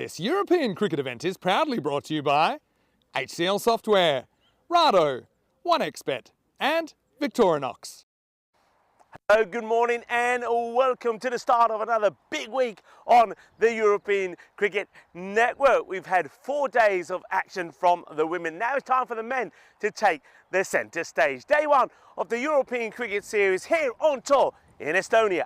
This European cricket event is proudly brought to you by HCL Software, Rado, 1xBet and Victorinox. Hello, good morning and welcome to the start of another big week on the European Cricket Network. We've had 4 days of action from the women. Now it's time for the men to take the centre stage. Day one of the European Cricket Series here on tour in Estonia.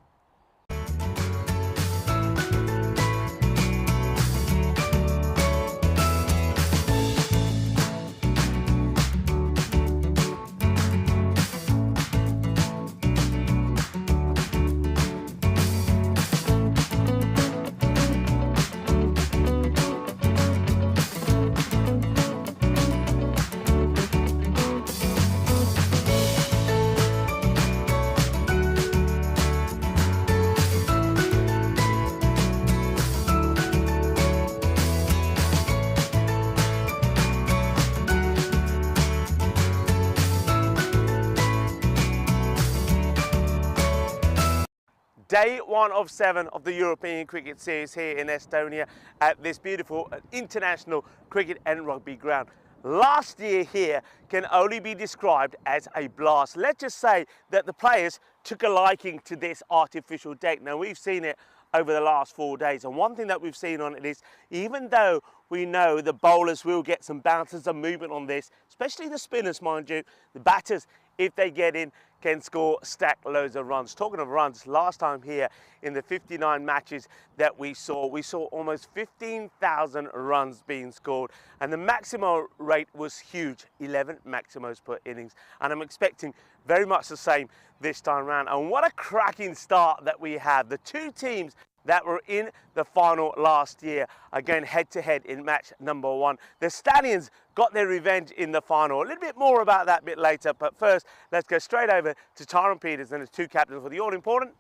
Day one of 7 of the European Cricket Series here in Estonia at this beautiful international cricket and rugby ground. Last year here can only be described as a blast. Let's just say that the players took a liking to this artificial deck. Now we've seen it over the last 4 days, and one thing that we've seen on it is, even though we know the bowlers will get some bounces and movement on this, especially the spinners, mind you, the batters, if they get in, can score, stack loads of runs. Talking of runs, last time here in the 59 matches that we saw almost 15,000 runs being scored, and the maximum rate was huge, 11 maximums per innings, and I'm expecting very much the same this time around. And what a cracking start that we have. The two teams that were in the final last year are going head-to-head in match number 1. The Stallions got their revenge in the final. A little bit more about that a bit later, but first, let's go straight over to Tyron Peters and his two captains for the all-important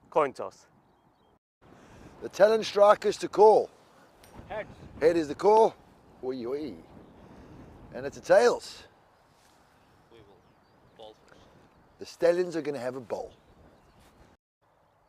coin toss. The Talon strikers to call. Head. Head is the call. Oi, oi. And it's a tails. We will bowl first. The Stallions are going to have a bowl.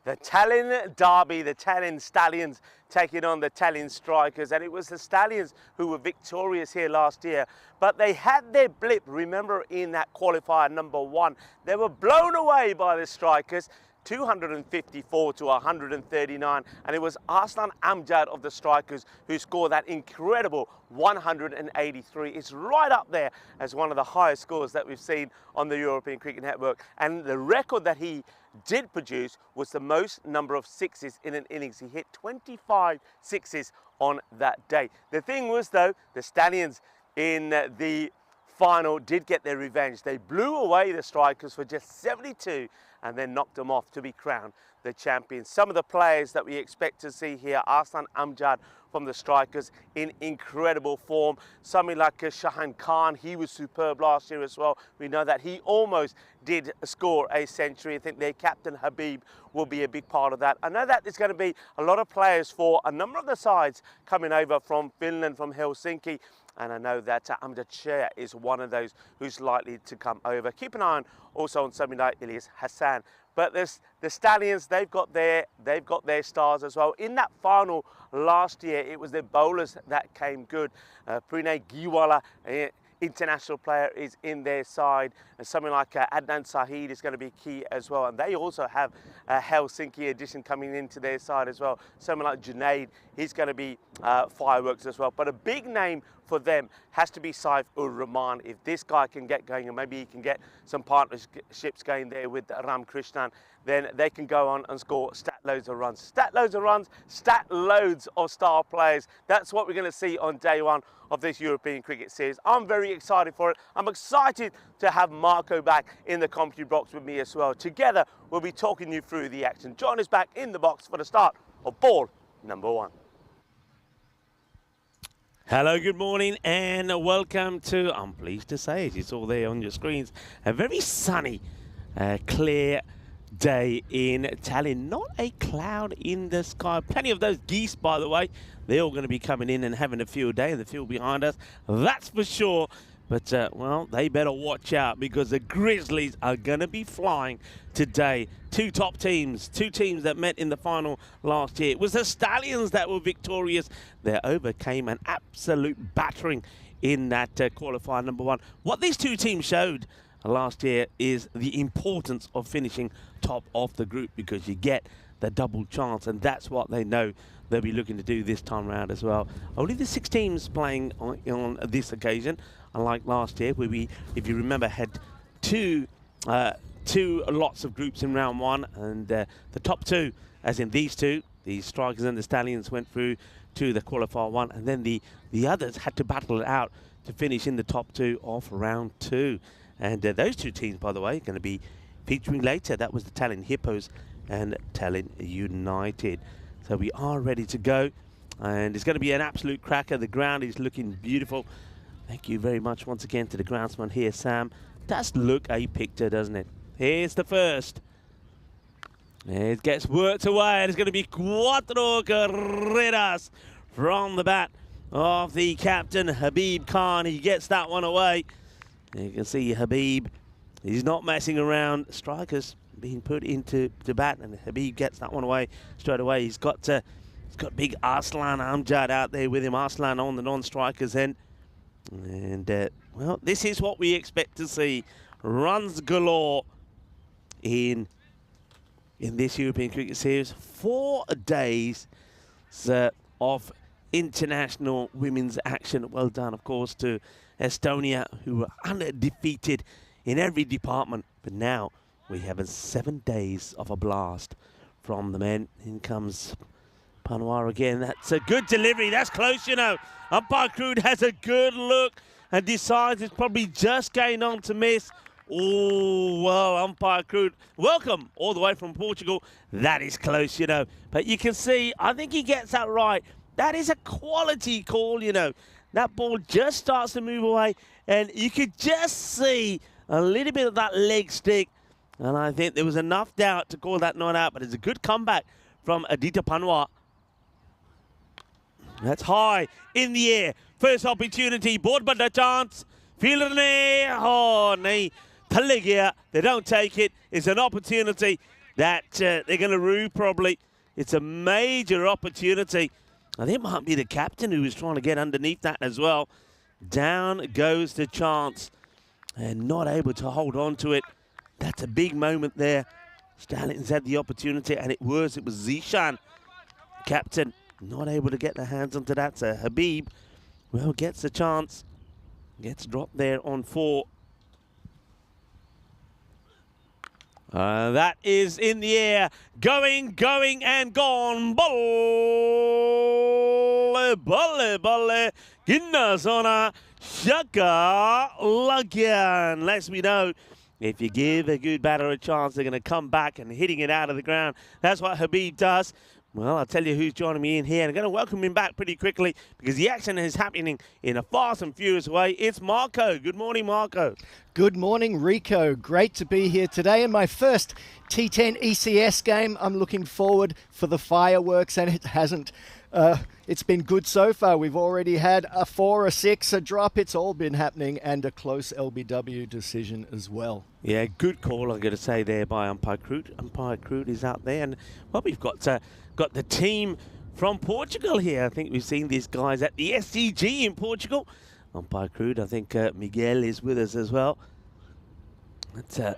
The Tallinn derby, the Tallinn Stallions taking on the Tallinn Strikers, and it was the Stallions who were victorious here last year, but they had their blip. Remember, in that qualifier number 1, they were blown away by the Strikers, 254 to 139, and it was Arslan Amjad of the Strikers who scored that incredible 183. It's right up there as one of the highest scores that we've seen on the European Cricket Network, and the record that he did produce was the most number of sixes in an innings. He hit 25 sixes on that day. The thing was, though, the Stallions in the final did get their revenge. They blew away the Strikers for just 72 and then knocked them off to be crowned the champions. Some of the players that we expect to see here, Arslan Amjad from the Strikers in incredible form. Somebody like Shahan Khan, he was superb last year as well. We know that he almost did score a century. I think their captain Habib will be a big part of that. I know that there's going to be a lot of players for a number of the sides coming over from Finland, from Helsinki, and I know that Amjad Shea is one of those who's likely to come over. Keep an eye on also on somebody like Ilyas Hassan. But the Stallions, they've got their stars as well. In that final last year, it was the bowlers that came good. Pranay Giwala, international player, is in their side, and something like Adnan Sahid is going to be key as well. And they also have a Helsinki addition coming into their side as well. Someone like Junaid, he's going to be fireworks as well. But a big name for them has to be Saif ur Rahman. If this guy can get going, and maybe he can get some partnerships going there with Ram Krishnan, then they can go on and score stat loads of runs. Stat loads of runs, stat loads of star players. That's what we're going to see on day 1 of this European Cricket Series. I'm very excited for it. I'm excited to have Marco back in the commentary box with me as well. Together, we'll be talking you through the action. Join us back in the box for the start of ball number 1. Hello, good morning and welcome to, I'm pleased to say it's all there on your screens, a very sunny, clear day in Tallinn. Not a cloud in the sky. Plenty of those geese, by the way. They're all going to be coming in and having a field day in the field behind us. That's for sure. But, well, they better watch out because the Grizzlies are going to be flying today. Two top teams, two teams that met in the final last year. It was the Stallions that were victorious. They overcame an absolute battering in that qualifier number 1. What these two teams showed last year is the importance of finishing top of the group because you get the double chance, and that's what they know they'll be looking to do this time around as well. Only the 6 teams playing on this occasion, unlike last year where we, if you remember, had two lots of groups in round 1, and the top 2, as in these two, the Strikers and the Stallions, went through to the qualifier 1, and then the others had to battle it out to finish in the top 2 of round 2. And those two teams, by the way, are going to be featuring later. That was the Tallinn Hippos and Tallinn United. So we are ready to go, and it's going to be an absolute cracker. The ground is looking beautiful. Thank you very much once again to the groundsman here, Sam. Does look a picture, doesn't it? Here's the first. It gets worked away. It's going to be cuatro carreras from the bat of the captain, Habib Khan. He gets that one away. You can see Habib. He's not messing around. Strikers being put into the bat, and Habib gets that one away straight away. He's got big Arslan Amjad out there with him. Arslan on the non-strikers end. And, well, this is what we expect to see. Runs galore in this European Cricket Series. 4 days of international women's action. Well done, of course, to Estonia, who were undefeated in every department. But now we have 7 days of a blast from the men. In comes Panwar again. That's a good delivery. That's close, you know. Umpire Crude has a good look and decides it's probably just going on to miss. Oh, well, Umpire Crude, welcome all the way from Portugal. That is close, you know. But you can see, I think he gets that right. That is a quality call, you know. That ball just starts to move away, and you could just see a little bit of that leg stick. And I think there was enough doubt to call that not out, but it's a good comeback from Aditya Panwar. That's high in the air. First opportunity, board but a chance. Fielder ne, oh, nahi. Thalle gaya. They don't take it. It's an opportunity that they're going to rue probably. It's a major opportunity. I think it might be the captain who was trying to get underneath that as well. Down goes the chance and not able to hold on to it. That's a big moment there. Stallions had the opportunity, and it was Zishan, captain, not able to get their hands onto that. So Habib, well, gets the chance. Gets dropped there on 4. That is in the air. Going, and gone. Balle, Ginna zona, Shaka Lagyan. Lets me know if you give a good batter a chance, they're going to come back and hitting it out of the ground. That's what Habib does. Well, I'll tell you who's joining me in here. I'm going to welcome him back pretty quickly because the action is happening in a fast and furious way. It's Marco. Good morning, Marco. Good morning, Rico. Great to be here today in my first T10 ECS game. I'm looking forward for the fireworks, and it hasn't. It's been good so far. We've already had a 4, a 6, a drop. It's all been happening, and a close LBW decision as well. Yeah, good call, I'm going to say there by Umpire Crude. Umpire Crude is out there, and well, we've got the team from Portugal here. I think we've seen these guys at the SCG in Portugal. Umpire Crude, I think Miguel is with us as well. That's a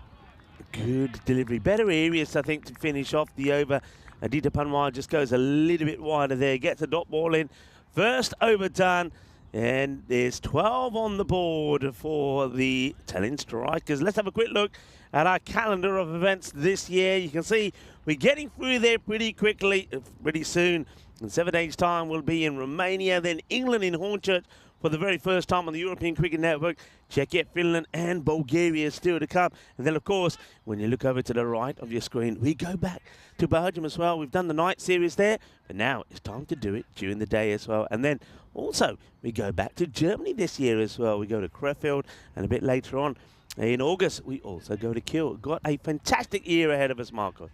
good delivery. Better areas, I think, to finish off the over. Aditya Panwar just goes a little bit wider there, gets a dot ball in. First over done, and there's 12 on the board for the Tallinn Strikers. Let's have a quick look at our calendar of events this year. You can see we're getting through there pretty quickly, pretty soon. In 7 days' time, we'll be in Romania, then England in Hornchurch for the very first time on the European Cricket Network. Czechia, Finland, and Bulgaria still to come. And then, of course, when you look over to the right of your screen, we go back to Belgium as well. We've done the night series there, but now it's time to do it during the day as well. And then also, we go back to Germany this year as well. We go to Krefeld, and a bit later on in August, we also go to Kiel. Got a fantastic year ahead of us, Marco.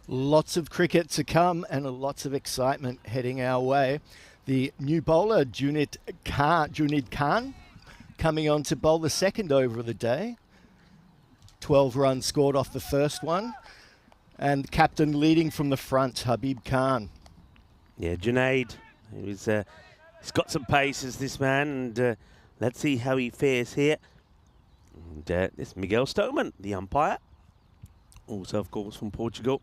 Lots of cricket to come and lots of excitement heading our way. The new bowler, Junid Khan, coming on to bowl the second over of the day. 12 runs scored off the first one. And captain leading from the front, Habib Khan. Yeah, Junaid, he's got some paces, this man, and let's see how he fares here. And it's Miguel Stoneman, the umpire, also, of course, from Portugal.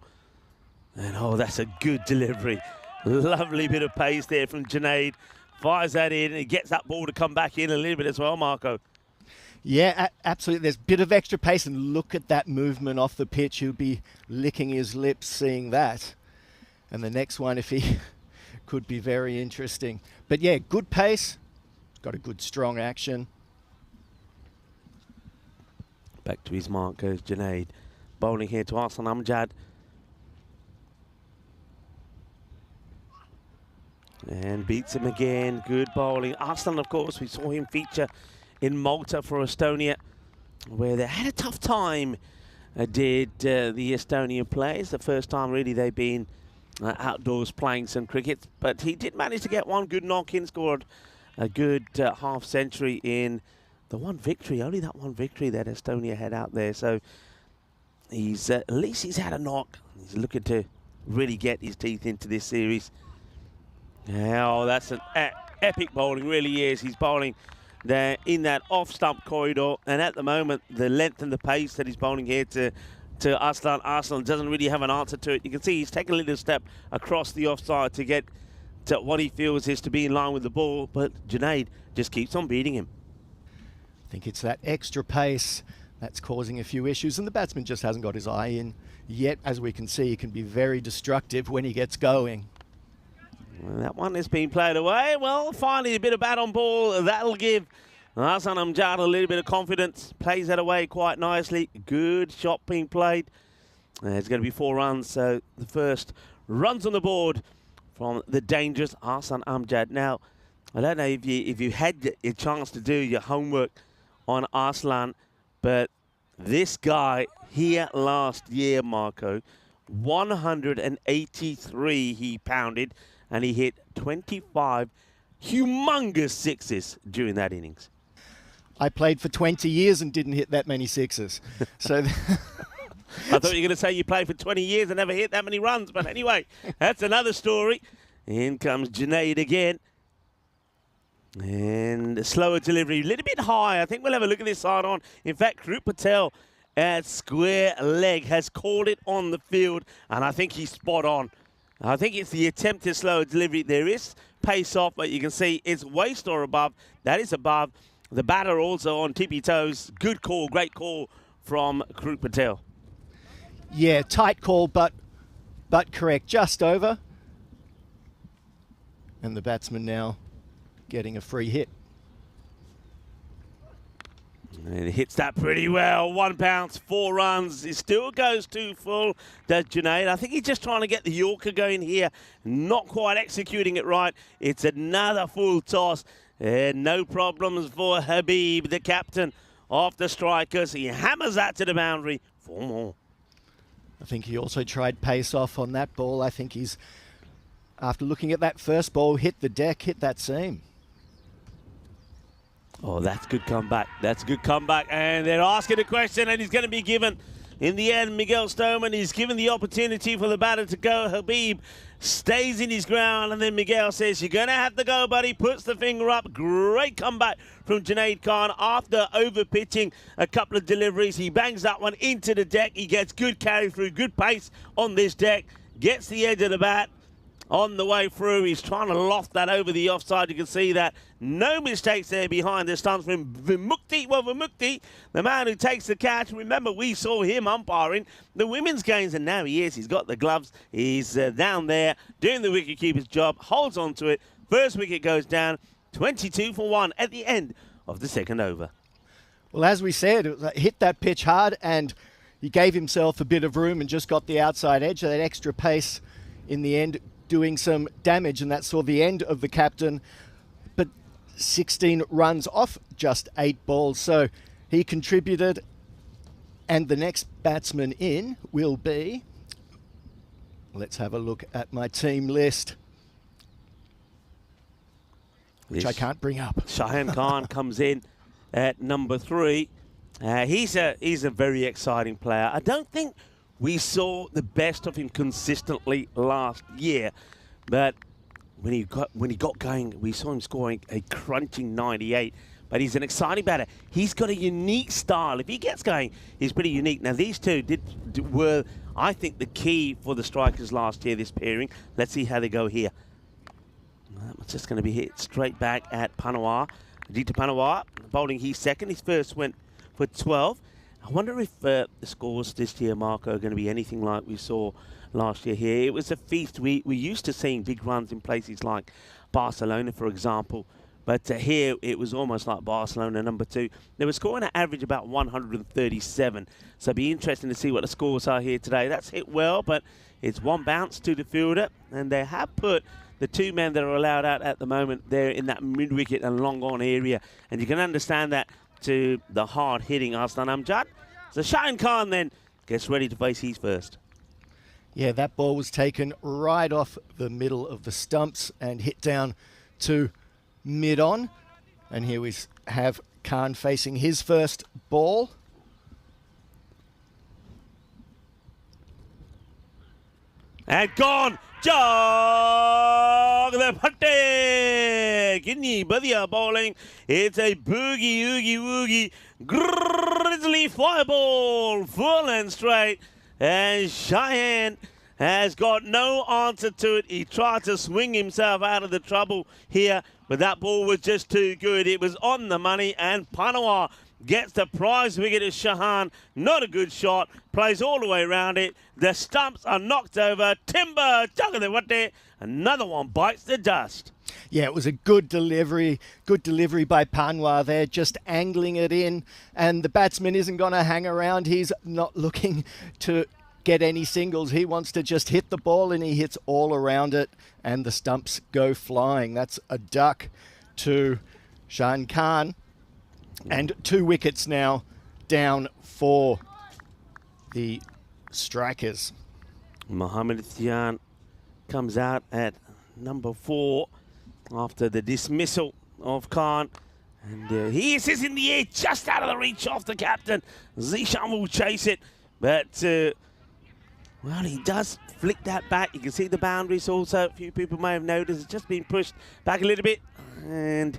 And, oh, that's a good delivery. Lovely bit of pace there from Junaid. Fires that in, and he gets that ball to come back in a little bit as well, Marco. Yeah, absolutely. There's a bit of extra pace, and look at that movement off the pitch. He'll be licking his lips seeing that. And the next one, if he could be very interesting. But yeah, good pace. Got a good strong action. Back to his mark goes Junaid. Bowling here to Arslan Amjad. And beats him again. Good bowling. Arslan, of course, we saw him feature in Malta for Estonia, where they had a tough time, the Estonian players. The first time, really, they've been outdoors playing some cricket. But he did manage to get one good knock-in, scored a good half-century in the one victory, only that one victory that Estonia had out there. So he's at least he's had a knock. He's looking to really get his teeth into this series. Oh, that's an epic bowling, really is. He's bowling there in that off-stump corridor, and at the moment, the length and the pace that he's bowling here to Arslan doesn't really have an answer to it. You can see he's taken a little step across the offside to get to what he feels is to be in line with the ball, but Junaid just keeps on beating him. I think it's that extra pace that's causing a few issues, and the batsman just hasn't got his eye in yet. As we can see, he can be very destructive when he gets going. Well, that one has been played away. Well, finally a bit of bat on ball. That'll give Arslan Amjad a little bit of confidence. Plays that away quite nicely. Good shot being played. It's going to be 4 runs, so the first runs on the board from the dangerous Arslan Amjad. Now, I don't know if you had a chance to do your homework on Arslan, but this guy here last year, Marco, 183 he pounded, and he hit 25 humongous sixes during that innings. I played for 20 years and didn't hit that many sixes. So I thought you were going to say you played for 20 years and never hit that many runs. But anyway, that's another story. In comes Junaid again. And a slower delivery, a little bit high. I think we'll have a look at this side on. In fact, Krup Patel at square leg has called it on the field, and I think he's spot on. I think it's the attempted slower delivery. There is pace off, but you can see it's waist or above. That is above. The batter also on tippy toes. Good call, great call from Krup Patel. yeah, tight call, but correct. Just over. And the batsman now getting a free hit. And he hits that pretty well. 1 bounce, 4 runs. It still goes too full, does Junaid. I think he's just trying to get the Yorker going here. Not quite executing it right. It's another full toss. No problems for Habib, the captain of the Strikers. He hammers that to the boundary. 4 more. I think he also tried pace off on that ball. I think he's, after looking at that first ball, hit the deck, hit that seam. Oh, that's good comeback. That's a good comeback. And they're asking a question, and he's going to be given. In the end, Miguel Stoneman is given the opportunity for the batter to go. Habib stays in his ground, and then Miguel says, you're going to have to go, buddy. Puts the finger up. Great comeback from Junaid Khan after over-pitching a couple of deliveries. He bangs that one into the deck. He gets good carry through, good pace on this deck. Gets the edge of the bat. On the way through, he's trying to loft that over the offside. You can see that. No mistakes there behind the stumps from Vimukti. Well, Vimukti, the man who takes the catch. Remember, we saw him umpiring the women's games, and now he is. He's got the gloves. He's down there doing the wicketkeeper's job. Holds on to it. First wicket goes down. 22 for 1 at the end of the second over. Well, as we said, it was, hit that pitch hard, and he gave himself a bit of room and just got the outside edge. That extra pace in the end doing some damage, and that saw the end of the captain. But 16 runs off just 8 balls, so he contributed. And the next batsman in will be, let's have a look at my team list, which I can't bring up. Shahan Khan comes in, at number 3. He's a very exciting player. I don't think we saw the best of him consistently last year, but when he got going, we saw him scoring a crunching 98. But he's an exciting batter. He's got a unique style. If he gets going, he's pretty unique. Now, these two were, I think, the key for the strikers last year, this pairing. Let's see how they go here. That's just going to be hit straight back at Panawar. Aditya Panawar, bowling his second. His first went for 12. I wonder if the scores this year, Marco, are going to be anything like we saw last year here. It was a feast. We're used to seeing big runs in places like Barcelona, for example. But here, it was almost like Barcelona, number 2. They were scoring an average about 137. So it'll be interesting to see what the scores are here today. That's hit well, but it's one bounce to the fielder. And they have put the 2 men that are allowed out at the moment there in that mid-wicket and long-on area. And you can understand that to the hard-hitting Arslan Amjad. So Shahan Khan then gets ready to face his first. Yeah, that ball was taken right off the middle of the stumps and hit down to mid-on. And here we have Khan facing his first ball. And gone! Jog the Pate! Kidney Badia bowling. It's a boogie, oogie, woogie, grizzly fire ball, full and straight. And Cheyenne has got no answer to it. He tried to swing himself out of the trouble here, but that ball was just too good. It was on the money, and Panawar gets the prize wicket as Shahan. Not a good shot. Plays all the way around it. The stumps are knocked over. Timber, Chagawate. Another one bites the dust. Yeah, it was a good delivery by Panwar there, just angling it in. And the batsman isn't going to hang around. He's not looking to get any singles. He wants to just hit the ball, and he hits all around it, and the stumps go flying. That's a duck to Shahan Khan. And 2 wickets now down for the strikers. Mohamed Thian comes out at number 4 after the dismissal of Khan. And he is in the air, just out of the reach of the captain. Zishan will chase it, but well, he does flick that back. You can see the boundaries also. A few people may have noticed it's just been pushed back a little bit. And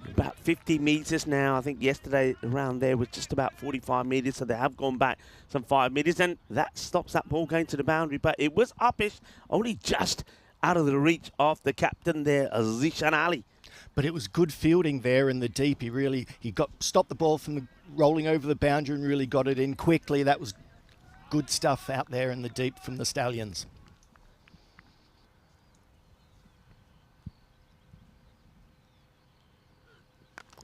about 50 metres now. I think yesterday around there was just about 45 metres, so they have gone back some 5 metres, and that stops that ball going to the boundary. But it was uppish, only just out of the reach of the captain there, Zishan Ali. But it was good fielding there in the deep. He stopped the ball from rolling over the boundary and really got it in quickly. That was good stuff out there in the deep from the Stallions.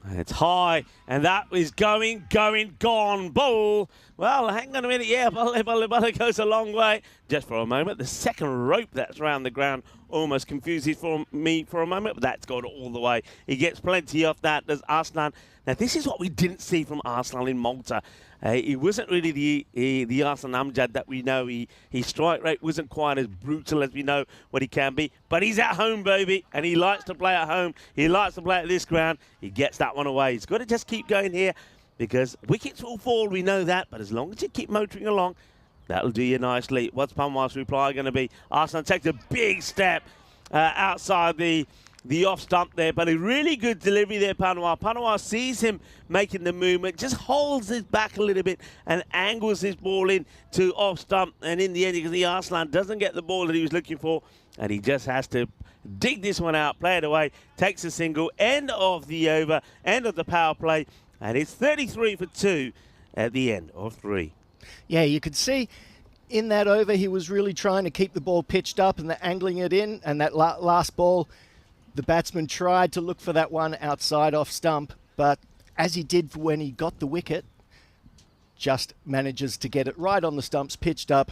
It's high, and that is going, gone, ball. Well, hang on a minute, yeah, Bala goes a long way. Just for a moment, the second rope that's around the ground almost confuses me for a moment, but that's gone all the way. He gets plenty off that, does Arslan. Now, this is what we didn't see from Arslan in Malta. He wasn't really the Arslan Amjad that we know. His strike rate wasn't quite as brutal as we know what he can be. But he's at home, baby, and he likes to play at home. He likes to play at this ground. He gets that one away. He's got to just keep going here because wickets will fall, we know that. But as long as you keep motoring along, that'll do you nicely. What's Panwar's reply going to be? Arslan takes a big step outside the off stump there, but a really good delivery there, Panwar. Panwar sees him making the movement, just holds his back a little bit and angles his ball in to off stump. And in the end, you can see Arslan doesn't get the ball that he was looking for, and he just has to dig this one out, play it away, takes a single, end of the over, end of the power play, and it's 33 for 2 at the end of 3. Yeah, you could see in that over he was really trying to keep the ball pitched up and angling it in, and that last ball, the batsman tried to look for that one outside off stump, but as he did when he got the wicket, just manages to get it right on the stumps, pitched up,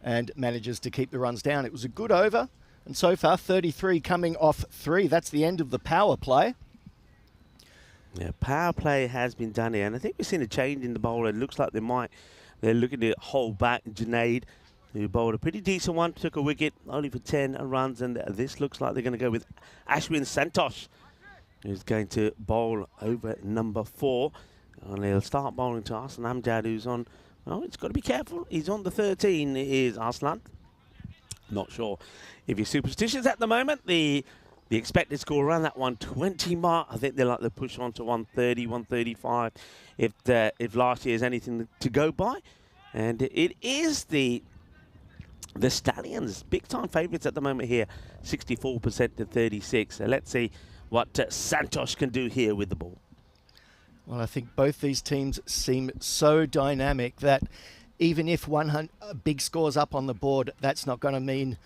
and manages to keep the runs down. It was a good over, and so far 33 coming off 3. That's the end of the power play. Yeah, power play has been done here, and I think we've seen a change in the bowler. It looks like they're looking to hold back Junaid, who bowled a pretty decent one, took a wicket, only for 10 runs, and this looks like they're going to go with Ashwin Santosh who's going to bowl over number 4. And he'll start bowling to Arslan Amjad, who's on, oh, he's got to be careful. He's on the 13, is Arslan. Not sure if he's superstitious at the moment. The expected score around that 120 mark. I think they're like to push on to 130, 135 if last year is anything to go by. And it is the Stallions, big-time favourites at the moment here, 64% to 36. So let's see what Santosh can do here with the ball. Well, I think both these teams seem so dynamic that even if one big score's up on the board, that's not going to mean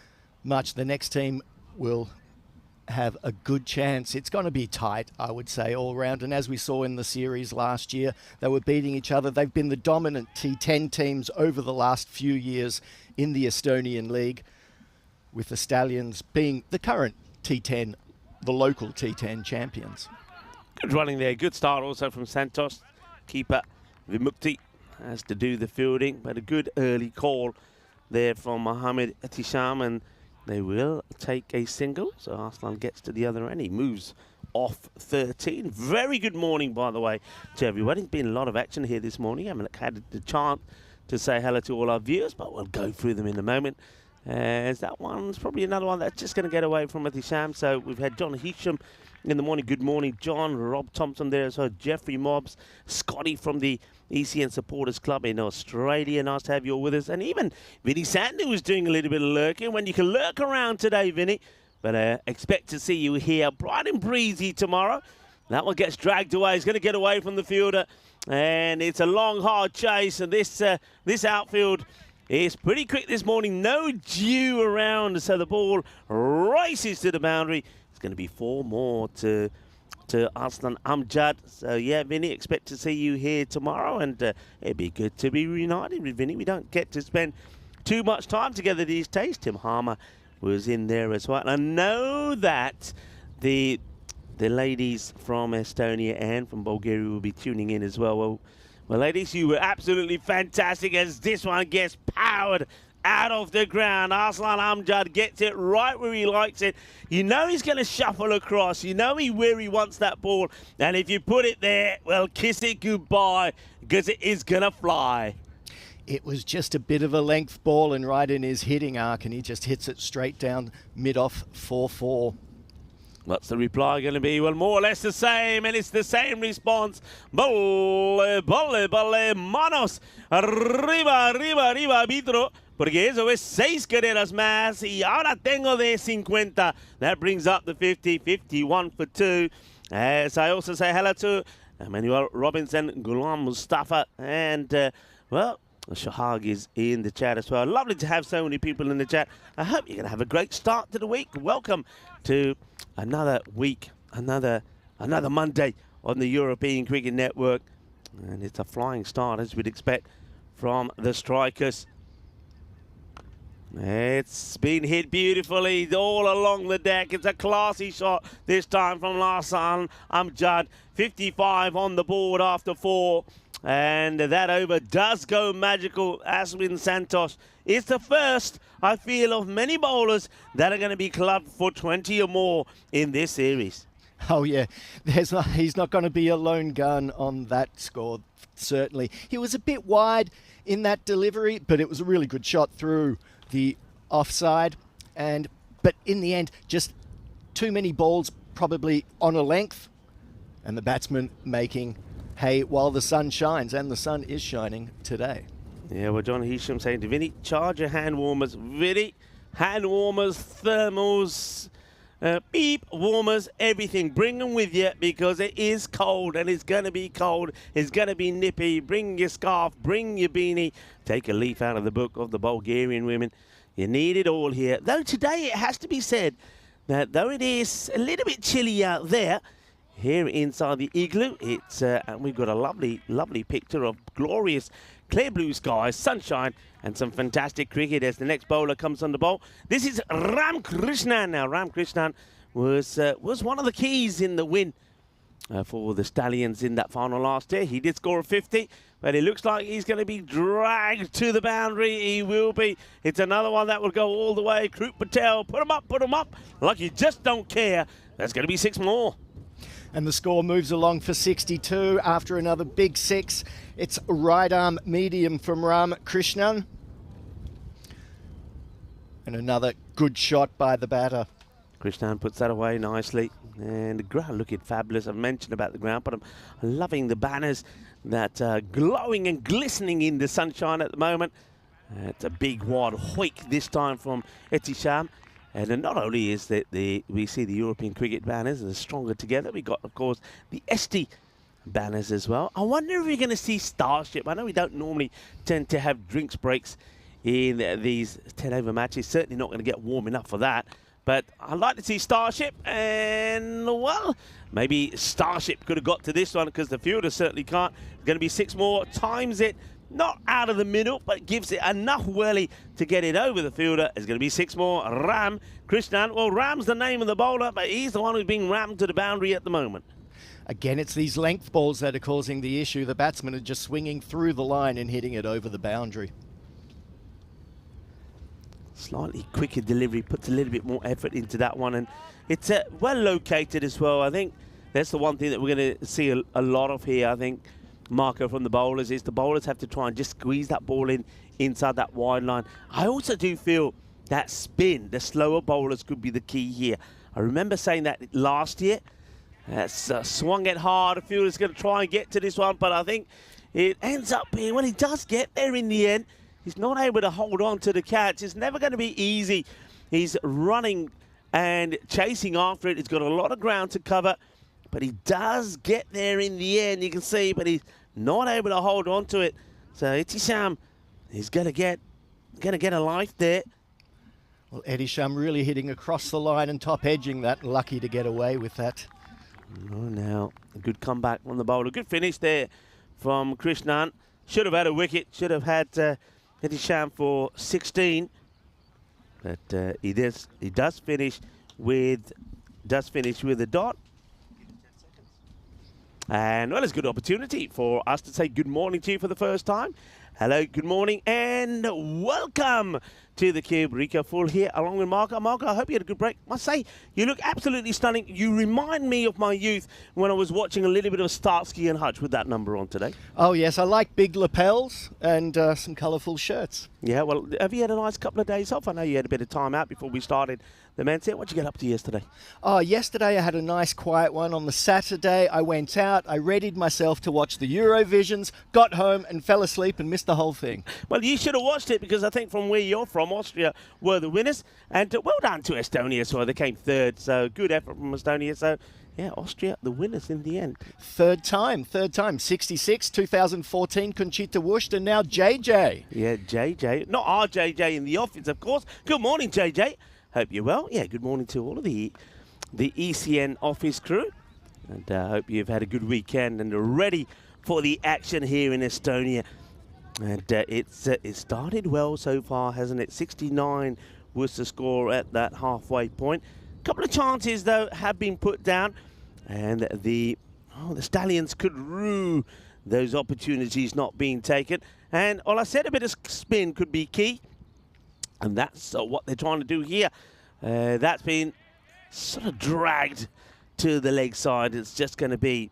much. The next team will have a good chance. It's going to be tight, I would say, all round. And as we saw in the series last year, they were beating each other. They've been the dominant T10 teams over the last few years in the Estonian League, with the Stallions being the current T10, the local T10 champions. Good running there. Good start also from Santos. Keeper Vimukti has to do the fielding, but a good early call there from Mohammed Atisham, and they will take a single. So Arslan gets to the other end. He moves off 13. Very good morning, by the way, to everyone. There's been a lot of action here this morning. I haven't had the chance to say hello to all our viewers, but we'll go through them in a moment. As that one's probably another one that's just going to get away from Atisham. So we've had John Hisham in the morning. Good morning, John. Rob Thompson there as well. Jeffrey Mobbs. Scotty from the ECN Supporters Club in Australia. Nice to have you all with us. And even Vinny Sandu was doing a little bit of lurking. When you can lurk around today, Vinny. But expect to see you here bright and breezy tomorrow. That one gets dragged away. He's going to get away from the fielder. And it's a long, hard chase. And this outfield is pretty quick this morning. No dew around. So the ball races to the boundary. It's going to be 4 more to Arslan Amjad. So, yeah, Vinny, expect to see you here tomorrow. And it'd be good to be reunited with Vinny. We don't get to spend too much time together these days. Tim Harmer was in there as well. And I know that the ladies from Estonia and from Bulgaria will be tuning in as well. Well, ladies, you were absolutely fantastic as this one gets powered out of the ground. Arslan Amjad gets it right where he likes it. You know he's going to shuffle across. You know where he wants that ball. And if you put it there, well, kiss it goodbye, because it is going to fly. It was just a bit of a length ball and right in his hitting arc, and he just hits it straight down mid-off 4-4. What's the reply going to be? Well, more or less the same, and it's the same response. Bolle, bolle, bolle, manos. Arriba, arriba, arriba, arbitro. Porque eso es 6 carreras más. Y ahora tengo de 50. That brings up the 50, 51 for 2. As I also say hello to Emmanuel Robinson, Ghulam Mustafa, and, well, Shahag is in the chat as well. Lovely to have so many people in the chat. I hope you're going to have a great start to the week. Welcome to another week, another Monday on the European Cricket Network. And it's a flying start, as we'd expect, from the strikers. It's been hit beautifully all along the deck. It's a classy shot this time from Arslan Amjad. 55 on the board after 4. And that over does go magical. Aswin Santosh is the first, I feel, of many bowlers that are going to be clubbed for 20 or more in this series. Oh, yeah. He's not going to be a lone gun on that score, certainly. He was a bit wide in that delivery, but it was a really good shot through the offside. But in the end, just too many balls probably on a length, and the batsman making hay while the sun shines, and the sun is shining today. Yeah, well, John Hisham saying to Vinny, charge your hand warmers. Vinny, hand warmers, thermals, beep, warmers, everything. Bring them with you because it is cold and it's going to be cold. It's going to be nippy. Bring your scarf, bring your beanie. Take a leaf out of the book of the Bulgarian women. You need it all here. Though today it has to be said that though it is a little bit chilly out there, here inside the igloo, it's and we've got a lovely, lovely picture of glorious clear blue skies, sunshine, and some fantastic cricket as the next bowler comes on the bowl. This is Ram Krishnan. Now, Ram Krishnan was one of the keys in the win for the Stallions in that final last year. He did score a 50, but it looks like he's going to be dragged to the boundary. He will be. It's another one that will go all the way. Krup Patel, put him up, like you just don't care. There's going to be 6 more. And the score moves along for 62 after another big 6. It's right arm medium from Ram Krishnan. And another good shot by the batter. Krishnan puts that away nicely. And the ground looking fabulous. I've mentioned about the ground, but I'm loving the banners that are glowing and glistening in the sunshine at the moment. It's a big wide hoik this time from Etisham. And then not only is that we see the European cricket banners are stronger together, we got, of course, the ST banners as well. I wonder if we're going to see Starship. I know we don't normally tend to have drinks breaks in these 10-over matches. Certainly not going to get warm enough for that. But I'd like to see Starship, and, well, maybe Starship could have got to this one because the fielder certainly can't. It's going to be 6 more, times it, not out of the middle, but gives it enough whirly to get it over the fielder. It's going to be 6 more. Ram Krishnan. Well, Ram's the name of the bowler, but he's the one who's being rammed to the boundary at the moment. Again, it's these length balls that are causing the issue. The batsmen are just swinging through the line and hitting it over the boundary. Slightly quicker delivery, puts a little bit more effort into that one, and it's well located as well. I think that's the one thing that we're going to see a lot of here. I think, Marco, from the bowlers, is the bowlers have to try and just squeeze that ball in inside that wide line. I also do feel that spin, the slower bowlers could be the key here. I remember saying that last year. Swung it hard. The fielder's going to try and get to this one, but I think it ends up being, when he does get there in the end, he's not able to hold on to the catch. It's never going to be easy. He's running and chasing after it. He's got a lot of ground to cover, but he does get there in the end, you can see, but he's not able to hold on to it. So Etisham is going to get a life there. Well, Etisham really hitting across the line and top edging that. Lucky to get away with that. Oh, now a good comeback from the bowler. Good finish there from Krishnan. Should have had a wicket. Should have had Etisham for 16. But he does finish with a dot. And, well, it's a good opportunity for us to say good morning to you for the first time. Hello, good morning, and welcome to the Cube. Rico Full here, along with Marco. Marco, I hope you had a good break. I must say, you look absolutely stunning. You remind me of my youth when I was watching a little bit of Starsky and Hutch with that number on today. Oh, yes, I like big lapels and some colourful shirts. Yeah, well, have you had a nice couple of days off? I know you had a bit of time out before we started the men's set. What did you get up to yesterday? Oh, yesterday I had a nice quiet one. On the Saturday, I went out, I readied myself to watch the Eurovisions, got home and fell asleep and missed the whole thing. Well, you should have watched it, because I think from where you're from, Austria were the winners. And well done to Estonia, so they came third. So good effort from Estonia. So, yeah, Austria, the winners in the end. Third time. 66, 2014, Conchita Wurst, and now JJ. Yeah, JJ. Not our JJ in the office, of course. Good morning, JJ. Hope you're well. Yeah, good morning to all of the ECN office crew. And hope you've had a good weekend and are ready for the action here in Estonia. And it started well so far, hasn't it? 69 was the score at that halfway point. A couple of chances, though, have been put down. And the Stallions could rue those opportunities not being taken. And, well, I said a bit of spin could be key. And that's what they're trying to do here. That's been sort of dragged to the leg side. It's just going to be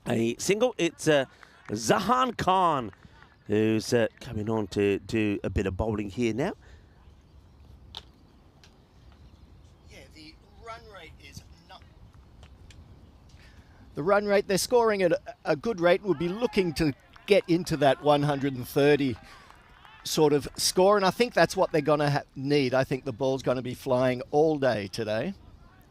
a single. It's Zahan Khan who's coming on to do a bit of bowling here now. Yeah, the run rate is not... The run rate, they're scoring at a good rate. We'll be looking to get into that 130 sort of score, and I think that's what they're going to need. I think the ball's going to be flying all day today.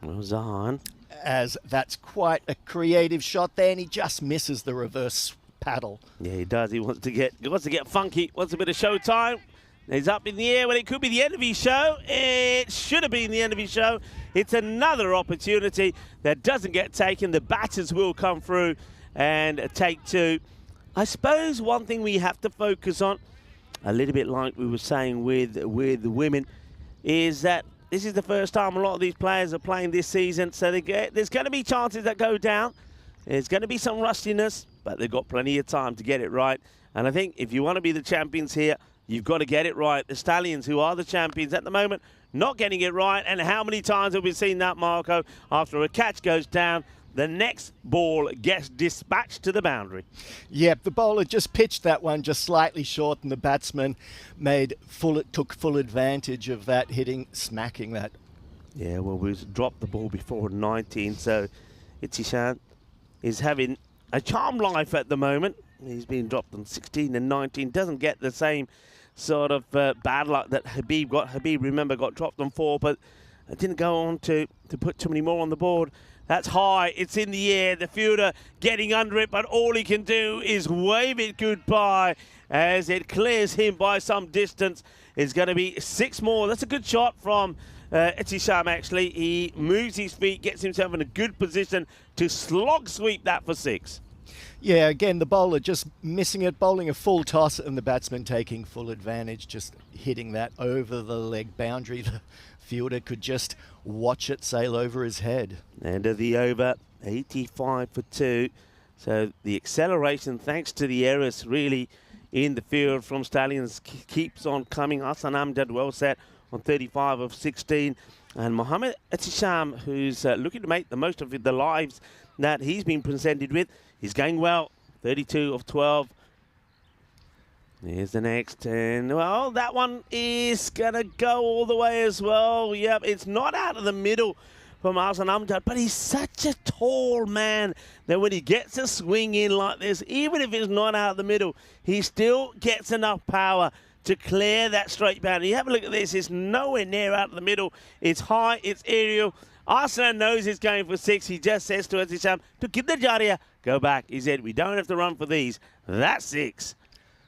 Well, Zahan, as that's quite a creative shot there, and he just misses the reverse paddle. Yeah, he does. He wants to get funky. Wants a bit of show time. He's up in the air when it could be the end of his show. It should have been the end of his show. It's another opportunity that doesn't get taken. The batters will come through and take two. I suppose one thing we have to focus on, a little bit like we were saying with the women, is that this is the first time a lot of these players are playing this season, so there's going to be chances that go down. There's going to be some rustiness, but they've got plenty of time to get it right. And I think if you want to be the champions here, you've got to get it right. The Stallions, who are the champions at the moment, not getting it right. And how many times have we seen that, Marco? After a catch goes down, the next ball gets dispatched to the boundary. Yep, the bowler just pitched that one just slightly short, and the batsman took full advantage of that, smacking that. Yeah, well, we've dropped the ball before 19, so Itishan is having a charmed life at the moment. He's been dropped on 16 and 19. Doesn't get the same sort of bad luck that Habib got. Habib, remember, got dropped on 4, but didn't go on to put too many more on the board. That's high. It's in the air. The fielder getting under it, but all he can do is wave it goodbye as it clears him by some distance. It's going to be 6 more. That's a good shot from Etisham, actually. He moves his feet, gets himself in a good position to slog sweep that for 6. Yeah, again, the bowler just missing it, bowling a full toss, and the batsman taking full advantage, just hitting that over the leg boundary. The fielder could just watch it sail over his head. End of the over, 85 for 2. So the acceleration, thanks to the errors really in the field from Stallions, keeps on coming. Hassan Amjad well set on 35 of 16. And Mohamed Etisham, who's looking to make the most of the lives that he's been presented with, he's going well, 32 of 12. Here's the next, and well, that one is gonna go all the way as well. Yep, it's not out of the middle from Hassan Amjad, but he's such a tall man that when he gets a swing in like this, even if it's not out of the middle, he still gets enough power to clear that straight boundary. Have a look at this, it's nowhere near out of the middle. It's high, it's aerial. Arslan knows he's going for 6. He just says to Etisham, to keep the Jaria, go back. He said, we don't have to run for these. That's 6.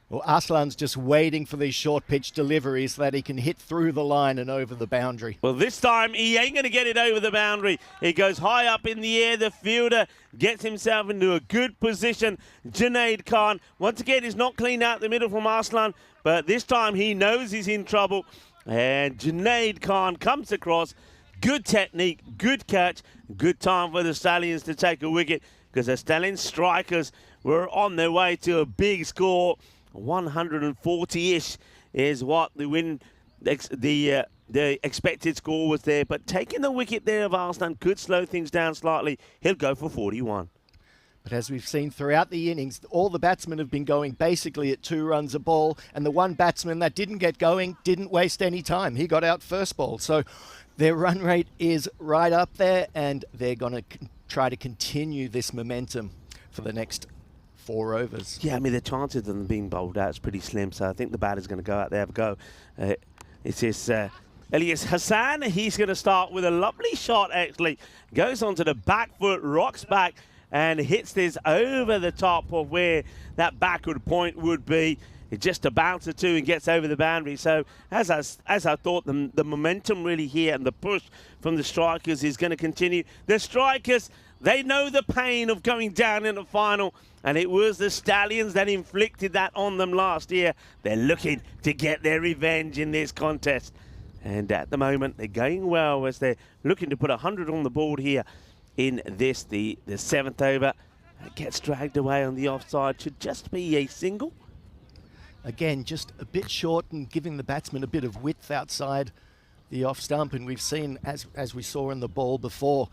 Well, Arslan's just waiting for these short pitch deliveries so that he can hit through the line and over the boundary. Well, this time he ain't going to get it over the boundary. It goes high up in the air. The fielder gets himself into a good position. Junaid Khan, once again, is not clean out the middle from Arslan, but this time he knows he's in trouble. And Junaid Khan comes across. Good technique, good catch, good time for the Stallions to take a wicket, because the Stallions strikers were on their way to a big score. 140-ish is what the expected score was there. But taking the wicket there of Arslan could slow things down slightly. He'll go for 41. But as we've seen throughout the innings, all the batsmen have been going basically at 2 runs a ball, and the one batsman that didn't get going didn't waste any time. He got out first ball. So their run rate is right up there, and they're going to try to continue this momentum for the next 4 overs. Yeah, I mean, the chances of them being bowled out is pretty slim, so I think the batter's going to go out there, have a go. It's this Elias Hassan. He's going to start with a lovely shot, actually. Goes onto the back foot, rocks back, and hits this over the top of where that backward point would be. It's just a bouncer too and gets over the boundary. So as I thought, the momentum really here and the push from the strikers is going to continue. The strikers, they know the pain of going down in the final, and it was the Stallions that inflicted that on them last year. They're looking to get their revenge in this contest. And at the moment, they're going well as they're looking to put 100 on the board here in this, the 7th over. It gets dragged away on the offside. Should just be a single. Again, just a bit short and giving the batsman a bit of width outside the off stump. And we've seen, as we saw in the ball before,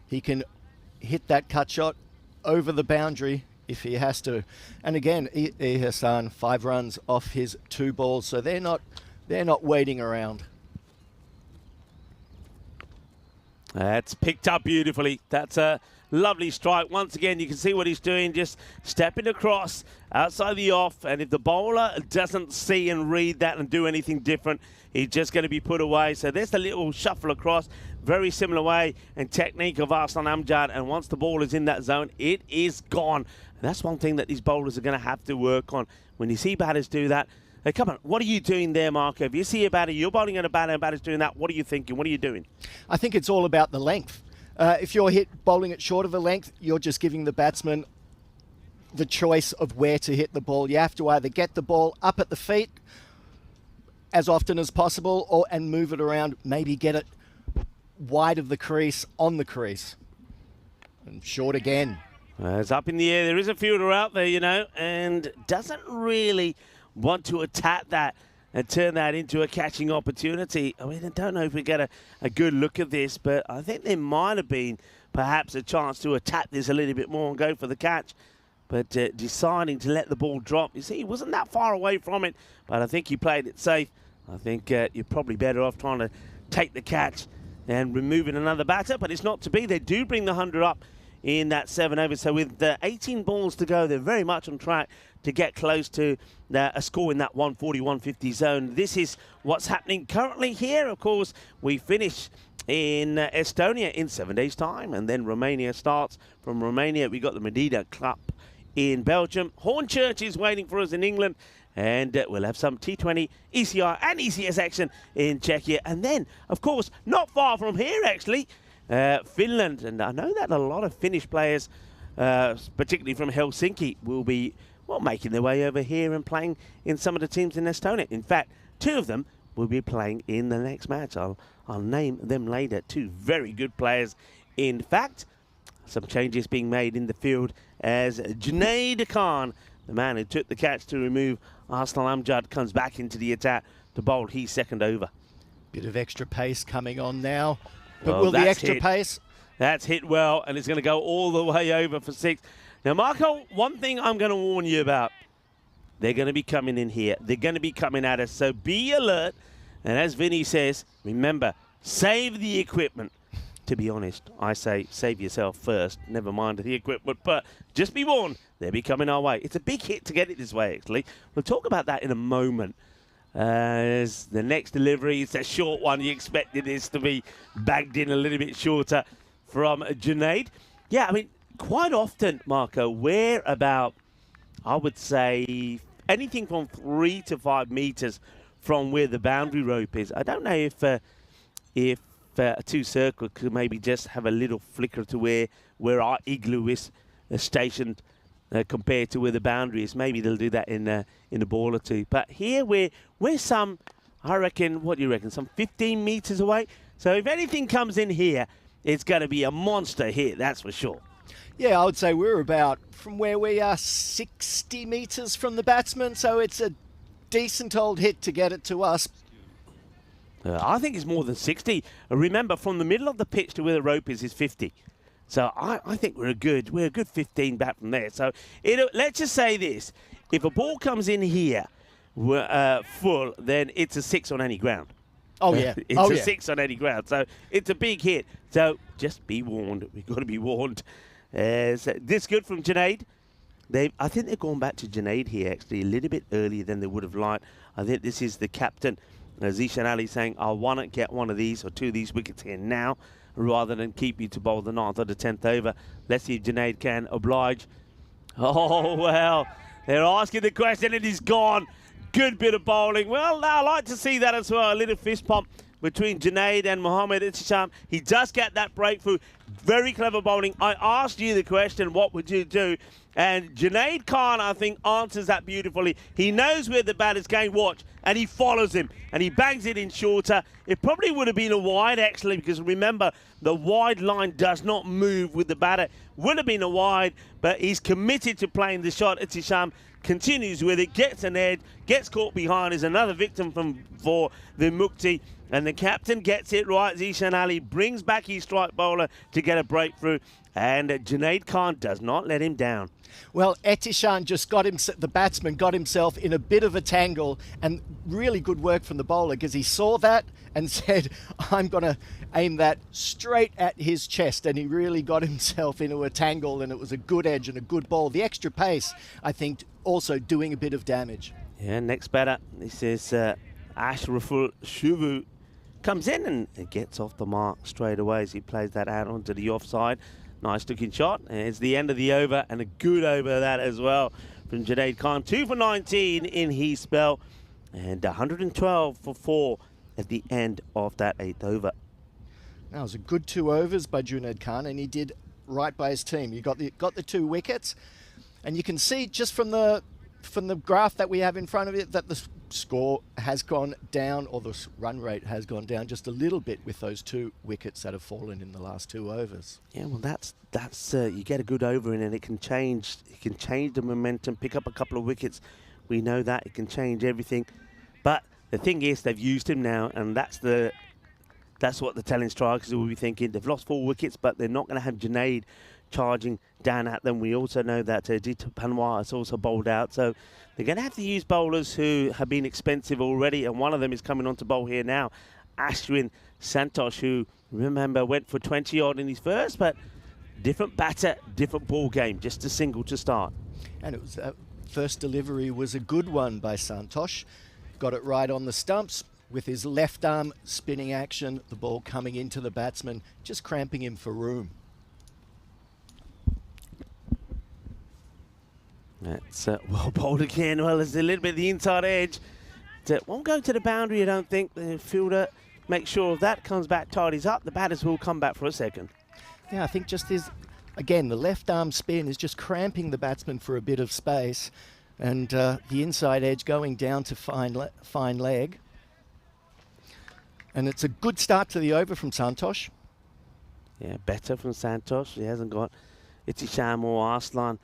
he can hit that cut shot over the boundary if he has to. And again, Hassan, 5 runs off his 2 balls, so they're not waiting around. That's picked up beautifully. That's a lovely strike. Once again, you can see what he's doing, just stepping across outside the off. And if the bowler doesn't see and read that and do anything different, he's just going to be put away. So there's the little shuffle across. Very similar way and technique of Arslan Amjad. And once the ball is in that zone, it is gone. And that's one thing that these bowlers are going to have to work on. When you see batters do that, hey, come on, what are you doing there, Marco? If you see a batter, you're bowling at a batter and batter's doing that, what are you thinking? What are you doing? I think it's all about the length. If you're bowling it short of a length, you're just giving the batsman the choice of where to hit the ball. You have to either get the ball up at the feet as often as possible and move it around, maybe get it wide of the crease, on the crease. And short again. It's up in the air. There is a fielder out there, you know, and doesn't really want to attack that. and turn that into a catching opportunity. I mean, I don't know if we get a good look at this, but I think there might have been perhaps a chance to attack this a little bit more and go for the catch. But deciding to let the ball drop. You see, he wasn't that far away from it, but I think he played it safe. I think you're probably better off trying to take the catch and removing another batter, but it's not to be. They do bring the 100 up in that 7 overs. So with 18 balls to go, they're very much on track to get close to a score in that 140-150 zone. This is what's happening currently here. Of course, we finish in Estonia in 7 days' time, and then Romania starts. From Romania, we got the Medina Cup in Belgium. Hornchurch is waiting for us in England, and we'll have some T20, ECR and ECS action in Czechia. And then, of course, not far from here actually, Finland. And I know that a lot of Finnish players, particularly from Helsinki, will be making their way over here and playing in some of the teams in Estonia. In fact, 2 of them will be playing in the next match. I'll name them later. 2 very good players. In fact, some changes being made in the field as Junaid Khan, the man who took the catch to remove Arsenal Amjad, comes back into the attack to bowl his second over. Bit of extra pace coming on now. But Well, will the that's extra hit. pace? That's hit well, and it's going to go all the way over for 6. Now, Marco, one thing I'm going to warn you about. They're going to be coming in here. They're going to be coming at us, so be alert. And as Vinny says, remember, save the equipment. To be honest, I say save yourself first, never mind the equipment, but just be warned, they'll be coming our way. It's a big hit to get it this way, actually. We'll talk about that in a moment. As the next delivery, it's a short one. You expected this to be bagged in a little bit shorter from Junaid. Yeah, I mean, quite often, Marco, we're about, I would say, anything from 3 to 5 meters from where the boundary rope is. I don't know if a 2-circle could maybe just have a little flicker to where our igloo is stationed compared to where the boundary is. Maybe they'll do that in a ball or 2. But here we're some, I reckon, what do you reckon, some 15 meters away? So if anything comes in here, it's going to be a monster hit, that's for sure. Yeah, I would say we're about, from where we are, 60 meters from the batsman. So it's a decent old hit to get it to us. I think it's more than 60. Remember, from the middle of the pitch to where the rope is 50. So I think we're a good 15 back from there. So let's just say this: if a ball comes in here full, then it's a 6 on any ground. Oh yeah, It's a 6 on any ground. So it's a big hit. So just be warned. We've got to be warned. So this good from Junaid. I think they've gone back to Junaid here actually a little bit earlier than they would have liked. I think this is the captain, Zishan Ali, saying, I want to get one of these or 2 of these wickets here now rather than keep you to bowl the 9th or the 10th over. Let's see if Junaid can oblige. Oh, well, they're asking the question and he's gone. Good bit of bowling. Well, I like to see that as well. A little fist pump between Junaid and Mohamed Ittisham. He does get that breakthrough. Very clever bowling. I asked you the question, what would you do? And Junaid Khan, I think, answers that beautifully. He knows where the batter's going, watch, and he follows him, and he bangs it in shorter. It probably would have been a wide, actually, because remember, the wide line does not move with the batter. Would have been a wide, but he's committed to playing the shot. Ittisham continues with it, gets an edge, gets caught behind, is another victim for the Mukti. And the captain gets it right. Zishan Ali brings back his strike bowler to get a breakthrough. And Junaid Khan does not let him down. Well, Etishan just the batsman got himself in a bit of a tangle, and really good work from the bowler because he saw that and said, I'm going to aim that straight at his chest. And he really got himself into a tangle, and it was a good edge and a good ball. The extra pace, I think, also doing a bit of damage. Yeah, next batter, this is Ashraful Shuvu. Comes in and gets off the mark straight away as he plays that out onto the offside. Nice looking shot. And it's the end of the over, and a good over that as well from Junaid Khan. 2 for 19 in his spell, and 112 for 4 at the end of that 8th over. That was a good 2 overs by Junaid Khan, and he did right by his team. You got the 2 wickets, and you can see just from the graph that we have in front of it that the score has gone down, or the run rate has gone down just a little bit with those 2 wickets that have fallen in the last 2 overs. Yeah, well, that's you get a good over in, and it can change the momentum, pick up a couple of wickets. We know that it can change everything. But the thing is, they've used him now, and that's what the Tallinn strikers will be thinking. They've lost 4 wickets, but they're not going to have Junaid charging down at them. We also know that Dita Panwar has also bowled out, so they're going to have to use bowlers who have been expensive already, and one of them is coming on to bowl here now, Ashwin Santosh, who, remember, went for 20 odd in his first, but different batter, different ball game, just a single to start. And it was first delivery was a good one by Santosh. Got it right on the stumps with his left arm spinning action, the ball coming into the batsman, just cramping him for room. That's well bowled again. Well, there's a little bit of the inside edge. It won't go to the boundary, I don't think. The fielder makes sure of that, comes back, tidies up. The batters will come back for a second. Yeah, I think just his, again, the left arm spin is just cramping the batsman for a bit of space. And the inside edge going down to fine leg. And it's a good start to the over from Santosh. Yeah, better from Santosh. He hasn't got Itisham or Arslan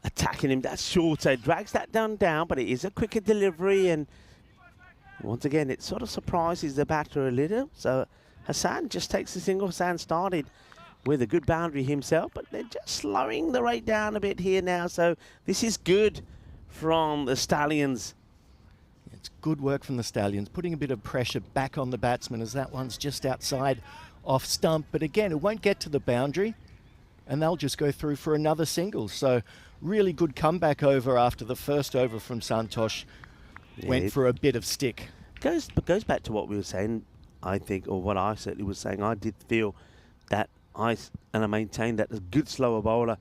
attacking him. That's shorter. Drags that down, but it is a quicker delivery. And once again, it sort of surprises the batter a little. So Hassan just takes the single. Hassan started with a good boundary himself, but they're just slowing the rate down a bit here now. So this is good from the Stallions. It's good work from the Stallions, putting a bit of pressure back on the batsman as that one's just outside off stump. But again, it won't get to the boundary, and they'll just go through for another single. So really good comeback over after the first over from Santosh. Went for a bit of stick. Goes back to what we were saying, I think, or what I certainly was saying. I did feel that I maintain that a good slower bowler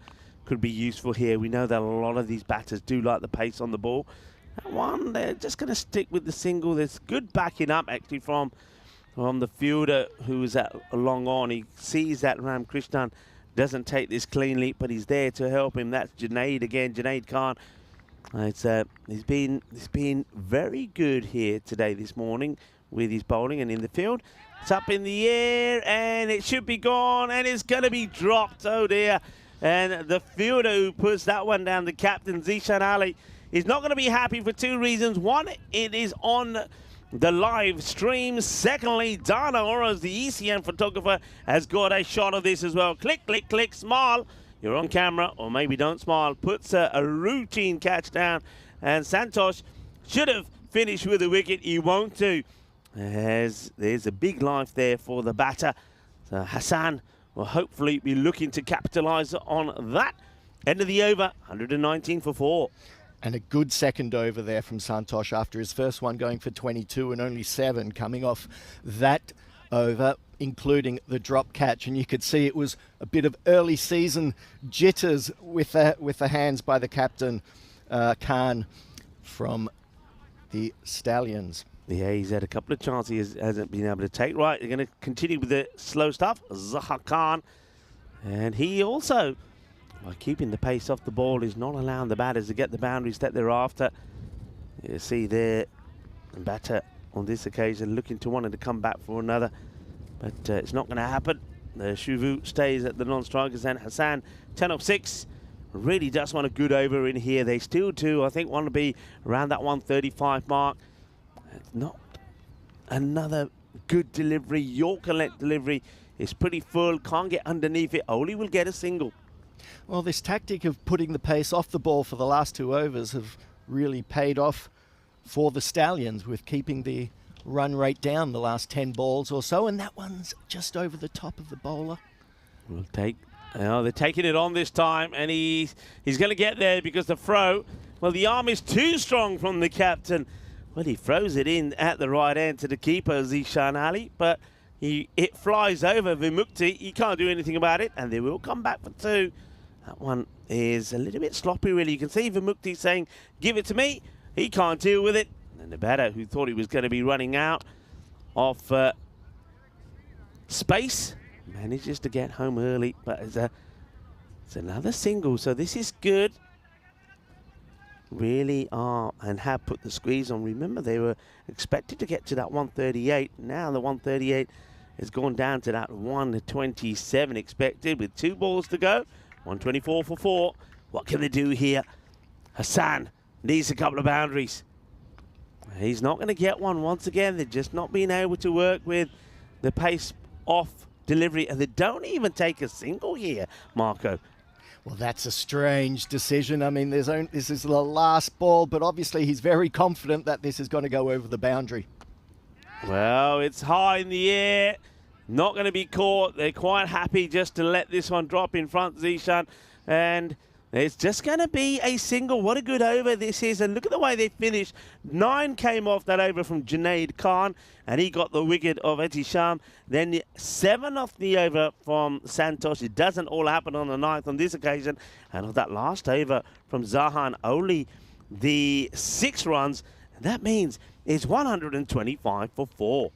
could be useful here. We know that a lot of these batters do like the pace on the ball. That one, they're just going to stick with the single. There's good backing up actually from the fielder who is at long on. He sees that Ram Krishnan doesn't take this cleanly, but he's there to help him. That's Junaid again, Junaid Khan. He's been very good here today, this morning, with his bowling and in the field. It's up in the air, and it should be gone, and it's going to be dropped. Oh, dear. And the fielder who puts that one down, the captain, Zishan Ali, is not going to be happy for 2 reasons. One, it is on the live stream. Secondly, Dana Oroz, the ECN photographer, has got a shot of this as well. Click, click, click, smile. You're on camera, or maybe don't smile. Puts a routine catch down, and Santosh should have finished with a wicket. He won't do. There's a big life there for the batter. So Hassan will hopefully be looking to capitalise on that. End of the over, 119 for 4. And a good second over there from Santosh after his first one going for 22 and only 7 coming off that over, including the drop catch. And you could see it was a bit of early season jitters with the hands by the captain, Khan, from the Stallions. Yeah, he's had a couple of chances he hasn't been able to take. Right, they're going to continue with the slow stuff. Zahar Khan. And he also, by keeping the pace off the ball, is not allowing the batters to get the boundaries that they're after. You see there, the batter on this occasion looking to wanting to come back for another. But it's not going to happen. The Shuvu stays at the non-strikers, and Hassan, 10 of 6. Really does want a good over in here. They still do, I think, want to be around that 135 mark. Not another good delivery. Yorker-led delivery is pretty full. Can't get underneath it. Oli will get a single. Well, this tactic of putting the pace off the ball for the last 2 overs have really paid off for the Stallions with keeping the run rate down the last 10 balls or so. And that one's just over the top of the bowler. We'll take... they're taking it on this time, and he's going to get there because the throw... Well, the arm is too strong from the captain. Well, he throws it in at the right end to the keeper, Zishan Ali, but it flies over Vimukti. He can't do anything about it, and they will come back for 2. That one is a little bit sloppy, really. You can see Vimukti saying, give it to me. He can't deal with it. And the batter, who thought he was going to be running out of space, manages to get home early, but it's another single, so this is good. Really are and have put the squeeze on. Remember, they were expected to get to that 138. Now the 138 has gone down to that 127 expected with 2 balls to go. 124 for 4. What can they do here? Hassan needs a couple of boundaries. He's not going to get one once again. They're just not being able to work with the pace off delivery, and they don't even take a single here, Marco. Well, that's a strange decision. I mean, this is the last ball, but obviously he's very confident that this is going to go over the boundary. Well, it's high in the air, not going to be caught. They're quite happy just to let this one drop in front, Zishan, and it's just going to be a single. What a good over this is, and look at the way they finished. 9 came off that over from Junaid Khan, and he got the wicket of Etisham. Then 7 off the over from Santosh. It doesn't all happen on the 9th on this occasion. And of that last over from Zahan, only the 6 runs. And that means it's 125 for 4.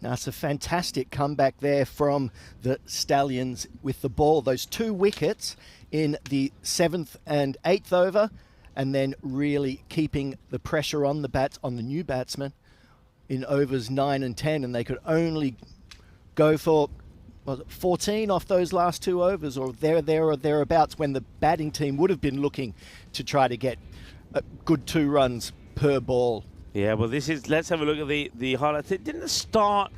Now, it's a fantastic comeback there from the Stallions with the ball. Those 2 wickets in the 7th and 8th over, and then really keeping the pressure on the new batsmen in overs 9 and 10, and they could only go for 14 off those last 2 overs, or there or thereabouts, when the batting team would have been looking to try to get a good 2 runs per ball. Yeah, well, let's have a look at the highlights. It didn't start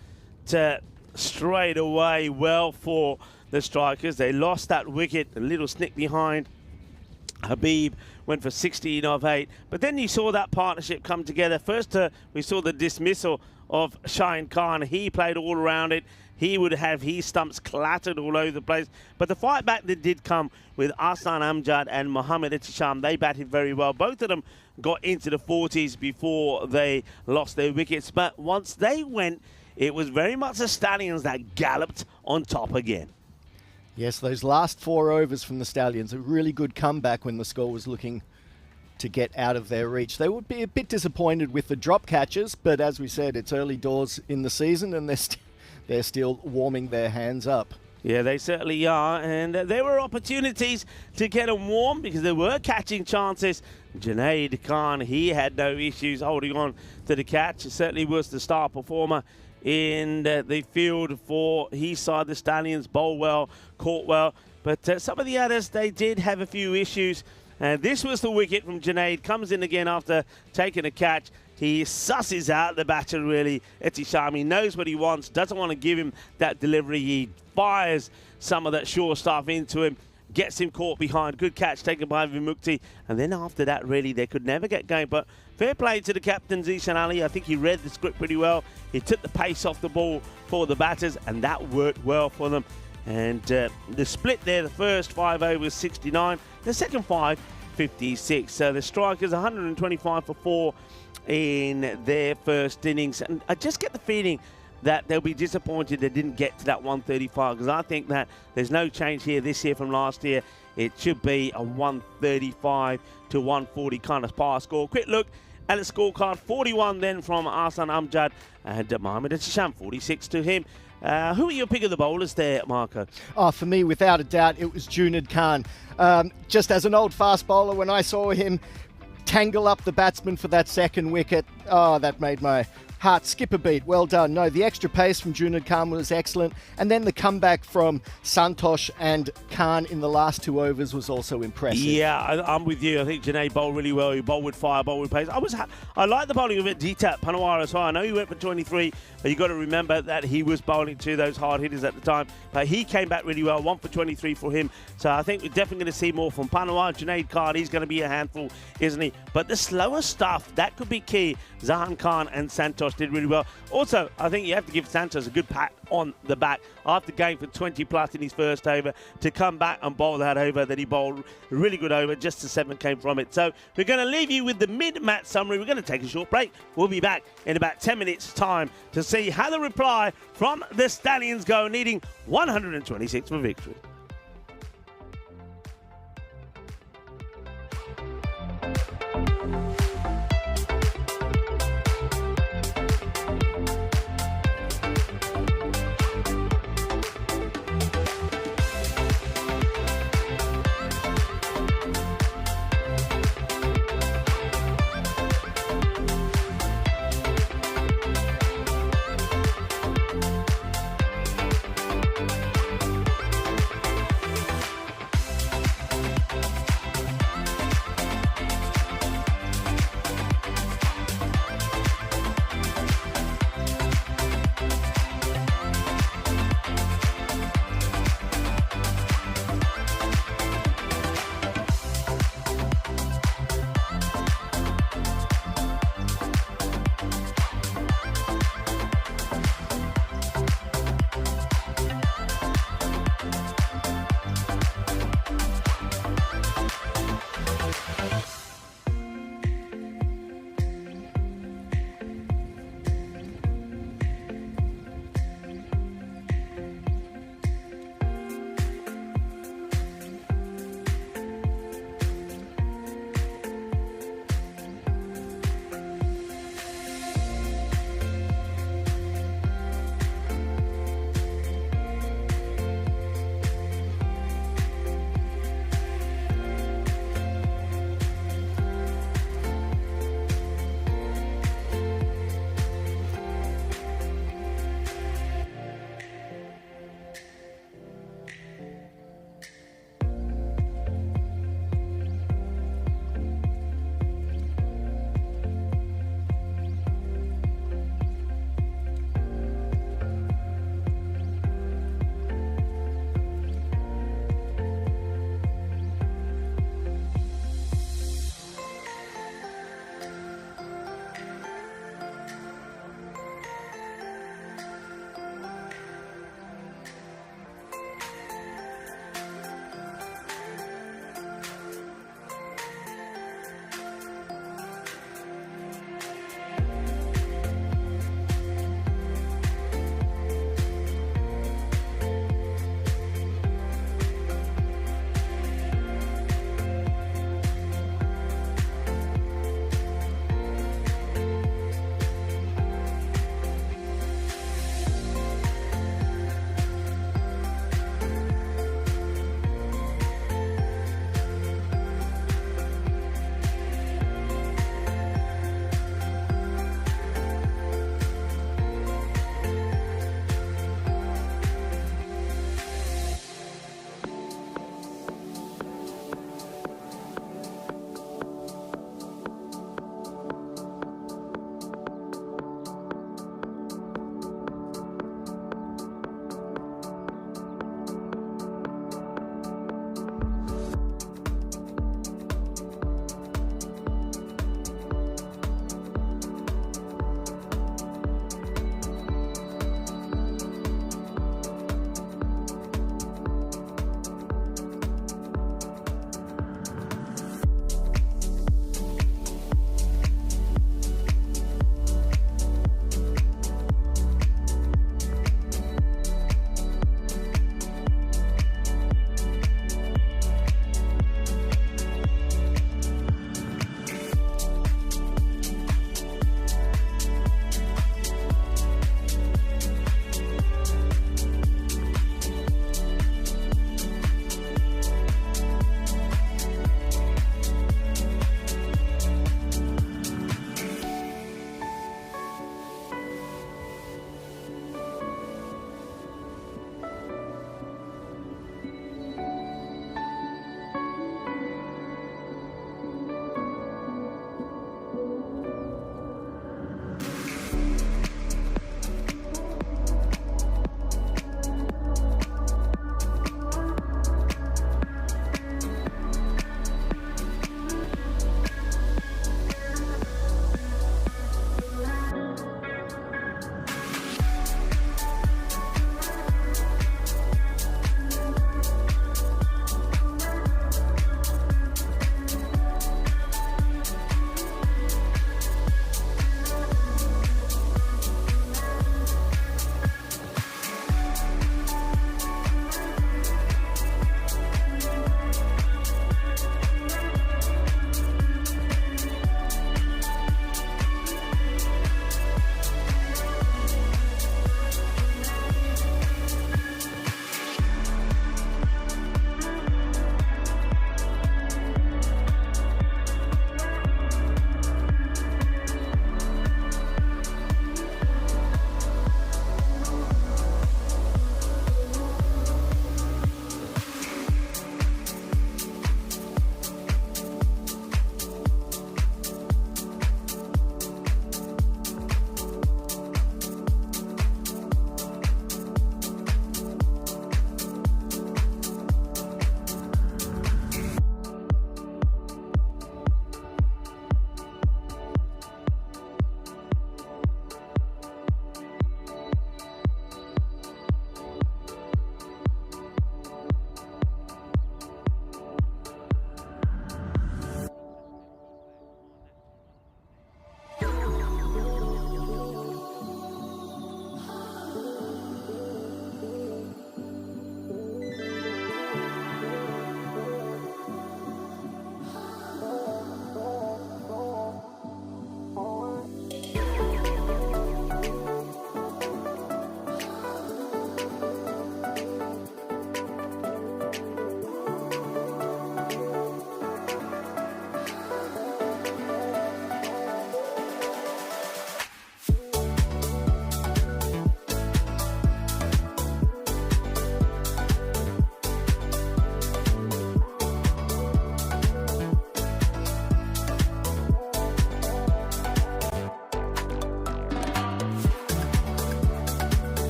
straight away well for the strikers. They lost that wicket, a little snick behind. Habib went for 16 of 8, but then you saw that partnership come together. First, we saw the dismissal of Shaheen Khan. He played all around it. He would have his stumps clattered all over the place. But the fight back that did come with Ahsan Amjad and Mohammad Etisham, they batted very well. Both of them got into the 40s before they lost their wickets. But once they went, it was very much the Stallions that galloped on top again. Yes, those last 4 overs from the Stallions, a really good comeback when the score was looking to get out of their reach. They would be a bit disappointed with the drop catches, but as we said, it's early doors in the season, and they're still warming their hands up. Yeah, they certainly are, and there were opportunities to get them warm because there were catching chances. Junaid Khan, he had no issues holding on to the catch. He certainly was the star performer in the field for his side. The Stallions bowl well, caught well, but some of the others, they did have a few issues. And this was the wicket from Junaid. Comes in again after taking a catch. He susses out the batter, really, Etisham. He knows what he wants, doesn't want to give him that delivery. He fires some of that sure stuff into him, gets him caught behind. Good catch taken by Vimukti. And then after that, really, they could never get going. But fair play to the captain, Zishan Ali. I think he read the script pretty well. He took the pace off the ball for the batters, and that worked well for them. And the split there, the first 5 overs, 69. The second 5, 56. So the strikers, 125 for 4 in their first innings. And I just get the feeling that they'll be disappointed they didn't get to that 135, because I think that there's no change here this year from last year. It should be a 135 to 140 kind of par score. Quick look at the scorecard. 41 then from Ahsan Amjad, and Mohammad Etisham, 46 to him. Who are your pick of the bowlers there, Marco? Oh, for me, without a doubt, it was Junaid Khan. Just as an old fast bowler, when I saw him tangle up the batsman for that second wicket, oh, that made my heart skip a beat. Well done. No, the extra pace from Junaid Khan was excellent. And then the comeback from Santosh and Khan in the last 2 overs was also impressive. Yeah, I'm with you. I think Junaid bowled really well. He bowled with fire, bowled with pace. I like the bowling of it. D10 Panawara as well. I know he went for 23, but you've got to remember that he was bowling to those hard hitters at the time. But he came back really well. 1 for 23 for him. So I think we're definitely going to see more from Panawara. Junaid Khan, he's going to be a handful, isn't he? But the slower stuff, that could be key. Zahan Khan and Santosh did really well. Also, I think you have to give Santosh a good pat on the back after going for 20 plus in his first over to come back and bowl that over that he bowled. A really good over, just the 7 came from it. So we're going to leave you with the mid-match summary. We're going to take a short break. We'll be back in about 10 minutes time to see how the reply from the Stallions go, needing 126 for victory.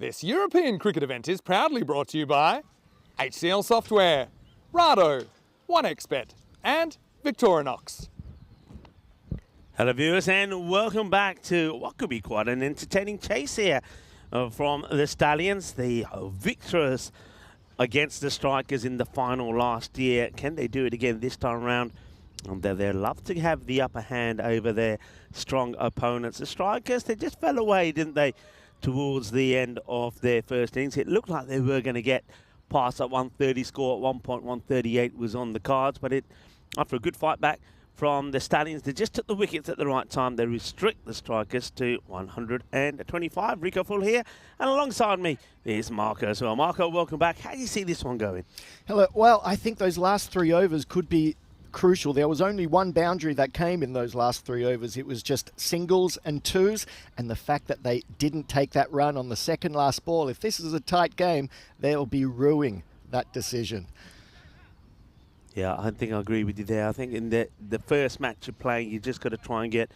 This European cricket event is proudly brought to you by HCL Software, Rado, 1xBet and Victorinox. Hello viewers and welcome back to what could be quite an entertaining chase here from the Stallions. The victors against the Strikers in the final last year. Can they do it again this time around? They love to have the upper hand over their strong opponents. The Strikers, they just fell away, didn't they, towards the end of their first innings. It looked like they were going to get past that 130 score. At one point, 138 was on the cards, but after a good fight back from the Stallions, they just took the wickets at the right time. They restrict the Strikers to 125. Rico Full here, and alongside me is Marco as well. Marco, welcome back. How do you see this one going? Hello. Well, I think those last 3 overs could be crucial. There was only one boundary that came in those last 3 overs. It was just singles and twos, and the fact that they didn't take that run on the second last ball, if this is a tight game, they'll be ruining that decision. Yeah, I think I agree with you there. I think in the first match you're playing, you just got to try and get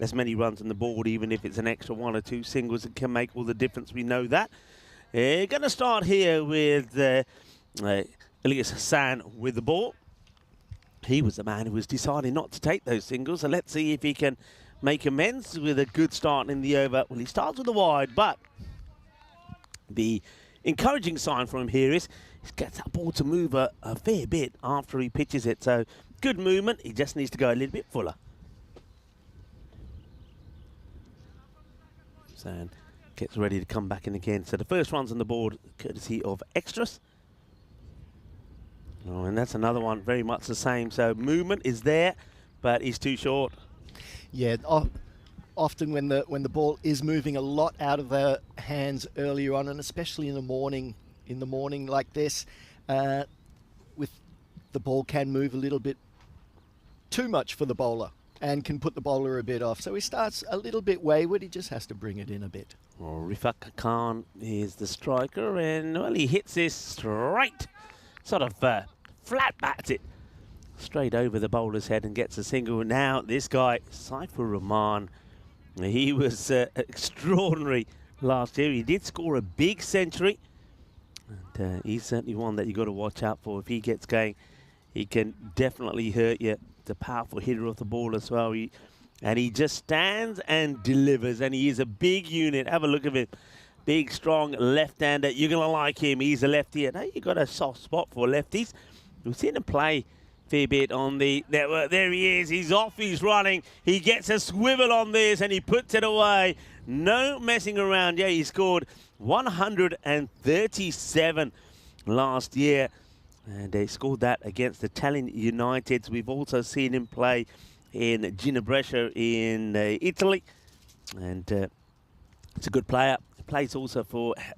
as many runs on the board, even if it's an extra 1 or 2 singles. It can make all the difference. We know that. Going to start here with Elias Hassan with the ball. He was the man who was deciding not to take those singles. So let's see if he can make amends with a good start in the over. Well, he starts with a wide, but the encouraging sign for him here is he gets that ball to move a fair bit after he pitches it. So good movement. He just needs to go a little bit fuller. So gets ready to come back in again. So the first runs on the board, courtesy of extras. Oh, and that's another one, very much the same. So movement is there, but he's too short. Yeah, often when the ball is moving a lot out of their hands earlier on, and especially in the morning like this, with the ball can move a little bit too much for the bowler and can put the bowler a bit off. So he starts a little bit wayward. He just has to bring it in a bit. Well, Rifat Khan is the striker, and well, he hits this straight, sort of flat bats it straight over the bowler's head and gets a single. Now this guy, Saifur Rahman, he was extraordinary last year. He did score a big century, and he's certainly one that you got to watch out for. If he gets going, he can definitely hurt you. The powerful hitter of the ball as well. And he just stands and delivers, and he is a big unit. Have a look at him. Big, strong left-hander. You're going to like him. He's a lefty. Now you've got a soft spot for lefties. We've seen him play a fair bit on the network. There he is. He's off. He's running. He gets a swivel on this, and he puts it away. No messing around. Yeah, he scored 137 last year. And they scored that against the Tallinn United. We've also seen him play in Ginebra in Italy. And it's a good player. He plays also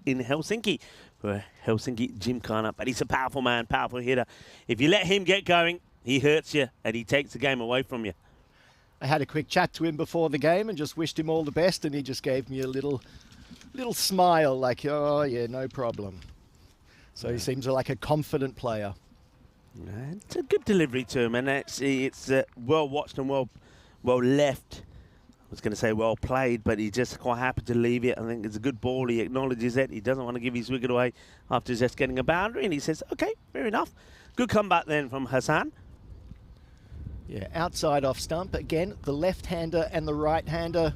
in Helsinki, for Helsinki Gymkhana. But he's a powerful man, powerful hitter. If you let him get going, he hurts you and he takes the game away from you. I had a quick chat to him before the game and just wished him all the best, and he just gave me a little smile like, oh yeah, no problem. So he seems like a confident player. It's a good delivery to him, and it's well watched and well left. I was going to say well played, but he just quite happy to leave it. I think it's a good ball. He acknowledges it. He doesn't want to give his wicket away after just getting a boundary, and he says, okay, fair enough. Good comeback then from Hassan. Yeah, outside off stump. Again, the left-hander and the right-hander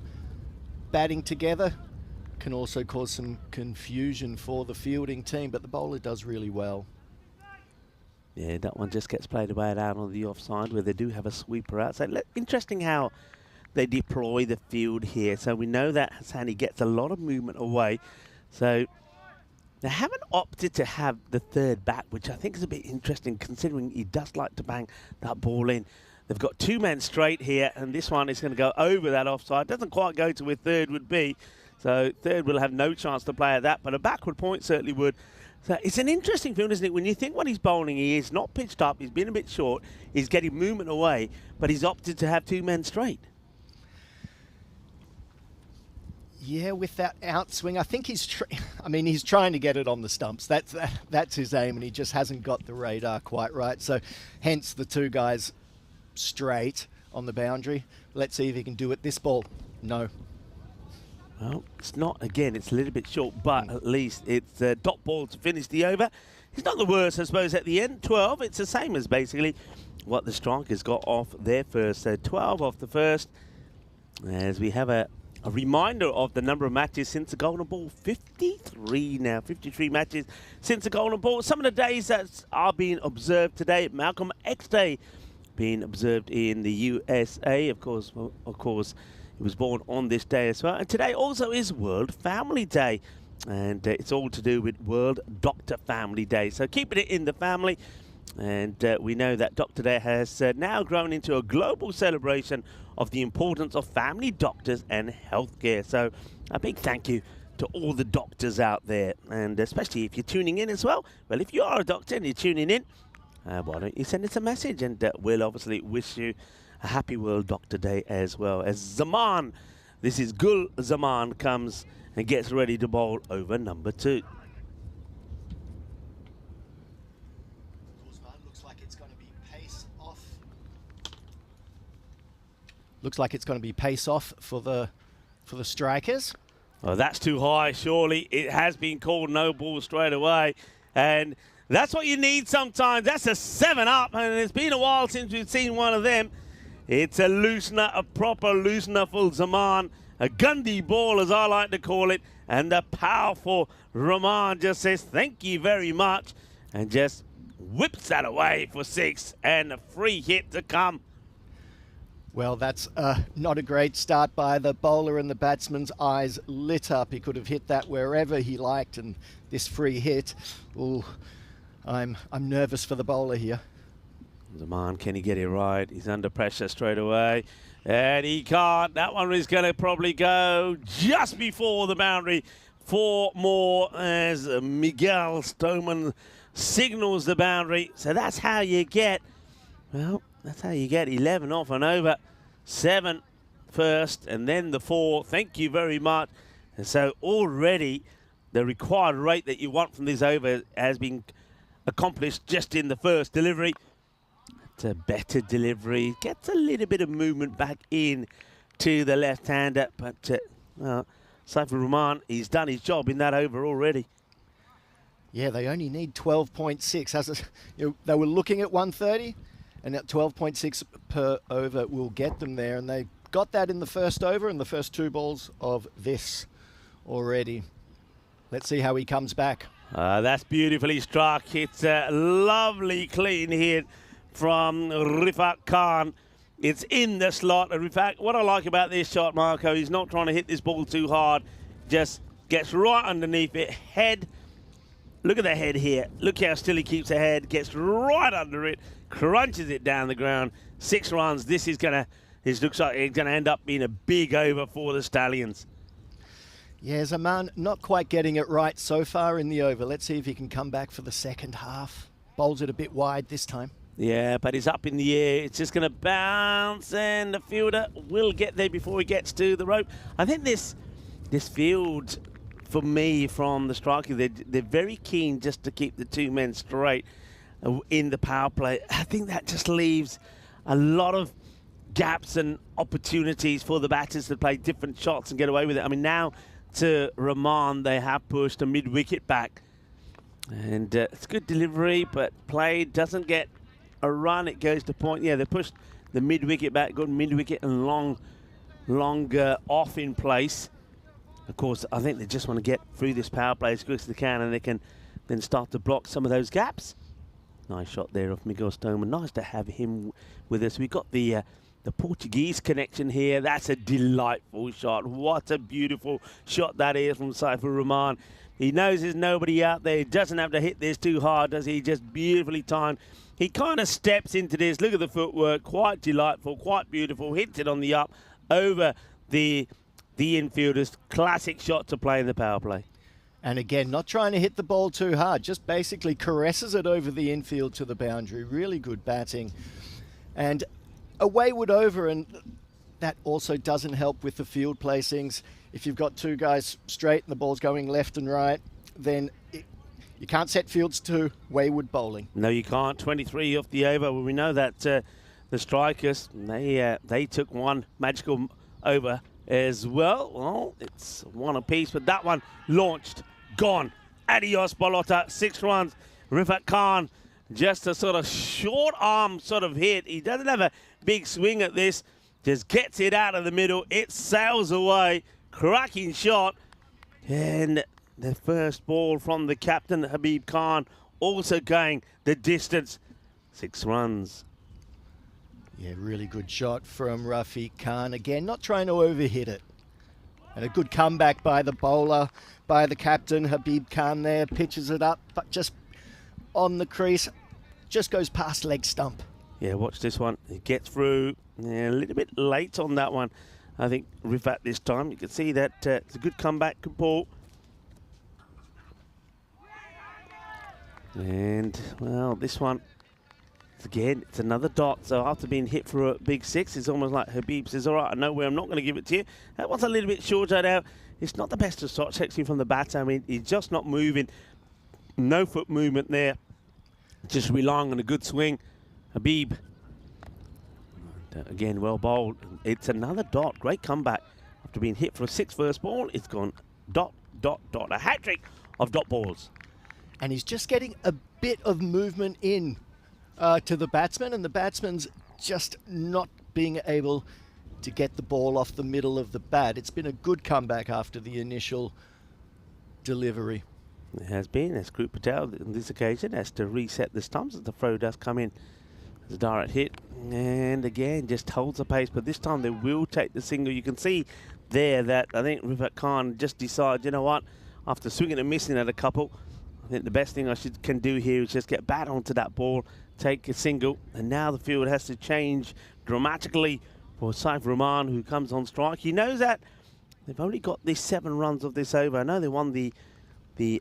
batting together can also cause some confusion for the fielding team, but the bowler does really well. Yeah, that one just gets played away out on the offside where they do have a sweeper out. So interesting how they deploy the field here. So we know that Hassani gets a lot of movement away. So they haven't opted to have the third bat, which I think is a bit interesting considering he does like to bang that ball in. They've got 2 men straight here, and this one is going to go over that offside. Doesn't quite go to where third would be. So third will have no chance to play at that, but a backward point certainly would. So it's an interesting field, isn't it? When you think when he's bowling, he is not pitched up, he's been a bit short, he's getting movement away, but he's opted to have 2 men straight. Yeah, with that outswing, I think he's trying to get it on the stumps. That's his aim, and he just hasn't got the radar quite right. So hence the 2 guys straight on the boundary. Let's see if he can do it this ball. No. Well, it's not, again, it's a little bit short, but at least it's a dot ball to finish the over. It's not the worst, I suppose, at the end. 12, it's the same as basically what the strikers got off their first. So 12 off the first, as we have a reminder of the number of matches since the Golden Ball. 53 now, 53 matches since the Golden Ball. Some of the days that are being observed today, Malcolm X Day being observed in the USA, of course, he was born on this day as well. And today also is World Family Day. And it's all to do with World Doctor Family Day. So keeping it in the family. And we know that Doctor Day has now grown into a global celebration of the importance of family doctors and healthcare. So a big thank you to all the doctors out there. And especially if you're tuning in as well. Well, if you are a doctor and you're tuning in, why don't you send us a message? And we'll obviously wish you a happy World Doctor Day as well. As Zaman, this is Gul Zaman, comes and gets ready to bowl over number 2. Looks like it's going to be pace off. Looks like it's going to be pace off for the strikers. Oh, that's too high, surely. It has been called no ball straight away. And that's what you need sometimes. That's a 7 up, and it's been a while since we've seen one of them. It's a loosener, a proper loosener for Zaman. A Gundy ball, as I like to call it. And the powerful Rahman just says, thank you very much. And just whips that away for 6. And a free hit to come. Well, that's not a great start by the bowler, and the batsman's eyes lit up. He could have hit that wherever he liked, and this free hit, ooh, I'm nervous for the bowler here. Zaman, can he get it right? He's under pressure straight away. And he can't. That one is going to probably go just before the boundary. 4 more as Miguel Stoneman signals the boundary. So that's how you get, well, that's how you get 11 off and over. 7 first and then the 4. Thank you very much. And so already the required rate that you want from this over has been accomplished just in the first delivery. It's a better delivery. Gets a little bit of movement back in to the left-hander. But, well, Saifur Rahman, he's done his job in that over already. Yeah, they only need 12.6. They were looking at 130, and at 12.6 per over will get them there. And they got that in the first over and the first 2 balls of this already. Let's see how he comes back. That's beautifully struck. It's a lovely clean hit from Rifat Khan. It's in the slot. And in fact, what I like about this shot, Marco, he's not trying to hit this ball too hard. Just gets right underneath it. Head. Look at the head here. Look how still he keeps the head. Gets right under it. Crunches it down the ground. 6 runs. This looks like it's going to end up being a big over for the Stallions. Yeah, Zaman not quite getting it right so far in the over. Let's see if he can come back for the second half. Bowls it a bit wide this time. Yeah, but he's up in the air. It's just going to bounce, and the fielder will get there before he gets to the rope. I think this field, for me, from the striker, they're very keen just to keep the 2 men straight in the power play. I think that just leaves a lot of gaps and opportunities for the batters to play different shots and get away with it. I mean, now to Rahman, they have pushed a mid-wicket back. And it's good delivery, but play doesn't get a run. It goes to point. Yeah, they pushed the mid-wicket back, good mid-wicket and longer off in place. Of course, I think they just want to get through this power play as quick as they can, and they can then start to block some of those gaps. Nice shot there of Miguel Stoneman. Nice to have him with us. We've got the Portuguese connection here. That's a delightful shot. What a beautiful shot that is from Saifur Rahman. He knows there's nobody out there. He doesn't have to hit this too hard, does he? Just beautifully timed. He kind of steps into this. Look at the footwork. Quite delightful, quite beautiful. Hits it on the up over the infielders. Classic shot to play in the power play. And again, not trying to hit the ball too hard. Just basically caresses it over the infield to the boundary. Really good batting. And a wayward over, and that also doesn't help with the field placings. If you've got 2 guys straight and the ball's going left and right, then you can't set fields to wayward bowling. No, you can't. 23 off the over. Well, we know that the strikers, they took one magical over as well. Well, it's one apiece, but that one launched, gone. Adios, Balota, 6 runs. Rifat Khan, just a sort of short arm sort of hit. He doesn't have a big swing at this. Just gets it out of the middle. It sails away. Cracking shot. And the first ball from the captain, Habib Khan, also going the distance. 6 runs. Yeah, really good shot from Rafiq Khan. Again, not trying to overhit it. And a good comeback by the bowler, by the captain, Habib Khan there. Pitches it up, but just on the crease. Just goes past leg stump. Yeah, watch this one. It gets through. Yeah, a little bit late on that one. I think Rifat this time. You can see that it's a good comeback, good ball. And, well, this one, again, it's another dot. So after being hit for a big 6, it's almost like Habib says, all right, I know where I'm not going to give it to you. That was a little bit short out. It's not the best of shots, actually, from the batter. I mean, he's just not moving. No foot movement there. Just relying on a good swing. Habib, again, well bowled. It's another dot. Great comeback. After being hit for a 6 first ball, it's gone dot, dot, dot. A hat-trick of dot balls. And he's just getting a bit of movement in to the batsman, and the batsman's just not being able to get the ball off the middle of the bat. It's been a good comeback after the initial delivery. It has been, as Group Patel on this occasion has to reset the stumps as the throw does come in. It's a direct hit, and again just holds the pace, but this time they will take the single. You can see there that I think Rifat Khan just decided, you know what, after swinging and missing at a couple, I think the best thing can do here is just get back onto that ball, take a single, and now the field has to change dramatically for Saif Rahman, who comes on strike. He knows that they've only got these 7 runs of this over. I know they won the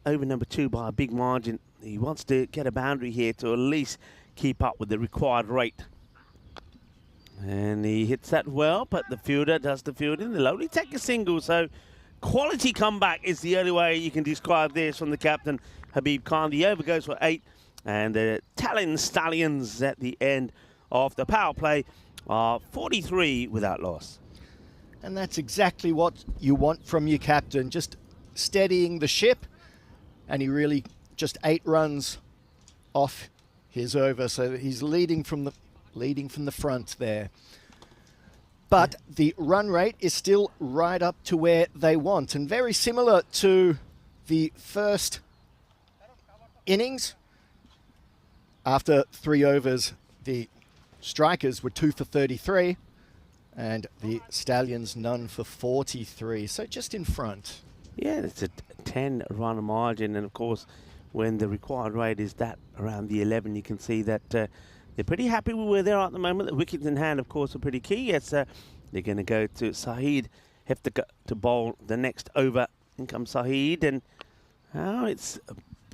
over number 2 by a big margin. He wants to get a boundary here to at least keep up with the required rate. And he hits that well, but the fielder does the fielding. They'll only take a single, so quality comeback is the only way you can describe this from the captain, Habib Khan. The over goes for 8, and the Tallinn Stallions at the end of the power play are 43 without loss. And that's exactly what you want from your captain, just steadying the ship. And he really just 8 runs off his over, so he's leading from the front there. But the run rate is still right up to where they want, and very similar to the first innings. After 3 overs, the strikers were 2 for 33, and the Stallions none for 43. So just in front. Yeah, it's a 10-run margin, and of course, when the required rate is that around the 11, you can see that they're pretty happy with where they are at the moment. The wickets in hand, of course, are pretty key. Yes, they're going to go to Saeed Heftika to bowl the next over. In comes Saeed, and it's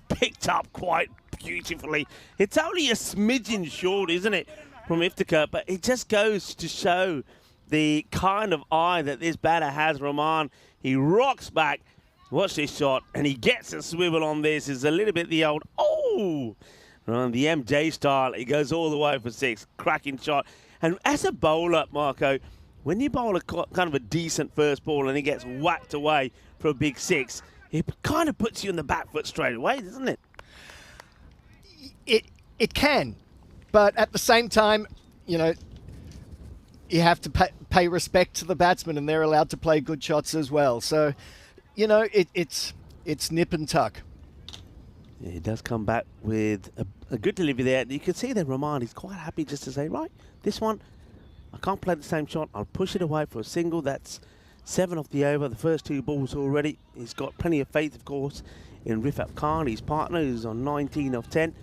picked up quite beautifully. It's only a smidgen short, isn't it, from Iftikhar, but it just goes to show the kind of eye that this batter has, Rahman. He rocks back. Watch this shot, and he gets a swivel on this. It's a little bit the old, oh! On the MJ style, he goes all the way for 6. Cracking shot. And as a bowler, Marco, when you bowl a kind of a decent first ball and he gets whacked away for a big 6, it kind of puts you in the back foot straight away, doesn't it? It can, but at the same time, you know, you have to pay respect to the batsmen, and they're allowed to play good shots as well. So, you know, it's nip and tuck. Yeah, he does come back with a good delivery there. You can see that Rahman is quite happy just to say, right, this one, I can't play the same shot. I'll push it away for a single. That's 7 off the over. The first 2 balls already. He's got plenty of faith, of course, in Rifat Khan, his partner, who's on 19 of 10.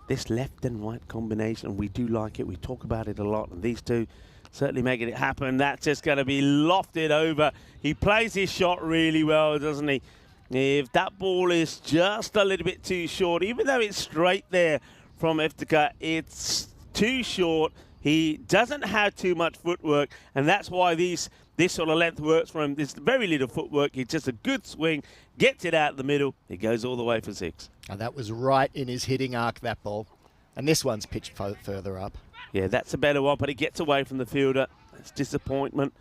This left and right combination, we do like it. We talk about it a lot, and these two certainly making it happen. That's just going to be lofted over. He plays his shot really well, doesn't he? If that ball is just a little bit too short, even though it's straight there from Iftikhar, it's too short. He doesn't have too much footwork, and that's why this sort of length works for him. There's very little footwork. It's just a good swing, gets it out the middle. It goes all the way for 6. And that was right in his hitting arc, that ball. And this one's pitched further up. Yeah, that's a better one, but it gets away from the fielder. It's disappointment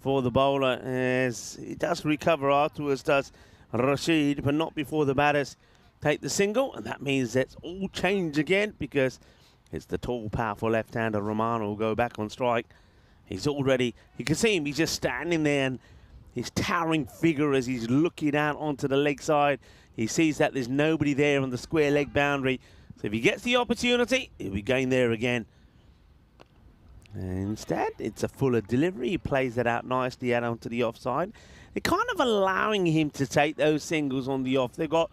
for the bowler, as he does recover afterwards, does Rashid, but not before the batters take the single, and that means that's all change again, because it's the tall, powerful left-hander Rahman who will go back on strike. He's already, you can see him, he's just standing there, and his towering figure as he's looking out onto the leg side. He sees that there's nobody there on the square leg boundary, so if he gets the opportunity, he'll be going there again. And instead, it's a fuller delivery. He plays that out nicely out onto the offside. They're kind of allowing him to take those singles on the off. They've got,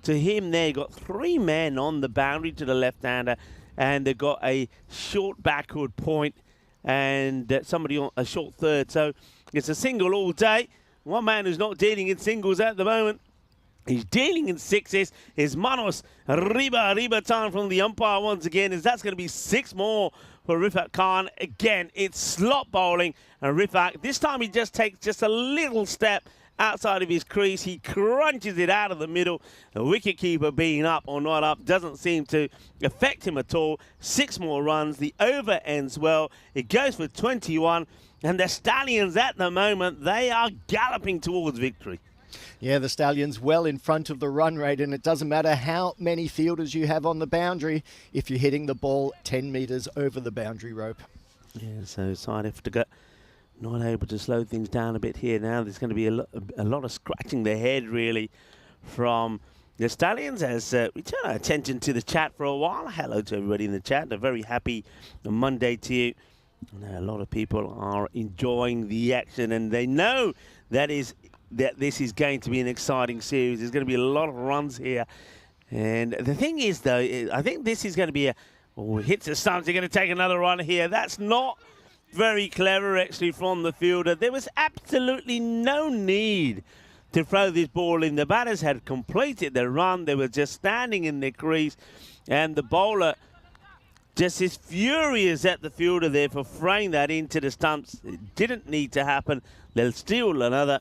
to him there, got 3 men on the boundary to the left-hander, and they've got a short backward point and somebody on a short third. So it's a single all day. One man who's not dealing in singles at the moment, he's dealing in sixes, is Manos Riba time from the umpire once again, as that's going to be 6 more for Rifat Khan. Again, it's slot bowling, and Rifat, this time he just takes just a little step outside of his crease. He crunches it out of the middle. The wicketkeeper being up or not up doesn't seem to affect him at all. 6 more runs. The over ends well. It goes for 21, and the Stallions at the moment, they are galloping towards victory. Yeah, the Stallions well in front of the run rate, and it doesn't matter how many fielders you have on the boundary if you're hitting the ball 10 metres over the boundary rope. Yeah, so side Iftigar not able to slow things down a bit here now. There's going to be a lot of scratching the head, really, from the Stallions as we turn our attention to the chat for a while. Hello to everybody in the chat. A very happy Monday to you. I know a lot of people are enjoying the action, and they know that this is going to be an exciting series. There's going to be a lot of runs here. And the thing is, though, I think this is going to be hits the stumps. They're going to take another run here. That's not very clever, actually, from the fielder. There was absolutely no need to throw this ball in. The batters had completed their run. They were just standing in their crease. And the bowler just is furious at the fielder there for throwing that into the stumps. It didn't need to happen. They'll steal another.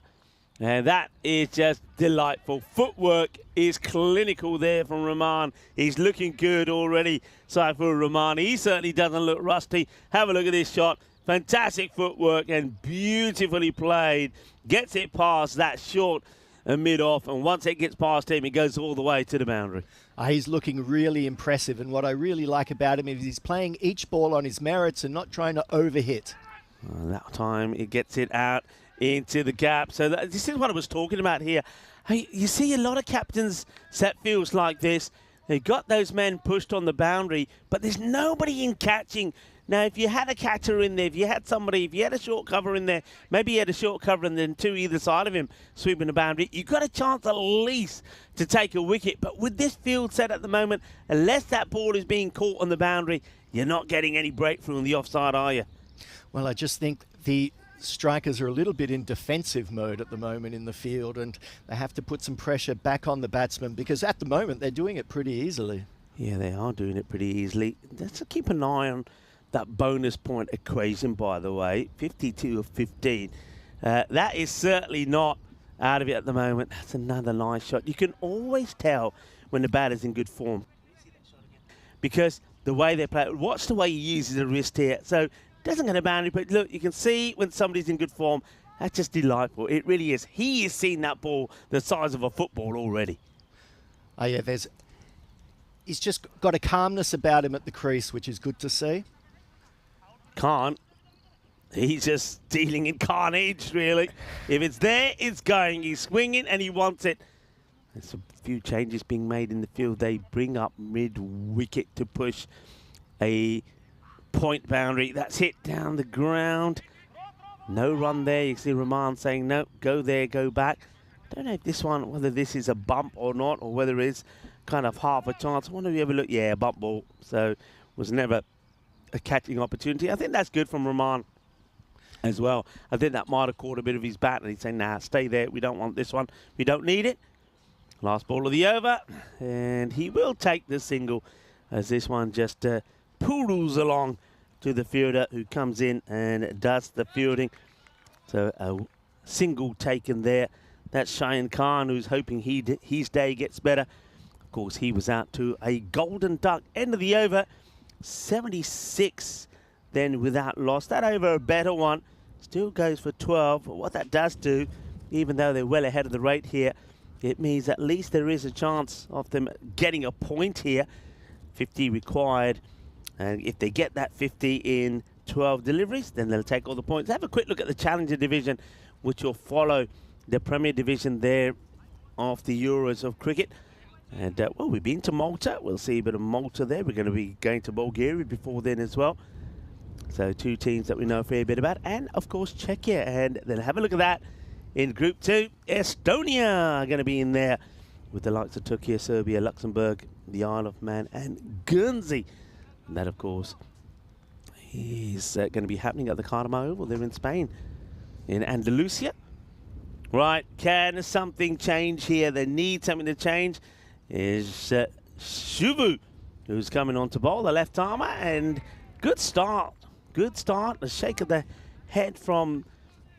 And that is just delightful. Footwork is clinical there from Rahman. He's looking good already, Saifur Rahman. He certainly doesn't look rusty. Have a look at this shot. Fantastic footwork and beautifully played. Gets it past that short and mid-off. And once it gets past him, it goes all the way to the boundary. He's looking really impressive. And what I really like about him is he's playing each ball on his merits and not trying to overhit. That time, it gets it out into the gap. So this is what I was talking about here. Hey, you see a lot of captains set fields like this. They got those men pushed on the boundary, but there's nobody in catching. Now, if you had a catcher in there, if you had a short cover in there, maybe you had a short cover and then 2 either side of him sweeping the boundary, you've got a chance at least to take a wicket. But with this field set at the moment, unless that ball is being caught on the boundary, you're not getting any breakthrough on the offside, are you? Well, I just think the strikers are a little bit in defensive mode at the moment in the field, and they have to put some pressure back on the batsmen, because at the moment they're doing it pretty easily. Yeah, they are doing it pretty easily. Let's keep an eye on that bonus point equation, by the way. 52 of 15. That is certainly not out of it at the moment. That's another nice shot. You can always tell when the batter's in good form, because the way they play, watch the way he uses the wrist here. So doesn't get a boundary, but look, you can see when somebody's in good form. That's just delightful. It really is. He has seen that ball the size of a football already. Oh yeah, he's just got a calmness about him at the crease, which is good to see. Khan, he's just dealing in carnage, really. If it's there, it's going. He's swinging and he wants it. There's a few changes being made in the field. They bring up mid-wicket to push a point boundary. That's hit down the ground. No run there. You see Rahman saying, no, go there, go back. Don't know if this one, whether this is a bump or not, or whether it's kind of half a chance. I wonder if you ever look. Yeah, bump ball. So was never a catching opportunity. I think that's good from Rahman as well. I think that might have caught a bit of his bat, and he's saying, nah, stay there. We don't want this one. We don't need it. Last ball of the over, and he will take the single as this one just poodles along to the fielder who comes in and does the fielding. So a single taken there. That's Cheyenne Khan, who's hoping his day gets better. Of course, he was out to a golden duck. End of the over, 76 then without loss. That over a better one Still goes for 12. But what that does do, even though they're well ahead of the rate here, it means at least there is a chance of them getting a point here. 50 required. And if they get that 50 in 12 deliveries, then they'll take all the points. Have a quick look at the Challenger Division, which will follow the Premier Division there of the Euros of cricket. And, well, we've been to Malta. We'll see a bit of Malta there. We're going to be going to Bulgaria before then as well. So 2 teams that we know a fair bit about. And, of course, Czechia. And then have a look at that. In Group 2, Estonia are going to be in there with the likes of Turkey, Serbia, Luxembourg, the Isle of Man, and Guernsey. And that, of course, is going to be happening at the Cartama Oval there in Spain, in Andalusia. Right, can something change here? They need something to change. Is Shuvu, who's coming on to bowl, the left armer, and good start. Good start. A shake of the head from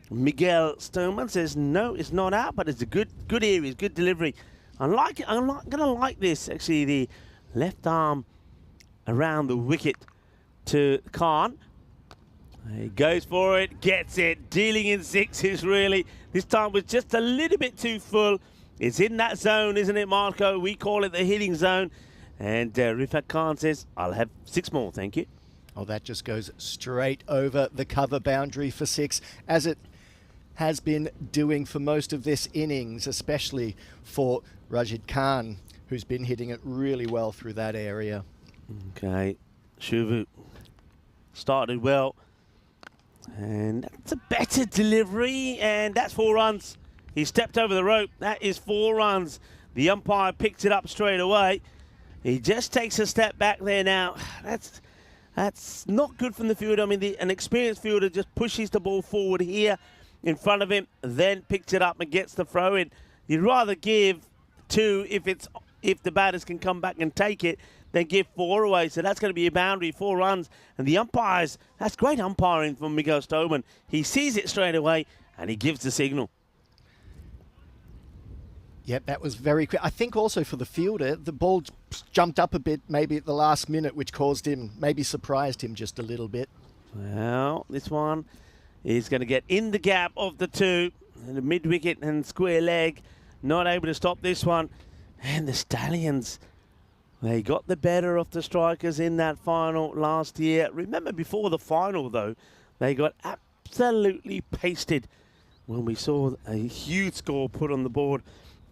Miguel Stoneman says no, it's not out, but it's a good areas, good delivery. I like it. I'm not gonna like this actually. The left arm around the wicket to Khan. He goes for it, gets it, dealing in sixes really. This time was just a little bit too full. It's in that zone, isn't it, Marco? We call it the hitting zone. And Rifat Khan says, I'll have 6 more, thank you. Oh, that just goes straight over the cover boundary for 6, as it has been doing for most of this innings, especially for Rashid Khan, who's been hitting it really well through that area. Okay, Shuvu started well. And that's a better delivery, and that's 4 runs. He stepped over the rope. That is 4 runs. The umpire picks it up straight away. He just takes a step back there now. That's not good from the fielder. I mean, an experienced fielder just pushes the ball forward here in front of him, then picks it up and gets the throw in. You'd rather give 2 if the batters can come back and take it, then give 4 away. So that's going to be a boundary, 4 runs. And the umpires, that's great umpiring from Miguel Stoneman. He sees it straight away and he gives the signal. Yep, that was very quick. I think also for the fielder, the ball jumped up a bit maybe at the last minute, which caused him, maybe surprised him just a little bit. Well, this one is going to get in the gap of the 2. And the mid-wicket and square leg. Not able to stop this one. And the Stallions, they got the better of the Strikers in that final last year. Remember, before the final, though, they got absolutely pasted when we saw a huge score put on the board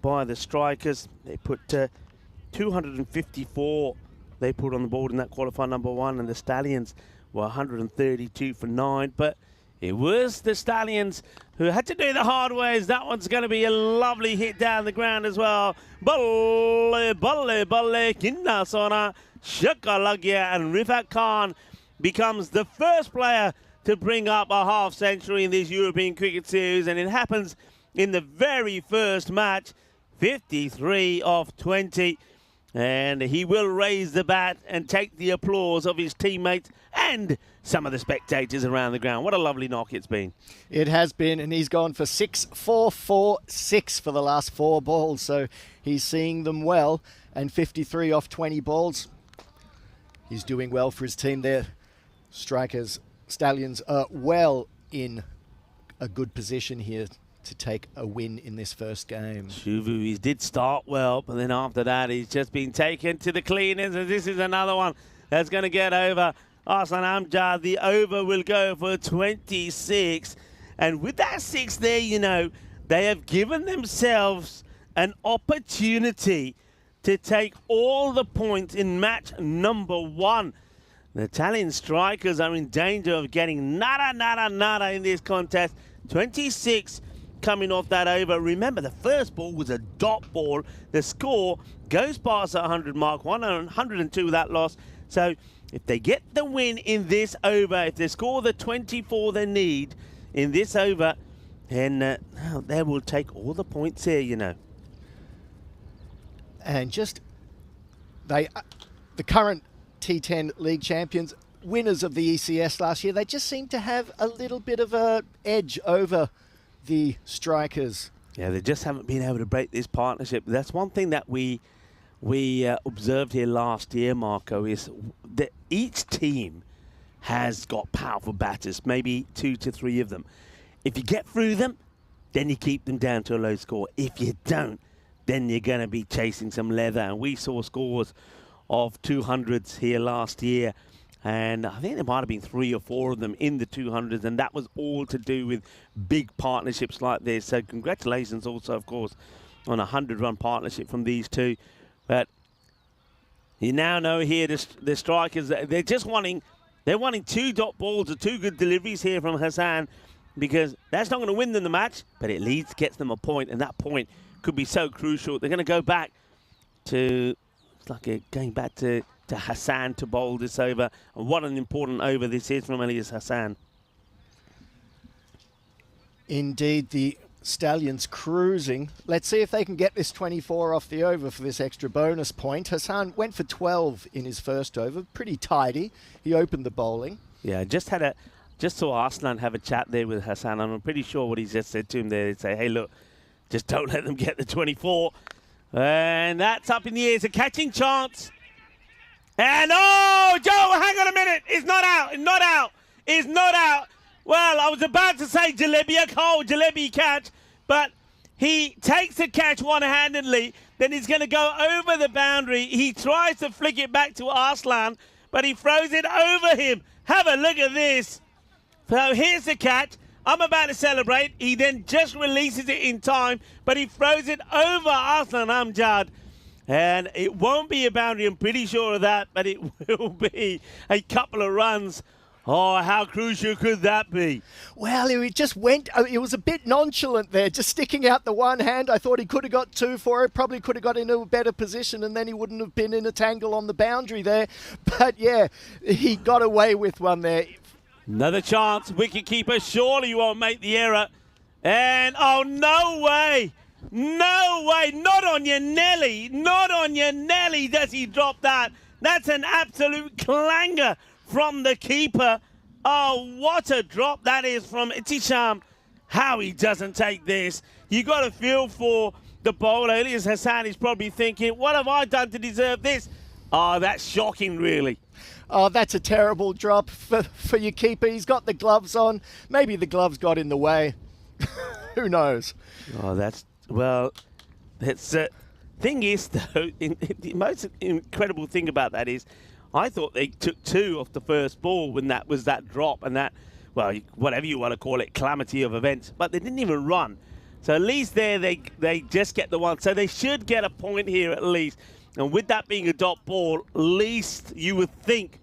by the Strikers. They put 254 they put on the board in that qualifier number 1, and the Stallions were 132 for 9. But it was the Stallions who had to do the hard ways. That one's going to be a lovely hit down the ground as well. Balle, balle, balle, kinna sona, shakalagya, and Rifat Khan becomes the first player to bring up a half century in this European cricket series, and it happens in the very first match, 53 of 20. And he will raise the bat and take the applause of his teammates and some of the spectators around the ground. What a lovely knock it's been. It has been, and he's gone for 6-4-4-6 for the last 4 balls, so he's seeing them well. And 53 off 20 balls. He's doing well for his team there. Stallions are well in a good position here to take a win in this first game. Shuvu, he did start well, but then after that, he's just been taken to the cleaners, and this is another one that's going to get over Hassan Amjad. The over will go for 26, and with that 6 there, you know, they have given themselves an opportunity to take all the points in match number 1. The Italian Strikers are in danger of getting nada in this contest. 26 coming off that over. Remember, the first ball was a dot ball. The score goes past the 100 mark, 102 that loss. So if they get the win in this over, if they score the 24 they need in this over, then they will take all the points here, you know. And just the current T10 league champions, winners of the ECS last year, they just seem to have a little bit of a edge over the Strikers. Yeah, they just haven't been able to break this partnership. That's one thing that we observed here last year, Marco, is that each team has got powerful batters, maybe 2 to 3 of them. If you get through them, then you keep them down to a low score. If you don't, then you're going to be chasing some leather. And we saw scores of 200s here last year, and I think there might have been 3 or 4 of them in the 200s, and that was all to do with big partnerships like this. So congratulations also, of course, on a 100-run partnership from these two. But you now know here the strikers, they're just wanting 2 dot balls or 2 good deliveries here from Hassan, because that's not going to win them the match, but at least gets them a point, and that point could be so crucial. They're going to go back to, it's like going back to Hassan to bowl this over. And what an important over this is from Elias Hassan. Indeed, the Stallions cruising. Let's see if they can get this 24 off the over for this extra bonus point. Hassan went for 12 in his first over. Pretty tidy. He opened the bowling. Yeah, just saw Arslan have a chat there with Hassan, and I'm pretty sure what he just said to him there, he'd say, hey, look, just don't let them get the 24. And that's up in the air. It's a catching chance. And, oh, Joe, hang on a minute. It's not out. It's not out. It's not out. Well, I was about to say Jalebi, a cold Jalebi catch, but he takes the catch one-handedly. Then he's going to go over the boundary. He tries to flick it back to Arslan, but he throws it over him. Have a look at this. So here's the catch. I'm about to celebrate. He then just releases it in time, but he throws it over Arslan Amjad. And it won't be a boundary, I'm pretty sure of that, but it will be a couple of runs. Oh, how crucial could that be? Well, it just went, it was a bit nonchalant there, just sticking out the one hand. I thought he could have got 2 for it, probably could have got into a better position, and then he wouldn't have been in a tangle on the boundary there. But yeah, he got away with one there. Another chance, wicketkeeper, surely you won't make the error. And, oh, no way. No way, not on your Nelly, not on your Nelly does he drop that. That's an absolute clanger from the keeper. Oh, what a drop that is from Itisham. How he doesn't take this. You got to feel for the bowler. Elias Hassan is probably thinking, what have I done to deserve this? Oh, that's shocking, really. Oh, that's a terrible drop for your keeper. He's got the gloves on. Maybe the gloves got in the way. Who knows? Oh, well, it's thing is, though, the most incredible thing about that is I thought they took 2 off the first ball when that was that drop and that, well, whatever you want to call it, calamity of events, but they didn't even run. So at least there they just get the 1. So they should get a point here at least. And with that being a dot ball, at least you would think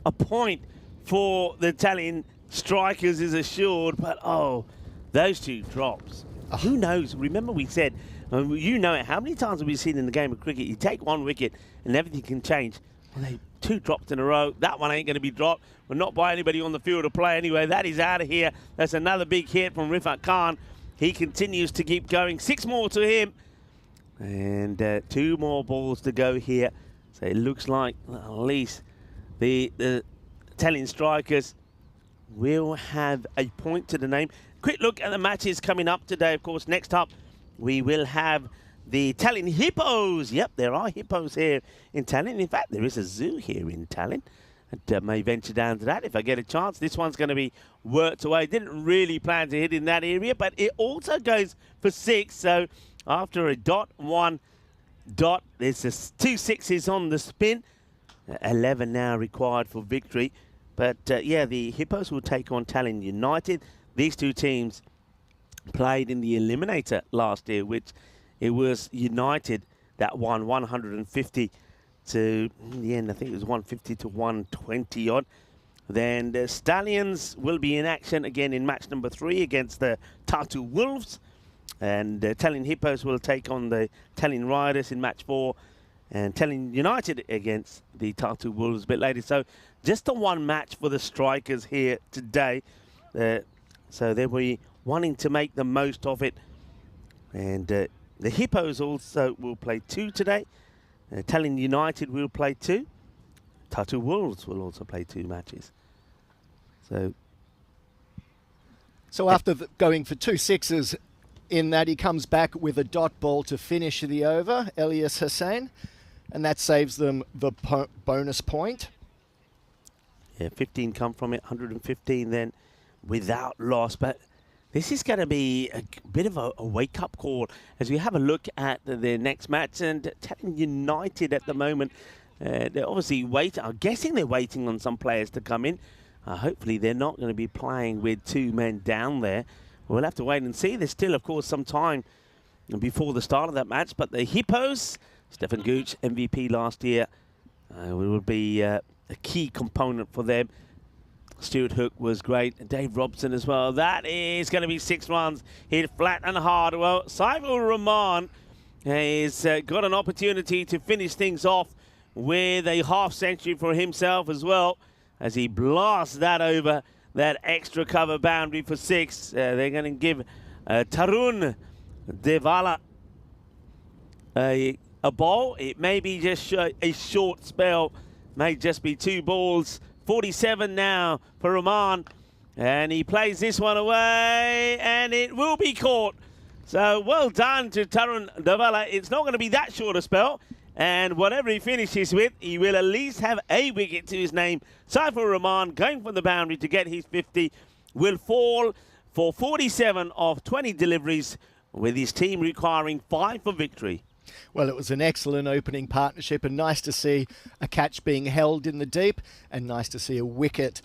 a point for the Italian strikers is assured. But, oh, those 2 drops. Who knows? Remember we said, you know it, how many times have we seen in the game of cricket, you take 1 wicket and everything can change. Well, they 2 dropped in a row. That one ain't going to be dropped. Well, not by anybody on the field of play anyway. That is out of here. That's another big hit from Rifat Khan. He continues to keep going. 6 more to him. And 2 more balls to go here. So it looks like at least the Italian strikers will have a point to the name. Quick look at the matches coming up today. Of course, next up, we will have the Tallinn Hippos. Yep, there are hippos here in Tallinn. In fact, there is a zoo here in Tallinn. I may venture down to that if I get a chance. This one's going to be worked away. Didn't really plan to hit in that area, but it also goes for 6. So after a dot, 1 dot, there's 2 6s on the spin. 11 now required for victory. But yeah, the Hippos will take on Tallinn United. These 2 teams played in the Eliminator last year, which it was United that won 150 to, in the end, I think it was 150 to 120 odd. Then the Stallions will be in action again in match number 3 against the Tartu Wolves. And Tallinn Hippos will take on the Tallinn Riders in match 4. And Tallinn United against the Tartu Wolves a bit later. So just the 1 match for the strikers here today. So they'll be wanting to make the most of it. And the Hippos also will play 2 today. Tallinn United will play 2. Tartu Wolves will also play 2 matches. So after going for 2 6s in that, he comes back with a dot ball to finish the over, Elias Hassan, and that saves them the bonus point. Yeah, 15 come from it, 115 then without loss. But this is going to be a bit of a wake-up call as we have a look at the next match. And Tallinn United at the moment, they're obviously waiting. I'm guessing they're waiting on some players to come in. Hopefully they're not going to be playing with 2 men down there. We'll have to wait and see. There's still, of course, some time before the start of that match. But the Hippos, Stefan Gooch, MVP last year, will be a key component for them. Stuart Hook was great, and Dave Robson as well. That is going to be 6 runs, hit flat and hard. Well, Saifur Rahman has got an opportunity to finish things off with a half-century for himself as well, as he blasts that over that extra cover boundary for 6. They're going to give Tarun Devala a ball. It may be just a short spell, may just be 2 balls. 47 now for Rahman, and he plays this one away, and it will be caught. So well done to Tarun Devala. It's not going to be that short a spell, and whatever he finishes with, he will at least have a wicket to his name. Saifur Rahman, going from the boundary to get his 50, will fall for 47 of 20 deliveries, with his team requiring 5 for victory. Well, it was an excellent opening partnership, and nice to see a catch being held in the deep, and nice to see a wicket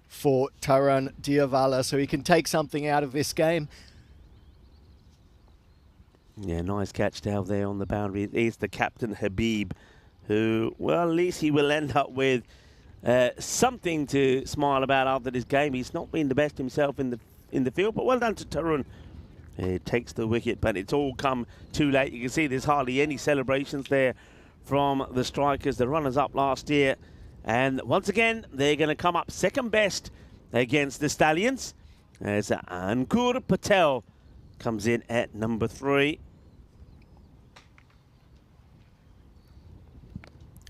for Tarun Devala, so he can take something out of this game. Yeah, nice catch down there on the boundary. It is the captain, Habib, who, well, at least he will end up with something to smile about after this game. He's not been the best himself in the field, but well done to Tarun. It takes the wicket, but it's all come too late. You can see there's hardly any celebrations there from the strikers, the runners-up last year. And once again, they're going to come up second best against the Stallions, as Ankur Patel comes in at number 3.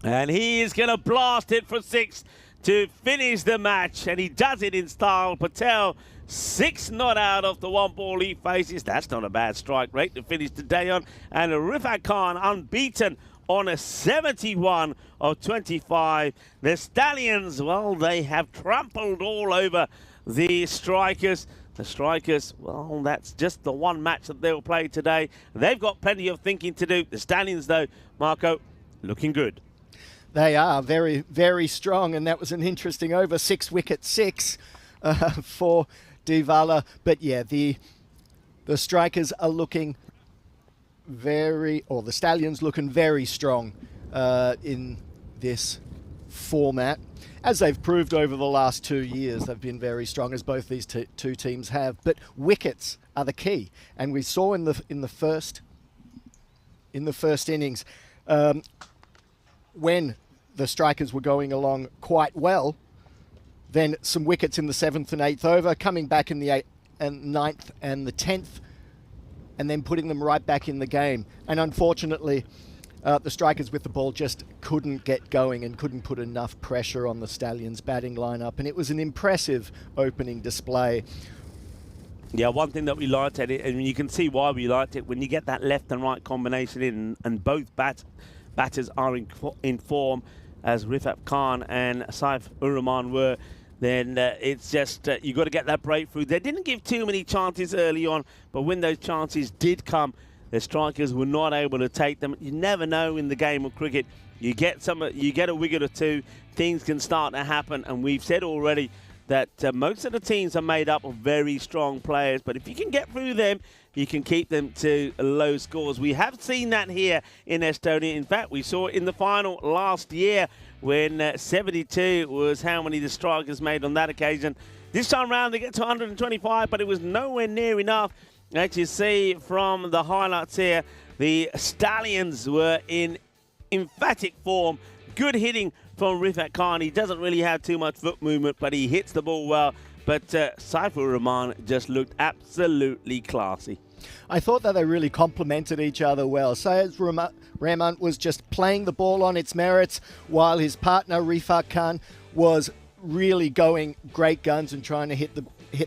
And he is going to blast it for 6 to finish the match, and he does it in style. Patel, 6 not out of the 1 ball he faces. That's not a bad strike rate to finish the day on. And Rifat Khan unbeaten on a 71 of 25. The Stallions, well, they have trampled all over the strikers. The strikers, well, that's just the one match that they'll play today. They've got plenty of thinking to do. The Stallions, though, Marco, looking good. They are very, very strong, and that was an interesting over. 6 wicket 6 for Devala. But yeah, the strikers are looking the Stallions looking very strong in this format, as they've proved over the last 2 years. They've been very strong, as both these two teams have. But wickets are the key, and we saw in the first innings when the strikers were going along quite well, then some wickets in the 7th and 8th over, coming back in the 8th and 9th and the 10th, and then putting them right back in the game. And unfortunately, the strikers with the ball just couldn't get going and couldn't put enough pressure on the Stallions' batting lineup. And it was an impressive opening display. Yeah, one thing that we liked at it, and you can see why we liked it, when you get that left and right combination in, and both batters are in form, as Rifat Khan and Saifur Rahman were, then it's just, you've got to get that breakthrough. They didn't give too many chances early on, but when those chances did come, the strikers were not able to take them. You never know in the game of cricket. You get a wicket or 2, things can start to happen, and we've said already that most of the teams are made up of very strong players, but if you can get through them, you can keep them to low scores. We have seen that here in Estonia. In fact, we saw it in the final last year when 72 was how many the strikers made on that occasion. This time round, they get to 125, but it was nowhere near enough. As you see from the highlights here, the Stallions were in emphatic form. Good hitting from Rifat Khan. He doesn't really have too much foot movement, but he hits the ball well. But Saifur Rahman just looked absolutely classy. I thought that they really complemented each other well. Saifur Rahman was just playing the ball on its merits, while his partner Rifat Khan was really going great guns and trying to hit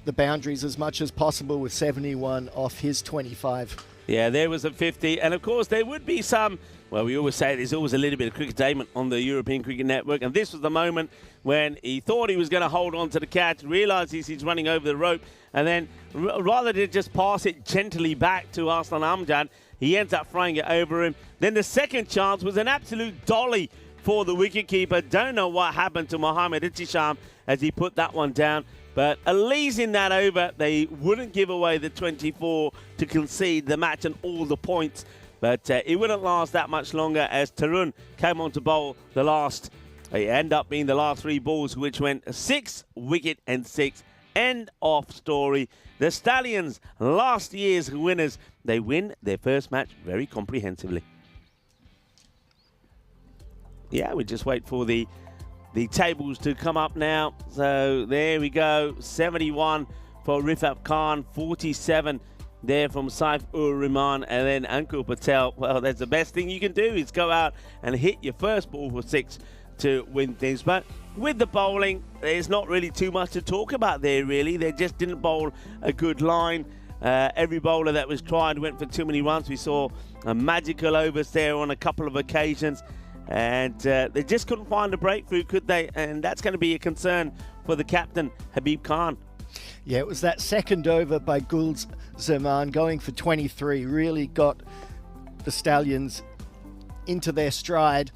the boundaries as much as possible with 71 off his 25 Yeah, there was a 50. And, of course, there would be some, well, we always say there's always a little bit of cricketainment on the European Cricket Network. And this was the moment when he thought he was going to hold on to the catch, realised he's running over the rope. And then rather than just pass it gently back to Arslan Amjad, he ends up throwing it over him. Then the second chance was an absolute dolly for the wicketkeeper. Don't know what happened to Mohamed Ihtisham as he put that one down. But at least in that over, they wouldn't give away the 24 to concede the match and all the points. But it wouldn't last that much longer as Tarun came on to bowl the last. It ended up being the last 3 balls, which went 6 wicket and 6. End of story. The Stallions, last year's winners, they win their first match very comprehensively. Yeah, we just wait for the tables to come up now. So there we go. 71 for Rifat Khan, 47 there from Saif-ur-Rahman, and then Ankur Patel. Well, that's the best thing you can do is go out and hit your first ball for 6 to win things. But with the bowling, there's not really too much to talk about there, really. They just didn't bowl a good line. Every bowler that was tried went for too many runs. We saw magical overs there on a couple of occasions. And they just couldn't find a breakthrough, could they? And that's going to be a concern for the captain, Habib Khan. Yeah, it was that second over by Gulz Zaman going for 23 really got the Stallions into their stride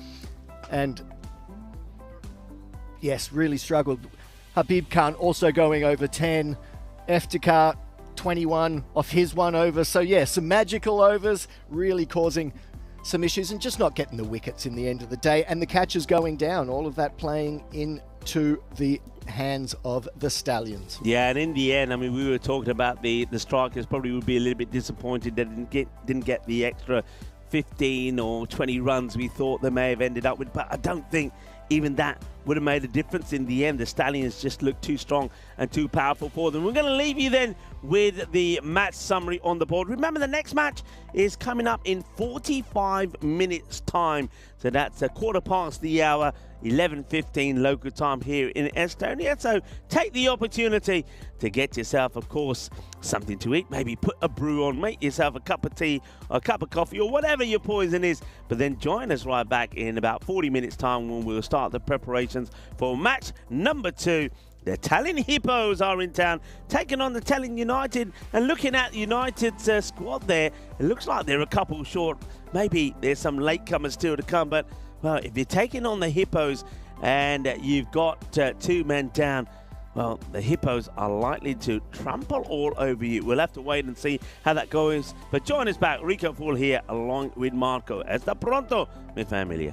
and, yes, really struggled. Habib Khan also going over 10. Eftikar 21 off his one over. So, yeah, some magical overs really causing some issues and just not getting the wickets in the end of the day, and the catches going down, all of that playing into the hands of the Stallions. Yeah, and in the end, I mean, we were talking about the strikers probably would be a little bit disappointed that didn't get the extra 15 or 20 runs we thought they may have ended up with, but I don't think even that would have made a difference in the end. The Stallions just looked too strong and too powerful for them. We're going to leave you then with the match summary on the board. Remember, the next match is coming up in 45 minutes time. So that's a quarter past the hour, 11:15 local time here in Estonia. So take the opportunity to get yourself, of course, something to eat. Maybe put a brew on, make yourself a cup of tea or a cup of coffee or whatever your poison is. But then join us right back in about 40 minutes time when we'll start the preparations for match number 2. The Tallinn Hippos are in town, taking on the Tallinn United. And looking at United's squad there, it looks like they're a couple short. Maybe there's some latecomers still to come. But, well, if you're taking on the Hippos and you've got 2 men down, well, the Hippos are likely to trample all over you. We'll have to wait and see how that goes. But join us back. Rico Full here along with Marco. Hasta pronto, mi familia.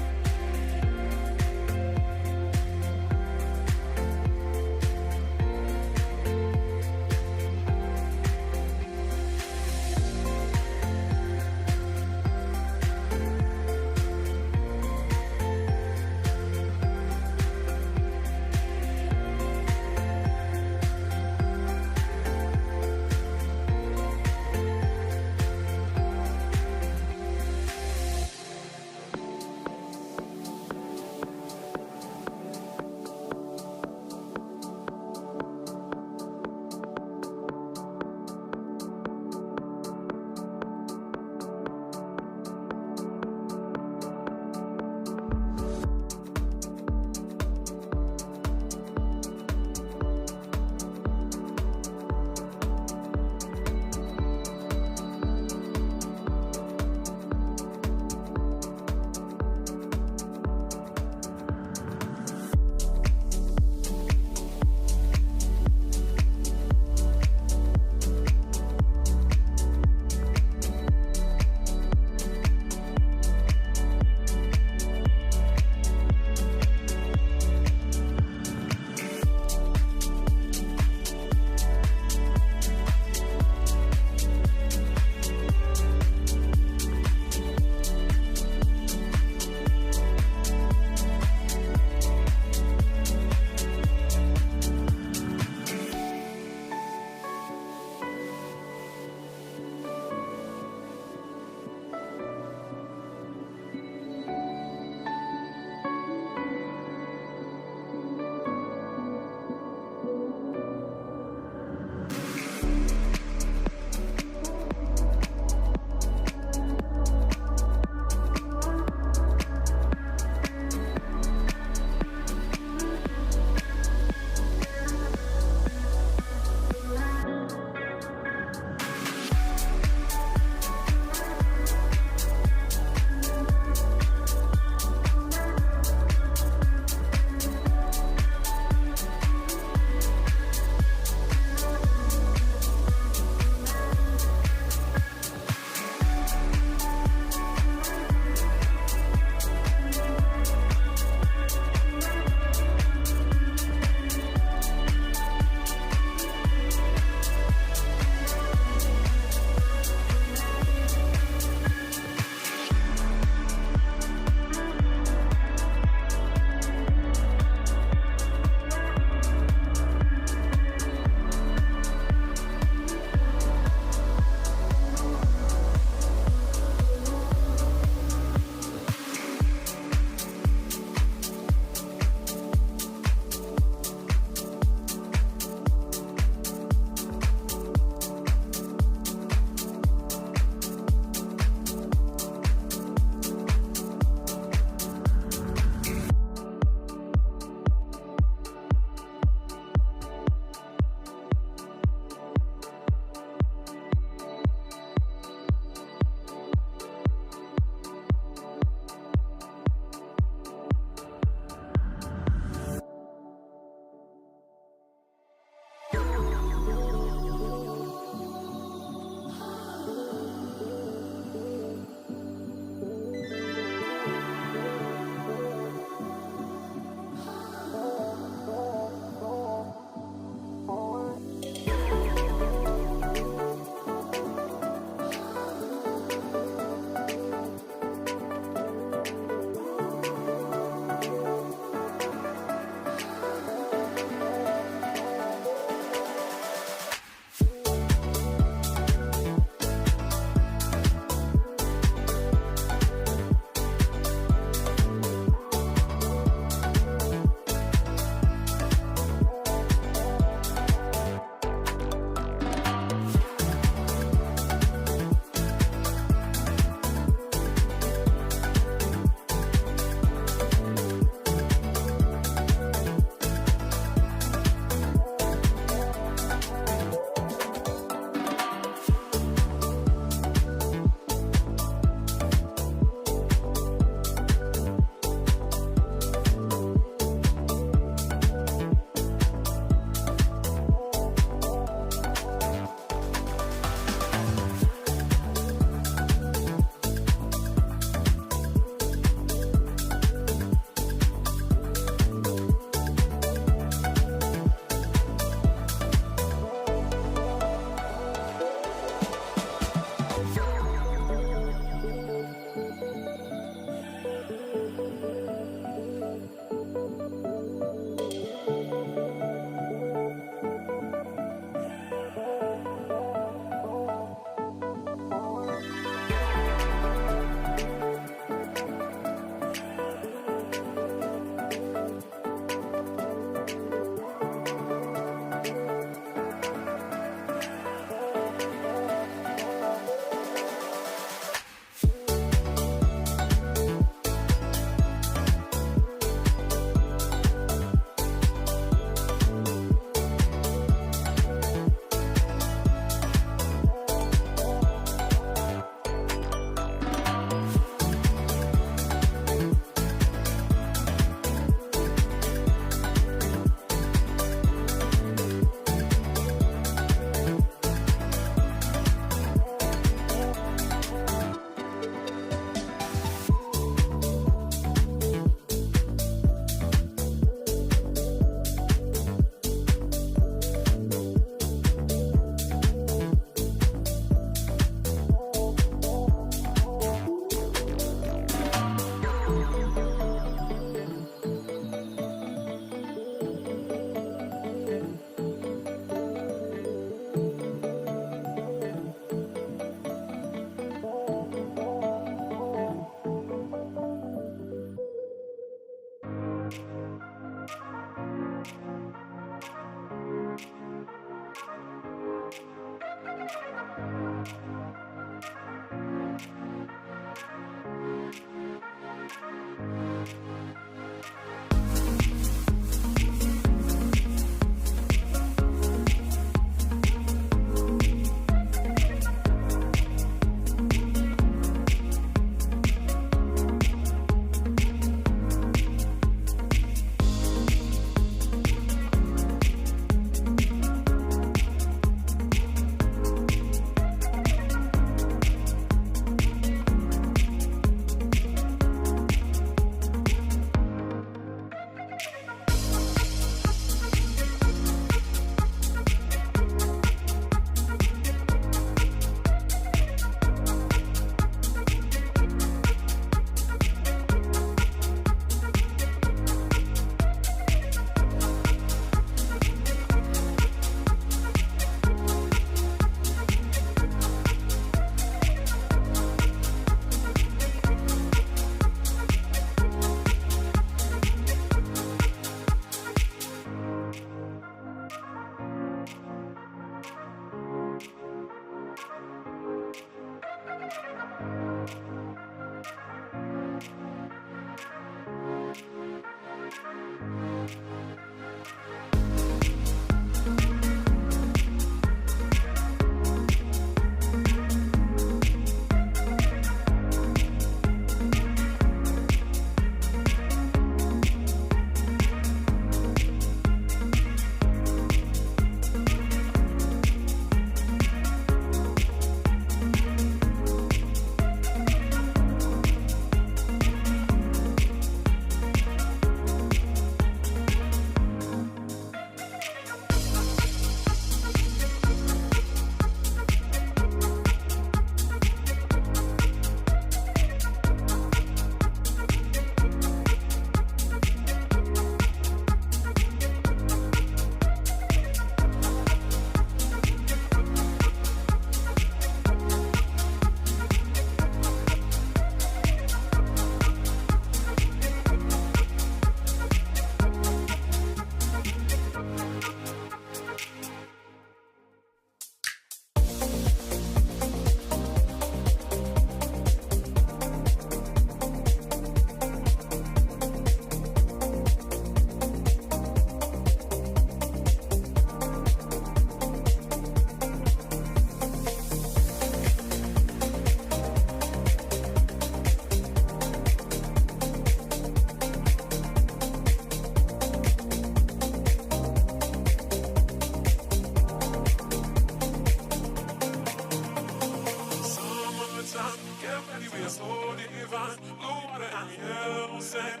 we are so divine. Blue water and yellow sand,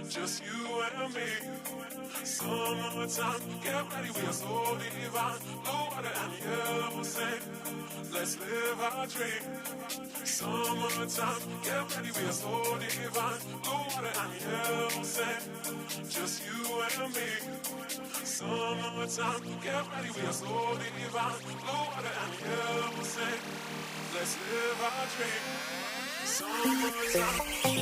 just you and me. Summertime, get ready, we are so divine. Blue water and yellow sand, let's live our dream. Summertime, get ready, we are so divine. Blue water and yellow sand, just you and me. Summertime, get ready, we are so divine. Blue water and yellow sand, let's live our dream. Summertime.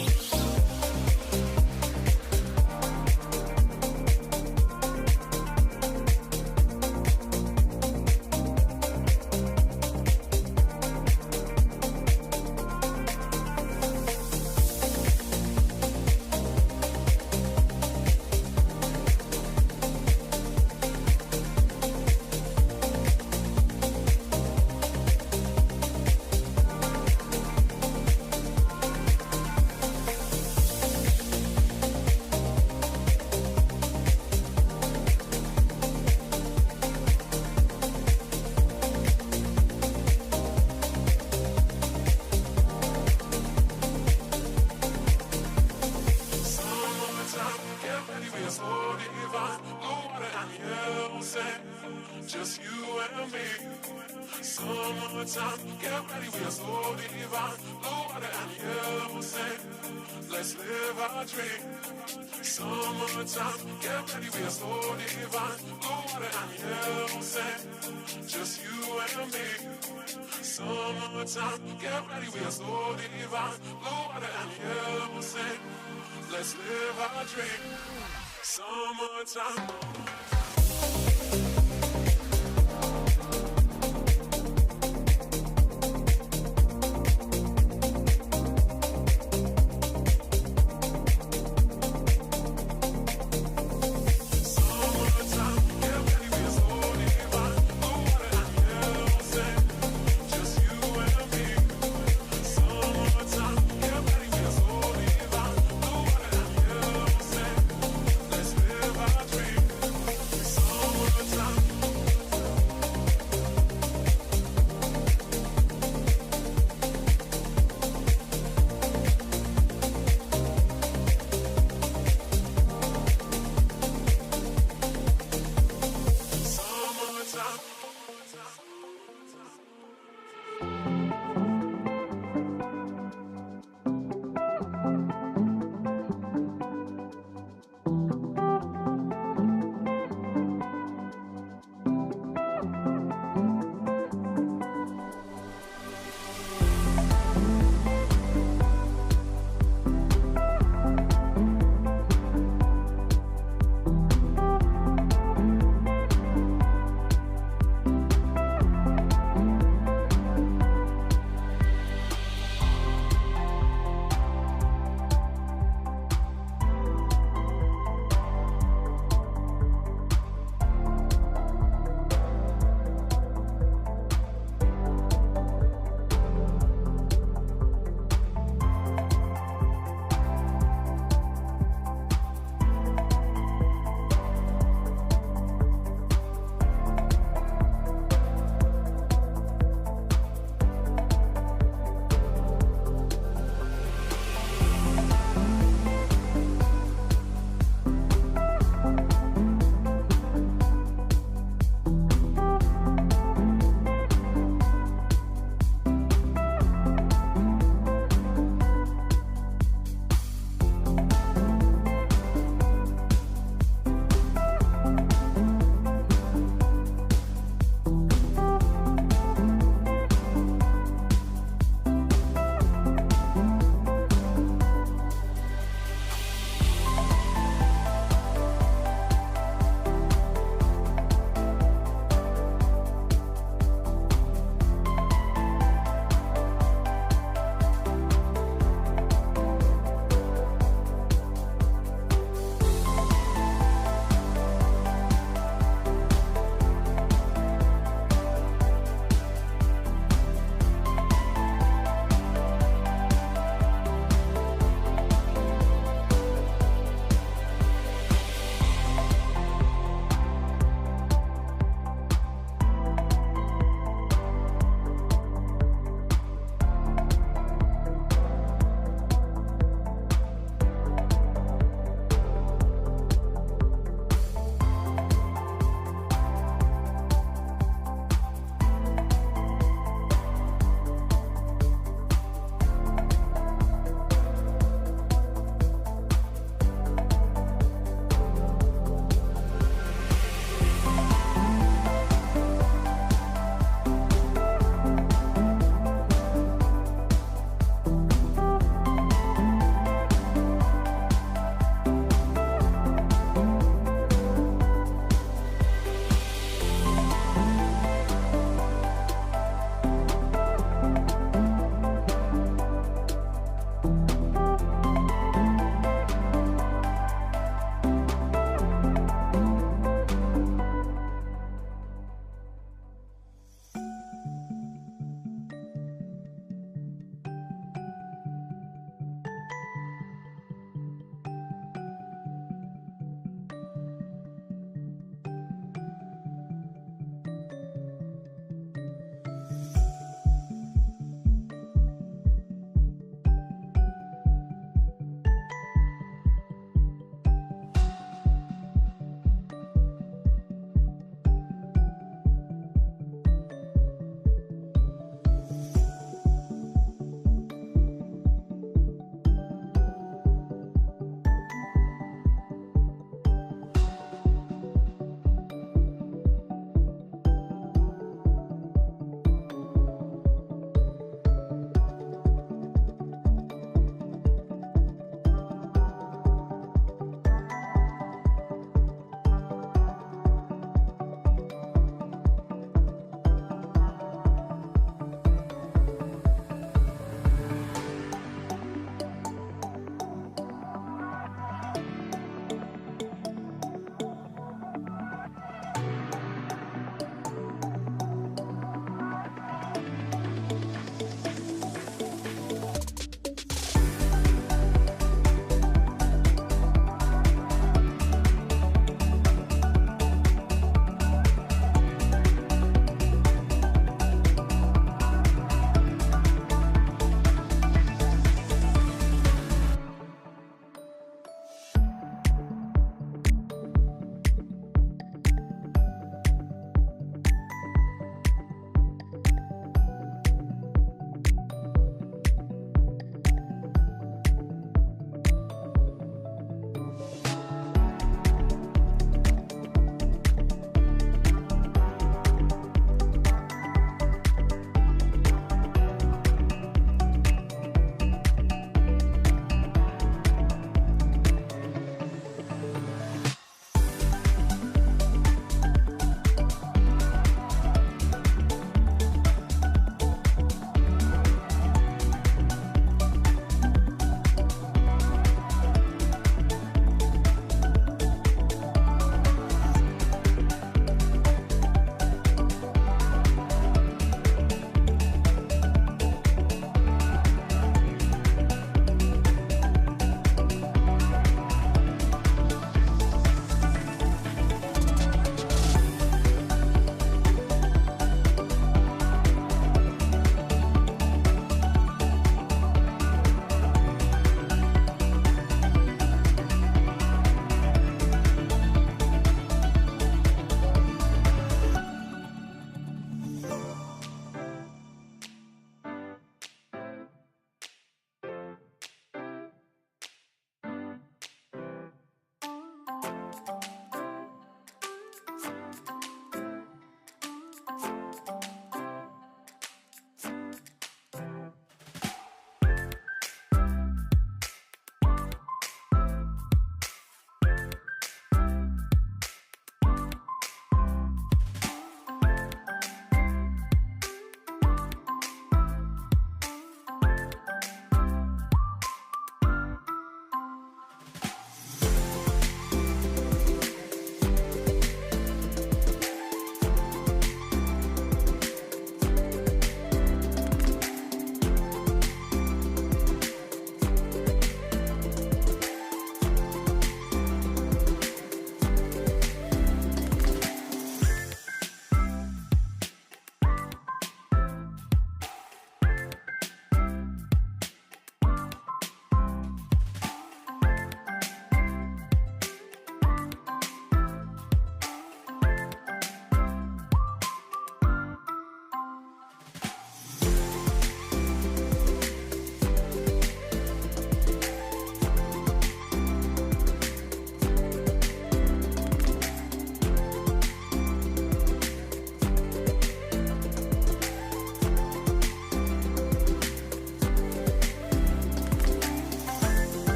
Just you and me. Summertime, get ready, we are so divine. Blue water and yellow sand, let's live our dream. Summertime, get ready, we are so divine. Blue water and yellow sand, just you and me. Summertime, get ready, we are so divine. Blue water and yellow sand, let's live our dream. Summertime.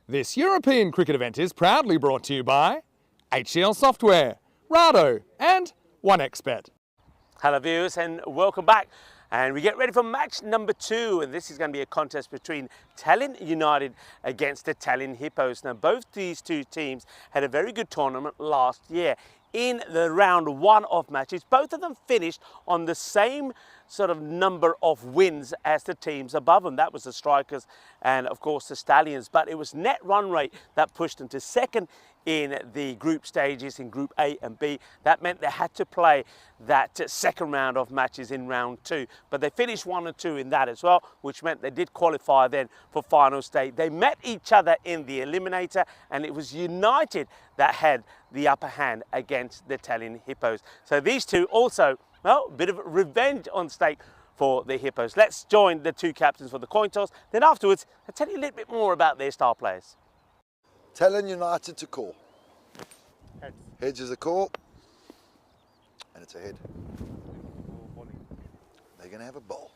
This European cricket event is proudly brought to you by HCL Software, Rado and 1xBet. Hello viewers and welcome back. And we get ready for match number 2, and this is going to be a contest between Tallinn United against the Tallinn Hippos. Now both these two teams had a very good tournament last year. In the round 1 of matches, both of them finished on the same sort of number of wins as the teams above them. That was the Strikers and of course the Stallions, but it was net run rate that pushed them to second in the group stages in Group A and B. That meant they had to play that second round of matches in round 2, but they finished 1 and 2 in that as well, which meant they did qualify then for final stage. They met each other in the eliminator, and it was United that had the upper hand against the Tallinn Hippos. So these two also, well, a bit of revenge on stake for the Hippos. Let's join the two captains for the coin toss. Then afterwards, I'll tell you a little bit more about their star players. Tallinn United to call. Heads. Heads is a call. And it's a head. They're going to have a ball.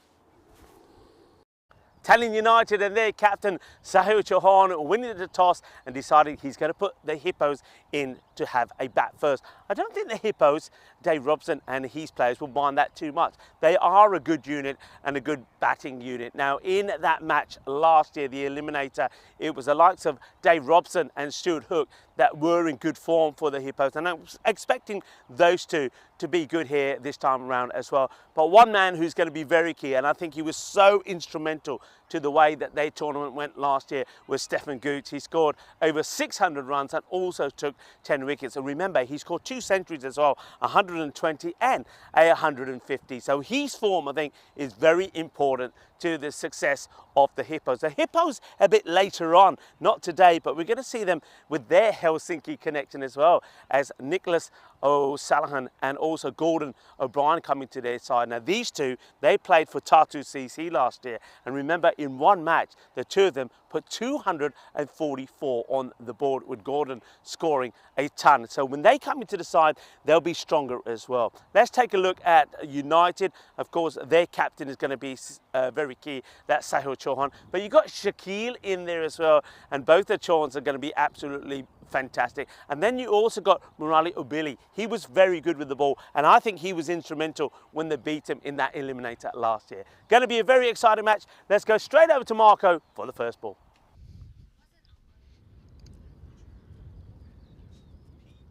Tallinn United and their captain Sahil Chauhan winning the toss and deciding he's going to put the Hippos in to have a bat first. I don't think the Hippos, Dave Robson and his players will mind that too much. They are a good unit and a good batting unit. Now in that match last year, the eliminator, it was the likes of Dave Robson and Stuart Hook that were in good form for the Hippos, and I'm expecting those two to be good here this time around as well. But one man who's going to be very key, and I think he was so instrumental to the way that their tournament went last year, was Stefan Gooch. He scored over 600 runs and also took 10 wickets. And remember, he scored 2 centuries as well, 120 and a 150. So his form, I think, is very important to the success of the Hippos. The Hippos a bit later on, not today, but we're going to see them with their Helsinki connection as well, as Nicholas O'Sullivan and also Gordon O'Brien coming to their side. Now these two, they played for Tartu CC last year, and remember in one match the two of them put 244 on the board, with Gordon scoring a ton. So when they come into the side, they'll be stronger as well. Let's take a look at United. Of course, their captain is going to be very key. That's Sahil Chauhan. But you've got Shakil in there as well, and both the Chauhans are going to be absolutely fantastic. And then you also got Murali Ubili. He was very good with the ball, and I think he was instrumental when they beat him in that eliminator last year. Going to be a very exciting match. Let's go straight over to Marco for the first ball.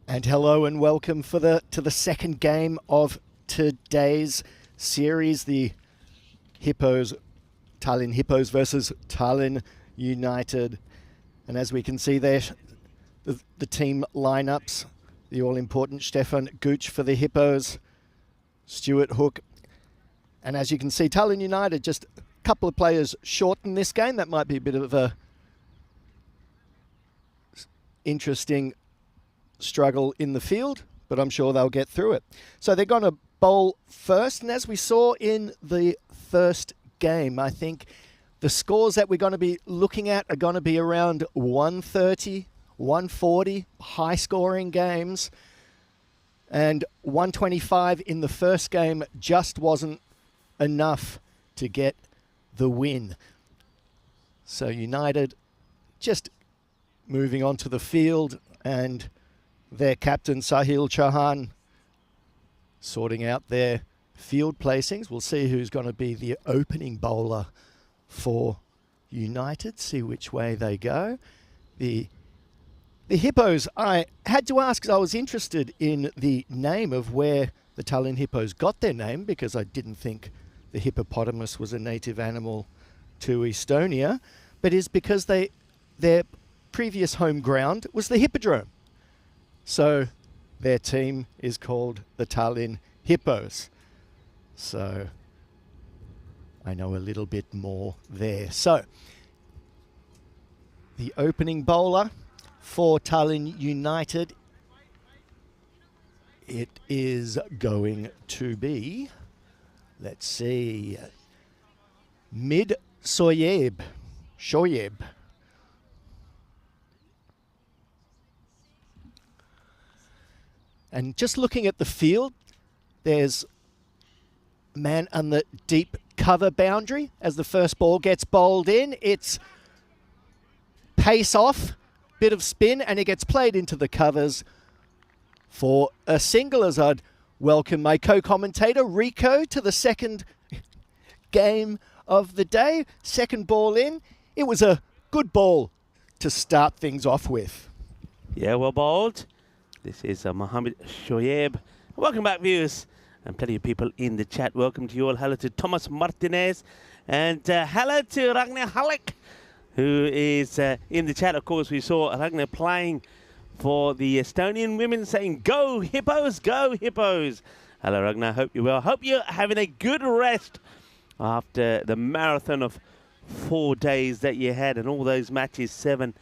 And hello and welcome to the second game of today's series, the Tallinn Hippos versus Tallinn United. And as we can see there, the team lineups, the all-important Stefan Gooch for the Hippos, Stuart Hook. And as you can see, Tallinn United just a couple of players short in this game. That might be a bit of a interesting struggle in the field, but I'm sure they'll get through it. So they're going to bowl first, and as we saw in the first game, I think the scores that we're going to be looking at are going to be around 130, 140, high-scoring games, and 125 in the first game just wasn't enough to get the win. So United just moving onto the field, and their captain Sahil Chauhan sorting out their field placings. We'll see who's going to be the opening bowler for United, see which way they go. The Hippos, I had to ask, because I was interested in the name of where the Tallinn Hippos got their name, because I didn't think the hippopotamus was a native animal to Estonia, but is because their previous home ground was the Hippodrome. So their team is called the Tallinn Hippos. So I know a little bit more there. So the opening bowler for Tallinn United, it is going to be, let's see, Shoyeb. And just looking at the field, there's a man on the deep cover boundary. As the first ball gets bowled in, it's pace off, bit of spin, and it gets played into the covers for a single, as I'd welcome my co-commentator Rico to the second game of the day. Second ball in. It was a good ball to start things off with. Yeah, well bowled. This is Mohammed Shoaib. Welcome back, viewers. And plenty of people in the chat. Welcome to you all. Hello to Thomas Martinez. And hello to Ragnar Halleck, who is in the chat. Of course, we saw Ragnar playing for the Estonian women, saying, "Go Hippos, go Hippos." Hello, Ragnar. Hope you're well. Hope you're having a good rest after the marathon of 4 days that you had and all those matches, seven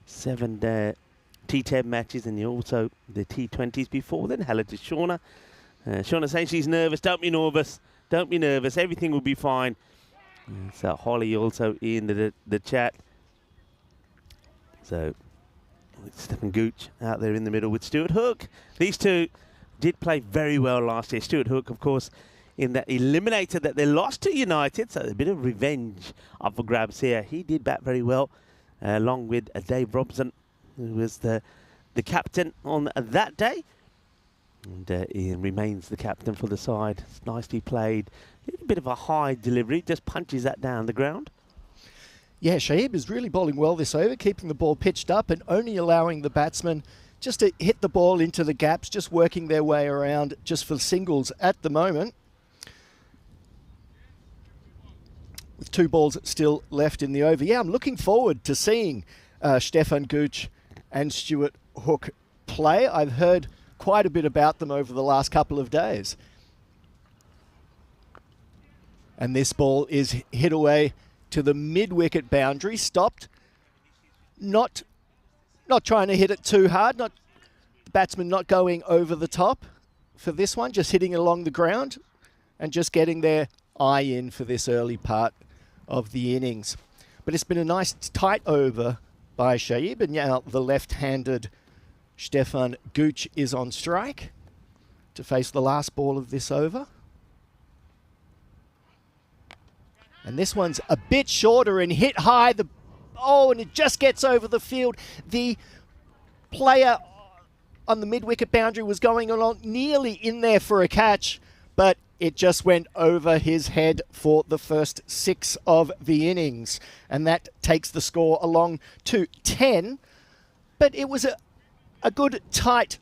T10 matches, and also the T20s before then. Hello to Shauna. Shauna saying she's nervous. Don't be nervous. Don't be nervous. Everything will be fine. So Holly also in the chat. So Stefan Gooch out there in the middle with Stuart Hook. These two did play very well last year. Stuart Hook, of course, in that eliminator that they lost to United. So a bit of revenge up for grabs here. He did bat very well, along with Dave Robson, who was the captain on that day. And Ian remains the captain for the side. It's nicely played. A bit of a high delivery, just punches that down the ground. Yeah, Shoaib is really bowling well this over, keeping the ball pitched up and only allowing the batsmen just to hit the ball into the gaps, just working their way around just for singles at the moment. With 2 balls still left in the over. Yeah, I'm looking forward to seeing Stefan Gooch and Stuart Hook play. I've heard quite a bit about them over the last couple of days. And this ball is hit away to the mid-wicket boundary, stopped. Not trying to hit it too hard, the batsman not going over the top for this one, just hitting along the ground and just getting their eye in for this early part of the innings. But it's been a nice tight over by Shoaib, and now the left-handed Stefan Gooch is on strike to face the last ball of this over. And this one's a bit shorter and hit high. And it just gets over the field. The player on the mid-wicket boundary was going along nearly in there for a catch, but it just went over his head for the first 6 of the innings. And that takes the score along to 10. But it was a good, tight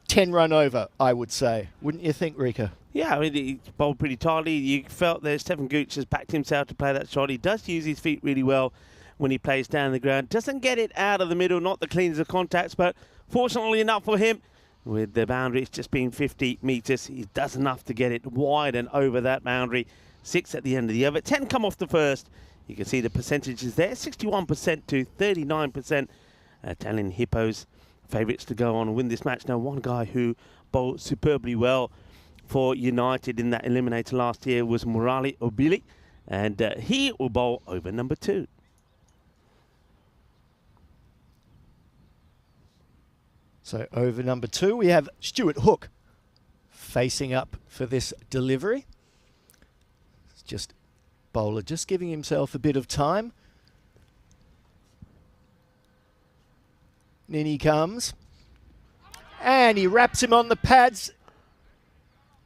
10-run over, I would say. Wouldn't you think, Rika? Yeah, I mean, he bowled pretty tightly. You felt that Stefan Gooch has backed himself to play that shot. He does use his feet really well when he plays down the ground. Doesn't get it out of the middle, not the cleanest of contacts, but fortunately enough for him, with the boundary it's just being 50 metres, he does enough to get it wide and over that boundary. 6 at the end of the over. 10 come off the first. You can see the percentages there, 61% to 39%. Italian Hippos favourites to go on and win this match. Now, one guy who bowled superbly well for United in that eliminator last year was Murali Obili, and he will bowl over number 2. So over number 2, we have Stuart Hook facing up for this delivery. It's just bowler just giving himself a bit of time. And in he comes. And he wraps him on the pads.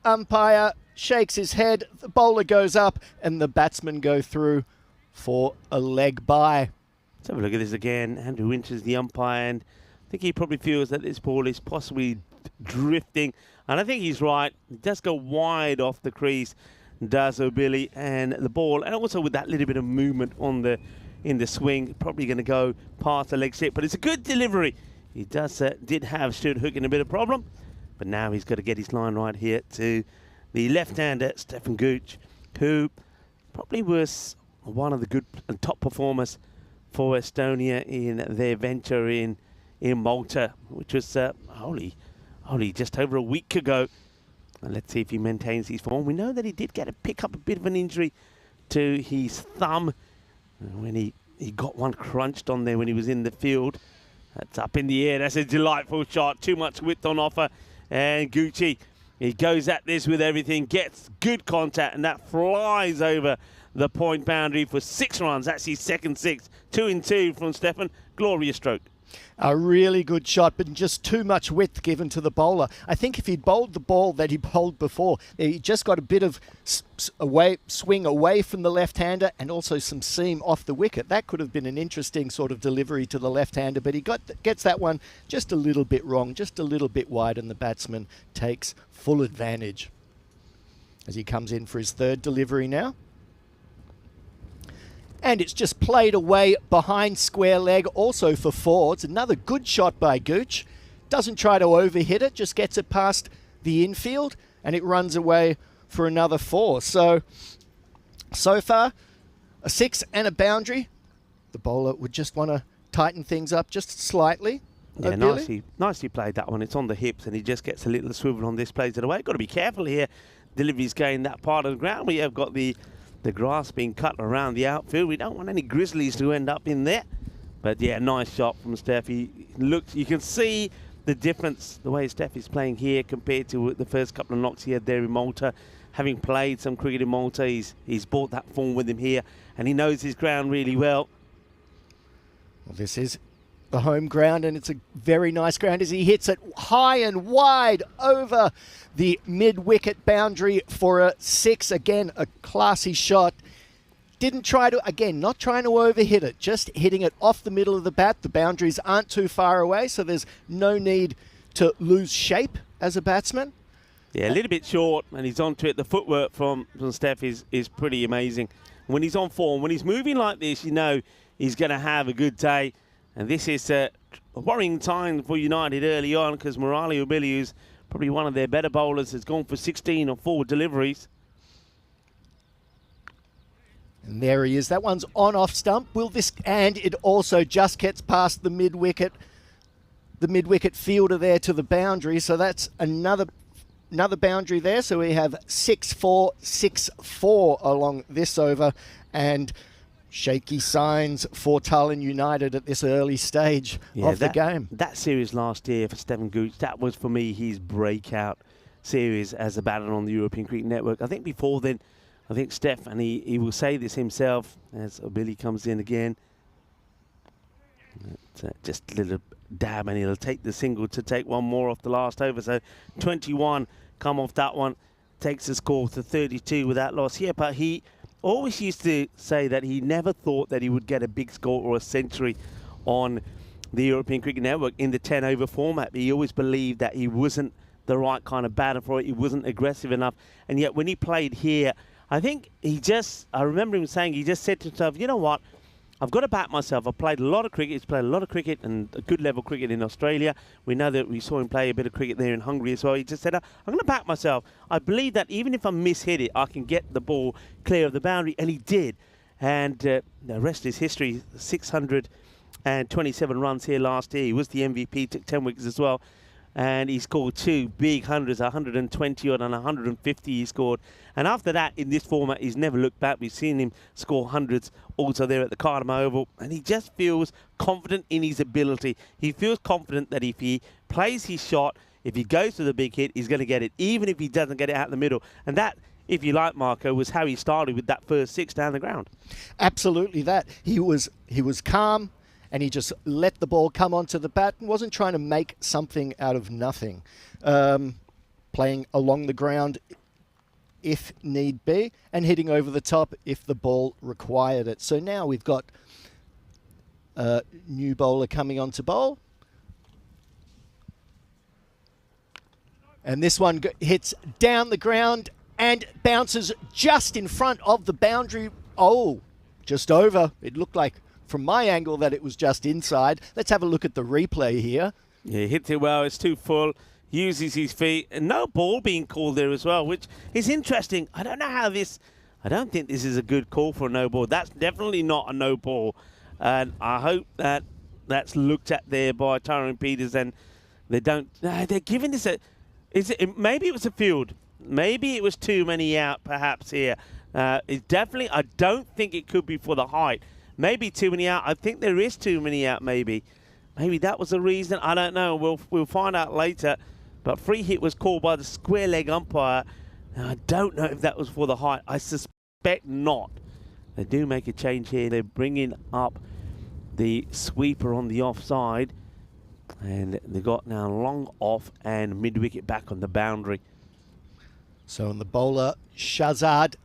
Umpire shakes his head. The bowler goes up and the batsmen go through for a leg bye. Let's have a look at this again. Andrew Winters, the umpire, and I think he probably feels that this ball is possibly drifting. And I think he's right. It does go wide off the crease, does O'Billy, and the ball. And also with that little bit of movement on in the swing, probably going to go past the leg slip. But it's a good delivery. He did have Stuart Hook in a bit of problem. But now he's got to get his line right here to the left-hander, Stefan Gooch, who probably was one of the good and top performers for Estonia in their venture in Malta, which was only just over a week ago. And let's see if he maintains his form. We know that he did pick up a bit of an injury to his thumb when he got one crunched on there when he was in the field. That's up in the air. That's a delightful shot. Too much width on offer. And Gucci, he goes at this with everything, gets good contact, and that flies over the point boundary for 6 runs. That's his second 6. 2 in 2 from Stefan. Glorious stroke. A really good shot, but just too much width given to the bowler. I think if he'd bowled the ball that he bowled before, he just got a bit of swing away from the left-hander and also some seam off the wicket. That could have been an interesting sort of delivery to the left-hander, but he gets that one just a little bit wrong, just a little bit wide, and the batsman takes full advantage as he comes in for his third delivery now. And it's just played away behind square leg, also for 4. It's another good shot by Gooch. Doesn't try to overhit it, just gets it past the infield, and it runs away for another 4. So far, a 6 and a boundary. The bowler would just want to tighten things up just slightly. Yeah, nicely played that one. It's on the hips, and he just gets a little swivel on this, plays it away. Got to be careful here. Delivery's going that part of the ground. We have got the grass being cut around the outfield. We don't want any grizzlies to end up in there. But yeah, nice shot from Steph. You can see the difference, the way Steph is playing here compared to the first couple of knocks he had there in Malta. Having played some cricket in Malta, he's brought that form with him here, and he knows his ground really well. Well, this is the home ground, and it's a very nice ground as he hits it high and wide over the mid-wicket boundary for a 6. Again, a classy shot. Didn't try to, again, not trying to overhit it, just hitting it off the middle of the bat. The boundaries aren't too far away, so there's no need to lose shape as a batsman. Yeah, a little bit short, and he's onto it. The footwork from Steph is pretty amazing. When he's on form, when he's moving like this, you know he's going to have a good day. And this is a worrying time for United early on, because Murali Ubili, who's probably one of their better bowlers, has gone for 16 or 4 deliveries. And there he is. That one's on off stump. And it also just gets past the mid-wicket fielder there to the boundary. So that's another boundary there. So we have 6-4, 6-4 along this over. And shaky signs for Tallinn United at this early stage of the game. That series last year for Stefan Gooch, that was for me his breakout series as a batter on the European Cricket Network. I think before then, I think Steph, and he will say this himself as Billy comes in again. Just a little dab, and he'll take the single to take one more off the last over. So 21 come off that one, takes the score to 32 with that loss here. But he always used to say that he never thought that he would get a big score or a century on the European Cricket Network in the 10-over format. But he always believed that he wasn't the right kind of batter for it. He wasn't aggressive enough. And yet when he played here, I think I remember him saying, he just said to himself, you know what, I've got to back myself. I've played a lot of cricket. He's played a lot of cricket and a good level cricket in Australia. We know that we saw him play a bit of cricket there in Hungary as well. He just said, I'm going to back myself. I believe that even if I mishit it, I can get the ball clear of the boundary. And he did. And the rest is history. 627 runs here last year. He was the MVP, took 10 wickets as well. And he scored 2 big hundreds, 120 odd and 150 he scored. And after that, in this format, he's never looked back. We've seen him score hundreds also there at the Cardamom Oval. And he just feels confident in his ability. He feels confident that if he plays his shot, if he goes to the big hit, he's going to get it, even if he doesn't get it out in the middle. And that, if you like, Marco, was how he started with that first 6 down the ground. Absolutely that. He was calm, and he just let the ball come onto the bat and wasn't trying to make something out of nothing. Playing along the ground if need be, and hitting over the top if the ball required it. So now we've got a new bowler coming on to bowl. And this one hits down the ground and bounces just in front of the boundary. Oh, just over. It looked like, from my angle, that it was just inside. Let's have a look at the replay here. Yeah, hits it well. It's too full. Uses his feet. And no ball being called there as well, which is interesting. I don't know how this... I don't think this is a good call for a no ball. That's definitely not a no ball. And I hope that that's looked at there by Tyrone Peters, and they don't... they're giving this a... maybe it was a field. Maybe it was too many out, perhaps, here. It's definitely... I don't think it could be for the height. Maybe too many out. I think there is too many out, maybe. Maybe that was the reason. I don't know. We'll find out later. But free hit was called by the square leg umpire. Now, I don't know if that was for the height. I suspect not. They do make a change here. They're bringing up the sweeper on the offside. And they've got now long off and mid-wicket back on the boundary. So on the bowler, Shahzad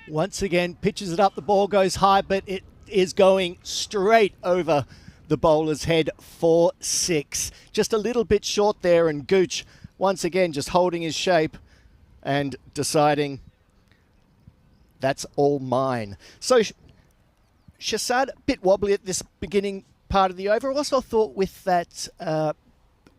once again pitches it up. The ball goes high, but it is going straight over the bowler's head for 6. Just a little bit short there, and Gooch once again just holding his shape and deciding that's all mine. So Shahzad, a bit wobbly at this beginning part of the over. I also thought with that,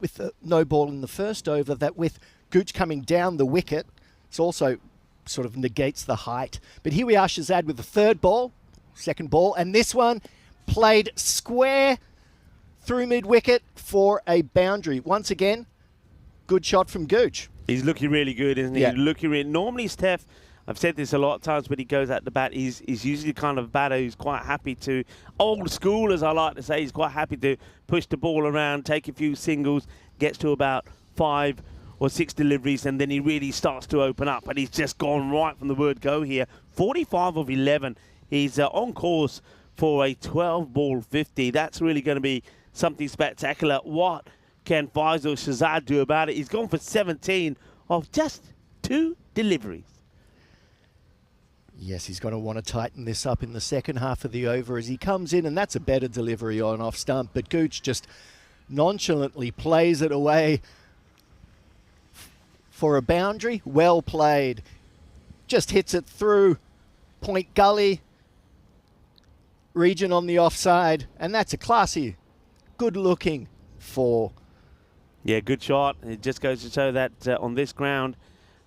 with the no ball in the first over, that with Gooch coming down the wicket, it's also sort of negates the height. But here we are, Shahzad with the third ball, second ball, and this one played square through mid-wicket for a boundary. Once again, good shot from Gooch. He's looking really good, isn't he? Yeah. Looking really. Normally, Steph, I've said this a lot of times when he goes at the bat, he's usually the kind of batter who's quite happy to, old school as I like to say, he's quite happy to push the ball around, take a few singles, gets to about 5 or 6 deliveries, and then he really starts to open up. And he's just gone right from the word go here. 45 of 11. He's on course for a 12-ball 50. That's really going to be something spectacular. What can Faisal Shahzad do about it? He's gone for 17 of just 2 deliveries. Yes, he's going to want to tighten this up in the second half of the over as he comes in, and that's a better delivery on off stump. But Gooch just nonchalantly plays it away for a boundary. Well played. Just hits it through Point Gully region on the offside, and that's a classy, good-looking 4. Yeah, good shot. It just goes to show that on this ground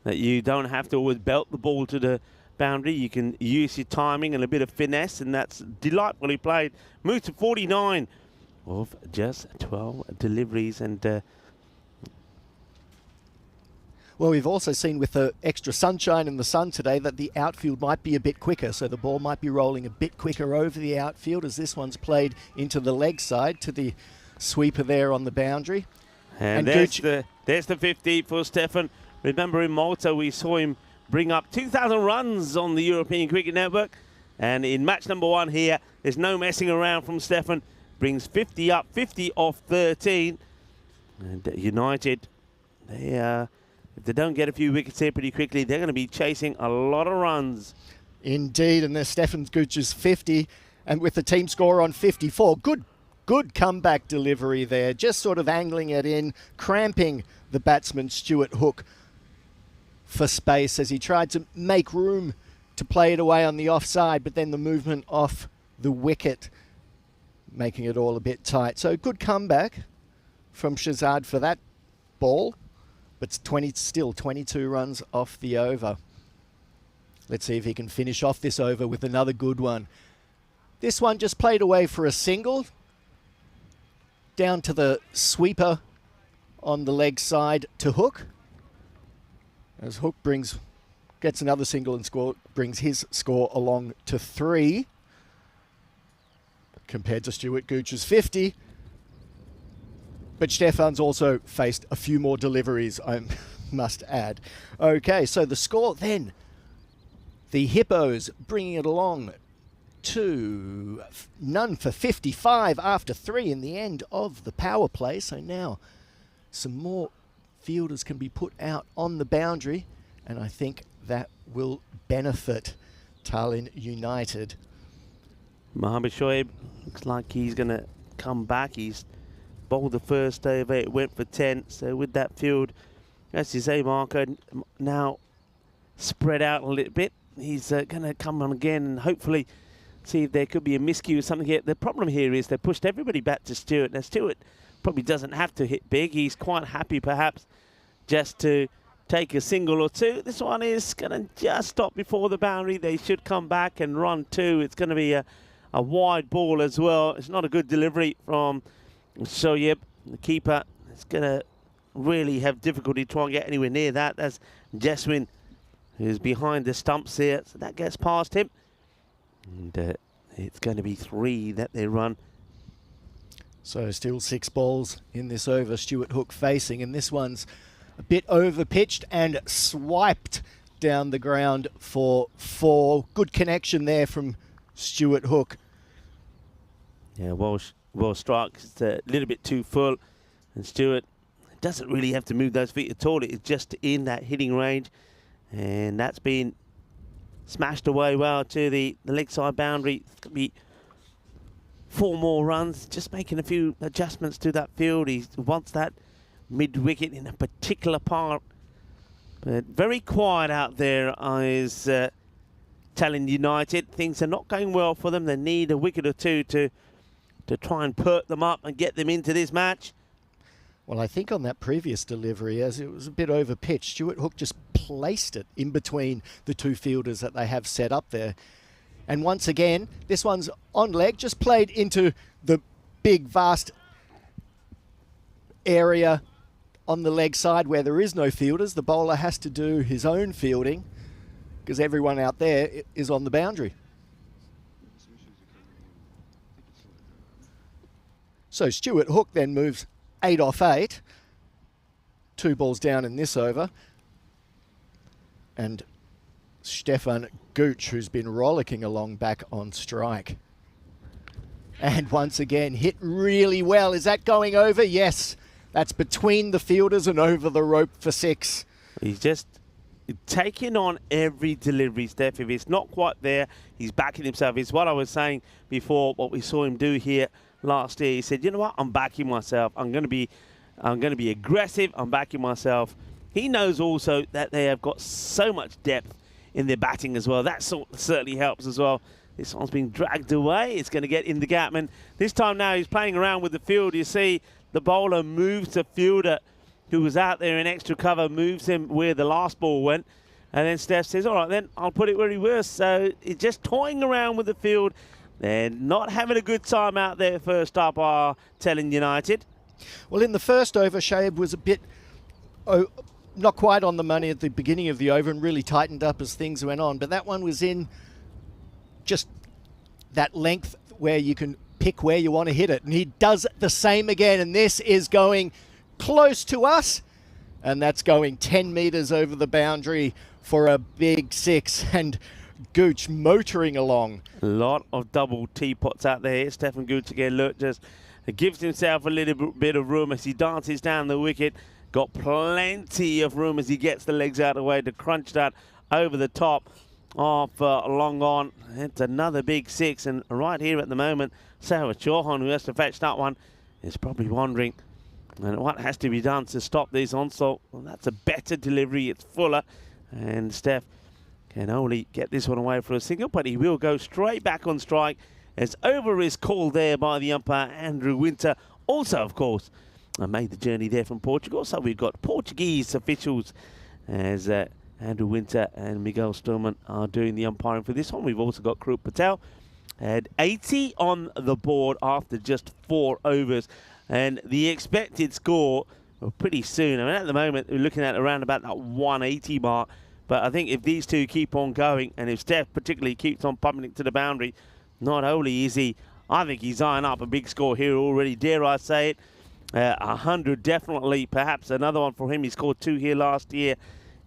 that you don't have to always belt the ball to the boundary. You can use your timing and a bit of finesse, and that's delightfully played. Moves to 49 of just 12 deliveries. And well, we've also seen with the extra sunshine in the sun today that the outfield might be a bit quicker, so the ball might be rolling a bit quicker over the outfield as this one's played into the leg side to the sweeper there on the boundary. And there's the 50 for Stefan. Remember in Malta we saw him bring up 2,000 runs on the European Cricket Network. And in match number 1 here, there's no messing around from Stefan. Brings 50 up, 50 off 13. And United, if they don't get a few wickets here pretty quickly, they're going to be chasing a lot of runs. Indeed, and there's Stefan Gooch's 50, and with the team score on 54. Good comeback delivery there, just sort of angling it in, cramping the batsman Stuart Hook for space as he tried to make room to play it away on the offside, but then the movement off the wicket making it all a bit tight. So good comeback from Shahzad for that ball, but still 22 runs off the over. Let's see if he can finish off this over with another good one. This one just played away for a single, down to the sweeper on the leg side to Hook. As Hook gets another single and brings his score along to 3. Compared to Stuart Gooch's 50. But Stefan's also faced a few more deliveries, I must add. Okay, so the score then. The Hippos bringing it along to none for 55 after 3 in the end of the power play. So now some more fielders can be put out on the boundary, and I think that will benefit Tallinn United. Mohamed Shoaib looks like he's going to come back. He's bowled the first over, it went for 10. So with that field, as you say, Marco, now spread out a little bit. He's going to come on again and hopefully see if there could be a miscue or something here. The problem here is they pushed everybody back to Stewart. Now, Stewart probably doesn't have to hit big. He's quite happy, perhaps, just to take a single or 2. This one is going to just stop before the boundary. They should come back and run 2. It's going to be a wide ball as well. It's not a good delivery from Shoaib, the keeper. It's going to really have difficulty trying to get anywhere near that. That's Jeswin, who's behind the stumps here. So that gets past him. And it's going to be 3 that they run. So still 6 balls in this over, Stuart Hook facing, and this one's a bit over pitched and swiped down the ground for 4. Good connection there from Stuart Hook. Yeah, well struck. It's a little bit too full. And Stuart doesn't really have to move those feet at all. It's just in that hitting range. And that's been smashed away well to the leg side boundary. It's going to be 4 more runs. Just making a few adjustments to that field. He wants that mid-wicket in a particular part. But very quiet out there is Tallinn United. Things are not going well for them. They need a wicket or two to try and perk them up and get them into this match. Well, I think on that previous delivery, as it was a bit over pitch, Stuart Hook just placed it in between the 2 fielders that they have set up there. And once again, this one's on leg, just played into the big, vast area on the leg side where there is no fielders. The bowler has to do his own fielding because everyone out there is on the boundary. So Stuart Hook then moves 8 off 8. 2 balls down in this over. And Stefan Gooch, who's been rollicking along, back on strike. And once again, hit really well. Is that going over? Yes. That's between the fielders and over the rope for 6. He's just taking on every delivery, Steph. If it's not quite there, he's backing himself. It's what I was saying before, what we saw him do here last year. He said, you know what, I'm backing myself. I'm going to be aggressive. I'm backing myself. He knows also that they have got so much depth in their batting as well. That certainly helps as well. This one's being dragged away. It's going to get in the gapman. This time now he's playing around with the field. You see the bowler moves the fielder who was out there in extra cover, moves him where the last ball went. And then Steph says, all right, then I'll put it where he was. So it's just toying around with the field. They're not having a good time out there first up, are Tallinn United. Well, in the first over, Shaib was a bit not quite on the money at the beginning of the over and really tightened up as things went on. But that one was in just that length where you can pick where you want to hit it. And he does the same again. And this is going close to us. And that's going 10 metres over the boundary for a big 6. And Gooch motoring along. A lot of double teapots out there. Stefan Gooch again, look, just gives himself a little bit of room as he dances down the wicket. Got plenty of room as he gets the legs out of the way to crunch that over the top of long on. It's another big 6, and right here at the moment, Sarah Chauhan, who has to fetch that one, is probably wondering what has to be done to stop this onslaught. Well, that's a better delivery. It's fuller, and Steph can only get this one away for a single, but he will go straight back on strike as over is called there by the umpire, Andrew Winter. Also, of course, made the journey there from Portugal. So we've got Portuguese officials as Andrew Winter and Miguel Sturman are doing the umpiring for this one. We've also got Krup Patel. Had 80 on the board after just 4 overs. And the expected score, well, pretty soon. I mean, at the moment, we're looking at around about that 180 mark. But I think if these two keep on going, and if Steph particularly keeps on pumping it to the boundary, not only is he, I think he's eyeing up a big score here already, dare I say it. 100 definitely, perhaps another one for him. He scored 2 here last year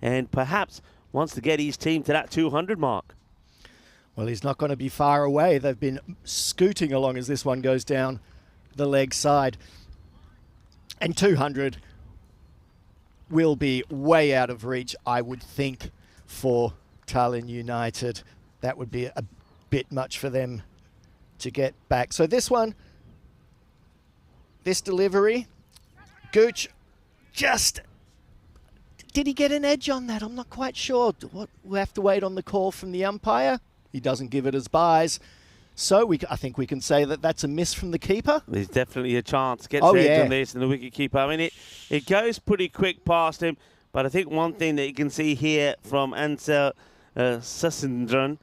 and perhaps wants to get his team to that 200 mark. Well, he's not going to be far away. They've been scooting along as this one goes down the leg side. And 200 will be way out of reach, I would think, for Tallinn United. That would be a bit much for them to get back. So this one, this delivery, Gooch just, did he get an edge on that? I'm not quite sure. We'll have to wait on the call from the umpire. He doesn't give it as byes. So I think we can say that that's a miss from the keeper. There's definitely a chance. Gets edge on this and the wicket keeper. I mean, it goes pretty quick past him. But I think one thing that you can see here from Ansel Sasindran,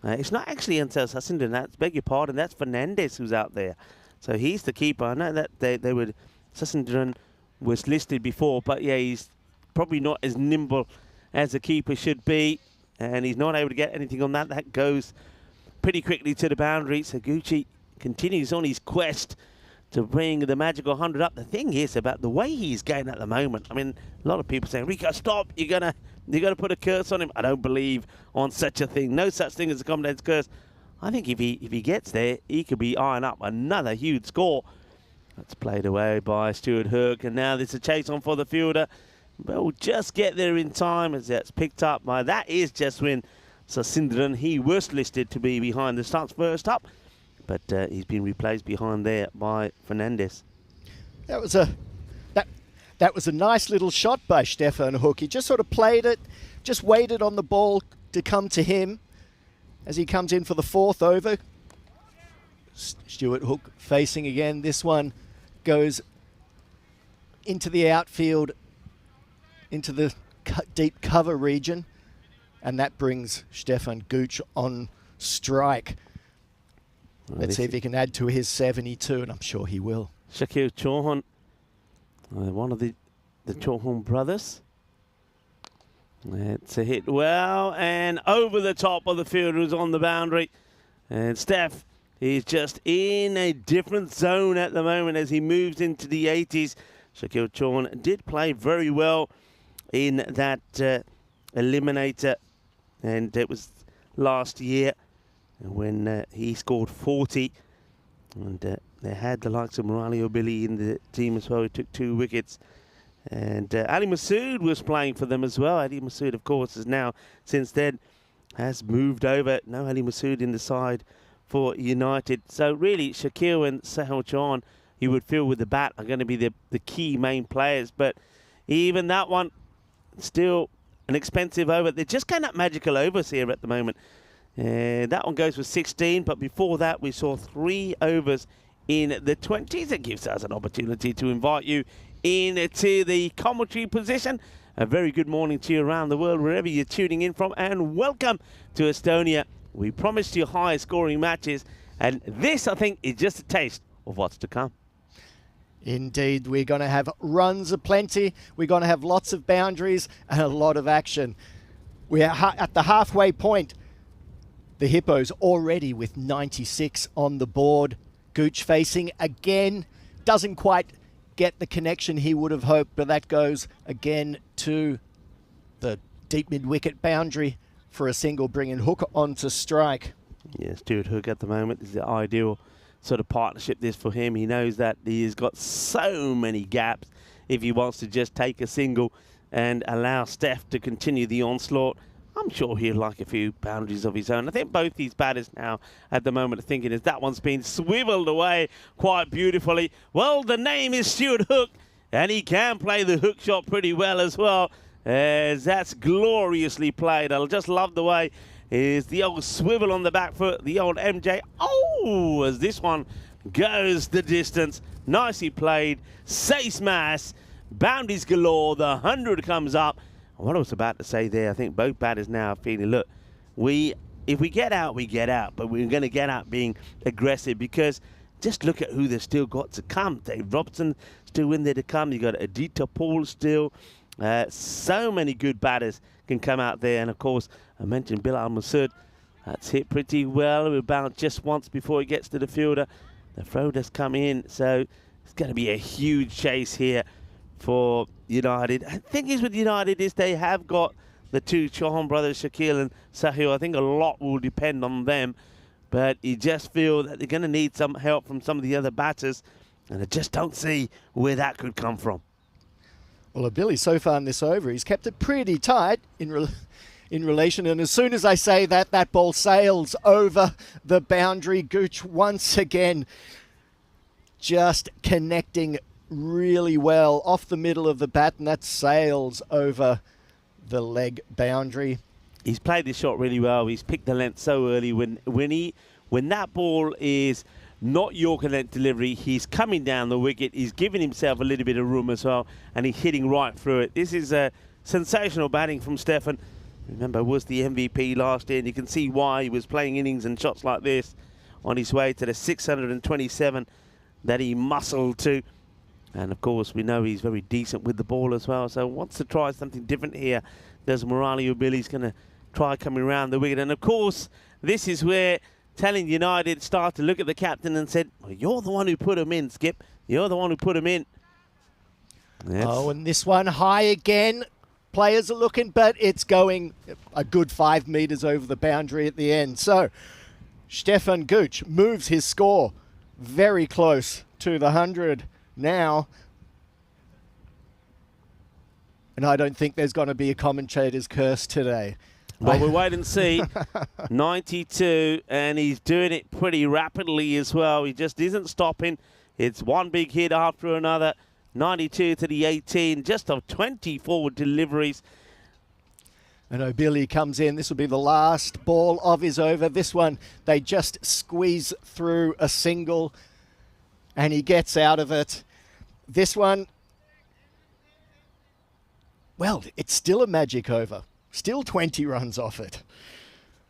it's not actually Ansel Sasindran, beg your pardon, that's Fernandez who's out there. So he's the keeper. I know that Sasindran was listed before, but yeah, he's probably not as nimble as a keeper should be. And he's not able to get anything on that. That goes pretty quickly to the boundary. So Gucci continues on his quest to bring the magical 100 up. The thing is about the way he's going at the moment. I mean, a lot of people saying, Rico, stop. You're gonna put a curse on him. I don't believe on such a thing. No such thing as a confidence curse. I think if he gets there, he could be eyeing up another huge score. That's played away by Stuart Hook, and now there's a chase on for the fielder. But we'll just get there in time as that's picked up by, that is Jaswin Sasindran. He was listed to be behind the starts first up, but he's been replaced behind there by Fernandez. That was a nice little shot by Stefan Hook. He just sort of played it, just waited on the ball to come to him as he comes in for the 4th over. Stuart Hook facing again. This one goes into the outfield, into the deep cover region, and that brings Stefan Gooch on strike. Let's see if he can add to his 72, and I'm sure he will. Shakil Chauhan, one of the Chauhan brothers. It's a hit well, and over the top of the field was on the boundary. And Steph, he's just in a different zone at the moment as he moves into the 80s. Shakil Chauhan did play very well in that eliminator, and it was last year when he scored 40. And they had the likes of Morali O'Billy in the team as well. He took 2 wickets. And Ali Masood was playing for them as well. Ali Masood, of course, is now, since then, has moved over. No Ali Masood in the side for United. So really, Shakil and Sahel Chauhan, you would feel with the bat, are going to be the key main players. But even that one, still an expensive over. They're just going up magical overs here at the moment. That one goes for 16, but before that, we saw 3 overs in the 20s. It gives us an opportunity to invite you into the commentary position. A very good morning to you around the world, wherever you're tuning in from, and welcome to Estonia. We promised you high scoring matches, and this, I think, is just a taste of what's to come. Indeed, we're going to have runs aplenty. We're going to have lots of boundaries and a lot of action. We are at the halfway point. The Hippos already with 96 on the board. Gooch facing again. Doesn't quite get the connection he would have hoped, but that goes again to the deep mid-wicket boundary for a single, bringing Hook onto strike. Yeah, Stuart Hook at the moment is the ideal sort of partnership this for him. He knows that he's got so many gaps if he wants to just take a single and allow Steph to continue the onslaught. I'm sure he'll like a few boundaries of his own. I think both these batters now at the moment are thinking as that one's been swiveled away quite beautifully. Well, the name is Stuart Hook, and he can play the hook shot pretty well as well. As that's gloriously played. I just love the way is the old swivel on the back foot, the old MJ. Oh, as this one goes the distance. Nicely played. Sace mass. Boundaries galore. The 100 comes up. What I was about to say there, I think both batters now are feeling, look, if we get out, we get out. But we're going to get out being aggressive, because just look at who they've still got to come. Dave Robson still in there to come. You've got Aditya Paul still. So many good batters can come out there. And, of course, I mentioned Bilal Masood. That's hit pretty well. We're bound just once before he gets to the fielder. The throw does come in. So it's going to be a huge chase here for United. The thing is with United is they have got the 2 Chauhan brothers, Shakil and Sahil. I think a lot will depend on them. But you just feel that they're going to need some help from some of the other batters. And I just don't see where that could come from. Well, Billy, so far in this over, he's kept it pretty tight in relation. And as soon as I say that, that ball sails over the boundary. Gooch once again just connecting really well off the middle of the bat, and that sails over the leg boundary. He's played this shot really well. He's picked the length so early. When that ball is not Yorker length delivery, he's coming down the wicket. He's giving himself a little bit of room as well, and he's hitting right through it. This is a sensational batting from Stefan. Remember, was the MVP last year, and you can see why he was playing innings and shots like this on his way to the 627 that he muscled to. And, of course, we know he's very decent with the ball as well. So wants to try something different here. There's Morali O'Billy's going to try coming around the wicket. And, of course, this is where telling United start to look at the captain and said, well, you're the one who put him in, Skip. You're the one who put him in. Oh, and this one high again. Players are looking, but it's going a good 5 metres over the boundary at the end. So Stefan Gooch moves his score very close to the 100 now. And I don't think there's going to be a commentator's curse today. Well, we'll wait and see. 92, and he's doing it pretty rapidly as well. He just isn't stopping. It's one big hit after another. 92 to the 18, just of 20 forward deliveries. And O'Billy comes in. This will be the last ball of his over. This one, they just squeeze through a single, and he gets out of it. This one, well, it's still a magic over. Still 20 runs off it.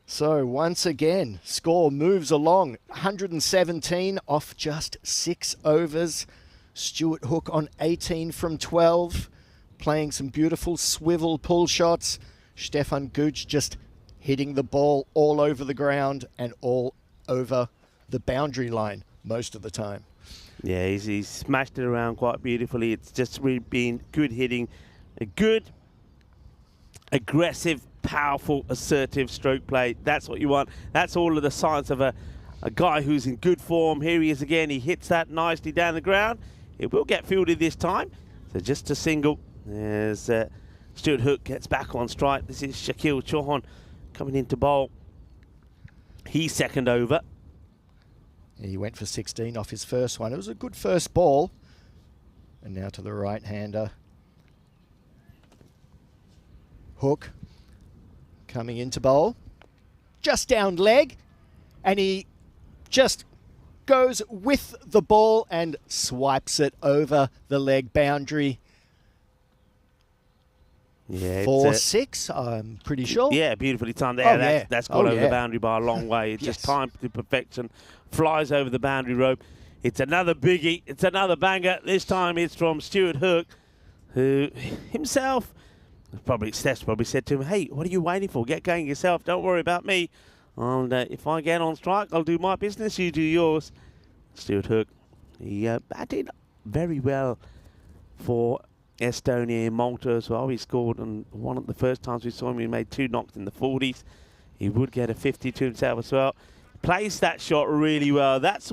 So once again, score moves along. 117 off just 6 overs. Stuart Hook on 18 from 12, playing some beautiful swivel pull shots. Stefan Gooch just hitting the ball all over the ground and all over the boundary line most of the time. Yeah, he's smashed it around quite beautifully. It's just really been good hitting, a good, aggressive, powerful, assertive stroke play. That's what you want. That's all of the signs of a guy who's in good form. Here he is again. He hits that nicely down the ground. It will get fielded this time. So just a single. As Stuart Hook gets back on strike. This is Shaquille Chauhan coming into bowl. He's second over. He went for 16 off his first one. It was a good first ball. And now to the right-hander. Hook coming into bowl. Just down leg. And he just goes with the ball and swipes it over the leg boundary. Yeah, 4-6, I'm pretty sure. Yeah, beautifully timed there. Oh, That's gone over yeah. the boundary by a long way. It's Yes. just timed to perfection. Flies over the boundary rope. It's another biggie. It's another banger. This time it's from Stuart Hook, who himself, Steph's probably said to him, hey, what are you waiting for? Get going yourself. Don't worry about me. And if I get on strike, I'll do my business. You do yours. Stuart Hook, he batted very well for Estonia in Malta as well. He scored on one of the first times we saw him. He made 2 knocks in the 40s. He would get a 50 to himself as well. Plays that shot really well. That's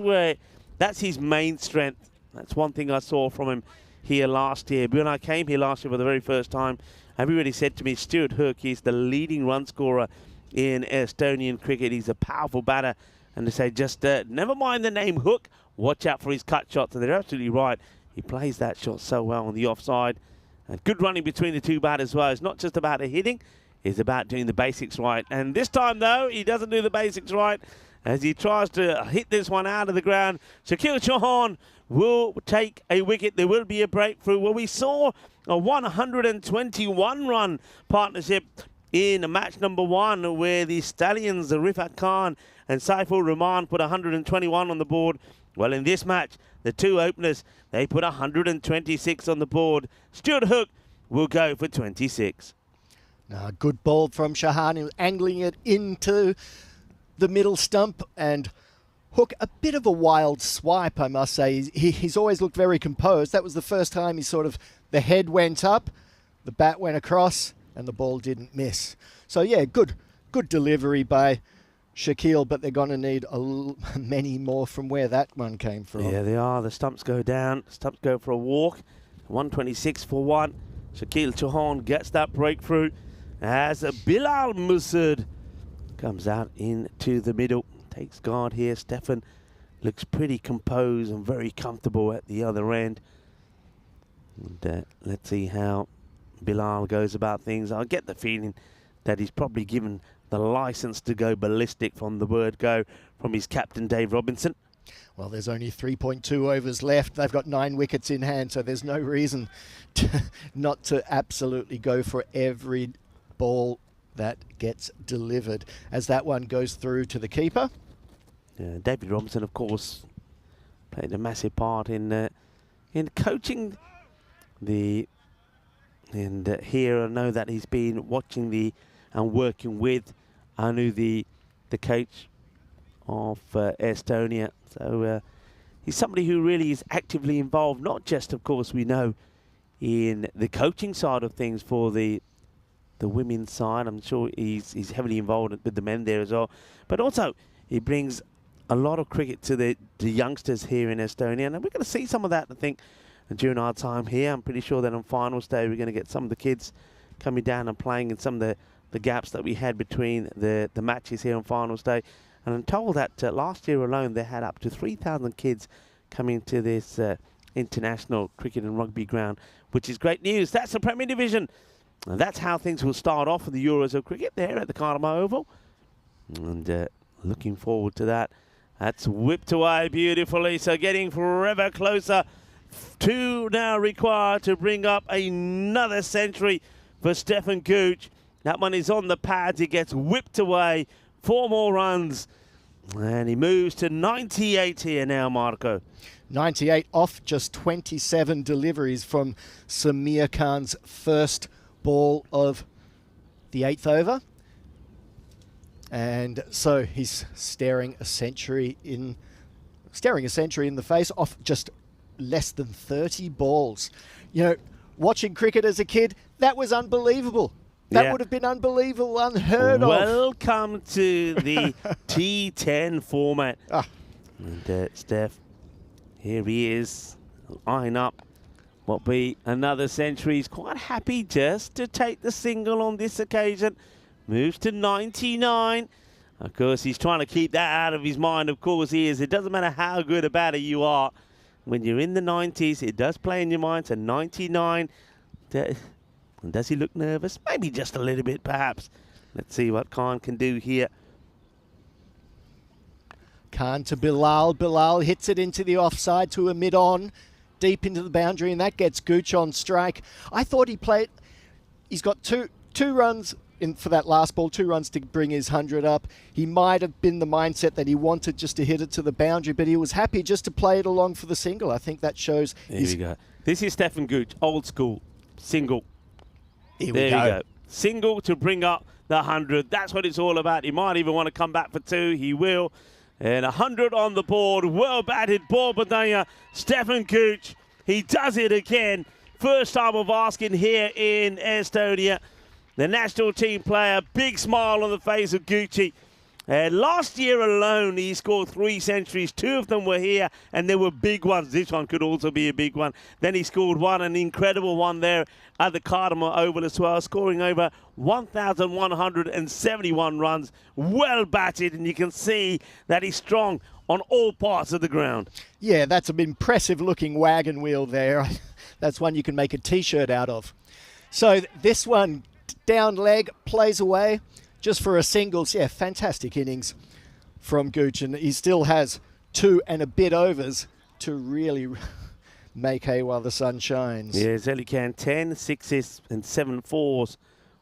his main strength. That's one thing I saw from him here last year. When I came here last year for the very first time, everybody said to me, Stuart Hook is the leading run scorer in Estonian cricket. He's a powerful batter. And they say, just never mind the name Hook, watch out for his cut shots. And they're absolutely right. He plays that shot so well on the offside. And good running between the two batters as well. It's not just about the hitting, it's about doing the basics right. And this time, though, he doesn't do the basics right as he tries to hit this one out of the ground. Shaquille Chauhan will take a wicket. There will be a breakthrough. Well, we saw a 121-run partnership in match number 1 where the Stallions, Rifat Khan and Saiful Rahman, put 121 on the board. Well, in this match, the two openers, they put 126 on the board. Stuart Hook will go for 26. Now, good ball from Shahani, angling it into the middle stump, and Hook, a bit of a wild swipe, I must say. He's always looked very composed. That was the first time the head went up, the bat went across, and the ball didn't miss. So, yeah, good delivery by Shaquille, but they're going to need many more from where that one came from. Yeah, they are. The stumps go down. The stumps go for a walk. 126 for 1. Shaquille Chauhan gets that breakthrough as Bilal Musud comes out into the middle. Takes guard here. Stefan looks pretty composed and very comfortable at the other end. And let's see how Bilal goes about things. I get the feeling that he's probably given the license to go ballistic from the word go from his captain, Dave Robinson. Well, there's only 3.2 overs left. They've got 9 wickets in hand, so there's no reason not to absolutely go for every ball that gets delivered as that one goes through to the keeper. David Robinson, of course, played a massive part in coaching here I know that he's been watching and working with Anu, the coach of Estonia. So he's somebody who really is actively involved, not just, of course, we know, in the coaching side of things for the women's side. I'm sure he's heavily involved with the men there as well. But also, He brings a lot of cricket to the youngsters here in Estonia, and we're going to see some of that, I think, during our time here. I'm pretty sure that on finals day we're going to get some of the kids coming down and playing in some of the gaps that we had between the matches here on finals day. And I'm told that last year alone they had up to 3,000 kids coming to this international cricket and rugby ground, which is great news. That's the Premier Division. And that's how things will start off in the Euros of cricket there at the Karma Oval. And looking forward to that. That's whipped away beautifully, so getting forever closer. 2 now required to bring up another century for Stefan Gooch. That one is on the pads. He gets whipped away. 4 more runs. And he moves to 98 here now, Marco. 98 off just 27 deliveries from Samir Khan's first ball of the 8th over. And so he's staring a century in the face off just less than 30 balls. You know, watching cricket as a kid, that was unbelievable. That would have been unbelievable, unheard of. Welcome to the T10 format. And Steph, here he is, eyeing up what will be another century. He's quite happy just to take the single on this occasion. Moves to 99. Of course, he's trying to keep that out of his mind. Of course, he is. It doesn't matter how good a batter you are. When you're in the 90s, it does play in your mind. So 99. And does he look nervous? Maybe just a little bit, perhaps. Let's see what Khan can do here. Khan to Bilal. Bilal hits it into the offside to a mid-on, deep into the boundary, and that gets Gooch on strike. I thought he's got two runs for that last ball, 2 runs to bring his 100 up. He might have been the mindset that he wanted just to hit it to the boundary, but he was happy just to play it along for the single. I think that shows. There we go. This is Stefan Gooch, old school, single. There you go. Single to bring up the 100. That's what it's all about. He might even want to come back for 2. He will. And 100 on the board. Well batted ball, Badania. Stefan Gooch. He does it again. First time of asking here in Estonia. The national team player, big smile on the face of Gucci. Last year alone, he scored 3 centuries. 2 of them were here, and they were big ones. This one could also be a big one. Then he scored an incredible one there at the Cardamom Oval as well, scoring over 1,171 runs. Well batted, and you can see that he's strong on all parts of the ground. Yeah, that's an impressive-looking wagon wheel there. That's one you can make a T-shirt out of. So this one, down leg, plays away just for a singles. Yeah, fantastic innings from Gooch, and he still has 2 and a bit overs to really make hay while the sun shines. Yeah, Zelly can 10 sixes and 7 fours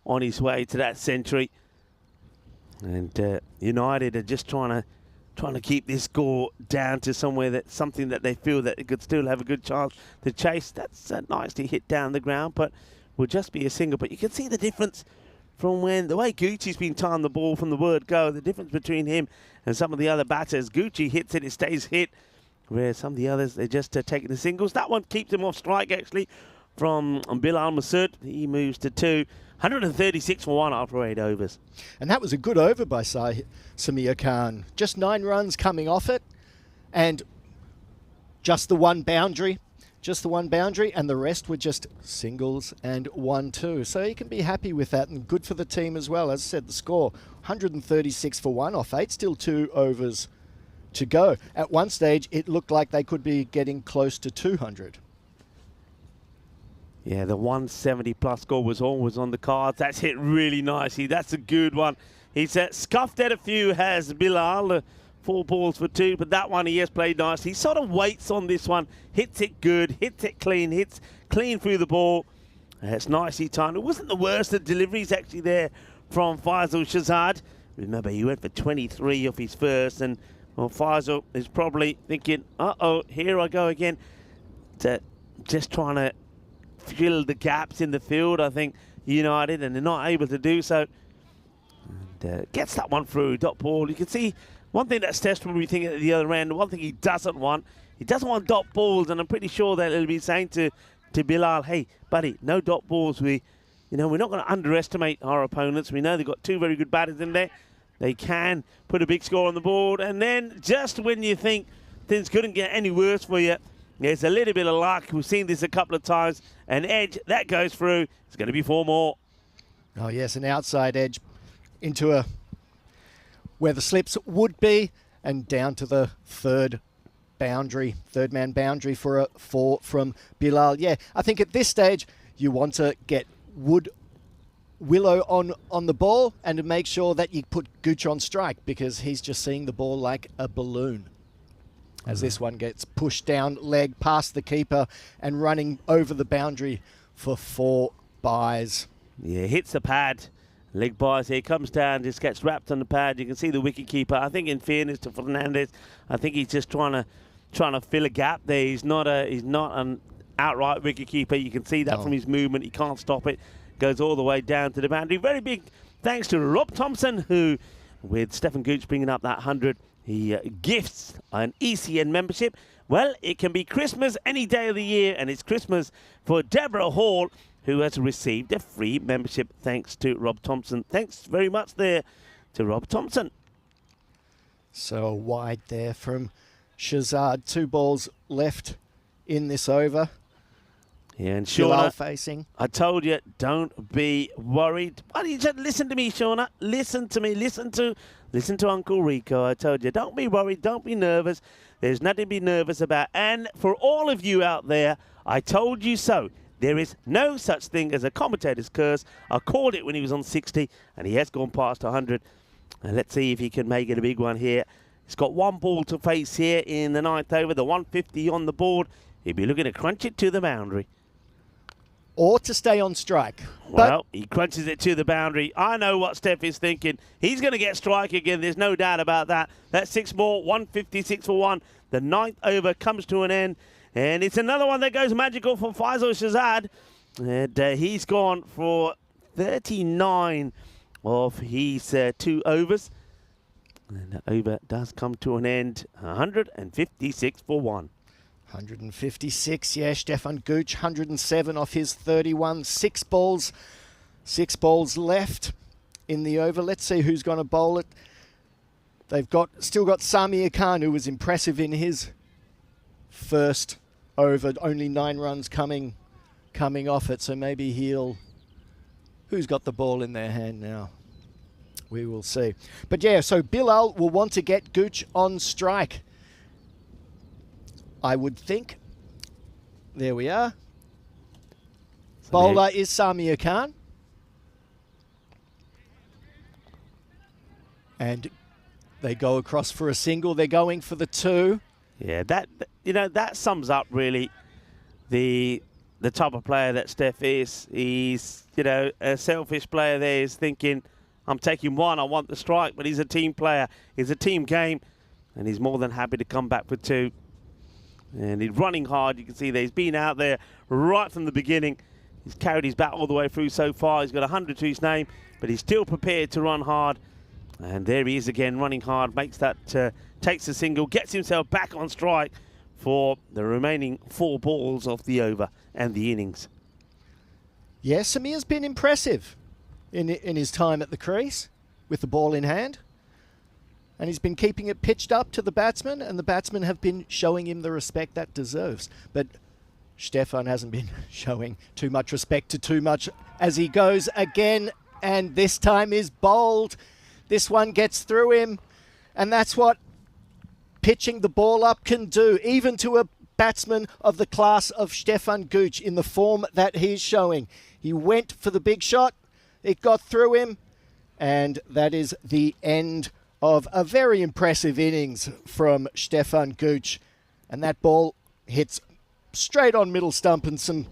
on his way to that century. And United are just trying to keep this score down to something that they feel that it could still have a good chance to chase. That's nicely hit down the ground, but will just be a single. But you can see the difference from the way Gucci's been tying the ball from the word go, the difference between him and some of the other batters. Gucci hits it stays hit, where some of the others, they're just taking the singles. That one keeps him off strike, actually, from Bilal Masood. He moves to 2. 136 for 1 after 8 overs. And that was a good over by Samir Khan. Just 9 runs coming off it, and just the one boundary. And the rest were just singles and 1-2. So you can be happy with that, and good for the team as well. As I said, the score, 136 for 1 off 8, still 2 overs to go. At one stage, it looked like they could be getting close to 200. Yeah, the 170-plus score was always on the cards. That's hit really nicely. That's a good one. He's scuffed at a few, has Bilal. 4 balls for 2, but that one he has played nicely. He sort of waits on this one, hits it good, hits it clean, hits clean through the ball. It's nicely timed. It wasn't the worst of deliveries actually there from Faisal Shahzad. Remember, he went for 23 off his first, and well, Faisal is probably thinking, uh-oh, here I go again. Just trying to fill the gaps in the field, I think, United, and they're not able to do so. And gets that one through, dot ball. You can see one thing that Steph's probably thinking at the other end, one thing he doesn't want dot balls, and I'm pretty sure that he'll be saying to Bilal, hey, buddy, no dot balls. We're not going to underestimate our opponents. We know they've got 2 very good batters in there, they can put a big score on the board. And then just when you think things couldn't get any worse for you, there's a little bit of luck. We've seen this a couple of times. An edge, that goes through. It's going to be 4 more. Oh, yes, an outside edge into where the slips would be and down to the third man boundary for a 4 from Bilal. Yeah, I think at this stage you want to get Willow on the ball and to make sure that you put Gooch on strike, because he's just seeing the ball like a balloon. As this one gets pushed down leg past the keeper and running over the boundary for 4 byes. Yeah, hits the pad. Leg byes here, comes down, just gets wrapped on the pad. You can see the wicket keeper. I think in fairness to Fernandez, I think he's just trying to fill a gap there. He's not an outright wicket keeper. You can see that from his movement. He can't stop it. Goes all the way down to the boundary. Very big thanks to Rob Thompson, who, with Stefan Gooch bringing up that 100, he gifts an ECN membership. Well, it can be Christmas any day of the year, and it's Christmas for Deborah Hall, who has received a free membership thanks to Rob Thompson. Thanks very much there to Rob Thompson. So wide there from Shazad. 2 balls left in this over. Yeah, and Bilal Shauna, facing. I told you, don't be worried. Why don't you just listen to me, Shauna? Listen to me. Listen to Uncle Rico. I told you, don't be worried. Don't be nervous. There's nothing to be nervous about. And for all of you out there, I told you so. There is no such thing as a commentator's curse. I called it when he was on 60, and he has gone past 100. And let's see if he can make it a big one here. He's got 1 ball to face here in the 9th over, the 150 on the board. He'll be looking to crunch it to the boundary. Or to stay on strike. Well, he crunches it to the boundary. I know what Steph is thinking. He's going to get strike again. There's no doubt about that. That's 6 more, 156 for 1. The 9th over comes to an end. And it's another one that goes magical for Faisal Shazad. And he's gone for 39 of his 2 overs. And the over does come to an end. 156 for 1. 156, yeah. Stefan Gooch, 107 off his 31. 6 balls left in the over. Let's see who's going to bowl it. They've still got Samir Khan, who was impressive in his first over. Only 9 runs coming off it. So maybe who's got the ball in their hand now? We will see. But yeah, so Bilal will want to get Gooch on strike, I would think. There we are. Bowler is Samir Khan. And they go across for a single. They're going for the 2. Yeah, that sums up really the type of player that Steph is. He's, a selfish player there. He's thinking, I'm taking 1, I want the strike, but he's a team player. It's a team game, and he's more than happy to come back for 2. And he's running hard. You can see that he's been out there right from the beginning. He's carried his bat all the way through so far. He's got 100 to his name, but he's still prepared to run hard. And there he is again, running hard, makes that, takes a single, gets himself back on strike for the remaining 4 balls of the over and the innings. Yeah, Samir's been impressive in his time at the crease with the ball in hand. And he's been keeping it pitched up to the batsmen, and the batsmen have been showing him the respect that deserves. But Stefan hasn't been showing too much respect to too much as he goes again, and this time is bowled. This one gets through him, and that's what pitching the ball up can do, even to a batsman of the class of Stefan Gooch in the form that he's showing. He went for the big shot, it got through him, and that is the end of a very impressive innings from Stefan Gooch. And that ball hits straight on middle stump, and some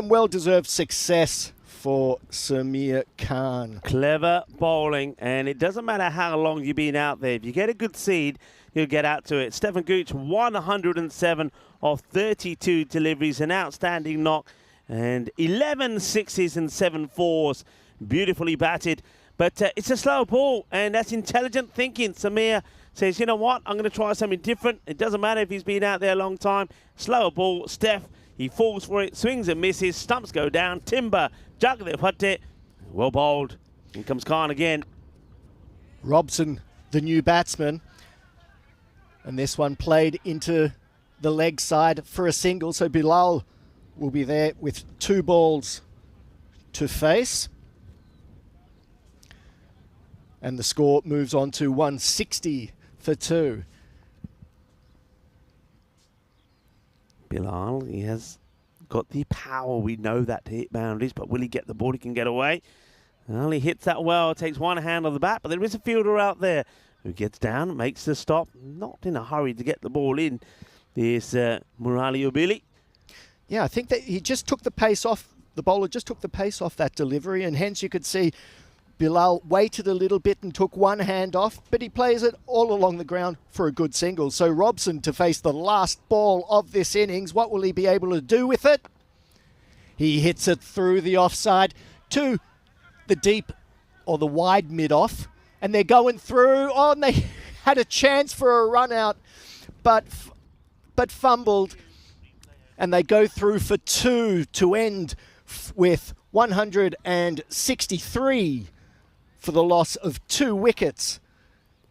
well-deserved success for Samir Khan. Clever bowling, and it doesn't matter how long you've been out there. If you get a good seed, you'll get out to it. Stefan Gooch, 107 of 32 deliveries, an outstanding knock, and 11 sixes and 7 fours. Beautifully batted. But it's a slow ball, and that's intelligent thinking. Samir says, you know what, I'm going to try something different. It doesn't matter if he's been out there a long time. Slower ball, Steph, he falls for it, swings and misses, stumps go down, timber, juggle it, well bowled. In comes Khan again. Robson, the new batsman. And this one played into the leg side for a single. So Bilal will be there with 2 balls to face. And the score moves on to 160 for 2. Bilal, he has got the power. We know that to hit boundaries, but will he get the ball? He can get away. Well, he hits that well, takes one hand on the bat, but there is a fielder out there who gets down, makes the stop. Not in a hurry to get the ball in. There's Murali Obili. Yeah, I think that he just took the pace off. The bowler just took the pace off that delivery, and hence you could see Bilal waited a little bit and took one hand off, but he plays it all along the ground for a good single. So Robson to face the last ball of this innings. What will he be able to do with it? He hits it through the offside to the deep or the wide mid-off, and they're going through. Oh, and they had a chance for a run out, but fumbled, and they go through for 2 to end with 163 for the loss of 2 wickets.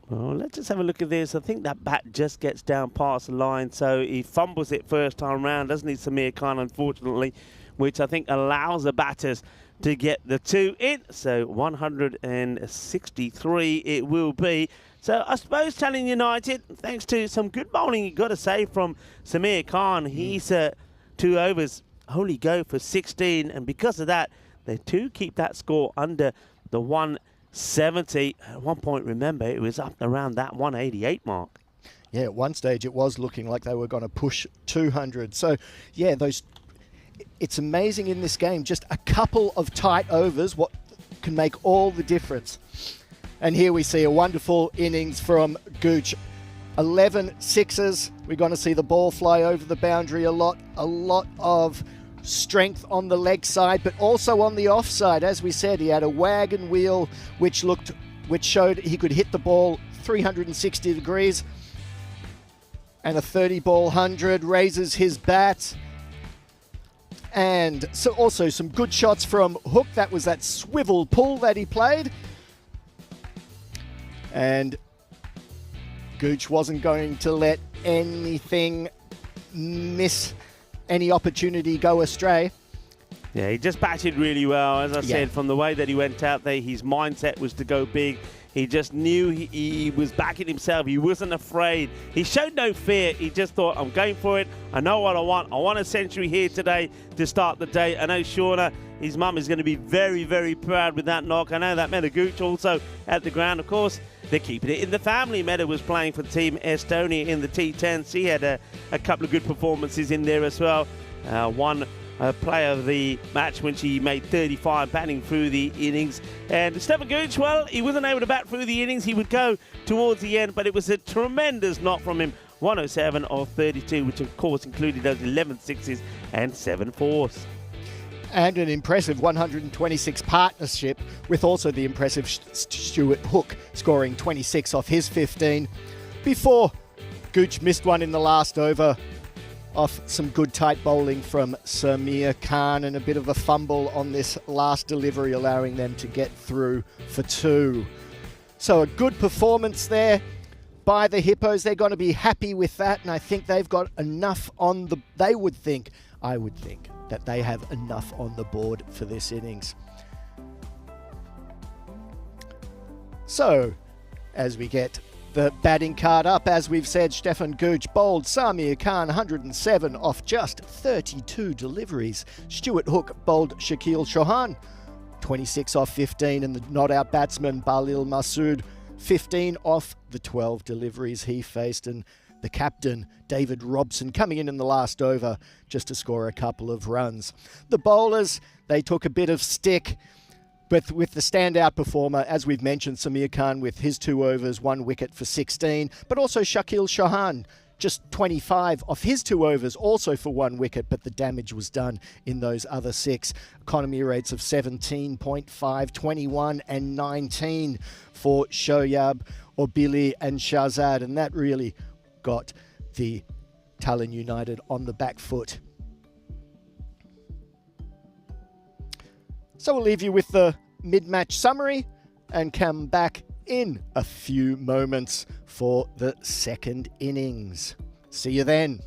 Well, let's just have a look at this. I think that bat just gets down past the line, so he fumbles it first time round, doesn't he, Samir Khan, unfortunately, which I think allows the batters to get the 2 in. So 163 it will be. So I suppose Talon United, thanks to some good bowling, you got to say, from Samir Khan, he's 2 overs only go for 16, and because of that, they do keep that score under the 170. At one point, remember, it was up around that 188 mark. Yeah, at one stage it was looking like they were going to push 200. So, yeah, it's amazing in this game, just a couple of tight overs, what can make all the difference. And here we see a wonderful innings from Gooch. 11 sixes. We're going to see the ball fly over the boundary a lot of strength on the leg side, but also on the offside. As we said, he had a wagon wheel which showed he could hit the ball 360 degrees, and a 30 ball 100. Raises his bat, and so also some good shots from Hook. That was that swivel pull that he played, and Gooch wasn't going to let anything miss, any opportunity go astray. Yeah, he just batted really well. As I said, from the way that he went out there, his mindset was to go big. He just knew he was backing himself. He wasn't afraid. He showed no fear. He just thought, I'm going for it. I know what I want. I want a century here today to start the day. I know Shauna, his mum, is going to be very, very proud with that knock. I know that Meta Gooch also at the ground. Of course, they're keeping it in the family. Meta was playing for Team Estonia in the T10. She had a couple of good performances in there as well. One player of the match when she made 35 batting through the innings. And Stephen Gooch, well, he wasn't able to bat through the innings. He would go towards the end, but it was a tremendous knock from him. 107 of 32, which of course included those 11 sixes and 7 fours. And an impressive 126 partnership with also the impressive Stuart Hook scoring 26 off his 15 before Gooch missed one in the last over off some good tight bowling from Samir Khan and a bit of a fumble on this last delivery, allowing them to get through for 2. So a good performance there by the Hippos. They're going to be happy with that, and I think they've got enough on the... I would think that they have enough on the board for this innings. So, as we get the batting card up, as we've said, Stefan Gooch bowled Samir Khan 107 off just 32 deliveries. Stuart Hook bowled Shakil Chauhan 26 off 15, and the not-out batsman Balil Masood 15 off the 12 deliveries he faced, and the captain David Robson coming in the last over just to score a couple of runs. The bowlers, they took a bit of stick, but with the standout performer, as we've mentioned, Samir Khan with his 2 overs, 1 wicket for 16, but also Shakil Chauhan, just 25 off his 2 overs, also for 1 wicket, but the damage was done in those other 6. Economy rates of 17.5, 21 and 19 for Shoyab, Obili and Shahzad, and that really got the Talon United on the back foot. So we'll leave you with the mid-match summary and come back in a few moments for the second innings. See you then.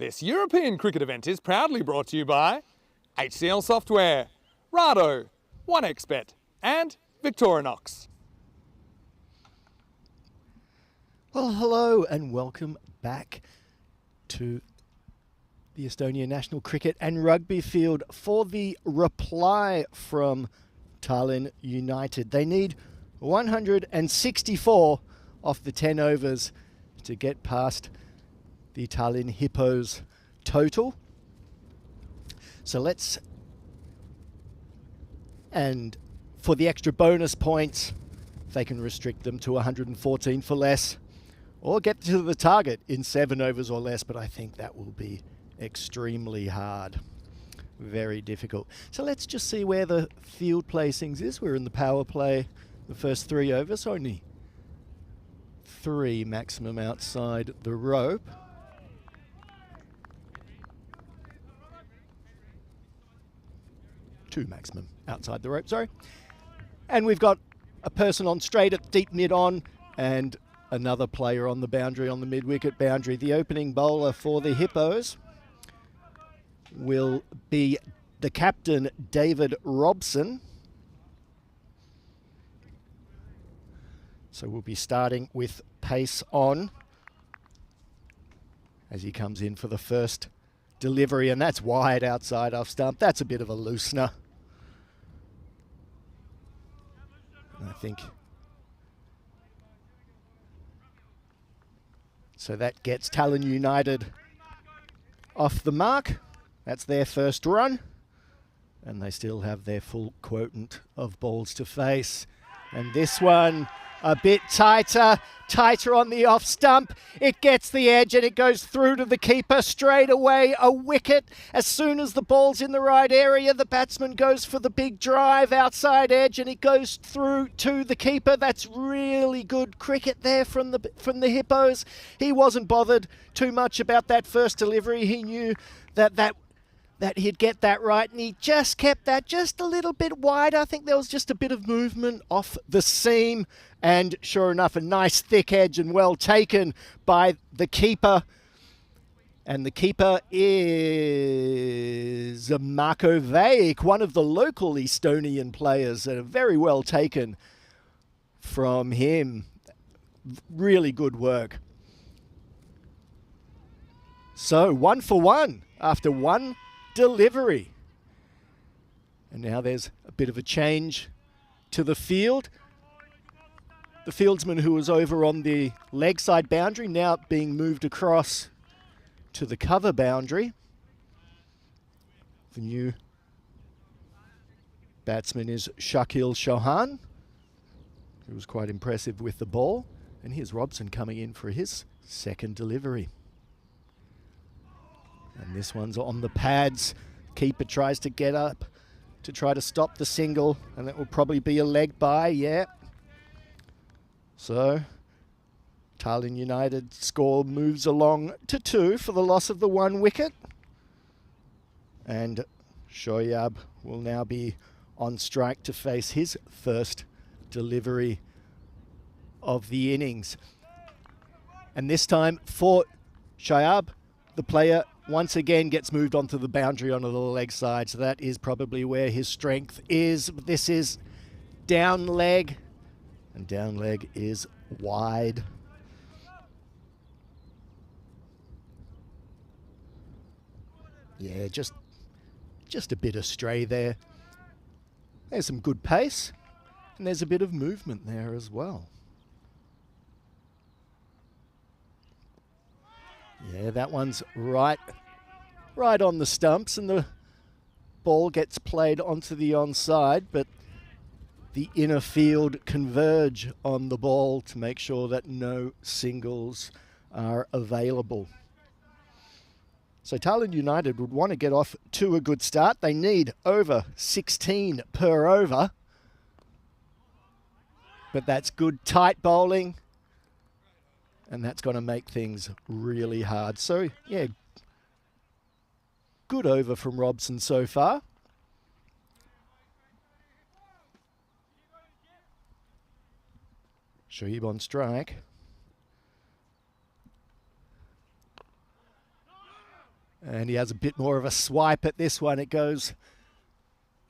This European cricket event is proudly brought to you by HCL Software, Rado, 1xBet and Victorinox. Well, hello and welcome back to the Estonia National Cricket and Rugby field for the reply from Tallinn United. They need 164 off the 10 overs to get past the Tallinn Hippos total. So let's, and for the extra bonus points, they can restrict them to 114 for less or get to the target in 7 overs or less, but I think that will be extremely hard. Very difficult. So let's just see where the field placings is. We're in the power play, the first 3 overs, only 3 maximum outside the rope. Two maximum outside the rope, sorry. And we've got a person on straight at deep mid on and another player on the boundary, on the mid-wicket boundary. The opening bowler for the Hippos will be the captain, David Robson. So we'll be starting with pace on as he comes in for the first delivery, and that's wide outside off stump. That's a bit of a loosener. And I think so that gets Tallinn United off the mark. That's their first run. And they still have their full quotient of balls to face. And this one a bit tighter on the off stump. It gets the edge and it goes through to the keeper straight away. A wicket. As soon as the ball's in the right area, the batsman goes for the big drive outside edge and it goes through to the keeper. That's really good cricket there from the Hippos. He wasn't bothered too much about that first delivery. He knew that he'd get that right, and he just kept that just a little bit wide. I think there was just a bit of movement off the seam, and sure enough, a nice thick edge and well taken by the keeper. And the keeper is Marko Vaic, one of the local Estonian players, and very well taken from him. Really good work. So 1 for 1 after one delivery. And now there's a bit of a change to the field. The fieldsman who was over on the leg side boundary now being moved across to the cover boundary. The new batsman is Shakil Chauhan, who was quite impressive with the ball. And here's Robson coming in for his second delivery. And this one's on the pads. Keeper tries to get up to try to stop the single, and that will probably be a leg by, yeah. So, Tallinn United score moves along to 2 for the loss of the 1 wicket. And Shoyab will now be on strike to face his first delivery of the innings. And this time for Shoyab, the player once again gets moved onto the boundary onto the leg side, so that is probably where his strength is. This is down leg, and down leg is wide. Yeah, just a bit astray there. There's some good pace, and there's a bit of movement there as well. Yeah, that one's right on the stumps, and the ball gets played onto the onside, but the inner field converge on the ball to make sure that no singles are available. So Tallinn United would want to get off to a good start. They need over 16 per over, but that's good tight bowling. And that's going to make things really hard. So, yeah, good over from Robson so far. Shoaib on strike. And he has a bit more of a swipe at this one. It goes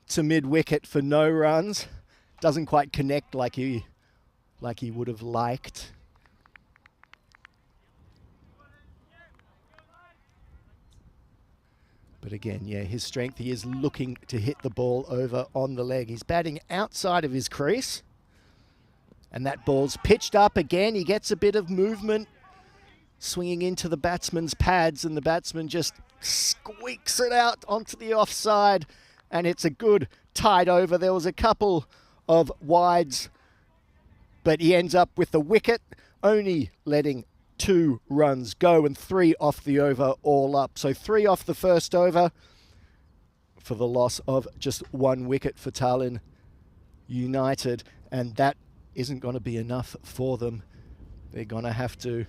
to mid-wicket for no runs. Doesn't quite connect like he would have liked. But again, yeah, his strength, he is looking to hit the ball over on the leg. He's batting outside of his crease. And that ball's pitched up again. He gets a bit of movement, swinging into the batsman's pads, and the batsman just squeaks it out onto the offside. And it's a good tied over. There was a couple of wides, but he ends up with the wicket, only letting 2 runs go and 3 off the over all up. So 3 off the first over for the loss of just 1 wicket for Tallinn United. And that isn't going to be enough for them. They're going to have to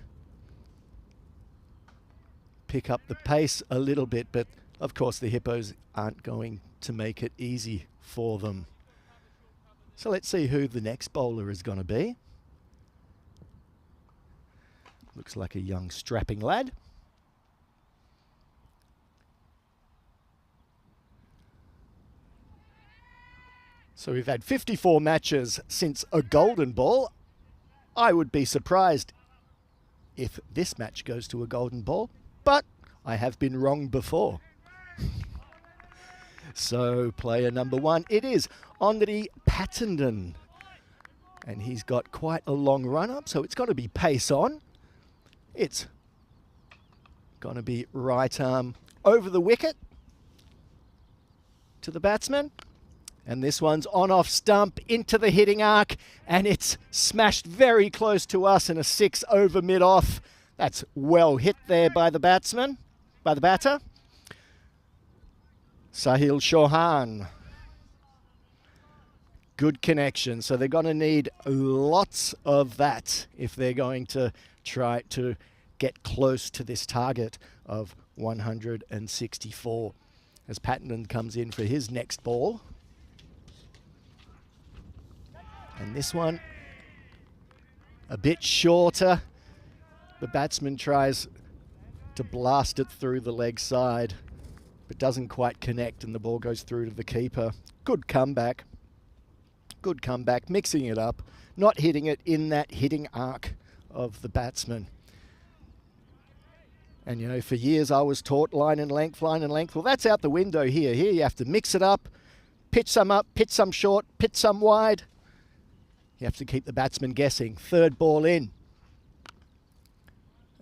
pick up the pace a little bit, but of course the Hippos aren't going to make it easy for them. So let's see who the next bowler is going to be. Looks like a young strapping lad. So we've had 54 matches since a golden ball. I would be surprised if this match goes to a golden ball, but I have been wrong before. So player number 1, it is Henri Pattenden. And he's got quite a long run up, so it's got to be pace on. It's going to be right arm over the wicket to the batsman. And this one's on off stump into the hitting arc, and it's smashed very close to us in a 6 over mid off. That's well hit there by the batsman, by the batter. Sahil Chauhan. Good connection. So they're going to need lots of that if they're going to try to get close to this target of 164. As Pattenden comes in for his next ball. And this one, a bit shorter. The batsman tries to blast it through the leg side, but doesn't quite connect, and the ball goes through to the keeper. Good comeback. Good comeback, mixing it up, not hitting it in that hitting arc of the batsman. And, you know, for years I was taught line and length, line and length. Well, that's out the window here. Here you have to mix it up, pitch some short, pitch some wide. You have to keep the batsman guessing. Third ball in.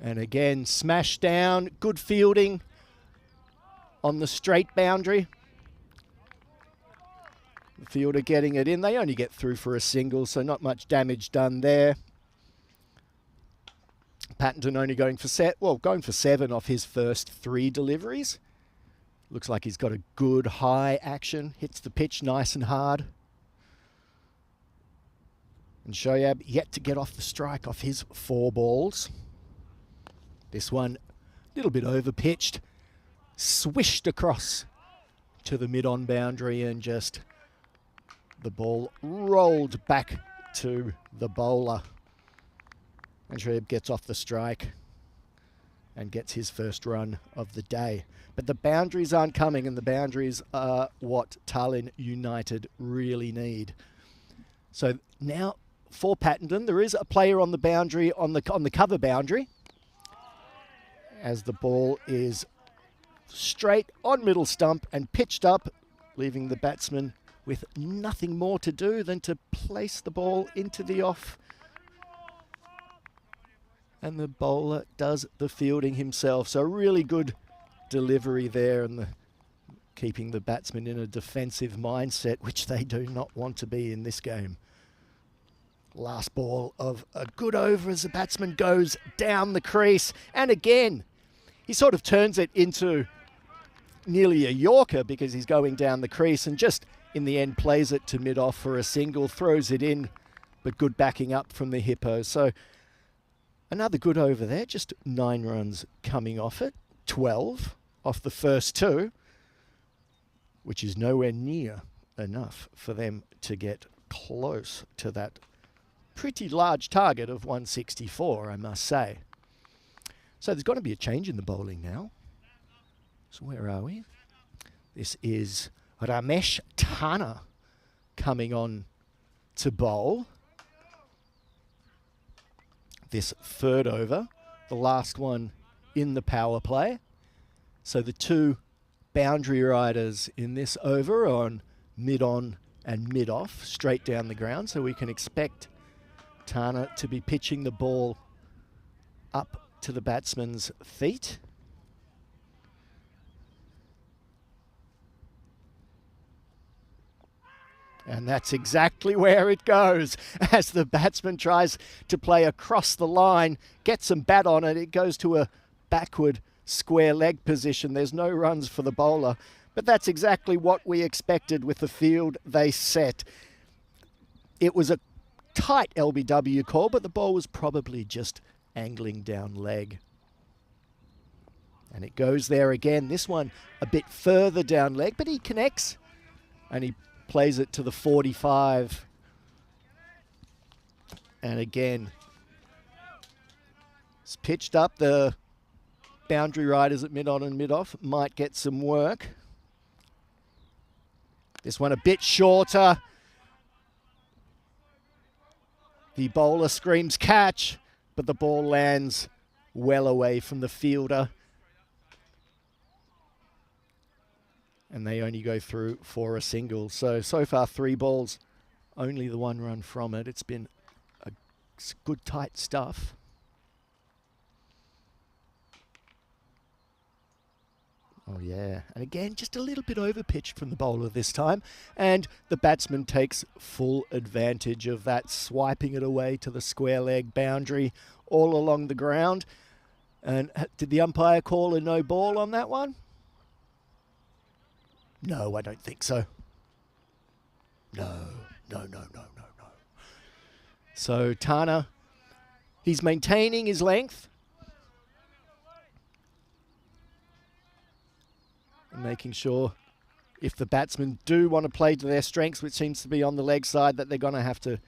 And again, smash down, good fielding on the straight boundary. The fielder getting it in. They only get through for a single, so not much damage done there. Pattenden only going for 7 off his first 3 deliveries. Looks like he's got a good high action. Hits the pitch nice and hard. And Shoaib yet to get off the strike off his 4 balls. This one, a little bit over-pitched. Swished across to the mid-on boundary, and just the ball rolled back to the bowler. And Shoaib gets off the strike and gets his first run of the day. But the boundaries aren't coming, and the boundaries are what Tallinn United really need. So now for Pattenden, there is a player on the boundary, on the cover boundary, as the ball is straight on middle stump and pitched up, leaving the batsman with nothing more to do than to place the ball into the off. And the bowler does the fielding himself. So really good delivery there, and keeping the batsman in a defensive mindset, which they do not want to be in this game. Last ball of a good over as the batsman goes down the crease. And again, he sort of turns it into nearly a Yorker because he's going down the crease, and just in the end plays it to mid-off for a single, throws it in, but good backing up from the Hippos. So another good over there, just 9 runs coming off it, 12 off the first 2, which is nowhere near enough for them to get close to that pretty large target of 164, I must say. So there's got to be a change in the bowling now. So where are we? This is Ramesh Tana coming on to bowl. This third over, the last one in the power play. So the two boundary riders in this over are on mid-on and mid-off, straight down the ground. So we can expect Tana to be pitching the ball up to the batsman's feet. And that's exactly where it goes. As the batsman tries to play across the line, gets some bat on it, it goes to a backward square leg position. There's no runs for the bowler, but that's exactly what we expected with the field they set. It was a tight LBW call, but the ball was probably just angling down leg. And it goes there again. This one a bit further down leg, but he connects and he plays it to the 45. And again, it's pitched up. The boundary riders at mid-on and mid-off might get some work. This one a bit shorter. The bowler screams catch, but the ball lands well away from the fielder. And they only go through for a single. So far 3 balls, only the 1 run from it. It's been a good tight stuff. Oh yeah, and again, just a little bit over-pitched from the bowler this time. And the batsman takes full advantage of that, swiping it away to the square leg boundary all along the ground. And did the umpire call a no ball on that one? No, I don't think so. No. So Tana, he's maintaining his length. And making sure if the batsmen do want to play to their strengths, which seems to be on the leg side, that they're going to have to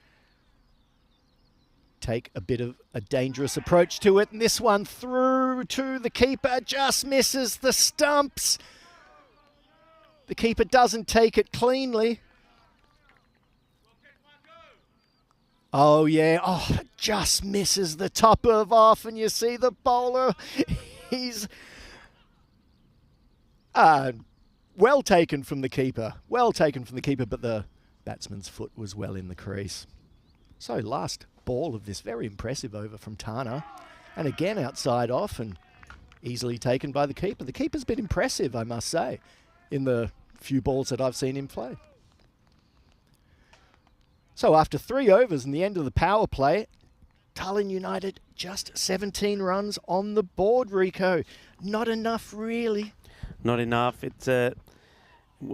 take a bit of a dangerous approach to it. And this one through to the keeper, just misses the stumps. The keeper doesn't take it cleanly. Oh yeah, just misses the top of off, and you see the bowler, he's well taken from the keeper. Well taken from the keeper, but the batsman's foot was well in the crease. So last ball of this very impressive over from Tana. And again outside off and easily taken by the keeper. The keeper's been impressive, I must say, in the few balls that I've seen him play. So after 3 overs and the end of the power play, Tallinn United just 17 runs on the board, Rico. Not enough, really. Not enough. It's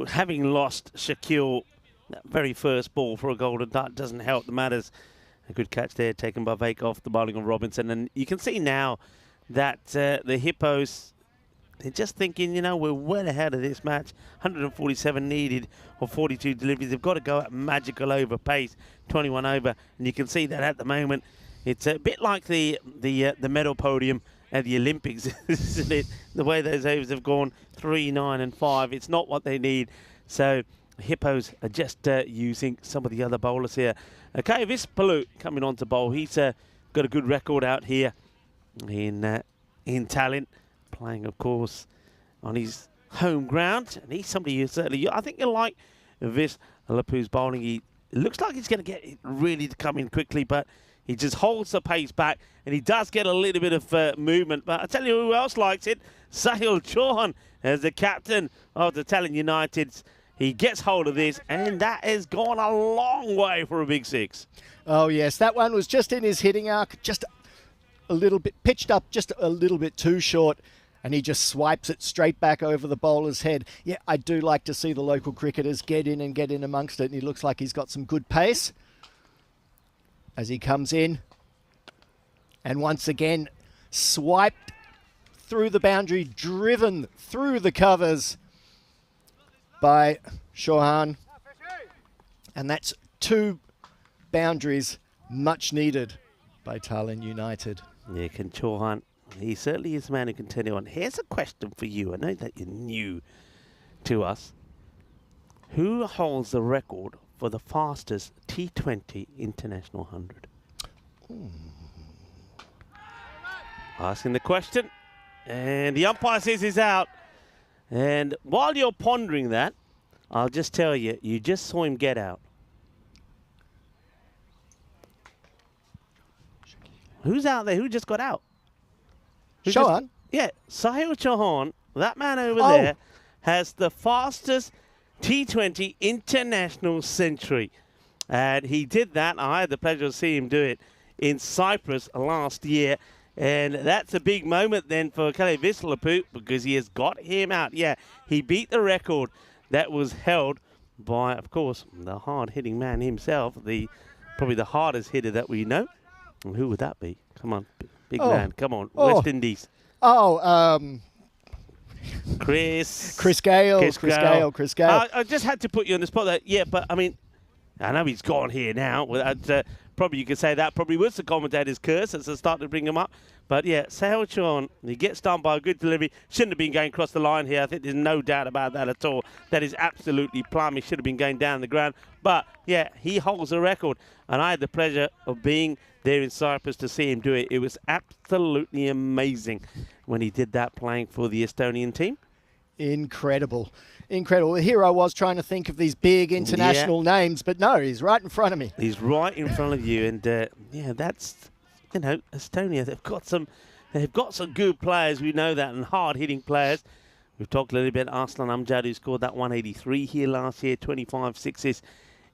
having lost Shaquille, that very first ball for a golden duck doesn't help the matters. A good catch there taken by Vake off the bowling of Robinson. And you can see now that the Hippos, they're just thinking, you know, we're well ahead of this match. 147 needed or 42 deliveries. They've got to go at magical over pace, 21 over. And you can see that at the moment. It's a bit like the medal podium at the Olympics, isn't it? The way those overs have gone, 3, 9 and 5. It's not what they need. So Hippos are just using some of the other bowlers here. Okay, Vispalu coming on to bowl. He's got a good record out here in Tallinn, playing, of course, on his home ground. And he's somebody who certainly, I think you like Vispalu's bowling. He looks like he's going to get really to come in quickly, but he just holds the pace back, and he does get a little bit of movement. But I tell you who else likes it. Sahil Chauhan as the captain of the Tallinn United. He gets hold of this, and that has gone a long way for a big 6. Oh, yes. That one was just in his hitting arc, just a little bit pitched up, just a little bit too short, and he just swipes it straight back over the bowler's head. Yeah, I do like to see the local cricketers get in amongst it, and he looks like he's got some good pace as he comes in. And once again, swiped through the boundary, driven through the covers by Chauhan. And that's 2 boundaries much needed by Tallinn United. Yeah, can Chauhan he certainly is a man who can turn it on. Here's a question for you. I know that you're new to us. Who holds the record for the fastest T20 International 100? Asking the question, and the umpire says he's out. And while you're pondering that, I'll just tell you, you just saw him get out. Who's out there? Who just got out? Chauhan? Yeah, Sahil Chauhan, that man over there, has the fastest T20 international century. And he did that. I had the pleasure of seeing him do it in Cyprus last year. And that's a big moment then for Kalle Vislaput because he has got him out. Yeah, he beat the record that was held by, of course, the hard-hitting man himself, probably the hardest hitter that we know. And who would that be? Come on, big man. Come on, West Indies. Chris Gale. I just had to put you on the spot there. Yeah, but I mean, I know he's gone here now. Probably you could say that probably was the commentator's curse as I started to bring him up. But yeah, Sahil Chauhan, he gets done by a good delivery. Shouldn't have been going across the line here. I think there's no doubt about that at all. That is absolutely plumb. He should have been going down the ground. But yeah, he holds a record. And I had the pleasure of being there in Cyprus to see him do it. It was absolutely amazing when he did that playing for the Estonian team. Incredible. Here I was trying to think of these big international names, but no, he's right in front of me. He's right in front of you, and that's, Estonia. They've got some good players. We know that, and hard-hitting players. We've talked a little bit. Arslan Amjad, who scored that 183 here last year, 25 sixes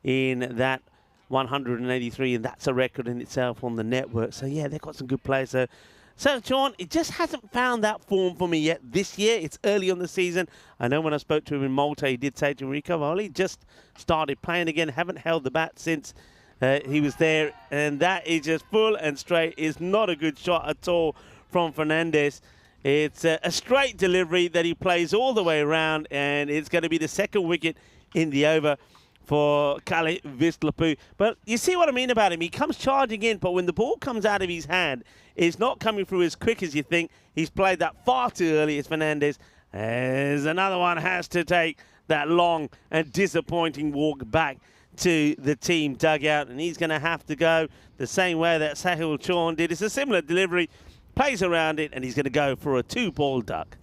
in that 183, and that's a record in itself on the network. So yeah, they've got some good players. So, John, it just hasn't found that form for me yet this year. It's early on the season. I know when I spoke to him in Malta, he did say to Enrico, well, he just started playing again, haven't held the bat since he was there. And that is just full and straight. It's not a good shot at all from Fernandez. It's a straight delivery that he plays all the way around, and it's going to be the second wicket in the over for Kalle Vislaput. But you see what I mean about him. He comes charging in, but when the ball comes out of his hand, it's not coming through as quick as you think. He's played that far too early as Fernandez. As another one has to take that long and disappointing walk back to the team dugout. And he's going to have to go the same way that Sahil Chauhan did. It's a similar delivery, plays around it, and he's going to go for a 2-ball duck.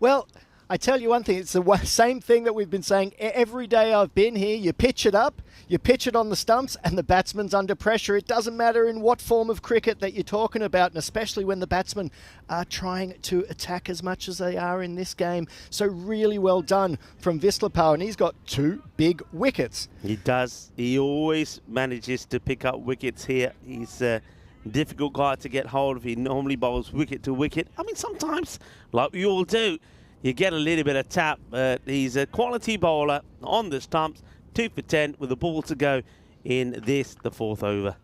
Well, I tell you one thing, it's the same thing that we've been saying every day I've been here. You pitch it up, you pitch it on the stumps, and the batsman's under pressure. It doesn't matter in what form of cricket that you're talking about, and especially when the batsmen are trying to attack as much as they are in this game. So really well done from Vislaput, and he's got 2 big wickets. He does. He always manages to pick up wickets here. He's a difficult guy to get hold of. He normally bowls wicket to wicket. I mean, sometimes, like we all do, you get a little bit of tap, but he's a quality bowler on the stumps, 2 for 10 with a ball to go in this, the 4th over.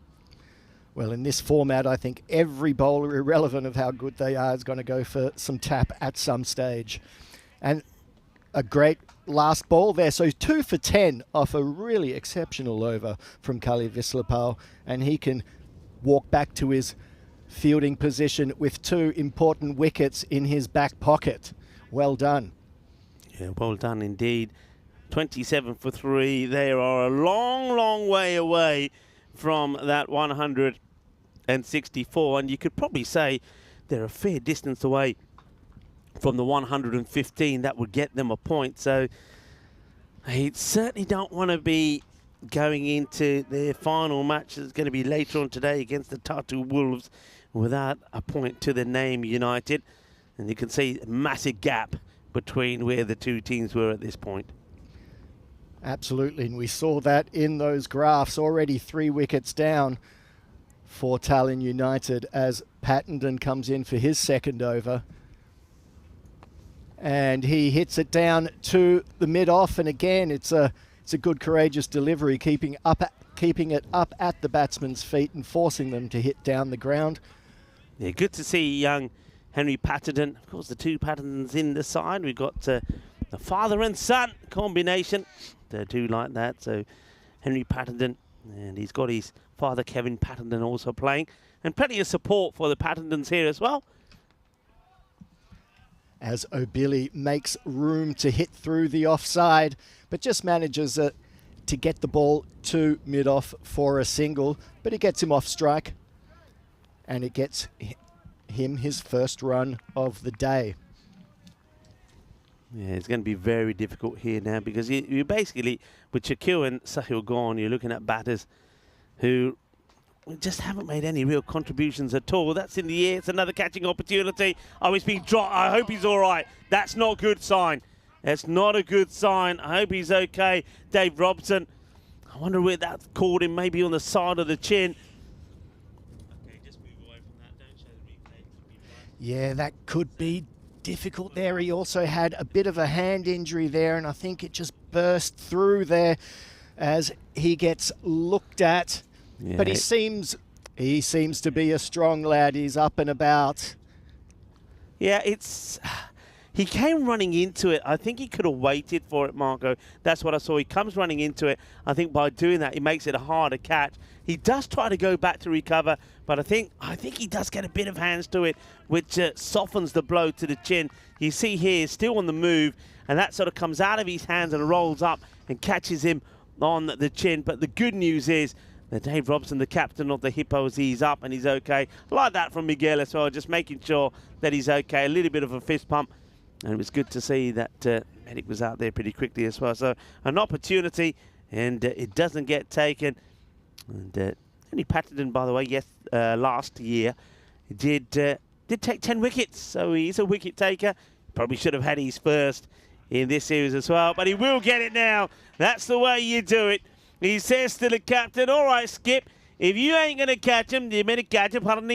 Well, in this format, I think every bowler, irrelevant of how good they are, is going to go for some tap at some stage. And a great last ball there. So 2 for 10 off a really exceptional over from Kalle Vislaput, and he can walk back to his fielding position with 2 important wickets in his back pocket. Well done. Yeah, well done indeed. 27 for 3. They are a long, long way away from that 164. And you could probably say they're a fair distance away from the 115. That would get them a point. So they certainly don't want to be going into their final match. It's going to be later on today against the Tartu Wolves without a point to the name United. And you can see a massive gap between where the 2 teams were at this point. Absolutely, and we saw that in those graphs. Already 3 wickets down for Tallinn United as Pattenden comes in for his 2nd over. And he hits it down to the mid-off, and again, it's a good, courageous delivery, keeping it up at the batsman's feet and forcing them to hit down the ground. Yeah, good to see young Henry Pattenden. Of course, the 2 Pattendens in the side. We've got the father and son combination. They're 2 like that. So Henry Pattenden, and he's got his father Kevin Pattenden also playing. And plenty of support for the Pattendens here as well. as O'Billy makes room to hit through the offside, but just manages to get the ball to mid-off for a single, but he gets him off strike, and it gets him his first run of the day. Yeah, it's going to be very difficult here now because you basically, with Shaquille and Sahil gone, you're looking at batters who just haven't made any real contributions at all. That's in the air. It's another catching opportunity. Oh, he's been dropped. I hope he's all right. That's not a good sign. That's not a good sign. I hope he's okay. Dave Robson. I wonder where that caught him, maybe on the side of the chin. Okay, just move away from that. Don't show the replay. Yeah, that could be difficult there. He also had a bit of a hand injury there, and I think it just burst through there as he gets looked at. Yeah. But he seems to be a strong lad. He's up and about. Yeah, he came running into it. I think he could have waited for it, Marco. That's what I saw. He comes running into it. I think by doing that, he makes it a harder catch. He does try to go back to recover, but I think he does get a bit of hands to it, which softens the blow to the chin. You see here, he's still on the move, and that sort of comes out of his hands and rolls up and catches him on the chin. But the good news is that Dave Robson, the captain of the Hippos, he's up and he's okay. Like that from Miguel as well, just making sure that he's okay. A little bit of a fist pump. And it was good to see that Medic was out there pretty quickly as well. So an opportunity, and it doesn't get taken. And Henry Patterson, by the way, last year, did take 10 wickets. So he's a wicket taker. Probably should have had his first in this series as well. But he will get it now. That's the way you do it. He says to the captain, all right, Skip, if you ain't going to catch him, you better catch him. And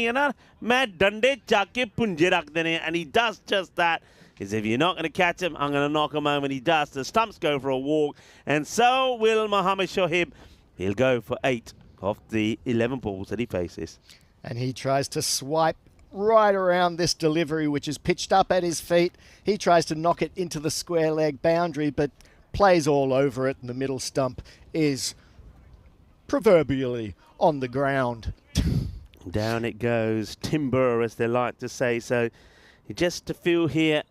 he does just that. Because if you're not going to catch him, I'm going to knock him home. And he does. The stumps go for a walk. And so will Mohammad Shoaib. He'll go for 8 of the 11 balls that he faces. And he tries to swipe right around this delivery, which is pitched up at his feet. He tries to knock it into the square leg boundary, but plays all over it. And the middle stump is proverbially on the ground. Down it goes. Timber, as they like to say. So just to feel here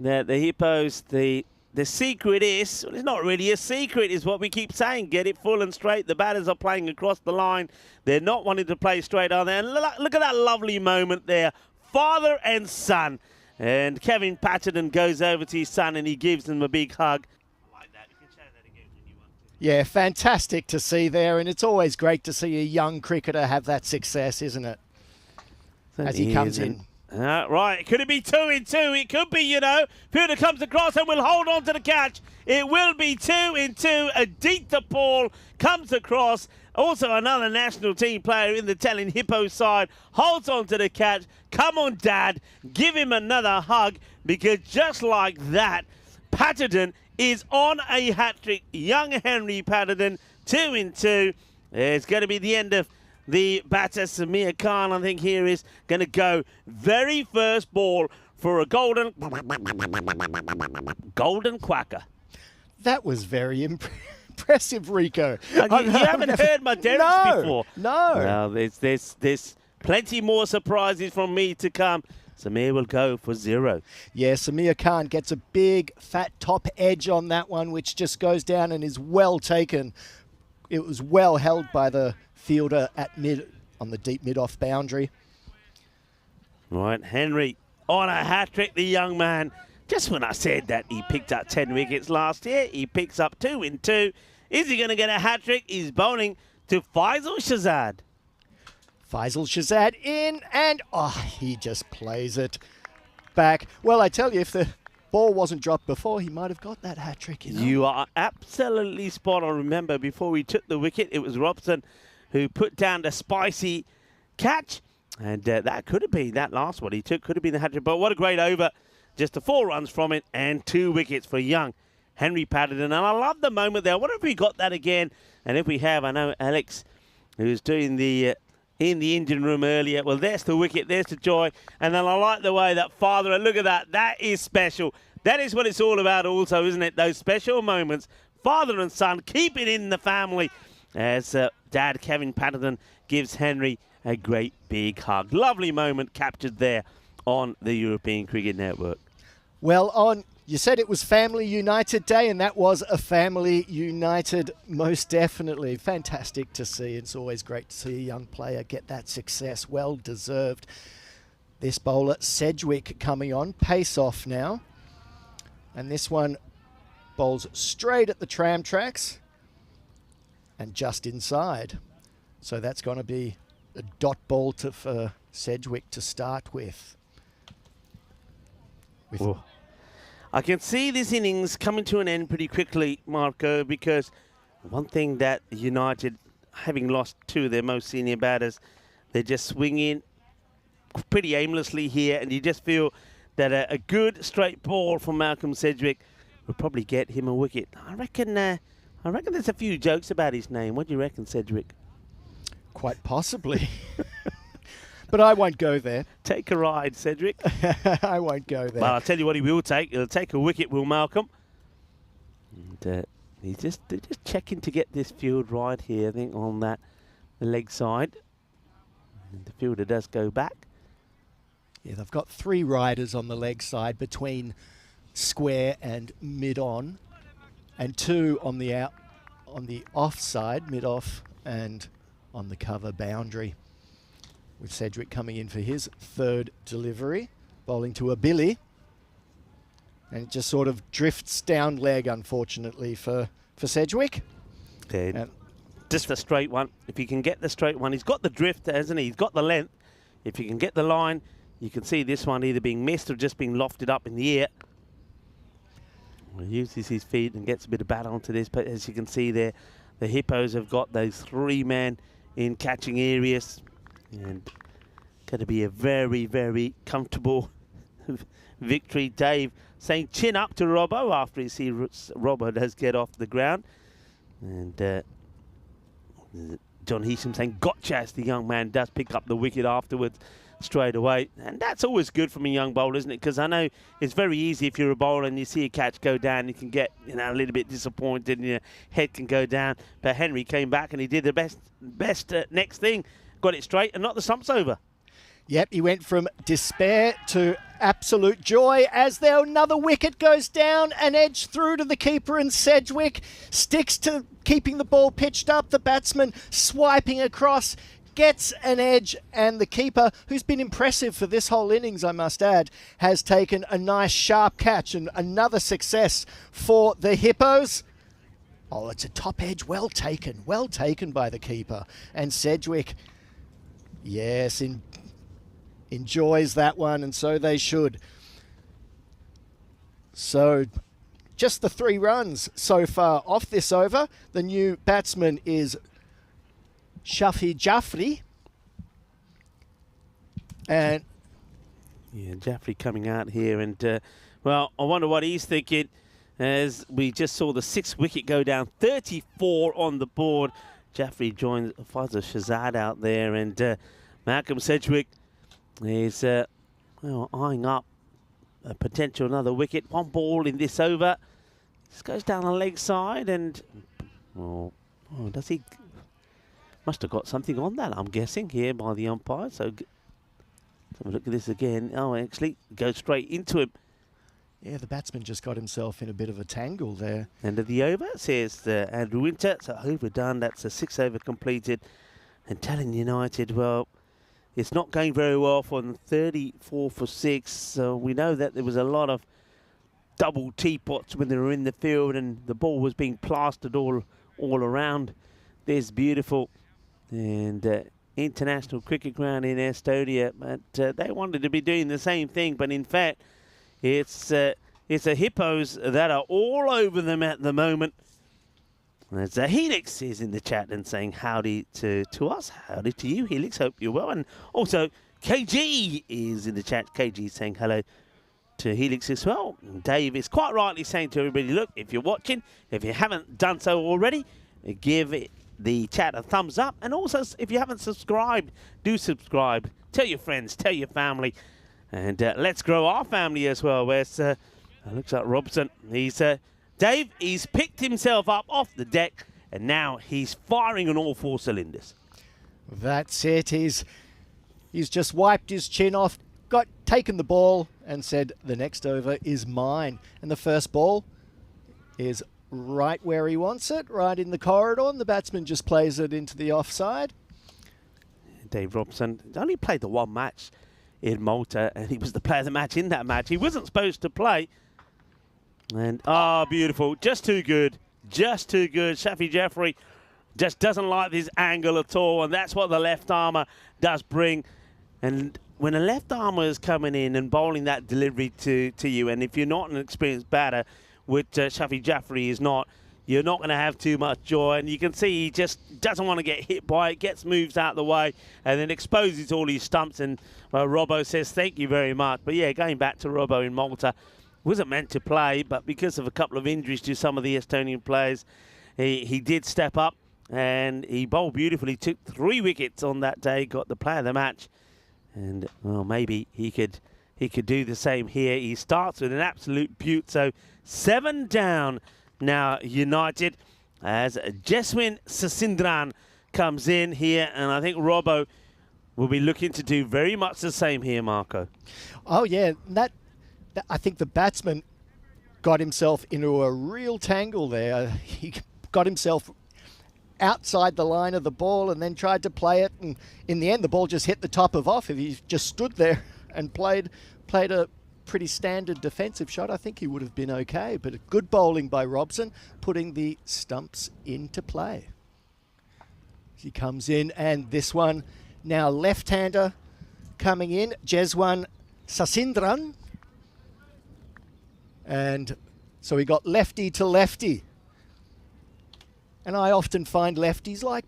that the Hippos, the secret is, well, it's not really a secret, is what we keep saying. Get it full and straight. The batters are playing across the line. They're not wanting to play straight, are they? And look at that lovely moment there. Father and son. And Kevin Patterson goes over to his son and he gives him a big hug. Like that. You can show that again when you want to. Yeah, fantastic to see there. And it's always great to see a young cricketer have that success, isn't it? As he comes in. Right, could it be 2 in 2? It could be, you know. Fielder comes across and will hold on to the catch. It will be 2 in 2. Aditya Paul comes across. Also another national team player in the Tallinn Hippo side holds on to the catch. Come on, Dad. Give him another hug, because just like that, Patterson is on a hat-trick. Young Henry Patterson, 2 in 2. It's going to be the end of the batter. Samir Khan, I think, here is going to go very first ball for a golden quacker. That was very impressive, Rico. You haven't heard my derricks before. No. Well, there's plenty more surprises from me to come. Samir will go for 0. Yeah, Samir Khan gets a big, fat top edge on that one, which just goes down and is well taken. It was well held by the fielder at mid, on the deep mid-off boundary. Right, Henry on a hat-trick, the young man. Just when I said that he picked up 10 wickets last year, he picks up 2 in 2. Is he going to get a hat-trick? He's bowling to Faisal Shahzad. Faisal Shahzad in, and he just plays it back. Well, I tell you, if the ball wasn't dropped before, he might have got that hat-trick. You are absolutely spot on. Remember, before he took the wicket, it was Robson who put down the spicy catch. And that could have been, that last one he took, could have been the hat-trick. But what a great over. Just 4 runs from it and 2 wickets for young Henry Patterson. And I love the moment there. I wonder if we got that again. And if we have, I know Alex, who was doing the in the engine room earlier. Well, there's the wicket. There's the joy. And then I like the way that father, and look at that. That is special. That is what it's all about also, isn't it? Those special moments. Father and son, keep it in the family. As Dad Kevin Patterson gives Henry a great big hug. Lovely moment captured there on the European Cricket Network. Well, you said it was Family United Day, and that was a Family United, most definitely. Fantastic to see. It's always great to see a young player get that success. Well deserved. This bowler, Sedgwick, coming on. Pace off now. And this one bowls straight at the tram tracks and just inside. So that's going to be a dot ball for Sedgwick to start with. I can see this innings coming to an end pretty quickly, Marco, because one thing that United, having lost two of their most senior batters, they're just swinging pretty aimlessly here, and you just feel that a good straight ball from Malcolm Sedgwick will probably get him a wicket. I reckon there's a few jokes about his name. What do you reckon, Sedgwick? Quite possibly. But I won't go there. Take a ride, Sedgwick. I won't go there. Well, I'll tell you what he will take. He'll take a wicket, will Malcolm. And they're just checking to get this field right here, I think, on the leg side. And the fielder does go back. Yeah, they've got 3 riders on the leg side between square and mid-on, and 2 on the off side, mid-off, and on the cover boundary. With Sedgwick coming in for his 3rd delivery, bowling to a Billy. And it just sort of drifts down leg, unfortunately, for Sedgwick. And just a straight one. If he can get the straight one, he's got the drift, hasn't he? He's got the length. If he can get the line, you can see this one either being missed or just being lofted up in the air. He uses his feet and gets a bit of bat onto this, but as you can see there, the Hippos have got those 3 men in catching areas. And going to be a very, very comfortable victory. Dave saying chin up to Robbo after he sees Robbo does get off the ground. And John Heesham saying gotcha as the young man does pick up the wicket afterwards straight away. And that's always good from a young bowler, isn't it? Because I know it's very easy if you're a bowler and you see a catch go down, you can get a little bit disappointed and your head can go down. But Henry came back and he did the best next thing. Got it straight and knocked the stumps over. Yep, he went from despair to absolute joy as there another wicket goes down, an edge through to the keeper, and Sedgwick sticks to keeping the ball pitched up. The batsman swiping across, gets an edge, and the keeper, who's been impressive for this whole innings, I must add, has taken a nice sharp catch, and another success for the Hippos. Oh, it's a top edge, well taken by the keeper. And Sedgwick, yes, enjoys that one, and so they should. So just the 3 runs so far off this over. The new batsman is Shafi Jaffrey. And yeah, Jaffrey coming out here, and well, I wonder what he's thinking as we just saw the 6th wicket go down, 34 on the board. Jaffrey joins Fazal Shahzad out there, and Malcolm Sedgwick is eyeing up a potential another wicket. 1 ball in this over. This goes down the leg side, and does he? Must have got something on that, I'm guessing, here by the umpire. So let's have a look at this again. Oh, actually, goes straight into him. yeah, the batsman just got himself in a bit of a tangle there. End of the over, says Andrew Winter. So overdone. That's a 6 over completed. And Tallinn United, well, it's not going very well for them. 34 for 6. So we know that there was a lot of double teapots when they were in the field, and the ball was being plastered all around this beautiful and international cricket ground in Estonia. But they wanted to be doing the same thing, but in fact, it's the Hippos that are all over them at the moment. As Helix is in the chat and saying howdy to us. Howdy to you, Helix. Hope you're well. And also, KG is in the chat. KG saying hello to Helix as well. And Dave is quite rightly saying to everybody, look, if you're watching, if you haven't done so already, give the chat a thumbs up. And also, if you haven't subscribed, do subscribe. Tell your friends, tell your family. And let's grow our family as well. Where's, looks like Robson. Dave, he's picked himself up off the deck, and now he's firing on all 4 cylinders. That's it. He's just wiped his chin off, taken the ball, and said, the next over is mine. And the first ball is right where he wants it, right in the corridor, and the batsman just plays it into the offside. Dave Robson only played the one match in Malta, and he was the player of the match in that match. He wasn't supposed to play. And, beautiful. Just too good. Just too good. Shafi Jeffrey just doesn't like this angle at all, and that's what the left armour does bring. And when a left armour is coming in and bowling that delivery to you, and if you're not an experienced batter, which Shafi Jeffrey is not, you're not going to have too much joy. And you can see he just doesn't want to get hit by it, gets moves out of the way, and then exposes all his stumps. And Robbo says, thank you very much. But yeah, going back to Robbo in Malta, wasn't meant to play, but because of a couple of injuries to some of the Estonian players, he did step up, and he bowled beautifully, took 3 wickets on that day, got the player of the match. And, well, maybe he could do the same here. He starts with an absolute beaut. So 7 down now, United, as Jeswin Sasindran comes in here. And I think Robbo will be looking to do very much the same here, Marco. Oh, yeah. I think the batsman got himself into a real tangle there. He got himself outside the line of the ball and then tried to play it, and in the end the ball just hit the top of off. If he just stood there and played a pretty standard defensive shot, I think he would have been okay. But a good bowling by Robson, putting the stumps into play. He comes in, and this one now left-hander coming in, Jeswan Sasindran. And so we got lefty to lefty. And I often find lefties like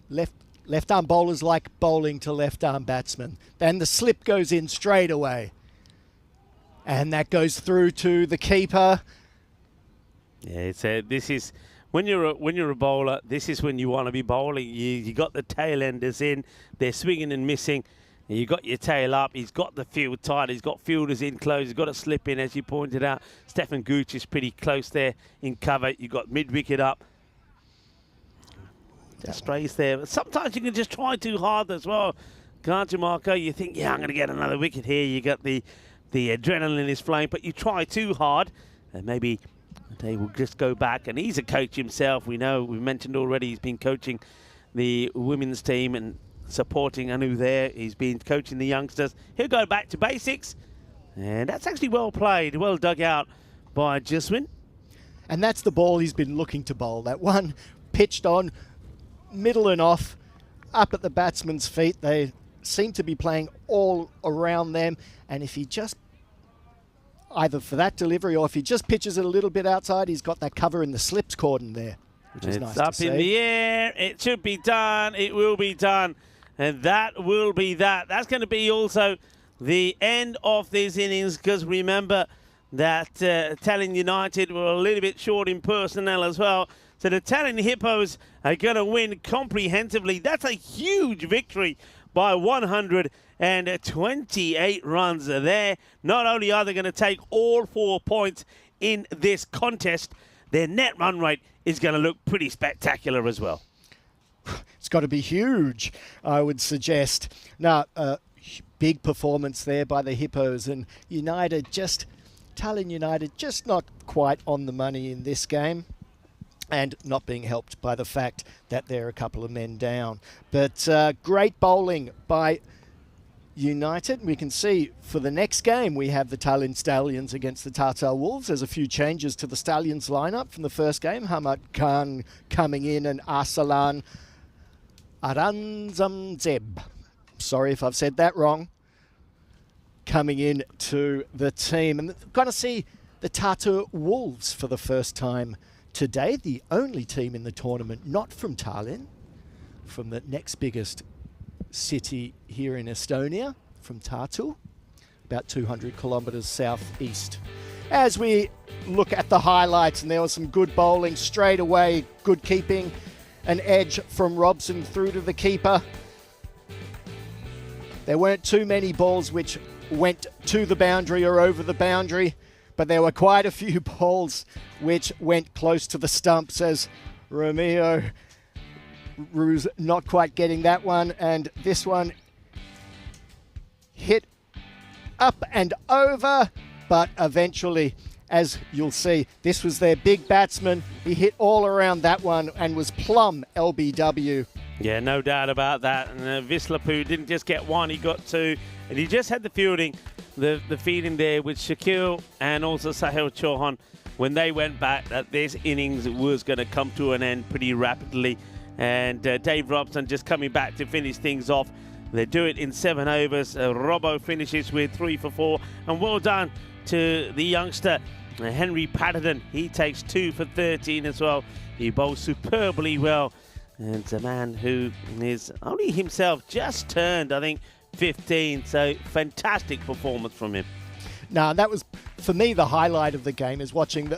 left-arm bowlers like bowling to left-arm batsmen. Then the slip goes in straight away. And that goes through to the keeper. Yeah, this is when you're a bowler, this is when you want to be bowling. You got the tail enders in, they're swinging and missing. You got your tail up. He's got the field tight. He's got fielders in close. He's got a slip in, as you pointed out. Stefan Gooch is pretty close there in cover. You got mid wicket up. The strays there. But sometimes you can just try too hard as well, can't you, Marco? You think, yeah, I'm going to get another wicket here. You got the adrenaline is flowing, but you try too hard, and maybe they will just go back. And he's a coach himself. We know, we mentioned already, he's been coaching the women's team and supporting Anu there. He's been coaching the youngsters. He'll go back to basics, and that's actually well played, well dug out by Jeswin. And that's the ball he's been looking to bowl. That one pitched on, middle and off, up at the batsman's feet. They seem to be playing all around them, and if he just, either for that delivery or if he just pitches it a little bit outside, he's got that cover in the slips cordon there, which is nice to see. It's up in the air. It should be done. It will be done. And that will be that. That's going to be also the end of this innings, because remember that Tallinn United were a little bit short in personnel as well. So the Tallinn Hippos are going to win comprehensively. That's a huge victory by 128 runs there. Not only are they going to take all 4 points in this contest, their net run rate is going to look pretty spectacular as well. It's got to be huge, I would suggest. Now, big performance there by the Hippos, and Tallinn United just not quite on the money in this game, and not being helped by the fact that they're a couple of men down. But great bowling by United. We can see for the next game we have the Tallinn Stallions against the Tartar Wolves. There's a few changes to the Stallions lineup from the first game. Hamad Khan coming in and Arsalan Aranzamzeb, sorry if I've said that wrong, coming in to the team. And we're going to see the Tartar Wolves for the first time today, the only team in the tournament not from Tallinn, from the next biggest city here in Estonia, from Tartu, about 200 kilometres southeast. As we look at the highlights, and there was some good bowling straight away, good keeping, an edge from Robson through to the keeper. There weren't too many balls which went to the boundary or over the boundary, but there were quite a few balls which went close to the stumps, as Romeo Ruse not quite getting that one, and this one hit up and over, but eventually, as you'll see, this was their big batsman. He hit all around that one and was plumb LBW. Yeah, no doubt about that. And Vislapu didn't just get one, he got two. And he just had the fielding, the feeling there with Shaquille and also Sahil Chauhan when they went back that this innings was going to come to an end pretty rapidly. And Dave Robson just coming back to finish things off. They do it in 7 overs. Robbo finishes with 3 for 4. And well done to the youngster, Henry Patterson. He takes 2 for 13 as well. He bowls superbly well. And it's a man who is only himself just turned, I think, 15. So fantastic performance from him. Now, that was, for me, the highlight of the game is watching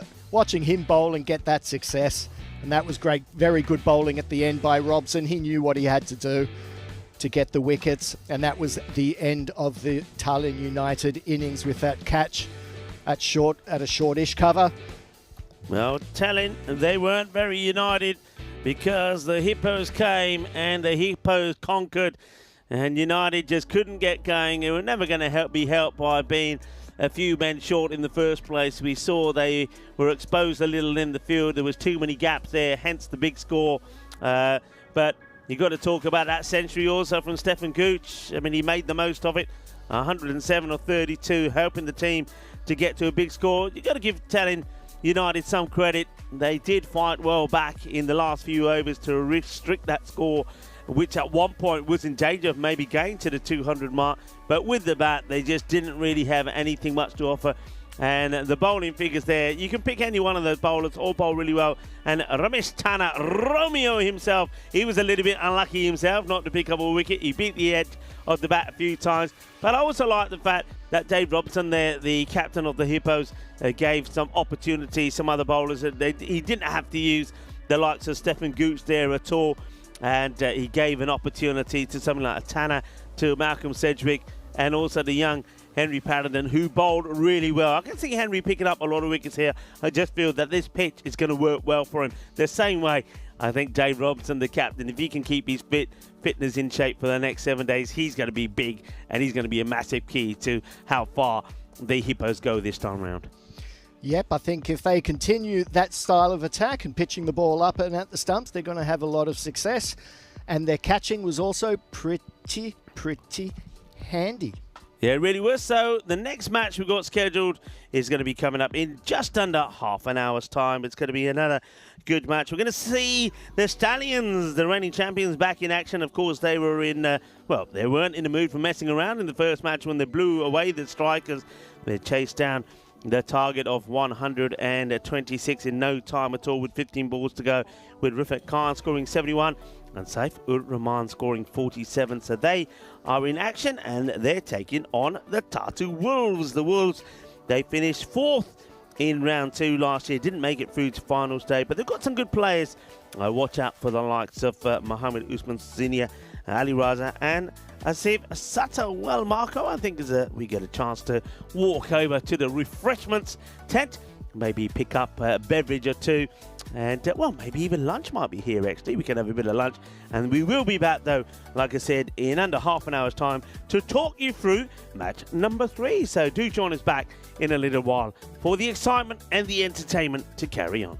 him bowl and get that success. And that was great. Very good bowling at the end by Robson. He knew what he had to do to get the wickets. And that was the end of the Tallinn United innings with that catch at a shortish cover. Well, Tallinn, they weren't very united because the Hippos came and the Hippos conquered. And United just couldn't get going. They were never going to be helped by being a few men short in the first place. We saw they were exposed a little in the field. There was too many gaps there, hence the big score. But you've got to talk about that century also from Stefan Gooch. I mean, he made the most of it. 107 or 32, helping the team to get to a big score. You've got to give Tallinn United some credit. They did fight well back in the last few overs to restrict that score, which at one point was in danger of maybe going to the 200 mark. But with the bat, they just didn't really have anything much to offer. And the bowling figures there, you can pick any one of those bowlers, all bowl really well. And Ramesh Tanna, Romeo himself, he was a little bit unlucky himself not to pick up a wicket. He beat the edge of the bat a few times. But I also like the fact that Dave Robson there, the captain of the Hippos, gave some opportunity, some other bowlers. He didn't have to use the likes of Stefan Gooch there at all. And he gave an opportunity to something like a Tanner, to Malcolm Sedgwick, and also the young Henry Patterson, who bowled really well. I can see Henry picking up a lot of wickets here. I just feel that this pitch is going to work well for him. The same way, I think Dave Robson, the captain, if he can keep his fitness in shape for the next 7 days, he's going to be big, and he's going to be a massive key to how far the Hippos go this time round. Yep, I think if they continue that style of attack and pitching the ball up and at the stumps, they're going to have a lot of success. And their catching was also pretty handy. Yeah, it really was. So the next match we've got scheduled is going to be coming up in just under half an hour's time. It's going to be another good match. We're going to see the Stallions, the reigning champions, back in action. Of course, they were in, they weren't in the mood for messing around in the first match when they blew away the Strikers. They chased down the target of 126 in no time at all with 15 balls to go, with Rifat Khan scoring 71 and Saif ur Rahman scoring 47. So they are in action and they're taking on the Tartu Wolves. The Wolves, they finished 4th in round 2 last year, didn't make it through to finals day, but they've got some good players. Watch out for the likes of Mohammed Usman Zinia, Ali Raza and Asif Sata. Well, Marco, I think we get a chance to walk over to the refreshments tent, maybe pick up a beverage or two, and maybe even lunch might be here actually. We can have a bit of lunch, and we will be back though, like I said, in under half an hour's time to talk you through match number 3. So do join us back in a little while for the excitement and the entertainment to carry on.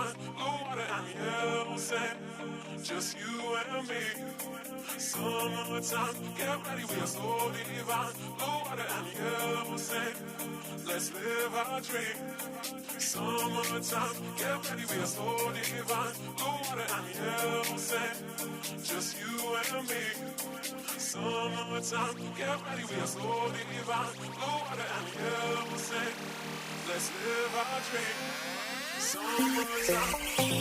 divine. Blue water and yellow sand, just you and me. Summertime, get ready, we are so divine. Blue water and yellow sand, let's live our dream. Summertime, get ready, we are so divine. Blue water and yellow sand, just you and me. Summertime, get ready, we are so divine. Blue water and yellow sand, let's live our dream. Summertime.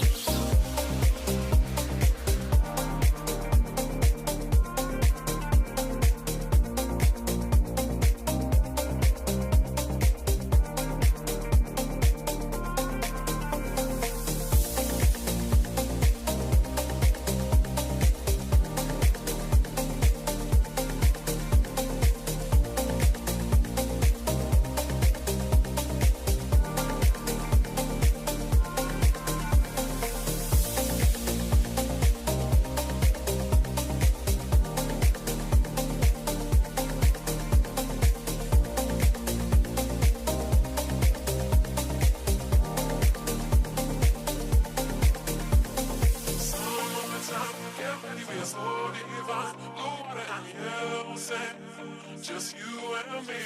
Just you and me.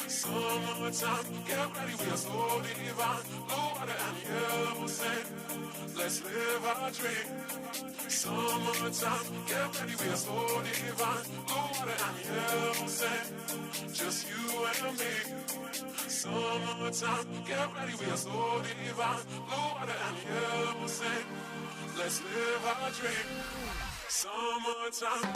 Summertime, get ready, we are so divine. Blue water and yellow sand, let's live our dream. Summertime, get ready, we are so divine. Blue water and yellow sand, just you and me. Summertime, get ready, we are so divine. Blue water and yellow sand, let's live our dream. Summertime.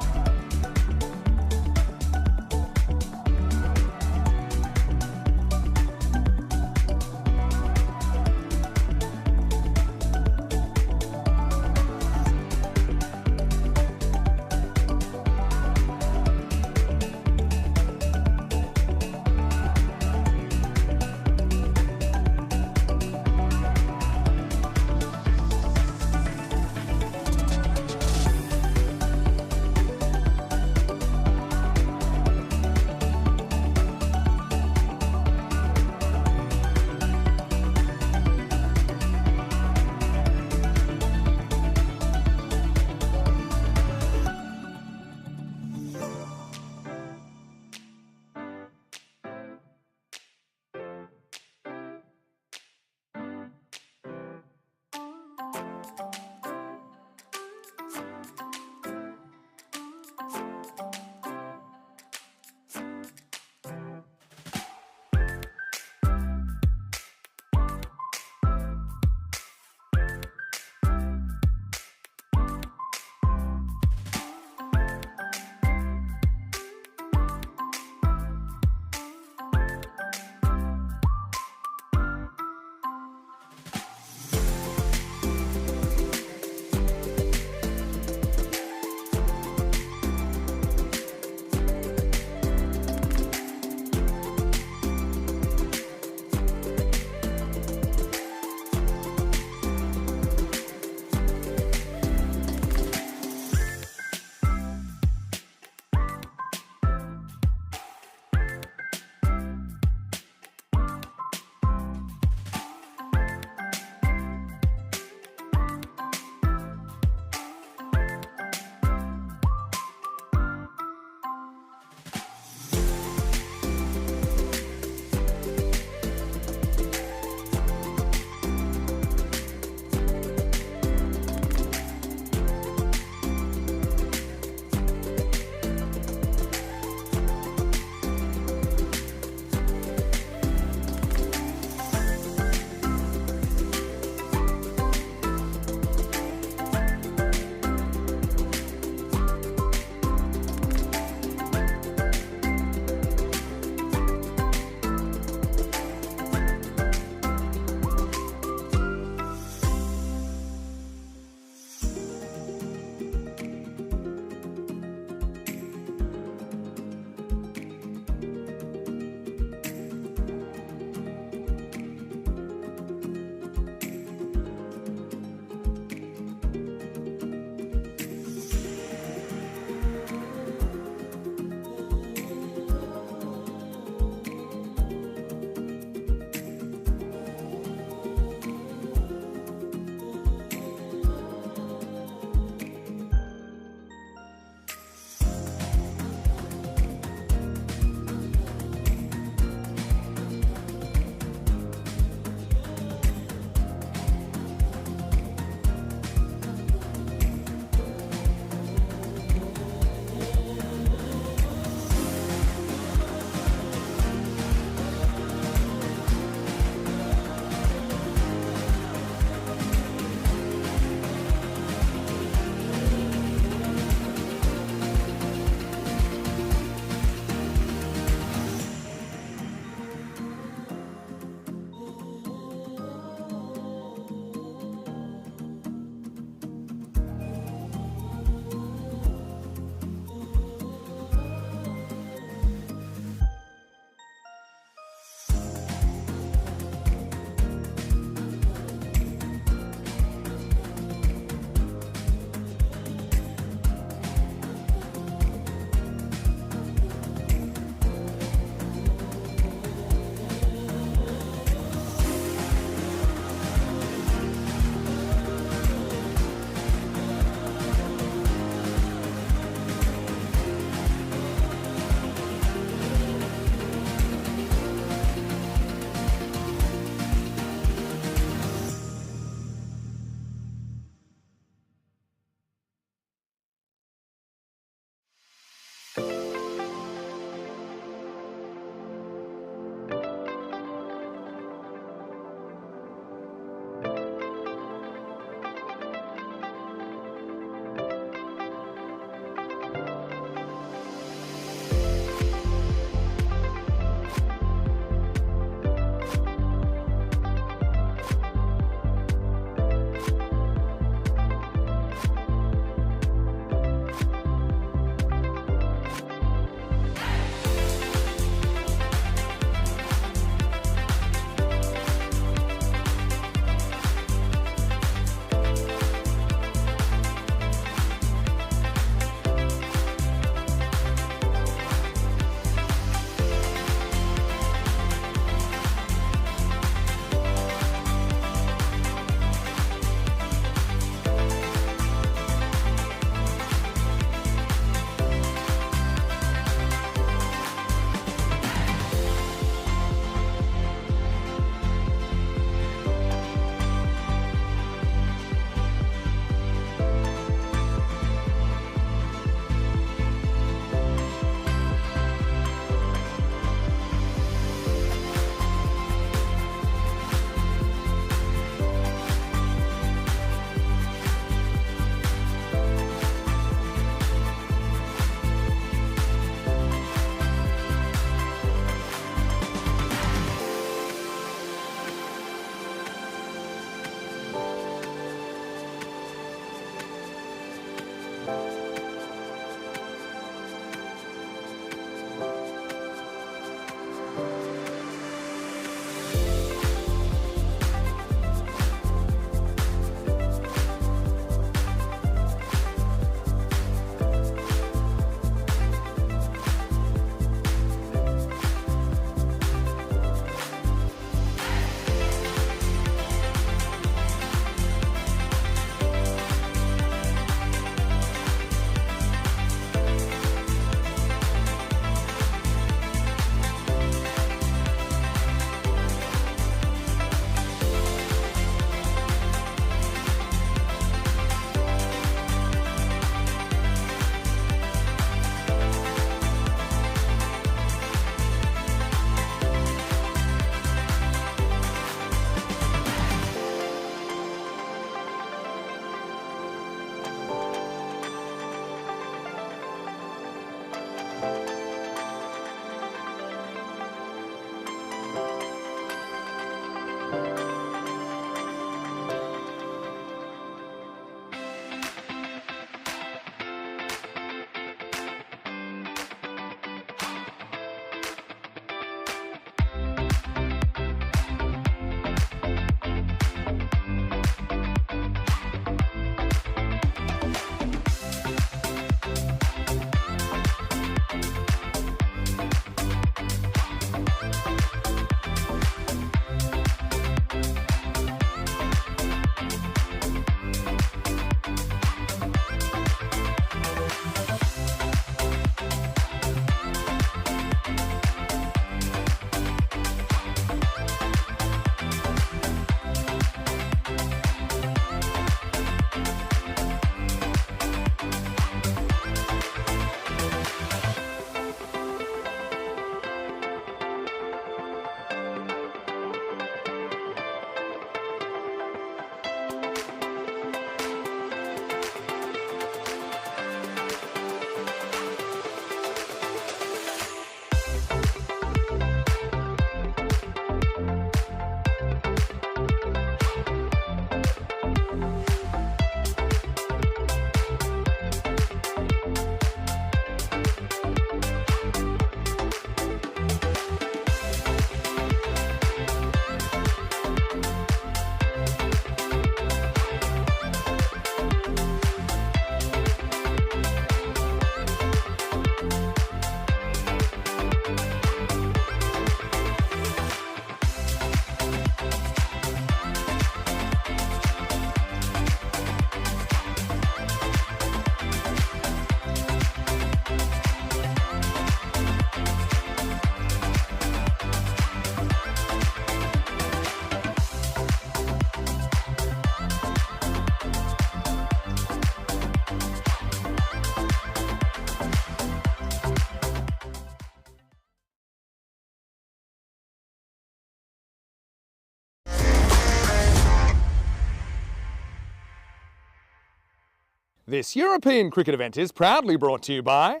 This European cricket event is proudly brought to you by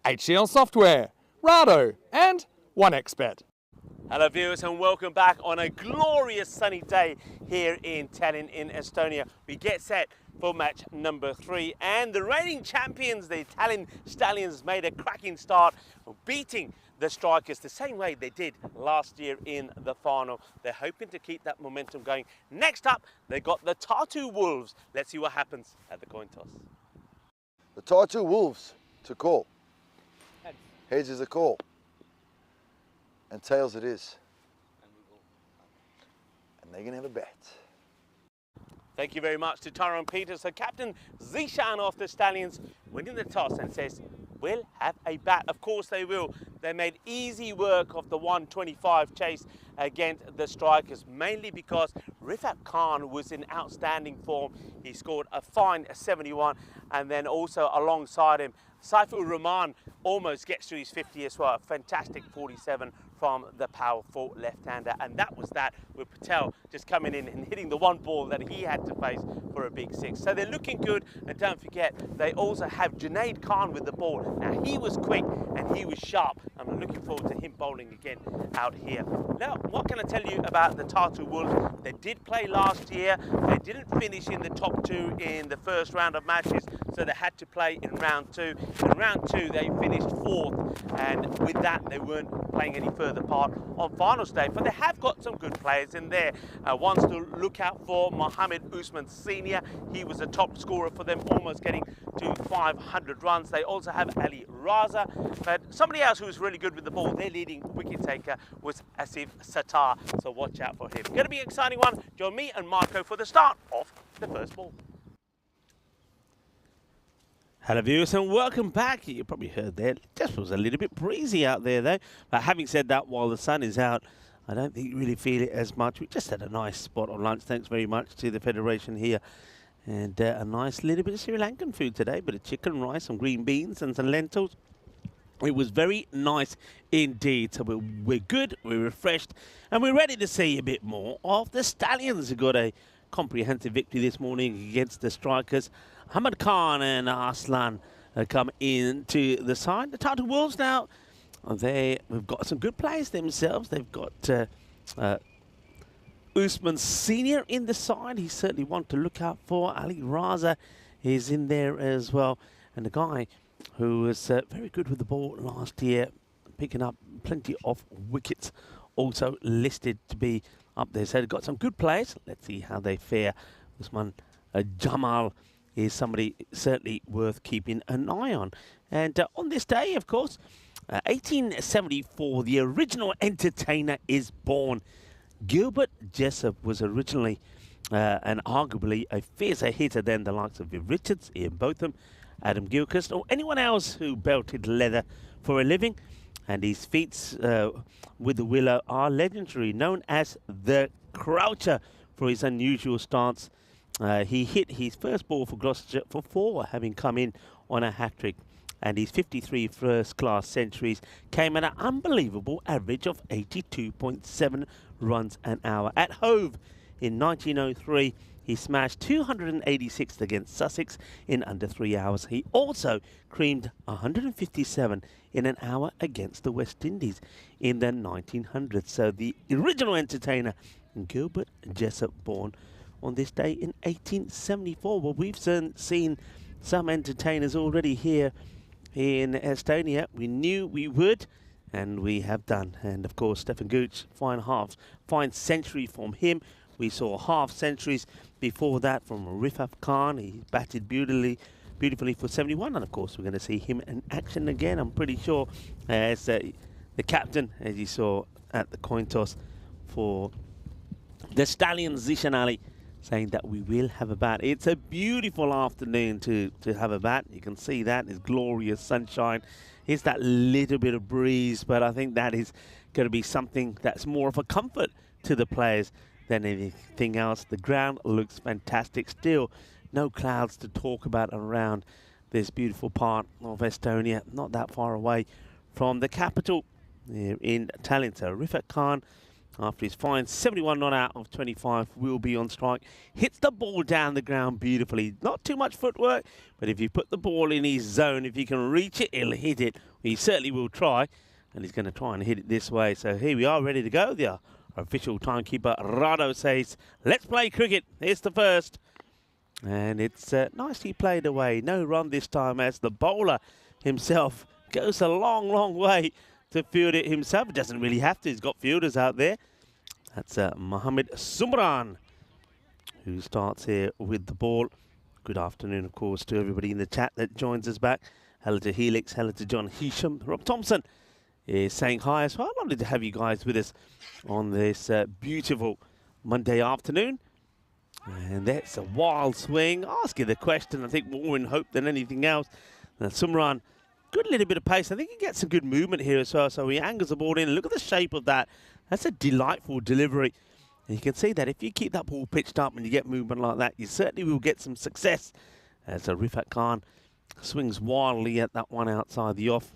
HCL Software, Rado and 1xBet. Hello viewers and welcome back on a glorious sunny day here in Tallinn in Estonia. We get set for match number 3 and the reigning champions, the Tallinn Stallions, made a cracking start beating the Strikers the same way they did last year in the final. They're hoping to keep that momentum going. Next up, they got the Tartu Wolves. Let's see what happens at the coin toss. The Tartu Wolves to call. Heads is a call. And tails it is. And they're going to have a bet. Thank you very much to Tyrone Peters. So Captain Zishan of the Stallions winning the toss and says, we'll have a bat. Of course they will. They made easy work of the 125 chase against the Strikers, mainly because Rifat Khan was in outstanding form. He scored a fine 71, and then also alongside him, Saifur Rahman almost gets to his 50 as well. A fantastic 47 from the powerful left-hander, and that was that, with Patel just coming in and hitting the one ball that he had to face for a big 6. So they're looking good, and don't forget, they also have Junaid Khan with the ball. Now he was quick and he was sharp. I'm looking forward to him bowling again out here. Now, what can I tell you about the Tartu Wolves? They did play last year. They didn't finish in the top 2 in the first round of matches, so they had to play in round 2. In round 2, they finished 4th, and with that, they weren't playing any further part on finals day. But they have got some good players in there. Ones to look out for, Mohammed Usman Senior. He was a top scorer for them, almost getting to 500 runs. They also have Ali Raza, but somebody else who was really good with the ball, their leading wicket taker, was Asif Sattar, so watch out for him. Going to be an exciting one. Join me and Marco for the start of the first ball. Hello viewers and welcome back. You probably heard that it just was a little bit breezy out there though. But having said that, while the sun is out, I don't think you really feel it as much. We just had a nice spot on lunch. Thanks very much to the Federation here. And a nice little bit of Sri Lankan food today. Bit of chicken, rice, some green beans and some lentils. It was very nice indeed. So we're good, we're refreshed, and we're ready to see a bit more of the Stallions, who got a comprehensive victory this morning against the Strikers. Ahmad Khan and Arslan come into the side. The Tartu Wolves now, we've got some good players themselves. They've got Usman Senior in the side. He's certainly one to look out for. Ali Raza is in there as well. And the guy who was very good with the ball last year, picking up plenty of wickets, also listed to be up there. So they've got some good players. Let's see how they fare. Usman Jamal is somebody certainly worth keeping an eye on. And on this day, of course, 1874, the original entertainer is born. Gilbert Jessop was originally and arguably a fiercer hitter than the likes of Viv Richards, Ian Botham, Adam Gilchrist, or anyone else who belted leather for a living. And his feats with the willow are legendary, known as the Croucher for his unusual stance. He hit his first ball for Gloucestershire for 4, having come in on a hat-trick. And his 53 first-class centuries came at an unbelievable average of 82.7 runs an hour. At Hove in 1903, he smashed 286 against Sussex in under 3 hours. He also creamed 157 in an hour against the West Indies in the 1900s. So the original entertainer, Gilbert Jessop, born on this day in 1874. Well, we've seen some entertainers already here in Estonia. We knew we would, and we have done. And of course, Stefan Gooch, fine century from him. We saw half centuries before that from Rifat Khan. He batted beautifully for 71, and of course we're going to see him in action again, I'm pretty sure, as the captain, as you saw at the coin toss for the Stallions, Zishan Ali, saying that we will have a bat. It's a beautiful afternoon to have a bat. You can see that. It's glorious sunshine. It's that little bit of breeze, but I think that is going to be something that's more of a comfort to the players than anything else. The ground looks fantastic. Still, no clouds to talk about around this beautiful part of Estonia, not that far away from the capital here in Tallinn. So Rifat Khan after his fine 71 not out of 25 will be on strike. Hits the ball down the ground beautifully. Not too much footwork, but if you put the ball in his zone, if you can reach it, he'll hit it. He certainly will try, and he's going to try and hit it this way. So here we are, ready to go. The official timekeeper, Rado, says, let's play cricket. Here's the first. And it's nicely played away. No run this time as the bowler himself goes a long, long way to field it himself. He doesn't really have to. He's got fielders out there. That's Mohammed Sumran, who starts here with the ball. Good afternoon, of course, to everybody in the chat that joins us back. Hello to Helix. Hello to John Hisham. Rob Thompson is saying hi as well. Lovely to have you guys with us on this beautiful Monday afternoon. And that's a wild swing. Ask you the question, I think more in hope than anything else. Now, Sumran, good little bit of pace. I think he gets some good movement here as well. So he angles the ball in. Look at the shape of that. That's a delightful delivery. And you can see that if you keep that ball pitched up and you get movement like that, you certainly will get some success. As Rifat Khan swings wildly at that one outside the off.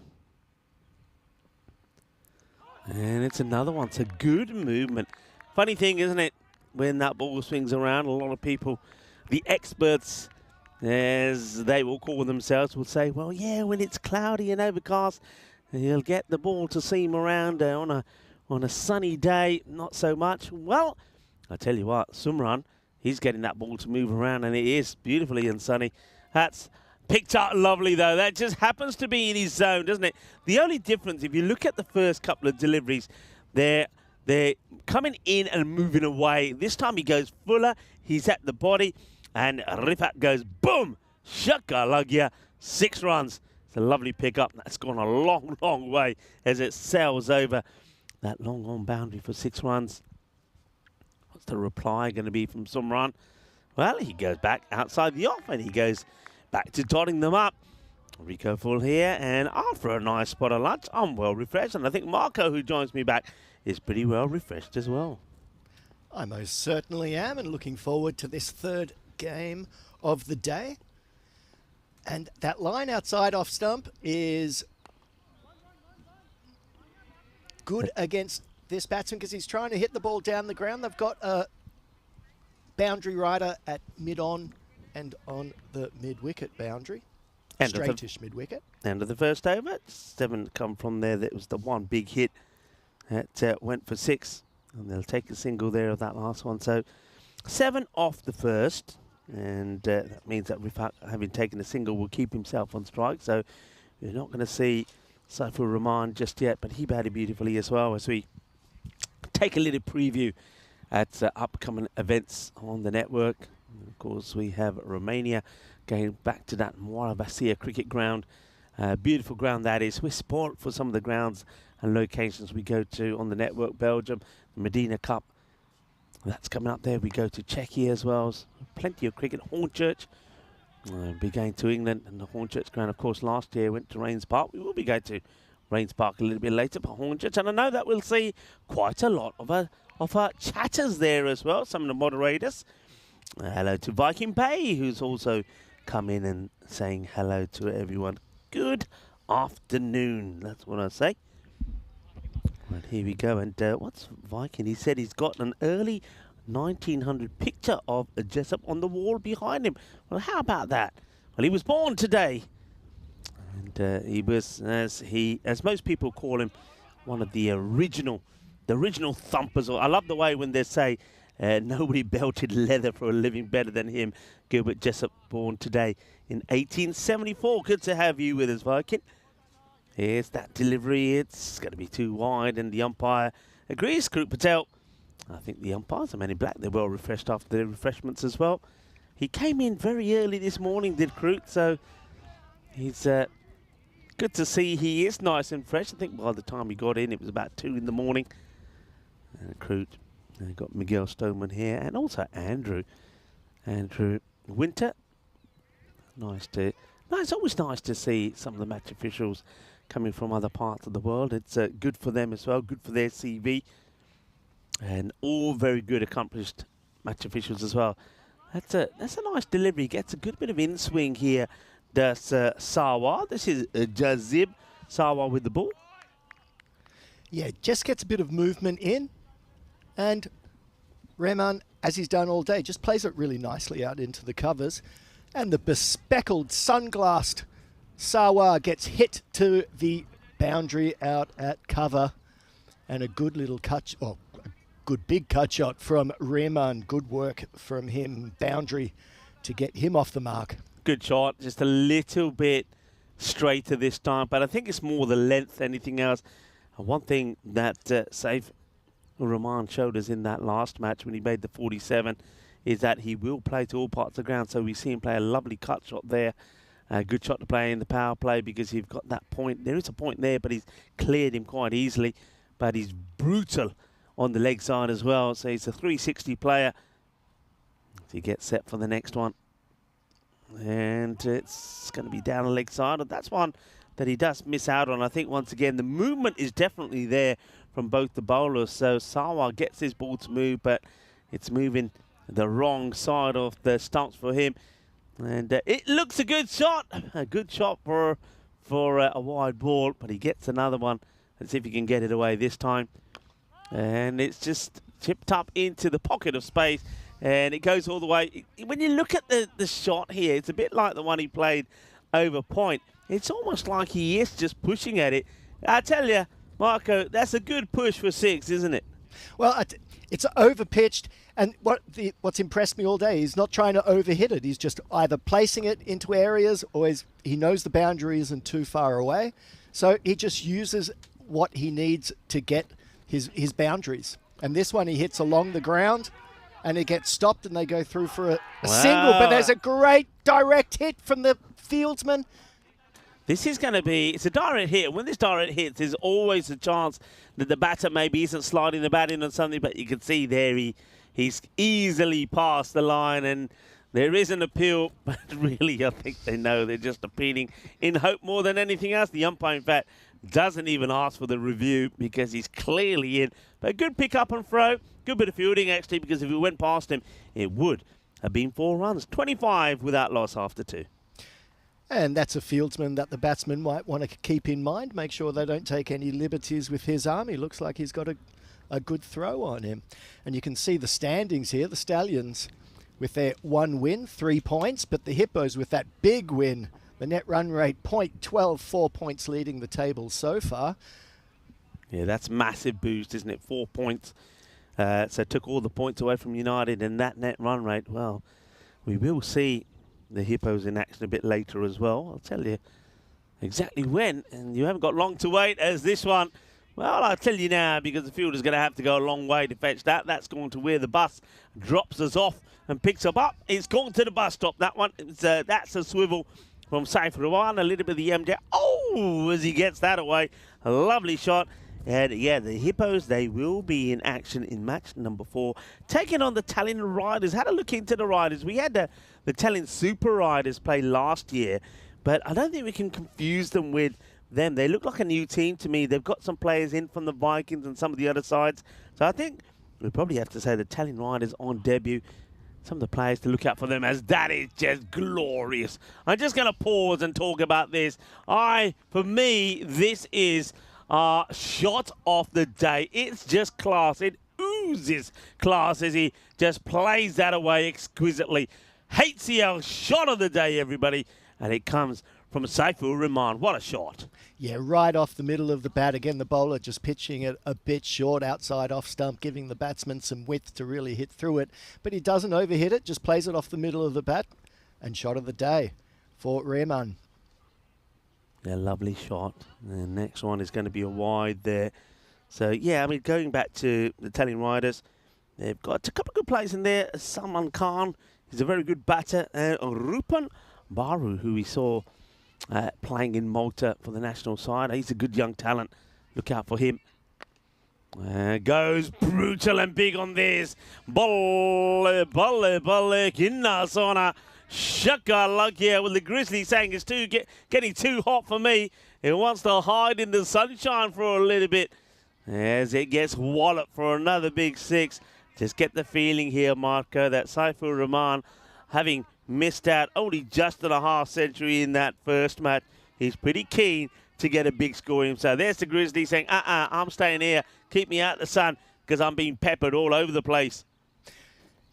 And it's another one. It's a good movement. Funny thing, isn't it? When that ball swings around, a lot of people, the experts, as they will call themselves, will say, well, yeah, when it's cloudy and overcast, you'll get the ball to seam around on a sunny day, not so much. Well, I tell you what, Sumran, he's getting that ball to move around, and it is beautifully and sunny. That's picked up lovely, though. That just happens to be in his zone, doesn't it? The only difference, if you look at the first couple of deliveries, they're coming in and moving away. This time he goes fuller. He's at the body. And Rifat goes, boom, shakalagya, 6 runs. It's a lovely pickup. That's gone a long, long way as it sails over that long on boundary for 6 runs. What's the reply going to be from Sumran? Well, he goes back outside the off and he goes back to dotting them up. Rico full here, and after a nice spot of lunch, I'm well refreshed. And I think Marco, who joins me back, is pretty well refreshed as well. I most certainly am, and looking forward to this third game of the day. And that line outside off stump is good against this batsman because he's trying to hit the ball down the ground. They've got a boundary rider at mid-on and on the mid-wicket boundary. Straightish mid-wicket. End of the first over. 7 come from there. That was the one big hit that went for 6. And they'll take a single there of that last one. So 7 off the first. And that means that Rifat, having taken a single, will keep himself on strike. So you're not going to see Saifur Rahman just yet. But he batted beautifully as well, as we take a little preview at upcoming events on the network. And of course, we have Romania going back to that Muara Basia cricket ground. Beautiful ground that is. We're spoiled for some of the grounds and locations we go to on the network. Belgium, the Medina Cup, that's coming up there. We go to Czechia as well. Plenty of cricket. Hornchurch, be going to England, and the Hornchurch ground, of course, last year went to Rains Park. We will be going to Rains Park a little bit later, but Hornchurch, and I know that we'll see quite a lot of our chatters there as well, some of the moderators. Hello to Viking Bay, who's also come in and saying hello to everyone. Good afternoon, that's what I say. Right, here we go. And what's Viking? He said he's got an early 1900 picture of Jessup on the wall behind him. Well, how about that? Well, he was born today. And he was, as most people call him, one of the original thumpers. I love the way when they say, nobody belted leather for a living better than him. Gilbert Jessup, born today in 1874. Good to have you with us, Viking. Here's that delivery. It's going to be too wide, and the umpire agrees. Krut Patel. I think the umpires are men in black. They're well refreshed after their refreshments as well. He came in very early this morning, did Krut, so he's good to see he is nice and fresh. I think by the time he got in, it was about 2 in the morning. And Krut. They've got Miguel Stoneman here, and also Andrew Winter. It's always nice to see some of the match officials coming from other parts of the world. It's good for them as well, good for their CV, and all very good, accomplished match officials as well. That's a nice delivery. Gets a good bit of in swing here. Does Sawa? This is Jazib Sawa with the ball. Yeah, just gets a bit of movement in. And Rehman, as he's done all day, just plays it really nicely out into the covers. And the bespeckled, sunglassed Sawa gets hit to the boundary out at cover. And a good little cut, a good big cut shot from Rehman. Good work from him, boundary, to get him off the mark. Good shot, just a little bit straighter this time, but I think it's more the length than anything else. And one thing that Saif Rahman showed us in that last match when he made the 47 is that he will play to all parts of the ground. So we see him play a lovely cut shot there. A good shot to play in the power play because you've got that point. There is a point there, but he's cleared him quite easily. But he's brutal on the leg side as well. So he's a 360 player. He gets set for the next one. And it's going to be down the leg side. And that's one that he does miss out on. I think, once again, the movement is definitely there from both the bowlers. So Sawa gets his ball to move, but it's moving the wrong side of the stumps for him. And it looks a good shot. A good shot for a wide ball, but he gets another one. Let's see if he can get it away this time. And it's just chipped up into the pocket of space. And it goes all the way. When you look at the shot here, it's a bit like the one he played over point. It's almost like he is just pushing at it. I tell you, Marco, that's a good push for 6, isn't it? Well, it's over-pitched, and what's impressed me all day, he's not trying to overhit it. He's just either placing it into areas or he knows the boundary isn't too far away. So he just uses what he needs to get his boundaries. And this one he hits along the ground, and it gets stopped, and they go through for a single. But there's a great direct hit from the fieldsman. This is going to be, it's a direct hit. When this direct hits, there's always a chance that the batter maybe isn't sliding the bat in on something, but you can see there he's easily past the line, and there is an appeal, but really I think they know they're just appealing in hope more than anything else. The umpire, in fact, doesn't even ask for the review because he's clearly in. But a good pick up and throw, good bit of fielding actually, because if it went past him, it would have been 4 runs. 25 without loss after 2. And that's a fieldsman that the batsman might want to keep in mind, make sure they don't take any liberties with his arm. He looks like he's got a good throw on him. And you can see the standings here, the Stallions with their 1 win, 3 points, but the Hippos with that big win, the net run rate, 0.12, 4 points leading the table so far. Yeah, that's massive boost, isn't it? 4 points. So took all the points away from United, and that net run rate, well, we will see the Hippos in action a bit later as well. I'll tell you exactly when, and you haven't got long to wait as this one. Well, I'll tell you now, because the fielder's going to have to go a long way to fetch that. That's going to where the bus drops us off and picks up. It's gone to the bus stop, that one. That's a swivel from Saif Rahman, a little bit of the MJ. Oh, as he gets that away. A lovely shot. And yeah, the Hippos, they will be in action in match number 4, taking on the Tallinn Riders. Had a look into the Riders. We had the Tallinn Super Riders play last year, but I don't think we can confuse them with them. They look like a new team to me. They've got some players in from the Vikings and some of the other sides. So I think we probably have to say the Tallinn Riders on debut. Some of the players to look out for them, as that is just glorious. I'm just going to pause and talk about this. For me, this is shot of the day. It's just class. It oozes class as he just plays that away exquisitely. HCL shot of the day, everybody. And it comes from Saiful Rahman. What a shot. Yeah, right off the middle of the bat. Again, the bowler just pitching it a bit short outside off stump, giving the batsman some width to really hit through it. But he doesn't overhit it, just plays it off the middle of the bat. And shot of the day for Rahman. A lovely shot. The next one is going to be a wide there. So, yeah, I mean, going back to the Tallinn Riders, they've got a couple of good players in there. Salman Khan, he's a very good batter. And Rupan Baru, who we saw playing in Malta for the national side. He's a good young talent. Look out for him. Goes brutal and big on this. Balle, kinna sona. Shaka luck here with the Grizzlies saying it's getting too hot for me. It wants to hide in the sunshine for a little bit as it gets walloped for another big 6. Just get the feeling here, Marco, that Saiful Rahman, having missed out only just at a half century in that first match, he's pretty keen to get a big score himself. There's the Grizzlies saying, I'm staying here. Keep me out of the sun. because I'm being peppered all over the place.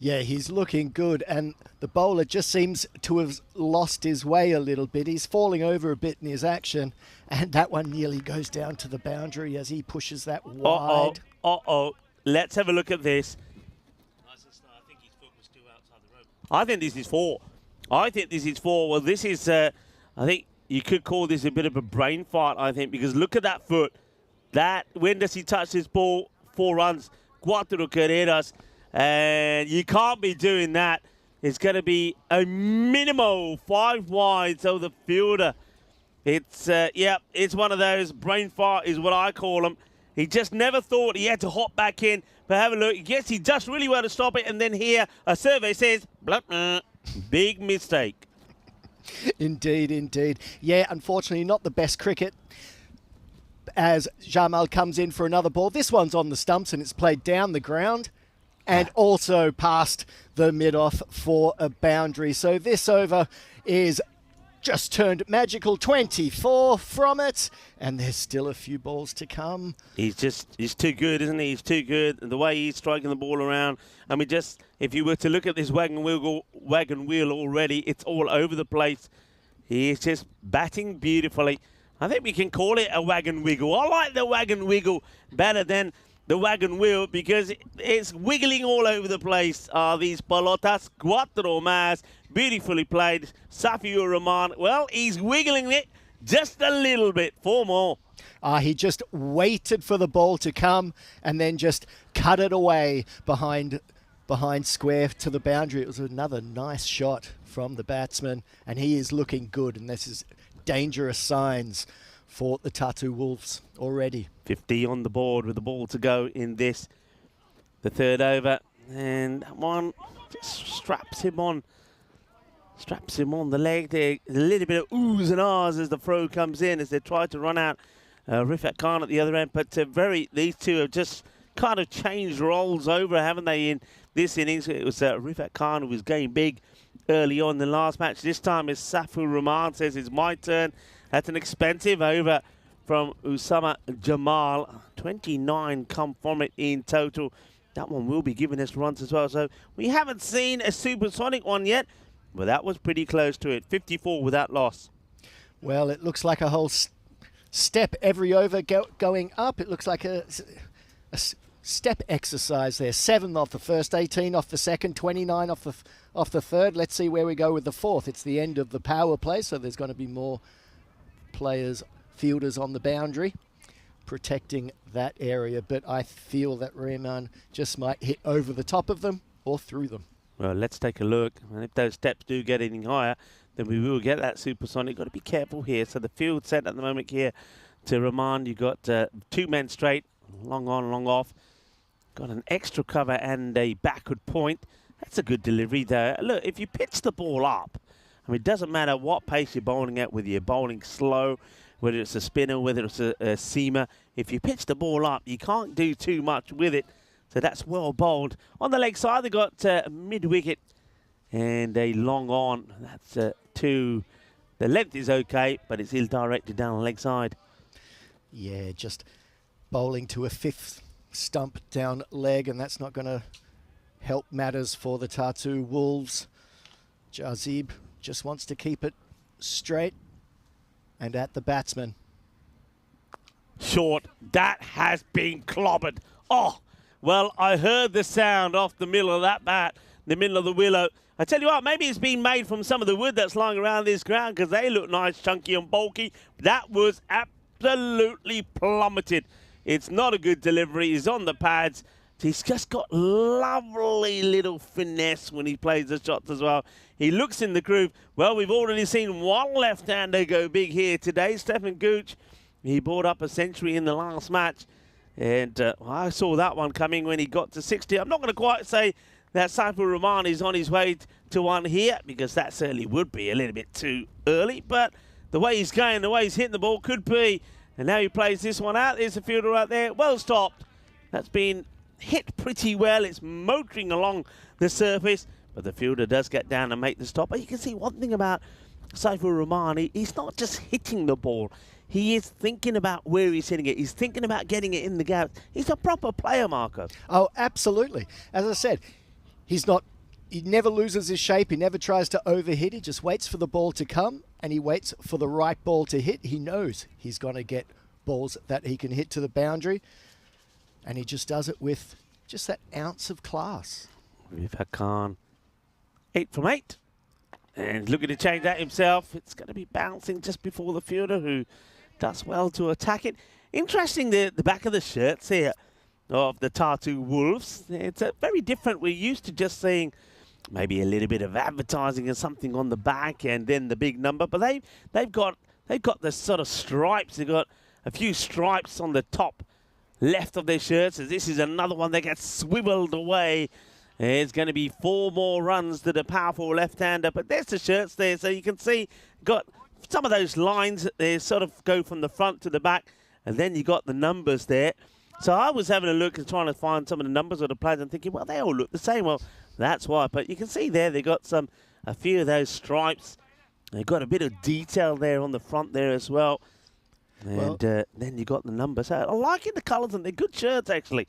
Yeah, he's looking good, and the bowler just seems to have lost his way a little bit. He's falling over a bit in his action, and that one nearly goes down to the boundary as he pushes that wide. Let's have a look at this. I think his foot was still outside the rope. I think this is 4. I think this is 4. Well, this is, I think you could call this a bit of a brain fart, I think, because look at that foot. When does he touch this ball? 4 runs, 4 carreras. And you can't be doing that. It's going to be a minimal 5 wide, so the fielder. It's one of those. Brain fart is what I call them. He just never thought he had to hop back in. But have a look. Yes, he does really well to stop it. And then here, a survey says, blah, blah, big mistake. Indeed, indeed. Yeah, unfortunately, not the best cricket. As Jamal comes in for another ball. This one's on the stumps, and it's played down the ground. And also past the mid-off for a boundary. So this over is just turned magical. 24 from it. And there's still a few balls to come. He's too good, isn't he? He's too good. The way he's striking the ball around. I mean, just if you were to look at this wagon wheel already, it's all over the place. He is just batting beautifully. I think we can call it a wagon wiggle. I like the wagon wiggle better than the wagon wheel because it's wiggling all over the place. These pelotas, 4 más, beautifully played. Safiur Rahman, well, he's wiggling it just a little bit. 4 more. He just waited for the ball to come and then just cut it away behind square to the boundary. It was another nice shot from the batsman, and he is looking good, and this is dangerous signs for the Tartu Wolves already. 50 on the board with the ball to go in this, the 3rd over. And that one just straps him on the leg there. A little bit of oohs and ahs as the throw comes in as they try to run out Rifat Khan at the other end. But these two have just kind of changed roles over, haven't they, in this innings? It was Rifat Khan who was going big early on in the last match. This time is Safiur Rahman says it's my turn. That's an expensive over from Usama Jamal. 29 come from it in total. That one will be giving us runs as well. So we haven't seen a supersonic one yet, but that was pretty close to it. 54 without loss. Well, it looks like a whole step every over going up. It looks like a step exercise there. 7 off the first, 18 off the second, 29 off the third. Let's see where we go with the 4th. It's the end of the power play, so there's going to be more fielders on the boundary protecting that area, but I feel that Rahman just might hit over the top of them or through them. Well, let's take a look, and if those steps do get any higher, then we will get that supersonic. Got to be careful here. So the field set at the moment here to Rahman. You've got 2 men straight, long on, long off. Got an extra cover and a backward point. That's a good delivery there. Look, if you pitch the ball up, I mean, it doesn't matter what pace you're bowling at, whether you're bowling slow, whether it's a spinner, whether it's a seamer. If you pitch the ball up, you can't do too much with it. So that's well bowled. On the leg side, they've got mid-wicket and a long on. That's 2. The length is okay, but it's ill-directed down the leg side. Yeah, just bowling to a 5th stump down leg, and that's not going to help matters for the Tartu Wolves. Jazib just wants to keep it straight and at the batsman. Short. That has been clobbered. Oh, well, I heard the sound off the middle of that bat, the middle of the willow. I tell you what, maybe it's been made from some of the wood that's lying around this ground because they look nice, chunky and bulky. That was absolutely plummeted. It's not a good delivery. He's on the pads. He's just got lovely little finesse when he plays the shots as well. He looks in the groove. Well, we've already seen one left-hander go big here today. Stephen Gooch, he brought up a century in the last match. And I saw that one coming when he got to 60. I'm not going to quite say that Safiur Rahman is on his way to one here because that certainly would be a little bit too early. But the way he's going, the way he's hitting the ball could be. And now he plays this one out. There's a fielder right there. Well stopped. That's been hit pretty well. It's motoring along the surface, but the fielder does get down and make the stop. But you can see one thing about Safiur Rahman, he's not just hitting the ball, he is thinking about where he's hitting it. He's thinking about getting it in the gap. He's a proper player, Marco. Oh, absolutely. As I said, he never loses his shape. He never tries to overhit. He just waits for the ball to come, and he waits for the right ball to hit. He knows he's going to get balls that he can hit to the boundary, and he just does it with just that ounce of class. River Khan, 8 from 8. And looking to change that himself. It's going to be bouncing just before the fielder, who does well to attack it. Interesting, the back of the shirts here of the Tartu Wolves. It's very different. We're used to just seeing maybe a little bit of advertising or something on the back and then the big number. But they've got the sort of stripes. They've got a few stripes on the top left of their shirts. As this is another one that gets swiveled away. It's going to be 4 more runs to the powerful left-hander. But there's the shirts there, so you can see got some of those lines. They sort of go from the front to the back, and then you got the numbers there. So I was having a look and trying to find some of the numbers of the players and thinking, well, they all look the same. Well, that's why. But you can see there they got a few of those stripes. They've got a bit of detail there on the front there as well. And then you got the numbers. So I'm liking the colours, and they're good shirts, actually.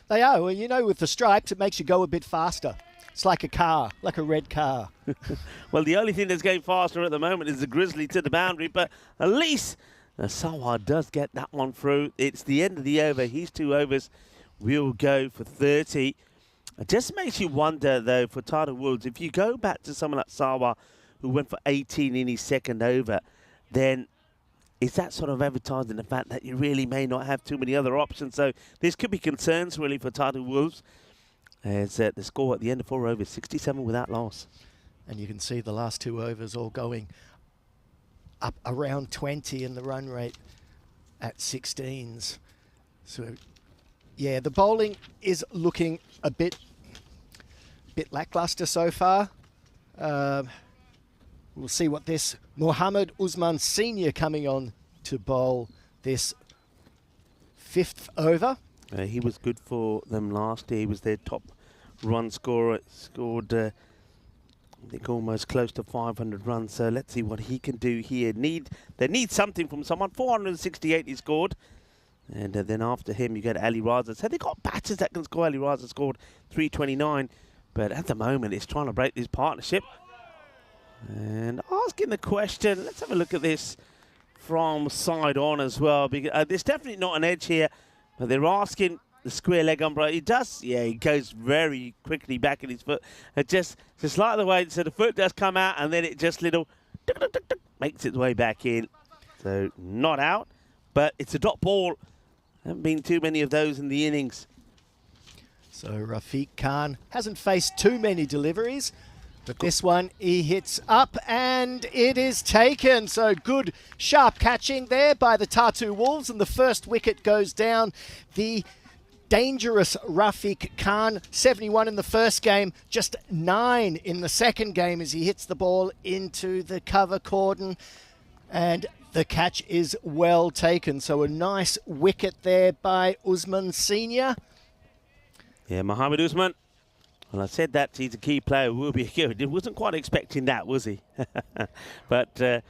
They are. Well, you know, with the stripes, it makes you go a bit faster. It's like a car, like a red car. Well, the only thing that's going faster at the moment is the Grizzly to the boundary, but at least Sawa does get that one through. It's the end of the over. His 2 overs will go for 30. It just makes you wonder, though, for Tartu Wolves, if you go back to someone like Sawa, who went for 18 in his second over, then is that sort of advertising the fact that you really may not have too many other options? So this could be concerns, really, for Tartu Wolves. As the score at the end of 4 overs, 67 without loss. And you can see the last 2 overs all going up around 20 in the run rate at 16s. So, yeah, the bowling is looking a bit lackluster so far. We'll see what this Mohammed Usman Senior coming on to bowl this 5th over. He was good for them last year. He was their top run scorer. Scored, I think, almost close to 500 runs. So let's see what he can do here. They need something from someone. 468 he scored. And then after him, you get Ali Raza. So they got batters that can score. Ali Raza scored 329. But at the moment, it's trying to break this partnership. And asking the question, let's have a look at this from side on as well. Because, there's definitely not an edge here, but they're asking the square leg umpire. He does, yeah, he goes very quickly back in his foot. It just like the way, so the foot does come out and then it just makes its way back in. So not out, but it's a drop ball. Haven't been too many of those in the innings. So Rafiq Khan hasn't faced too many deliveries. But this one, he hits up and it is taken. So good, sharp catching there by the Tartu Wolves. And the first wicket goes down. The dangerous Rafiq Khan, 71 in the first game, just 9 in the second game as he hits the ball into the cover cordon. And the catch is well taken. So a nice wicket there by Usman Senior. Yeah, Mohammed Usman. Well, I said that he's a key player, will be good. He wasn't quite expecting that, was he? But the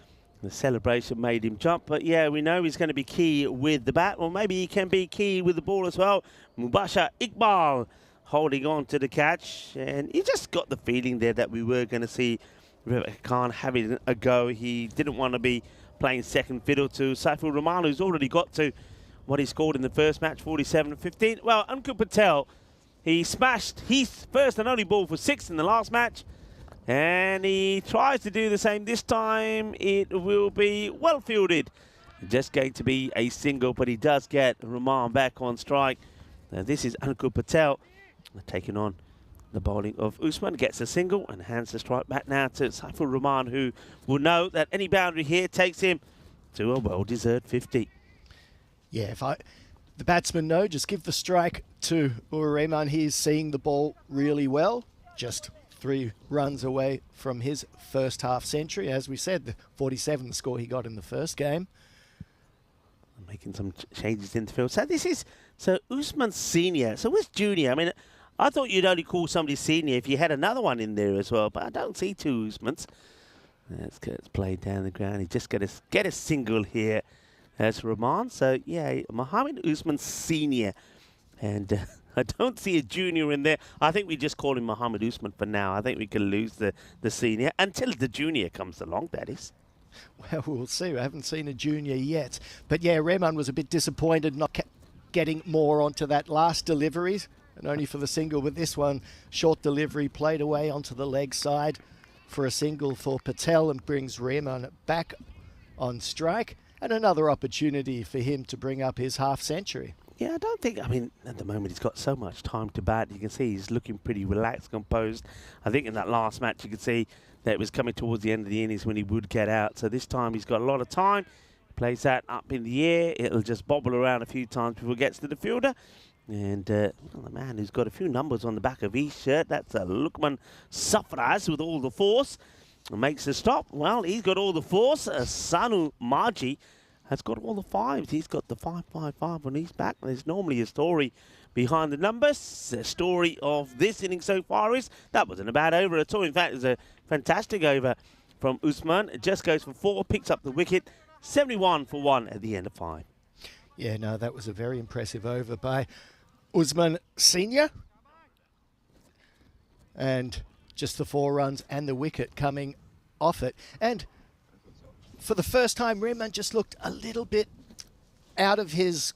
celebration made him jump. But yeah, we know he's going to be key with the bat, or maybe he can be key with the ball as well. Mubashir Iqbal holding on to the catch. And you just got the feeling there that we were going to see Rafiq Khan having a go. He didn't want to be playing second fiddle to Saiful Rahman, who's already got to what he scored in the first match, 47-15. Well, Ankur Patel, he smashed his first and only ball for 6 in the last match. And he tries to do the same this time. It will be well fielded. Just going to be a single, but he does get Rahman back on strike. This is Ankur Patel taking on the bowling of Usman. Gets a single and hands the strike back now to Saiful Rahman, who will know that any boundary here takes him to a well-deserved 50. Yeah, the batsmen know, just give the strike to Rahman. He is seeing the ball really well. Just 3 runs away from his first half century. As we said, the 47 score he got in the first game. Making some changes in the field. So Usman Senior. So where's Junior? I mean, I thought you'd only call somebody senior if you had another one in there as well, but I don't see 2 Usmans. Let's played down the ground. He just get a single here. as Rahman. So, yeah, Mohammed Usman Senior. And I don't see a junior in there. I think we just call him Mohammed Usman for now. I think we can lose the senior until the junior comes along, that is. Well, we'll see. I haven't seen a junior yet. But yeah, Rahman was a bit disappointed not getting more onto that last delivery, and only for the single. With this one, short delivery played away onto the leg side for a single for Patel, and brings Rahman back on strike. And another opportunity for him to bring up his half century. Yeah, I don't think, I mean, at the moment he's got so much time to bat. You can see he's looking pretty relaxed, composed. I think in that last match you could see that it was coming towards the end of the innings when he would get out. So this time he's got a lot of time. Plays that up in the air. It'll just bobble around a few times before it gets to the fielder. And well, the man who's got a few numbers on the back of his shirt, that's Lukman Safraz with all the force. Makes the stop. Well, he's got all the force. Sanu Marji has got all the fives. He's got the 555 on his back. There's normally a story behind the numbers. The story of this inning so far is that wasn't a bad over at all. In fact, it was a fantastic over from Usman. It just goes for 4, picks up the wicket. 71 for 1 at the end of 5. Yeah, no, that was a very impressive over by Usman Senior. And just the 4 runs and the wicket coming off it. And for the first time, Rahman just looked a little bit out of his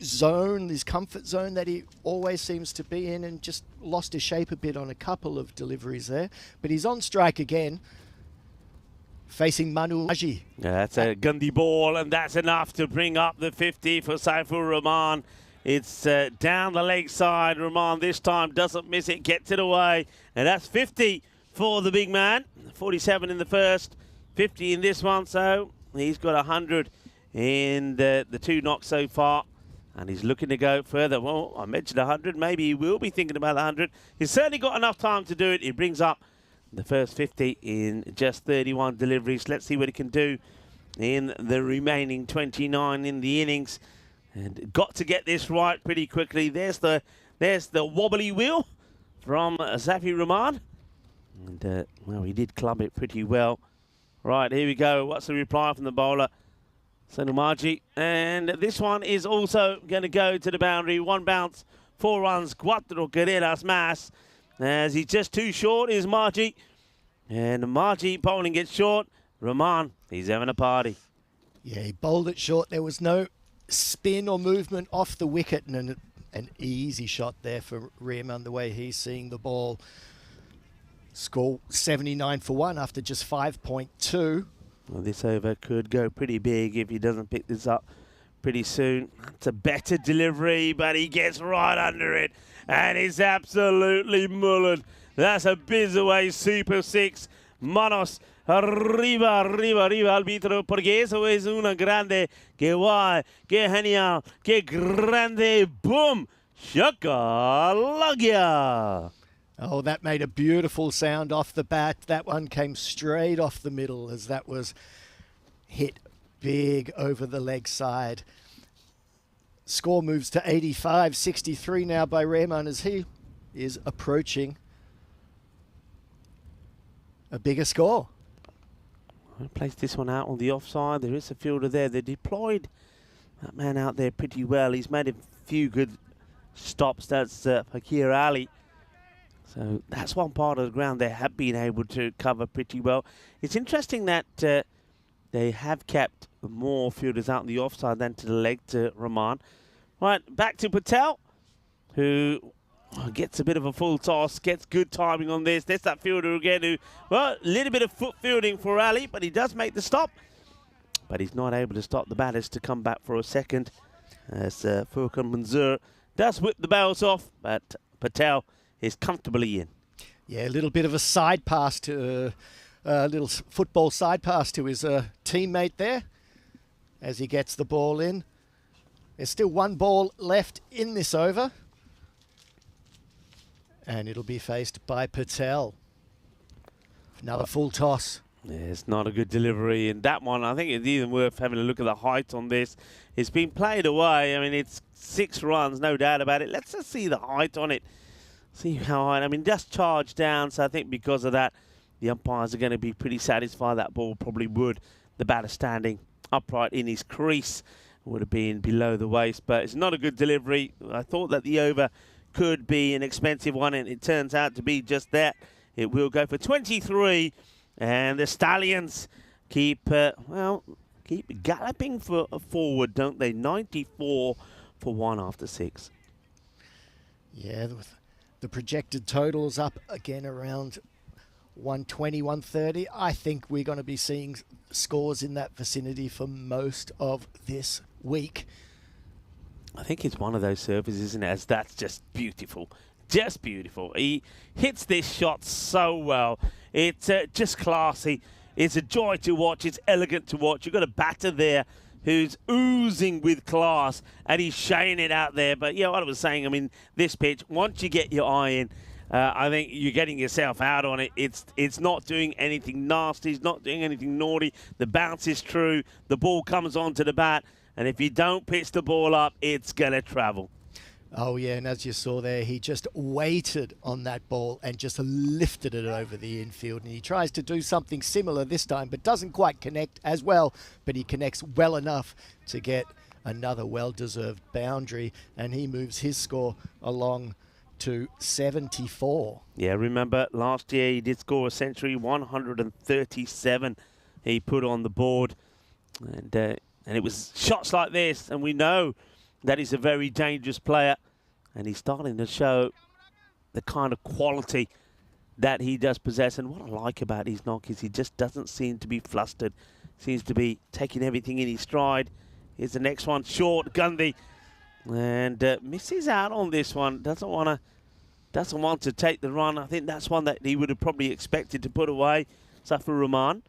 zone, his comfort zone that he always seems to be in, and just lost his shape a bit on a couple of deliveries there. But he's on strike again, facing Manu Aji. Yeah, that's a Gandhi ball, and that's enough to bring up the 50 for Saifur Rahman. It's down the leg side. Rahman this time doesn't miss it, gets it away. And that's 50 for the big man. 47 in the first, 50 in this one. So he's got 100 in the 2 knocks so far. And he's looking to go further. Well, I mentioned 100. Maybe he will be thinking about 100. He's certainly got enough time to do it. He brings up the first 50 in just 31 deliveries. Let's see what he can do in the remaining 29 in the innings. And got to get this right pretty quickly. There's the wobbly wheel from Zafi Rahman. And, well, he did club it pretty well. Right, here we go. What's the reply from the bowler? Sanumaji. And this one is also going to go to the boundary. 1 bounce, 4 runs, 4 carreras más. As he's just too short is Marji. And Marji bowling it short. Rahman, he's having a party. Yeah, he bowled it short. There was no spin or movement off the wicket, and an easy shot there for Rahman, the way he's seeing the ball. Score 79 for 1 after just 5.2. Well, this over could go pretty big if he doesn't pick this up pretty soon. It's a better delivery, but he gets right under it, and it's absolutely mullered. That's a biz away Super 6. Manos arriba, arriba, arriba, árbitro, porque eso es una grande, que guay, que genial, que grande, boom, shakalagya. Oh, that made a beautiful sound off the bat. That one came straight off the middle as that was hit big over the leg side. Score moves to 85-63 now by Rahman as he is approaching a bigger score. I placed this one out on the offside. There is a fielder there. They deployed that man out there pretty well. He's made a few good stops. That's Fakir Ali. So that's one part of the ground they have been able to cover pretty well. It's interesting that they have kept more fielders out on the offside than to the leg to Rahman. Right, back to Patel, who gets a bit of a full toss, gets good timing on this. There's that fielder again who, well, a little bit of foot fielding for Ali, but he does make the stop. But he's not able to stop the batters to come back for a second. As Furkan Manzoor does whip the bails off, but Patel is comfortably in. Yeah, a little bit of a side pass to, a little football side pass to his teammate there as he gets the ball in. There's still 1 ball left in this over. And it'll be faced by Patel. Another full toss. Yeah, it's not a good delivery. And that one, I think it's even worth having a look at the height on this. It's been played away. I mean, it's 6 runs, no doubt about it. Let's just see the height on it. See how high. I mean, just charged down. So I think because of that, the umpires are going to be pretty satisfied. That ball probably would the batter standing upright in his crease. Would have been below the waist, but it's not a good delivery. I thought that the over could be an expensive one, and it turns out to be just that. It will go for 23, and the Stallions keep galloping forward, don't they? 94 for 1 after 6. Yeah, the projected totals up again around 120, 130. I think we're going to be seeing scores in that vicinity for most of this week. I think it's one of those surfaces, isn't it? As that's just beautiful. Just beautiful. He hits this shot so well. It's just classy. It's a joy to watch. It's elegant to watch. You've got a batter there who's oozing with class, and he's showing it out there. But, yeah, what I was saying, I mean, this pitch, once you get your eye in, I think you're getting yourself out on it. It's not doing anything nasty. It's not doing anything naughty. The bounce is true. The ball comes onto the bat. And if you don't pitch the ball up, it's going to travel. Oh, yeah, and as you saw there, he just waited on that ball and just lifted it over the infield. And he tries to do something similar this time, but doesn't quite connect as well. But he connects well enough to get another well-deserved boundary. And he moves his score along to 74. Yeah, remember last year he did score a century, 137 he put on the board. And it was shots like this, and we know that he's a very dangerous player, and he's starting to show the kind of quality that he does possess. And what I like about his knock is he just doesn't seem to be flustered. Seems to be taking everything in his stride. Here's the next one, short, Gundy, and misses out on this one. Doesn't want to take the run. I think that's one that he would have probably expected to put away. Zafar Rahman.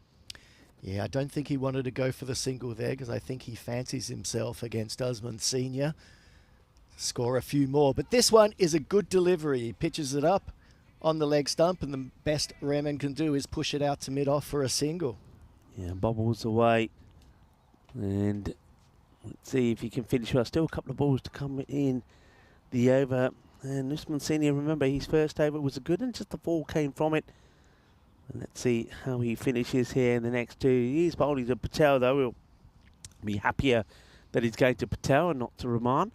Yeah, I don't think he wanted to go for the single there because I think he fancies himself against Usman Senior. Score a few more. But this one is a good delivery. He pitches it up on the leg stump, and the best Rahman can do is push it out to mid-off for a single. Yeah, bobbles away. And let's see if he can finish well. Still a couple of balls to come in the over. And Usman Senior, remember, his first over was a good and just the ball came from it. Let's see how he finishes here in the next two. He's bowling to Patel, though. We'll be happier that he's going to Patel and not to Rahman.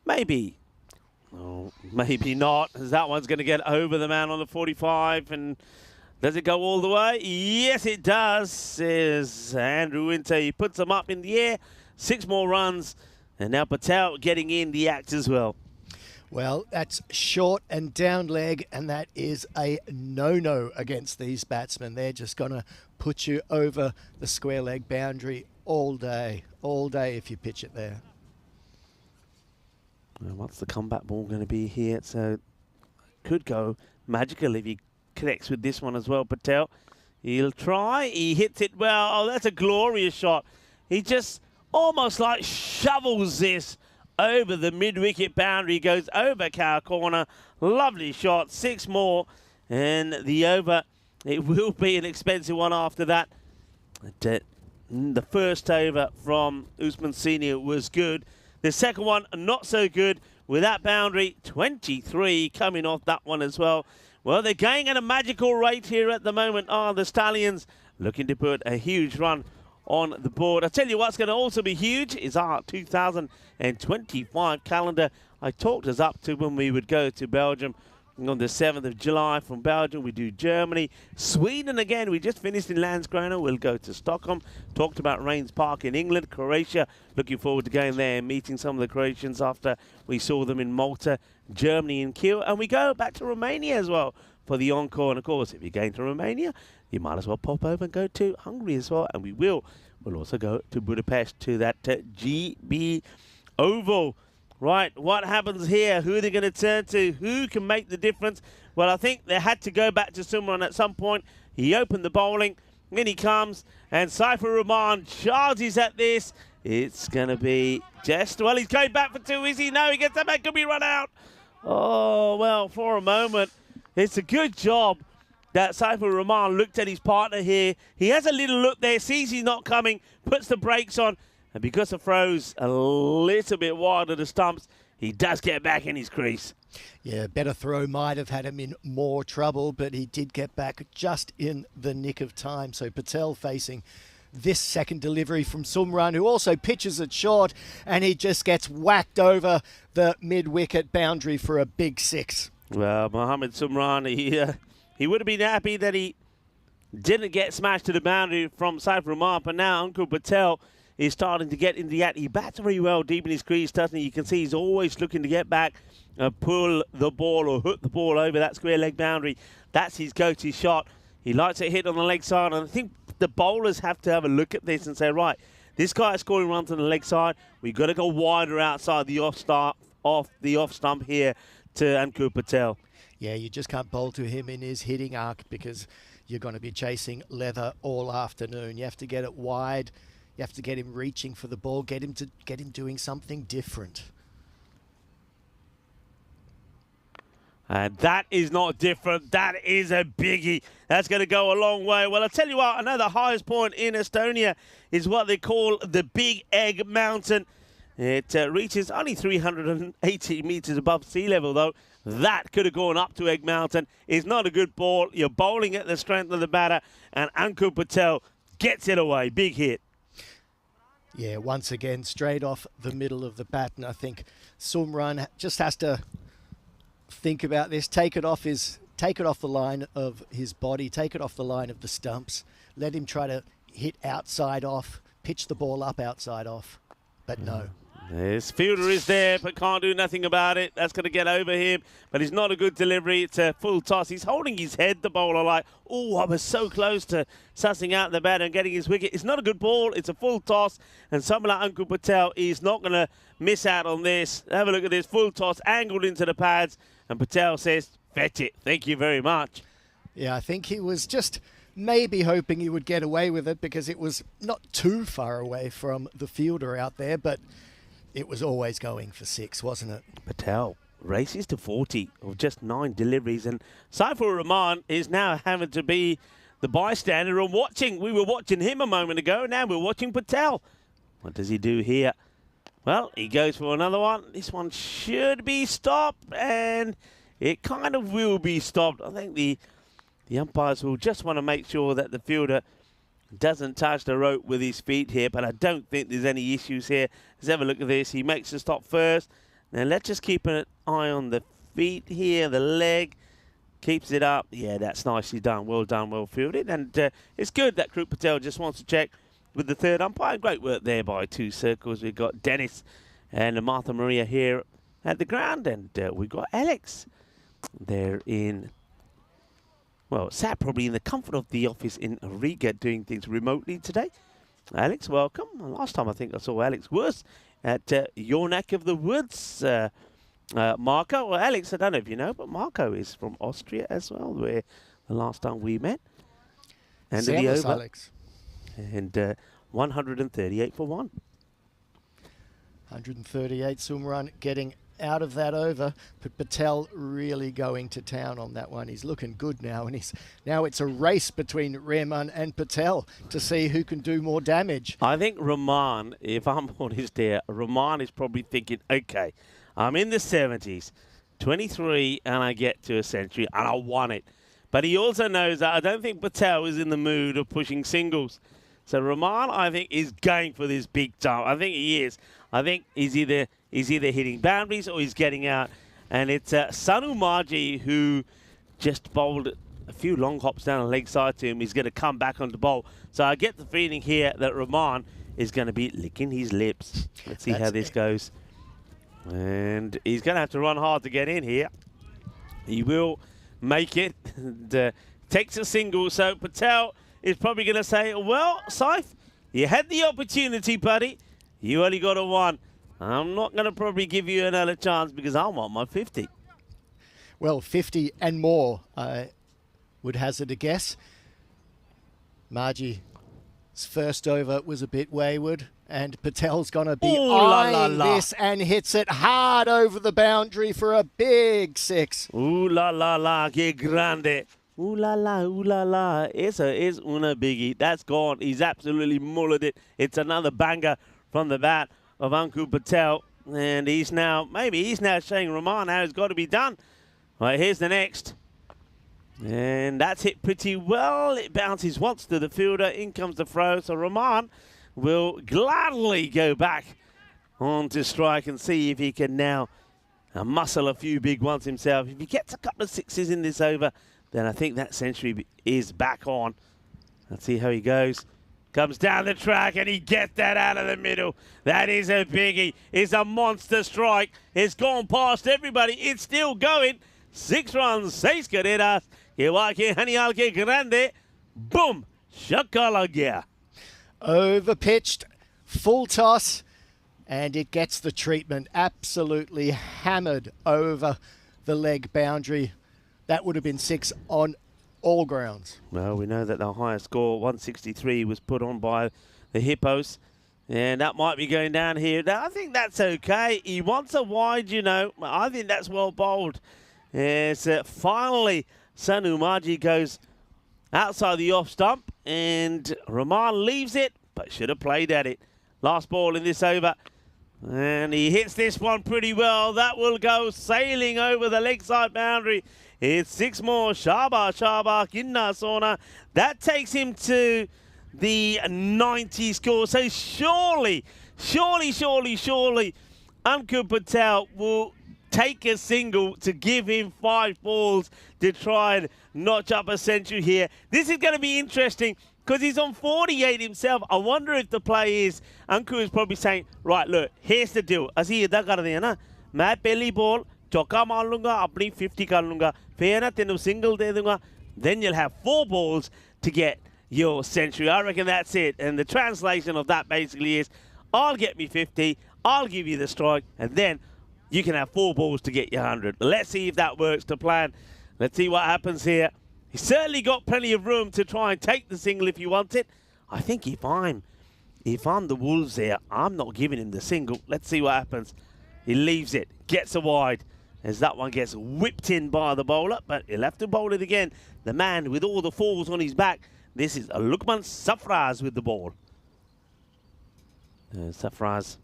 Maybe. Oh, maybe not, as that one's going to get over the man on the 45. And does it go all the way? Yes, it does, says Andrew Winter. He puts them up in the air. 6 more runs. And now Patel getting in the act as well. Well, that's short and down leg, and that is a no-no against these batsmen. They're just going to put you over the square leg boundary all day if you pitch it there. Well, what's the comeback ball going to be here? So could go magical if he connects with this one as well. Patel, he'll try. He hits it well. Oh, that's a glorious shot. He just almost like shovels this over the mid-wicket boundary, goes over cow corner. Lovely shot, 6 more. And the over, it will be an expensive one after that. The first over from Usman Senior was good. The second one, not so good. With that boundary, 23 coming off that one as well. Well, they're going at a magical rate here at the moment, are the Stallions, looking to put a huge run on the board. I tell you what's going to also be huge is our 2025 calendar. I talked us up to when we would go to Belgium on the 7th of July. From Belgium, we do Germany, Sweden again. We just finished in Landskrona. We'll go to Stockholm. Talked about Rains Park in England, Croatia. Looking forward to going there and meeting some of the Croatians after we saw them in Malta, Germany in Kiel. And we go back to Romania as well for the encore. And of course, if you're going to Romania, you might as well pop over and go to Hungary as well. And we will. We'll also go to Budapest to that GB Oval. Right, what happens here? Who are they going to turn to? Who can make the difference? Well, I think they had to go back to someone at some point. He opened the bowling. In he comes. And Zafar Rahman charges at this. It's going to be just... Well, he's going back for 2, is he? No, he gets that back. Could be run out. Oh, well, for a moment. It's a good job that Zafar Rahman looked at his partner here. He has a little look there, sees he's not coming, puts the brakes on. And because the throw's a little bit wide of the stumps, he does get back in his crease. Yeah, better throw might have had him in more trouble, but he did get back just in the nick of time. So Patel facing this second delivery from Sumran, who also pitches it short, and he just gets whacked over the mid-wicket boundary for a big 6. Well, Mohammed Sumran, he would have been happy that he didn't get smashed to the boundary from Saif Rahman, but now Ankur Patel is starting to get in the act. He bats very well deep in his crease, doesn't he? You can see he's always looking to get back and pull the ball or hook the ball over that square leg boundary. That's his go-to shot. He likes it hit on the leg side, and I think the bowlers have to have a look at this and say, right, this guy is scoring runs on the leg side. We've got to go wider outside the off stump here to Ankur Patel. Yeah, you just can't bowl to him in his hitting arc because you're going to be chasing leather all afternoon. You have to get it wide. You have to get him reaching for the ball, get him doing something different. And that is not different. That is a biggie. That's going to go a long way. Well, I'll tell you what, I know the highest point in Estonia is what they call the Big Egg Mountain. It reaches only 380 meters above sea level, though. That could have gone up to Egg Mountain. It's not a good ball. You're bowling at the strength of the batter, and Ankur Patel gets it away. Big hit. Yeah, once again, straight off the middle of the bat, and I think Sumran just has to think about this. Take it off the line of his body. Take it off the line of the stumps. Let him try to hit outside off. Pitch the ball up outside off. But no. His fielder is there, but can't do nothing about it. That's going to get over him, but it's not a good delivery. It's a full toss. He's holding his head, the bowler, like, oh, I was so close to sussing out the bat and getting his wicket. It's not a good ball. It's a full toss, and someone like Ankur Patel is not going to miss out on this. Have a look at this. Full toss, angled into the pads, and Patel says, fetch it. Thank you very much. Yeah, I think he was just maybe hoping he would get away with it because it was not too far away from the fielder out there, but it was always going for 6, wasn't it? Patel races to 40 of just 9 deliveries, and Saifur Rahman is now having to be the bystander and watching. We were watching him a moment ago, now we're watching Patel. What does he do here? Well, he goes for another one. This one should be stopped, and it kind of will be stopped. I think the umpires will just want to make sure that the fielder doesn't touch the rope with his feet here, but I don't think there's any issues here. Let's have a look at this. He makes the stop first. Now let's just keep an eye on the feet here, the leg. Keeps it up. Yeah, that's nicely done. Well done, well fielded. And it's good that Ankur Patel just wants to check with the third umpire. Great work there by 2 circles. We've got Dennis and Martha Maria here at the ground, and we've got Alex there in... Well, sat probably in the comfort of the office in Riga doing things remotely today. Alex, welcome. Last time I think I saw Alex was at your neck of the woods. Marco, well, Alex, I don't know if you know, but Marco is from Austria as well, where the last time we met. End of the over. Alex. And 138 for 1. 138, Sumran getting out of that over, but Patel really going to town on that one. He's looking good now, and now it's a race between Rahman and Patel to see who can do more damage. I think Rahman, if I'm honest here, Rahman is probably thinking, okay, I'm in the 70s, 23, and I get to a century, and I won it. But he also knows that I don't think Patel is in the mood of pushing singles. So Rahman, I think, is going for this big time. I think he is. I think he's either hitting boundaries or he's getting out. And it's Sanu Marji who just bowled a few long hops down the leg side to him. He's going to come back on the bowl. So I get the feeling here that Rahman is going to be licking his lips. Let's see how this goes. And he's going to have to run hard to get in here. He will make it. And, takes a single. So Patel is probably going to say, well, Saif, you had the opportunity, buddy. You only got a 1. I'm not going to probably give you another chance because I want my 50. Well, 50 and more, I would hazard a guess. Margie's first over was a bit wayward, and Patel's going to be eyeing this and hits it hard over the boundary for a big 6. Ooh la la la, que grande. Ooh la la, it's una biggie. That's gone. He's absolutely mullered it. It's another banger from the bat of Ankur Patel. And he's now showing Rahman how it's got to be done. Right, here's the next. And that's hit pretty well. It bounces once to the fielder. In comes the throw. So Rahman will gladly go back on to strike and see if he can now muscle a few big ones himself. If he gets a couple of sixes in this over, then I think that century is back on. Let's see how he goes. Comes down the track and he gets that out of the middle. That is a biggie. It's a monster strike. It's gone past everybody. It's still going. 6 runs, 6 carreras. Igual que genial que grande. Boom. Shaka la gaya. Over pitched, full toss, and it gets the treatment. Absolutely hammered over the leg boundary. That would have been 6 on all grounds. Well, we know that the highest score, 163, was put on by the Hippos. And that might be going down here. Now, I think that's okay. He wants a wide, you know. I think that's well bowled. As finally, Sanu Maji goes outside the off stump. And Rahman leaves it, but should have played at it. Last ball in this over. And he hits this one pretty well. That will go sailing over the leg side boundary. It's 6 more. Shaba, Kinna, Sona. That takes him to the 90 score. So surely, Ankur Patel will take a single to give him 5 balls to try and notch up a century here. This is going to be interesting because he's on 48 himself. I wonder if the play is, Ankur is probably saying, right, look, here's the deal. Asi ida kar diya na, main pehli ball चौका मार लूंगा अपनी 50 कर लूंगा फिर ना तेनू single दे दूंगा. Then you'll have 4 balls to get your century. I reckon that's it. And the translation of that basically is, I'll get me 50, I'll give you the strike, and then you can have 4 balls to get your 100. Let's see if that works to plan. Let's see what happens here. He's certainly got plenty of room to try and take the single if he wants it. I think if I'm the Wolves there, I'm not giving him the single. Let's see what happens. He leaves it, gets a wide, as that one gets whipped in by the bowler, but he'll have to bowl it again. The man with all the falls on his back. This is Lukman Safraz with the ball. Safraz.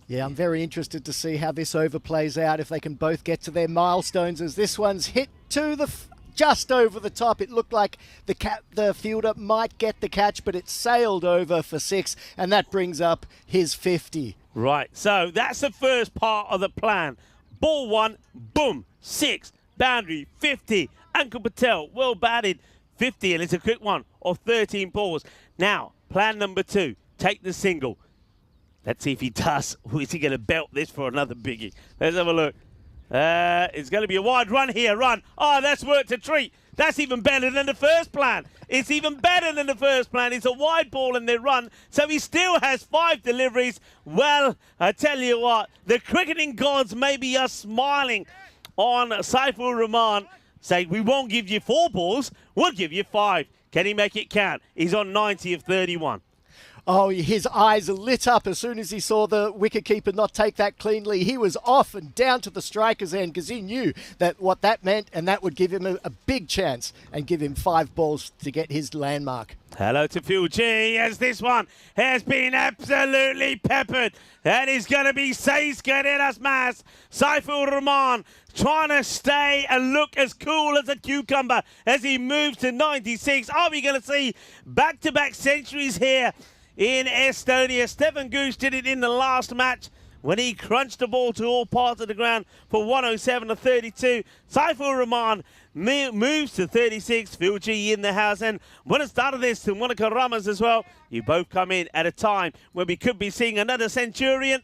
Yeah, I'm very interested to see how this over plays out, if they can both get to their milestones, as this one's hit to the just over the top. It looked like the fielder might get the catch, but it sailed over for 6, and that brings up his 50. Right, so that's the first part of the plan. Ball 1, boom, 6, boundary, 50. Ankur Patel, well batted, 50, and it's a quick one of 13 balls. Now, plan number 2, take the single. Let's see if he does. Or is he going to belt this for another biggie? Let's have a look. It's going to be a wide run here. Run. Oh, that's worked a treat. That's even better than the first plan. It's even better than the first plan. It's a wide ball and they run. So he still has 5 deliveries. Well, I tell you what, the cricketing gods maybe are smiling on Saifur Rahman, saying, we won't give you 4 balls, we'll give you 5. Can he make it count? He's on 90 of 31. Oh, his eyes lit up as soon as he saw the wicketkeeper not take that cleanly. He was off and down to the striker's end because he knew that what that meant, and that would give him a big chance and give him 5 balls to get his landmark. Hello to Phil G, as this one has been absolutely peppered. That is going to be 6 carreras más. Saifur Rahman trying to stay and look as cool as a cucumber as he moves to 96. Are we going to see back-to-back centuries here in Estonia? Stefan Gooch did it in the last match when he crunched the ball to all parts of the ground for 107 to 32. Saifur Rahman moves to 36. Phil G in the house. And buenas tardes to Monica Ramos as well. You both come in at a time when we could be seeing another centurion.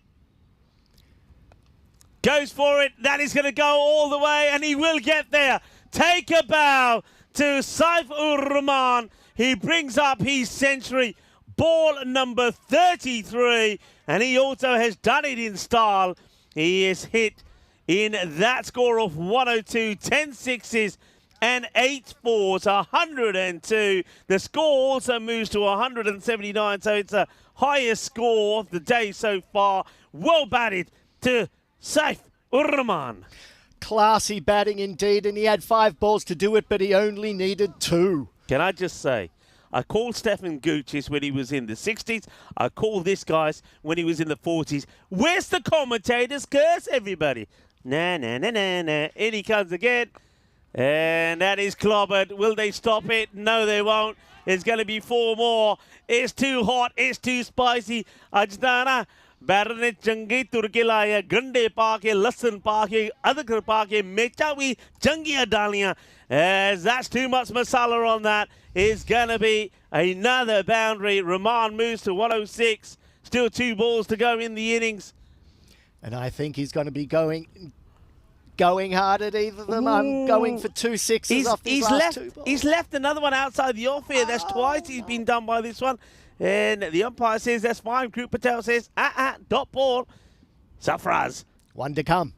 Goes for it. That is going to go all the way, and he will get there. Take a bow to Saifur Rahman. He brings up his century. Ball number 33, and he also has done it in style. He is hit in that score of 102, 10 sixes and 8 fours, 102. The score also moves to 179, so it's the highest score of the day so far. Well batted to Saifur Rahman. Classy batting indeed, and he had 5 balls to do it, but he only needed 2. Can I just say, I called Stefan Goochis when he was in the 60s. I called this guy when he was in the 40s. Where's the commentator's curse, everybody? Nah. In he comes again. And that is clobbered. Will they stop it? No, they won't. It's going to be 4 more. It's too hot. It's too spicy. Ajdana. Batter ने चंगी तुर्के लाया गंडे पाके लहसुन पाके अदरक पाके मिर्चा भी चंगियां डालियां. As that's too much masala on that. It's going to be another boundary. Rahman moves to 106. Still 2 balls to go in the innings. And I think he's going to be going hard at either of them. I'm going for 2 sixes off these last 2 balls. He's left another one outside the off here. That's twice he's been done by this one. And the umpire says that's fine. Group Patel says, dot ball. Safraz. 1 to come.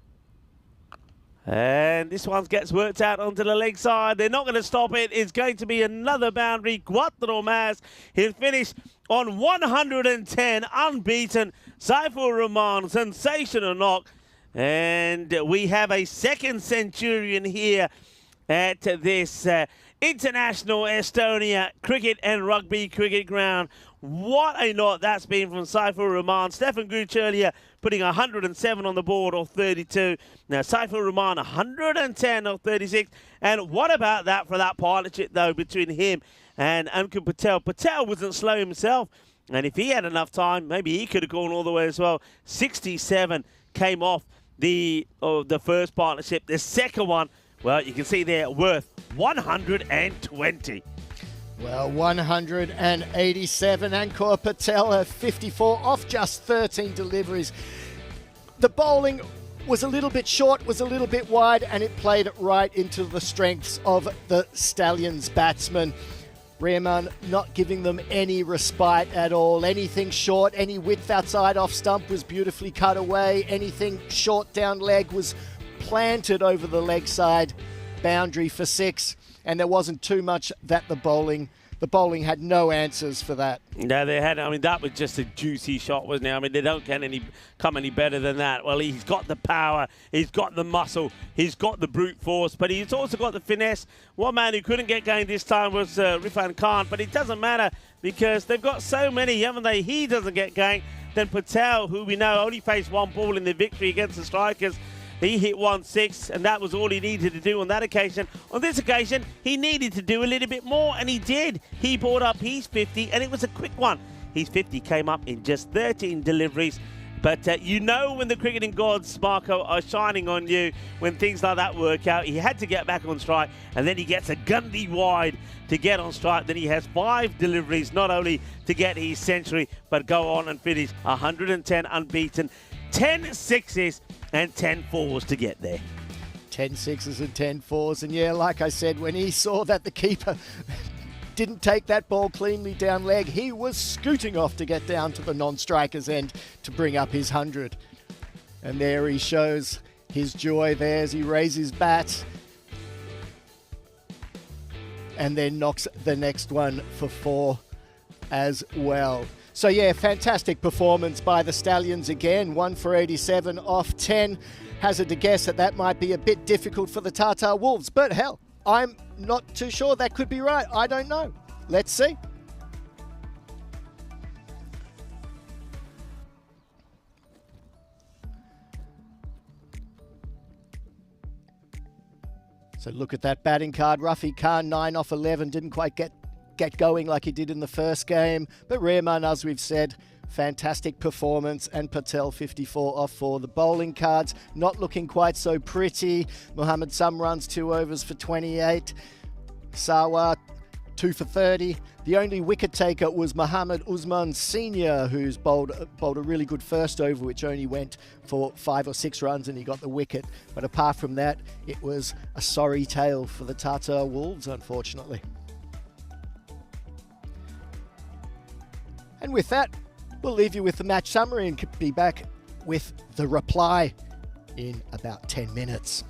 And this one gets worked out onto the leg side. They're not going to stop it. It's going to be another boundary. Cuatro más. He'll finish on 110, unbeaten. Saifur Rahman, sensational knock. And we have a second centurion here at this International Estonia Cricket and Rugby Cricket Ground. What a knot that's been from Saifur Rahman. Stefan Gooch earlier putting 107 on the board of 32. Now Saifur Rahman 110 of 36. And what about that for that partnership though between him and Ankur Patel? Patel wasn't slow himself. And if he had enough time, maybe he could have gone all the way as well. 67 came off the first partnership. The second one, well, you can see there, worth 120. Well, 187. Ankur Patel at 54 off just 13 deliveries. The bowling was a little bit short, was a little bit wide, and it played right into the strengths of the Stallions batsmen. Rahman not giving them any respite at all. Anything short, any width outside off stump was beautifully cut away. Anything short down leg was planted over the leg side. Boundary for 6. And there wasn't too much that the bowling had no answers for that. No, they had. I mean, that was just a juicy shot, wasn't it? I mean, they don't come any better than that. Well, he's got the power, he's got the muscle, he's got the brute force, but he's also got the finesse. One man who couldn't get going this time was Rifan Khan, but it doesn't matter because they've got so many, haven't they? He doesn't get going. Then Patel, who we know only faced 1 ball in the victory against the Strikers, he hit 1-6, and that was all he needed to do on that occasion. On this occasion, he needed to do a little bit more, and he did. He brought up his 50, and it was a quick one. His 50 came up in just 13 deliveries. But you know when the cricketing gods, Marco, are shining on you, when things like that work out. He had to get back on strike, and then he gets a Gundy wide to get on strike. Then he has 5 deliveries, not only to get his century, but go on and finish 110 unbeaten. 10 sixes and 10 fours to get there. 10 sixes and 10 fours. And yeah, like I said, when he saw that the keeper didn't take that ball cleanly down leg, he was scooting off to get down to the non-striker's end to bring up his 100. And there he shows his joy there as he raises bat and then knocks the next one for 4 as well. So yeah, fantastic performance by the Stallions again. 1 for 87 off 10. Hazard to guess that might be a bit difficult for the Tata Wolves, but hell, I'm not too sure that could be right. I don't know. Let's see. So look at that batting card. Rafi Khan, 9 off 11, didn't quite get going like he did in the first game. But Rahman, as we've said, fantastic performance. And Patel, 54 off 4. The bowling cards not looking quite so pretty. Mohammed Samran's 2 overs for 28. Sawa, 2 for 30. The only wicket taker was Mohammed Usman Sr., who's bowled a really good first over, which only went for 5 or 6 runs, and he got the wicket. But apart from that, it was a sorry tale for the Tata Wolves, unfortunately. And with that, we'll leave you with the match summary and be back with the reply in about 10 minutes.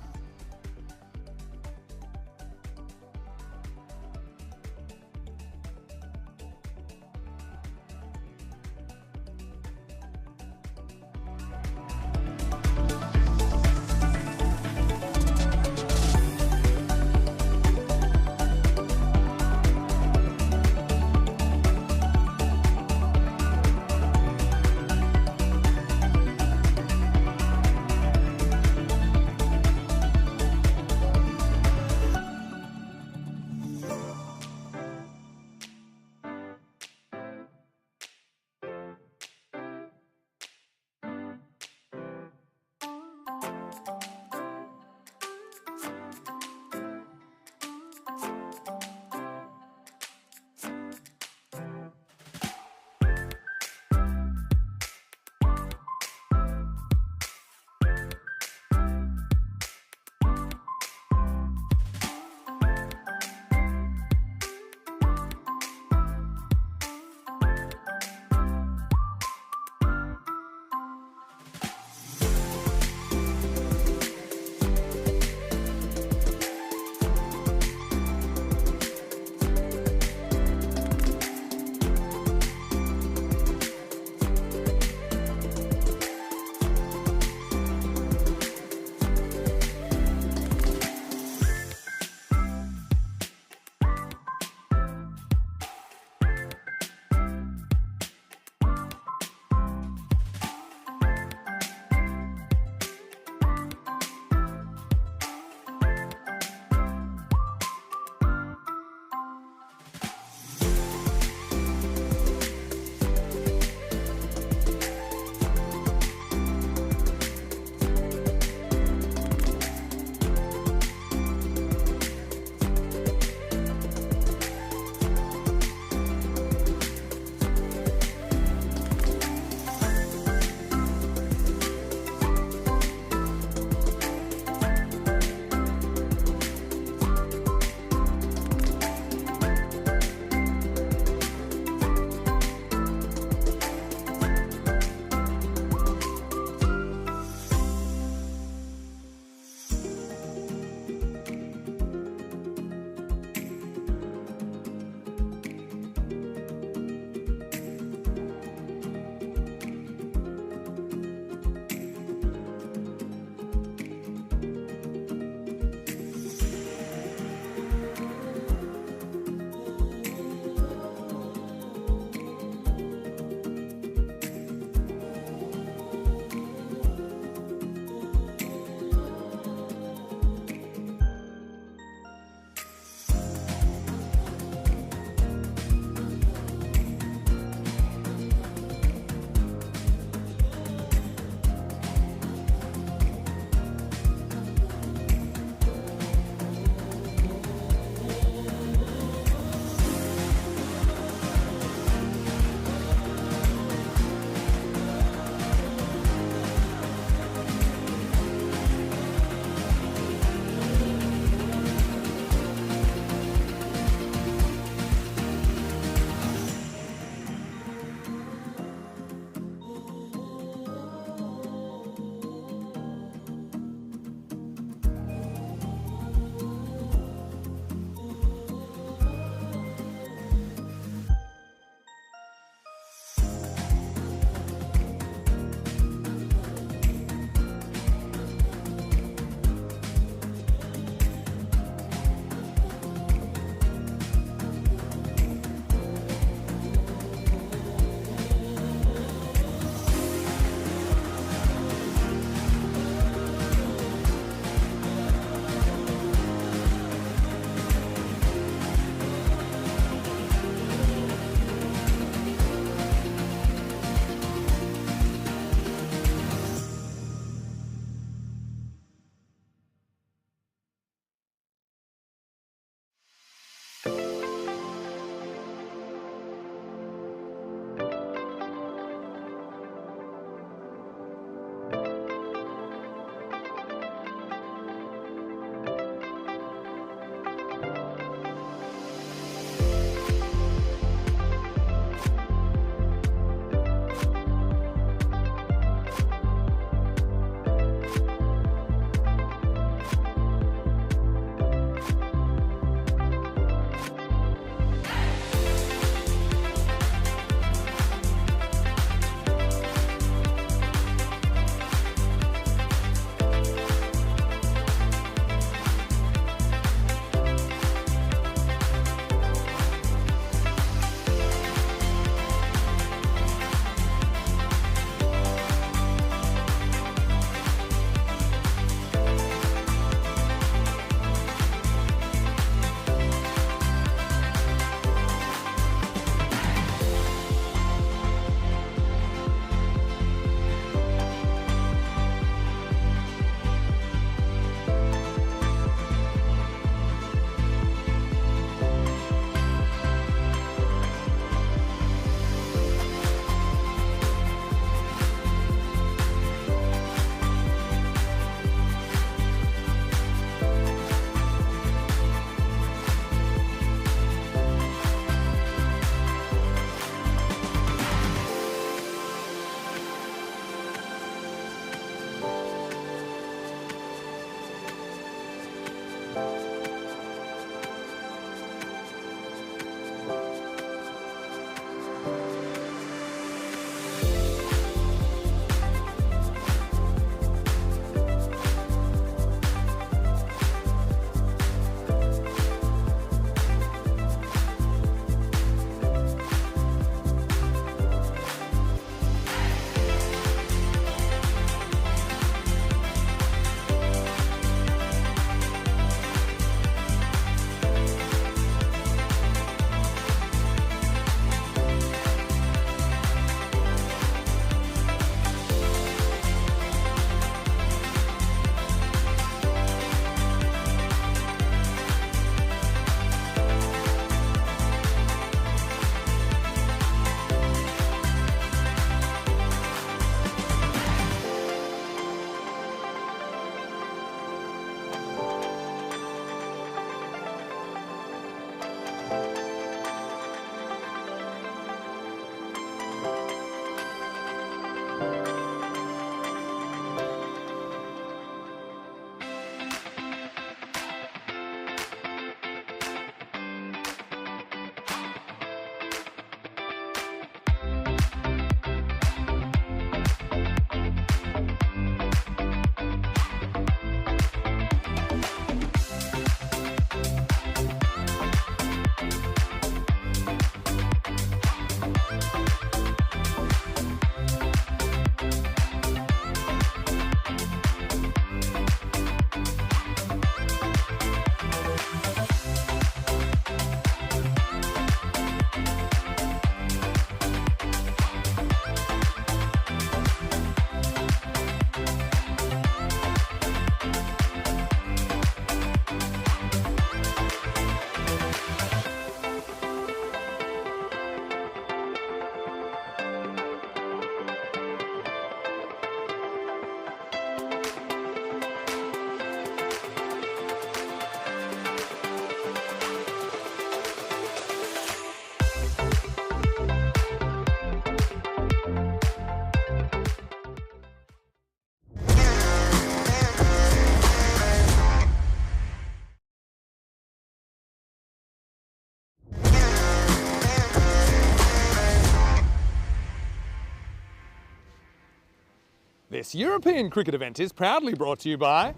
This European cricket event is proudly brought to you by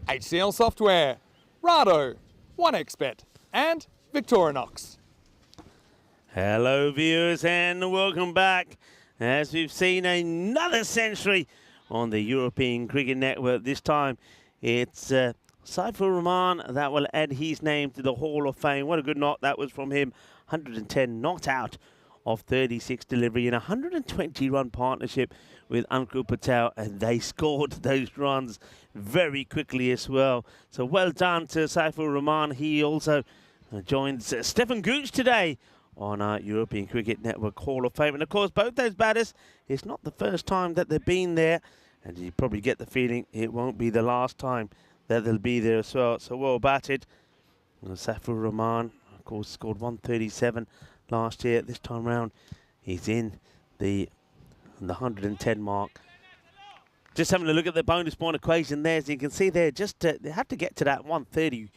HCL Software, Rado, 1xBet and Victorinox. Hello viewers and welcome back as we've seen another century on the European Cricket Network. This time it's Saifur Rahman that will add his name to the Hall of Fame. What a good knock that was from him. 110 knocked out of 36 delivery in a 120-run partnership with Ankur Patel, and they scored those runs very quickly as well. So well done to Saifur Rahman. He also joins Stefan Gooch today on our European Cricket Network Hall of Fame. And of course, both those batters, it's not the first time that they've been there, and you probably get the feeling it won't be the last time that they'll be there as well. So well batted. Saifur Rahman, of course, scored 137 last year. This time round, he's in the 110 mark. Just having a look at the bonus point equation there, as you can see there, just they have to get to that 130,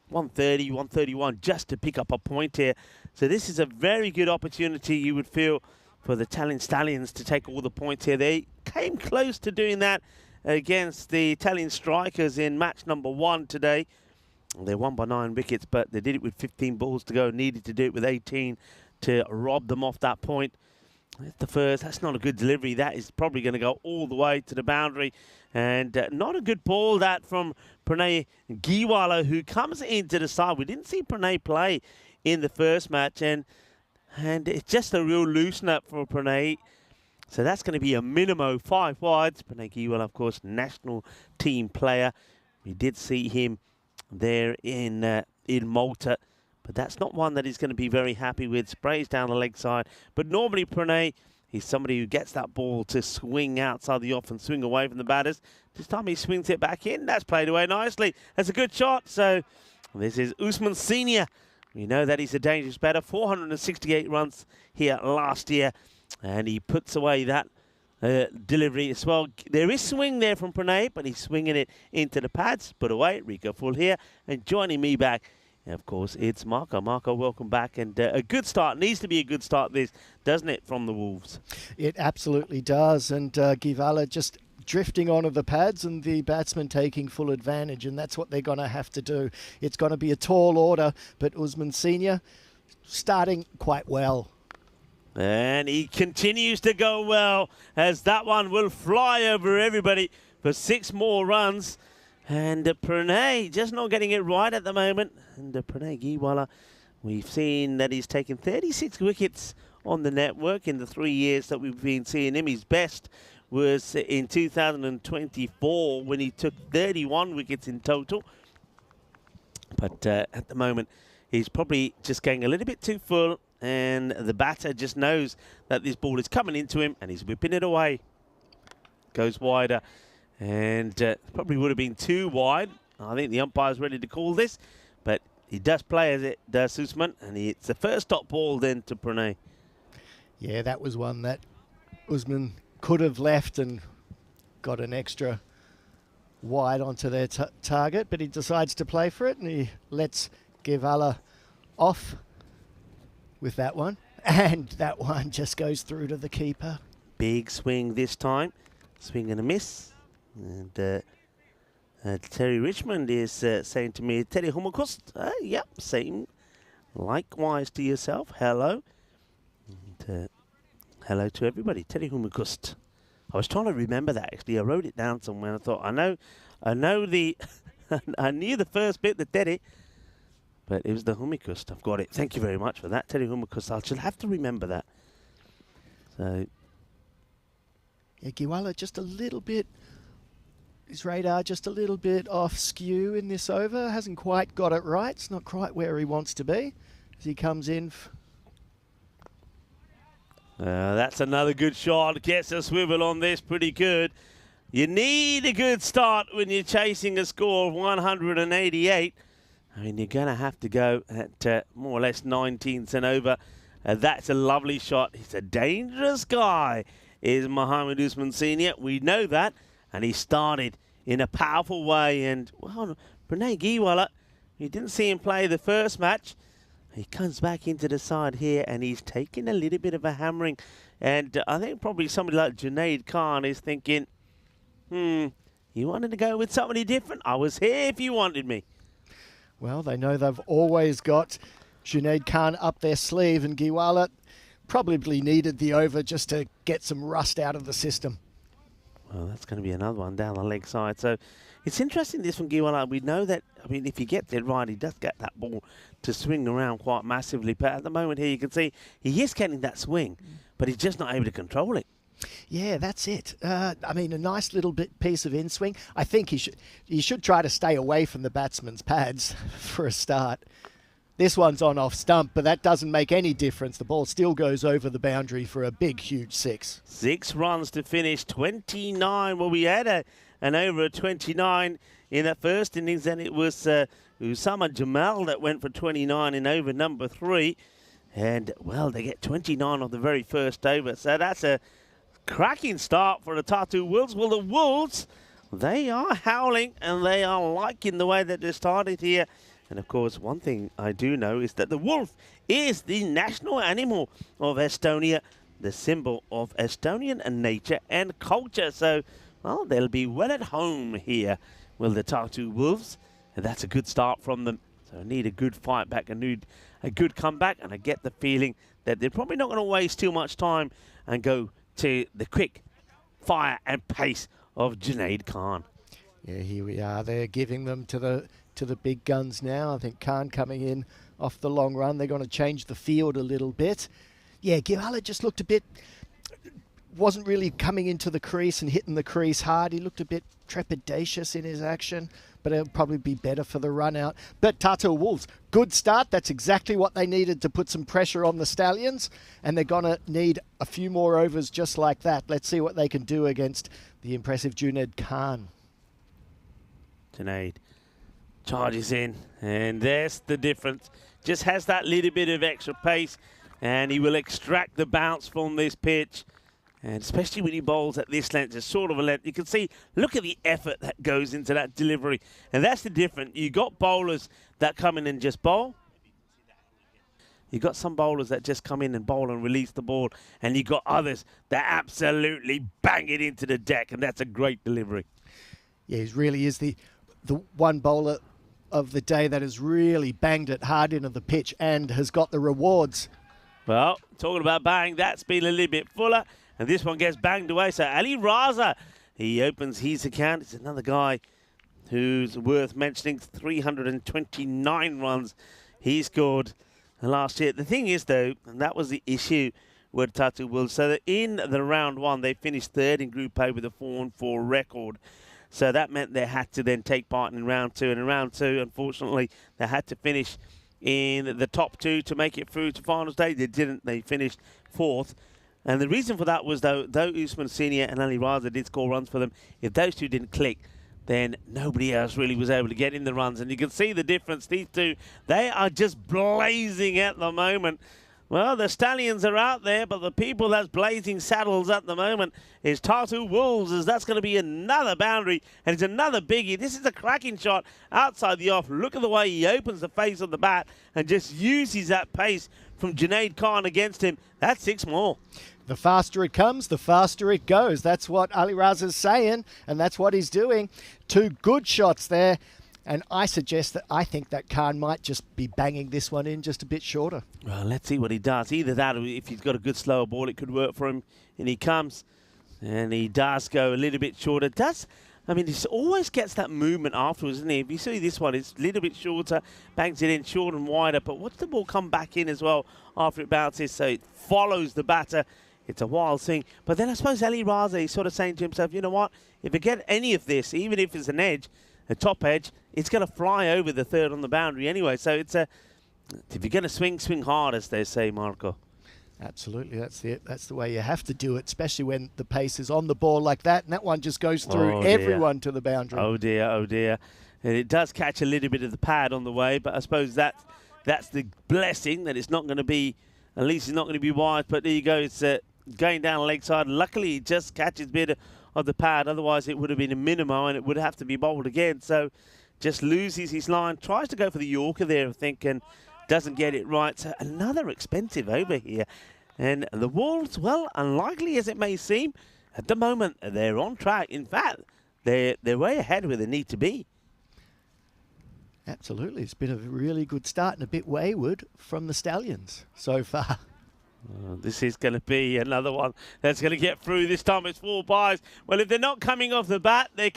131 just to pick up a point here. So this is a very good opportunity, you would feel, for the Tallinn Stallions to take all the points here. They came close to doing that against the Tallinn Strikers in match number 1 today. They won by 9 wickets, but they did it with 15 balls to go. Needed to do it with 18 to rob them off that point. That's the first. That's not a good delivery. That is probably going to go all the way to the boundary. And not a good ball that from Pranay Giwala, who comes into the side. We didn't see Pranay play in the first match, and it's just a real loosen up for Pranay. So that's going to be a minimum 5 wides. Pranay Giwala, of course, national team player. We did see him there in Malta, but that's not one that he's going to be very happy with. Sprays down the leg side, but normally Pranay, he's somebody who gets that ball to swing outside the off and swing away from the batters. This time he swings it back in. That's played away nicely. That's a good shot. So this is Usman Senior. We know that he's a dangerous batter. 468 runs here last year, and he puts away that delivery as well. There is swing there from Pranay, but he's swinging it into the pads. Put away. Rico Full here. And joining me back, of course, it's Marco. Marco, welcome back. And a good start. Needs to be a good start, this, doesn't it, from the Wolves? It absolutely does. And Giwala just drifting onto the pads and the batsman taking full advantage. And that's what they're going to have to do. It's going to be a tall order, but Usman Senior starting quite well. And he continues to go well, as that one will fly over everybody for 6 more runs. And Pranay just not getting it right at the moment. And Pranay Giwala, we've seen that he's taken 36 wickets on the network in the 3 years that we've been seeing him. His best was in 2024 when he took 31 wickets in total. But at the moment, he's probably just getting a little bit too full. And the batter just knows that this ball is coming into him, and he's whipping it away. Goes wider, and probably would have been too wide. I think the umpire's ready to call this, but he does play as it does Usman, and it's the first top ball then to Pranay. Yeah, that was one that Usman could have left and got an extra wide onto their target, but he decides to play for it, and he lets Giwala off with that one, and that one just goes through to the keeper. Big swing this time, swing and a miss. And Terry Richmond is saying to me, Terry Hummerkost, yep, same. Likewise to yourself, hello. And hello to everybody, Terry Hummerkost. I was trying to remember that, actually. I wrote it down somewhere. I thought, I know the, I knew the first bit, the Terry, but it was the Hummerkost. I've got it. Thank you very much for that, Terry Hummerkost. I should have to remember that. So, yeah, Giwala just a little bit, his radar just a little bit off skew in this over. Hasn't quite got it right. It's not quite where he wants to be as he comes in. That's another good shot. Gets a swivel on this. Pretty good. You need a good start when you're chasing a score of 188. I mean, you're going to have to go at more or less 19s and over. That's a lovely shot. He's a dangerous guy, is Mohammed Usman Senior. We know that. And he started in a powerful way. And, well, Pranay Giwala, you didn't see him play the first match. He comes back into the side here, and he's taking a little bit of a hammering. And I think probably somebody like Junaid Khan is thinking, You wanted to go with somebody different? I was here if you wanted me. Well, they know they've always got Junaid Khan up their sleeve, and Giwala probably needed the over just to get some rust out of the system. Well, that's going to be another one down the leg side. So it's interesting, this from Giwala. We know that, I mean, if he gets it right, he does get that ball to swing around quite massively. But at the moment here, you can see he is getting that swing, but he's just not able to control it. Yeah, that's it. I mean, a nice little piece of in-swing. I think he should try to stay away from the batsman's pads for a start. This one's on off stump, but that doesn't make any difference. The ball still goes over the boundary for a big, huge 6. 6 runs to finish, 29. Well, we had an over of 29 in that first innings, and it was Usama Jamal that went for 29 in over number 3. And, well, they get 29 on the very first over. So that's a cracking start for the Tartu Wolves. Well, the Wolves, they are howling, and they are liking the way that they started here. And, of course, one thing I do know is that the wolf is the national animal of Estonia, the symbol of Estonian nature and culture. So, well, they'll be well at home here with the Tartu Wolves. And that's a good start from them. So I need a good fight back, a good comeback. And I get the feeling that they're probably not going to waste too much time and go to the quick fire and pace of Junaid Khan. Yeah, here we are. They're giving them to the big guns now. I think Khan coming in off the long run. They're going to change the field a little bit. Yeah, Giwala just looked a bit, wasn't really coming into the crease and hitting the crease hard. He looked a bit trepidatious in his action, but it'll probably be better for the run out. But Tartu Wolves, good start. That's exactly what they needed to put some pressure on the Stallions, and they're going to need a few more overs just like that. Let's see what they can do against the impressive Junaid Khan. Junaid charges in, and there's the difference. Just has that little bit of extra pace, and he will extract the bounce from this pitch. And especially when he bowls at this length, it's sort of a length. You can see, look at the effort that goes into that delivery. And that's the difference. You got bowlers that come in and just bowl. You got some bowlers that just come in and bowl and release the ball. And you got others that absolutely bang it into the deck. And that's a great delivery. Yeah, he really is the one bowler of the day that has really banged it hard into the pitch and has got the rewards. Well, talking about bang, that's been a little bit fuller. And this one gets banged away. So Ali Raza, he opens his account. It's another guy who's worth mentioning. 329 runs he scored last year. The thing is, though, and that was the issue with Tartu Wolves. So that in the round 1, they finished 3rd in Group A with a 4-4 record. So that meant they had to then take part in round 2. And in round 2, unfortunately, they had to finish in the top 2 to make it through to final stage. They didn't. They finished 4th. And the reason for that was, though Usman Senior and Ali Raza did score runs for them, if those two didn't click, then nobody else really was able to get in the runs. And you can see the difference. These two, they are just blazing at the moment. Well, the Stallions are out there, but the people that's blazing saddles at the moment is Tartu Wolves, as that's going to be another boundary, and it's another biggie. This is a cracking shot outside the off. Look at the way he opens the face of the bat and just uses that pace from Junaid Khan against him. That's 6 more. The faster it comes, the faster it goes. That's what Ali Raza's saying, and that's what he's doing. 2 good shots there. And I suggest that I think that Khan might just be banging this one in just a bit shorter. Well, let's see what he does. Either that, or if he's got a good slower ball, it could work for him. And he comes, and he does go a little bit shorter. I mean, he always gets that movement afterwards, isn't he? If you see this one, it's a little bit shorter, bangs it in short and wider. But watch the ball come back in as well after it bounces, so it follows the batter. It's a wild thing. But then I suppose Ali Raza is sort of saying to himself, you know what? If I get any of this, even if it's an edge, a top edge, it's going to fly over the 3rd on the boundary anyway. So it's if you're going to swing, swing hard, as they say, Marco. Absolutely, that's the way you have to do it, especially when the pace is on the ball like that, and that one just goes through everyone to the boundary. Oh dear, oh dear. And it does catch a little bit of the pad on the way, but I suppose that's the blessing, that it's not going to be, at least it's not going to be wide. But there you go, it's going down the leg side. Luckily, it just catches a bit of the pad, otherwise it would have been a minimo and it would have to be bowled again. So just loses his line, tries to go for the Yorker there, I think, and doesn't get it right. So another expensive over here. And the Wolves, well, unlikely as it may seem, at the moment, they're on track. In fact, they're way ahead where they need to be. Absolutely. It's been a really good start and a bit wayward from the Stallions so far. This is going to be another one that's going to get through. This time it's 4 buys. Well, if they're not coming off the bat, they're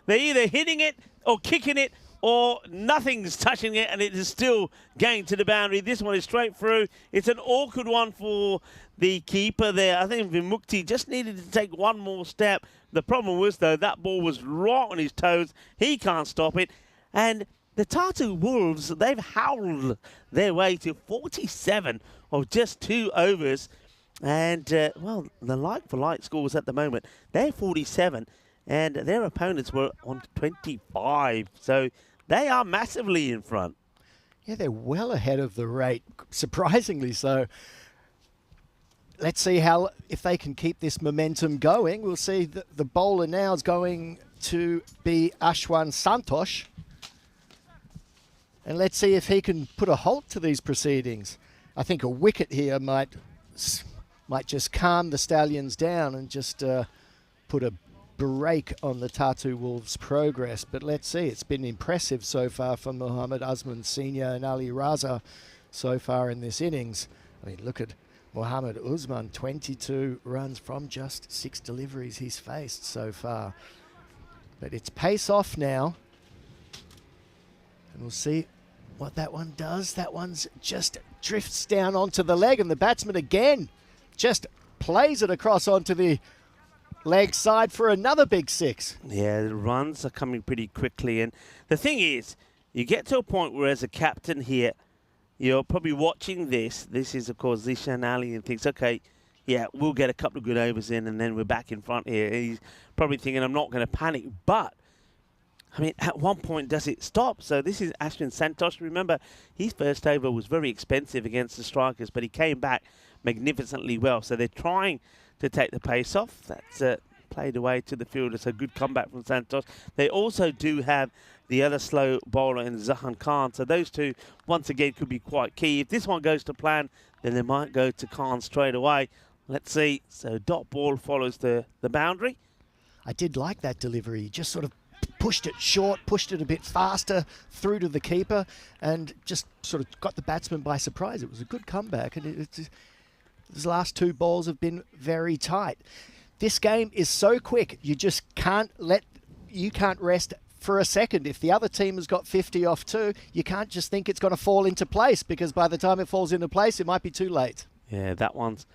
either hitting it or kicking it, or nothing's touching it, and it is still going to the boundary. This one is straight through. It's an awkward one for the keeper there. I think Vimukti just needed to take one more step. The problem was, though, that ball was right on his toes. He can't stop it. And the Tartu Wolves, they've howled their way to 47 of just 2 overs. And, well, the like-for-like scores at the moment, they're 47, and their opponents were on 25. So they are massively in front. Yeah, they're well ahead of the rate, surprisingly so. Let's see if they can keep this momentum going. We'll see the bowler now is going to be Ashwan Santosh. And let's see if he can put a halt to these proceedings. I think a wicket here might just calm the Stallions down and just put a break on the Tartu Wolves' progress. But let's see. It's been impressive so far from Mohammad Azman Senior and Ali Raza so far in this innings. I mean, look at Mohammad Usman, 22 runs from just 6 deliveries he's faced so far. But it's pace off now. And we'll see what that one does. That one's just drifts down onto the leg, and the batsman again just plays it across onto the leg side for another big 6. Yeah, the runs are coming pretty quickly. And the thing is, you get to a point where as a captain here, you're probably watching this. This is, of course, Zishan Ali, and thinks, okay, yeah, we'll get a couple of good overs in, and then we're back in front here. He's probably thinking, I'm not going to panic. But, I mean, at one point, does it stop? So this is Ashwin Santosh. Remember, his first over was very expensive against the strikers, but he came back magnificently well. So they're trying to take the pace off. That's played away to the field. It's a good comeback from Santosh. They also do have the other slow bowler in Zahan Khan. So those two, once again, could be quite key. If this one goes to plan, then they might go to Khan straight away. Let's see. So dot ball follows the boundary. I did like that delivery. He just sort of pushed it short, pushed it a bit faster through to the keeper, and just sort of got the batsman by surprise. It was a good comeback, and his last 2 balls have been very tight. This game is so quick, you just can't rest for a second. If the other team has got 50 off too, you can't just think it's going to fall into place, because by the time it falls into place, it might be too late. Yeah, that one's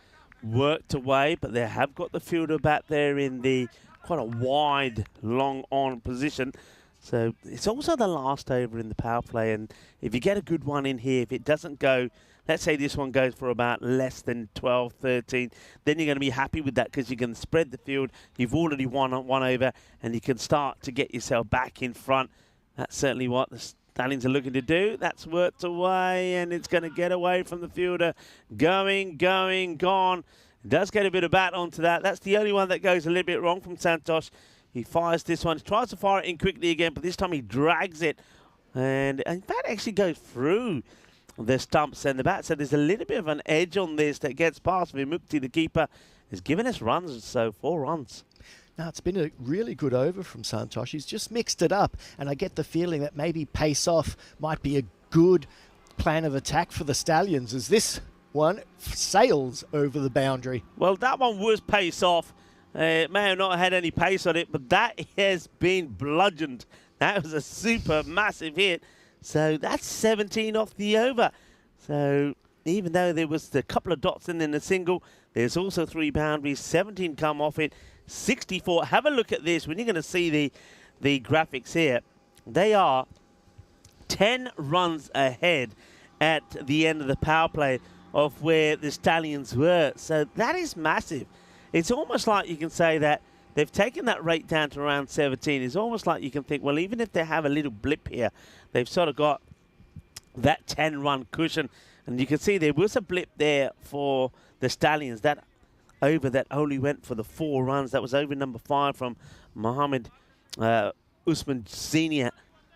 worked away, but they have got the fielder back there in the quite a wide, long on position. So it's also the last over in the power play, and if you get a good one in here, if it doesn't go, let's say this one goes for about less than 12, 13, then you're going to be happy with that, because you can spread the field. You've already won one over, and you can start to get yourself back in front. That's certainly what the Stallions are looking to do. That's worked away, and it's going to get away from the fielder. Going, gone. Does get a bit of bat onto that. That's the only one that goes a little bit wrong from Santosh. He fires this one. He tries to fire it in quickly again, but this time he drags it. And in fact, actually goes through the stumps and the bat. So there's a little bit of an edge on this that gets past Vimukti. The keeper has given us runs, so 4 runs. Now, it's been a really good over from Santosh. He's just mixed it up, and I get the feeling that maybe pace off might be a good plan of attack for the Stallions, as this one sails over the boundary. Well, that one was pace off. It may have not had any pace on it, but that has been bludgeoned. That was a super massive hit. So that's 17 off the over. So even though there was a couple of dots in the single, there's also 3 boundaries, 17 come off it, 64. Have a look at this. When you're going to see the graphics here, they are 10 runs ahead at the end of the power play of where the Stallions were. So that is massive. It's almost like you can say that they've taken that rate down to around 17. It's almost like you can think, well, even if they have a little blip here, they've sort of got that 10-run cushion. And you can see there was a blip there for the Stallions. That over that only went for the 4 runs. That was over number 5 from Mohammad Usman Senior.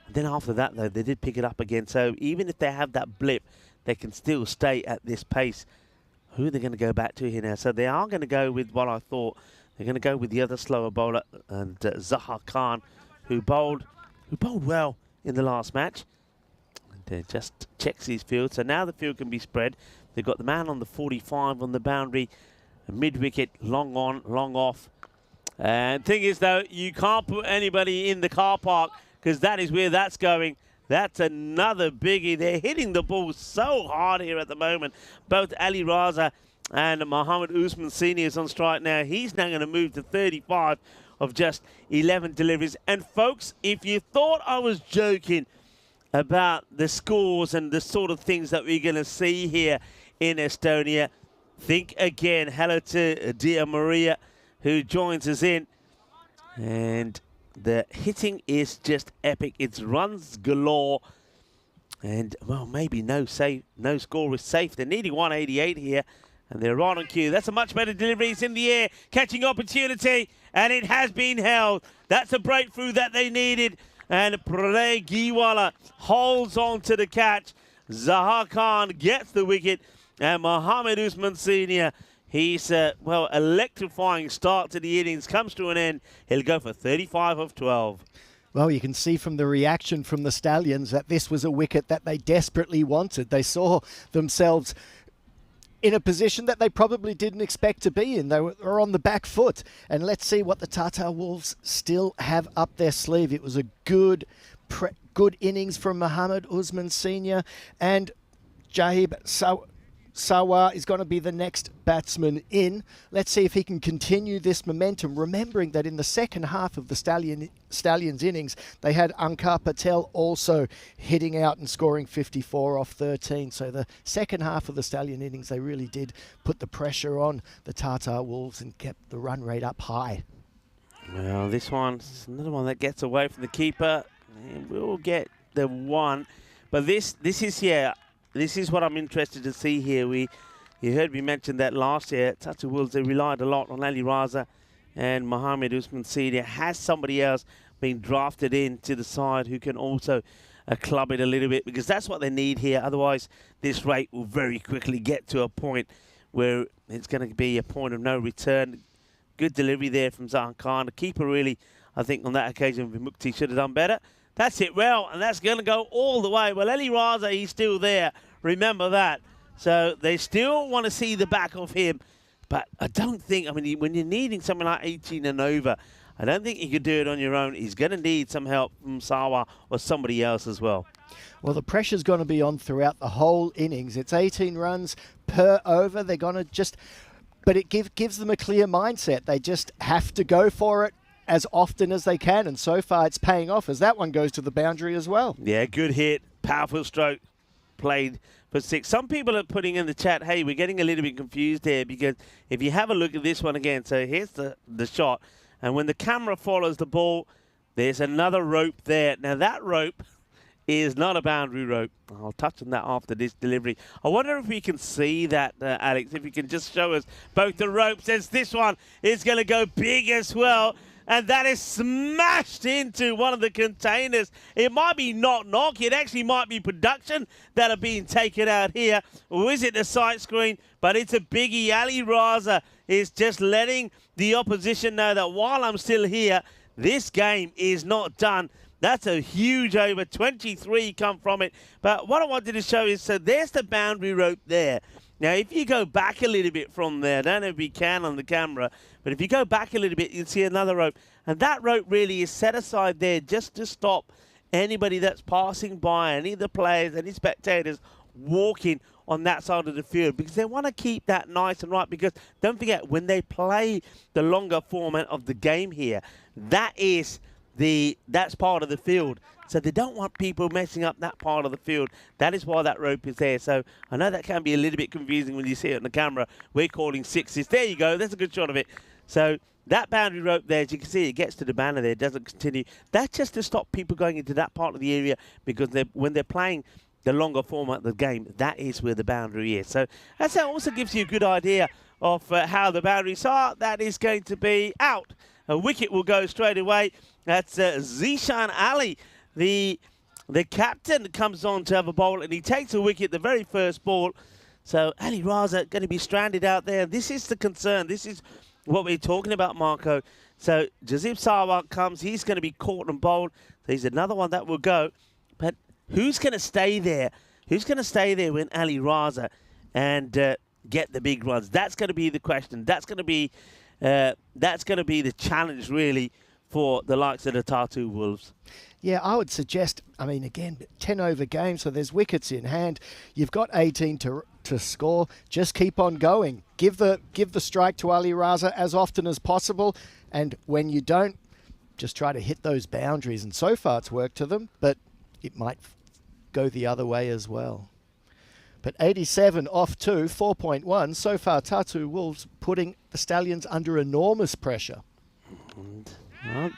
Then after that, though, they did pick it up again. So even if they have that blip, they can still stay at this pace. Who are they going to go back to here now? So they are going to go with what I thought they're going to go with the other slower bowler, and Zahar Khan, who bowled well in the last match. And just checks his field. So now the field can be spread. They've got the man on the 45 on the boundary, mid-wicket, long on, long off. And thing is, though, you can't put anybody in the car park because that is where that's going. That's another biggie. They're hitting the ball so hard here at the moment. Both Ali Raza and Mohammed Usman Senior is on strike now. He's now going to move to 35 of just 11 deliveries. And folks, if you thought I was joking about the scores and the sort of things that we're going to see here in Estonia, think again. Hello to Dia Maria, who joins us in. And the hitting is just epic. It's runs galore. And, well, maybe no score is safe. They're needing 188 here. And they're right on cue. That's a much better delivery. It's in the air. Catching opportunity. And it has been held. That's a breakthrough that they needed. And Pralay Giwala holds on to the catch. Zahar Khan gets the wicket. And Mohammed Usman Senior, he's, well, electrifying start to the innings. Comes to an end. He'll go for 35 of 12. Well, you can see from the reaction from the Stallions that this was a wicket that they desperately wanted. They saw themselves in a position that they probably didn't expect to be in. They were on the back foot. And let's see what the Tata Wolves still have up their sleeve. It was a good innings from Mohammed Usman Senior, and Jahib Sawa is going to be the next batsman in. Let's see if he can continue this momentum, remembering that in the second half of the Stallions innings, they had Ankar Patel also hitting out and scoring 54 off 13. So the second half of the Stallion innings, they really did put the pressure on the Tata Wolves and kept the run rate up high. Well, this one's another one that gets away from the keeper. And we'll get the one. But this is what I'm interested to see here. You heard me mention that last year, Tata Wolves, they relied a lot on Ali Raza, and Mohammed Usman Senior. Has somebody else been drafted into the side who can also club it a little bit, because that's what they need here. Otherwise, this rate will very quickly get to a point where it's going to be a point of no return. Good delivery there from Zahar Khan. The keeper really, I think on that occasion, Vimukti should have done better. That's it well, and that's going to go all the way. Well, Ali Raza, he's still there. Remember that. So they still want to see the back of him. But I don't think, I mean, when you're needing something like 18 and over, I don't think you could do it on your own. He's going to need some help from Sawa or somebody else as well. Well, the pressure's going to be on throughout the whole innings. It's 18 runs per over. They're going to just, but it gives them a clear mindset. They just have to go for it as often as they can, and so far it's paying off as that one goes to the boundary as well. Yeah, good hit, powerful stroke, played for 6. Some people are putting in the chat, hey, we're getting a little bit confused here, because if you have a look at this one again, so here's the shot, and when the camera follows the ball, there's another rope there. Now that rope is not a boundary rope. I'll touch on that after this delivery. I wonder if we can see that, Alex, if you can just show us both the ropes, as this one is going to go big as well. And that is smashed into one of the containers. It might be knock. It actually might be production that are being taken out here. Or is it the sight screen? But it's a biggie. Ali Raza is just letting the opposition know that while I'm still here, this game is not done. That's a huge over. 23 come from it. But what I wanted to show is, so there's the boundary rope there. Now, if you go back a little bit from there, I don't know if we can on the camera, but if you go back a little bit, you'll see another rope. And that rope really is set aside there just to stop anybody that's passing by, any of the players, any spectators walking on that side of the field, because they want to keep that nice and right. Because don't forget, when they play the longer format of the game here, that's part of the field. So they don't want people messing up that part of the field. That is why that rope is there. So I know that can be a little bit confusing when you see it on the camera. We're calling 6s. There you go. That's a good shot of it. So that boundary rope there, as you can see, it gets to the banner there. It doesn't continue. That's just to stop people going into that part of the area, because when they're playing the longer format of the game, that is where the boundary is. So that also gives you a good idea of how the boundaries are. That is going to be out. A wicket will go straight away. That's Zishan Ali. The captain comes on to have a bowl, and he takes a wicket the very first ball. So Ali Raza going to be stranded out there. This is the concern. This is what we're talking about, Marco. So Josip Sarwar comes. He's going to be caught and bowled. So he's another one that will go. But who's going to stay there? Who's going to stay there when Ali Raza and get the big runs? That's going to be the question. That's going to be the challenge, really, for the likes of the Tartu Wolves. Yeah, I would suggest, I mean, again, 10 over game, so there's wickets in hand. You've got 18 to score. Just keep on going. Give the strike to Ali Raza as often as possible. And when you don't, just try to hit those boundaries. And so far it's worked to them, but it might go the other way as well. But 87 off 2, 4.1. So far, Tartu Wolves putting the Stallions under enormous pressure. And,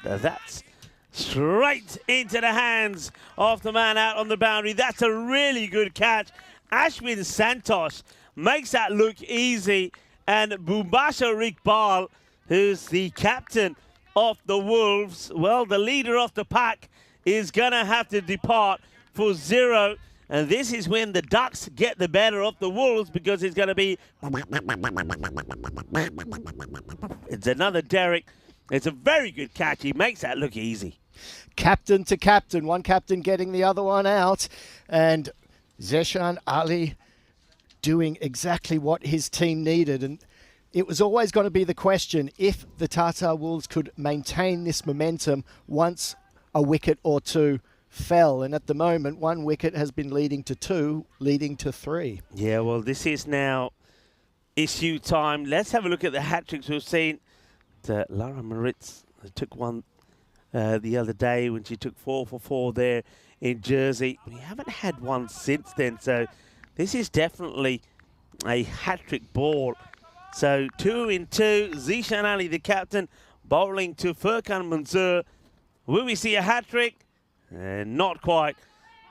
well, that's straight into the hands of the man out on the boundary. That's a really good catch. Ashwin Santosh makes that look easy. And Bubasha Iqbal, who's the captain of the Wolves, well, the leader of the pack, is going to have to depart for 0. And this is when the Ducks get the better of the Wolves, because it's going to be... It's another Derek. It's a very good catch. He makes that look easy. Captain to captain. One captain getting the other one out. And Zeshan Ali doing exactly what his team needed. And it was always going to be the question if the Tartar Wolves could maintain this momentum once a wicket or two fell. And at the moment, 1 wicket has been leading to 2, leading to 3. Yeah, well, this is now issue time. Let's have a look at the hat-tricks we've seen. Lara Moritz took one the other day when she took 4 for 4 there in Jersey. We haven't had one since then, so this is definitely a hat-trick ball. So 2 in 2, Zishan Ali, the captain, bowling to Furkan Manzoor. Will we see a hat-trick? Not quite,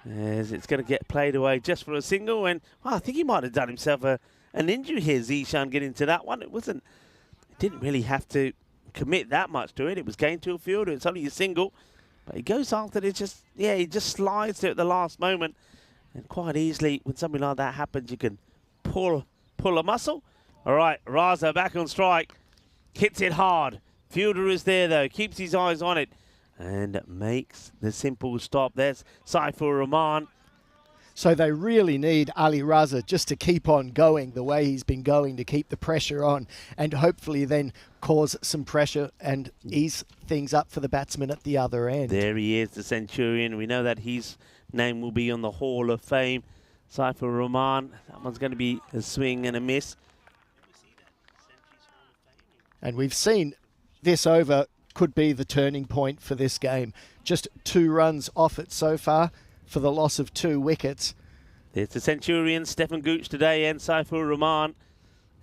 as it's going to get played away just for a single. And well, I think he might have done himself an injury here, Zishan, getting to that one. It didn't really have to commit that much to it. It was going to a fielder. It's only a single, but he goes after it. He just slides to it at the last moment. And quite easily, when something like that happens, you can pull a muscle. All right, Raza back on strike. Hits it hard. Fielder is there, though. Keeps his eyes on it. And makes the simple stop. There's Saifur Rahman. So they really need Ali Raza just to keep on going the way he's been going, to keep the pressure on and hopefully then cause some pressure and ease things up for the batsman at the other end. There he is, the Centurion. We know that his name will be on the Hall of Fame. Saifur Rahman. That one's going to be a swing and a miss. And we've seen this over could be the turning point for this game. Just 2 runs off it so far for the loss of 2 wickets. There's the Centurion, Stefan Gooch today, and Saifur Rahman.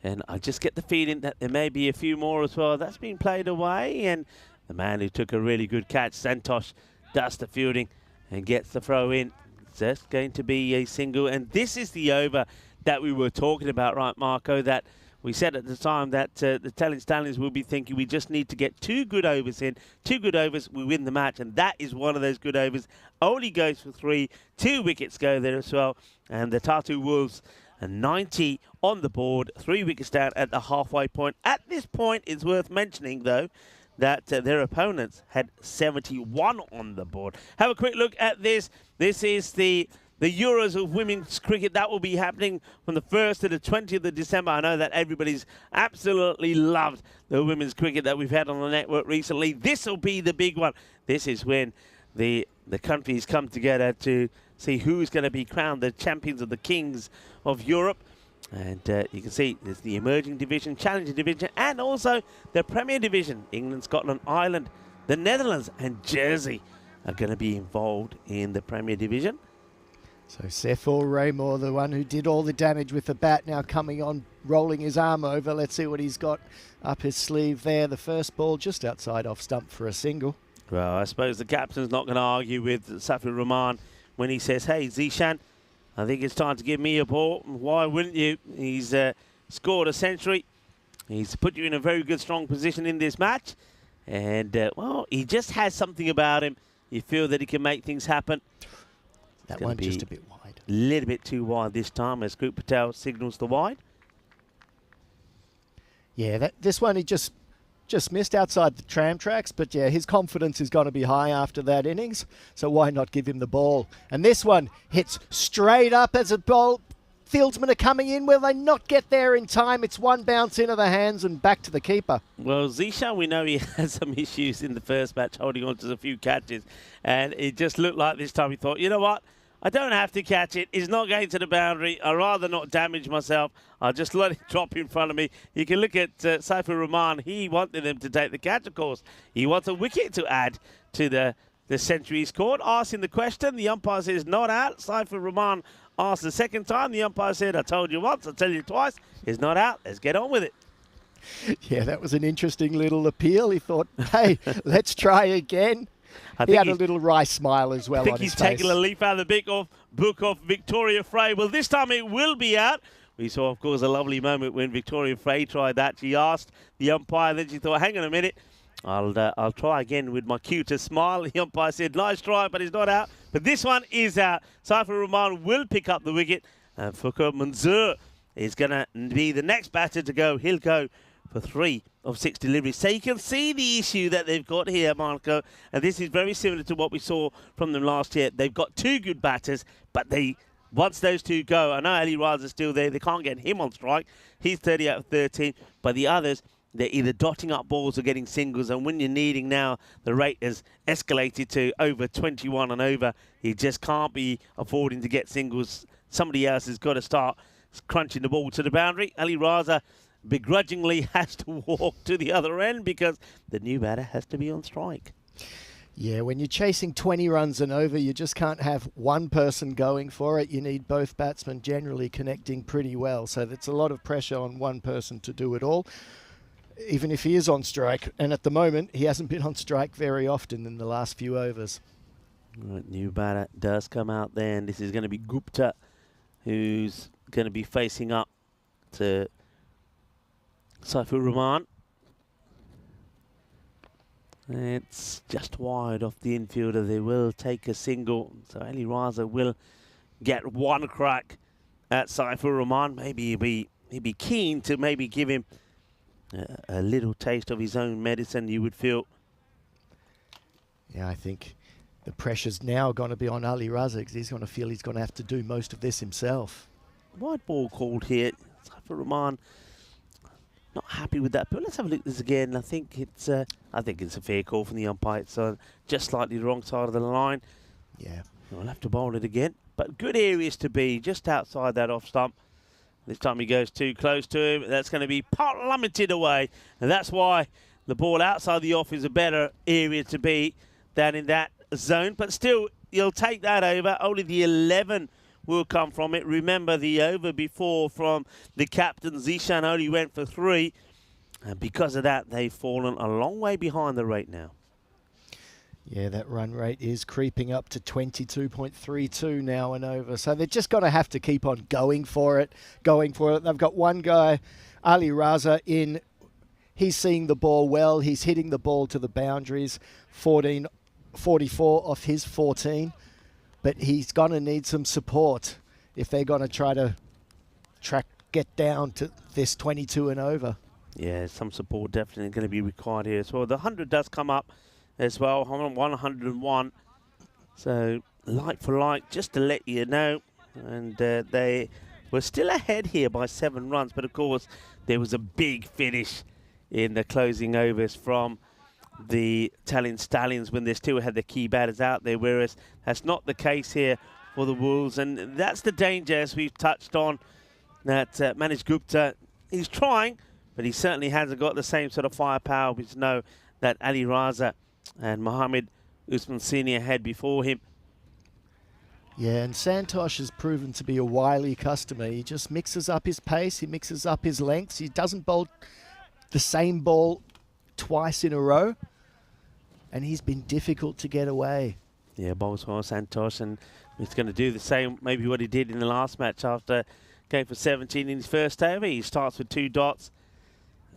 And I just get the feeling that there may be a few more as well. That's been played away, and the man who took a really good catch, Santosh, does the fielding and gets the throw in. It's just going to be a single, and this is the over that we were talking about, right, Marco, that we said at the time that the Tallinn Stallions will be thinking we just need to get 2 good overs in. 2 good overs, we win the match. And that is one of those good overs. Only goes for 3. 2 wickets go there as well. And the Tartu Wolves are 90 on the board. 3 wickets down at the halfway point. At this point, it's worth mentioning, though, that their opponents had 71 on the board. Have a quick look at this. This is the Euros of women's cricket. That will be happening from the 1st to the 20th of December. I know that everybody's absolutely loved the women's cricket that we've had on the network recently. This will be the big one. This is when the countries come together to see who is going to be crowned the champions of the kings of Europe. And you can see there's the emerging division, challenger division, and also the Premier Division. England, Scotland, Ireland, the Netherlands, and Jersey are going to be involved in the Premier Division. So Saifur Rahman, the one who did all the damage with the bat, now coming on, rolling his arm over. Let's see what he's got up his sleeve there. The first ball just outside off stump for a single. Well, I suppose the captain's not going to argue with Saifur Rahman when he says, hey, Zishan, I think it's time to give me a ball. Why wouldn't you? He's scored a century. He's put you in a very good, strong position in this match. And, well, he just has something about him. You feel that he can make things happen. That one just a bit wide. A little bit too wide this time as Group Patel signals the wide. Yeah, this one, he just just missed outside the tram tracks, but yeah, his confidence is going to be high after that innings, so why not give him the ball? And this one hits straight up as a ball. Fieldsmen are coming in. Will they not get there in time? It's one bounce into the hands and back to the keeper. Well, Zishan, we know he had some issues in the first match holding on to a few catches, and it just looked like this time he thought, you know what? I don't have to catch it. It's not going to the boundary. I'd rather not damage myself. I'll just let it drop in front of me. You can look at Saifur Rahman. He wanted them to take the catch, of course. He wants a wicket to add to the century he scored. Asking the question, the umpire says not out. Saifur Rahman asked the second time. The umpire said, I told you once, I'll tell you twice. It's not out. Let's get on with it. Yeah, that was an interesting little appeal. He thought, hey, let's try again. He had a little wry smile as well on his face. I think he's taking a leaf out of the book of Victoria Frey. Well, this time it will be out. We saw, of course, a lovely moment when Victoria Frey tried that. She asked the umpire, then she thought, hang on a minute, I'll try again with my cutest smile. The umpire said, nice try, but it's not out. But this one is out. Saifur Rahman will pick up the wicket, and Fuka Manzoor is going to be the next batter to go. He'll go for 3 of 6 deliveries. So you can see the issue that they've got here, Marco, and this is very similar to what we saw from them last year. They've got 2 good batters, but once those 2 go, I know Ali Raza's still there, they can't get him on strike. He's 30 out of 13, but the others, they're either dotting up balls or getting singles, and when you're needing now, the rate has escalated to over 21 and over. He just can't be affording to get singles. Somebody else has got to start crunching the ball to the boundary. Ali Raza begrudgingly has to walk to the other end because the new batter has to be on strike. Yeah, when you're chasing 20 runs and over, you just can't have one person going for it. You need both batsmen generally connecting pretty well. So that's a lot of pressure on one person to do it all, even if he is on strike. And at the moment, he hasn't been on strike very often in the last few overs. Right, new batter does come out there, and this is going to be Gupta, who's going to be facing up to Saifur Rahman. It's just wide off the infielder. They will take a single. So Ali Raza will get one crack at Saifur Rahman. Maybe he'd be keen to maybe give him a little taste of his own medicine, you would feel. Yeah, I think the pressure's now going to be on Ali Raza because he's going to feel he's going to have to do most of this himself. Wide ball called here. Saifur Rahman not happy with that, but let's have a look at this again. I think it's a fair call from the umpire. It's just slightly the wrong side of the line. Yeah, we'll have to bowl it again. But good areas to be, just outside that off stump. This time he goes too close to him. That's going to be plummeted away, and that's why the ball outside the off is a better area to be than in that zone. But still, you'll take that over. Only the 11 will come from it. Remember, the over before from the captain, Zishan, only went for 3. And because of that, they've fallen a long way behind the rate now. Yeah, that run rate is creeping up to 22.32 now and over. So they're just going to have to keep on going for it. They've got one guy, Ali Raza, in. He's seeing the ball well. He's hitting the ball to the boundaries, 44 off his 14. But he's going to need some support if they're going to try to get down to this 22 and over. Yeah, some support definitely going to be required here as well. The 100 does come up as well, 101. So, like for like, just to let you know. And they were still ahead here by 7 runs. But, of course, there was a big finish in the closing overs from the Tallinn Stallions when they still had the key batters out there, whereas that's not the case here for the Wolves. And that's the danger, as we've touched on, that Manish Gupta, he's trying, but he certainly hasn't got the same sort of firepower we know that Ali Raza and Mohammed Usman Senior had before him. Yeah, and Santosh has proven to be a wily customer. He just mixes up his pace, he mixes up his lengths, he doesn't bowl the same ball twice in a row, and he's been difficult to get away. Yeah, bowls well, Santosh, and he's going to do the same, maybe what he did in the last match after going for 17 in his first over. He starts with 2 dots.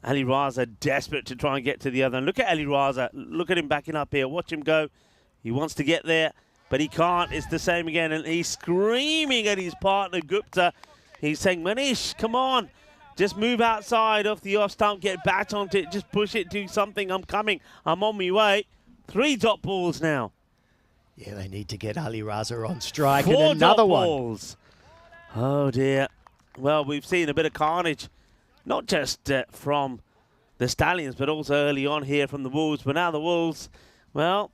Ali Raza desperate to try and get to the other. And look at Ali Raza. Look at him backing up here. Watch him go. He wants to get there, but he can't. It's the same again. And he's screaming at his partner, Gupta. He's saying, Manish, come on. Just move outside off the off stump, get back onto it, just push it, do something. I'm coming. I'm on my way. 3 dot balls now. Yeah, they need to get Ali Raza on strike. 4 and another dot one. balls. Oh, dear. Well, we've seen a bit of carnage, not just from the Stallions, but also early on here from the Wolves. But now the Wolves, well,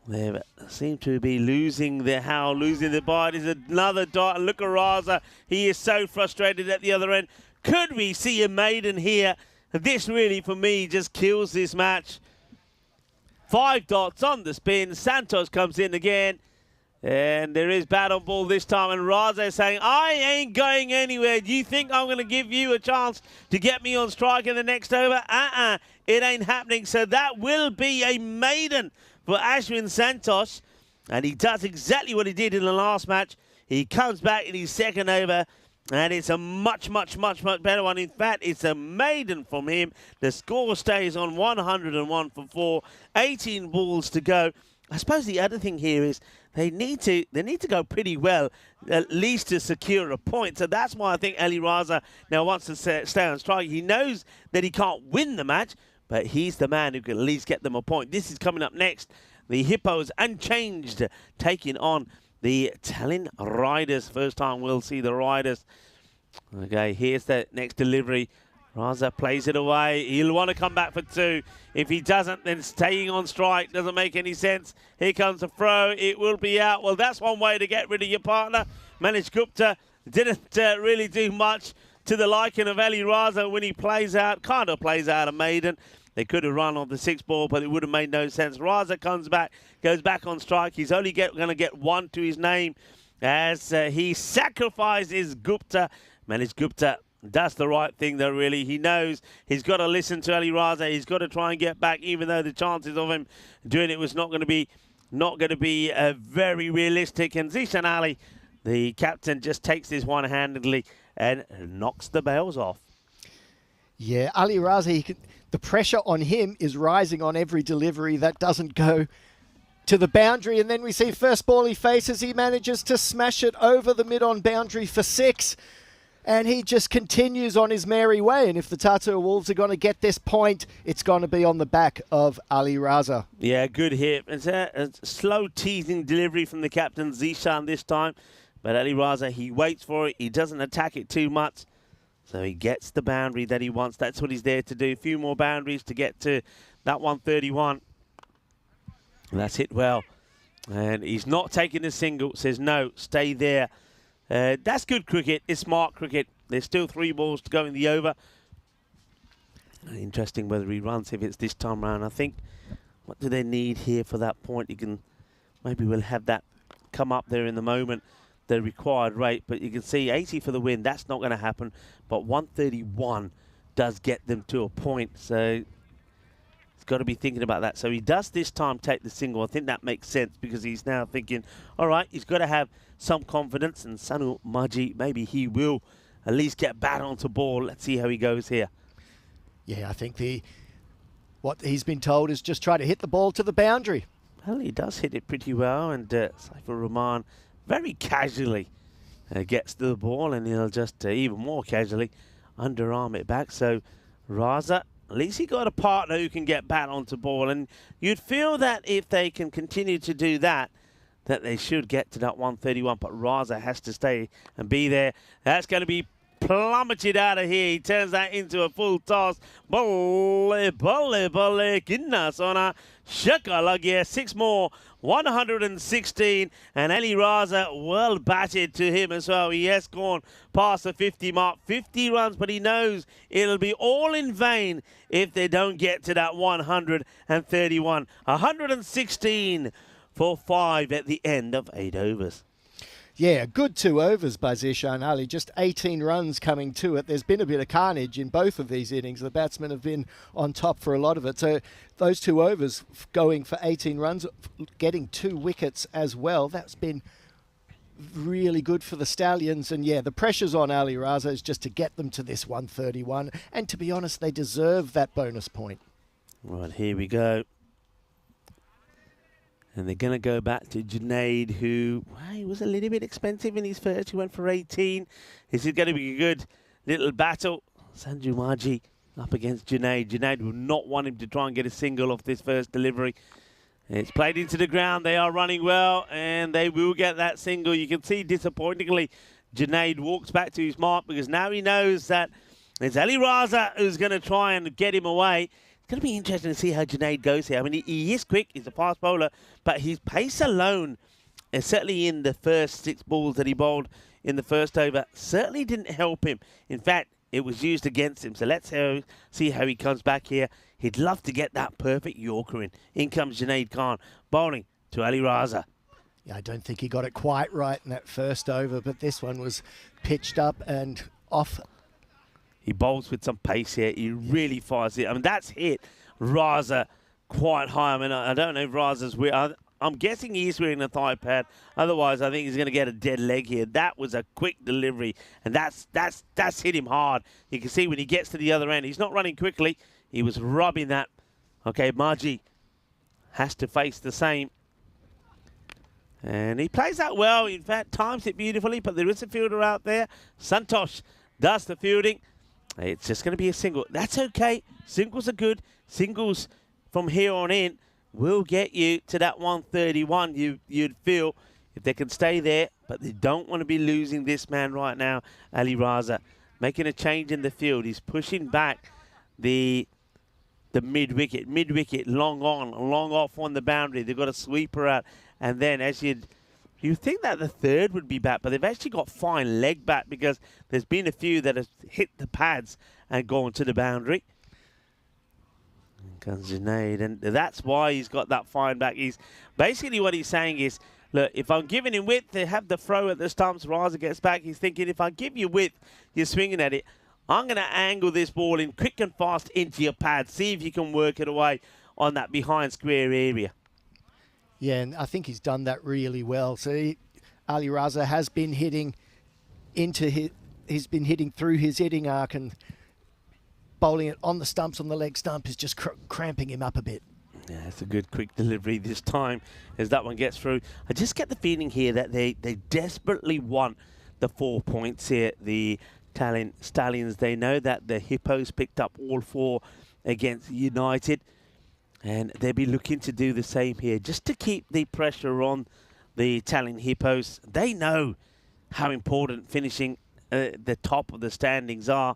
they seem to be losing their howl, losing their bodies. Another dot. Look at Raza. He is so frustrated at the other end. Could we see a maiden here? This really, for me, just kills this match. 5 dots on the spin. Santos comes in again. And there is bat on ball this time. And Raza is saying, I ain't going anywhere. Do you think I'm going to give you a chance to get me on strike in the next over? It ain't happening. So that will be a maiden for Ashwin Santos. And he does exactly what he did in the last match. He comes back in his second over. And it's a much, much, much, much better one. In fact, it's a maiden from him. The score stays on 101 for 4. 18 balls to go. I suppose the other thing here is they need to go pretty well, at least to secure a point. So that's why I think Ali Raza now wants to stay on strike. He knows that he can't win the match, but he's the man who can at least get them a point. This is coming up next. The Hippos Unchanged taking on the Tallinn Riders. First time we'll see the Riders. Okay, here's the next delivery. Raza plays it away. He'll want to come back for 2. If he doesn't, then staying on strike doesn't make any sense. Here comes the throw. It will be out. Well, that's one way to get rid of your partner. Manish Gupta didn't really do much to the liking of Ali Raza when he plays out, kind of plays out a maiden. They could have run on the 6th ball, but it would have made no sense. Raza comes back, goes back on strike. He's only going to get 1 to his name as he sacrifices Gupta. Manish Gupta does the right thing, though, really. He knows he's got to listen to Ali Raza. He's got to try and get back, even though the chances of him doing it was not going to be very realistic. And Zishan Ali, the captain, just takes this one-handedly and knocks the bails off. Yeah, Ali Raza, the pressure on him is rising on every delivery that doesn't go to the boundary. And then we see first ball he faces. He manages to smash it over the mid-on boundary for 6. And he just continues on his merry way. And if the Tartu Wolves are going to get this point, it's going to be on the back of Ali Raza. Yeah, good hit. It's a slow teasing delivery from the captain, Zishan, this time. But Ali Raza, he waits for it. He doesn't attack it too much. So he gets the boundary that he wants. That's what he's there to do. A few more boundaries to get to that 131. And that's hit well. And he's not taking a single. Says, no, stay there. That's good cricket. It's smart cricket. There's still 3 balls to go in the over. Interesting whether he runs if it's this time round. I think, what do they need here for that point? You can, maybe we'll have that come up there in the moment, the required rate. But you can see 80 for the win. That's not going to happen. But 131 does get them to a point. So he's got to be thinking about that. So he does this time take the single. I think that makes sense because he's now thinking, all right, he's got to have some confidence. And Sanu Maji, maybe he will at least get bat onto ball. Let's see how he goes here. Yeah, I think what he's been told is just try to hit the ball to the boundary. Well, he does hit it pretty well. And Saifur Rahman very casually gets to the ball. And he'll just even more casually underarm it back. So Raza, at least he got a partner who can get bat onto ball. And you'd feel that if they can continue to do that, that they should get to that 131. But Raza has to stay and be there. That's going to be plummeted out of here. He turns that into a full toss. Bolle, bolle, bolle, Kinnasona, Shakalagya, 6 more, 116. And Ali Raza, well batted to him as well. He has gone past the 50 mark, 50 runs, but he knows it'll be all in vain if they don't get to that 131. 116 for 5 at the end of 8 overs. Yeah, good 2 overs by Zishan Ali. Just 18 runs coming to it. There's been a bit of carnage in both of these innings. The batsmen have been on top for a lot of it. So those 2 overs going for 18 runs, getting 2 wickets as well. That's been really good for the Stallions. And yeah, the pressure's on Ali Raza is just to get them to this 131. And to be honest, they deserve that bonus point. Right, here we go. And they're going to go back to Junaid, who, well, he was a little bit expensive in his first. He went for 18. Is it going to be a good little battle. Sanju Maji up against Junaid. Junaid will not want him to try and get a single off this first delivery. It's played into the ground. They are running well, and they will get that single. You can see, disappointingly, Junaid walks back to his mark because now he knows that it's Ali Raza who's going to try and get him away. It's going to be interesting to see how Junaid goes here. I mean, he is quick. He's a fast bowler, but his pace alone, and certainly in the first 6 balls that he bowled in the first over, certainly didn't help him. In fact, it was used against him. So let's see how he comes back here. He'd love to get that perfect Yorker in. In comes Junaid Khan, bowling to Ali Raza. Yeah, I don't think he got it quite right in that first over, but this one was pitched up and off. He bowls with some pace here. He really fires it. I mean, that's hit Raza quite high. I mean, I don't know if Raza's wearing... I'm guessing he's wearing a thigh pad. Otherwise, I think he's going to get a dead leg here. That was a quick delivery, and that's hit him hard. You can see when he gets to the other end, he's not running quickly. He was rubbing that. Okay, Maji has to face the same. And he plays that well. In fact, times it beautifully, but there is a fielder out there. Santosh does the fielding. It's just going to be a single. That's okay. Singles are good. Singles from here on in will get you to that 131 you'd feel if they can stay there, but they don't want to be losing this man right now, Ali Raza. Making a change in the field. He's pushing back the mid-wicket. Mid-wicket, long on, long off on the boundary. They've got a sweeper out. And then as you think that the third would be back, but they've actually got fine leg back because there's been a few that have hit the pads and gone to the boundary. Comes Junaid, and that's why he's got that fine back. He's basically, what he's saying is, look, if I'm giving him width, they have the throw at the stumps. Raza gets back. He's thinking, if I give you width, you're swinging at it. I'm going to angle this ball in quick and fast into your pad. See if you can work it away on that behind square area. Yeah, and I think he's done that really well. So Ali Raza has been hitting he's been hitting through his hitting arc, and bowling it on the stumps, on the leg stump, is just cramping him up a bit. Yeah, it's a good quick delivery this time as that one gets through. I just get the feeling here that they desperately want the 4 points here. The Stallions, they know that the Hippos picked up all 4 against United, and they'll be looking to do the same here just to keep the pressure on the Italian Hippos. They know how important finishing the top of the standings are.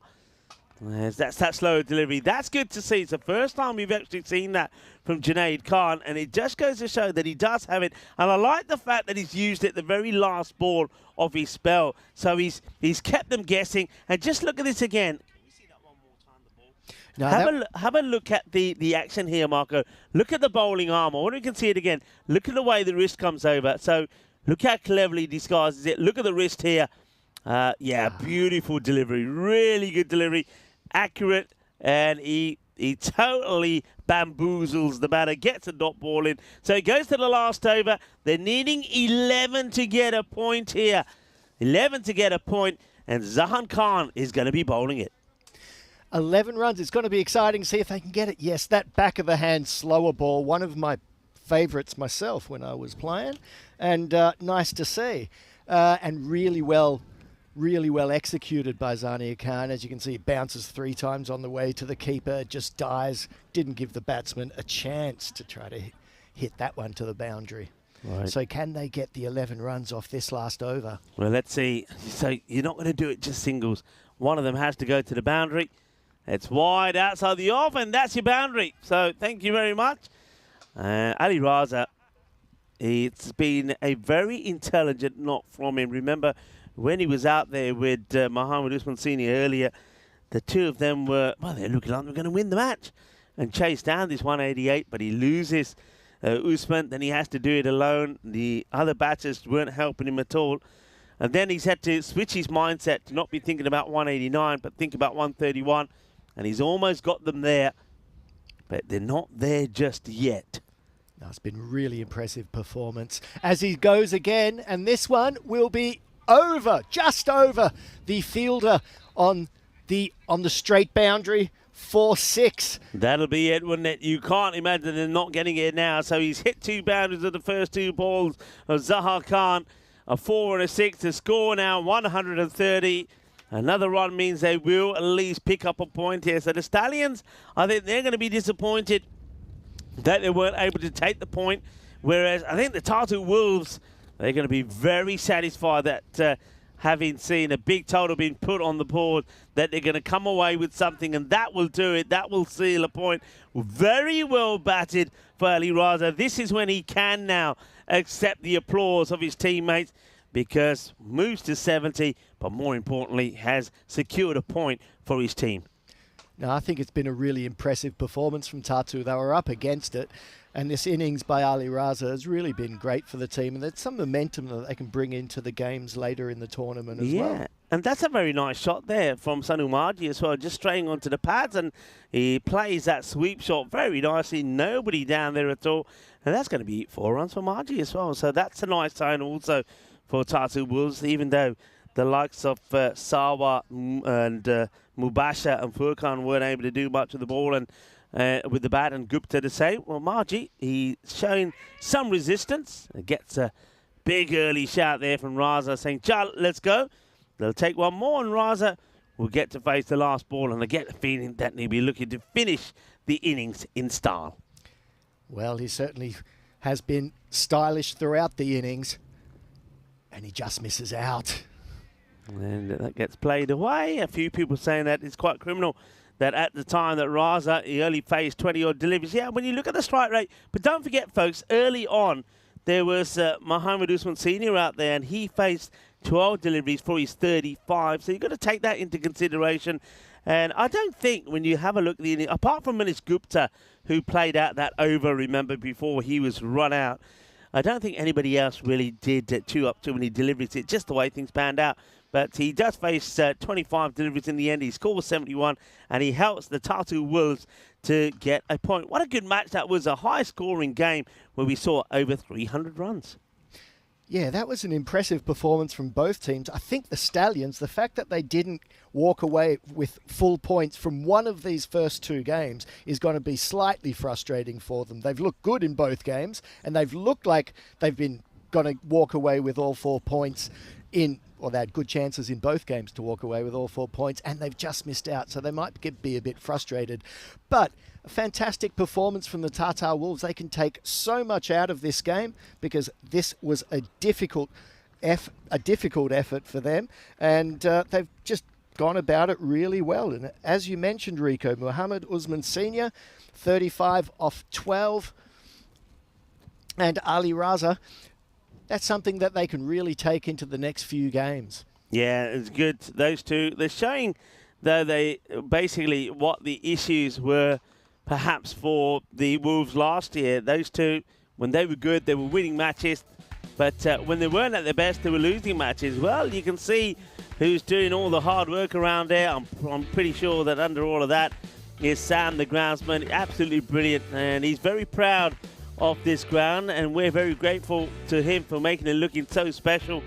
That's that slow delivery. That's good to see. It's the first time we've actually seen that from Junaid Khan, and it just goes to show that he does have it. And I like the fact that he's used it the very last ball of his spell. So he's kept them guessing. And just look at this again. Can we see that one more time, the ball? No, have a look at the action here, Marco. Look at the bowling arm. I wonder if you can see it again. Look at the way the wrist comes over. So look how cleverly he disguises it. Look at the wrist here. Yeah, beautiful delivery. Really good delivery. Accurate, and he totally bamboozles the batter, gets a dot ball in. So he goes to the last over. They're needing 11 to get a point here. 11 to get a point, and Zahan Khan is going to be bowling it. 11 runs. It's going to be exciting to see if they can get it. Yes, that back of the hand slower ball, one of my favourites myself when I was playing, and nice to see. And really well executed by Zania Khan. As you can see, it bounces 3 times on the way to the keeper, just dies, didn't give the batsman a chance to try to hit that one to the boundary. Right. So can they get the 11 runs off this last over? Well, let's see. So you're not going to do it just singles. One of them has to go to the boundary. It's wide outside the off, and that's your boundary. So thank you very much. Ali Raza, it's been a very intelligent knock from him. Remember, when he was out there with Mohammed Usman Senior earlier, the two of them were, well, they're looking like they're going to win the match and chase down this 188, but he loses Usman, then he has to do it alone. The other batters weren't helping him at all. And then he's had to switch his mindset to not be thinking about 189, but think about 131. And he's almost got them there, but they're not there just yet. No, it's been really impressive performance as he goes again, and this one will be over, just over the fielder on the straight boundary. 4-6. That'll be it, wouldn't it? You can't imagine them not getting it now. So he's hit 2 boundaries of the first 2 balls of Zahar Khan. A 4 and a 6 to score now 130. Another run means they will at least pick up a point here. So the Stallions, I think they're going to be disappointed that they weren't able to take the point. Whereas I think the Tartu Wolves, they're going to be very satisfied that having seen a big total being put on the board, that they're going to come away with something, and that will do it. That will seal a point. Very well batted for Ali Raza. This is when he can now accept the applause of his teammates, because moves to 70, but more importantly, has secured a point for his team. Now, I think it's been a really impressive performance from Tartu. They were up against it, and this innings by Ali Raza has really been great for the team, and there's some momentum that they can bring into the games later in the tournament as well. Yeah, and that's a very nice shot there from Sanu Marji as well, just straying onto the pads, and he plays that sweep shot very nicely. Nobody down there at all, and that's going to be 4 runs for Marji as well. So that's a nice sign also for Tartu Wolves, even though the likes of Sawa and Mubasha and Furkan weren't able to do much with the ball and with the bat, and Gupta the same. Well, Marji, he's showing some resistance. Gets a big early shout there from Raza saying, Chal, let's go. They'll take one more, and Raza will get to face the last ball, and I get the feeling that he'll be looking to finish the innings in style. Well, he certainly has been stylish throughout the innings, and he just misses out. And that gets played away. A few people saying that it's quite criminal that at the time that Raza, he only faced 20-odd deliveries. Yeah, when you look at the strike rate. But don't forget, folks, early on, there was Mohammed Usman Sr. out there, and he faced 12 deliveries for his 35. So you've got to take that into consideration. And I don't think when you have a look at the inning, apart from Manish Gupta, who played out that over, remember, before he was run out, I don't think anybody else really did chew up too many deliveries. It's just the way things panned out. But he does face 25 deliveries in the end. He scores 71, and he helps the Tartu Wolves to get a point. What a good match that was. A high-scoring game where we saw over 300 runs. Yeah, that was an impressive performance from both teams. I think the Stallions, the fact that they didn't walk away with full points from one of these first 2 games is going to be slightly frustrating for them. They've looked good in both games, and they've looked like they've been going to walk away with all 4 points or they had good chances in both games to walk away with all 4 points, and they've just missed out, so they might be a bit frustrated. But a fantastic performance from the Tartar Wolves. They can take so much out of this game, because this was a difficult effort for them, and they've just gone about it really well. And as you mentioned, Rico, Mohammed Usman Sr., 35 off 12, and Ali Raza, that's something that they can really take into the next few games. Yeah, it's good. Those two, they're showing, though, they basically what the issues were perhaps for the Wolves last year. Those two, when they were good, they were winning matches. But when they weren't at their best, they were losing matches. Well, you can see who's doing all the hard work around there. I'm pretty sure that under all of that is Sam, the groundsman. Absolutely brilliant. And he's very proud of this ground, and we're very grateful to him for making it looking so special,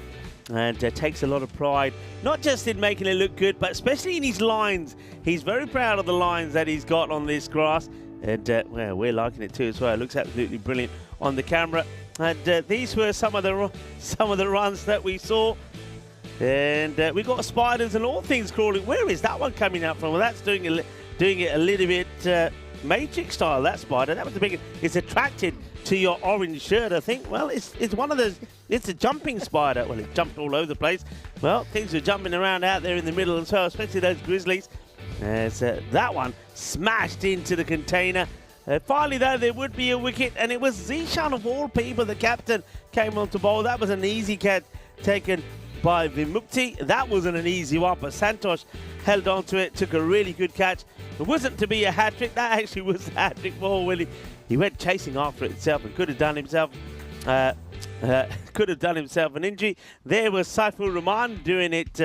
and takes a lot of pride, not just in making it look good, but especially in his lines. He's very proud of the lines that he's got on this grass, and well, we're liking it too as well. It looks absolutely brilliant on the camera, and these were some of the runs that we saw, and we got spiders and all things crawling. Where is that one coming out from? Well, that's doing it a little bit Matrix style, that spider. That was the big. It's attracted to your orange shirt, I think. Well, it's one of those. It's a jumping spider. Well, it jumped all over the place. Well, things are jumping around out there in the middle as well, especially those grizzlies. As that one smashed into the container. Finally, though, there would be a wicket, and it was Zishan of all people, the captain, came on to bowl. That was an easy catch taken by Vimukti. That wasn't an easy one, but Santosh held on to it, took a really good catch. It wasn't to be a hat-trick. That actually was the hat-trick ball, Willie. He went chasing after it himself and could have done himself an injury. There was Saiful Rahman doing it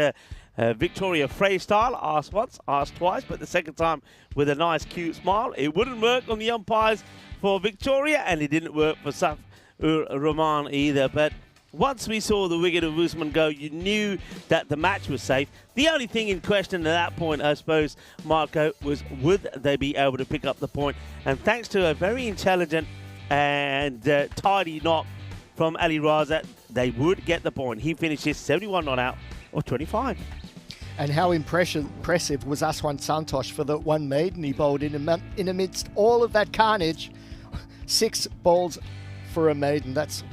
Victoria Frey style. Asked once, asked twice, but the second time with a nice cute smile. It wouldn't work on the umpires for Victoria, and it didn't work for Saiful Rahman either. But once we saw the wicket of Usman go, you knew that the match was safe. The only thing in question at that point, I suppose, Marco, was would they be able to pick up the point? And thanks to a very intelligent and tidy knock from Ali Raza, they would get the point. He finishes 71 not out of 25. And how impressive was Aswan Santosh for the one maiden he bowled in amidst all of that carnage. 6 balls for a maiden. That's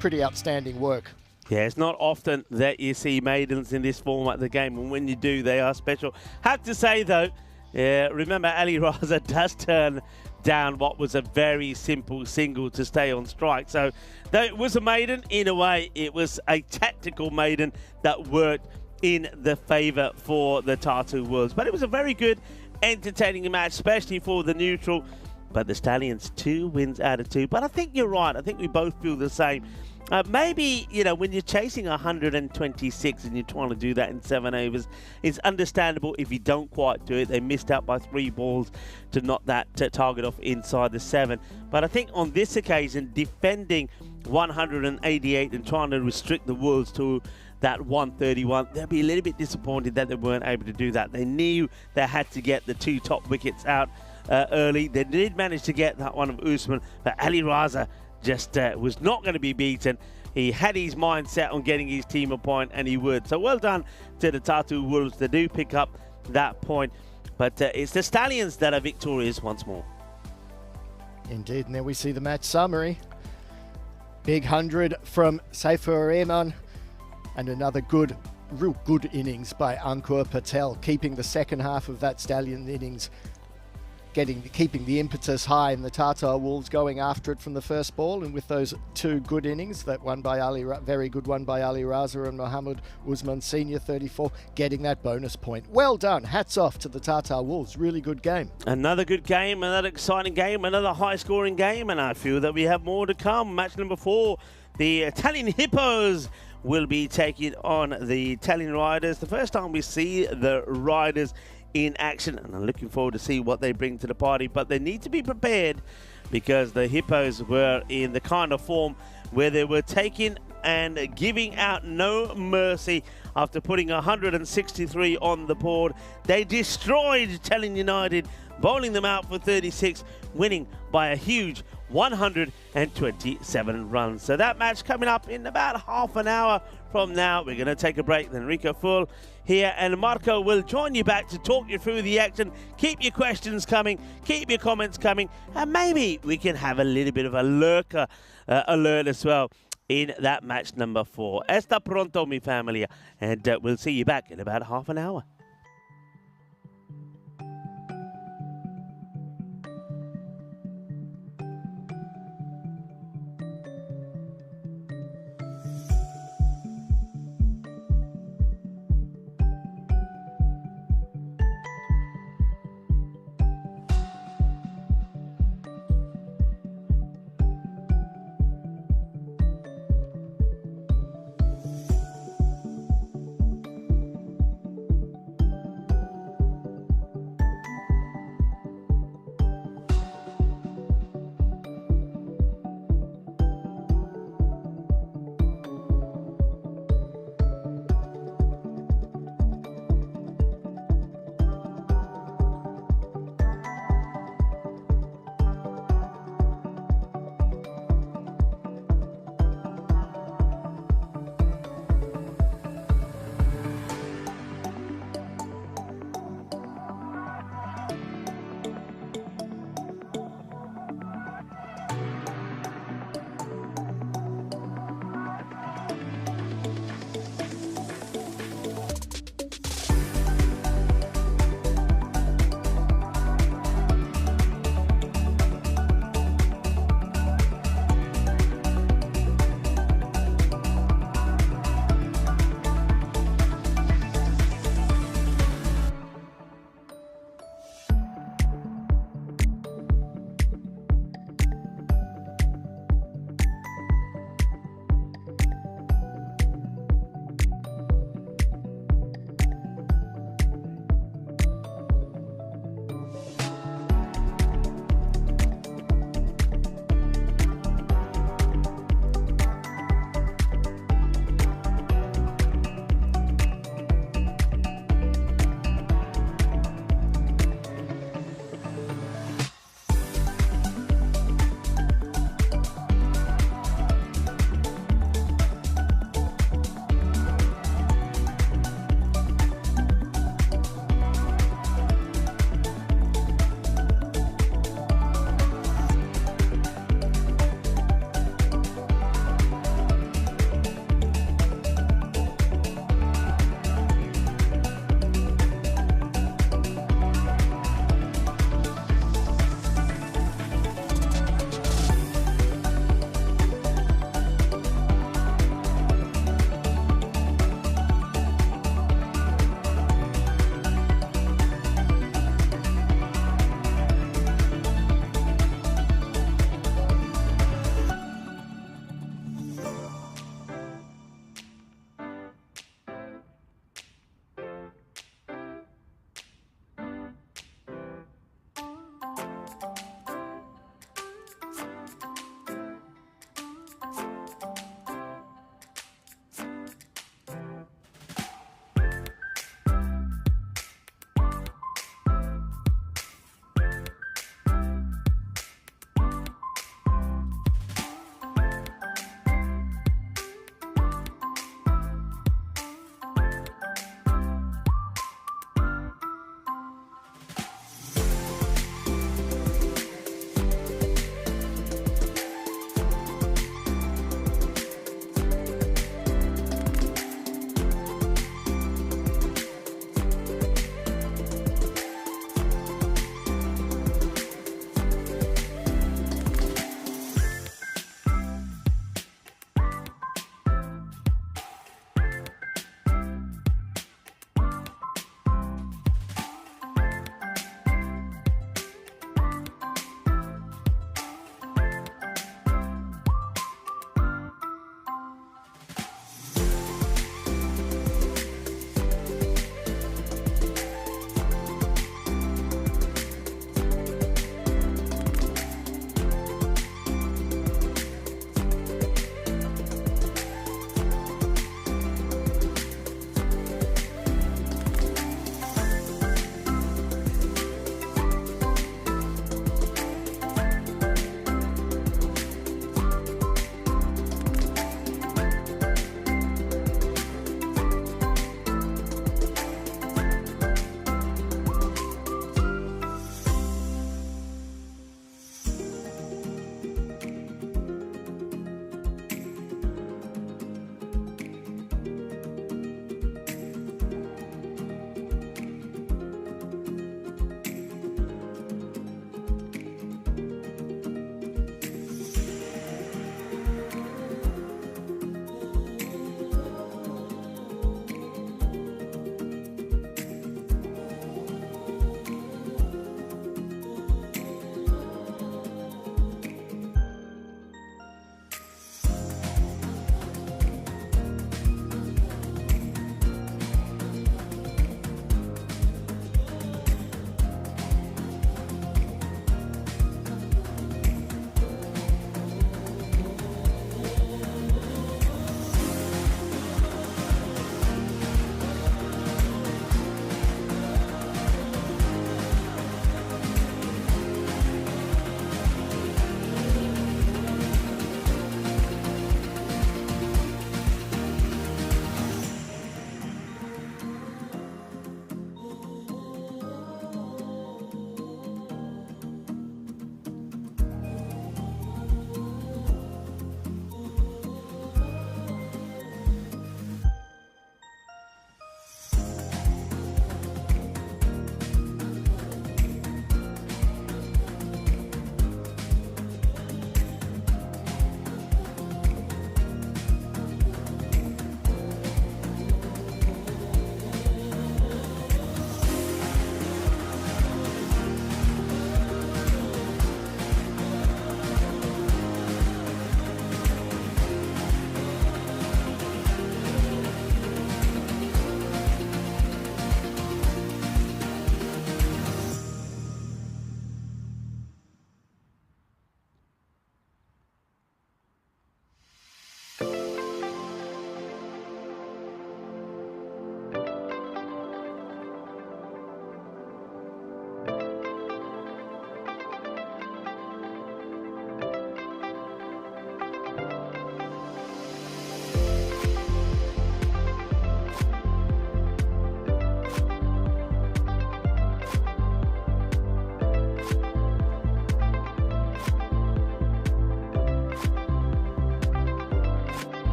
pretty outstanding work. Yeah, it's not often that you see maidens in this format of the game, and when you do, they are special. Had to say, though, remember Ali Raza does turn down what was a very simple single to stay on strike. So, though it was a maiden, in a way, it was a tactical maiden that worked in the favour for the Tartu Wolves. But it was a very good, entertaining match, especially for the neutral. But the Stallions, 2 wins out of 2. But I think you're right. I think we both feel the same. Maybe, you know, when you're chasing 126 and you're trying to do that in 7 overs, it's understandable if you don't quite do it. They missed out by 3 balls to knock that target off inside the 7. But I think on this occasion, defending 188 and trying to restrict the Wolves to that 131, they'll be a little bit disappointed that they weren't able to do that. They knew they had to get the 2 top wickets out early. They did manage to get that one of Usman, but Ali Raza just was not going to be beaten. He had his mind set on getting his team a point, and he would. So well done to the Tartu Wolves. They do pick up that point, but it's the Stallions that are victorious once more. Indeed, and then we see the match summary. Big 100 from Saifur Rahman, and another real good innings by Ankur Patel, keeping the second half of that Stallion innings keeping the impetus high, and the Tatar Wolves going after it from the first ball. And with those 2 good innings, that one by very good one by Ali Raza and Mohammed Usman Senior 34, getting that bonus point. Well done. Hats off to the Tatar Wolves. Really good game. Another good game, another exciting game, another high-scoring game, and I feel that we have more to come. Match number 4, the Italian Hippos will be taking on the Italian Riders. The first time we see the Riders in action, and I'm looking forward to see what they bring to the party. But they need to be prepared, because the Hippos were in the kind of form where they were taking and giving out no mercy after putting 163 on the board. They destroyed Tallinn United, bowling them out for 36, winning by a huge 127 runs. So that match coming up in about half an hour from now. We're going to take a break. Then Rico Full here and Marco will join you back to talk you through the action. Keep your questions coming, keep your comments coming, and maybe we can have a little bit of a lurker alert as well in that match number 4. Esta pronto, mi familia, and we'll see you back in about half an hour.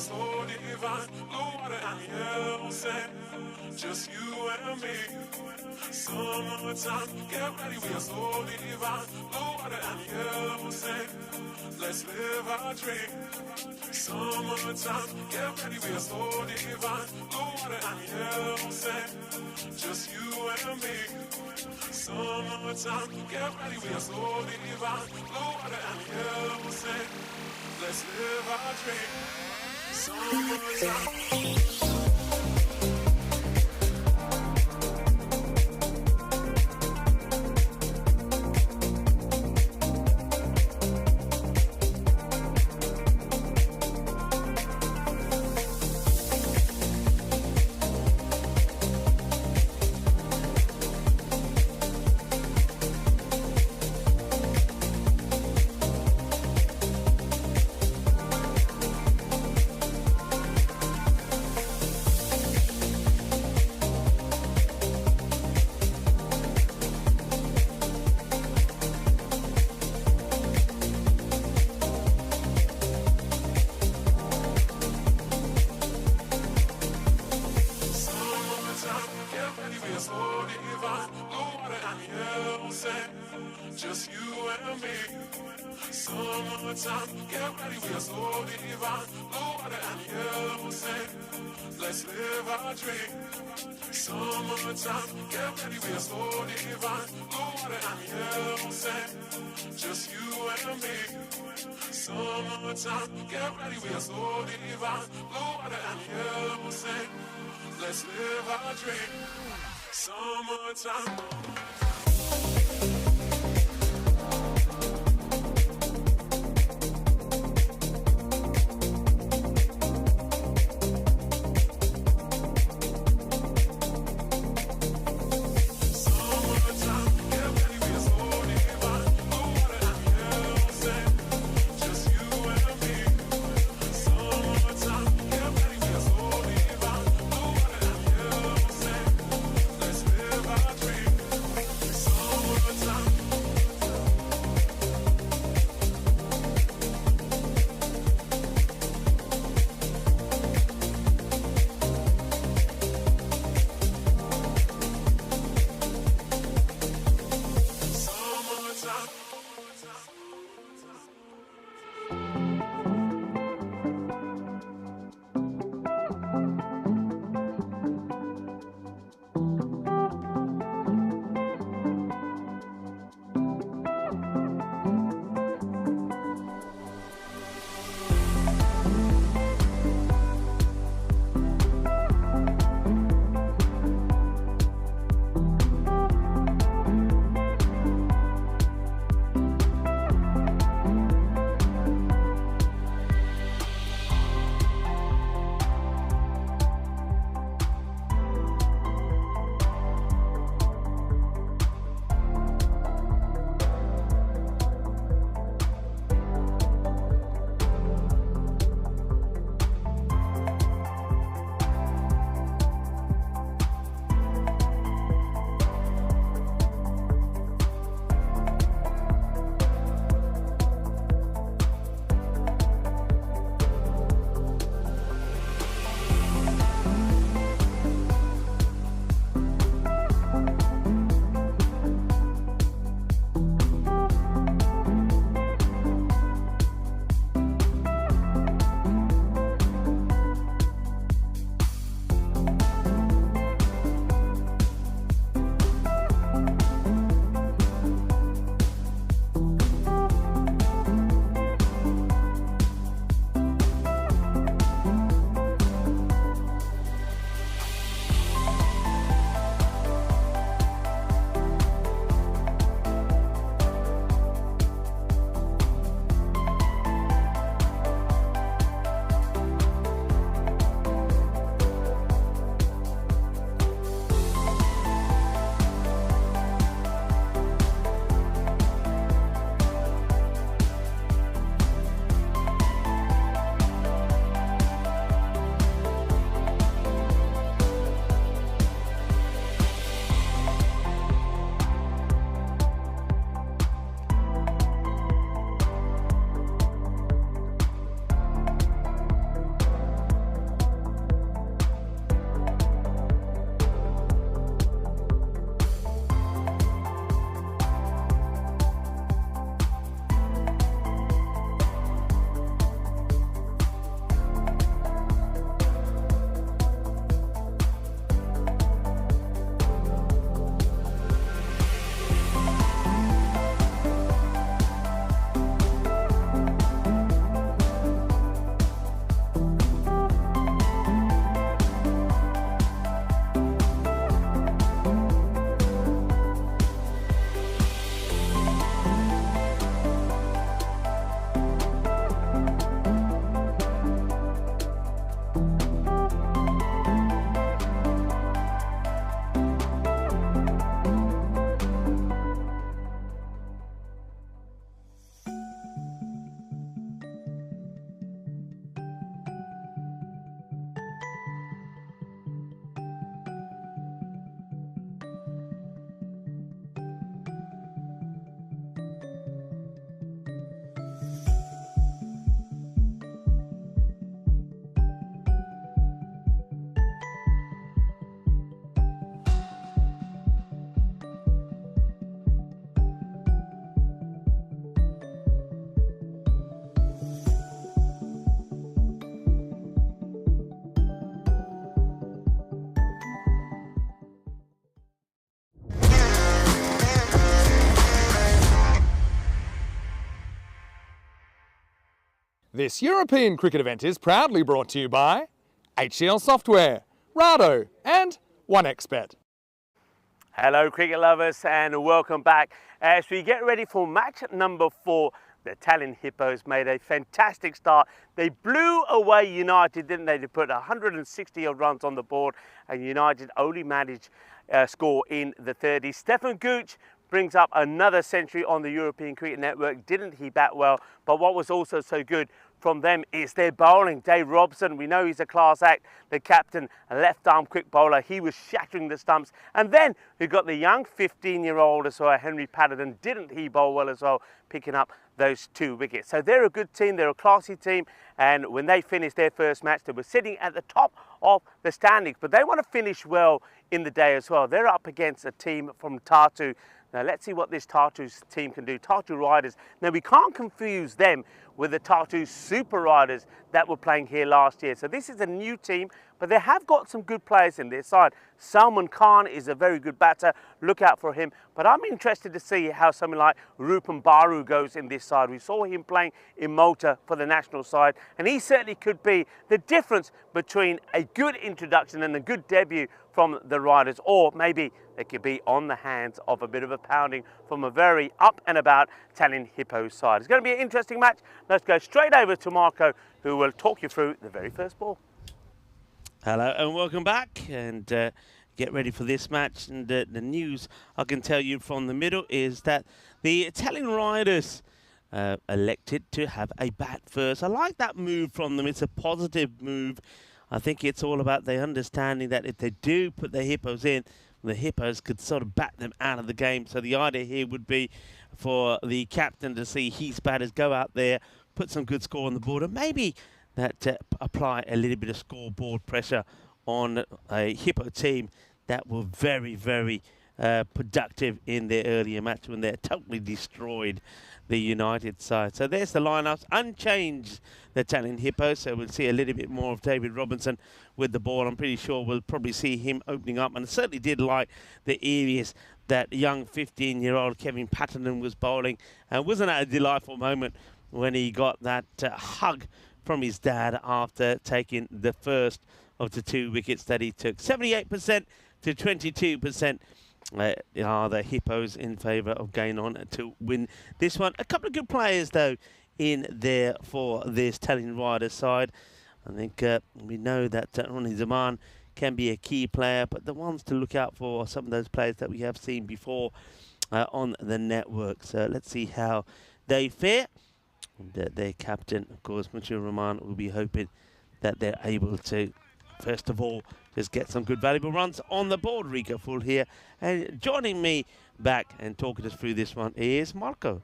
so divine. Blue water and yellow sand, just you and me. Summertime, get ready, we are so divine. Blue water and yellow sand, let's live our dream. Summertime, get ready, we are so divine. Blue water and yellow sand, just you and me. Summertime, get ready, we are so divine. Blue water and yellow sand, let's live our dream. Summertime. Just you and me. Summertime, get ready, we are so divine. Blue water and yellow sand, let's live our dream. Summertime, get ready, we are so divine. Blue water and yellow sand, just you and me. Summertime, get ready, we are so divine. Blue water and yellow sand, let's live our dream. Summertime. This European cricket event is proudly brought to you by HCL Software, Rado and 1xBet. Hello cricket lovers and welcome back. As we get ready for match number 4, the Tallinn Hippos made a fantastic start. They blew away United, didn't they? They put 160 odd runs on the board and United only managed score in the 30s. Stefan Gooch brings up another century on the European Cricket Network. Didn't he bat well? But what was also so good from them is their bowling. Dave Robson, we know he's a class act, the captain, a left-arm quick bowler. He was shattering the stumps. And then we've got the young 15-year-old as well, Henry Patterson. Didn't he bowl well as well, picking up those 2 wickets. So they're a good team, they're a classy team, and when they finished their first match, they were sitting at the top of the standings, but they want to finish well in the day as well. They're up against a team from Tartu. Now let's see what this Tartu team can do. Tartu Riders. Now we can't confuse them with the Tartu Super Riders that were playing here last year. So this is a new team, but they have got some good players in their side. Salman Khan is a very good batter. Look out for him. But I'm interested to see how someone like Rupan Baru goes in this side. We saw him playing in Malta for the national side, and he certainly could be the difference between a good introduction and a good debut from the Riders, or maybe they could be on the hands of a bit of a pounding from a very up and about Tallinn Hippos side. It's going to be an interesting match. Let's go straight over to Marco, who will talk you through the very first ball. Hello and welcome back, and get ready for this match. And the news I can tell you from the middle is that the Tallinn Riders elected to have a bat first. I like that move from them. It's a positive move. I think it's all about the understanding that if they do put the Hippos in, the Hippos could sort of bat them out of the game. So the idea here would be for the captain to see his batters go out there, put some good score on the board, and maybe that apply a little bit of scoreboard pressure on a Hippo team that were very, very productive in their earlier match when they totally destroyed the United side. So there's the lineups, unchanged, the Tallinn Hippos. So we'll see a little bit more of David Robinson with the ball. I'm pretty sure we'll probably see him opening up, and I certainly did like the areas that young 15-year-old Kevin Patterson was bowling. And wasn't that a delightful moment when he got that hug from his dad after taking the first of the 2 wickets that he took. 78% to 22% are the Hippos in favour of going on to win this one. A couple of good players, though, in there for this Tallinn Riders side. I think we know that Ronnie Zaman can be a key player, but the ones to look out for are some of those players that we have seen before on the network. So let's see how they fare. And, their captain, of course, Muchir Rahman, will be hoping that they're able to, first of all, just get some good valuable runs on the board. Rico Full here. And joining me back and talking us through this one is Marco.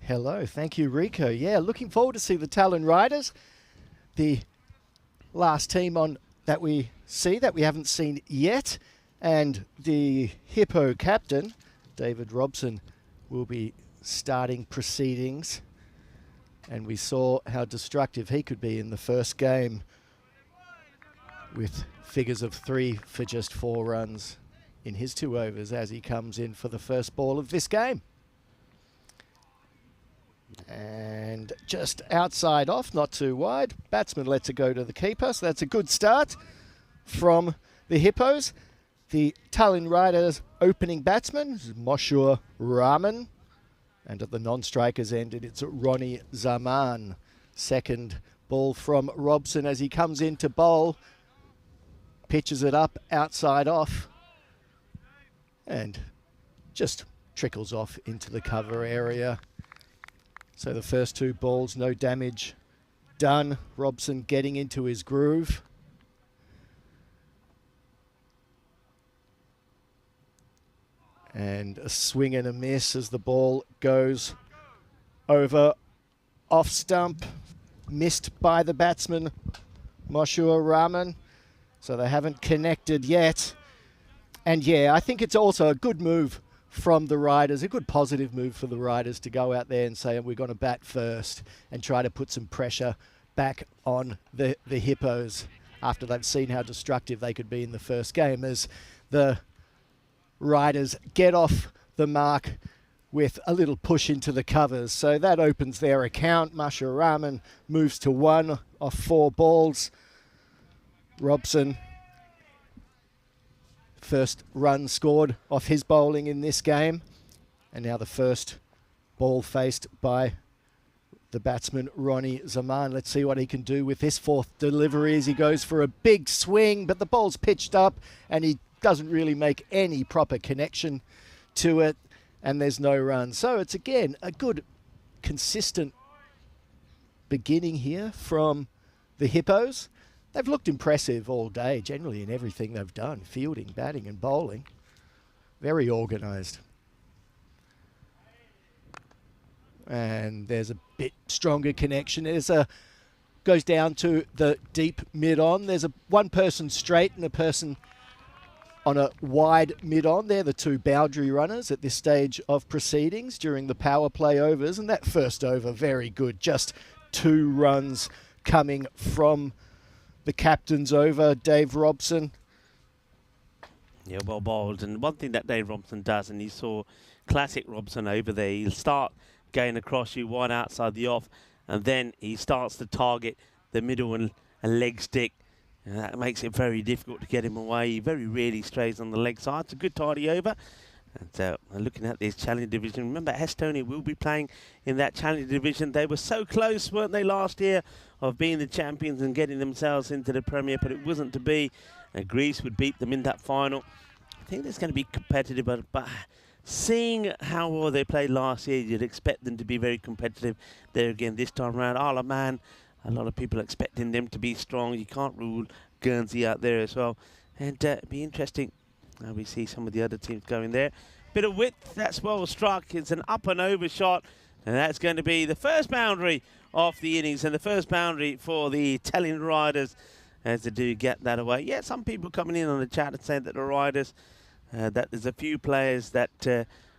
Hello, thank you, Rico. Yeah, looking forward to see the Tallinn Riders, the last team on that we see that we haven't seen yet. And the Hippo captain, David Robson, will be starting proceedings. And we saw how destructive he could be in the first game with figures of 3 for just 4 runs in his 2 overs as he comes in for the first ball of this game. And just outside off, not too wide. Batsman lets it go to the keeper, so that's a good start from the Hippos. The Tallinn Riders opening batsman is Moshur Rahman. And at the non-strikers end, it's Ronnie Zaman. Second ball from Robson as he comes in to bowl. Pitches it up, outside off. And just trickles off into the cover area. So the first 2 balls, no damage done. Robson getting into his groove. And a swing and a miss as the ball goes over off stump. Missed by the batsman, Moshur Rahman. So they haven't connected yet. And yeah, I think it's also a good move from the Riders, a good positive move for the Riders to go out there and say, we're going to bat first and try to put some pressure back on the Hippos after they've seen how destructive they could be in the first game, as the Riders get off the mark with a little push into the covers. So that opens their account. Masha Rahman moves to 1 off 4 balls. Robson, first run scored off his bowling in this game. And now the first ball faced by the batsman Ronnie Zaman. Let's see what he can do with this 4th delivery as he goes for a big swing, but the ball's pitched up and he doesn't really make any proper connection to it, and there's no run. So it's again a good consistent beginning here from the Hippos. They've looked impressive all day, generally in everything they've done, fielding, batting and bowling. Very organised. And there's a bit stronger connection. Goes down to the deep mid-on. There's one person straight and a person on a wide mid-on. They're the 2 boundary runners at this stage of proceedings during the power play overs. And that first over, very good. Just 2 runs coming from the captain's over, Dave Robson. Yeah, well bowled. And one thing that Dave Robson does, and you saw classic Robson over there, he'll start going across you wide outside the off, and then he starts to target the middle and leg stick. And that makes it very difficult to get him away. He very rarely strays on the leg side. It's a good tidy over. And looking at this Challenge Division, remember Estonia will be playing in that Challenge Division. They were so close, weren't they, last year, of being the champions and getting themselves into the Premier, but it wasn't to be. And Greece would beat them in that final. I think it's going to be competitive, but seeing how well they played last year, you'd expect them to be very competitive there again this time around. Isle of Man, a lot of people expecting them to be strong. You can't rule Guernsey out there as well. And it'd be interesting how we see some of the other teams going there. Bit of width, that's well struck. It's an up and over shot. And that's going to be the first boundary of the innings and the first boundary for the Italian Riders as they do get that away. Yeah, some people coming in on the chat and saying that the Riders, that there's a few players that,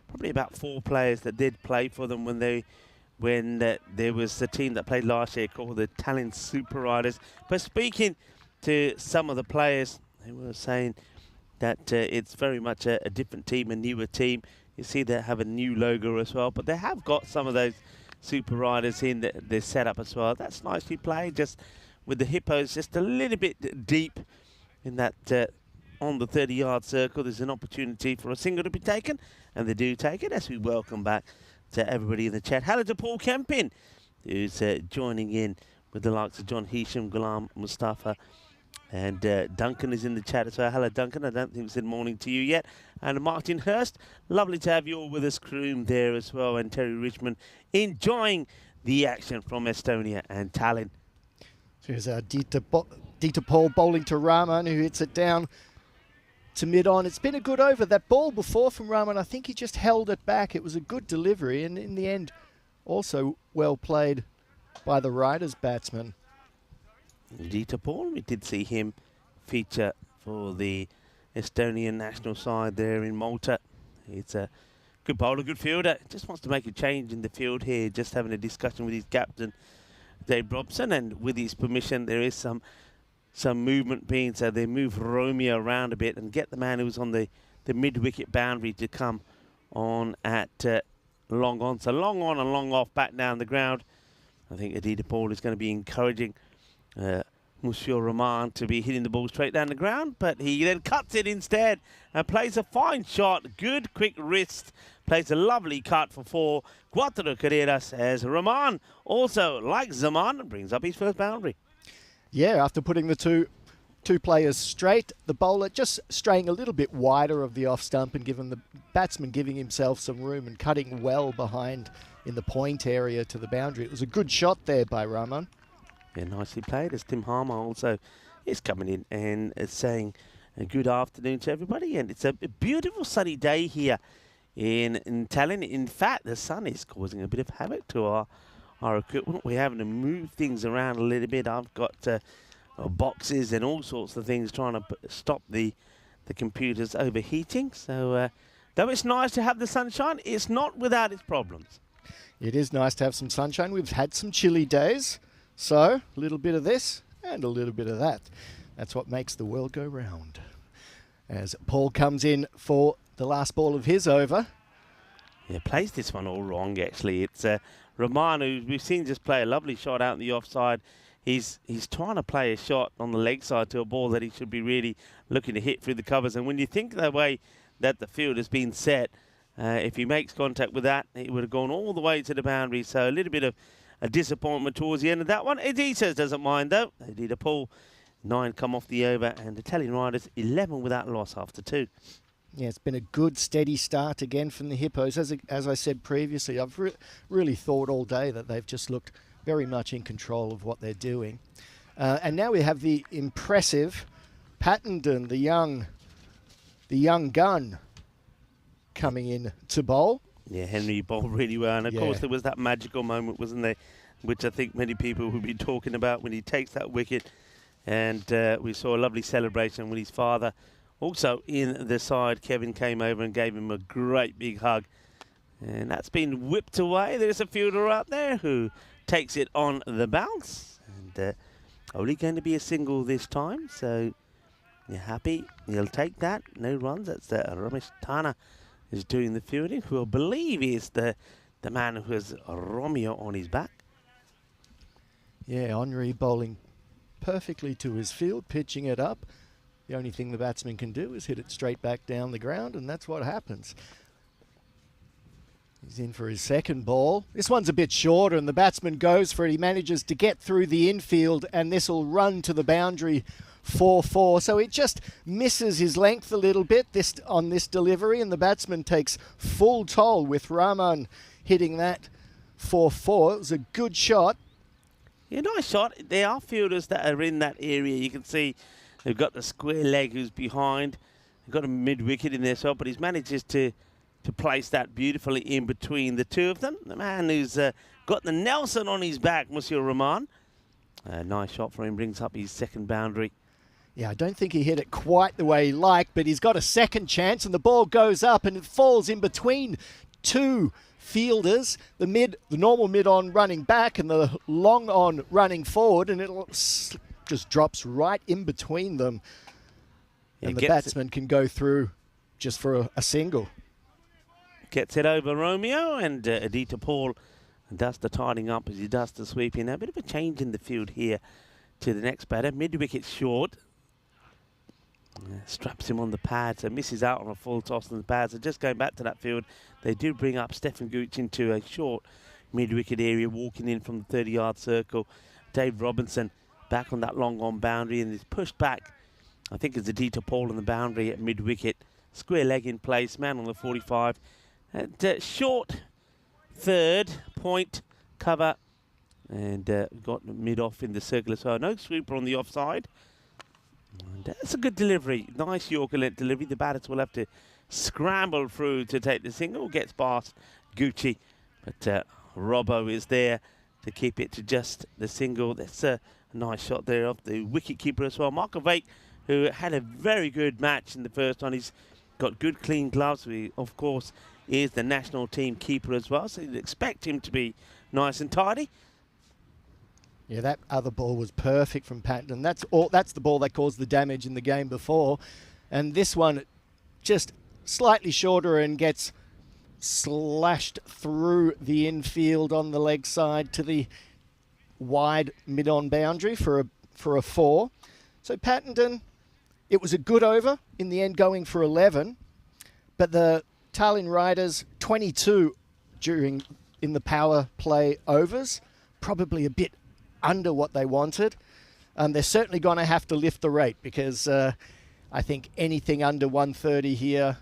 probably about 4 players that did play for them when there was a team that played last year called the Italian Super Riders. But speaking to some of the players, they were saying that it's very much a different team, a newer team. You see they have a new logo as well, but they have got some of those Super Riders in their setup as well. That's nicely played, just with the Hippos just a little bit deep in that on the 30-yard circle. There's an opportunity for a single to be taken, and they do take it as we welcome back to everybody in the chat. Hello to Paul Kempin, who's joining in with the likes of John Hisham, Ghulam Mustafa, and Duncan is in the chat as well. Hello, Duncan. I don't think we said morning to you yet. And Martin Hurst, lovely to have you all with us, Kroom there as well, and Terry Richmond enjoying the action from Estonia and Tallinn. Here's Dieter Paul bowling to Rahman, who hits it down to mid-on. It's been a good over. That ball before from Rahman, I think he just held it back. It was a good delivery, and in the end, also well played by the Riders batsman. Dieter Paul, we did see him feature for the Estonian national side there in Malta. It's a good bowler, good fielder. Just wants to make a change in the field here, just having a discussion with his captain, Dave Robson, and with his permission, there is some movement being, so they move Romeo around a bit and get the man who's on the mid-wicket boundary to come on at long on. So long on and long off, back down the ground. I think Dieter Paul is going to be encouraging Monsieur Rahman to be hitting the ball straight down the ground, but he then cuts it instead and plays a fine shot. Good quick wrist, plays a lovely cut for 4. Cuatro carreras as Rahman also, like Zaman, brings up his first boundary. Yeah, after putting the two players straight, the bowler just straying a little bit wider of the off stump and giving the batsman giving himself some room and cutting well behind in the point area to the boundary. It was a good shot there by Rahman. Yeah, nicely played, as Tim Harmer also is coming in and saying a good afternoon to everybody. And it's a beautiful sunny day here in Tallinn. In fact, the sun is causing a bit of havoc to our equipment. We're having to move things around a little bit. I've got boxes and all sorts of things trying to stop the computers overheating. So though it's nice to have the sunshine, it's not without its problems. It is nice to have some sunshine. We've had some chilly days. So, a little bit of this and a little bit of that. That's what makes the world go round. As Paul comes in for the last ball of his over. Yeah, plays this one all wrong, actually. It's Roman, who we've seen just play a lovely shot out in the offside. He's trying to play a shot on the leg side to a ball that he should be really looking to hit through the covers. And when you think the way that the field has been set, if he makes contact with that, it would have gone all the way to the boundary. So a little bit of a disappointment towards the end of that one. Editas doesn't mind, though. Edita Paul, 9 come off the over, and the Italian Riders 11 without loss after 2. Yeah, it's been a good, steady start again from the Hippos. As I said previously, I've really thought all day that they've just looked very much in control of what they're doing. And now we have the impressive Pattenden, the young gun, coming in to bowl. Yeah, Henry bowled really well. And, of course, there was that magical moment, wasn't there, which I think many people will be talking about when he takes that wicket. And we saw a lovely celebration with his father. Also in the side, Kevin came over and gave him a great big hug. And that's been whipped away. There's a fielder out there who takes it on the bounce. And only going to be a single this time. So you're happy. He'll take that. No runs. That's Ramesh Tana is doing the fielding, who I believe is the man who has Romeo on his back. Yeah, Henri bowling perfectly to his field, pitching it up. The only thing the batsman can do is hit it straight back down the ground, and that's what happens. He's in for his second ball. This one's a bit shorter, and the batsman goes for it. He manages to get through the infield, and this will run to the boundary 4-4. So it just misses his length a little bit on this delivery, and the batsman takes full toll with Rahman hitting that 4-4. It was a good shot. Yeah, nice shot. There are fielders that are in that area. You can see they've got the square leg who's behind. They've got a mid-wicket in their shot, but he's manages to place that beautifully in between the two of them. The man who's got the Nelson on his back, Monsieur Rahman. Nice shot for him, brings up his second boundary. Yeah, I don't think he hit it quite the way he liked, but he's got a second chance, and the ball goes up and it falls in between two fielders, the normal mid-on running back and the long-on running forward, and it just drops right in between them. And the batsman can go through just for a single. Gets it over Romeo, and Edita Paul does the tidying up as he does the sweeping. A bit of a change in the field here to the next batter. Mid-wicket short. Straps him on the pads and misses out on a full toss on the pads. And just going back to that field, they do bring up Stefan Gooch into a short mid-wicket area, walking in from the 30-yard circle. Dave Robinson back on that long-on boundary, and is pushed back. I think it's Edita Paul on the boundary at mid-wicket. Square leg in place, man on the 45. And short third point cover. And got mid-off in the circle as well. No sweeper on the offside. And that's a good delivery. Nice Yorker length delivery. The batters will have to scramble through to take the single. Gets past Gucci. But Robbo is there to keep it to just the single. That's a nice shot there of the wicket-keeper as well. Marco Vake, who had a very good match in the first one. He's got good, clean gloves. He, of course, is the national team keeper as well. So you'd expect him to be nice and tidy. Yeah, that other ball was perfect from Pattenden. That's the ball that caused the damage in the game before. And this one just slightly shorter and gets slashed through the infield on the leg side to the wide mid-on boundary for a 4. So Pattenden, it was a good over, in the end going for 11. But the Tallinn Riders, 22 in the power play overs, probably a bit under what they wanted. They're certainly going to have to lift the rate, because I think anything under 130 here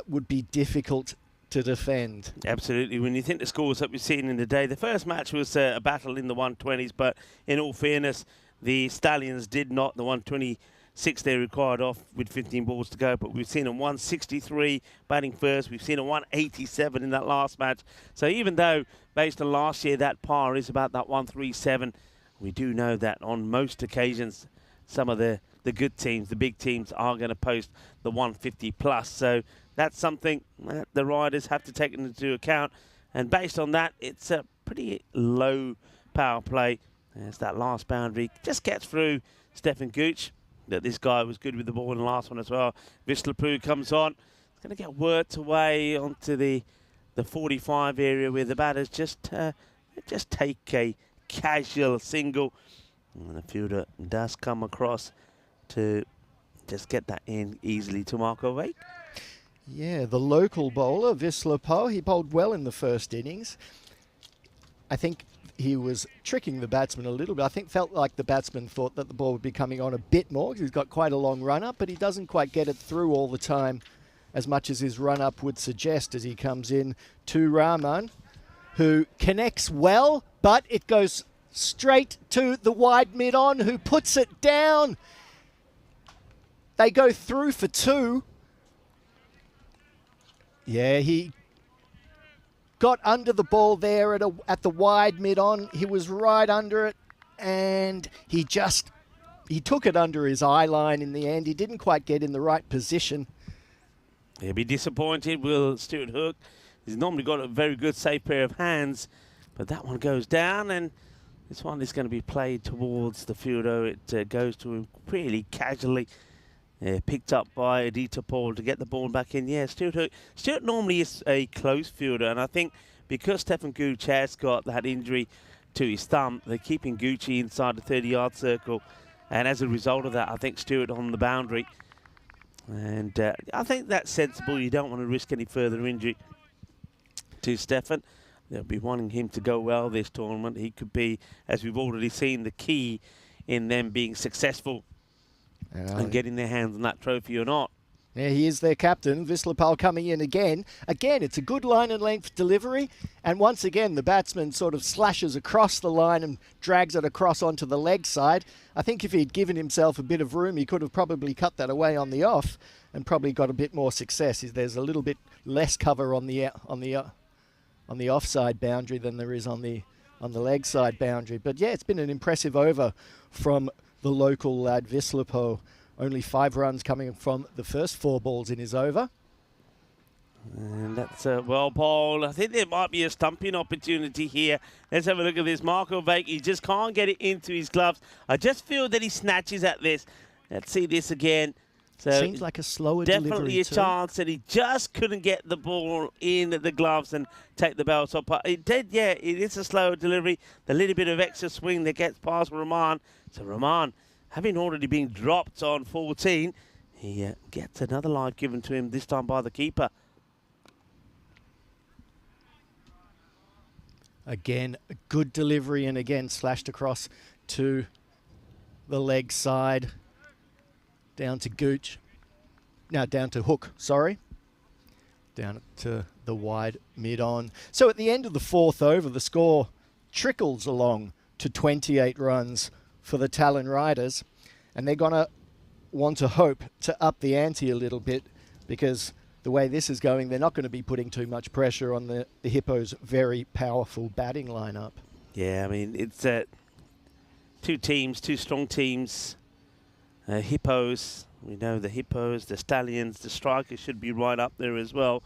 would be difficult to defend. Absolutely. When you think the scores that we've seen in the day, the first match was a battle in the 120s, but in all fairness, the Stallions did not. The 126 they required off with 15 balls to go, but we've seen a 163 batting first. We've seen a 187 in that last match. So even though, based on last year, that par is about that 137, we do know that on most occasions, some of the good teams, the big teams, are going to post the 150 plus. So that's something that the Riders have to take into account. And based on that, it's a pretty low power play. As that last boundary just gets through Stefan Gooch. That this guy was good with the ball in the last one as well. Vishlapu comes on. It's going to get worked away onto the the 45 area where the batters just take a casual single, and the fielder does come across to just get that in easily to Marco Vake. Yeah, the local bowler, Wisla Poe, he bowled well in the first innings. I think he was tricking the batsman a little bit. I think felt like the batsman thought that the ball would be coming on a bit more because he's got quite a long run-up, but he doesn't quite get it through all the time as much as his run-up would suggest as he comes in to Rahman, who connects well, but it goes straight to the wide mid-on, who puts it down. They go through for 2. Yeah, he got under the ball there at the wide mid-on. He was right under it, and he took it under his eye line in the end. He didn't quite get in the right position. He'll be disappointed, will Stuart Hook. He's normally got a very good safe pair of hands, but that one goes down, and this one is going to be played towards the fielder. It goes to him really casually. Picked up by Aditya Paul to get the ball back in. Yeah, Stuart Hook. Stuart normally is a close fielder, and I think because Stefan Gooch has got that injury to his thumb, they're keeping Gucci inside the 30-yard circle, and as a result of that, I think Stuart on the boundary. And I think that's sensible. You don't want to risk any further injury to Stefan. They'll be wanting him to go well this tournament. He could be, as we've already seen, the key in them being successful and getting their hands on that trophy or not. Yeah, he is their captain. Wisla Poe coming in again. Again, it's a good line and length delivery. And once again, the batsman sort of slashes across the line and drags it across onto the leg side. I think if he'd given himself a bit of room, he could have probably cut that away on the off and probably got a bit more success. There's a little bit less cover on the offside boundary than there is on the leg side boundary. But yeah, it's been an impressive over from the local lad Wisla Poe. Only 5 runs coming from the first 4 balls in his over. And that's well bowled. I think there might be a stumping opportunity here. Let's have a look at this. Marco Vake, he just can't get it into his gloves. I just feel that he snatches at this. Let's see this again. So seems like a slower delivery. Definitely a chance that he just couldn't get the ball in the gloves and take the belt off. But it did, yeah, it is a slower delivery. The little bit of extra swing that gets past Rahman. So Rahman, having already been dropped on 14, he gets another life given to him, this time by the keeper. Again, a good delivery, and again slashed across to the leg side. Down to Gooch. Now down to Hook, sorry. Down to the wide mid-on. So at the end of the 4th over, the score trickles along to 28 runs for the Talon Riders. And they're going to want to hope to up the ante a little bit, because the way this is going, they're not going to be putting too much pressure on the Hippos' very powerful batting lineup. Yeah, I mean, it's 2 teams, 2 strong teams. Hippos, we know the Hippos, the Stallions, the Strikers should be right up there as well.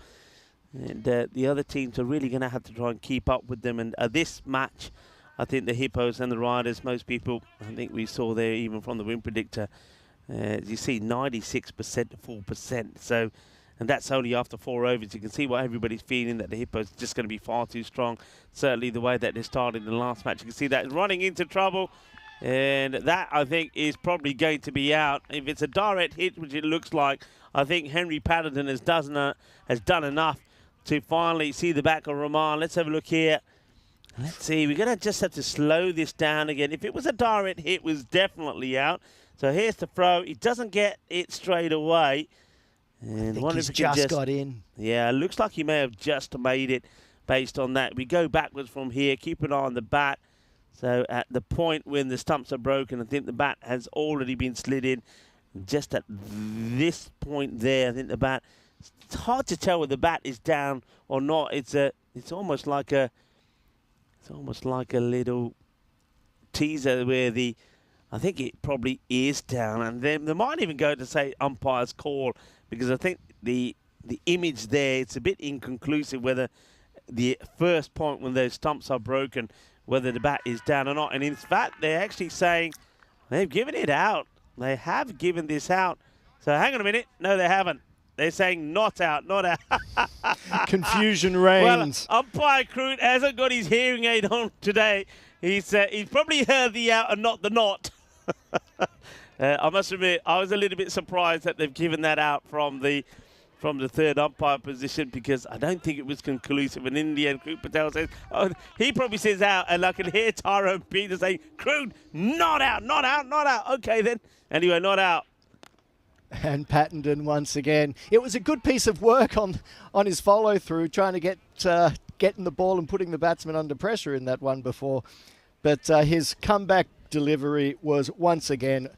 And the other teams are really going to have to try and keep up with them. And this match, I think the Hippos and the Riders, most people, I think we saw there even from the win predictor, you see 96% to 4%. So, and that's only after 4 overs. You can see what everybody's feeling, that the Hippos are just going to be far too strong. Certainly the way that they started in the last match. You can see that running into trouble. And that, I think, is probably going to be out. If it's a direct hit, which it looks like, I think Henry Paddington has done enough to finally see the back of Rahman. Let's have a look here. Let's see. We're going to just have to slow this down again. If it was a direct hit, it was definitely out. So here's the throw. He doesn't get it straight away. And I think he's just got in. Yeah, it looks like he may have just made it based on that. We go backwards from here. Keep an eye on the bat. So at the point when the stumps are broken, I think the bat has already been slid in. Just at this point there, I think the bat, it's hard to tell whether the bat is down or not. It's almost like a little teaser where I think it probably is down, and then they might even go to say umpire's call, because I think the image there, it's a bit inconclusive whether the first point when those stumps are broken, whether the bat is down or not. And in fact, they're actually saying they've given it out. They have given this out. So hang on a minute. No, they haven't. They're saying not out, not out. Confusion reigns. Well, umpire Kroon hasn't got his hearing aid on today. He's probably heard the out and not the not. I must admit, I was a little bit surprised that they've given that out from the third umpire position, because I don't think it was conclusive. And in the end, Kroon Patel says, oh, he probably says out, and I can hear Tyrone Peter saying, Kroon, not out, not out, not out. Okay, then. Anyway, not out. And Pattenden once again. It was a good piece of work on his follow-through, trying to getting the ball and putting the batsman under pressure in that one before. But his comeback delivery was once again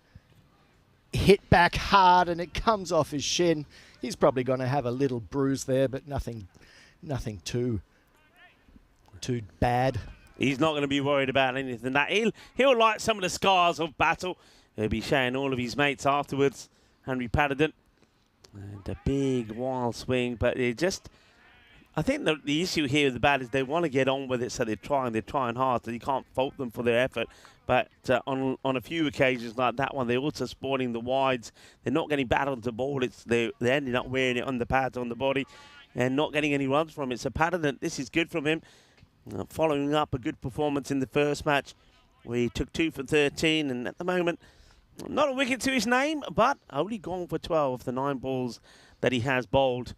hit back hard, and it comes off his shin. He's probably going to have a little bruise there, but nothing too bad. He's not going to be worried about anything. That he'll like some of the scars of battle. He'll be showing all of his mates afterwards. Henry Pattenden. And a big wild swing, but I think the issue here with the bat is they want to get on with it, so they're trying hard, so you can't fault them for their effort. But on a few occasions like that one, they're also sporting the wides. They're not getting battled to ball. They're ending up wearing it on the pads on the body and not getting any runs from it. So Pattenden, this is good from him. Following up a good performance in the first match, where he took 2 for 13, and at the moment, not a wicket to his name, but only gone for 12 of the 9 balls that he has bowled.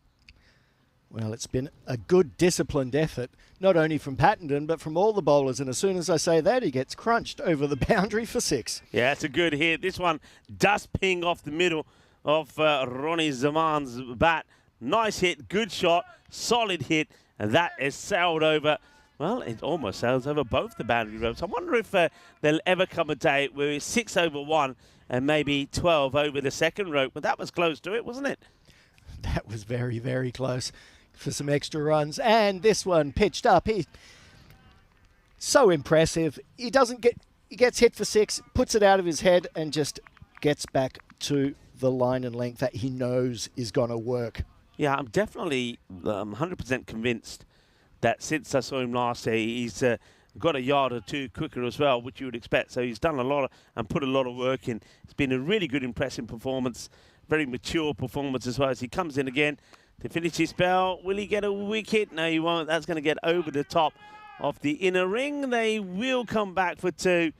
Well, it's been a good disciplined effort, not only from Pattenden, but from all the bowlers. And as soon as I say that, he gets crunched over the boundary for 6. Yeah, it's a good hit. This one does ping off the middle of Ronnie Zaman's bat. Nice hit, good shot, solid hit, and that is sailed over. Well, it almost sails over both the boundary ropes. I wonder if there'll ever come a day where it's 6 over 1 and maybe 12 over the second rope. But that was close to it, wasn't it? That was very, very close for some extra runs. And this one pitched up. So impressive. He gets hit for 6, puts it out of his head, and just gets back to the line and length that he knows is going to work. Yeah, I'm definitely 100% convinced that since I saw him last year, he's got a yard or two quicker as well, which you would expect. So he's done a lot and put a lot of work in. It's been a really good, impressive performance, very mature performance as well. As he comes in again to finish his spell, will he get a wicket? No, he won't. That's going to get over the top of the inner ring. They will come back for 2.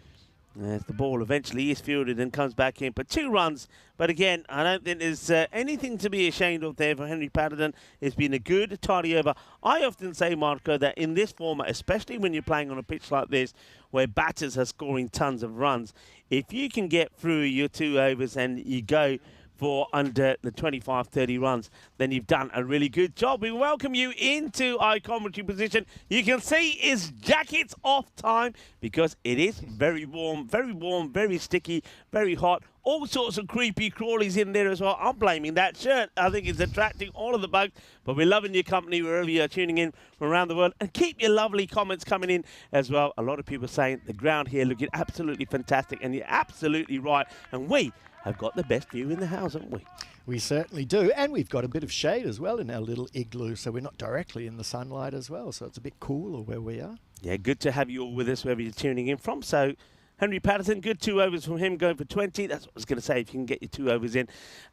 As the ball eventually is fielded and comes back in. But 2 runs. But again, I don't think there's anything to be ashamed of there for Henry Pattenden. It's been a good, tidy over. I often say, Marco, that in this format, especially when you're playing on a pitch like this, where batters are scoring tons of runs, if you can get through your 2 overs and you go for under the 25, 30 runs, then you've done a really good job. We welcome you into our commentary position. You can see his jacket's off time because it is very warm, very sticky, very hot. All sorts of creepy crawlies in there as well. I'm blaming that shirt. I think it's attracting all of the bugs. But we're loving your company wherever you are tuning in from around the world. And keep your lovely comments coming in as well. A lot of people saying the ground here looking absolutely fantastic. And you're absolutely right. And we have got the best view in the house, haven't we? We certainly do. And we've got a bit of shade as well in our little igloo. So we're not directly in the sunlight as well. So it's a bit cooler where we are. Yeah, good to have you all with us wherever you're tuning in from. So Henry Pattenden, good 2 overs from him, going for 20. That's what I was going to say, if you can get your 2 overs in.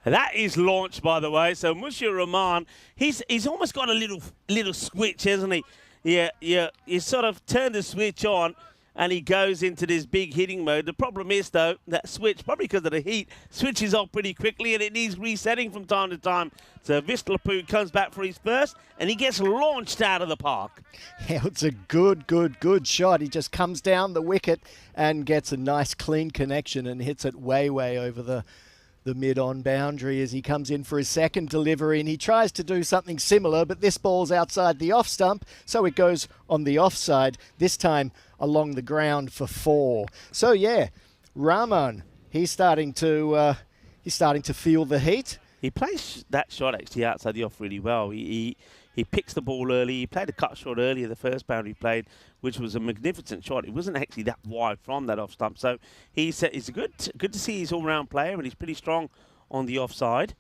And that is launched, by the way. So Mushir Rahman, he's almost got a little switch, hasn't he? Yeah. He sort of turned the switch on, and he goes into this big hitting mode. The problem is, though, that switch, probably because of the heat, switches off pretty quickly, and it needs resetting from time to time. So Vistalapur comes back for his first, and he gets launched out of the park. Yeah, it's a good shot. He just comes down the wicket and gets a nice clean connection and hits it way over the mid-on boundary as he comes in for his second delivery, and he tries to do something similar, but this ball's outside the off stump, so it goes on the offside, this time along the ground for 4. So yeah, Rahman, he's starting to feel the heat. He plays that shot actually outside the off really well. He picks the ball early. He played a cut shot earlier, the first boundary he played, which was a magnificent shot. It wasn't actually that wide from that off stump. So he's good to see he's all-round player, and he's pretty strong on the offside.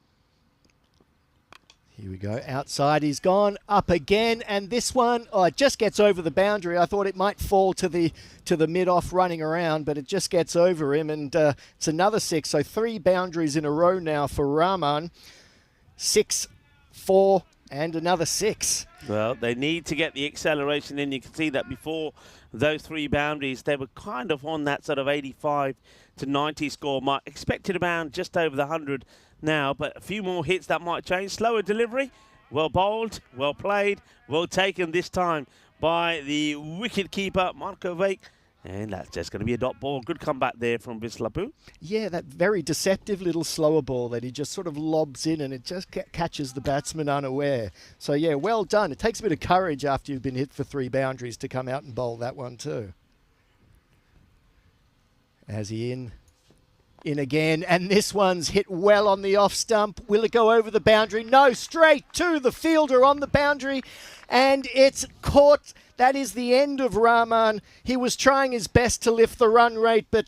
Here we go. Outside he's gone. Up again. And this one, it just gets over the boundary. I thought it might fall to the mid-off running around, but it just gets over him. And it's another 6. So 3 boundaries in a row now for Rahman. 6 4, and another 6. Well, they need to get the acceleration in. You can see that before those 3 boundaries, they were kind of on that sort of 85 to 90 score mark. Expected around just over the 100 now, but a few more hits that might change. Slower delivery, well bowled, well played, well taken this time by the wicket keeper, Marko Vake. And that's just going to be a dot ball. Good comeback there from Vislapu. Yeah, that very deceptive little slower ball that he just sort of lobs in and it just catches the batsman unaware. So, yeah, well done. It takes a bit of courage after you've been hit for 3 boundaries to come out and bowl that one too. As he in again, and this one's hit well on the off stump. Will it go over the boundary? No, straight to the fielder on the boundary, and it's caught. That is the end of Rahman. He was trying his best to lift the run rate, but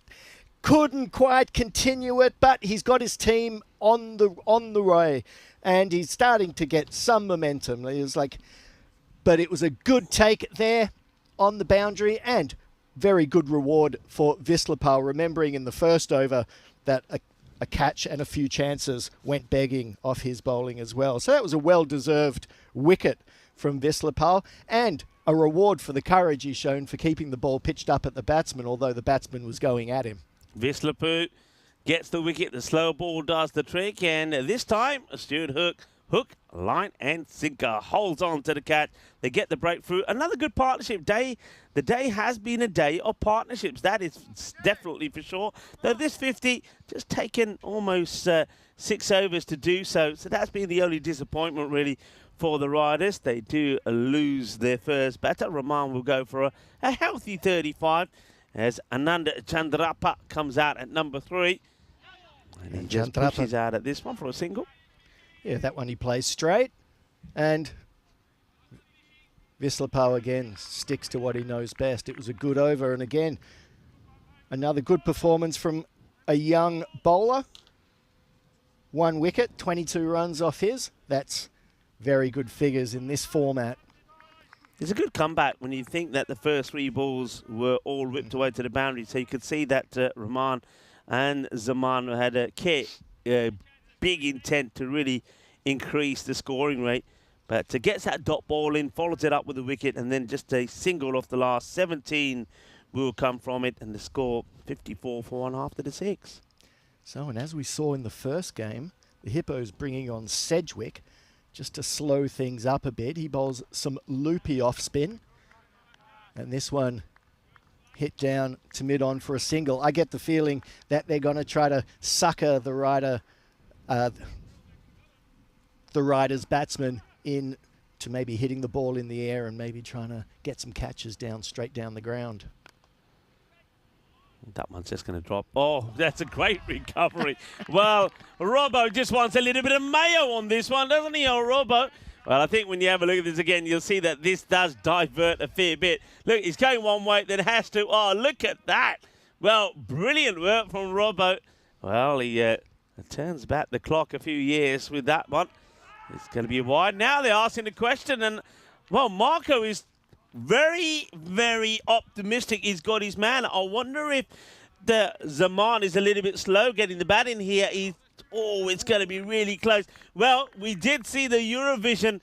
couldn't quite continue it. But he's got his team on the way, and he's starting to get some momentum. But it was a good take there on the boundary, and very good reward for Vislapal, remembering in the first over that a catch and a few chances went begging off his bowling as well. So that was a well-deserved wicket from Vislapal, and a reward for the courage he's shown for keeping the ball pitched up at the batsman, although the batsman was going at him. Vislapu gets the wicket, the slow ball does the trick, and this time Stuart Hook, line and sinker, holds on to the catch. They get the breakthrough. Another good partnership day. The day has been a day of partnerships. That is definitely for sure. Though this 50 just taken almost 6 overs to do so. So that's been the only disappointment really for the Riders. They do lose their first batter. Rahman will go for a healthy 35 as Ananda Chandrappa comes out at number 3. And he just pushes out at this one for a single. Yeah, that one he plays straight, and Vislapal again sticks to what he knows best. It was a good over, and again, another good performance from a young bowler. 1 wicket, 22 runs off his. That's very good figures in this format. It's a good comeback when you think that the first 3 balls were all whipped away to the boundary. So you could see that Rahman and Zaman had a big intent to really increase the scoring rate. But to get that dot ball in, follows it up with a wicket, and then just a single off the last 17 will come from it, and the score 54 for 1 after the 6. So, and as we saw in the first game, the Hippos bringing on Sedgwick just to slow things up a bit. He bowls some loopy off spin, and this one hit down to mid-on for a single. I get the feeling that they're going to try to sucker the Riders' batsman in to maybe hitting the ball in the air and maybe trying to get some catches down straight down the ground. That one's just going to drop. Oh, that's a great recovery. Well, Robbo just wants a little bit of mayo on this one, doesn't he, old Robbo? Well, I think when you have a look at this again, you'll see that this does divert a fair bit. Look, he's going one way, then has to. Oh, look at that. Well, brilliant work from Robbo. Well, he turns back the clock a few years with that one. It's going to be wide. Now they're asking the question, and, well, Marco is very, very optimistic. He's got his man. I wonder if the Zaman is a little bit slow getting the bat in here. It's going to be really close. Well, we did see the Eurovision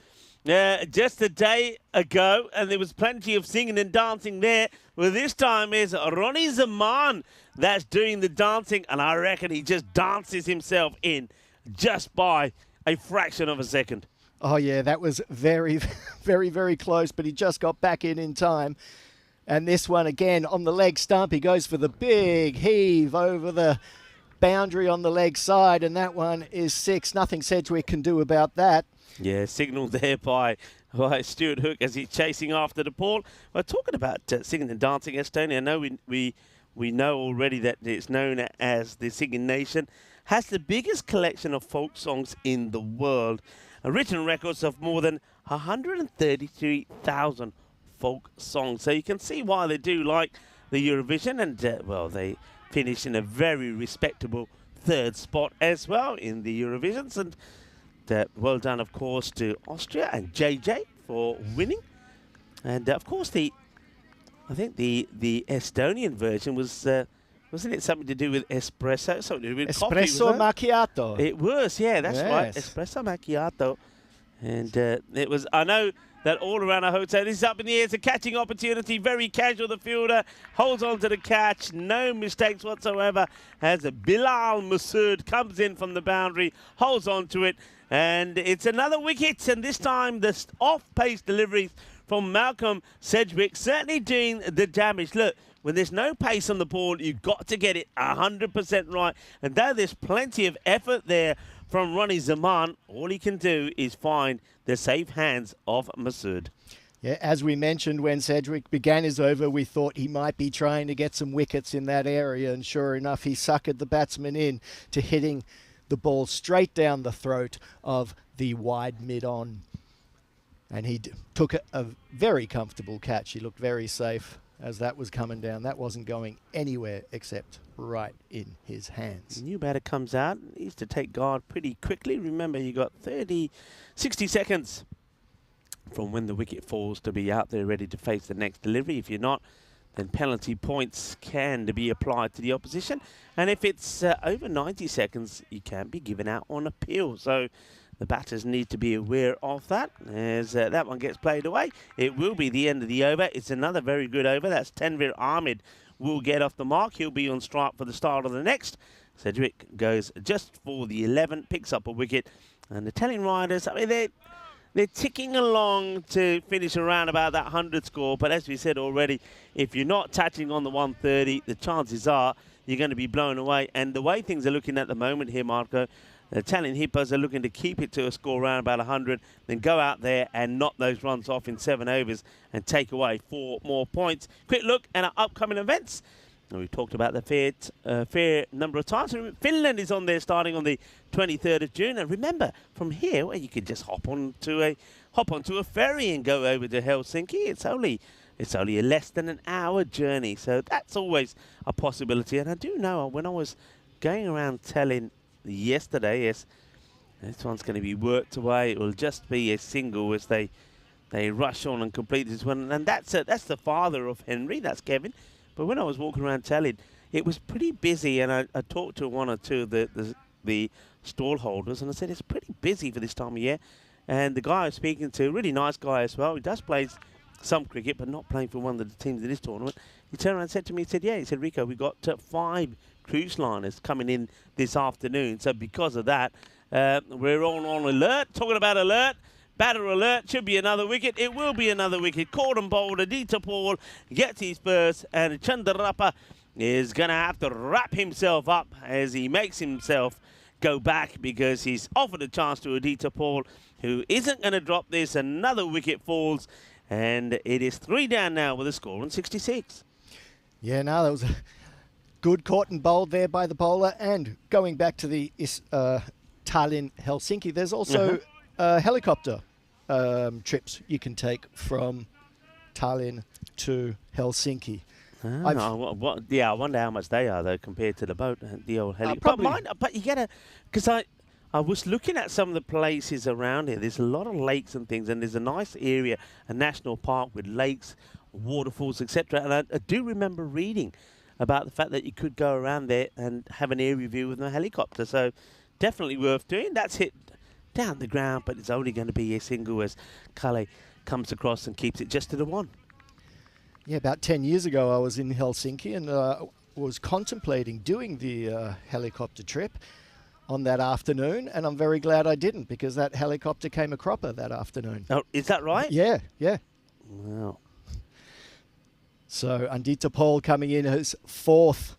just a day ago, and there was plenty of singing and dancing there. Well, this time is Ronnie Zaman that's doing the dancing, and I reckon he just dances himself in just by a fraction of a second. Oh, yeah, that was very, very, very close, but he just got back in time. And this one, again, on the leg stump, he goes for the big heave over the boundary on the leg side, and that one is 6. Nothing Sedgwick can do about that. Yeah, signalled there by Stuart Hook as he's chasing after the ball. Well, talking about singing and dancing, Estonia, I know we know already that it's known as the Singing Nation, has the biggest collection of folk songs in the world. Written records of more than 133,000 folk songs. So you can see why they do like the Eurovision, and well, they finished in a very respectable 3rd spot as well in the Eurovisions. And well done, of course, to Austria and JJ for winning. And of course, I think the Estonian version was. Wasn't it something to do with espresso? Something to do with coffee, Espresso macchiato. It was, yeah, that's right. Yes. Espresso macchiato. And it was, I know that all around the hotel, this is up in the air, it's a catching opportunity, very casual, the fielder holds on to the catch, no mistakes whatsoever, as Bilal Masood comes in from the boundary, holds on to it, and it's another wicket, and this time the off-pace deliveries from Malcolm Sedgwick certainly doing the damage. Look, when there's no pace on the ball, you've got to get it 100% right, and though there's plenty of effort there from Ronnie Zaman, all he can do is find the safe hands of Masood. Yeah, as we mentioned, when Sedgwick began his over, we thought he might be trying to get some wickets in that area, and sure enough, he suckered the batsman in to hitting the ball straight down the throat of the wide mid-on. And he took a very comfortable catch. He looked very safe as that was coming down. That wasn't going anywhere except right in his hands. New batter comes out. He used to take guard pretty quickly. Remember, you got 60 seconds from when the wicket falls to be out there ready to face the next delivery. If you're not, then penalty points can be applied to the opposition. And if it's over 90 seconds, you can be given out on appeal. So the batters need to be aware of that. As that one gets played away, it will be the end of the over. It's another very good over. That's Tanvir Ahmed will get off the mark. He'll be on strike for the start of the next. Sedgwick goes just for the 11, picks up a wicket. And the Telling Riders, I mean, they're ticking along to finish around about that 100 score. But as we said already, if you're not touching on the 130, the chances are you're going to be blown away. And the way things are looking at the moment here, Marco, the Italian Hippos are looking to keep it to a score around about 100, then go out there and knock those runs off in 7 overs and take away 4 more points. Quick look at our upcoming events. We've talked about the fair number of times. Finland is on there starting on the 23rd of June. And remember, from here, well, you could just hop onto a ferry and go over to Helsinki. It's only a less than an hour journey, so that's always a possibility. And I do know when I was going around telling yesterday, yes, this one's going to be worked away. It will just be a single as they rush on and complete this one. And that's the father of Henry, that's Kevin. But when I was walking around telling, it was pretty busy, and I talked to one or two of the stall holders, and I said, it's pretty busy for this time of year. And the guy I was speaking to, really nice guy as well, he does play some cricket, but not playing for one of the teams in this tournament. He turned around and said to me, he said, Rico, we've got 5 cruise liners coming in this afternoon. So because of that, we're all on alert. Talking about alert, batter alert, should be another wicket. It will be another wicket. Caught and bowled, Aditya Paul gets his first, and Chandarapa is going to have to wrap himself up as he makes himself go back because he's offered a chance to Aditya Paul, who isn't going to drop this. Another wicket falls, and it is 3 down now with a score on 66. Yeah, no, that was a good caught and bowled there by the bowler. And going back to the Tallinn Helsinki, there's also helicopter trips you can take from Tallinn to Helsinki. I wonder how much they are though compared to the boat, the old helicopter. But you gotta, because I was looking at some of the places around here. There's a lot of lakes and things, and there's a nice area, a national park with lakes, waterfalls, etc. And I do remember reading about the fact that you could go around there and have an area view with a helicopter. So definitely worth doing. That's hit down the ground, but it's only going to be a single as Kalle comes across and keeps it just to the 1. Yeah, about 10 years ago I was in Helsinki and was contemplating doing the helicopter trip on that afternoon, and I'm very glad I didn't because that helicopter came a cropper that afternoon. Oh, is that right? Yeah. Wow. So Aditya Paul coming in his 4th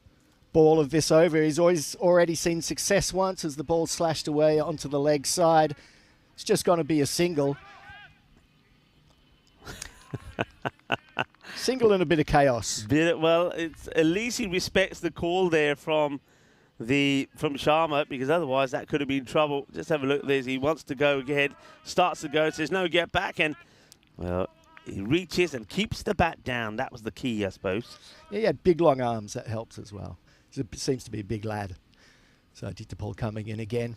ball of this over. He's already seen success once as the ball slashed away onto the leg side. It's just going to be a single. Single and a bit of chaos. Well, it's at least he respects the call there from Sharma, because otherwise that could have been trouble. Just have a look at this. He wants to go ahead, starts to go, says no, get back, and well, he reaches and keeps the bat down. That was the key, I suppose. Yeah, he had big long arms. That helps as well. He seems to be a big lad. So Aditya Paul coming in again.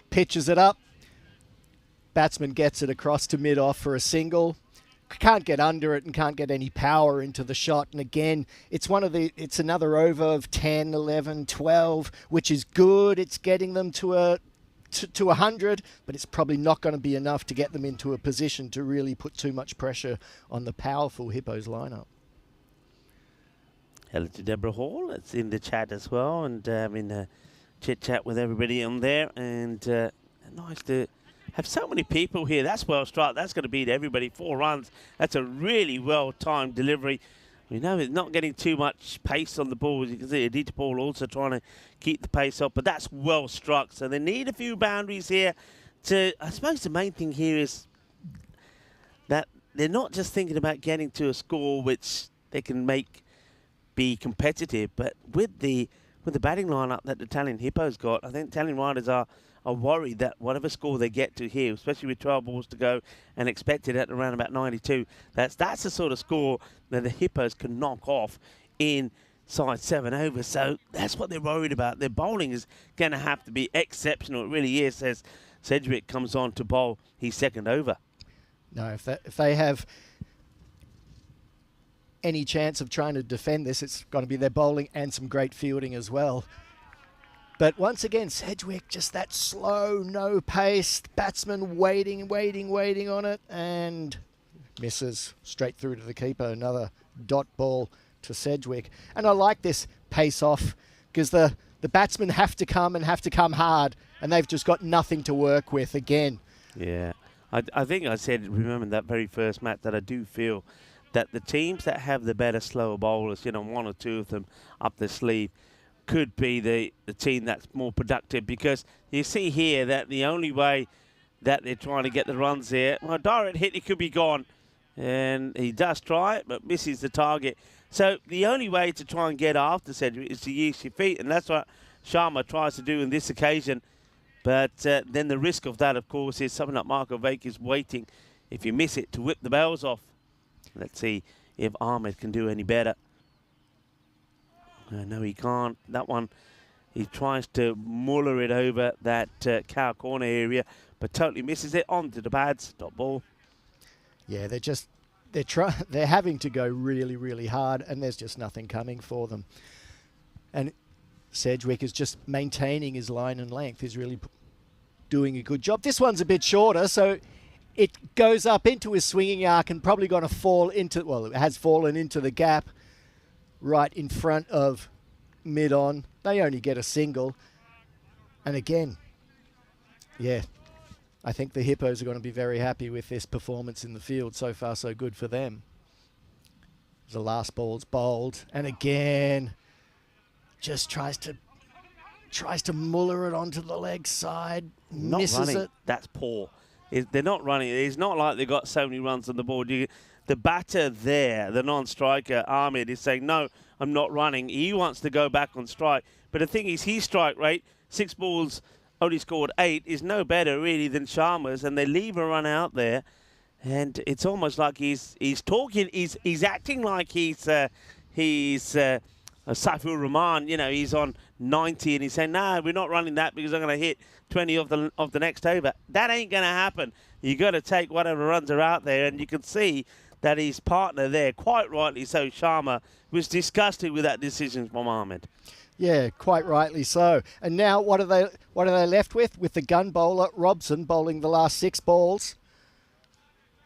Pitches it up. Batsman gets it across to mid-off for a single. Can't get under it and can't get any power into the shot. And again, it's another over of 10, 11, 12, which is good. It's getting them to a to 100, but it's probably not going to be enough to get them into a position to really put too much pressure on the powerful Hippos lineup. Hello to Deborah Hall. It's in the chat as well, and in a chit-chat with everybody on there. And nice to have so many people here. That's well struck. That's going to beat everybody. 4 runs. That's a really well-timed delivery. We know it's not getting too much pace on the ball. As you can see, Adita Paul also trying to keep the pace up, but that's well struck. So they need a few boundaries here. I suppose the main thing here is that they're not just thinking about getting to a score which they can be competitive, but with the batting lineup that the Italian Hippos got, I think Italian Riders are worried that whatever score they get to here, especially with 12 balls to go and expected at around about 92, that's the sort of score that the Hippos can knock off inside 7 overs. So that's what they're worried about. Their bowling is going to have to be exceptional. It really is, as Sedgwick comes on to bowl his 2nd over. No, if they have any chance of trying to defend this, it's going to be their bowling and some great fielding as well. But once again, Sedgwick, just that slow, no pace, batsman waiting on it, and misses straight through to the keeper. Another dot ball to Sedgwick. And I like this pace off, because the batsmen have to come hard, and they've just got nothing to work with again. Yeah, I think I said, remember that very first match, that I do feel that the teams that have the better slower bowlers, 1 or 2 of them up their sleeve, could be the team that's more productive, because you see here that the only way that they're trying to get the runs there, well, direct hit, it could be gone. And he does try it, but misses the target. So the only way to try and get after Sedgwick is to use your feet, and that's what Sharma tries to do in this occasion. But then the risk of that, of course, is something like Marco Vake is waiting, if you miss it, to whip the bells off. Let's see if Ahmed can do any better. No, he can't. That one, he tries to muller it over that cow corner area, but totally misses it. On to the pads, dot ball. Yeah, they're having to go really, really hard, and there's just nothing coming for them. And Sedgwick is just maintaining his line and length. He's really doing a good job. This one's a bit shorter, so it goes up into his swinging arc and probably going to fall into, well, it has fallen into the gap right in front of mid-on. They only get a single. And again, yeah, I think the Hippos are going to be very happy with this performance in the field. So far, so good for them. The last ball's bowled, and again, just tries to muller it onto the leg side, Not misses running. it. That's poor. They're not running. It's not like they've got so many runs on the board. The batter there, the non-striker, Ahmed, is saying, no, I'm not running. He wants to go back on strike. But the thing is, his strike rate, 6 balls, only scored 8, is no better, really, than Sharma's. And they leave a run out there. And it's almost like he's talking, he's acting like he's Saifur Rahman, he's on 90 and he's saying, no, we're not running that because I'm going to hit 20 of the next over. That ain't going to happen. You got to take whatever runs are out there, and you can see that his partner there, quite rightly so, Sharma, was disgusted with that decision from Ahmed. Yeah, quite rightly so. And now what are they left with? With the gun bowler, Robson, bowling the last 6 balls.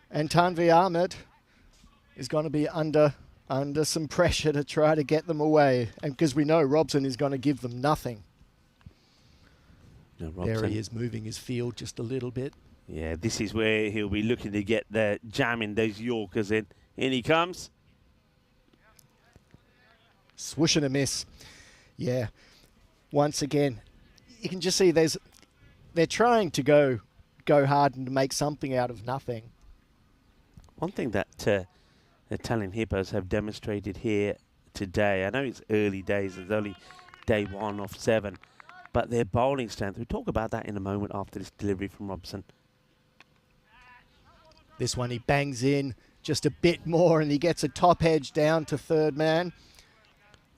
And Tanvi Ahmed is going to be under some pressure to try to get them away. And because we know Robson is going to give them nothing. No, there he is, moving his field just a little bit. Yeah, this is where he'll be looking to get the jamming those Yorkers in. In he comes. Swoosh and a miss. Yeah. Once again, you can just see they're trying to go hard and to make something out of nothing. One thing that the Italian Hippos have demonstrated here today, I know it's early days, it's only day 1 of 7, but their bowling strength, we'll talk about that in a moment after this delivery from Robson. This one he bangs in just a bit more and he gets a top edge down to third man.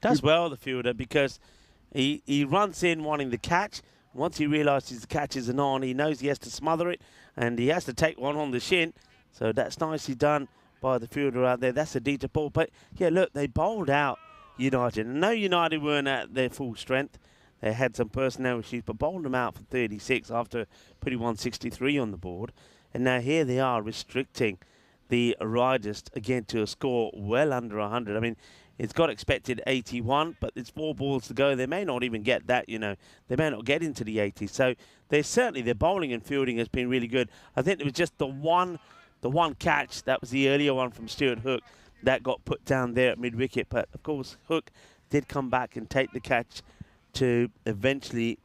Does well, the fielder, because he runs in wanting the catch. Once he realises the catch isn't on, he knows he has to smother it and he has to take one on the shin. So that's nicely done by the fielder out there. That's a Adita Paul. But, yeah, look, they bowled out United. I know United weren't at their full strength. They had some personnel issues, but bowled them out for 36 after putting 163 on the board. And now here they are restricting the Riders again to a score well under 100. I mean, it's got expected 81, but there's 4 balls to go. They may not even get that, They may not get into the 80s. So their bowling and fielding has been really good. I think it was just the one catch, that was the earlier one from Stuart Hook, that got put down there at mid-wicket. But, of course, Hook did come back and take the catch to eventually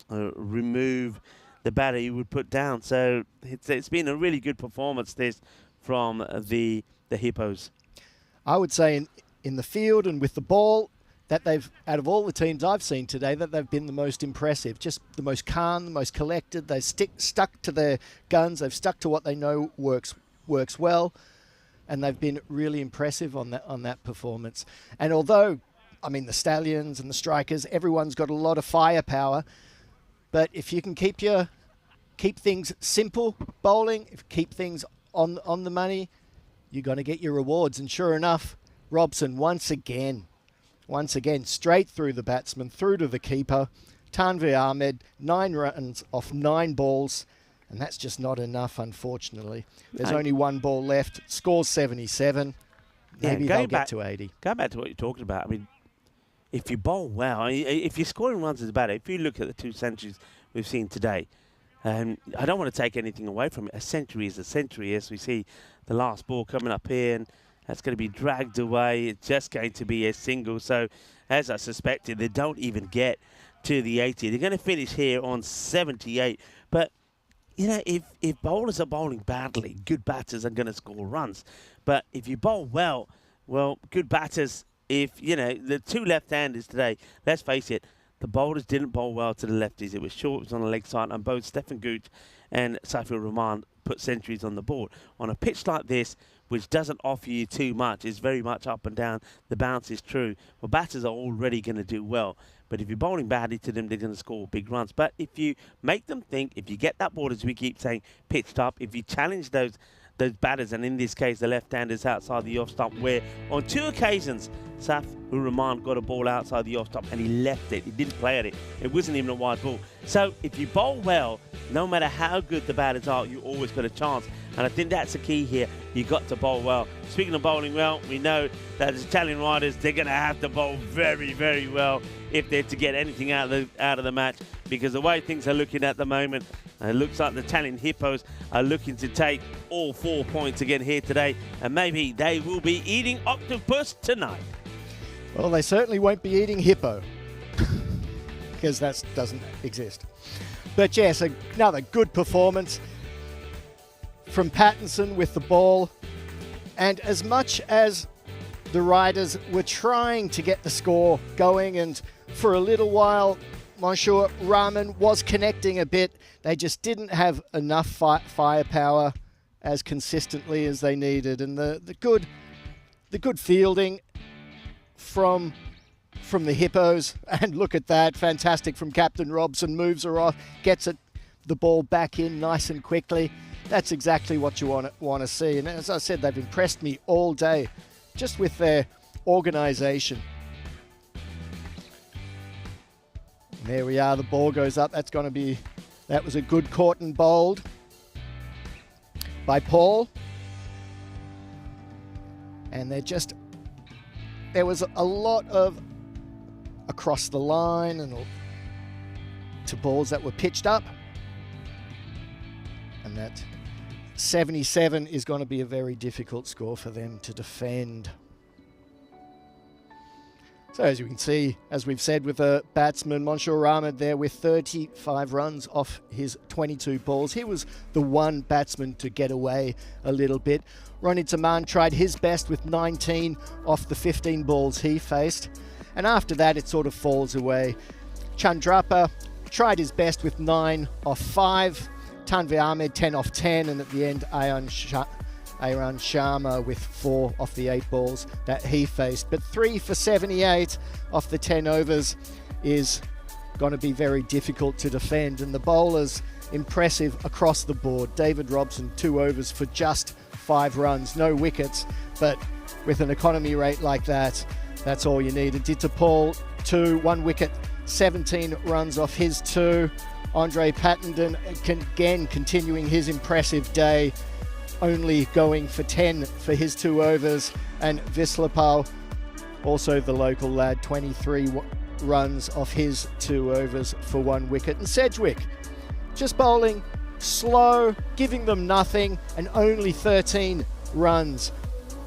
remove the batter he would put down. So it's been a really good performance, this, from the Hippos. I would say in the field and with the ball, that they've, out of all the teams I've seen today, that they've been the most impressive, just the most calm, the most collected. They've stuck to their guns. They've stuck to what they know works well, and they've been really impressive on that performance. And although, I mean, the Stallions and the Strikers, everyone's got a lot of firepower, but if you can keep things simple bowling, keep things on the money, you're going to get your rewards. And sure enough, Robson once again, straight through the batsman, through to the keeper. Tanvir Ahmed, 9 runs off 9 balls, and that's just not enough, unfortunately. There's only 1 ball left. Scores 77. Maybe they'll get to 80. Go back to what you're talking about. I mean, if you bowl well, if you're scoring runs as a batter, if you look at the 2 centuries we've seen today, I don't want to take anything away from it. A century is a century, as we see the last ball coming up here, and that's going to be dragged away. It's just going to be a single. So, as I suspected, they don't even get to the 80. They're going to finish here on 78. But, if bowlers are bowling badly, good batters are going to score runs. But if you bowl well, good batters, the 2 left-handers today, let's face it, the bowlers didn't bowl well to the lefties. It was short, it was on the leg side, and both Stefan Gooch and Saifur Rahman put centuries on the board. On a pitch like this, which doesn't offer you too much, it's very much up and down, the bounce is true. Well, batters are already going to do well. But if you're bowling badly to them, they're going to score big runs. But if you make them think, if you get that ball, as we keep saying, pitched up, if you challenge those batters, and in this case, the left-handers outside the off stump, where on 2 occasions, Saifur Rahman got a ball outside the off stump and he left it. He didn't play at it. It wasn't even a wide ball. So if you bowl well, no matter how good the batters are, you always got a chance. And I think that's the key here. You got to bowl well. Speaking of bowling well, we know that the Italian Riders, they're going to have to bowl very, very well if they're to get anything out of the match, because the way things are looking at the moment, it looks like the Italian Hippos are looking to take all 4 points again here today, and maybe they will be eating octopus tonight. Well, they certainly won't be eating hippo, because that doesn't exist. But yes, another good performance from Pattinson with the ball. And as much as the Riders were trying to get the score going, and for a little while, Monsieur Rahman was connecting a bit, they just didn't have enough firepower as consistently as they needed. And the good fielding from the Hippos, and look at that, fantastic from Captain Robson, moves her off, gets the ball back in nice and quickly. That's exactly what you want to see. And as I said, they've impressed me all day, just with their organisation. There we are, the ball goes up. That was a good caught and bowled by Paul. And there was a lot of across the line and to balls that were pitched up. And that 77 is going to be a very difficult score for them to defend. So as you can see, as we've said with the batsman, Monsieur Rahman there with 35 runs off his 22 balls. He was the one batsman to get away a little bit. Ronnie Taman tried his best with 19 off the 15 balls he faced. And after that, it sort of falls away. Chandrapa tried his best with 9 off 5. Tanvir Ahmed 10 off 10. And at the end, Ayan Sharma with 4 off the 8 balls that he faced. But 3 for 78 off the 10 overs is going to be very difficult to defend. And the bowlers, impressive across the board. David Robson, 2 overs for just 5 runs, no wickets. But with an economy rate like that, that's all you need. Aditya Paul, 2, 1 wicket 17 runs off his 2. Andre Pattenden again continuing his impressive day, only going for 10 for his 2 overs. And Vislapal, also the local lad, 23 runs off his 2 overs for 1 wicket. And Sedgwick just bowling slow, giving them nothing, and only 13 runs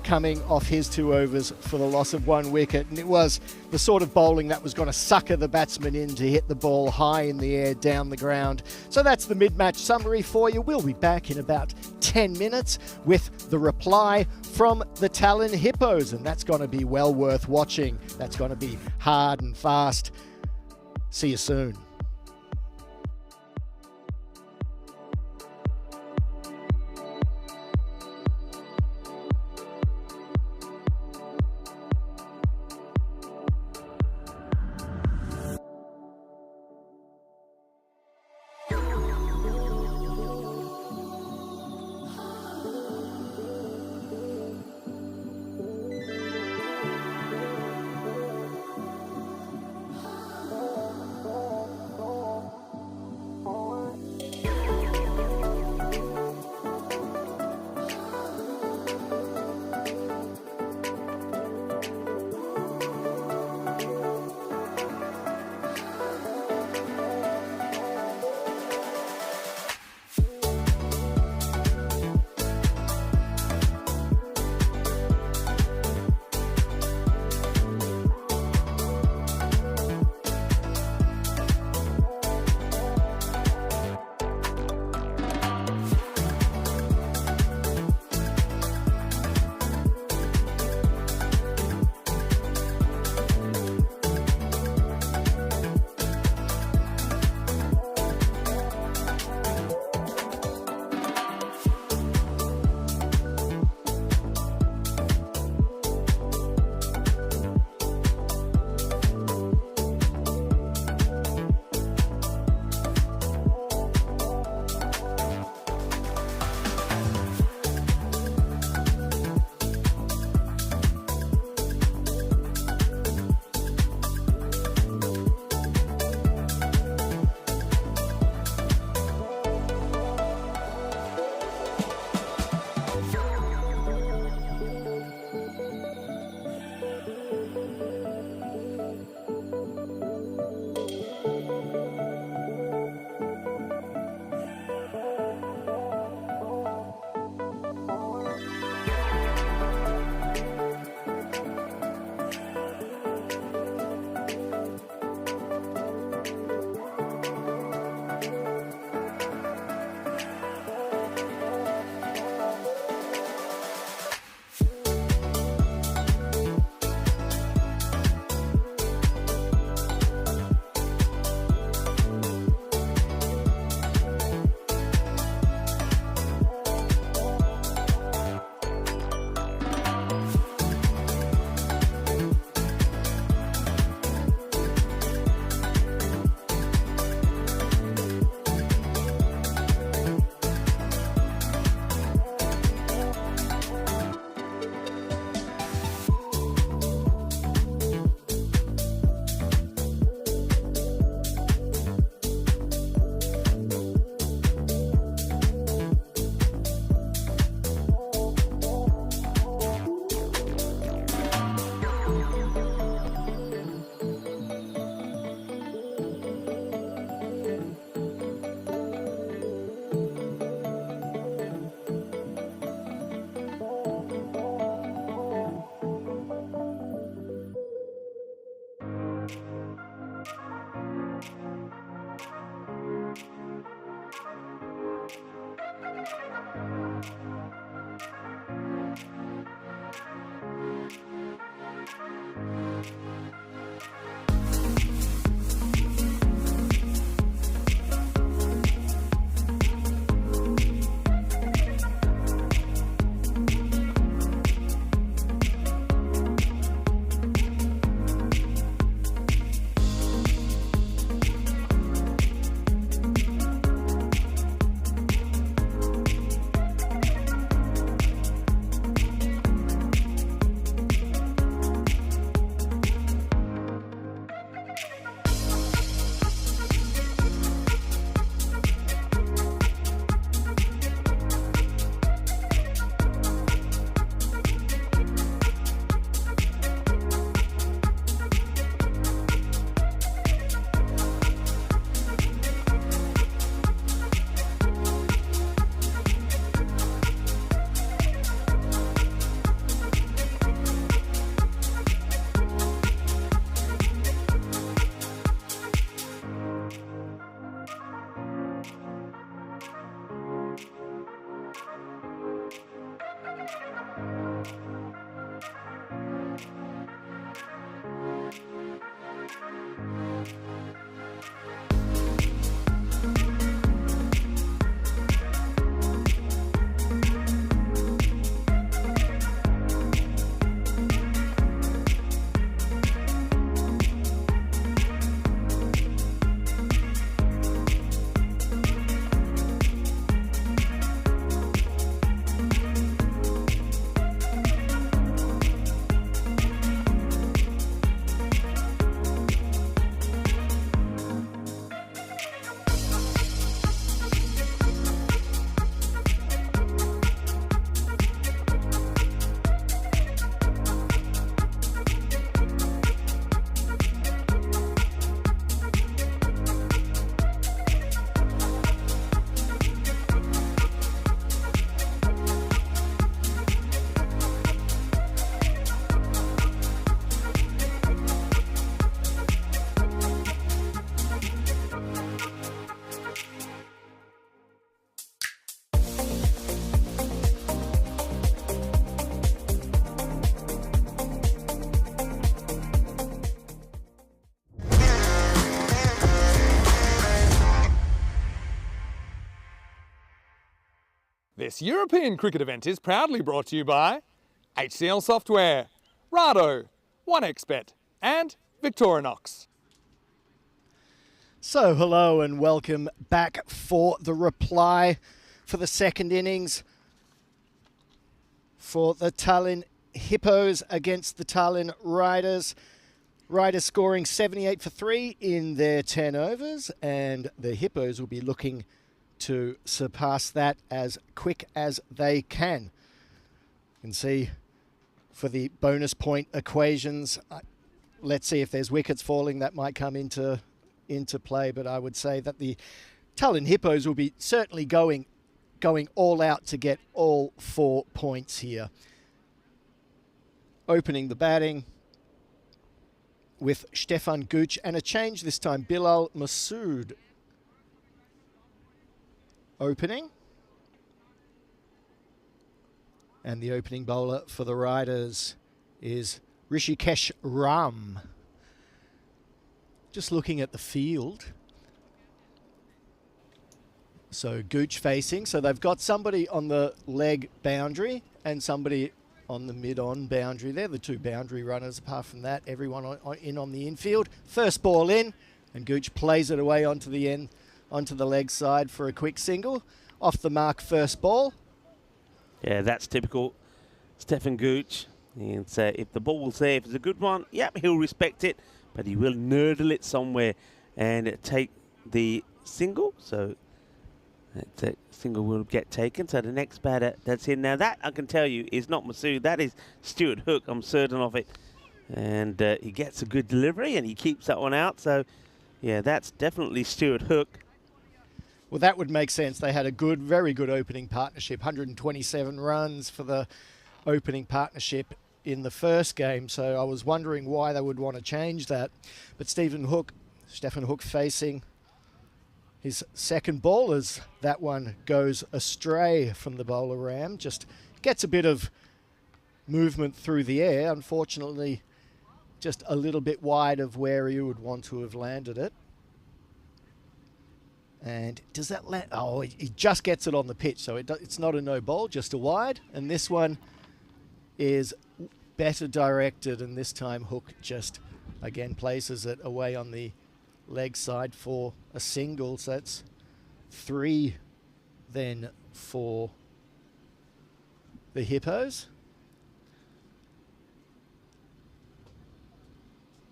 coming off his 2 overs for the loss of 1 wicket. And it was the sort of bowling that was going to sucker the batsman in to hit the ball high in the air down the ground. So that's the mid-match summary for you. We'll be back in about 10 minutes with the reply from the Talon Hippos, and that's going to be well worth watching. That's going to be hard and fast. See you soon. This European cricket event is proudly brought to you by HCL Software, Rado, 1xBet and Victorinox. So hello and welcome back for the reply for the second innings for the Tallinn Hippos against the Tallinn Riders. Riders scoring 78 for 3 in their 10 overs, and the Hippos will be looking to surpass that as quick as they can. You can see for the bonus point equations, let's see if there's wickets falling that might come into play, but I would say that the Tallinn Hippos will be certainly going all out to get all 4 points here. Opening the batting with Stefan Gooch, and a change this time. Bilal Masood opening. And the opening bowler for the Riders is Rishikesh Ram. Just looking at the field. So Gooch facing. So they've got somebody on the leg boundary and somebody on the mid-on boundary. They're the two boundary runners. Apart from that, everyone on the infield. First ball in, and Gooch plays it away onto the leg side for a quick single. Off the mark, first ball. Yeah, that's typical Stefan Gooch. And if the ball's there, if it's a good one, yep, he'll respect it, but he will nurdle it somewhere and take the single. So that single will get taken. So the next batter that's in now, that I can tell you is not Masood. That is Stuart Hook. I'm certain of it. And he gets a good delivery and he keeps that one out. So yeah, that's definitely Stuart Hook. Well, that would make sense. They had a good, very good opening partnership. 127 runs for the opening partnership in the first game. So I was wondering why they would want to change that. But Stefan Hook facing his second ball as that one goes astray from the bowler Ram. Just gets a bit of movement through the air. Unfortunately, just a little bit wide of where you would want to have landed it. And does that land? Oh, he just gets it on the pitch. So it's not a no ball, just a wide. And this one is better directed. And this time Hook just, again, places it away on the leg side for a single. So that's 3 then for the Hippos.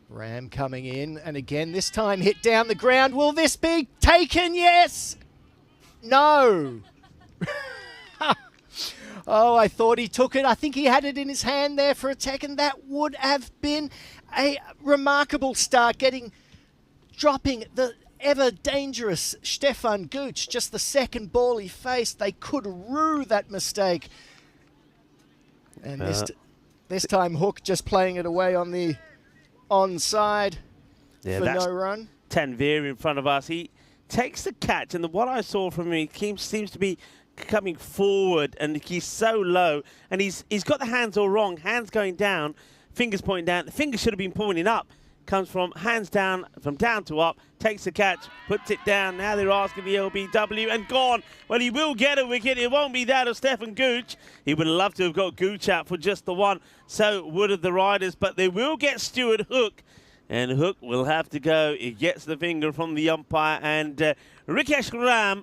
Ram coming in, and again this time hit down the ground. Will this be taken? Yes! No! Oh, I thought he took it. I think he had it in his hand there for a second. That would have been a remarkable start, dropping the ever dangerous Stefan Gooch. Just the second ball he faced. They could rue that mistake. And this time Hook just playing it away on the onside for no run. Tanvir in front of us. He takes the catch, and what I saw from him, he seems to be coming forward, and he's so low, and he's got the hands all wrong. Hands going down, fingers pointing down. The fingers should have been pointing up. Comes from hands down, from down to up, takes the catch, puts it down. Now they're asking the LBW, and gone. Well, he will get a wicket. It won't be that of Stefan Gooch. He would love to have got Gooch out for just the one. So would have the Riders, but they will get Stuart Hook. And Hook will have to go. He gets the finger from the umpire, and Rikesh Ram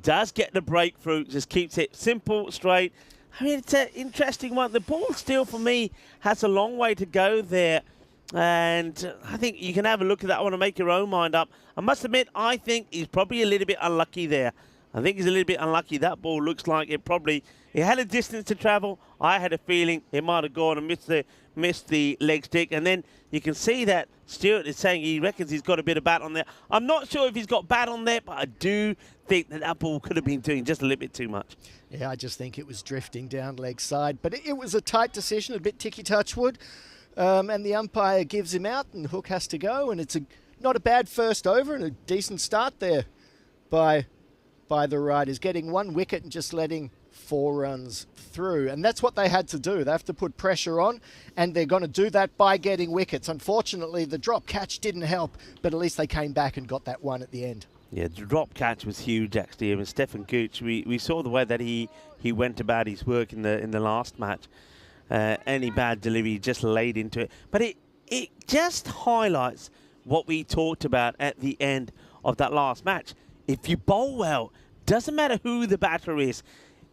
does get the breakthrough. Just keeps it simple, straight. I mean, it's an interesting one. The ball still, for me, has a long way to go there. And I think you can have a look at that one and make your own mind up. I must admit, I think he's probably a little bit unlucky there. I think he's a little bit unlucky. That ball looks like it had a distance to travel. I had a feeling it might have gone and missed the leg stick. And then you can see that Stuart is saying he reckons he's got a bit of bat on there. I'm not sure if he's got bat on there, but I do think that ball could have been doing just a little bit too much. Yeah, I just think it was drifting down leg side. But it was a tight decision, a bit ticky-touch wood. And the umpire gives him out, and Hook has to go. And it's not a bad first over and a decent start there by the Riders, getting 1 wicket and just letting 4 runs through. And that's what they had to do. They have to put pressure on, and they're going to do that by getting wickets. Unfortunately, the drop catch didn't help, but at least they came back and got that one at the end. Yeah, the drop catch was huge actually. I mean, Stefan Gooch, we saw the way that he went about his work in the last match. Any bad delivery, he just laid into it. But it just highlights what we talked about at the end of that last match. If you bowl well, doesn't matter who the batter is,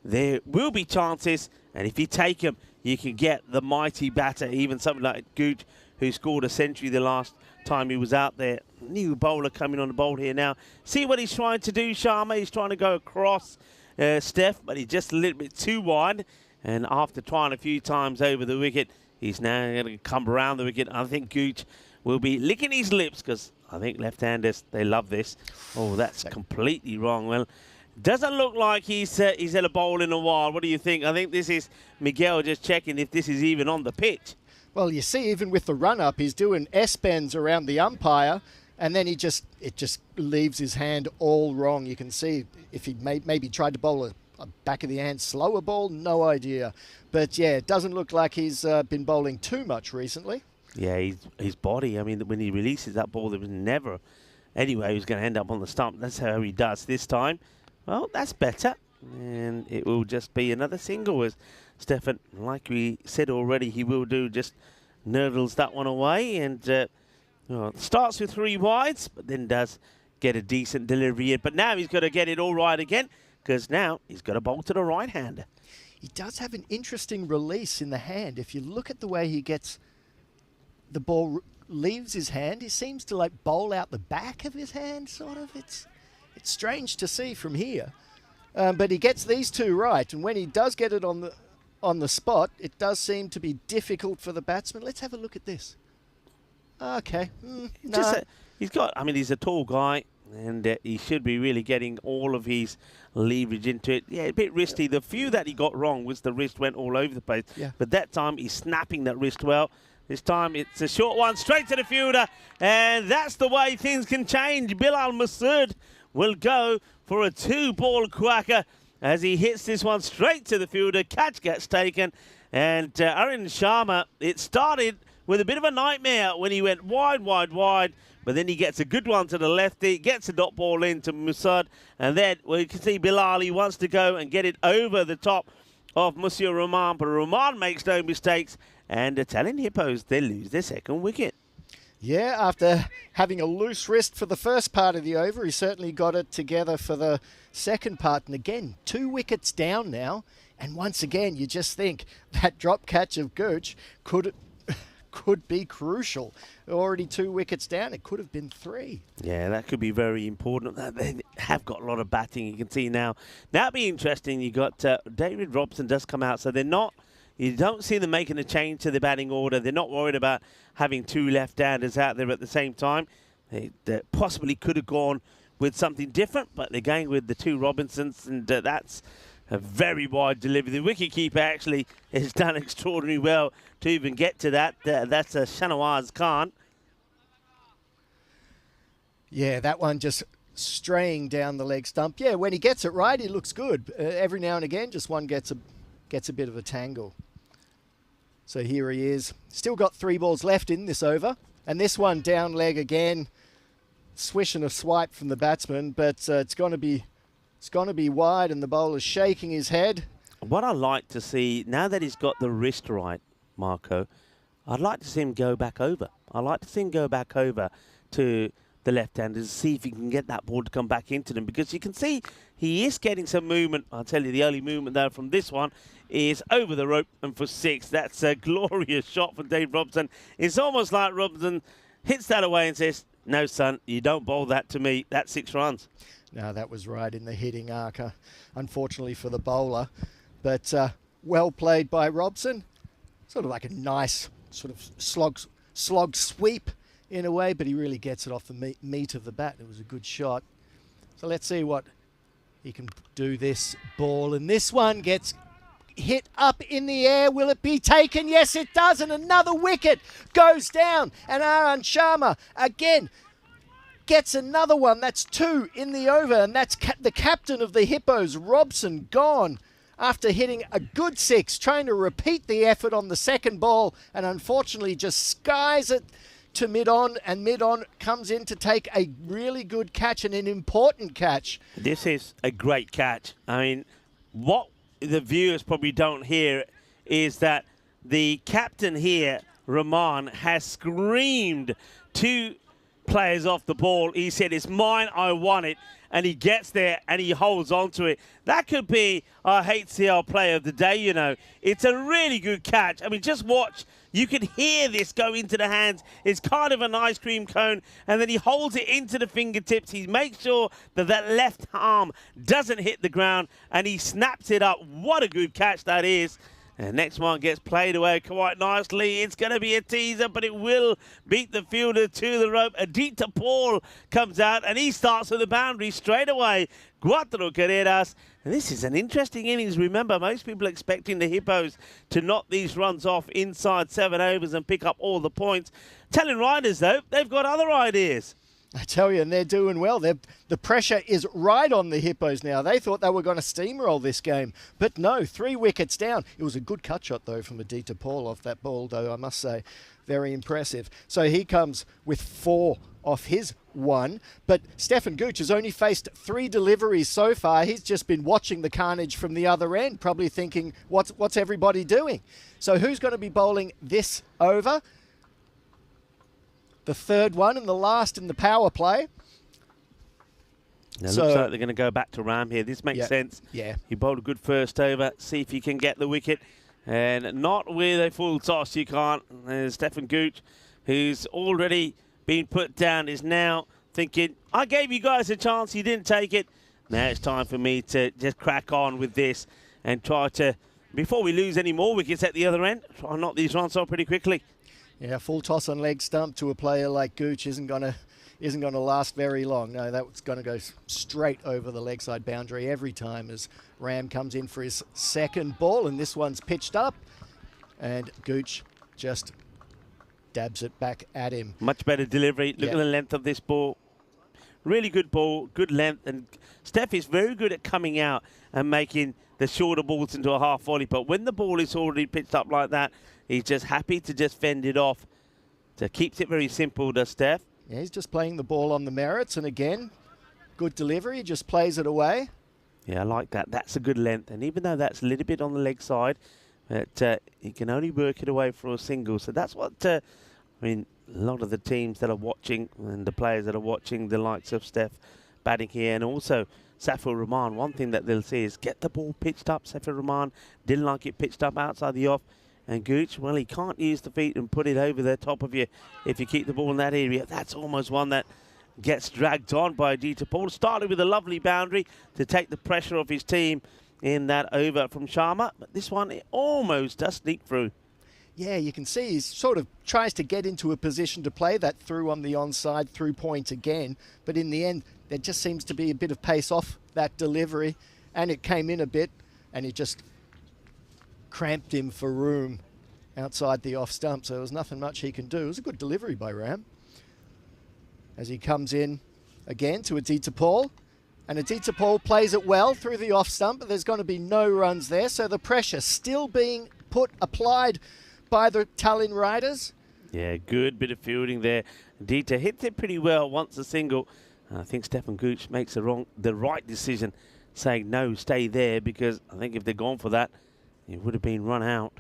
there will be chances, and if you take them, you can get the mighty batter, even something like Gooch, who scored a century the last time he was out there. New bowler coming on the bowl here now. See what he's trying to do, Sharma. He's trying to go across Steph, but he's just a little bit too wide. And after trying a few times over the wicket, he's now going to come around the wicket. I think Gooch will be licking his lips because I think left-handers, they love this. Oh, that's completely wrong. Well, doesn't look like he's had a bowl in a while. What do you think? I think this is Miguel just checking if this is even on the pitch. Well, you see, even with the run-up, he's doing S-bends around the umpire, and then it just leaves his hand all wrong. You can see if he maybe tried to bowl a back of the hand slower ball, no idea. But yeah, it doesn't look like he's been bowling too much recently. Yeah, his body, I mean, when he releases that ball, there was never anyway he was going to end up on the stump. That's how he does this time. Well, that's better. And it will just be another single as Stefan, like we said already, he will do, just nurdles that one away. And starts with 3 wides, but then does get a decent delivery in. But now he's got to get it all right again, because now he's got to bowl to the right-hander. He does have an interesting release in the hand. If you look at the way he gets the ball, leaves his hand, he seems to like bowl out the back of his hand, sort of. It's strange to see from here. But he gets these 2 right, and when he does get it on the spot, it does seem to be difficult for the batsman. Let's have a look at this. Okay. He's got, I mean, he's a tall guy, and he should be really getting all of his leverage into it. Yeah, a bit wristy. The few that he got wrong was the wrist went all over the place. Yeah. But that time he's snapping that wrist well. This time it's a short one straight to the fielder, and that's the way things can change. Bilal Masood will go for a 2-ball quacker as he hits this one straight to the fielder. Catch gets taken, and Arun Sharma, it started with a bit of a nightmare when he went wide, but then he gets a good one to the lefty, gets a dot ball into Masood, and then, well, you can see Bilal, he wants to go and get it over the top of Monsieur Rahman, but Rahman makes no mistakes, and the Italian Hippos, they lose their 2nd wicket. Yeah, after having a loose wrist for the first part of the over, he certainly got it together for the second part. And again, 2 wickets down now. And once again, you just think that drop catch of Gooch could be crucial. Already 2 wickets down. It could have been 3. Yeah, that could be very important. They have got a lot of batting. You can see now. That'll be interesting. You got David Robson does come out, so they're not. You don't see them making a change to the batting order. They're not worried about having 2 left-handers out there at the same time. They possibly could have gone with something different, but they're going with the 2 Robinsons, and that's a very wide delivery. The wicketkeeper actually has done extraordinarily well to even get to that. That's Shanawaz Khan. Yeah, that one just straying down the leg stump. Yeah, when he gets it right, he looks good. Every now and again, just one gets a bit of a tangle. So here he is. Still got 3 balls left in this over. And this one down leg again. Swish and a swipe from the batsman, but it's going to be wide, and the bowler's shaking his head. What I like to see, now that he's got the wrist right, Marco, I'd like to see him go back over. I'd like to see him go back over to the left-handers, see if he can get that ball to come back into them, because you can see he is getting some movement. I'll tell you, the early movement there from this one is over the rope and for 6. That's a glorious shot from Dave Robson. It's almost like Robson hits that away and says, no, son, you don't bowl that to me. That's 6 runs. No, that was right in the hitting arc, unfortunately for the bowler. But well played by Robson. Sort of like a nice sort of slog sweep in a way, but he really gets it off the meat of the bat. It was a good shot. So let's see what he can do this ball. And this one gets hit up in the air. Will it be taken? Yes, it does. And another wicket goes down. And Arun Sharma again gets another one. That's 2 in the over. And that's the captain of the Hippos, Robson, gone after hitting a good 6, trying to repeat the effort on the second ball. And unfortunately just skies it to mid-on, and mid-on comes in to take a really good catch and an important catch. This is a great catch. I mean, what the viewers probably don't hear is that the captain here, Rahman, has screamed 2 players off the ball. He said, "It's mine, I want it." And he gets there and he holds on to it. That could be our HCL player of the day, you know. It's a really good catch. I mean, just watch. You can hear this go into the hands. It's kind of an ice cream cone. And then he holds it into the fingertips. He makes sure that that left arm doesn't hit the ground. And he snaps it up. What a good catch that is. And next one gets played away quite nicely. It's going to be a teaser, but it will beat the fielder to the rope. Adita Paul comes out, and he starts with the boundary straight away. Cuatro carreras. And this is an interesting innings. Remember, most people are expecting the Hippos to knock these runs off inside 7 overs and pick up all the points. Telling riders, though, they've got other ideas. I tell you, and they're doing well. The pressure is right on the Hippos now. They thought they were going to steamroll this game, but no, 3 wickets down. It was a good cut shot, though, from Adita Paul off that ball, though, I must say. Very impressive. So he comes with 4 off his 1, but Stefan Gooch has only faced 3 deliveries so far. He's just been watching the carnage from the other end, probably thinking, what's everybody doing? So who's going to be bowling this over? The 3rd one and the last in the power play. Now looks like they're going to go back to Ram here. This makes sense. Yeah. You bowled a good first over. See if you can get the wicket. And not with a full toss, you can't. There's Stefan Gooch, who's already been put down, is now thinking, I gave you guys a chance, you didn't take it. Now it's time for me to just crack on with this and try to, before we lose any more wickets at the other end, try and knock these runs off pretty quickly. Yeah, full toss on leg stump to a player like Gooch isn't gonna last very long. No, that's going to go straight over the leg side boundary every time as Ram comes in for his 2nd ball, and this one's pitched up, and Gooch just dabs it back at him. Much better delivery. Look at the length of this ball. Really good ball, good length, and Steph is very good at coming out and making the shorter balls into a half volley, but when the ball is already pitched up like that, he's just happy to just fend it off. So keeps it very simple, does Steph. Yeah, he's just playing the ball on the merits, and again, good delivery, just plays it away. Yeah, I like that. That's a good length, and even though that's a little bit on the leg side, he can only work it away for a single. So that's what, I mean, a lot of the teams that are watching and the players that are watching the likes of Steph batting here, and also Safir Rahman, one thing that they'll see is get the ball pitched up. Safir Rahman didn't like it pitched up outside the off. And Gooch, well, he can't use the feet and put it over the top of you if you keep the ball in that area. That's almost one that gets dragged on by Adita Paul. Started with a lovely boundary to take the pressure off his team in that over from Sharma. But this one, it almost does sneak through. Yeah, you can see he sort of tries to get into a position to play that through on the onside, through point again. But in the end, there just seems to be a bit of pace off that delivery. And it came in a bit, and it just cramped him for room outside the off stump. So there was nothing much he can do. It was a good delivery by Ram. As he comes in again to Adita Paul. And Adita Paul plays it well through the off stump, but there's going to be no runs there. So the pressure still being applied by the Tallinn Riders. Yeah, good bit of fielding there. Adita hits it pretty well once a single. And I think Stefan Gooch makes the right decision saying no, stay there, because I think if they're gone for that, it would have been run out.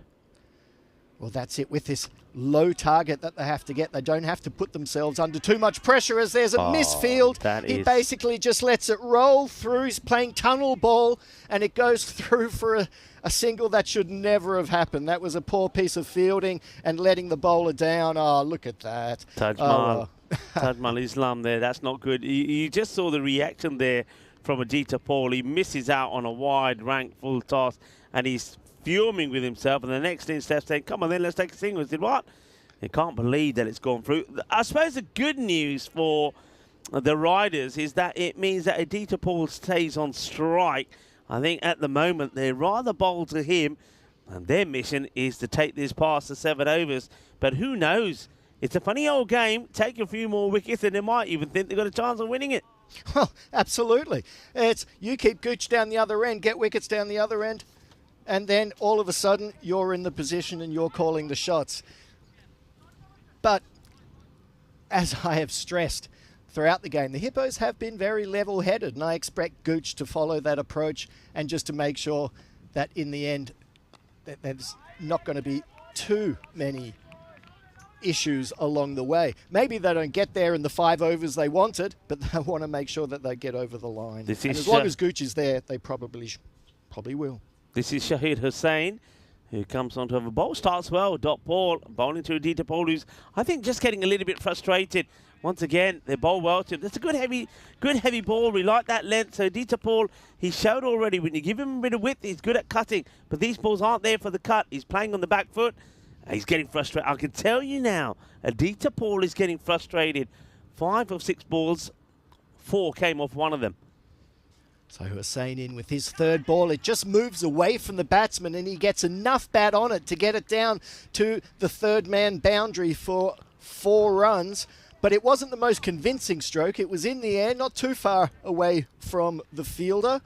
Well, that's it with this low target that they have to get. They don't have to put themselves under too much pressure as there's a misfield. He basically just lets it roll through. He's playing tunnel ball, and it goes through for a single that should never have happened. That was a poor piece of fielding and letting the bowler down. Oh, look at that. Tajmal Islam there. That's not good. You just saw the reaction there from Adita Paul. He misses out on a wide rank full toss, and he's fuming with himself, and the next thing Steph's saying, come on then, let's take a single. He said, what? He can't believe that it's gone through. I suppose the good news for the Riders is that it means that Adita Paul stays on strike. I think at the moment they're rather bold to him, and their mission is to take this past the 7 overs. But who knows? It's a funny old game. Take a few more wickets and they might even think they've got a chance of winning it. Well, absolutely. It's you keep Gooch down the other end, get wickets down the other end, and then all of a sudden you're in the position and you're calling the shots. But as I have stressed throughout the game, the Hippos have been very level-headed, and I expect Gooch to follow that approach and just to make sure that in the end that there's not going to be too many issues along the way. Maybe they don't get there in the 5 overs they wanted, but they want to make sure that they get over the line. And as long as Gooch is there, they probably will. This is Shahid Hussain, who comes onto a bowl, starts well, dot ball, bowling to Aditya Paul, who's, I think, just getting a little bit frustrated. Once again, they bowl well to him. That's a good heavy ball. We like that length. So Aditya Paul, he showed already when you give him a bit of width, he's good at cutting. But these balls aren't there for the cut. He's playing on the back foot. He's getting frustrated. I can tell you now, Aditya Paul is getting frustrated. 5 of 6 balls, 4 came off one of them. So Hussain in with his third ball. It just moves away from the batsman and he gets enough bat on it to get it down to the third man boundary for 4 runs. But it wasn't the most convincing stroke. It was in the air, not too far away from the fielder.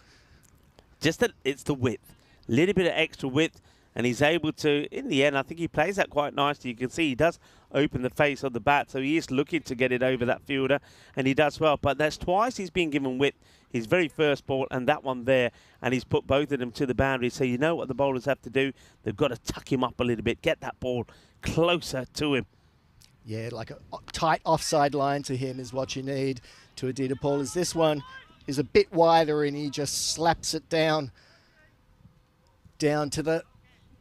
Just that it's the width. A little bit of extra width. And he's able to, in the end, I think he plays that quite nicely. You can see he does open the face of the bat, so he is looking to get it over that fielder, and he does well. But that's twice he's been given width. His very first ball and that one there, and he's put both of them to the boundary. So you know what the bowlers have to do. They've got to tuck him up a little bit, get that ball closer to him. Yeah, like a tight offside line to him is what you need to Aditya Paul. As this one is a bit wider and he just slaps it down to the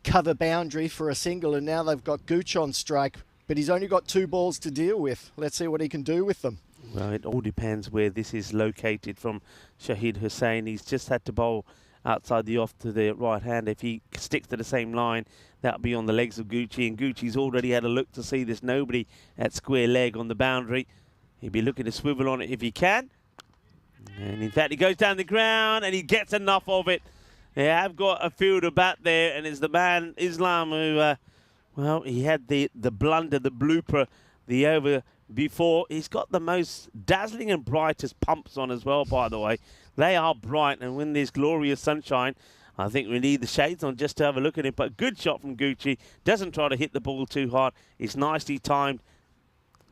cover boundary for a single, and now they've got Gooch on strike, but he's only got 2 balls to deal with. Let's see what he can do with them. Well, it all depends where this is located from Shahid Hussain. He's just had to bowl outside the off to the right hand. If he sticks to the same line, that'll be on the legs of Gucci, and Gucci's already had a look to see there's nobody at square leg on the boundary. He'll be looking to swivel on it if he can. And in fact, he goes down the ground and he gets enough of it. They have got a fielder bat there, and it's the man, Islam, who, well, he had the blunder, the blooper, the over before. He's got the most dazzling and brightest pumps on as well, by the way. They are bright, and when there's glorious sunshine, I think we need the shades on just to have a look at it. But good shot from Gucci. Doesn't try to hit the ball too hard. It's nicely timed.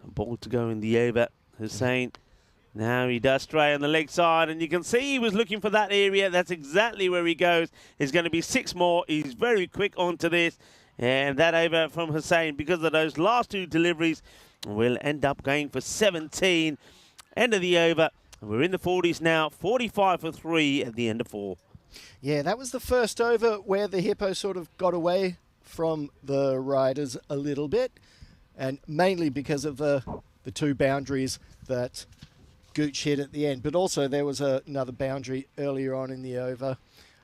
A ball to go in the over. Hussain. Now he does stray on the leg side, and you can see he was looking for that area. That's exactly where he goes. There's going to be 6 more. He's very quick onto this. And that over from Hussain, because of those last 2 deliveries, will end up going for 17. End of the over. We're in the 40s now. 45 for 3 at the end of 4. Yeah, that was the first over where the Hippo sort of got away from the Riders a little bit, and mainly because of the 2 boundaries that Gooch hit at the end. But also there was another boundary earlier on in the over,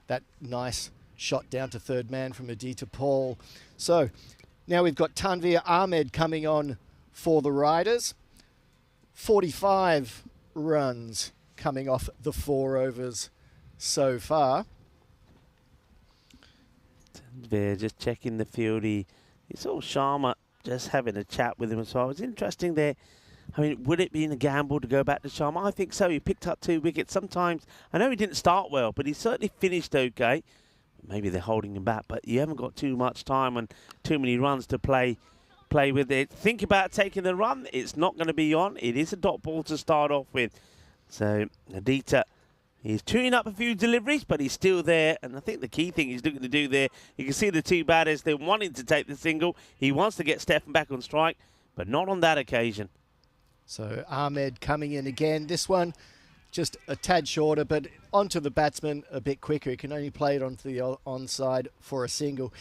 that nice shot down to third man from Aditya Paul. So now we've got Tanveer Ahmed coming on for the Riders. 45 runs coming off the 4 overs so far. Tanveer just checking the field. He saw Sharma just having a chat with him as well. It's interesting there. I mean, would it be in a gamble to go back to Sharma? I think so. He picked up 2 wickets. Sometimes, I know he didn't start well, but he certainly finished okay. Maybe they're holding him back, but you haven't got too much time and too many runs to play with it. Think about taking the run. It's not going to be on. It is a dot ball to start off with. So, Aditya, he's tuning up a few deliveries, but he's still there. And I think the key thing he's looking to do there, you can see the 2 batters, they're wanting to take the single. He wants to get Stefan back on strike, but not on that occasion. So Ahmed coming in again. This one just a tad shorter, but onto the batsman a bit quicker. He can only play it onto the onside for a single.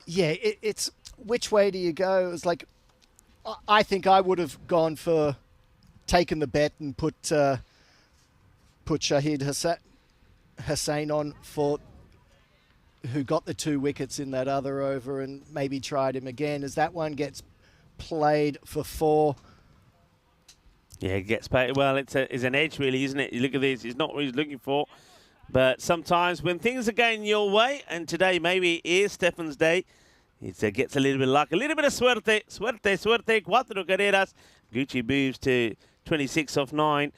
Yeah, it's which way do you go? It's like, I think I would have gone for taking the bet and put Shahid Hussain on for who got the 2 wickets in that other over, and maybe tried him again as that one gets played for 4. Yeah, it gets paid. Well, it's an edge, really, isn't it? You look at this, it's not what he's looking for. But sometimes when things are going your way, and today maybe is Stefan's day, it gets a little bit of luck, a little bit of suerte. Suerte, 4 carreras. Gucci moves to 26 off 9.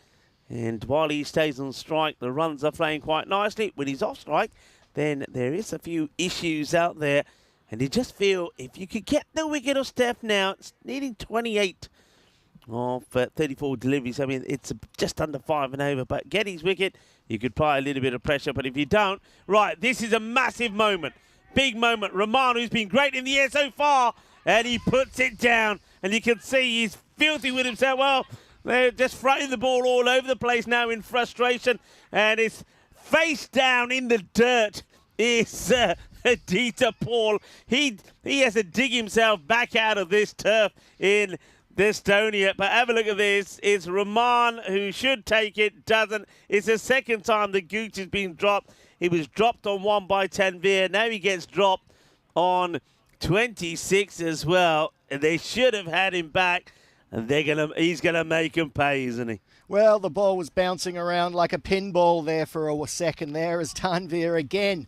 And while he stays on strike, the runs are playing quite nicely. When he's off strike, then there is a few issues out there. And you just feel if you could get the wicket of Steph now, it's needing 28 of 34 deliveries. I mean, it's just under 5 and over. But get his wicket, you could apply a little bit of pressure. But if you don't, right, this is a massive moment. Big moment. Romano's been great in the air so far. And he puts it down. And you can see he's filthy with himself. Well, they're just throwing the ball all over the place now in frustration. And it's face down in the dirt is Aditya Paul. He has to dig himself back out of this turf in Estonia. But have a look at this. It's Rahman who should take it, doesn't. It's the second time the Gooch has been dropped. He was dropped on 1 by Tanvir. Now he gets dropped on 26 as well. And they should have had him back. And he's gonna make him pay, isn't he? Well, the ball was bouncing around like a pinball there for a second there as Tanvir again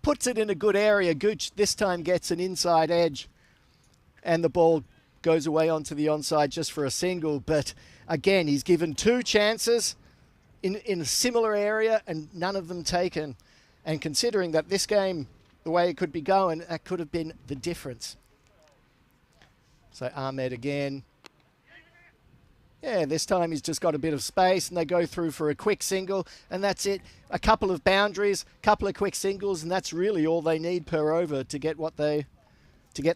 puts it in a good area. Gooch this time gets an inside edge and the ball goes away onto the onside just for a single. But again, he's given 2 chances in a similar area and none of them taken. And considering that this game, the way it could be going, that could have been the difference. So Ahmed again. Yeah, this time he's just got a bit of space and they go through for a quick single and that's it. A couple of boundaries, couple of quick singles, and that's really all they need per over to get the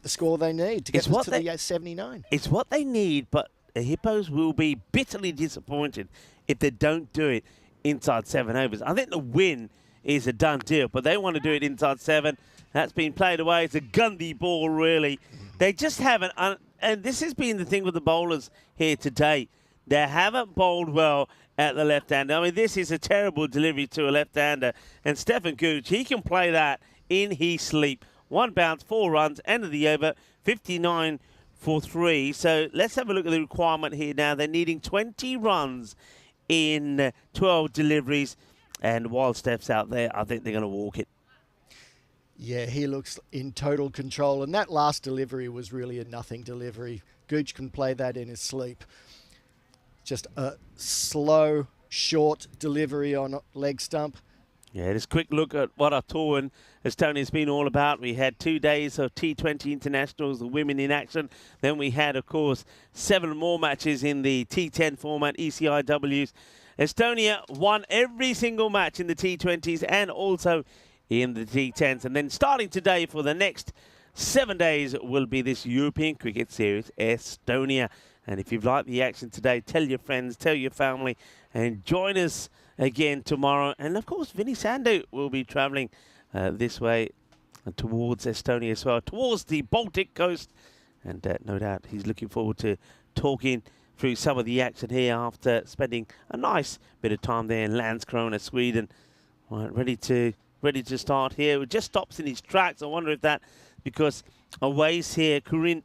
score they need, to get to the 79. It's what they need, but the Hippos will be bitterly disappointed if they don't do it inside 7 overs. I think the win is a done deal, but they want to do it inside 7. That's been played away. It's a Gundy ball, really. They just haven't, and this has been the thing with the bowlers here today. They haven't bowled well at the left-hander. I mean, this is a terrible delivery to a left-hander. And Stefan Gooch, he can play that in his sleep. 1 bounce, 4 runs, end of the over, 59 for 3. So let's have a look at the requirement here now. They're needing 20 runs in 12 deliveries. And while Steph's out there, I think they're going to walk it. Yeah, he looks in total control. And that last delivery was really a nothing delivery. Gooch can play that in his sleep. Just a slow, short delivery on leg stump. Yeah, just a quick look at what our tour in Estonia has been all about. We had 2 days of T20 internationals, the women in action. Then we had, of course, 7 more matches in the T10 format, ECIWs. Estonia won every single match in the T20s and also in the T10s. And then starting today for the next 7 days will be this European Cricket Series, Estonia. And if you've liked the action today, tell your friends, tell your family, and join us again tomorrow. And, of course, Vinny Sandu will be travelling this way towards Estonia as well, towards the Baltic coast. And no doubt he's looking forward to talking through some of the action here after spending a nice bit of time there in Landskrona, Sweden. Right, ready to start here. It just stops in his tracks. I wonder if that, because Aways here, Kurin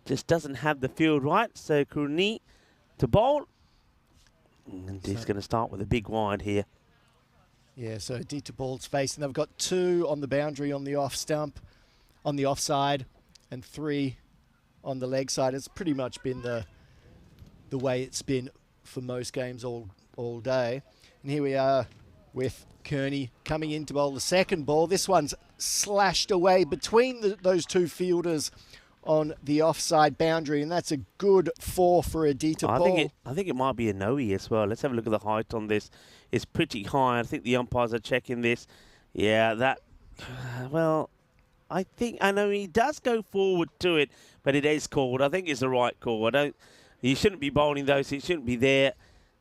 just doesn't have the field right. So Kurni to bowl. And he's going to start with a big wide here. Yeah, so Aditya Paul's face. And they've got 2 on the boundary on the off stump, on the offside, and 3 on the leg side. It's pretty much been the way it's been for most games all day. And here we are with Kearney coming in to bowl the second ball. This one's slashed away between those 2 fielders on the offside boundary, and that's a good 4 for Aditya Paul. I think it might be a no as well. Let's have a look at the height on this. It's pretty high. I think the umpires are checking this. Yeah, that. Well, I know he does go forward to it, but it is called. I think it's the right call. You shouldn't be bowling those. It shouldn't be there.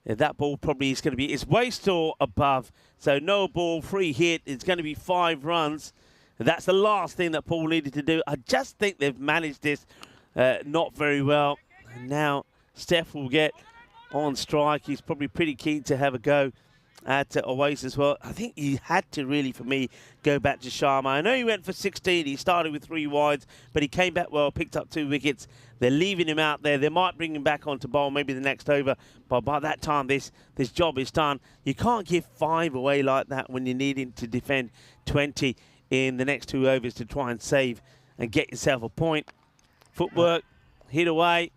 That ball probably is going to be. It's waist or above. So no ball, free hit. It's going to be 5 runs. That's the last thing that Paul needed to do. I just think they've managed this not very well. And now Steph will get on strike. He's probably pretty keen to have a go at Aways as well. I think he had to really, for me, go back to Sharma. I know he went for 16. He started with 3 wides, but he came back well, picked up 2 wickets. They're leaving him out there. They might bring him back onto bowl maybe the next over, but by that time this job is done. You can't give 5 away like that when you're needing to defend 20 in the next 2 overs to try and save and get yourself a point. Footwork, hit away.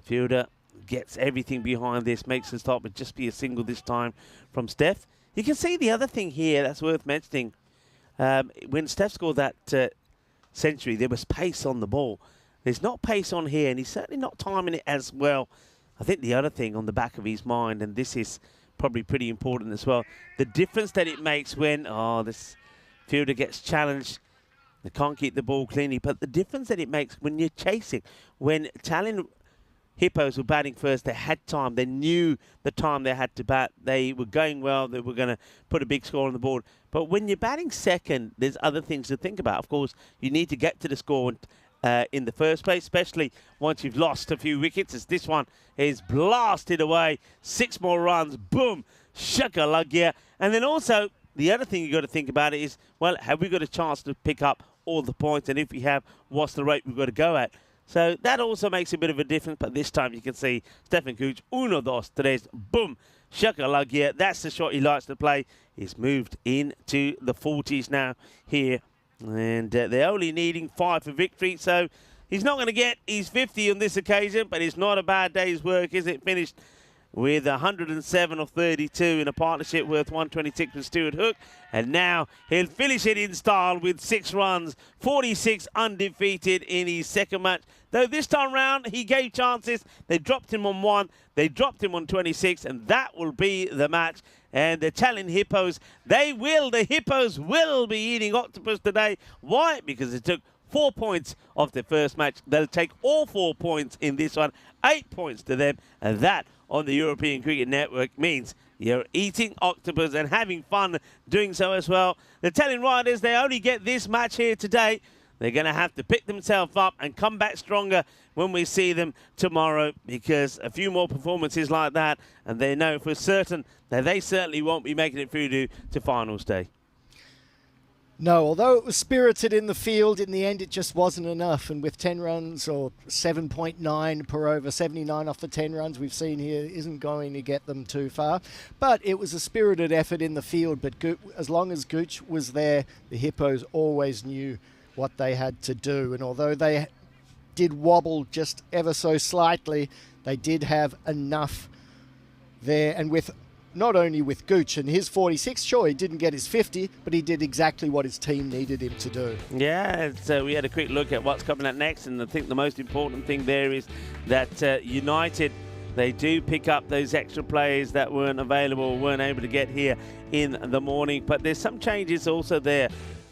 Fielder gets everything behind this, makes the stop, but just be a single this time from Steph. You can see the other thing here that's worth mentioning. When Steph scored that century, there was pace on the ball. there's not pace on here, and he's certainly not timing it as well. I think the other thing on the back of his mind, and this is probably pretty important as well, the difference that it makes when, this fielder gets challenged, they can't keep the ball cleanly, but the difference that it makes when you're chasing, when Tallinn Hippos were batting first, they had time, they knew the time they had to bat, they were going well, they were going to put a big score on the board. But when you're batting second, there's other things to think about. Of course, you need to get to the score in the first place, especially once you've lost a few wickets, as this one is blasted away. 6 more runs, boom, shakalugya. And then also, the other thing you've got to think about is, well, have we got a chance to pick up all the points? And if we have, what's the rate we've got to go at? So that also makes a bit of a difference, but this time you can see Stefan Kuch, 1-2-3, boom, shakalugya. That's the shot he likes to play. He's moved into the 40s now here, and they're only needing 5 for victory, so he's not going to get his 50 on this occasion, but it's not a bad day's work, is it? Finished with 107 of 32 in a partnership worth 126 with Stuart Hook. And now he'll finish it in style with 6 runs, 46 undefeated in his second match. Though this time round, he gave chances. They dropped him on 1, they dropped him on 26, and that will be the match. And the Tallinn Hippos, the Hippos will be eating octopus today. Why? Because it took 4 points off their first match. They'll take all 4 points in this one, 8 points to them, and that on the European Cricket Network means you're eating octopus and having fun doing so as well. The Tallinn Riders, they only get this match here today. They're going to have to pick themselves up and come back stronger when we see them tomorrow, because a few more performances like that, and they know for certain that they certainly won't be making it through to finals day. No, although it was spirited in the field, in the end it just wasn't enough. And with 10 runs or 7.9 per over, 79 off the 10 runs we've seen here isn't going to get them too far. But it was a spirited effort in the field. But as long as Gooch was there, the Hippos always knew what they had to do. And although they did wobble just ever so slightly, they did have enough there. And with not only with Gooch and his 46, sure, he didn't get his 50, but he did exactly what his team needed him to do. Yeah, so we had a quick look at what's coming up next, and I think the most important thing there is that United, they do pick up those extra players that weren't available, weren't able to get here in the morning. But there's some changes also there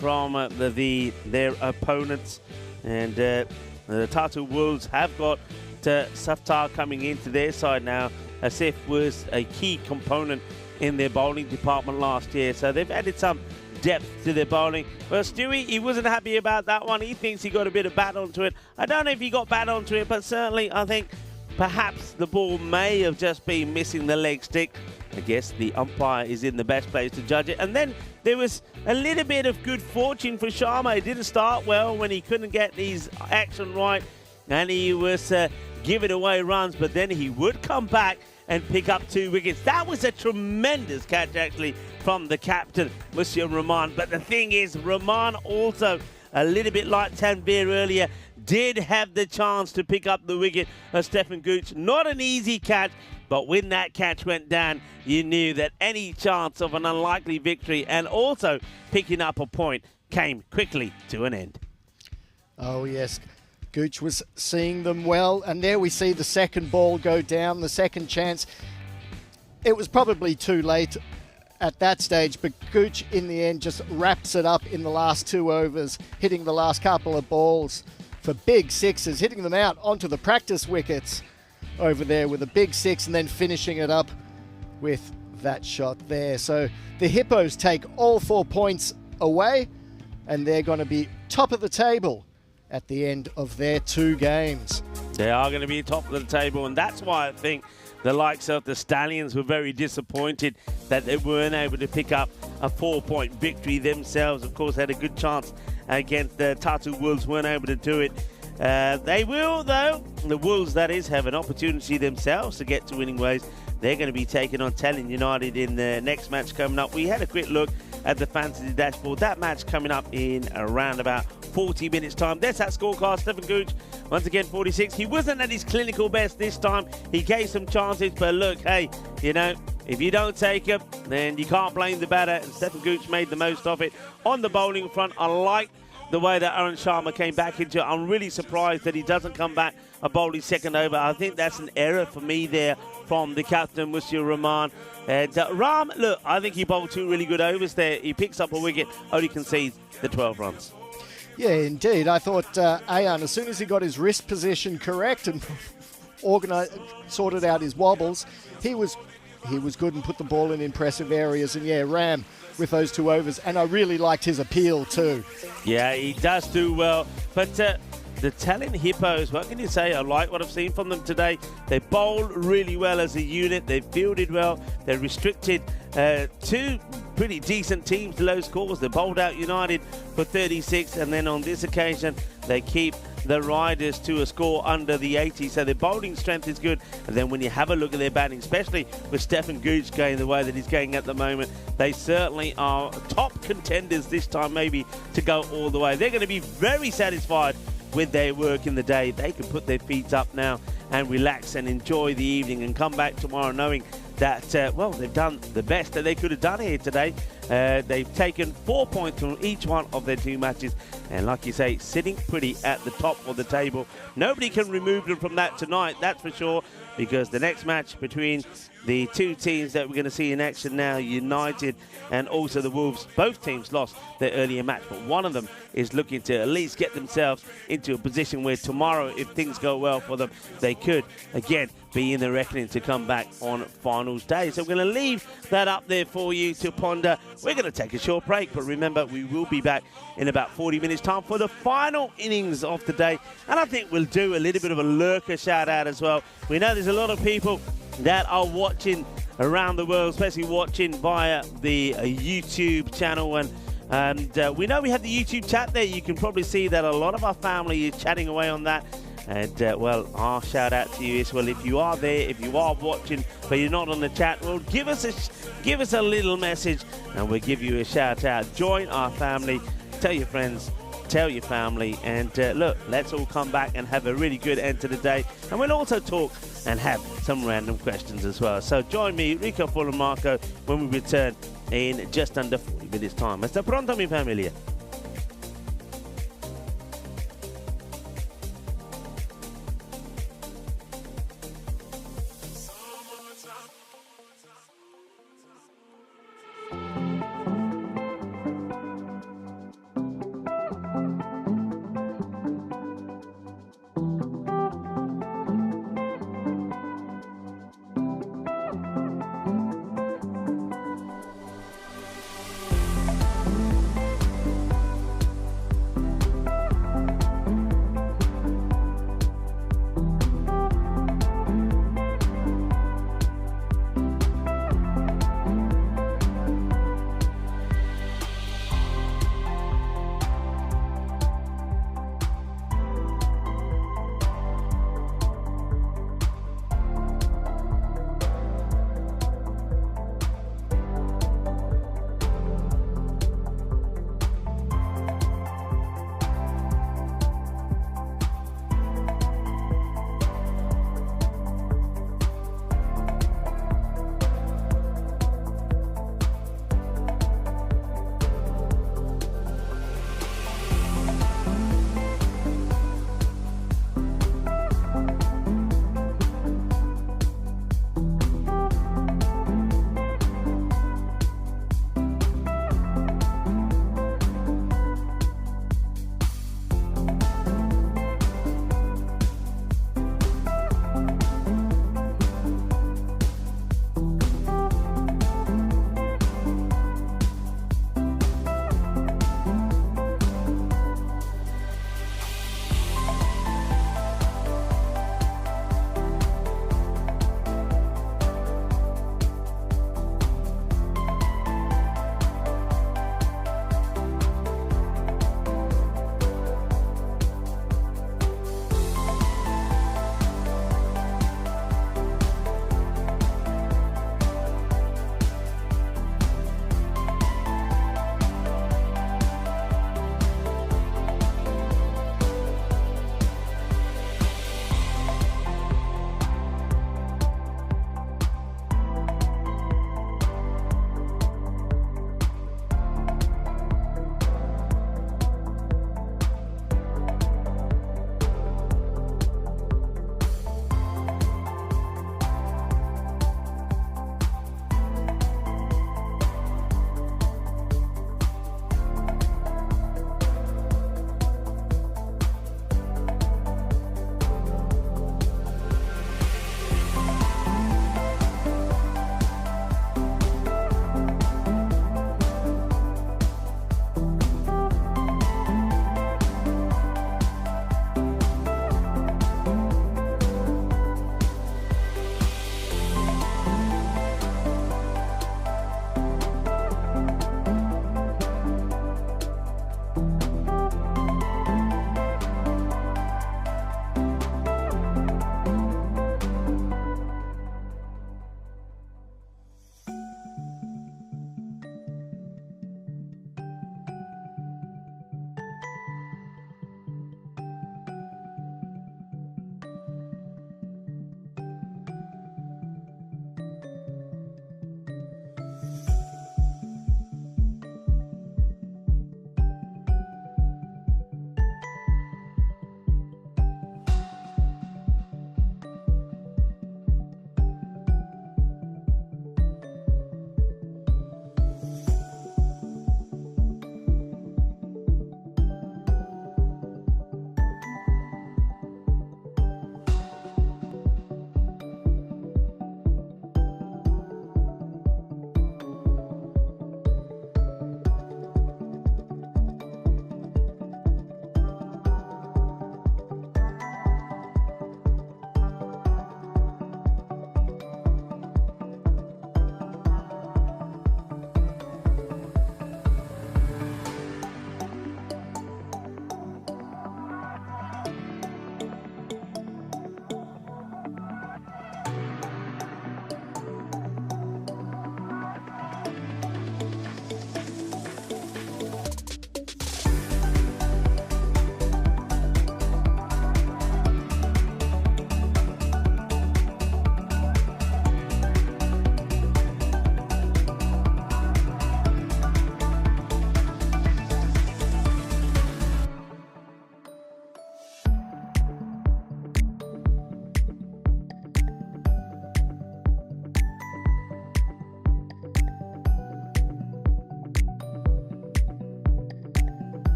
from their opponents, and the Tartu Wolves have got Saftar coming into their side now. Asif was a key component in their bowling department last year, so they've added some depth to their bowling. Well, Stewie, he wasn't happy about that one. He thinks he got a bit of bat onto it. I don't know if he got bat onto it, but certainly I think perhaps the ball may have just been missing the leg stick. I guess the umpire is in the best place to judge it. And then there was a little bit of good fortune for Sharma. It didn't start well when he couldn't get his action right, and he was giving away runs, but then he would come back and pick up 2 wickets. That was a tremendous catch, actually, from the captain, Monsieur Rahman. But the thing is, Rahman also, a little bit like Tanvir earlier, did have the chance to pick up the wicket of Stefan Gooch. Not an easy catch, but when that catch went down, you knew that any chance of an unlikely victory and also picking up a point came quickly to an end. Oh, yes. Gooch was seeing them well, and there we see the second ball go down, the second chance. It was probably too late at that stage, but Gooch in the end just wraps it up in the last 2 overs, hitting the last couple of balls for big sixes, hitting them out onto the practice wickets over there with a big 6, and then finishing it up with that shot there. So the Hippos take all 4 points away, and they're going to be top of the table at the end of their 2 games. They are going to be top of the table, and that's why I think the likes of the Stallions were very disappointed that they weren't able to pick up a 4-point victory themselves. Of course, had a good chance against the Tartu Wolves, weren't able to do it. They will, though, the Wolves, that is, have an opportunity themselves to get to winning ways. They're going to be taking on Tallinn United in the next match coming up. We had a quick look at the fantasy dashboard. That match coming up in around about 40 minutes time. There's that scorecard. Stefan Gooch, once again, 46. He wasn't at his clinical best this time. He gave some chances, but look, hey, you know, if you don't take it, then you can't blame the batter. And Stefan Gooch made the most of it on the bowling front. I like the way that Arun Sharma came back into it. I'm really surprised that he doesn't come back a bowling second over. I think that's an error for me there from the captain, Musir Rahman. And Ram, look, I think he bowled 2 really good overs there. He picks up a wicket, only concedes the 12 runs. Yeah, indeed. I thought Ayan, as soon as he got his wrist position correct and sorted out his wobbles, he was good and put the ball in impressive areas. And yeah, Ram with those 2 overs. And I really liked his appeal too. Yeah, he does do well. But the Tallinn Hippos, what can you say? I like what I've seen from them today. They bowled really well as a unit. They fielded well. They restricted 2 pretty decent teams to low scores. They bowled out United for 36, and then on this occasion, they keep the Riders to a score under the 80. So their bowling strength is good. And then when you have a look at their batting, especially with Stefan Gooch going the way that he's going at the moment, they certainly are top contenders this time, maybe to go all the way. They're going to be very satisfied with their work in the day. They can put their feet up now and relax and enjoy the evening and come back tomorrow knowing that, well, they've done the best that they could have done here today. They've taken 4 points from each one of their 2 matches. And like you say, sitting pretty at the top of the table. Nobody can remove them from that tonight, that's for sure, because the next match between the 2 teams that we're going to see in action now, United and also the Wolves, both teams lost their earlier match, but one of them is looking to at least get themselves into a position where tomorrow, if things go well for them, they could, again, be in the reckoning to come back on finals day. So we're going to leave that up there for you to ponder. We're going to take a short break, but remember, we will be back in about 40 minutes time for the final innings of the day. And I think we'll do a little bit of a lurker shout out as well. We know there's a lot of people that are watching around the world, especially watching via the YouTube channel. And we know we have the YouTube chat there. You can probably see that a lot of our family is chatting away on that. And, well, our shout out to you is, well, if you are there, if you are watching, but you're not on the chat, well, give us a little message and we'll give you a shout out. Join our family, tell your friends, tell your family, and look, let's all come back and have a really good end to the day. And we'll also talk and have some random questions as well. So join me, Rico Full and Marco, when we return in just under 40 minutes time. Hasta pronto, mi familia.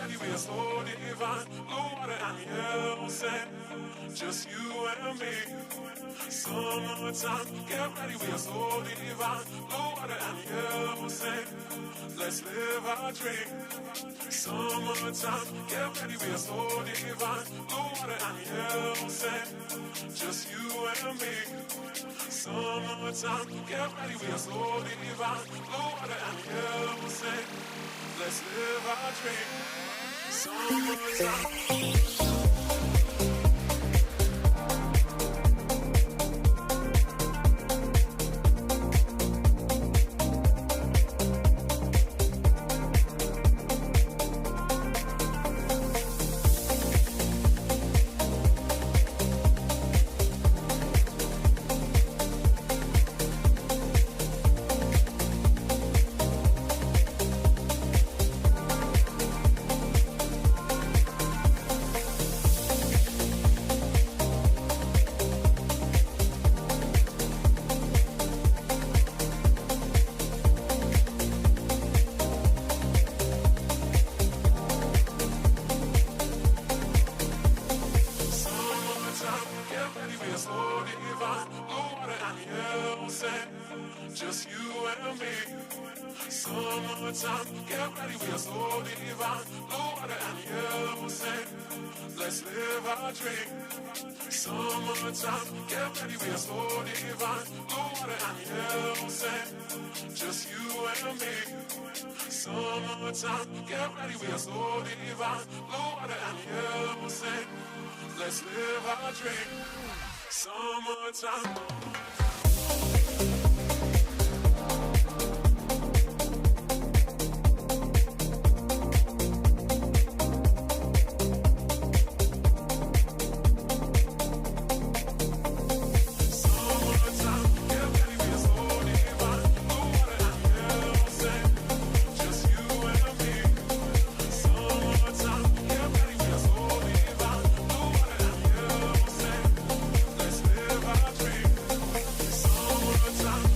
ready, we are slow divine. Blue water and yellow sand, just you and me. Summertime, get ready, we are slow divine. Blue water and yellow sand, let's live our dream. Summertime, get ready, we are slow divine. Blue water and yellow sand, just you and me. Summertime, get ready, we are slow divine. Blue water and yellow sand, let's live our dream. Summertime. Just you and me. Summertime, get ready, we are slow divine. Blue water and yellow sand, let's live our dream. Summertime, get ready, we are slow divine. Blue water and yellow sand, just you and me. Summertime, get ready, we are slow divine. Blue water and yellow sand, let's live our dream. Summertime. Time.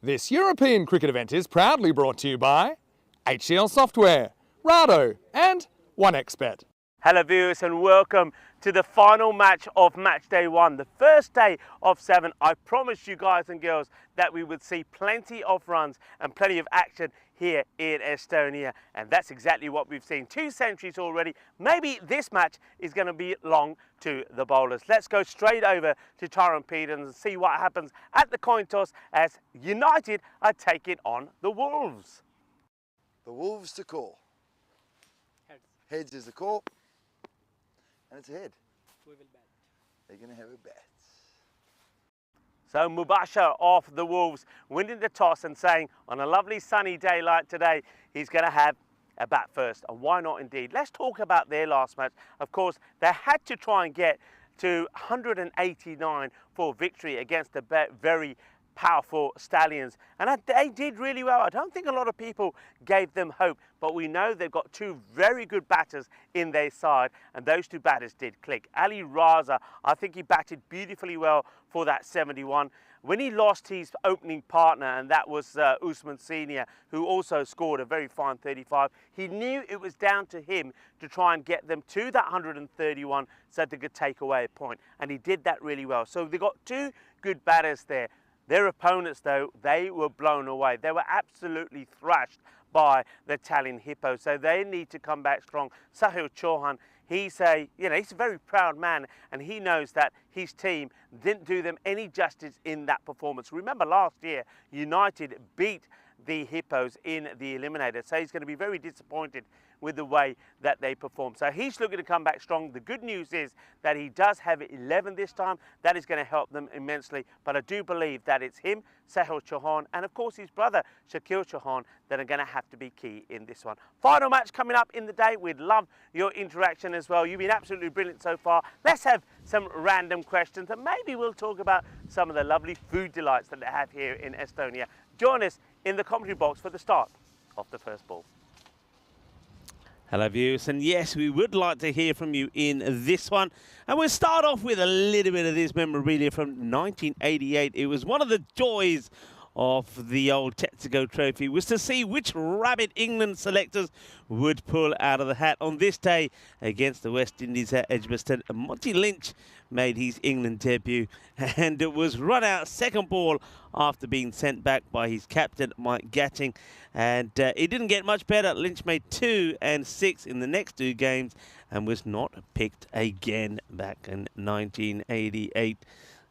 This European cricket event is proudly brought to you by HCL Software, Rado and 1xBet. Hello viewers and welcome to the final match of match day 1, the first day of 7. I promised you guys and girls that we would see plenty of runs and plenty of action here in Estonia, and that's exactly what we've seen. 2 centuries already. Maybe this match is going to be long to the bowlers. Let's go straight over to Tyrone Peters and see what happens at the coin toss as United are taking on the Wolves. The Wolves to call. Heads is the call. And it's a head. We will bat. They're going to have a bat. So Mubashir off the Wolves, winning the toss and saying on a lovely sunny day like today, he's going to have a bat first. And why not indeed? Let's talk about their last match. Of course, they had to try and get to 189 for victory against the very powerful Stallions, and they did really well. I don't think a lot of people gave them hope, but we know they've got 2 very good batters in their side, and those 2 batters did click. Ali Raza, I think he batted beautifully well for that 71. When he lost his opening partner, and that was Usman Senior, who also scored a very fine 35, he knew it was down to him to try and get them to that 131 so they could take away a point, and he did that really well. So they got 2 good batters there. Their opponents, though, they were blown away. They were absolutely thrashed by the Tallinn Hippos, so they need to come back strong. Sahil Chauhan, he's a very proud man, and he knows that his team didn't do them any justice in that performance. Remember last year, United beat the Hippos in the eliminator, so he's going to be very disappointed with the way that they perform. So he's looking to come back strong. The good news is that he does have 11 this time. That is going to help them immensely. But I do believe that it's him, Sahil Chauhan, and of course his brother, Shakil Chauhan, that are going to have to be key in this one. Final match coming up in the day. We'd love your interaction as well. You've been absolutely brilliant so far. Let's have some random questions, and maybe we'll talk about some of the lovely food delights that they have here in Estonia. Join us in the commentary box for the start of the first ball. Hello viewers, and yes, we would like to hear from you in this one. And we'll start off with a little bit of this memorabilia from 1988. It was one of the joys of the old Tetsugo Trophy was to see which rabbit England selectors would pull out of the hat on this day against the West Indies at Edgbaston. Monty Lynch made his England debut, and it was run out second ball after being sent back by his captain Mike Gatting, and it didn't get much better. Lynch made 2 and 6 in the next 2 games and was not picked again back in 1988.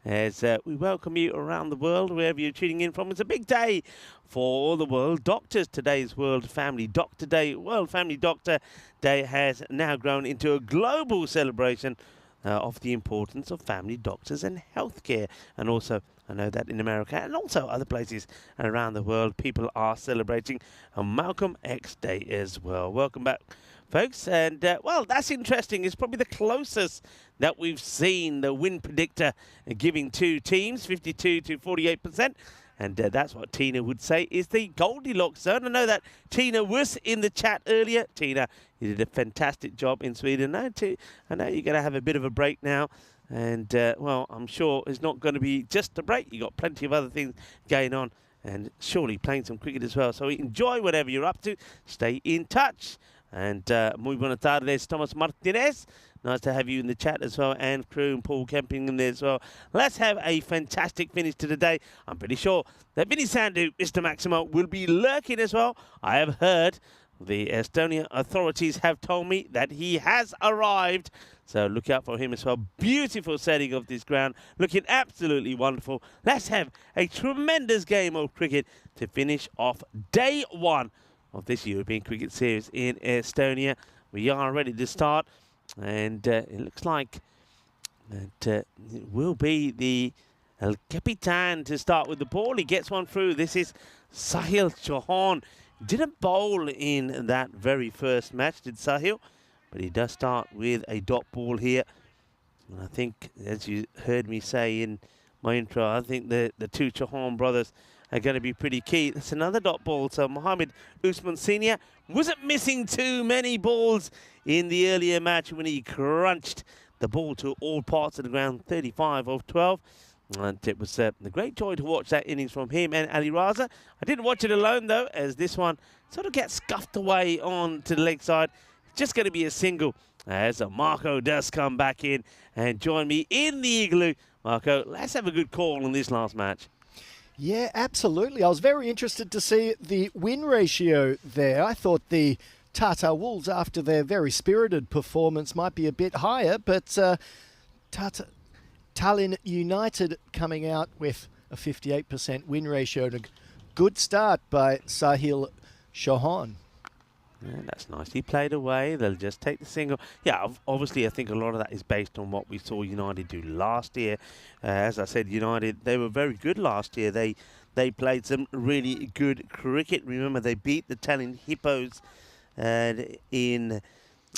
As we welcome you around the world, wherever you're tuning in from. It's a big day for all the world doctors. Today's World Family Doctor Day. World Family Doctor Day has now grown into a global celebration of the importance of family doctors and healthcare. And also, I know that in America and also other places around the world, people are celebrating Malcolm X Day as well. Welcome back, folks. And, well, that's interesting. It's probably the closest that we've seen the win predictor giving 2 teams, 52 to 48%. And that's what Tina would say is the Goldilocks zone. I know that Tina was in the chat earlier. Tina, you did a fantastic job in Sweden. I know you're going to have a bit of a break now. And, well, I'm sure it's not going to be just a break. You've got plenty of other things going on. And surely playing some cricket as well. So enjoy whatever you're up to. Stay in touch. And muy buenas tardes, Thomas Martinez. Nice to have you in the chat as well, and crew and Paul Camping in there as well. Let's have a fantastic finish to the day. I'm pretty sure that Vinny Sandhu, Mr. Maximo, will be lurking as well. I have heard the Estonia authorities have told me that he has arrived. So look out for him as well. Beautiful setting of this ground. Looking absolutely wonderful. Let's have a tremendous game of cricket to finish off day 1 of this European Cricket Series in Estonia. We are ready to start. And it looks like it will be the El Capitan to start with the ball. He gets one through. This is Sahil Chauhan. Didn't bowl in that very first match, did Sahil? But he does start with a dot ball here. And I think, as you heard me say in my intro, I think the 2 Chauhan brothers are going to be pretty key. That's another dot ball. So Mohammed Usman Senior wasn't missing too many balls in the earlier match when he crunched the ball to all parts of the ground, 35 of 12. And it was a great joy to watch that innings from him and Ali Raza. I didn't watch it alone, though, as this one sort of gets scuffed away on to the leg side. It's just going to be a single as Marco does come back in and join me in the igloo. Marco, let's have a good call on this last match. Yeah, absolutely. I was very interested to see the win ratio there. I thought the Tata Wolves, after their very spirited performance, might be a bit higher, but Tallinn United coming out with a 58% win ratio and a good start by Sahil Chauhan. Yeah, that's nice. He played away. They'll just take the single. Yeah, obviously, I think a lot of that is based on what we saw United do last year. As I said, United, they were very good last year. They played some really good cricket. Remember, they beat the Tallinn Hippos in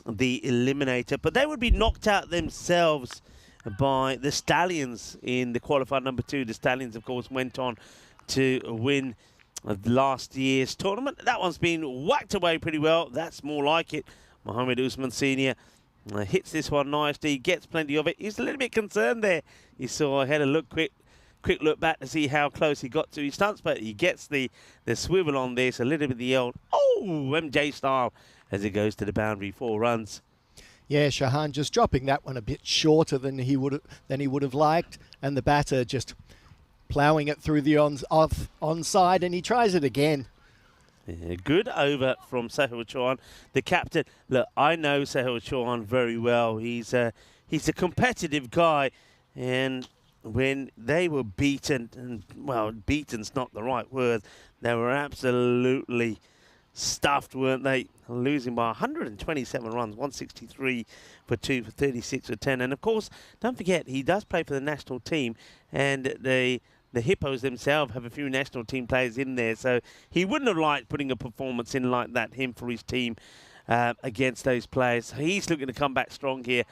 the eliminator, but they would be knocked out themselves by the Stallions in the qualifier number 2. The Stallions, of course, went on to win last year's tournament. That one's been whacked away pretty well. That's more like it. Mohammed Usman Sr. Hits this one nicely, gets plenty of it. He's a little bit concerned there. He saw I had a look quick look back to see how close he got to his stunts, but he gets the swivel on this, a little bit of the old MJ style as it goes to the boundary. 4 runs. Yeah, Chauhan just dropping that one a bit shorter than he would have liked, and the batter just ploughing it through the onside, and he tries it again. Yeah, good over from Sahil Chauhan, the captain. Look, I know Sahil Chauhan very well. He's a competitive guy, and when they were beaten, and well, beaten's not the right word, they were absolutely stuffed, weren't they? Losing by 127 runs, 163 for 2 for 36 for 10. And of course, don't forget, he does play for the national team, and the Hippos themselves have a few national team players in there, so he wouldn't have liked putting a performance in like that, him for his team, against those players. So he's looking to come back strong here,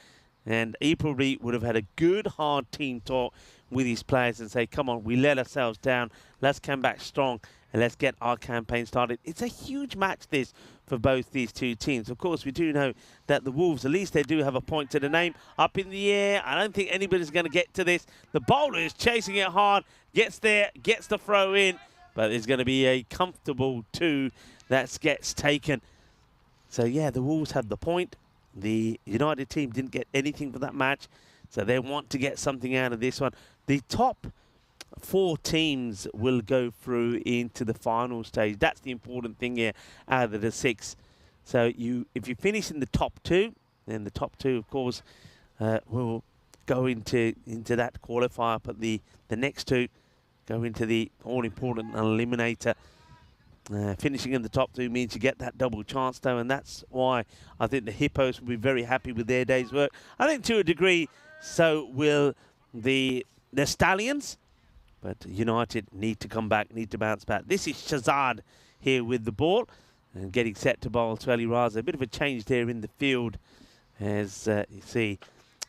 and he probably would have had a good, hard team talk with his players and say, come on, we let ourselves down, let's come back strong, and let's get our campaign started. It's a huge match, this, for both these two teams. Of course, we do know that the Wolves, at least they do have a point to the name. Up in the air, I don't think anybody's going to get to this. The bowler is chasing it hard, gets there, gets the throw in, but there's going to be a comfortable 2 that gets taken. So, yeah, the Wolves have the point. The United team didn't get anything for that match, so they want to get something out of this one. The top 4 teams will go through into the final stage. That's the important thing here out of the 6. So if you finish in the top 2, then the top 2, of course, will go into that qualifier. But the next 2 go into the all-important eliminator. Finishing in the top 2 means you get that double chance, though, and that's why I think the Hippos will be very happy with their day's work. I think to a degree, so will the Stallions. But United need to come back, need to bounce back. This is Shazad here with the ball and getting set to bowl to Ali Raza. A bit of a change there in the field as you see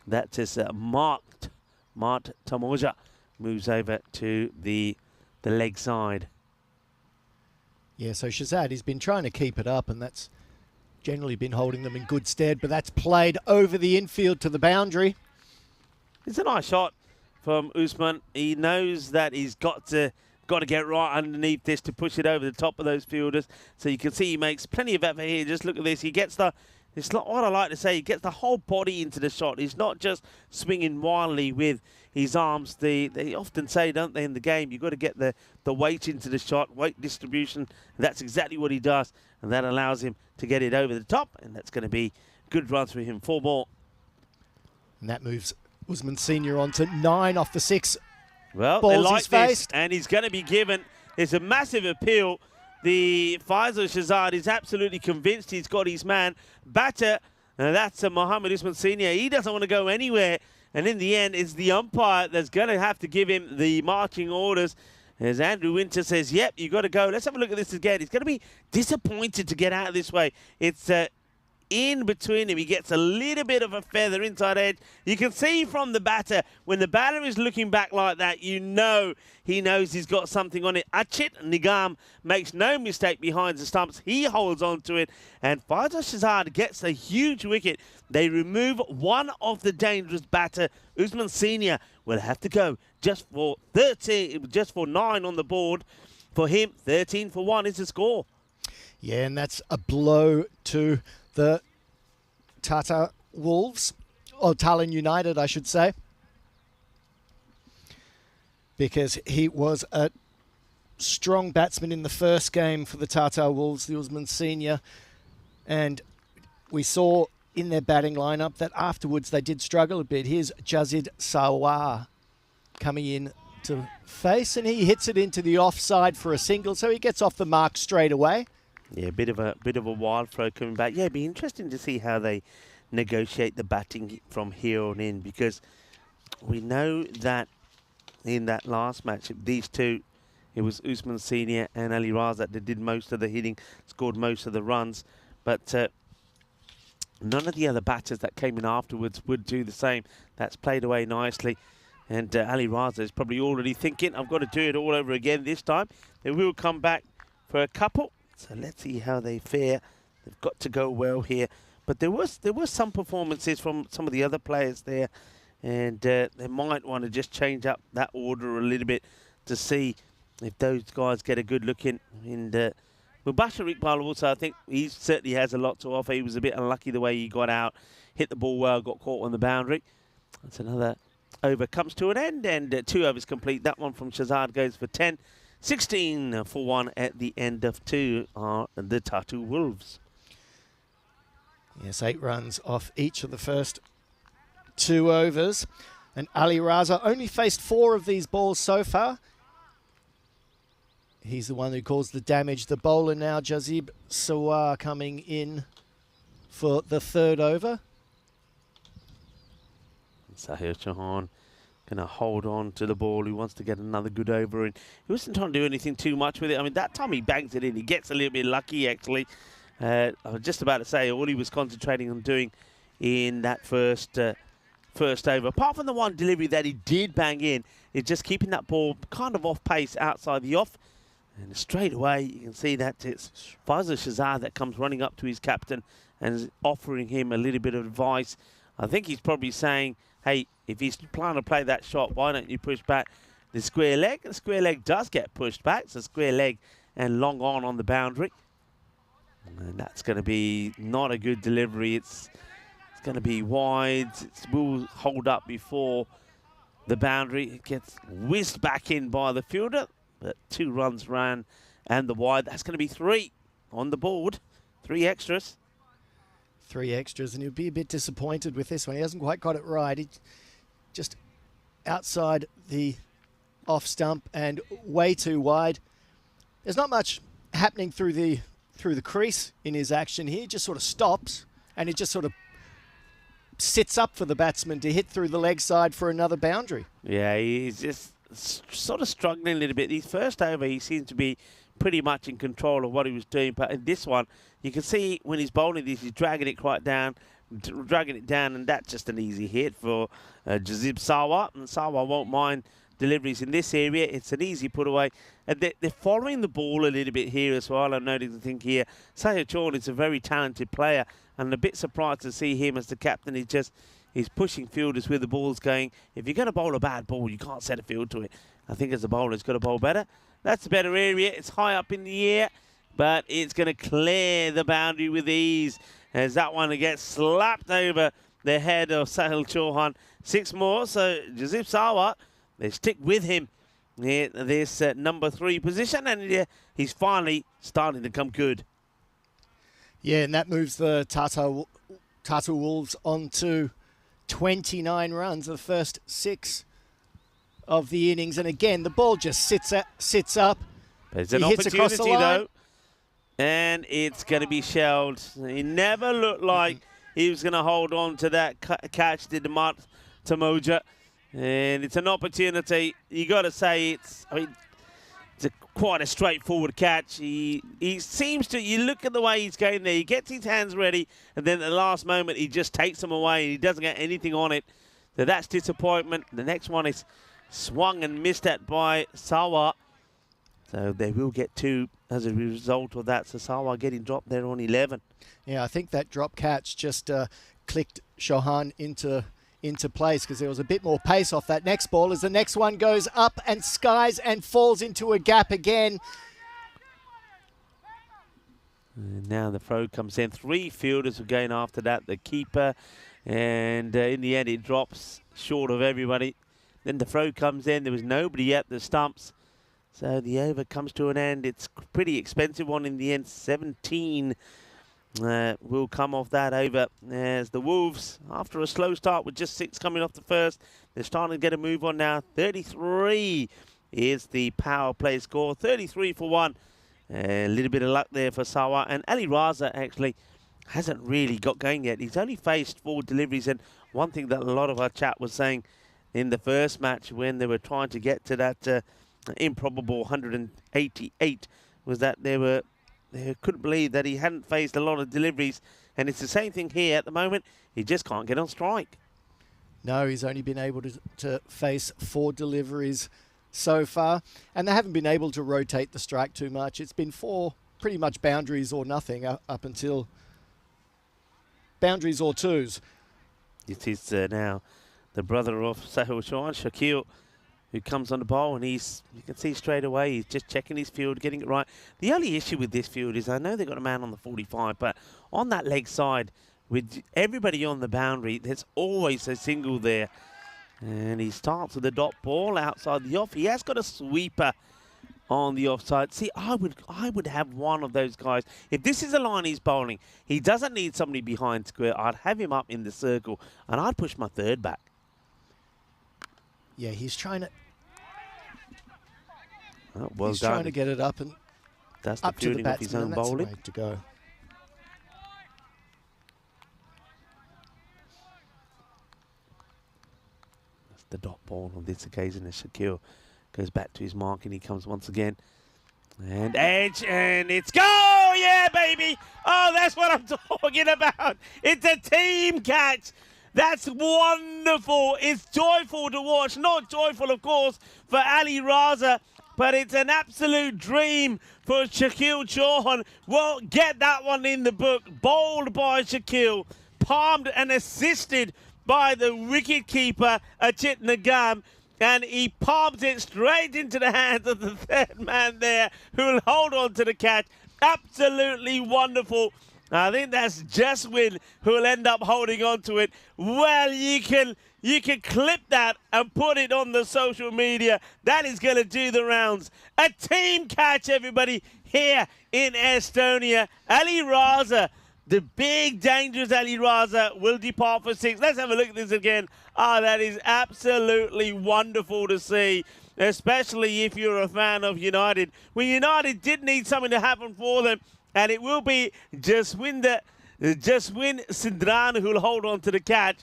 that is Mart Tamoja moves over to the leg side. Yeah, so Shazad, he's been trying to keep it up, and that's generally been holding them in good stead, but that's played over the infield to the boundary. It's a nice shot from Usman. He knows that he's got to get right underneath this to push it over the top of those fielders. So you can see he makes plenty of effort here. Just look at this. He gets it's not what I like to say, he gets the whole body into the shot. He's not just swinging wildly with his arms. They often say, don't they, in the game, you've got to get the weight into the shot, weight distribution. That's exactly what he does, and that allows him to get it over the top, and that's going to be good runs for him. 4 ball. And that moves Usman Sr. on to 9 off the 6. Well, balls they like this, faced. and he's going to be given. There's a massive appeal. The Faisal Shazad is absolutely convinced he's got his man. Batter, that's Mohammed Usman Sr. He doesn't want to go anywhere, and in the end, it's the umpire that's going to have to give him the marching orders. As Andrew Winter says, yep, you got to go. Let's have a look at this again. He's going to be disappointed to get out of this way. It's in between him. He gets a little bit of a feather inside edge. You can see from the batter, when the batter is looking back like that, you know he knows he's got something on it. Achit Nigam makes no mistake behind the stumps. He holds on to it, and Faisal Shazad gets a huge wicket. They remove one of the dangerous batter, Usman Sr., will have to go just for 9 on the board. For him, 13 for 1 is the score. Yeah, and that's a blow to the Tata Wolves, or Tallinn United, I should say, because he was a strong batsman in the first game for the Tata Wolves, the Usman Senior, and we saw in their batting lineup that afterwards they did struggle a bit. Here's Jazid Sawar coming in to face, and he hits it into the offside for a single, so he gets off the mark straight away. Yeah, bit of a wild throw coming back. Yeah, it'd be interesting to see how they negotiate the batting from here on in, because we know that in that last match, these two, it was Usman Senior and Ali Raza that did most of the hitting, scored most of the runs, but none of the other batters that came in afterwards would do the same. That's played away nicely. And Ali Raza is probably already thinking, I've got to do it all over again this time. They will come back for a couple. So let's see how they fare. They've got to go well here. But there was some performances from some of the other players there. And they might want to just change up that order a little bit to see if those guys get a good look in. And Mubashir Iqbal also, I think he certainly has a lot to offer. He was a bit unlucky the way he got out, hit the ball well, got caught on the boundary. That's another over comes to an end, and 2 overs complete. That one from Shazad goes for 10. 16 for 1 at the end of 2 are the Tata Wolves. Yes, 8 runs off each of the first 2 overs. And Ali Raza only faced 4 of these balls so far. He's the one who caused the damage. The bowler now, Jazib Sawar, coming in for the 3rd over. Sahir Chauhan going to hold on to the ball. He wants to get another good over in. He wasn't trying to do anything too much with it. I mean, that time he bangs it in. He gets a little bit lucky, actually. I was just about to say all he was concentrating on doing in that first over, apart from the one delivery that he did bang in, is just keeping that ball kind of off pace outside the off. And straight away, you can see that it's Faisal Shazad that comes running up to his captain and is offering him a little bit of advice. I think he's probably saying, hey, if he's planning to play that shot, why don't you push back the square leg? The square leg does get pushed back. It's a square leg and long on the boundary. And that's going to be not a good delivery. It's going to be wide. It will hold up before the boundary. It gets whizzed back in by the fielder. But 2 runs ran and the wide. That's going to be 3 on the board. 3 extras. 3 extras, and he'll be a bit disappointed with this one. He hasn't quite got it right. He just outside the off stump and way too wide. There's not much happening through the crease in his action here. He just sort of stops, and it just sort of sits up for the batsman to hit through the leg side for another boundary. Yeah, he's just sort of struggling a little bit. His first over, he seemed to be pretty much in control of what he was doing, but in this one, you can see when he's bowling this, he's dragging it quite down, and that's just an easy hit for Jazib Sawar, and Sawar won't mind deliveries in this area. It's an easy put away. And they're following the ball a little bit here as well. I'm noticing the thing here. Sahir Chauhan is a very talented player, and I'm a bit surprised to see him as the captain. He's pushing fielders where the ball's going. If you're going to bowl a bad ball, you can't set a field to it. I think as a bowler, he's got to bowl better. That's a better area. It's high up in the air, but it's going to clear the boundary with ease as that one gets slapped over the head of Sahil Chauhan. 6 more, so Jazib Sawar, they stick with him in this number 3 position, and he's finally starting to come good. Yeah, and that moves the Tata Wolves on to 29 runs, the first 6 of the innings. And again, the ball just sits up. There's an opportunity, though, and it's going to be shelled. He never looked like he was going to hold on to that catch, did the Tamoja. And it's an opportunity. You got to say it's quite a straightforward catch. He seems to, you look at the way he's going there, he gets his hands ready, and then at the last moment he just takes them away and he doesn't get anything on it. So that's disappointment. The next one is swung and missed at by Sawar. So they will get 2 as a result of that. So Sawar getting dropped there on 11. Yeah, I think that drop catch just clicked Chauhan into into place because there was a bit more pace off that next ball as the next one goes up and skies and falls into a gap again. And now the throw comes in. 3 fielders were going after that, the keeper, and in the end it drops short of everybody. Then the throw comes in. There was nobody at the stumps. So the over comes to an end. It's a pretty expensive one in the end. 17 will come off that over as the Wolves, after a slow start with just 6 coming off the first, they're starting to get a move on now. 33 is the power play score. 33 for 1. A little bit of luck there for Sawa. And Ali Raza actually hasn't really got going yet. He's only faced 4 deliveries. And one thing that a lot of our chat was saying in the first match when they were trying to get to that improbable 188 was that they couldn't believe that he hadn't faced a lot of deliveries. And it's the same thing here at the moment. He just can't get on strike. No, he's only been able to face 4 deliveries so far. And they haven't been able to rotate the strike too much. It's been 4 pretty much boundaries or nothing up until boundaries or 2s. It is now the brother of Sahil Chauhan, Shakil, who comes on the ball, and you can see straight away he's just checking his field, getting it right. The only issue with this field is I know they've got a man on the 45, but on that leg side, with everybody on the boundary, there's always a single there. And he starts with the dot ball outside the off. He has got a sweeper on the offside. See, I would have one of those guys. If this is a line he's bowling, he doesn't need somebody behind square. I'd have him up in the circle, and I'd push my third back. Yeah, he's trying to... Oh, well he's done. trying to get it up and that's the up to the fielding of his batsman, own and that's the bowling. way to go. That's the dot ball on this occasion as Shakil goes back to his mark, and he comes once again. And edge, and it's go! Yeah, baby! Oh, that's what I'm talking about. It's a team catch. That's wonderful. It's joyful to watch. Not joyful, of course, for Ali Raza, but it's an absolute dream for Shakil Chauhan. Well, get that one in the book. Bowled by Shakil, palmed and assisted by the wicketkeeper, Ajit Nagam, and he palms it straight into the hands of the third man there, who will hold on to the catch. Absolutely wonderful. I think that's Jaswin who will end up holding on to it. Well, you can clip that and put it on the social media. That is going to do the rounds. A team catch, everybody, here in Estonia. Ali Raza, the big, dangerous Ali Raza, will depart for 6. Let's have a look at this again. Ah, that is absolutely wonderful to see, especially if you're a fan of United. Well, United did need something to happen for them, and it will be Jaswin Sindran who'll hold on to the catch.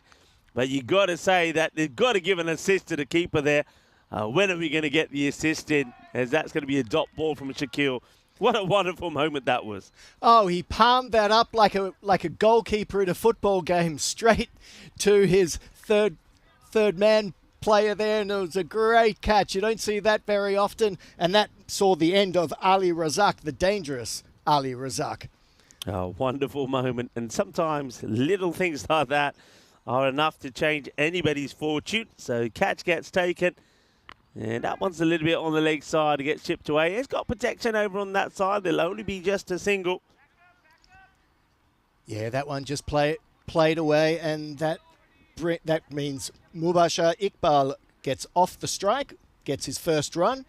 But you got to say that they've got to give an assist to the keeper there. When are we going to get the assist in? As that's going to be a dot ball from Shakil. What a wonderful moment that was. Oh, he palmed that up like a goalkeeper in a football game, straight to his third man player there, and it was a great catch. You don't see that very often, and that saw the end of Ali Razak, the dangerous Ali Razak. Oh, wonderful moment. And sometimes little things like that are enough to change anybody's fortune. So catch gets taken. And that one's a little bit on the leg side to get chipped away. It's got protection over on that side. There'll only be just a single. Yeah, that one just played away, and that means Mubashir Iqbal gets off the strike, gets his first run,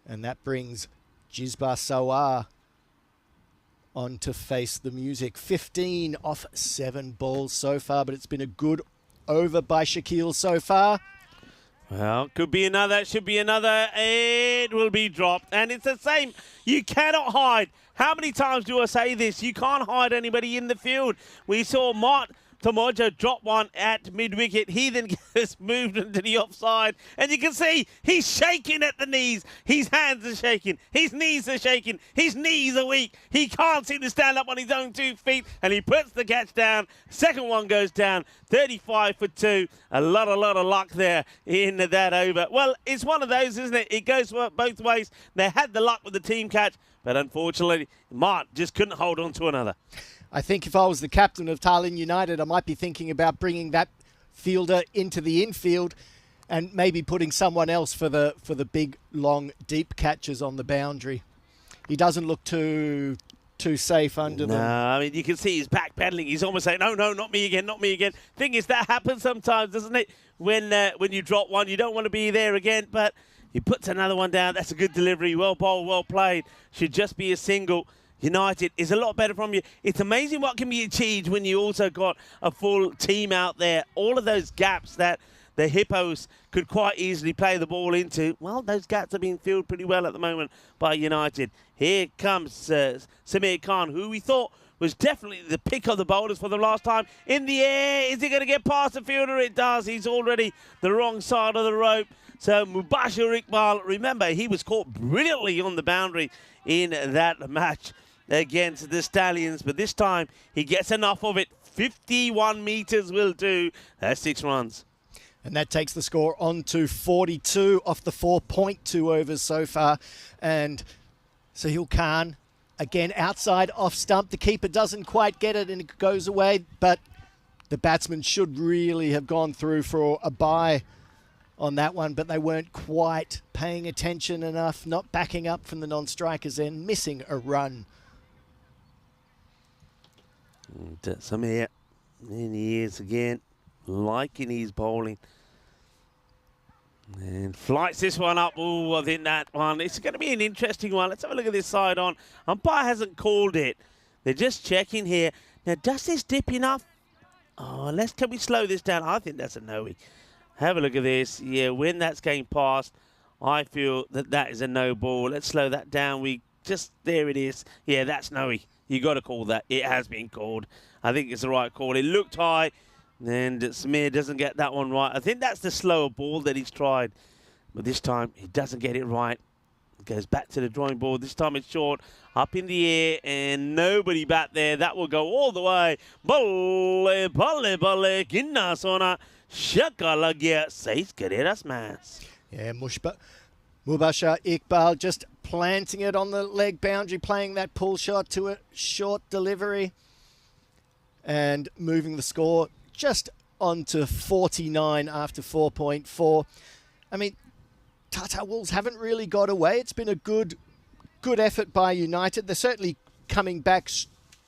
and that brings Jisba Sawar on to face the music. 15 off 7 balls so far, but it's been a good over by Shakil so far. Well, could be another, should be another. It will be dropped. And it's the same. You cannot hide. How many times do I say this? You can't hide anybody in the field. We saw Mart Tamoja drop one at mid-wicket. He then gets moved into the offside. And you can see he's shaking at the knees. His hands are shaking. His knees are shaking. His knees are weak. He can't seem to stand up on his own 2 feet. And he puts the catch down. Second one goes down. 35 for 2. A lot of luck there in that over. Well, it's one of those, isn't it? It goes both ways. They had the luck with the team catch. But unfortunately, Mart just couldn't hold on to another. I think if I was the captain of Tallinn United, I might be thinking about bringing that fielder into the infield and maybe putting someone else for the big, long, deep catches on the boundary. He doesn't look too safe under them. No, I mean, you can see he's backpedaling. He's almost saying, no, not me again, not me again. Thing is, that happens sometimes, doesn't it? When you drop one, you don't want to be there again, but he puts another one down. That's a good delivery. Well bowled, well played. Should just be a single. United is a lot better from you. It's amazing what can be achieved when you also got a full team out there. All of those gaps that the Hippos could quite easily play the ball into, well, those gaps are being filled pretty well at the moment by United. Here comes Samir Khan, who we thought was definitely the pick of the bowlers for the last time. In the air, is he going to get past the fielder? It does. He's already the wrong side of the rope. So Mubashir Iqbal, remember, he was caught brilliantly on the boundary in that match against the Stallions, but this time he gets enough of it. 51 metres will do. That's 6 runs. And that takes the score on to 42 off the 4.2 overs so far. And Sahil Khan, again, outside off stump. The keeper doesn't quite get it and it goes away, but the batsman should really have gone through for a bye on that one, but they weren't quite paying attention enough, not backing up from the non-strikers and missing a run. And Samir, in he is again, liking his bowling. And flights this one up. Oh, I think that one, it's going to be an interesting one. Let's have a look at this side on. Umpire hasn't called it. They're just checking here. Now, does this dip enough? Oh, can we slow this down? I think that's a no-y. Have a look at this. Yeah, when that's going past, I feel that is a no ball. Let's slow that down. There it is. Yeah, that's no-y. You got to call that. It has been called. I think it's the right call. It looked high. And Samir doesn't get that one right. I think that's the slower ball that he's tried. But this time, he doesn't get it right. Goes back to the drawing board. This time it's short. Up in the air. And nobody back there. That will go all the way. Balle, balle, balle. Ginna sona. Shaka lagya. Seis carreras mas. Yeah, Mubashir Iqbal just planting it on the leg boundary, playing that pull shot to a short delivery. And moving the score just on to 49 after 4.4. I mean, Tata Wolves haven't really got away. It's been a good effort by United. They're certainly coming back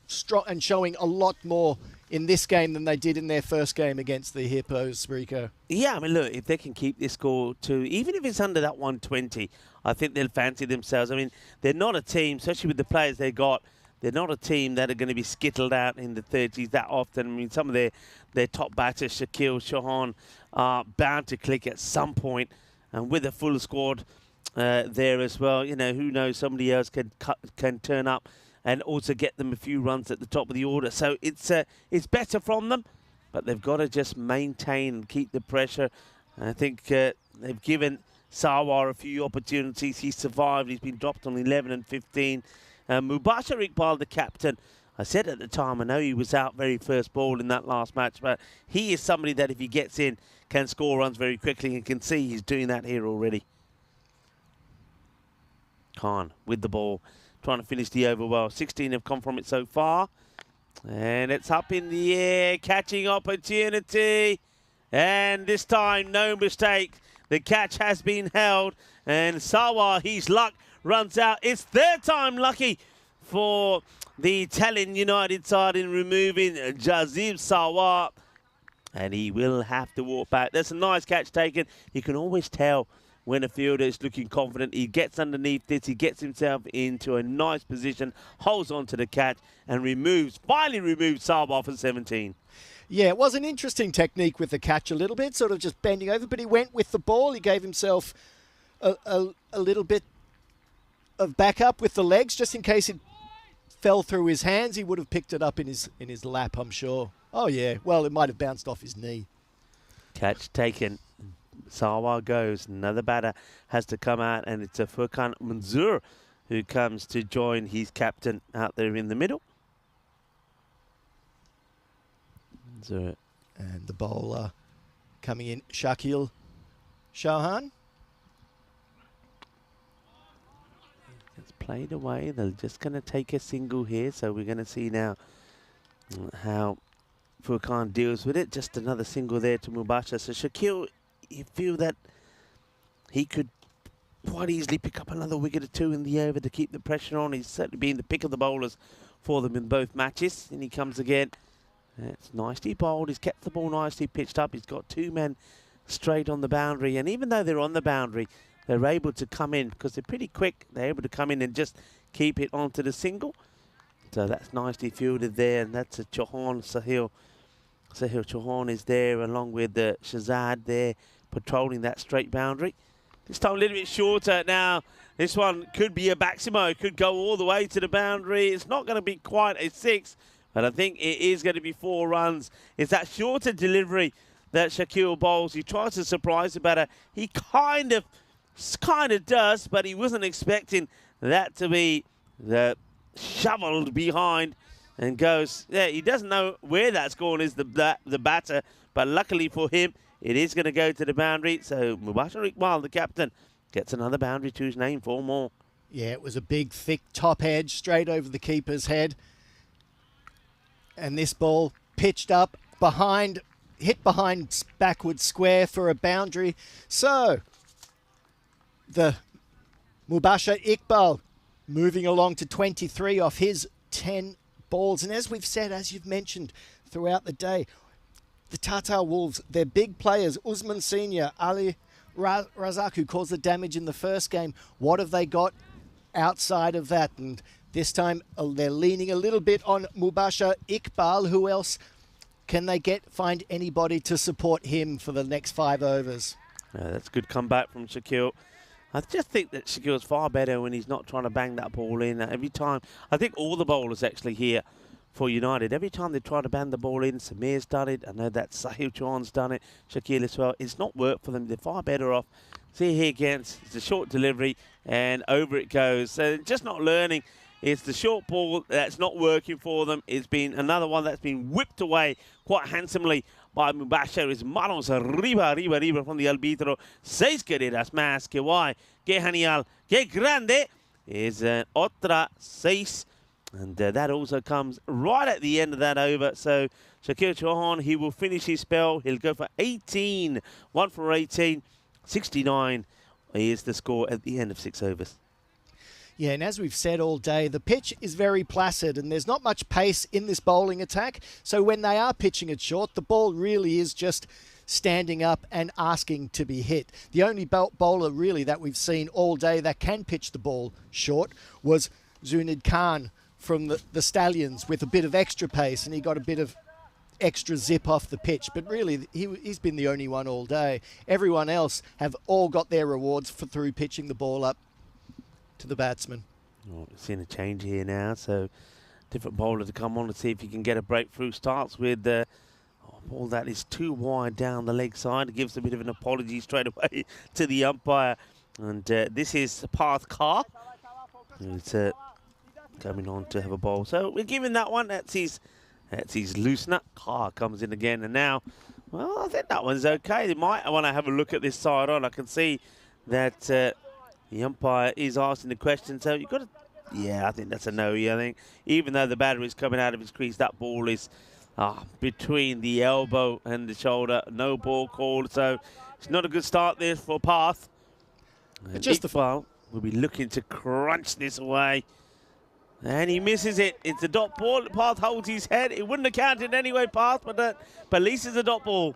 strong and showing a lot more in this game than they did in their first game against the Hippos, Rico. Yeah, I mean, look, if they can keep this score to, even if it's under that 120, I think they'll fancy themselves. I mean, they're not a team, especially with the players they got, they're not a team that are going to be skittled out in the 30s that often. I mean, some of their top batters, Shakil, Shahan, are bound to click at some point. And with a full squad there as well, you know, who knows, somebody else can turn up and also get them a few runs at the top of the order. So it's better from them, but they've got to just maintain and keep the pressure. I think they've given Sarwar a few opportunities. He's survived. He's been dropped on 11 and 15. Mubashir Iqbal, the captain, I said at the time, I know he was out very first ball in that last match, but he is somebody that if he gets in, can score runs very quickly, and can see he's doing that here already. Khan with the ball, trying to finish the over well. 16 have come from it so far. And it's up in the air, catching opportunity. And this time, no mistake. The catch has been held. And Sarwar, his luck runs out. It's their time lucky for the Tallinn United side in removing Jazib Sarwar. And he will have to walk back. That's a nice catch taken. You can always tell when a fielder is looking confident. He gets underneath this. He gets himself into a nice position, holds on to the catch, and finally removes Sarwar for 17. Yeah, it was an interesting technique with the catch a little bit, sort of just bending over, but he went with the ball. He gave himself a little bit of backup with the legs, just in case it fell through his hands. He would have picked it up in his lap, I'm sure. Oh, yeah. Well, it might have bounced off his knee. Catch taken. Sarwar goes. Another batter has to come out, and it's a Furkan Manzoor who comes to join his captain out there in the middle. Manzoor. And the bowler coming in, Shakil Shahan. It's played away. They're just going to take a single here, so we're going to see now how Furkan deals with it. Just another single there to Mubasha. So Shakil, you feel that he could quite easily pick up another wicket or two in the over to keep the pressure on. He's certainly been the pick of the bowlers for them in both matches. And he comes again. It's nicely bowled. He's kept the ball nicely pitched up. He's got 2 men straight on the boundary. And even though they're on the boundary, they're able to come in because they're pretty quick. They're able to come in and just keep it onto the single. So that's nicely fielded there. And that's a Chauhan Sahil. Sahil Chauhan is there along with Shahzad there patrolling that straight boundary. This time a little bit shorter. Now, this one could be a Baximo. It could go all the way to the boundary. It's not going to be quite a 6, but I think it is going to be 4 runs. It's that shorter delivery that Shakil bowls. He tries to surprise the batter. He kind of does, but he wasn't expecting that to be shoveled behind and goes, yeah, he doesn't know where that's going is the batter, but luckily for him, it is going to go to the boundary. So Mubashir Iqbal, the captain, gets another boundary to his name, 4 more. Yeah, it was a big, thick top edge straight over the keeper's head. And this ball pitched up behind, hit behind backward square for a boundary. So the Mubashir Iqbal moving along to 23 off his 10 balls. And as we've said, as you've mentioned throughout the day, the Tatar Wolves, they're big players. Usman Senior, Ali Razak, who caused the damage in the first game. What have they got outside of that? And this time they're leaning a little bit on Mubashir Iqbal. Who else can they find anybody to support him for the next 5 overs? That's a good comeback from Shakil. I just think that Shakil's far better when he's not trying to bang that ball in. Every time, I think all the bowlers actually here for United, every time they try to bang the ball in, Samir's done it. I know that Sahil Chauhan's done it, Shakil as well. It's not worked for them. They're far better off. See here again, it's a short delivery and over it goes. So just not learning. It's the short ball that's not working for them. It's been another one that's been whipped away quite handsomely by Mubashir. Es manos arriba from the arbitro. 6 carreras más. Que guay. Que genial. Que grande. Es otra 6. And that also comes right at the end of that over. So Shakil Chauhan, he will finish his spell. He'll go for 18. 1 for 18. 69 is the score at the end of 6 overs. Yeah, and as we've said all day, the pitch is very placid and there's not much pace in this bowling attack. So when they are pitching it short, the ball really is just standing up and asking to be hit. The only bowler really that we've seen all day that can pitch the ball short was Zunid Khan from the Stallions with a bit of extra pace, and he got a bit of extra zip off the pitch. But really, he's been the only one all day. Everyone else have all got their rewards through pitching the ball up to the batsman. Oh, we've seen a change here now, so different bowler to come on and see if he can get a breakthrough. Starts with a ball that is too wide down the leg side. It gives a bit of an apology straight away to the umpire. And this is Parth Kar, who's coming on to have a bowl. So we're giving that one. That's his loosener. Kar comes in again, and now, well, I think that one's okay. They might want to have a look at this side on. I can see that the umpire is asking the question, so you've got to... Yeah, I think that's a no, I think. Even though the batter is coming out of his crease, that ball is between the elbow and the shoulder. No ball called, so it's not a good start there for Parth. And just Iqbal will be looking to crunch this away. And he misses it. It's a dot ball. Parth holds his head. It wouldn't have counted anyway, Parth, but at least it's a dot ball.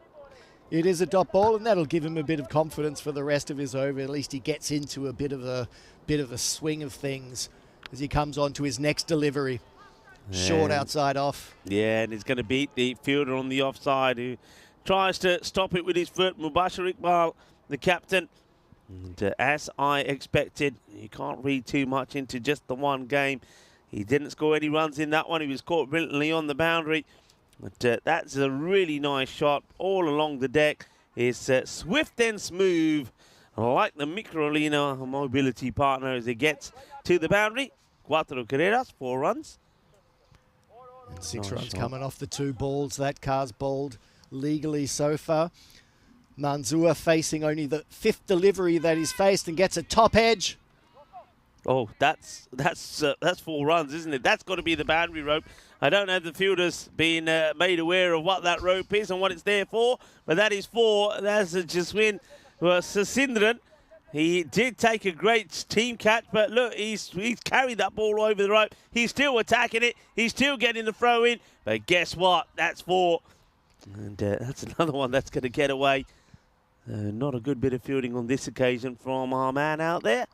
It is a dot ball, and that'll give him a bit of confidence for the rest of his over. At least he gets into a bit of a swing of things as he comes on to his next delivery. Short outside off. Yeah, and he's going to beat the fielder on the offside who tries to stop it with his foot. Mubashir Iqbal, the captain. And as I expected, you can't read too much into just the one game. He didn't score any runs in that one. He was caught brilliantly on the boundary. But that's a really nice shot all along the deck. It's swift and smooth, like the Microlina mobility partner as it gets to the boundary. 4 carreras, 4 runs. And 6 Nice runs shot. coming off the 2 balls. That car's bowled legally so far. Manzoor facing only the 5th delivery that he's faced and gets a top edge. Oh, that's 4 runs, isn't it? That's got to be the boundary rope. I don't know if the fielder's been made aware of what that rope is and what it's there for, but that is 4. That's a Jaswin Sasindran. He did take a great team catch, but look, he's carried that ball over the rope. He's still attacking it. He's still getting the throw in. But guess what? That's 4. And that's another one that's going to get away. Not a good bit of fielding on this occasion from our man out there.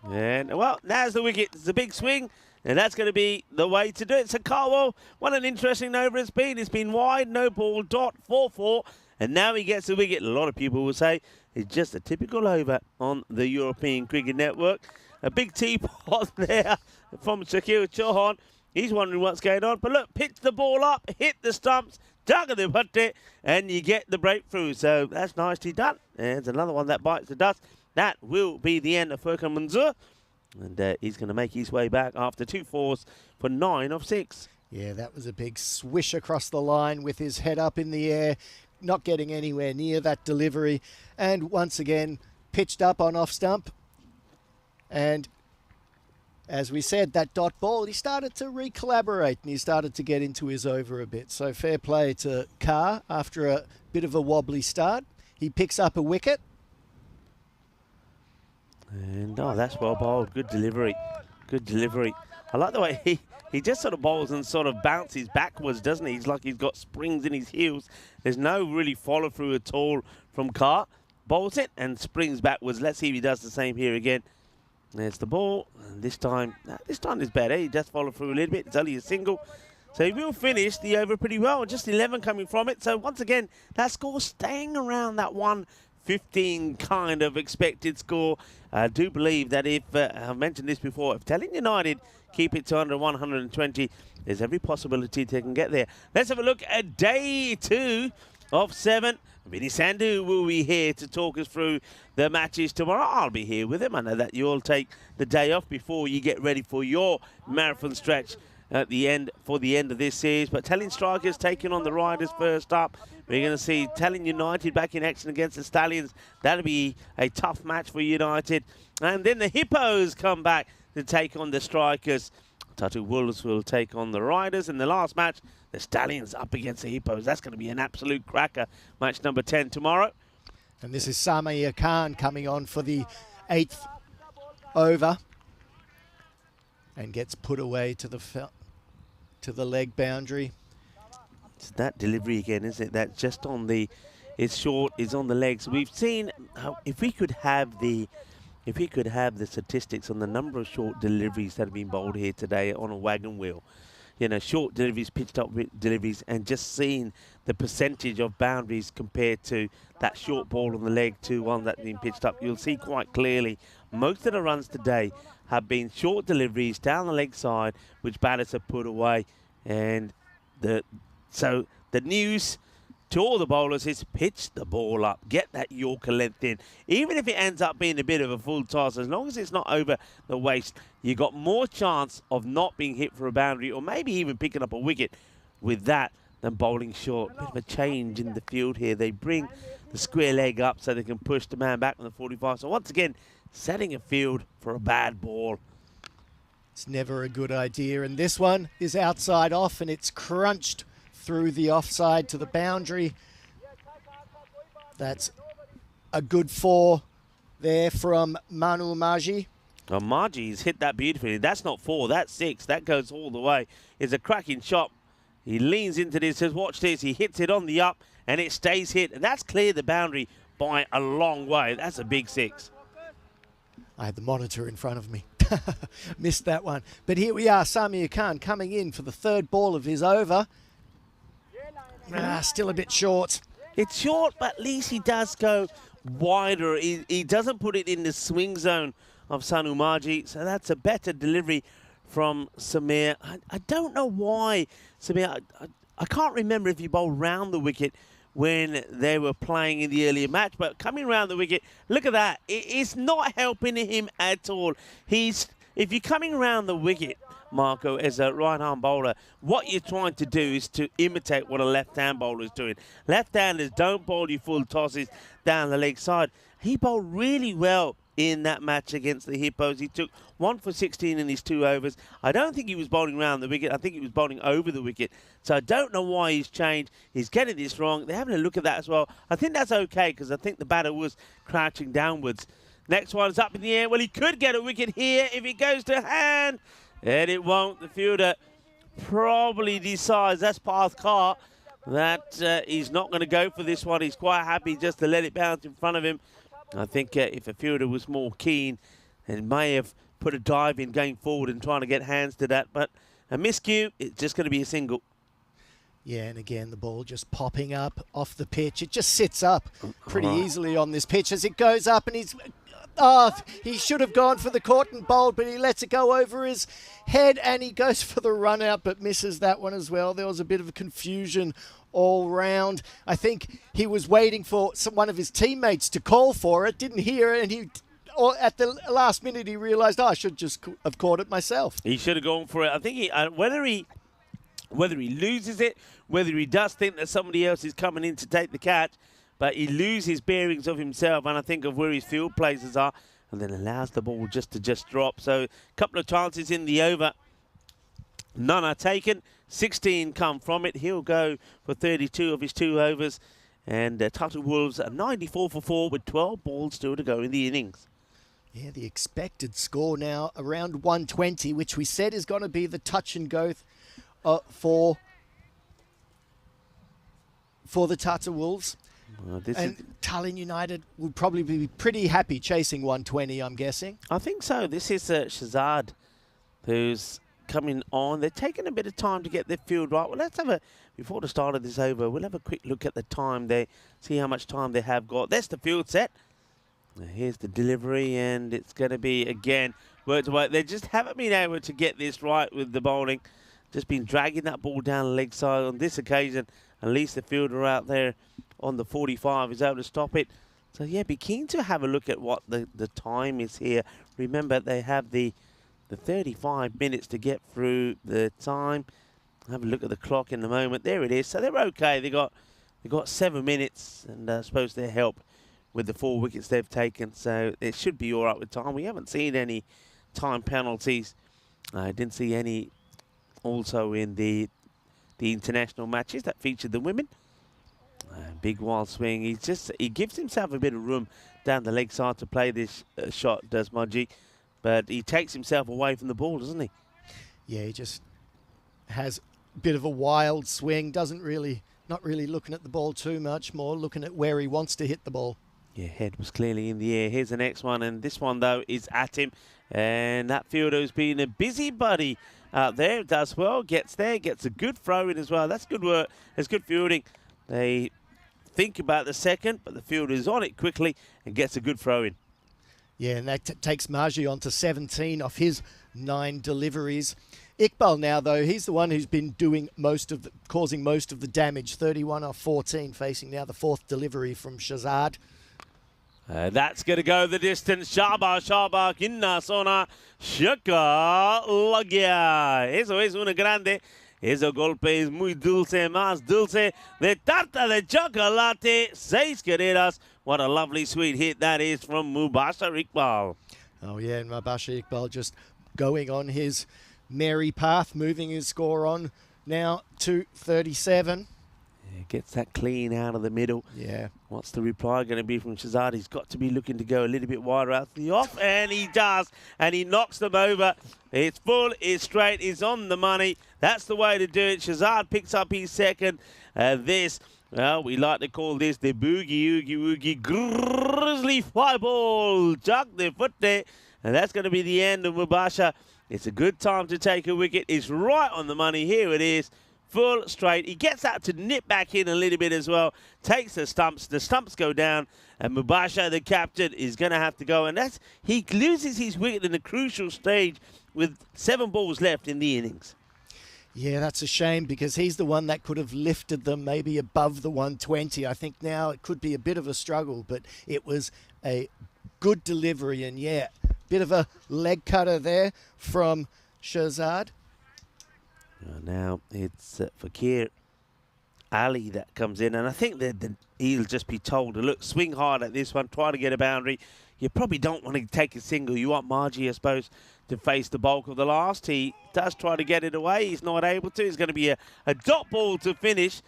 And, well, now's the wicket. It's a big swing, and that's going to be the way to do it. So, Carwell, what an interesting over it's been. It's been wide, no ball, dot, 4-4, and now he gets the wicket. A lot of people will say it's just a typical over on the European Cricket Network. A big teapot there from Shakil Chauhan. He's wondering what's going on. But look, pitch the ball up, hit the stumps, dug the putte, and you get the breakthrough. So that's nicely done. There's another one that bites the dust. That will be the end of Furkan Manzoor. And he's going to make his way back after 2 fours for 9 of 6. Yeah, that was a big swish across the line with his head up in the air, not getting anywhere near that delivery. And once again, pitched up on off stump. And as we said, that dot ball, he started to re-collaborate and he started to get into his over a bit. So fair play to Carr after a bit of a wobbly start. He picks up a wicket. And, oh, that's well bowled. Good delivery. Good delivery. I like the way he just sort of bowls and sort of bounces backwards, doesn't he? He's like he's got springs in his heels. There's no really follow-through at all from Carr. Bowls it and springs backwards. Let's see if he does the same here again. There's the ball. And this time is better. He does follow through a little bit. It's only a single. So he will finish the over pretty well. Just 11 coming from it. So once again, that score staying around that 115 kind of expected score. I do believe that if, I've mentioned this before, if Tallinn United keep it to under 120, there's every possibility they can get there. Let's have a look at day 2 of 7. Vinny Sandhu will be here to talk us through the matches tomorrow. I'll be here with him. I know that you all take the day off before you get ready for your marathon stretch at the end of this series. But Tallinn Strikers taking on the Riders first up. We're going to see Tallinn United back in action against the Stallions. That'll be a tough match for United. And then the Hippos come back to take on the Strikers. Tatu Wolves will take on the Riders. In the last match, the Stallions up against the Hippos. That's going to be an absolute cracker. Match number 10 tomorrow. And this is Samir Khan coming on for the 8th over. And gets put away to the leg boundary. It's that delivery again, isn't it? That's just on the, it's short, it's on the legs. We've seen how if we could have the statistics on the number of short deliveries that have been bowled here today on a wagon wheel. You know, short deliveries, pitched up deliveries, and just seeing the percentage of boundaries compared to that short ball on the leg to one that's been pitched up, you'll see quite clearly most of the runs today have been short deliveries down the leg side, which batters have put away. And so the news to all the bowlers is pitch the ball up, get that Yorker length in. Even if it ends up being a bit of a full toss, as long as it's not over the waist, you got more chance of not being hit for a boundary or maybe even picking up a wicket with that than bowling short. Bit of a change in the field here. They bring the square leg up so they can push the man back on the 45. So once again, setting a field for a bad ball. It's never a good idea. And this one is outside off and it's crunched through the offside to the boundary. That's a good 4 there from Manu Maji. Well, Maji's hit that beautifully. That's not 4, that's 6. That goes all the way. It's a cracking shot. He leans into this, says, watch this. He hits it on the up and it stays hit. And that's cleared the boundary by a long way. That's a big 6. I had the monitor in front of me. Missed that one. But here we are, Samir Khan coming in for the 3rd ball of his over. Still a bit short. It's short, but at least he does go wider. He doesn't put it in the swing zone of Sanu Maji, so that's a better delivery from Samir. I don't know why Samir, I can't remember if he bowled round the wicket when they were playing in the earlier match, but coming round the wicket, look at that. It's not helping him at all. If you're coming around the wicket, Marco, as a right-arm bowler, what you're trying to do is to imitate what a left-hand bowler is doing. Left-handers don't bowl you full tosses down the leg side. He bowled really well in that match against the Hippos. He took 1 for 16 in his 2 overs. I don't think he was bowling around the wicket. I think he was bowling over the wicket. So I don't know why he's changed. He's getting this wrong. They're having a look at that as well. I think that's okay because I think the batter was crouching downwards. Next one's up in the air. Well, he could get a wicket here if it goes to hand. And it won't. The fielder probably decides that's Path Car that he's not going to go for this one. He's quite happy just to let it bounce in front of him. I think if a fielder was more keen, and may have put a dive in going forward and trying to get hands to that. But a miscue, it's just going to be a single. Yeah, and again, the ball just popping up off the pitch. It just sits up pretty easily on this pitch as it goes up, and he should have gone for the caught and bowled, but he lets it go over his head, and he goes for the run out, but misses that one as well. There was a bit of confusion all round. I think he was waiting for one of his teammates to call for it, didn't hear it, and at the last minute he realised, I should just have caught it myself. He should have gone for it. I think whether he loses it, whether he does think that somebody else is coming in to take the catch, but he loses bearings of himself and I think of where his field places are, and then allows the ball just to drop. So a couple of chances in the over. None are taken. 16 come from it. He'll go for 32 of his 2 overs. And Tata Wolves are 94 for 4 with 12 balls still to go in the innings. Yeah, the expected score now around 120, which we said is going to be the touch and go for the Tata Wolves. Tallinn United would probably be pretty happy chasing 120, I'm guessing. I think so. This is Shazad who's coming on. They're taking a bit of time to get their field right. Well, let's have before the start of this over, we'll have a quick look at the time there, see how much time they have got. That's the field set. Now here's the delivery, and it's going to be, again, words away. They just haven't been able to get this right with the bowling. Just been dragging that ball down the leg side. On this occasion, at least the fielder out there on the 45 is able to stop it. So, yeah, be keen to have a look at what the time is here. Remember, they have the 35 minutes to get through the time. Have a look at the clock in a moment. There it is. So they're okay. They got 7 minutes, and I suppose they help with the 4 wickets they've taken. So it should be all right with time. We haven't seen any time penalties. I didn't see any also in the international matches that featured the women. Big wild swing. He gives himself a bit of room down the leg side to play this shot, does Mudgy. But he takes himself away from the ball, doesn't he? Yeah, he just has a bit of a wild swing. Not really looking at the ball too much, more looking at where he wants to hit the ball. Yeah, head was clearly in the air. Here's the next one, and this one, though, is at him. And that fielder's been a busybody out there. Does well, gets there, gets a good throw in as well. That's good work. That's good fielding. They think about the second, but the fielder is on it quickly and gets a good throw in. Yeah, and that takes Margie on to 17 off his 9 deliveries. Iqbal now, though, he's the one who's been causing most of the damage. 31 off 14, facing now the 4th delivery from Shazad. That's going to go the distance. Shaba, Kinna, Sona, Shaka, Lagia. Eso es una grande. Ese golpe es muy dulce, más dulce. De tarta de chocolate, 6 carreras. What a lovely sweet hit that is from Mubashir Iqbal. Oh, yeah, and Mubashir Iqbal just going on his merry path, moving his score on now to 37. Yeah, gets that clean out of the middle. Yeah. What's the reply going to be from Shazad? He's got to be looking to go a little bit wider out to the off, and he does, and he knocks them over. It's full, it's straight, it's on the money. That's the way to do it. Shazad picks up his second. Well, we like to call this the boogie, oogie, woogie, grizzly fly ball. Chuck the foot there, and that's going to be the end of Mubashir. It's a good time to take a wicket. It's right on the money. Here it is. Full straight. He gets out to nip back in a little bit as well. Takes the stumps. The stumps go down. And Mubashir, the captain, is going to have to go. And he loses his wicket in a crucial stage with 7 balls left in the innings. Yeah, that's a shame because he's the one that could have lifted them maybe above the 120. I think now it could be a bit of a struggle, but it was a good delivery. And yeah, bit of a leg cutter there from Shazad. Now it's Fakir Ali that comes in, and I think that he'll just be told to look, swing hard at this one, try to get a boundary. You probably don't want to take a single. You want Margie, I suppose, to face the bulk of the last. He does try to get it away. He's not able to. It's going to be a dot ball to finish.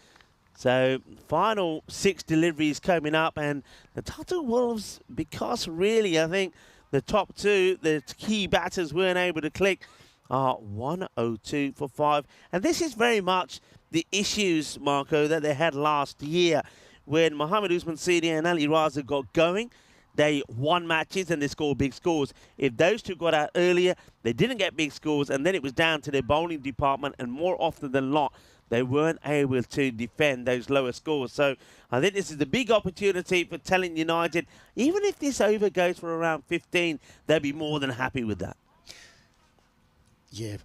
So final 6 deliveries coming up, and the Tata Wolves, because really I think the top 2, the key batters weren't able to click, are 102 for 5. And this is very much the issues, Marco, that they had last year when Mohamed Usman Senior and Ali Raza got going. They won matches and they scored big scores. If those two got out earlier, they didn't get big scores, and then it was down to their bowling department, and more often than not, they weren't able to defend those lower scores. So I think this is a big opportunity for Tallinn United. Even if this over goes for around 15, they'll be more than happy with that. Yeah,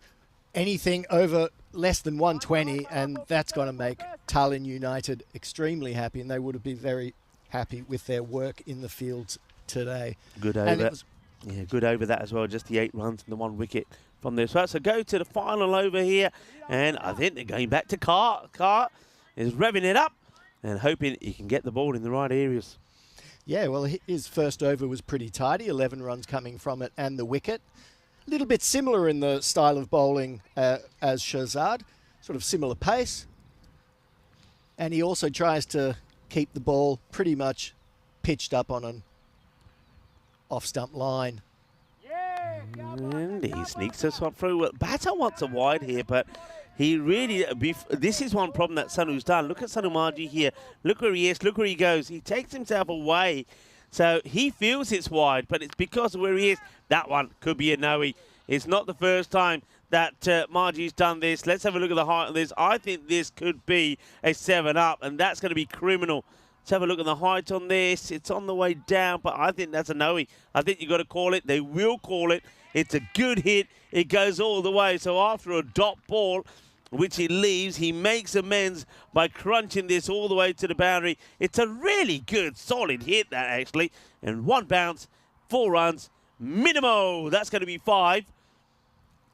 anything over less than 120, and that's going to make Tallinn United extremely happy, and they would have been very happy with their work in the fields today. Good over. Yeah, good over that as well. Just the 8 runs and the 1 wicket from this. So go to the final over here, and I think they're going back to Cart. Cart is revving it up and hoping he can get the ball in the right areas. Yeah, well, his first over was pretty tidy, 11 runs coming from it and the wicket. A little bit similar in the style of bowling as Shahzad, sort of similar pace. And he also tries to keep the ball pretty much pitched up on an off-stump line. And he sneaks this one through. Batter wants a wide here, but he really... This is one problem that Sanu's done. Look at Sanu Margie here. Look where he is. Look where he goes. He takes himself away. So he feels it's wide, but it's because of where he is. That one could be a no-y. It's not the first time that Margie's done this. Let's have a look at the height of this. I think this could be a 7-up, and that's going to be criminal. Let's have a look at the height on this. It's on the way down, but I think that's a no-y. I think you've got to call it. They will call it. It's a good hit. It goes all the way. So after a dot ball, which he leaves, he makes amends by crunching this all the way to the boundary. It's a really good, solid hit, that actually. And 1 bounce, 4 runs, minimo. That's going to be 5.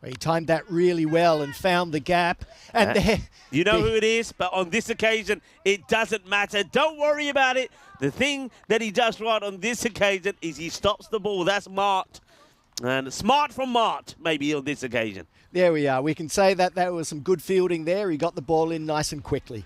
He timed that really well and found the gap. And you know who it is, but on this occasion, it doesn't matter. Don't worry about it. The thing that he does right on this occasion is he stops the ball. That's Mart. And smart from Mart, maybe, on this occasion. There we are. We can say that there was some good fielding there. He got the ball in nice and quickly.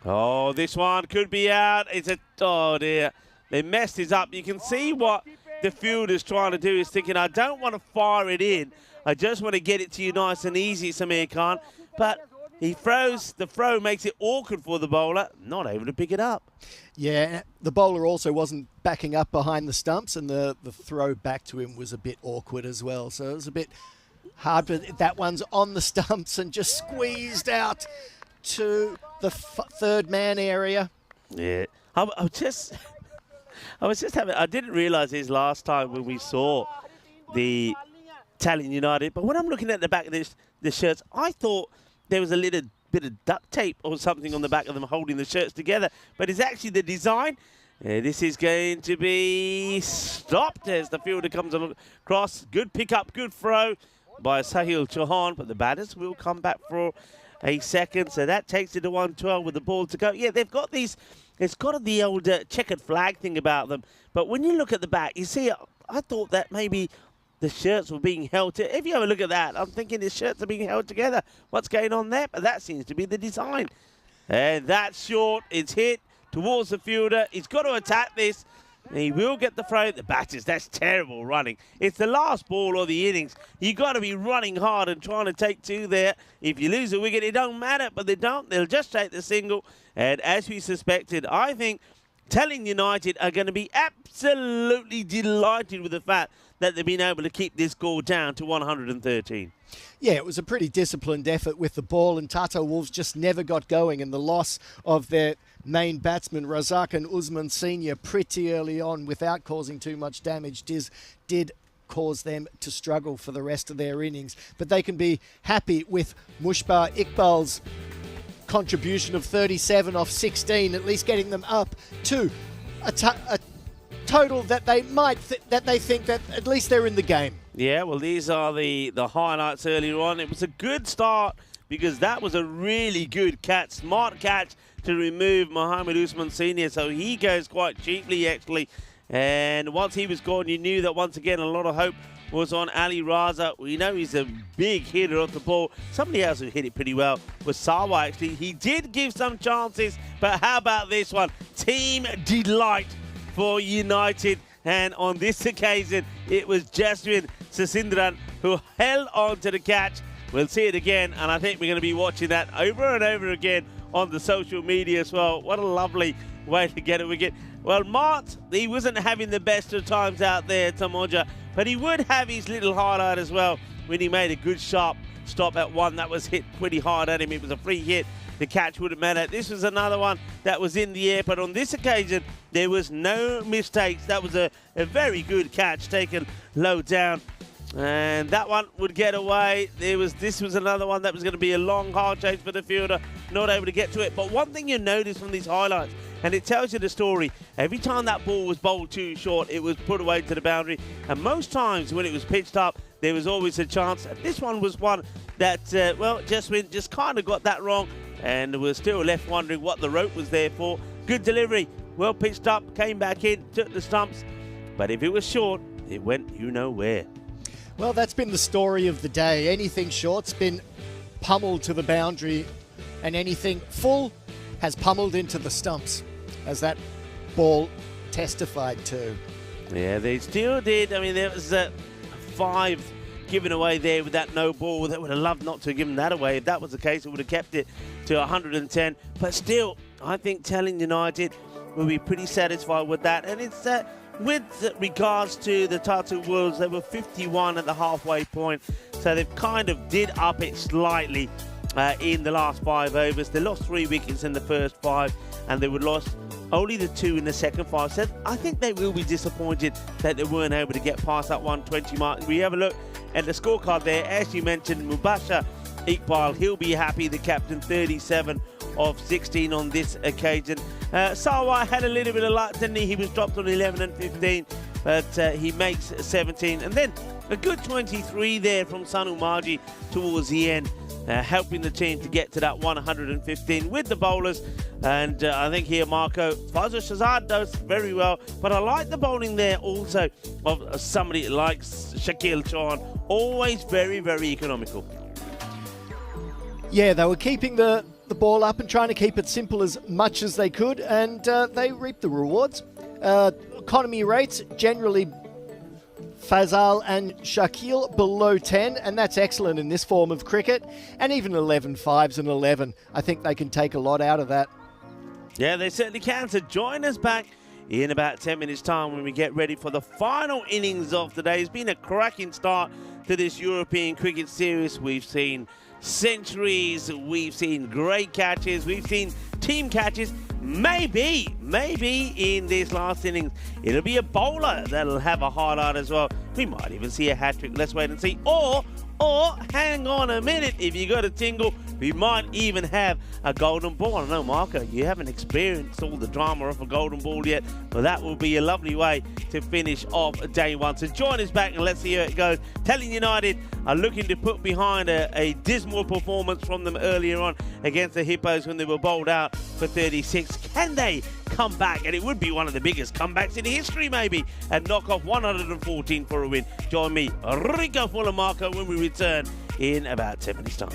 Oh, this one could be out. It's a... Oh, dear. They messed this up. You can see what the fielder's trying to do. He's thinking, I don't want to fire it in. I just want to get it to you nice and easy, Samir Khan. But he throws. The throw makes it awkward for the bowler. Not able to pick it up. Yeah, the bowler also wasn't backing up behind the stumps, and the throw back to him was a bit awkward as well. So it was a bit hard, but that one's on the stumps and just squeezed out to the third man area. Yeah, I was just having... I didn't realise this last time when we saw the Tallinn United, but when I'm looking at the back of the shirts, I thought there was a little bit of duct tape or something on the back of them holding the shirts together, but it's actually the design. This is going to be stopped as the fielder comes across. Good pick up, good throw by Sahil Chauhan, but the batters will come back for a second, so that takes it to 112 with the ball to go. Yeah, they've got these... It's got the old checkered flag thing about them, but when you look at the back, you see, I thought that maybe the shirts were being held to... If you have a look at that, I'm thinking the shirts are being held together. What's going on there? But that seems to be the design. And that's short. It's hit towards the fielder. He's got to attack this. He will get the throw. The batters, that's terrible running. It's the last ball of the innings. You've got to be running hard and trying to take 2 there. If you lose a wicket, it don't matter, but they don't. They'll just take the single. And as we suspected, I think Tallinn United are going to be absolutely delighted with the fact that they've been able to keep this score down to 113. Yeah, it was a pretty disciplined effort with the ball, and Tata Wolves just never got going, and the loss of their main batsman, Razak and Usman Senior, pretty early on without causing too much damage did cause them to struggle for the rest of their innings. But they can be happy with Mushbah Iqbal's contribution of 37 off 16, at least getting them up to a total that they think that at least they're in the game. Yeah, well, these are the highlights earlier on. It was a good start because that was a really good catch, smart catch to remove Mohammed Usman Sr., so he goes quite cheaply, actually. And once he was gone, you knew that once again a lot of hope was on Ali Raza. We know he's a big hitter off the ball. Somebody else who hit it pretty well was Sawa, actually. He did give some chances, but how about this one? Team delight for United. And on this occasion, it was Jaswin Sasindran who held on to the catch. We'll see it again, and I think we're going to be watching that over and over again on the social media as well. What a lovely way to get a wicket. Well, Mart, he wasn't having the best of times out there, Tamoja, but he would have his little highlight as well when he made a good sharp stop at one that was hit pretty hard at him. It was a free hit. The catch wouldn't matter. This was another one that was in the air, but on this occasion, there was no mistakes. That was a very good catch taken low down. And that one would get away. This was another one that was going to be a long, hard chase for the fielder, not able to get to it. But one thing you notice from these highlights, and it tells you the story, every time that ball was bowled too short, it was put away to the boundary. And most times when it was pitched up, there was always a chance. And this one was one that, well, Jaswin just kind of got that wrong and was still left wondering what the rope was there for. Good delivery, well pitched up, came back in, took the stumps. But if it was short, it went you know where. Well, that's been the story of the day. Anything short's been pummeled to the boundary, and anything full has pummeled into the stumps, as that ball testified to. Yeah, they still did. I mean, there was 5 given away there with that no ball. They would have loved not to have given that away. If that was the case, it would have kept it to 110. But still, I think Tallinn United will be pretty satisfied with that. And it's with regards to the Tartu Wolves, they were 51 at the halfway point. So they've kind of did up it slightly in the last 5 overs. They lost 3 wickets in the first 5, and they would lost only the 2 in the second 5. So I think they will be disappointed that they weren't able to get past that 120 mark. We have a look at the scorecard there. As you mentioned, Mubashir Iqbal, he'll be happy, the captain, 37 of 16 on this occasion. Sawa had a little bit of luck, didn't he? He was dropped on 11 and 15, but he makes 17. And then a good 23 there from Sanu Marji towards the end, helping the team to get to that 115 with the bowlers. And I think here Marco Fazil Shazad does very well, but I like the bowling there also of somebody like Shakil Chauhan, always very, very economical. Yeah, they were keeping the ball up and trying to keep it simple as much as they could, and they reaped the rewards. Economy rates generally Fazal and Shakil below 10, and that's excellent in this form of cricket. And even 11 5s and 11, I think they can take a lot out of that. Yeah, they certainly can. So join us back in about 10 minutes' time when we get ready for the final innings of the day. It's been a cracking start to this European cricket series. We've seen centuries, we've seen great catches, we've seen team catches. Maybe in this last innings, it'll be a bowler that'll have a highlight as well. We might even see a hat-trick. Let's wait and see. Or hang on a minute, if you got a tingle, we might even have a golden ball. I know, Marco, you haven't experienced all the drama of a golden ball yet, but that will be a lovely way to finish off day one. So join us back and let's see how it goes. Tallinn United are looking to put behind a dismal performance from them earlier on against the Hippos when they were bowled out for 36. Can they come back? And it would be one of the biggest comebacks in history, maybe, and knock off 114 for a win. Join me, Rico Fuller Marco, when we return in about 10 minutes' time.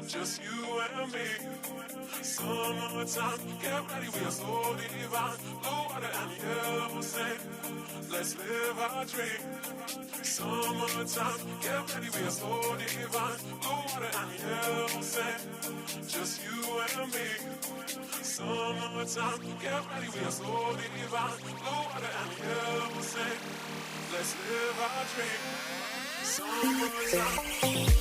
just you and me. Summertime, get ready, we are so divine. Blue water and yellow sand, let's live our dream. Summertime, get ready, we are so divine. Blue water and yellow sand, just you and me. Summertime, get ready, we are so divine. Blue water and yellow sand, let's live our dream. Summertime.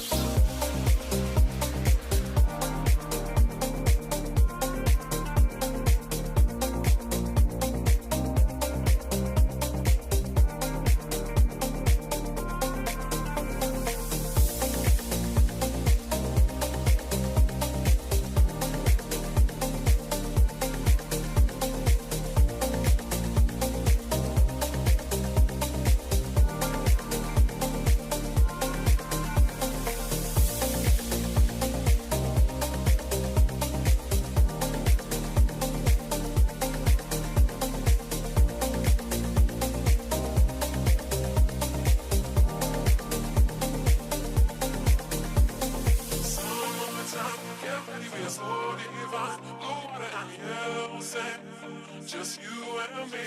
Just you and me.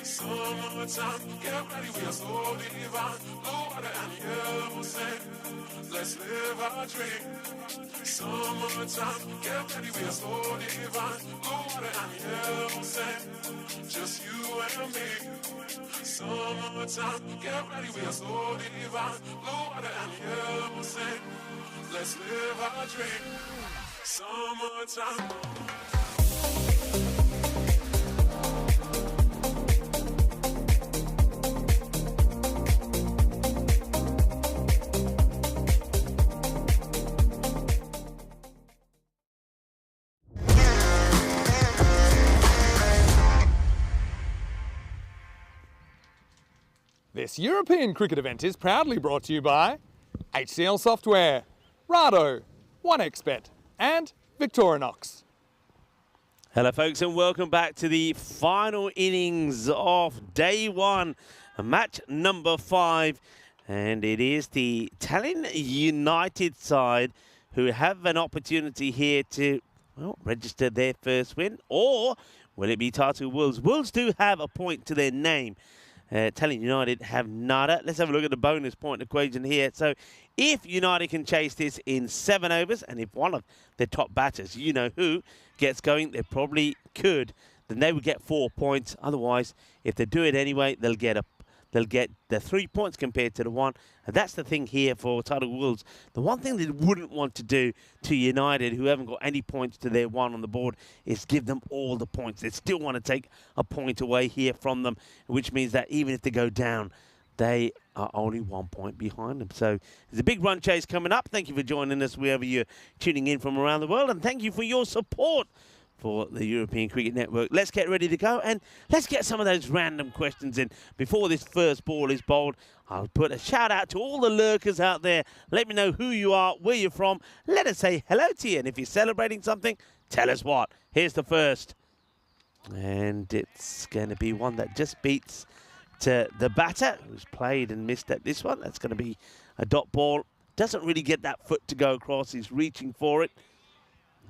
Summertime, get ready, we are so divine. Blue water and yellow sand, let's live our dream. Summertime, get ready, we are so divine. Blue water and yellow sand, just you and me. Summertime, get ready, we are so divine. Blue water and yellow sand, let's live our dream. Summertime. This European cricket event is proudly brought to you by HCL Software, Rado, 1xBet and Victorinox. Hello folks and welcome back to the final innings of day one, match number 5, and it is the Tallinn United side who have an opportunity here to, well, register their first win, or will it be Tartu Wolves? Wolves do have a point to their name. Tallinn United have nada. Let's have a look at the bonus point equation here. So if United can chase this in 7 overs, and if one of the top batters, you know who, gets going, they probably could, then they would get 4 points. Otherwise, if they do it anyway, they'll get the 3 points compared to the 1. And that's the thing here for Tartu Wolves. The one thing they wouldn't want to do to United, who haven't got any points to their 1 on the board, is give them all the points. They still want to take a point away here from them, which means that even if they go down, they are only 1 point behind them. So there's a big run chase coming up. Thank you for joining us wherever you're tuning in from around the world, and thank you for your support for the European Cricket Network. Let's get ready to go, and let's get some of those random questions in before this first ball is bowled. I'll put a shout out to all the lurkers out there. Let me know who you are, where you're from. Let us say hello to you, and if you're celebrating something, tell us what. Here's the first, and it's going to be one that just beats to the batter, who's played and missed at this one. That's going to be a dot ball. Doesn't really get that foot to go across. He's reaching for it,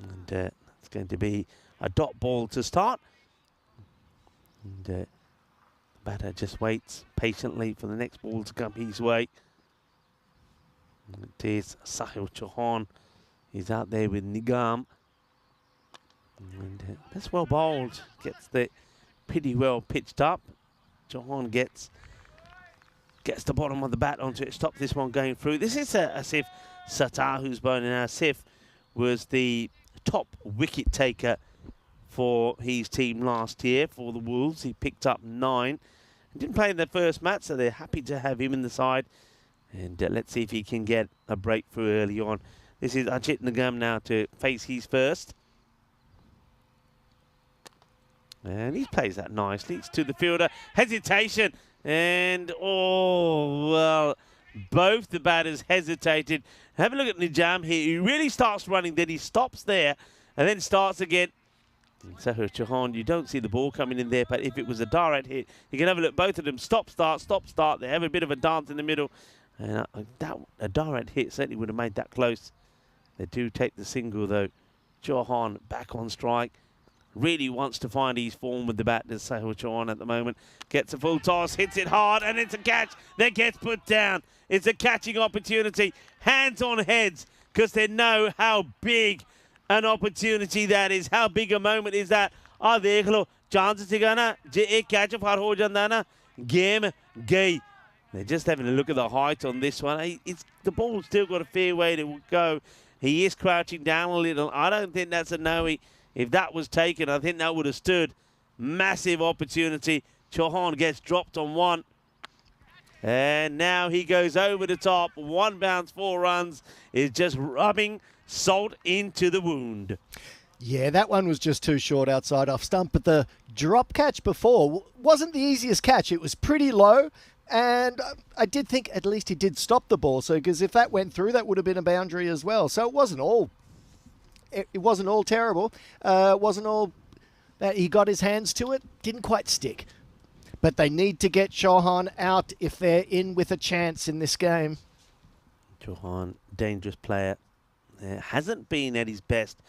and it's going to be a dot ball to start. And the batter just waits patiently for the next ball to come his way. And it is Sahil Chauhan. He's out there with Nigam. And that's well bowled. Gets the pretty well pitched up. Chauhan gets the bottom of the bat onto it. Stop this one going through. This is Asif Sattar who's bowling now. Asif was the top wicket taker for his team last year for the Wolves. He picked up 9. He didn't play in the first match, so they're happy to have him in the side. And let's see if he can get a breakthrough early on. This is Ajit Nigam now to face his first. And he plays that nicely. It's to the fielder. Hesitation. And, oh, well, both the batters hesitated. Have a look at Nijam here. He really starts running, then he stops there and then starts again. Sahil Chauhan, you don't see the ball coming in there, but if it was a direct hit, you can have a look. Both of them stop, start. They have a bit of a dance in the middle. And a direct hit certainly would have made that close. They do take the single, though. Johan back on strike. Really wants to find his form with the bat. Does Sahil Chauhan at the moment. Gets a full toss, hits it hard, and it's a catch that gets put down. It's a catching opportunity. Hands on heads, because they know how big an opportunity that is. How big a moment is that? Ah, dekh lo. Chance siga na. Je ek catch far ho janda na. Game gay. They're just having a look at the height on this one. The ball's still got a fair way to go. He is crouching down a little. I don't think that's a no. If that was taken, I think that would have stood. Massive opportunity. Chauhan gets dropped on one. And now he goes over the top. 1 bounce, 4 runs. Is just rubbing salt into the wound. Yeah, that one was just too short outside off stump. But the drop catch before wasn't the easiest catch. It was pretty low. And I did think at least he did stop the ball. So because if that went through, that would have been a boundary as well. So it wasn't all terrible. It wasn't all that he got his hands to it. Didn't quite stick. But they need to get Chauhan out if they're in with a chance in this game. Chauhan, dangerous player. Hasn't been at his best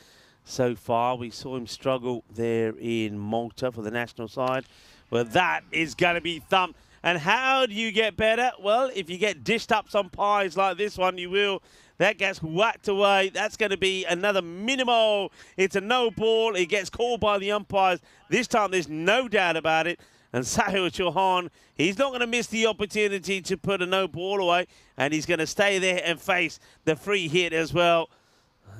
so far. We saw him struggle there in Malta for the national side. Well, that is going to be thumped. And how do you get better? Well, if you get dished up some pies like this one, you will. That gets whacked away. That's going to be another minimal. It's a no ball. It gets called by the umpires. This time, there's no doubt about it. And Sahil Chauhan, he's not going to miss the opportunity to put a no ball away. And he's going to stay there and face the free hit as well.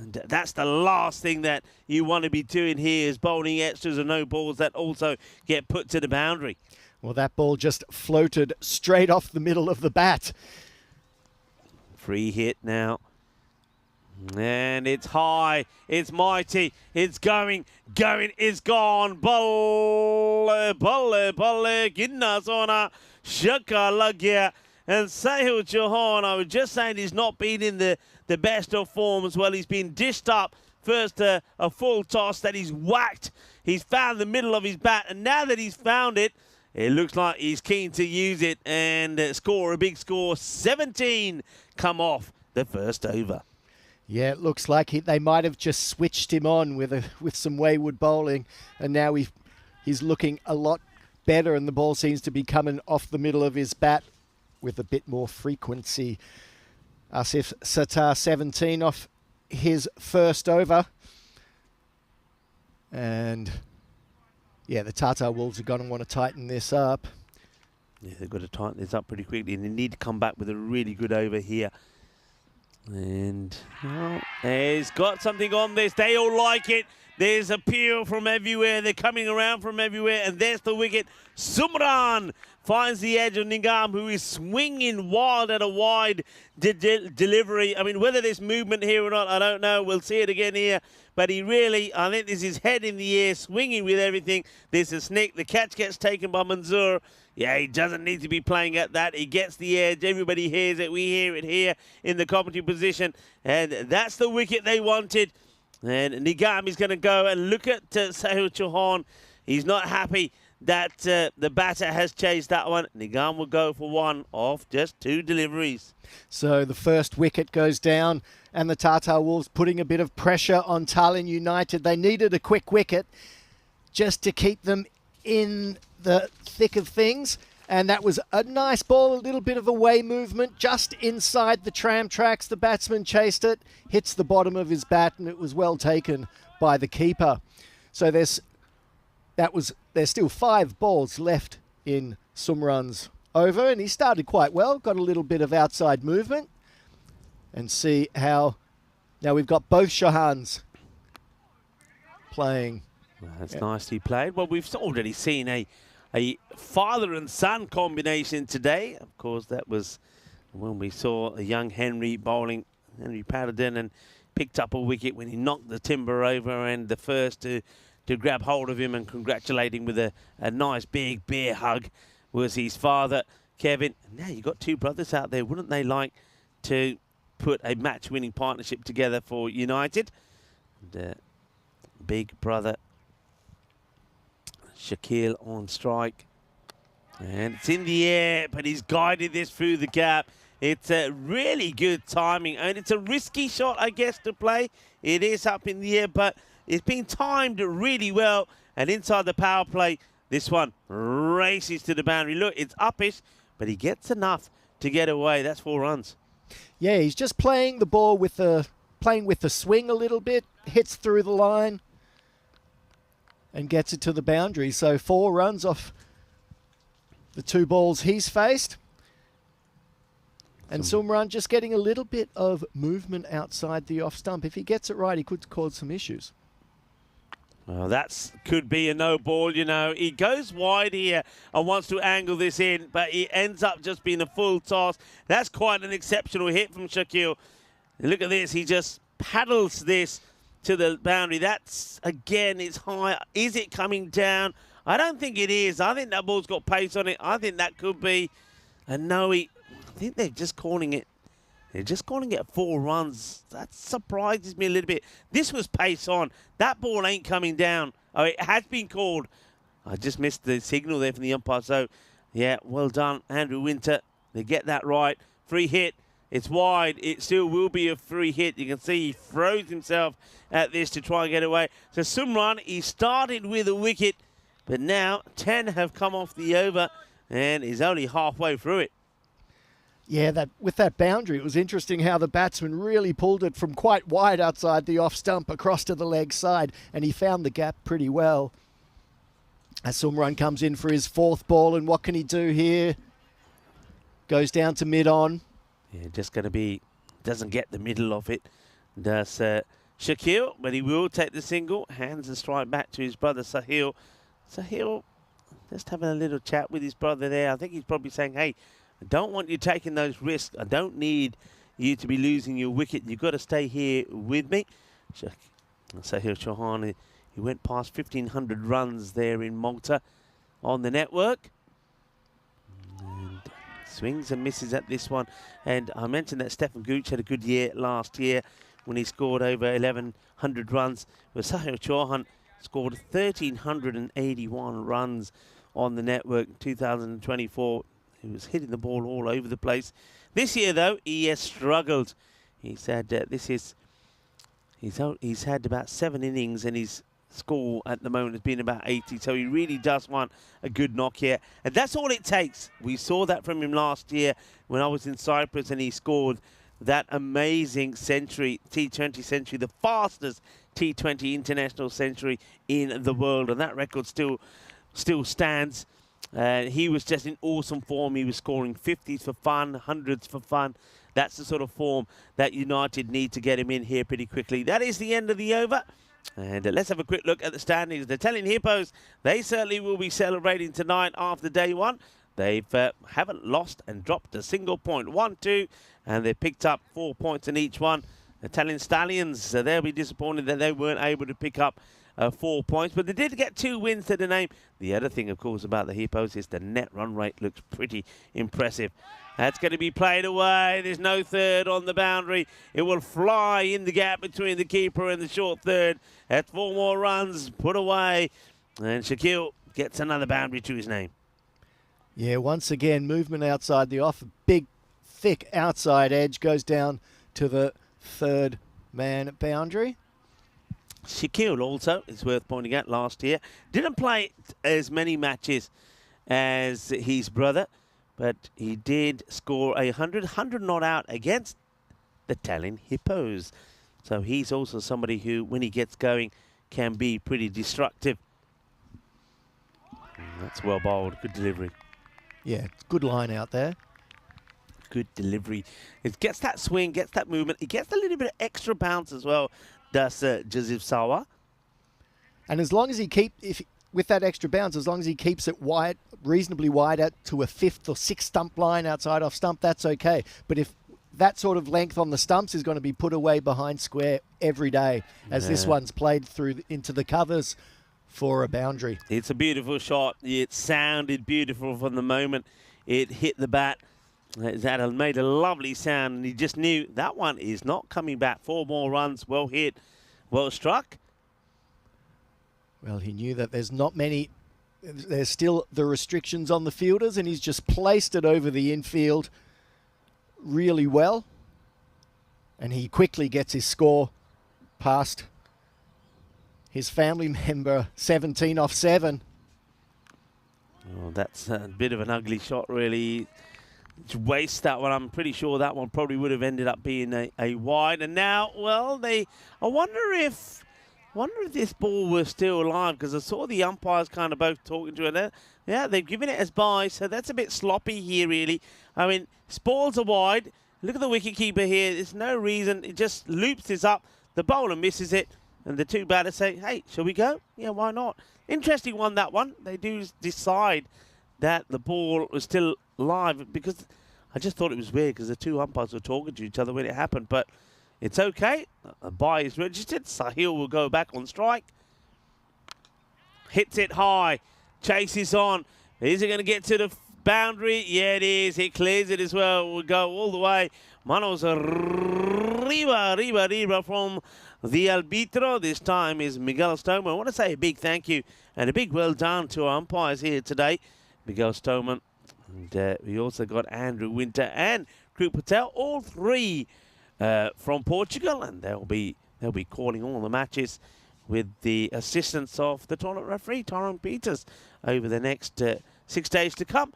And that's the last thing that you want to be doing here, is bowling extras or no balls that also get put to the boundary. Well, that ball just floated straight off the middle of the bat. Free hit now. And it's high. It's mighty. It's going. It's gone. Balle, ginna sona, shaka lagya. And Sahil Chauhan, I was just saying, he's not been in the best of forms. Well, he's been dished up. First a full toss that he's whacked. He's found the middle of his bat. And now that he's found it, it looks like he's keen to use it and score a big score. 17 come off the first over. Yeah, it looks like they might have just switched him on with some wayward bowling, and now he's looking a lot better, and the ball seems to be coming off the middle of his bat with a bit more frequency. Asif Sattar 17 off his first over. And yeah, the Tata Wolves are going to want to tighten this up. Yeah, they've got to tighten this up pretty quickly, and they need to come back with a really good over here. And well, he's got something on this. They all like it. There's appeal from everywhere. They're coming around from everywhere. And there's the wicket. Sumran finds the edge of Nigam, who is swinging wild at a wide delivery. I mean, whether there's movement here or not, I don't know. We'll see it again here. But he really, I think this is head in the air, swinging with everything. There's a snick. The catch gets taken by Manzoor. Yeah, he doesn't need to be playing at that. He gets the edge. Everybody hears it. We hear it here in the commentary position. And that's the wicket they wanted. And Nigam is going to go and look at Sahil Chauhan. He's not happy that the batter has chased that one. Nigam will go for one off just 2 deliveries. So the first wicket goes down, and the Tata Wolves putting a bit of pressure on Tallinn United. They needed a quick wicket just to keep them in the thick of things. And that was a nice ball, a little bit of away movement just inside the tram tracks. The batsman chased it, hits the bottom of his bat, and it was well taken by the keeper. So there's still 5 balls left in Sumran's over, and he started quite well, got a little bit of outside movement. And see how now we've got both Chauhans playing. Well, that's nicely played. Well, we've already seen a father and son combination today. Of course, that was when we saw a young Henry bowling, Henry Patterdon, and picked up a wicket when he knocked the timber over, and the first to grab hold of him and congratulate him with a nice big bear hug was his father, Kevin. Now you've got 2 brothers out there. Wouldn't they like to put a match-winning partnership together for United? And, big brother Shakil on strike. And it's in the air, but he's guided this through the gap. It's a really good timing, and it's a risky shot, I guess, to play. It is up in the air, but it's been timed really well. And inside the power play, this one races to the boundary. Look, it's uppish, but he gets enough to get away. That's 4 runs. Yeah, he's just playing the ball with the swing a little bit, hits through the line, and gets it to the boundary. So 4 runs off the 2 balls he's faced. And Sumran just getting a little bit of movement outside the off stump. If he gets it right, he could cause some issues. Well, that could be a no ball, you know. He goes wide here and wants to angle this in, but he ends up just being a full toss. That's quite an exceptional hit from Shaquille. Look at this. He just paddles this to the boundary. That's, again, it's high. Is it coming down? I don't think it is. I think that ball's got pace on it. I think that could be a no. I think they're just calling it. They're just calling it 4 runs. That surprises me a little bit. This was pace on. That ball ain't coming down. Oh, it has been called. I just missed the signal there from the umpire. So, yeah, well done, Andrew Winter. They get that right. Free hit. It's wide. It still will be a free hit. You can see he throws himself at this to try and get away. So Sumran, he started with a wicket, but now 10 have come off the over and is only halfway through it. Yeah, with that boundary, it was interesting how the batsman really pulled it from quite wide outside the off stump across to the leg side, and he found the gap pretty well. As Sumran comes in for his 4th ball, and what can he do here? Goes down to mid-on. Yeah, just going to be, doesn't get the middle of it. Does Shaquille, but he will take the single, hands the strike back to his brother Sahil. Sahil just having a little chat with his brother there. I think he's probably saying, hey, I don't want you taking those risks. I don't need you to be losing your wicket. You've got to stay here with me. Sahil Chauhan, he went past 1,500 runs there in Malta on the network. And swings and misses at this one. And I mentioned that Stefan Gooch had a good year last year when he scored over 1,100 runs. But Sahil Chauhan scored 1,381 runs on the network in 2024. He was hitting the ball all over the place. This year, though, he has struggled. He said he's had about 7 innings, and his score at the moment has been about 80. So he really does want a good knock here, and that's all it takes. We saw that from him last year when I was in Cyprus, and he scored that amazing century, T20 century, the fastest T20 international century in the world, and that record still stands. He was just in awesome form. He was scoring 50s for fun, 100s for fun. That's the sort of form that United need to get him in here pretty quickly. That is the end of the over. And let's have a quick look at the standings. The Italian Hippos, they certainly will be celebrating tonight after day 1. They haven't lost and dropped a single point. 1-2, and they picked up 4 points in each one. Italian Stallions, they'll be disappointed that they weren't able to pick up 4 points, but they did get 2 wins to the name. The other thing, of course, about the Hippos is the net run rate looks pretty impressive. That's going to be played away. There's no third on the boundary. It will fly in the gap between the keeper and the short third. That's 4 more runs put away, and Shaquille gets another boundary to his name. Yeah, once again, movement outside the off. Big, thick outside edge goes down to the 3rd man boundary. Shaquille also, it's worth pointing out, last year didn't play as many matches as his brother, but he did score 100 not out against the Italian Hippos. So he's also somebody who, when he gets going, can be pretty destructive. That's well bowled, good delivery. Yeah, good line out there. Good delivery. It gets that swing, gets that movement. It gets a little bit of extra bounce as well. Does Joseph Sawa. And as long as he with that extra bounce, as long as he keeps it wide, reasonably wide out to a 5th or 6th stump line outside off stump, that's okay. But if that sort of length on the stumps is going to be put away behind square every day, as this one's played through into the covers for a boundary. It's a beautiful shot. It sounded beautiful from the moment it hit the bat. That made a lovely sound, and he just knew that one is not coming back. 4 more runs, well hit, well struck. Well, he knew that there's still the restrictions on the fielders, and he's just placed it over the infield really well. And he quickly gets his score past his family member, 17 off 7. Oh, that's a bit of an ugly shot, really. To waste that one, I'm pretty sure that one probably would have ended up being a wide. And now, well, I wonder if this ball was still alive, because I saw the umpires kind of both talking to it. Yeah, they've given it as by, so that's a bit sloppy here, really. I mean, balls are wide. Look at the wicketkeeper here. There's no reason. It just loops this up. The bowler misses it, and the two batters say, hey, shall we go? Yeah, why not? Interesting one, that one. They do decide that the ball was still live, because I just thought it was weird because the two umpires were talking to each other when it happened, but it's okay. A bye is registered. Sahil will go back on strike. Hits it high. Chases on. Is it going to get to the boundary? Yeah, it is. It clears it as well. Will go all the way. Manos arriba from the arbitro. This time is Miguel Stoneman. I want to say a big thank you and a big well done to our umpires here today. Miguel Stoneman. And we also got Andrew Winter and Krup Patel, all three from Portugal, and they'll be calling all the matches with the assistance of the tournament referee, Tyrone Peters, over the next 6 days to come.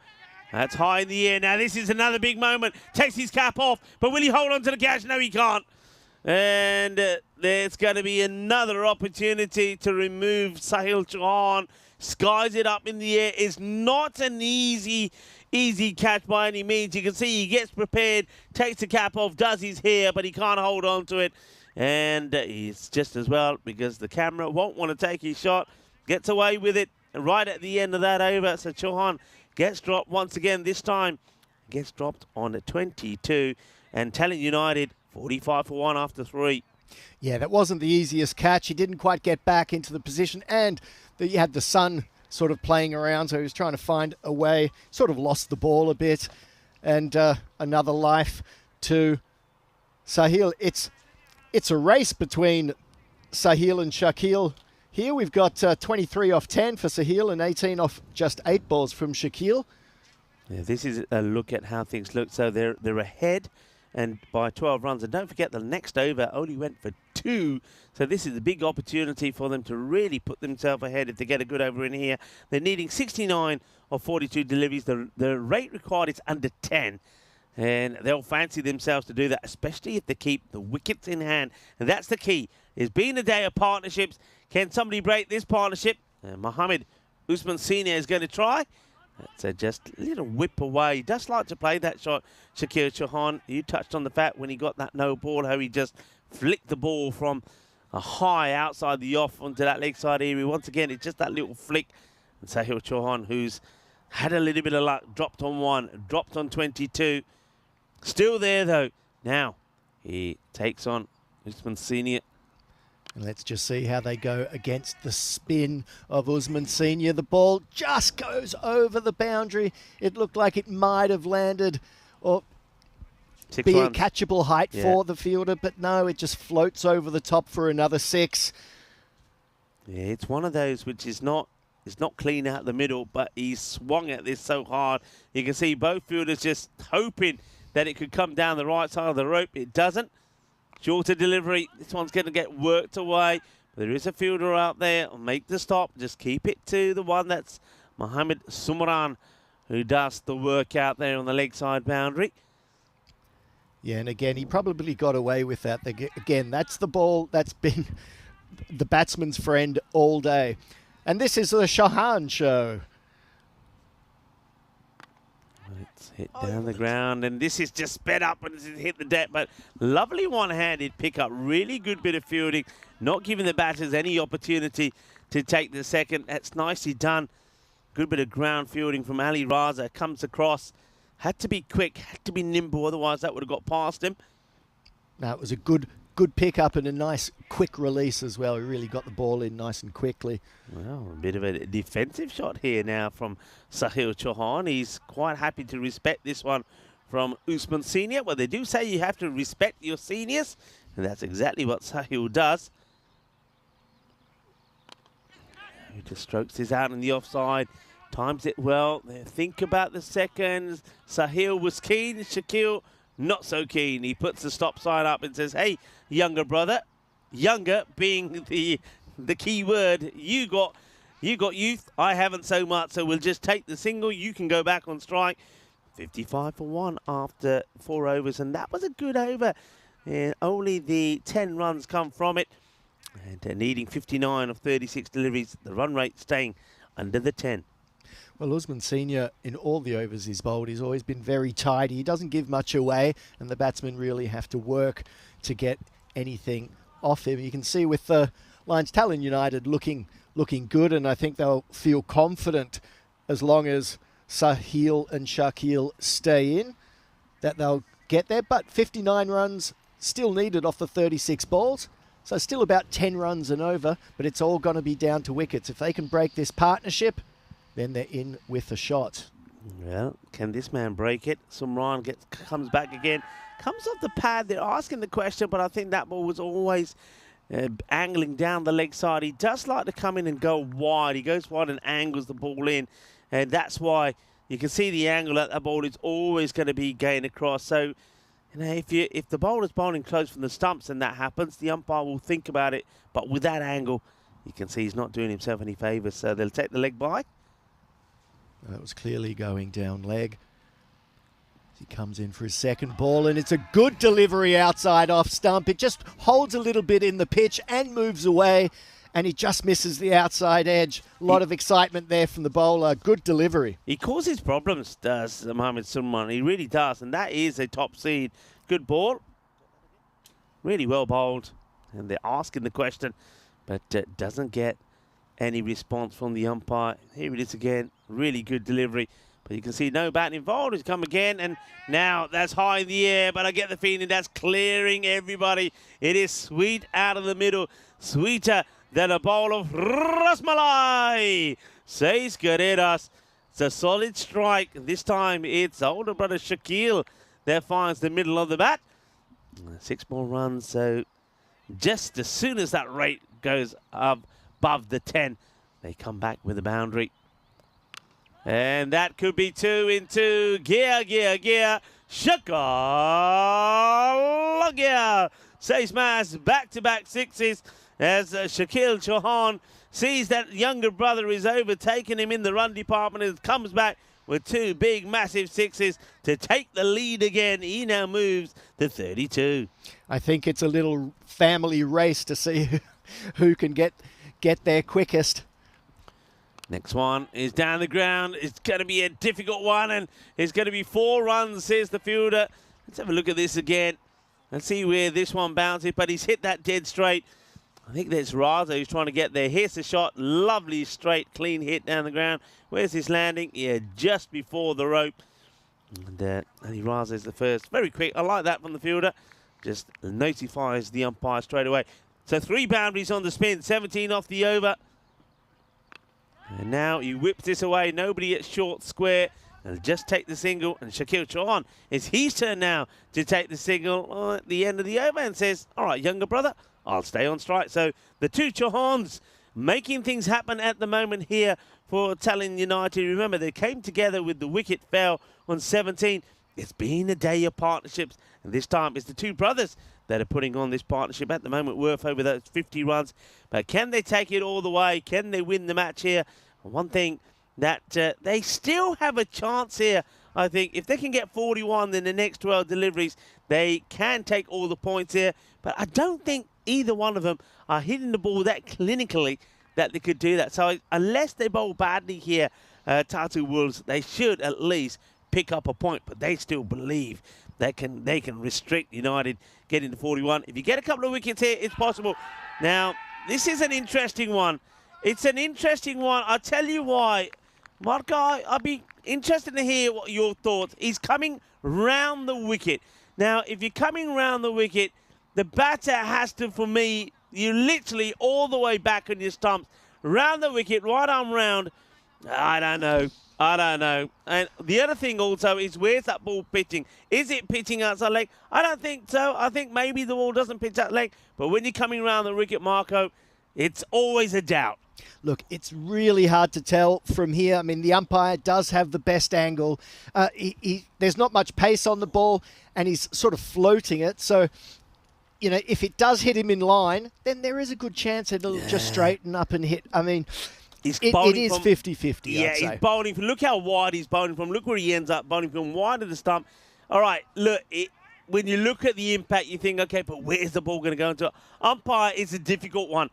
That's high in the air. Now this is another big moment. Takes his cap off, but will he hold on to the catch? No, he can't. And there's going to be another opportunity to remove Sahil Chauhan. Skies it up in the air. It's not an easy catch by any means. You can see he gets prepared, takes the cap off, does his hair, but he can't hold on to it. And he's just as well, because the camera won't want to take his shot. Gets away with it right at the end of that over. So Chauhan gets dropped once again. This time gets dropped on 22. And Talent United 45 for 1 after 3. Yeah, that wasn't the easiest catch. He didn't quite get back into the position, and you had the sun sort of playing around, so he was trying to find a way, sort of lost the ball a bit. And another life to Sahil. It's a race between Sahil and Shakil. Here we've got 23 off 10 for Sahil and 18 off just 8 balls from Shakil. Yeah, this is a look at how things look. So they're ahead and by 12 runs. And don't forget, the next over only went for 2. So this is a big opportunity for them to really put themselves ahead if they get a good over in here. They're needing 69 of 42 deliveries. The rate required is under 10. And they'll fancy themselves to do that, especially if they keep the wickets in hand. And that's the key. It's been a day of partnerships. Can somebody break this partnership? Mohammed Usman Senior is going to try. That's just a little whip away. He does like to play that shot. Shakil Chauhan, you touched on the fact when he got that no ball, how he just flicked the ball from a high outside the off onto that leg side area. Once again, it's just that little flick. And Sahil Chauhan, who's had a little bit of luck, dropped on 1, dropped on 22. Still there, though. Now, he takes on Usman Senior. And let's just see how they go against the spin of Usman Senior. The ball just goes over the boundary. It looked like it might have landed or be a catchable height for the fielder, but no, it just floats over the top for another 6. Yeah, it's one of those which is not clean out the middle, but he swung at this so hard. You can see both fielders just hoping that it could come down the right side of the rope. It doesn't. Shorter delivery. This one's going to get worked away. There is a fielder out there. Make the stop. Just keep it to the one. That's Mohammed Sumran, who does the work out there on the leg side boundary. Yeah, and again, he probably got away with that. Again, that's the ball that's been the batsman's friend all day. And this is the Chauhan show. It's hit down the ground, and this is just sped up and it's hit the deck. But lovely one-handed pickup. Really good bit of fielding. Not giving the batters any opportunity to take the second. That's nicely done. Good bit of ground fielding from Ali Raza. Comes across. Had to be quick, had to be nimble, otherwise that would have got past him. Now, it was a good pickup and a nice quick release as well. He really got the ball in nice and quickly. Well, a bit of a defensive shot here now from Sahil Chauhan. He's quite happy to respect this one from Usman Senior. Well, they do say you have to respect your seniors, and that's exactly what Sahil does. He just strokes this out in the offside. Times it well. They think about the seconds. Sahil was keen. Shakil not so keen. He puts the stop sign up and says, hey, younger brother, younger being the key word, you got youth, I haven't so much, so we'll just take the single. You can go back on strike. 55 for 1 after 4 overs, and that was a good over. And only the 10 runs come from it. And needing 59 of 36 deliveries, the run rate staying under the 10. Well, Usman Senior, in all the overs he's bowled, he's always been very tidy. He doesn't give much away, and the batsmen really have to work to get anything off him. You can see with the Lions Talon United looking good, and I think they'll feel confident as long as Sahil and Shakil stay in, that they'll get there. But 59 runs still needed off the 36 balls. So still about 10 runs and over, but it's all going to be down to wickets. If they can break this partnership, then they're in with a shot. Well, can this man break it? Sumran comes back again. Comes off the pad. They're asking the question, but I think that ball was always angling down the leg side. He does like to come in and go wide. He goes wide and angles the ball in, and that's why you can see the angle at that ball is always going to be going across. So, you know, if the bowler's bowling close from the stumps and that happens, the umpire will think about it. But with that angle, you can see he's not doing himself any favours. So they'll take the leg by. That was clearly going down leg. He comes in for his second ball, and it's a good delivery outside off stump. It just holds a little bit in the pitch and moves away, and he just misses the outside edge. A lot of excitement there from the bowler. Good delivery. He causes problems, does Mohamed Sumran. He really does, and that is a top seed. Good ball. Really well bowled, and they're asking the question, but doesn't get any response from the umpire. Here it is again. Really good delivery. But you can see no bat involved. He's come again, and now that's high in the air, but I get the feeling that's clearing everybody. It is sweet out of the middle. Sweeter than a bowl of rasmalai, says Guerreras. It's a solid strike. This time it's older brother Shakil that finds the middle of the bat. 6 more runs, so just as soon as that rate goes up above the 10, they come back with a boundary. And that could be 2 in 2. Gear. Shakal gear. Says Maz, back-to-back sixes as Shakil Chauhan sees that younger brother is overtaking him in the run department and comes back with 2 big, massive sixes to take the lead again. He now moves to 32. I think it's a little family race to see who can get there quickest. Next one is down the ground. It's going to be a difficult one, and it's going to be 4 runs, says the fielder. Let's have a look at this again and see where this one bounces, but he's hit that dead straight. I think that's Raza who's trying to get there. Here's the shot. Lovely, straight, clean hit down the ground. Where's this landing? Yeah, just before the rope. And Ali Raza is the first. Very quick. I like that from the fielder. Just notifies the umpire straight away. So 3 boundaries on the spin. 17 off the over. And now he whips this away. Nobody at short square. And just take the single. And Shakil Chauhan, it's his turn now to take the single at the end of the over and says, all right, younger brother, I'll stay on strike. So the 2 Chauhans making things happen at the moment here for Talon United. Remember, they came together with the wicket fell on 17. It's been a day of partnerships. And this time it's the 2 brothers that are putting on this partnership at the moment, worth over those 50 runs. But can they take it all the way? Can they win the match here? One thing that they still have a chance here, I think. If they can get 41 in the next 12 deliveries, they can take all the points here. But I don't think either one of them are hitting the ball that clinically that they could do that. So unless they bowl badly here, Tartu Wolves, they should at least pick up a point. But they still believe they can restrict United getting to 41. If you get a couple of wickets here, it's possible. Now, this is an interesting one. It's an interesting one. I'll tell you why. Marco, I'd be interested to hear what your thoughts. He's coming round the wicket. Now, if you're coming round the wicket, the batter has to, for me, you literally all the way back on your stumps, round the wicket, right arm round. I don't know. And the other thing also is, where's that ball pitching? Is it pitching outside leg? I don't think so. I think maybe the ball doesn't pitch that leg. But when you're coming around the wicket, Marco, it's always a doubt. Look, it's really hard to tell from here. I mean, the umpire does have the best angle. There's not much pace on the ball, and he's sort of floating it. So, you know, if it does hit him in line, then there is a good chance it'll just straighten up and hit. I mean, it is 50-50, Yeah, I'd say. he's bowling from. Look how wide he's bowling from. Look where he ends up bowling from, wide of the stump. All right, look, when you look at the impact, you think, okay, but where's the ball going to go into? Umpire is a difficult one.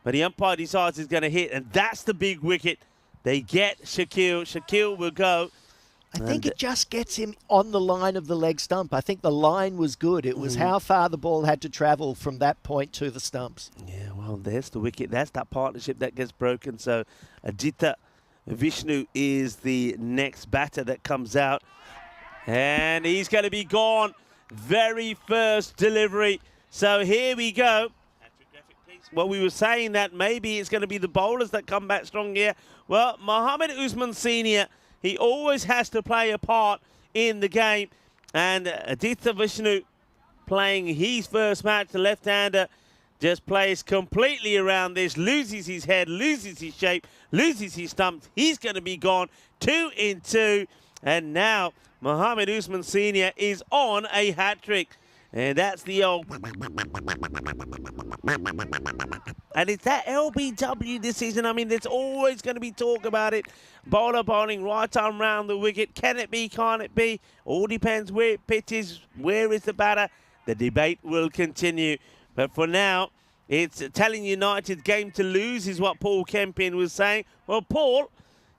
But the umpire decides he's going to hit, and that's the big wicket. They get Shaquille. Shaquille will go. I think it just gets him on the line of the leg stump. I think the line was good. It was how far the ball had to travel from that point to the stumps. Yeah, well, there's the wicket. That's that partnership that gets broken. So Aditya Vishnu is the next batter that comes out. And he's going to be gone. Very first delivery. So here we go. Well, we were saying that maybe it's going to be the bowlers that come back strong here. Well, Mohammed Usman Sr., he always has to play a part in the game. And Aditya Vishnu playing his first match, the left-hander, just plays completely around this, loses his head, loses his shape, loses his stump. He's going to be gone 2 in 2. And now Mohammed Usman Sr. is on a hat-trick. And that's the old... And it's that LBW decision. I mean, there's always going to be talk about it. Bowler bowling right arm round the wicket. Can it be? Can't it be? All depends where it pitches. Where is the batter? The debate will continue. But for now, it's Tallinn United's game to lose is what Paul Kempin was saying. Well, Paul,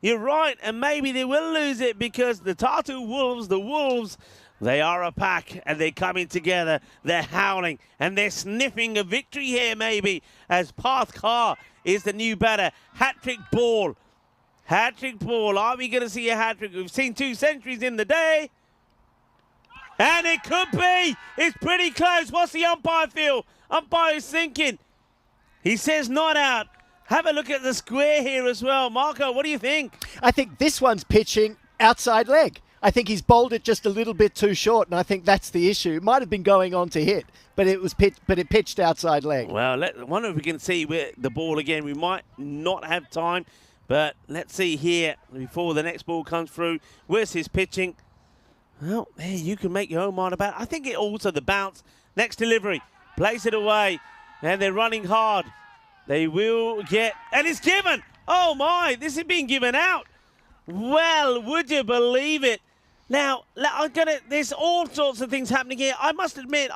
you're right. And maybe they will lose it because the Tartu Wolves, the Wolves... They are a pack, and they're coming together. They're howling, and they're sniffing a victory here, maybe, as Parth Kar is the new batter. Hat-trick ball. Hat-trick ball. Are we going to see a hat-trick? We've seen 2 centuries in the day. And it could be. It's pretty close. What's the umpire feel? Umpire's thinking. He says not out. Have a look at the square here as well. Marco, what do you think? I think this one's pitching outside leg. I think he's bowled it just a little bit too short, and I think that's the issue. It might have been going on to hit, but it pitched outside leg. Well, wonder if we can see where the ball again. We might not have time, but let's see here before the next ball comes through. Where's his pitching? Well, hey, you can make your own mind about it. I think it also the bounce. Next delivery, place it away, and they're running hard. They will get, and it's given. Oh my, this is being given out. Well, would you believe it? Now, there's all sorts of things happening here. I must admit,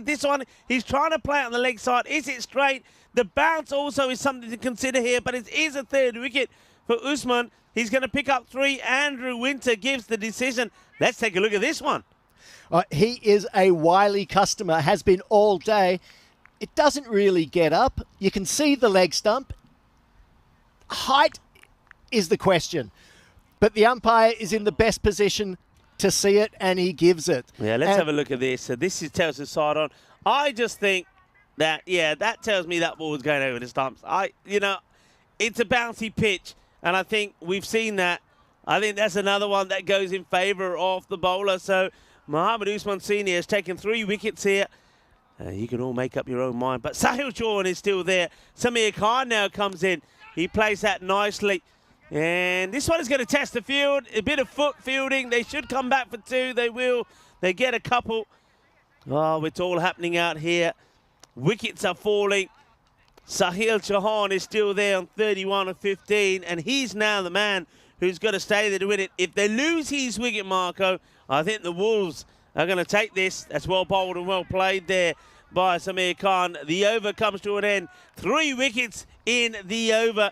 this one, he's trying to play it on the leg side. Is it straight? The bounce also is something to consider here, but it is a 3rd wicket for Usman. He's going to pick up 3. Andrew Winter gives the decision. Let's take a look at this one. He is a wily customer, has been all day. It doesn't really get up. You can see the leg stump. Height is the question. But the umpire is in the best position to see it, and he gives it. Yeah, let's have a look at this. So this tells us side on. I just think that, that tells me that ball was going over the stumps. It's a bouncy pitch, and I think we've seen that. I think that's another one that goes in favour of the bowler. So Mohammed Usman Sr. has taken 3 wickets here. You can all make up your own mind. But Sahil Chauhan is still there. Samir Khan now comes in. He plays that nicely. And this one is going to test the field. A bit of foot fielding. They should come back for 2. They will. They get a couple. Oh, it's all happening out here. Wickets are falling. Sahil Chauhan is still there on 31 of 15. And he's now the man who's got to stay there to win it. If they lose his wicket, Marco, I think the Wolves are going to take this. That's well bowled and well played there by Samir Khan. The over comes to an end. 3 wickets in the over.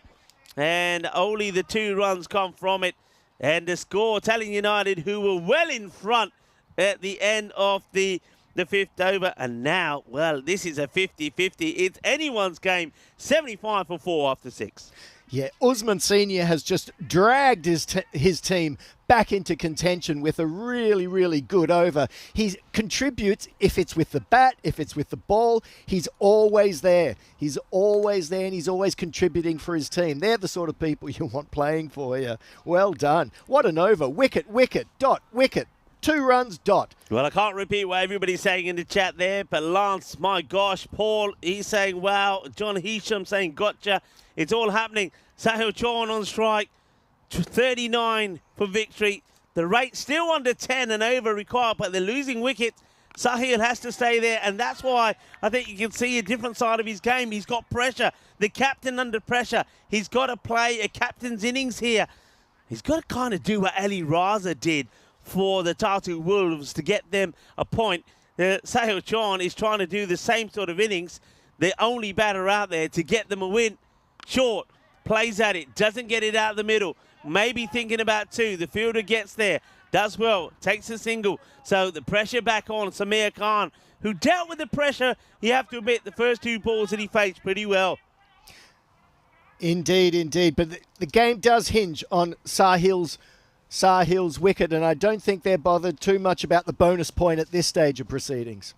And only the 2 runs come from it. And the score, Tallinn United, who were well in front at the end of the 5th over. And now, well, this is a 50-50. It's anyone's game. 75 for 4 after 6. Yeah, Usman Sr. has just dragged his team back into contention with a really, really good over. He contributes, if it's with the bat, if it's with the ball, he's always there. He's always there, and he's always contributing for his team. They're the sort of people you want playing for you. Well done. What an over. Wicket, wicket, dot, wicket. 2 runs, dot. Well, I can't repeat what everybody's saying in the chat there, but Lance, my gosh, Paul, he's saying, wow. John Hisham saying, gotcha. It's all happening. Sahil Chauhan on strike. 39 for victory. The rate still under 10 and over required, but they're losing wicket. Sahil has to stay there, and that's why I think you can see a different side of his game. He's got pressure. The captain under pressure. He's got to play a captain's innings here. He's got to kind of do what Ali Raza did for the Tartu Wolves to get them a point. Sahil Chauhan is trying to do the same sort of innings. The only batter out there to get them a win. Short, plays at it, doesn't get it out of the middle. Maybe thinking about two. The fielder gets there, does well, takes a single. So the pressure back on Samir Khan, who dealt with the pressure, you have to admit, the first two balls that he faced pretty well. Indeed, indeed. But the game does hinge on Sahil's wicket, and I don't think they're bothered too much about the bonus point at this stage of proceedings.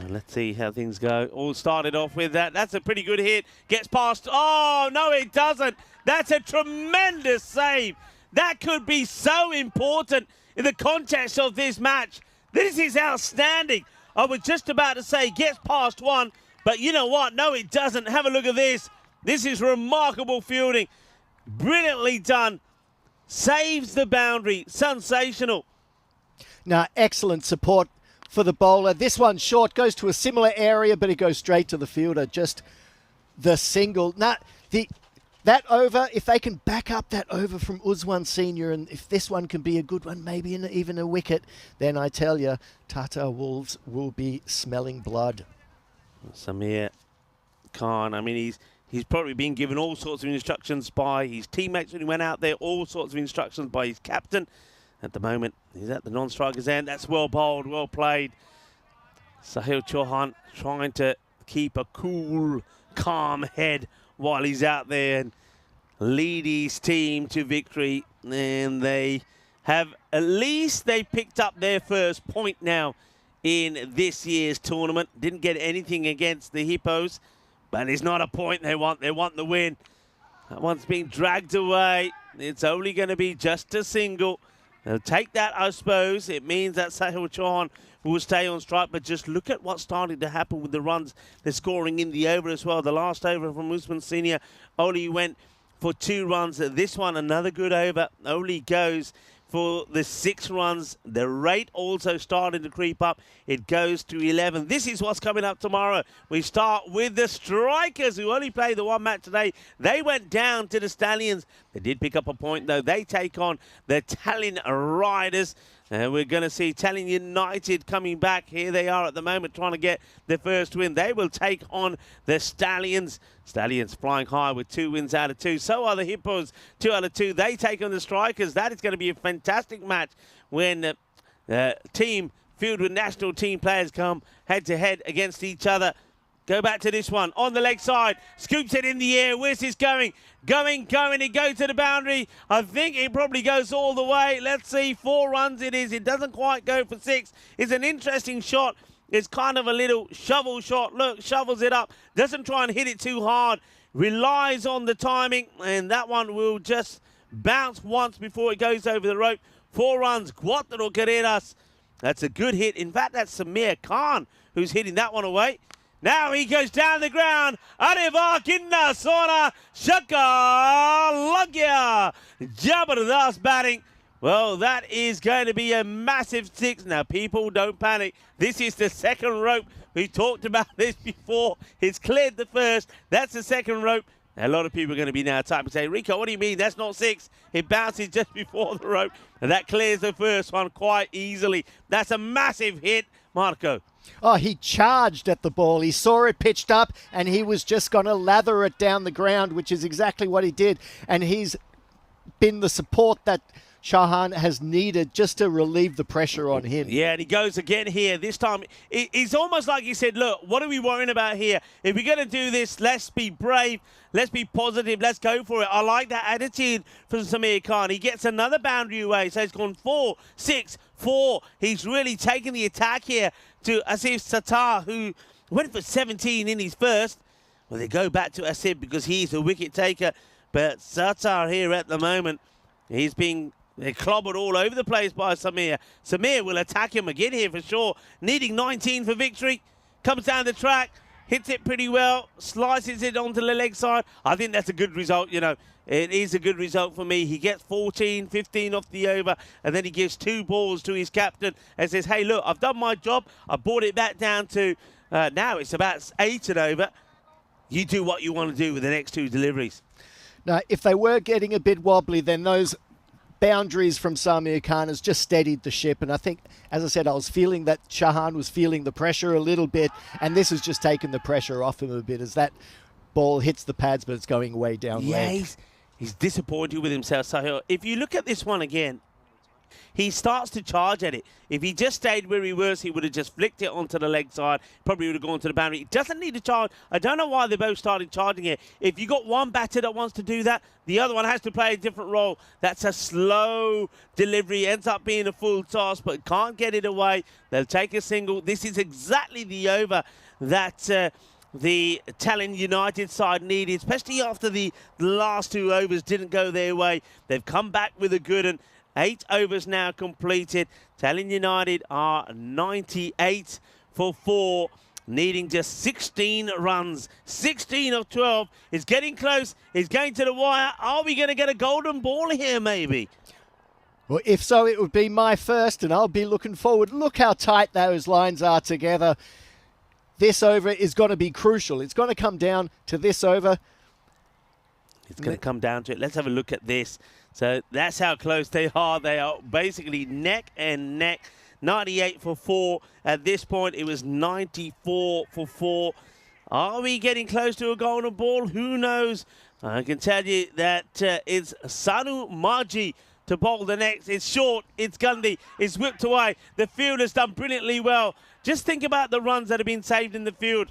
Let's see how things go. All started off with that. That's a pretty good hit. Gets past. Oh, no, it doesn't. That's a tremendous save. That could be so important in the context of this match. This is outstanding. I was just about to say gets past one, but you know what? No, it doesn't. Have a look at this. This is remarkable fielding. Brilliantly done. Saves the boundary. Sensational. Now, excellent support for the bowler. This one short, goes to a similar area, but it goes straight to the fielder. Just the single. Now, that over, if they can back up that over from Usman Senior, and if this one can be a good one, maybe even a wicket, then I tell you, Tata Wolves will be smelling blood. Samir Khan, I mean, he's probably been given all sorts of instructions by his teammates when he went out there, all sorts of instructions by his captain. At the moment, he's at the non-striker's end. That's well bowled, well played. Sahil Chauhan trying to keep a cool, calm head while he's out there and lead his team to victory. And they have, at least they picked up their first point now in this year's tournament. Didn't get anything against the Hippos, but it's not a point they want. They want the win. That one's being dragged away. It's only going to be just a single. They'll take that, I suppose. It means that Sahil Chauhan will stay on strike, but just look at what's starting to happen with the runs they're scoring in the over as well. The last over from Usman Senior only went for 2 runs. This one, another good over, only goes for the 6 runs. The rate also started to creep up. It goes to 11. This is what's coming up tomorrow. We start with the Strikers, who only played the one match today. They went down to the Stallions. They did pick up a point, though. They take on the Tallinn Riders. We're going to see Tallinn United coming back. Here they are at the moment trying to get their first win. They will take on the Stallions. Stallions flying high with 2 wins out of 2. So are the Hippos, 2 out of 2. They take on the Strikers. That is going to be a fantastic match when team filled with national team players come head-to-head against each other. Go back to this one. On the leg side. Scoops it in the air. Where's this going? Going. It goes to the boundary. I think it probably goes all the way. Let's see. 4 runs it is. It doesn't quite go for 6. It's an interesting shot. It's kind of a little shovel shot. Look, shovels it up. Doesn't try and hit it too hard. Relies on the timing. And that one will just bounce once before it goes over the rope. 4 runs. Cuatro carreras. That's a good hit. In fact, that's Samir Khan who's hitting that one away. Now he goes down the ground. Arriva Kinna Sona Shaka Lagya. Jabardast batting. Well, that is going to be a massive 6. Now, people, don't panic. This is the second rope. We talked about this before. It's cleared the first. That's the second rope. A lot of people are going to be now typing and say, Rico, what do you mean? That's not 6. It bounces just before the rope. And that clears the first one quite easily. That's a massive hit, Marco. Oh, he charged at the ball. He saw it pitched up, and he was just going to lather it down the ground, which is exactly what he did. And he's been the support that Chauhan has needed just to relieve the pressure on him. Yeah, and he goes again here. This time, it's almost like he said, look, what are we worrying about here? If we're going to do this, let's be brave. Let's be positive. Let's go for it. I like that attitude from Samir Khan. He gets another boundary away. So it's gone 4, 6, 4. He's really taken the attack here to Asif Sattar, who went for 17 in his first. Well, they go back to Asif because he's a wicket taker. But Sattar here at the moment, he's being clobbered all over the place by Samir. Samir will attack him again here for sure. Needing 19 for victory. Comes down the track. hits it pretty well, slices it onto the leg side. I think that's a good result, you know. It is a good result for me. He gets 14, 15 off the over, and then he gives 2 balls to his captain and says, hey, look, I've done my job. I brought it back down to, now it's about 8 and over. You do what you want to do with the next 2 deliveries. Now, if they were getting a bit wobbly, then those boundaries from Samir Khan has just steadied the ship. And I think, as I said, I was feeling that Chauhan was feeling the pressure a little bit, and this has just taken the pressure off him a bit as that ball hits the pads, but it's going way down leg. He's disappointed with himself. So if you look at this one again, he starts to charge at it. If he just stayed where he was, he would have just flicked it onto the leg side, probably would have gone to the boundary. He doesn't need to charge. I don't know why they both started charging it. If you got one batter that wants to do that, the other one has to play a different role. That's a slow delivery, ends up being a full toss, but can't get it away. They'll take a single. This is exactly the over that the Tallinn United side needed, especially after the last 2 overs didn't go their way. They've come back with a good one. 8 overs now completed. Tallinn United are 98 for 4, needing just 16 runs. 16 of 12. It's getting close. It's going to the wire. Are we going to get a golden ball here, maybe? Well, if so, it would be my first, and I'll be looking forward. Look how tight those lines are together. This over is going to be crucial. It's going to come down to this over. It's going to come down to it. Let's have a look at this. So that's how close they are. They are basically neck and neck. 98 for 4. At this point, it was 94 for 4. Are we getting close to a golden ball? Who knows? I can tell you that it's Sanu Maji to bowl the next. It's short. It's Gundy. It's whipped away. The fielder's done brilliantly well. Just think about the runs that have been saved in the field.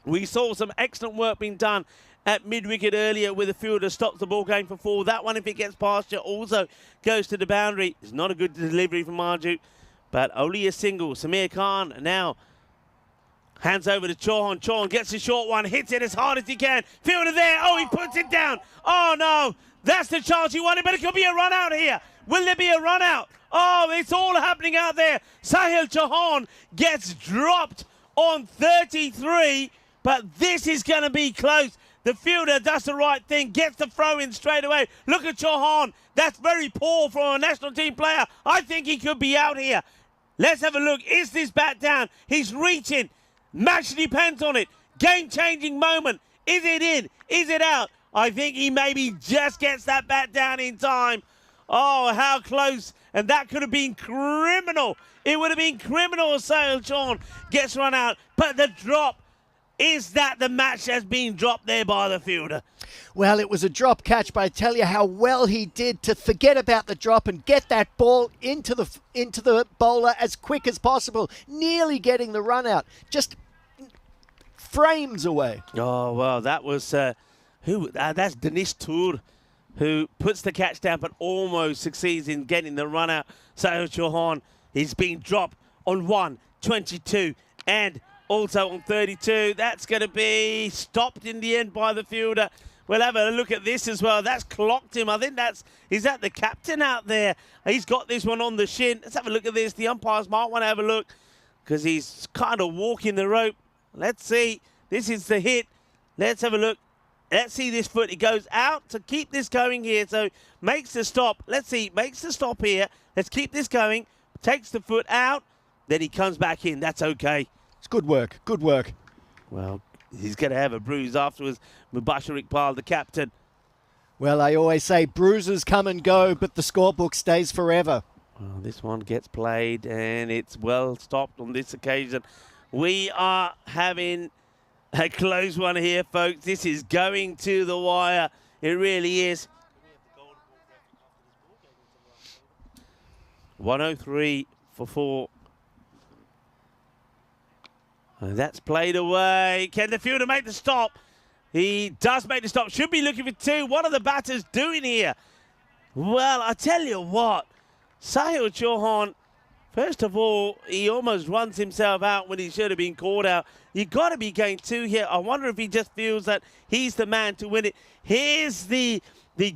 We saw some excellent work being done at mid-wicket earlier where the fielder stops the ball going for 4. That one, if it gets past you, also goes to the boundary. It's not a good delivery from Marju, but only a single. Samir Khan now hands over to Chauhan. Chauhan gets a short one, hits it as hard as he can. Fielder there. Oh, he puts it down. Oh, no. That's the chance he wanted, but it could be a run out here. Will there be a run out? Oh, it's all happening out there. Sahil Chauhan gets dropped on 33, but this is going to be close. The fielder does the right thing, gets the throw in straight away. Look at Chauhan. That's very poor from a national team player. I think he could be out here. Let's have a look. Is this bat down? He's reaching. Match depends on it. Game-changing moment. Is it in? Is it out? I think he maybe just gets that bat down in time. Oh, how close. And that could have been criminal. It would have been criminal if Sahil Chauhan gets run out. But the drop, is that the match has been dropped there by the fielder? Well, it was a drop catch, but I tell you how well he did to forget about the drop and get that ball into the bowler as quick as possible, nearly getting the run out, just frames away. Oh, well, that was, that's Dinesh Toor, who puts the catch down but almost succeeds in getting the run out. Sahil Chauhan is being dropped on 1, 22, and also on 32. That's going to be stopped in the end by the fielder. We'll have a look at this as well. That's clocked him. I think is that the captain out there? He's got this one on the shin. Let's have a look at this. The umpires might want to have a look because he's kind of walking the rope. Let's see. This is the hit. Let's have a look. Let's see this foot. He goes out to keep this going here. So makes the stop. Let's see. Makes the stop here. Let's keep this going. Takes the foot out. Then he comes back in. That's okay. It's good work. Good work. Well, he's going to have a bruise afterwards. Mubashir Iqbal, the captain. Well, I always say bruises come and go, but the scorebook stays forever. Well, this one gets played, and it's well stopped on this occasion. We are having a close one here, folks. This is going to the wire. It really is. 103 for 4. And that's played away. Can the fielder make the stop? He does make the stop. Should be looking for 2. What are the batters doing here? Well, I tell you what. Sahil Chauhan, first of all, he almost runs himself out when he should have been called out. You've got to be going 2 here. I wonder if he just feels that he's the man to win it. Here's the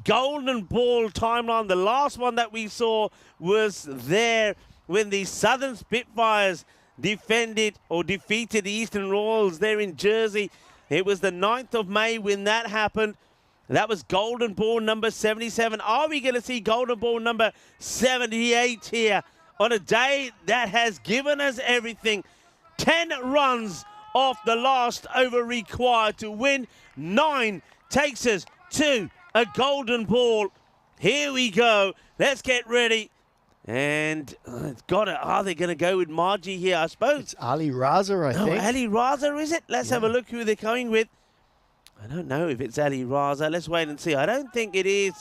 golden ball timeline. The last one that we saw was there when the Southern Spitfires defeated the Eastern Royals there in Jersey. It was the 9th of May when that happened. That was Golden Ball number 77. Are we going to see Golden Ball number 78 here on a day that has given us everything? 10 runs off the last over required to win. 9 takes us to a Golden Ball. Here we go. Let's get ready. And are they going to go with Margie here, I suppose? It's Ali Raza, I think. Ali Raza, is it? Let's have a look who they're going with. I don't know if it's Ali Raza. Let's wait and see. I don't think it is.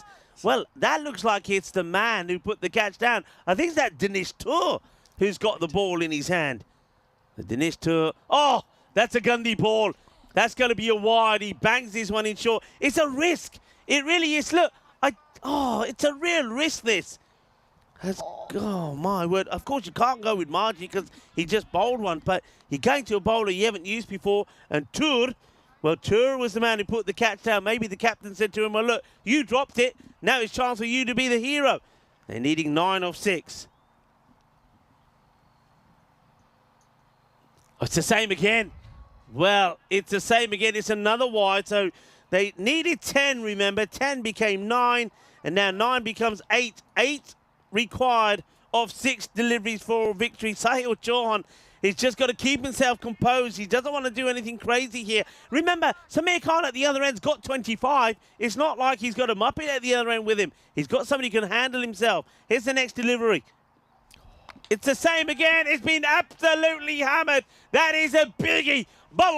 Well, that looks like it's the man who put the catch down. I think it's that Dinesh Tour who's got the ball in his hand. The Dinesh Tour. Oh, that's a Gundy ball. That's going to be a wide. He bangs this one in short. It's a risk. It really is. Look, it's a real risk, this. Oh, my word. Of course, you can't go with Margie because he just bowled one, but you're going to a bowler you haven't used before. And Tour was the man who put the catch down. Maybe the captain said to him, well, look, you dropped it. Now it's chance for you to be the hero. They're needing 9 of 6. It's the same again. Well, it's the same again. It's another wide. So they needed 10, remember. 10 became 9, and now 9 becomes 8. 8 required of 6 deliveries for victory. Sahil Chauhan, he's just got to keep himself composed. He doesn't want to do anything crazy here. Remember, Samir Khan at the other end's got 25. It's not like he's got a Muppet at the other end with him. He's got somebody who can handle himself. Here's the next delivery. It's the same again. It's been absolutely hammered. That is a biggie. Bolle,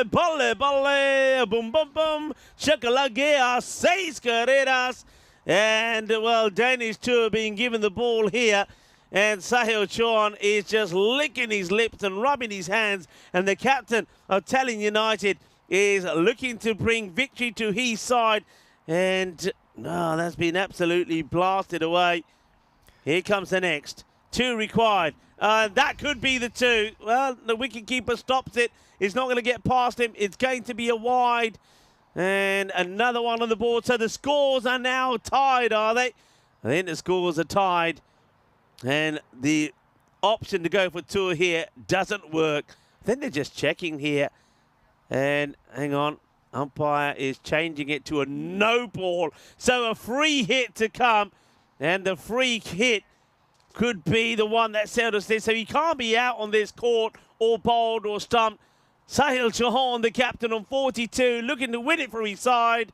boom, boom, boom. Shakalagea, 6 carreras. And, well, Danish Tour being given the ball here. And Sahil Chauhan is just licking his lips and rubbing his hands. And the captain of Tallinn United is looking to bring victory to his side. And, that's been absolutely blasted away. Here comes the next. 2 required. That could be the 2. Well, the wicketkeeper stops it. It's not going to get past him. It's going to be a wide. And another one on the board. So the scores are now tied, are they? I think the scores are tied. And the option to go for Tour here doesn't work. I think they're just checking here. And hang on. Umpire is changing it to a no ball. So a free hit to come. And the free hit could be the one that settled us this. So he can't be out on this court or bowled or stumped. Sahil Chauhan, the captain on 42, looking to win it for his side.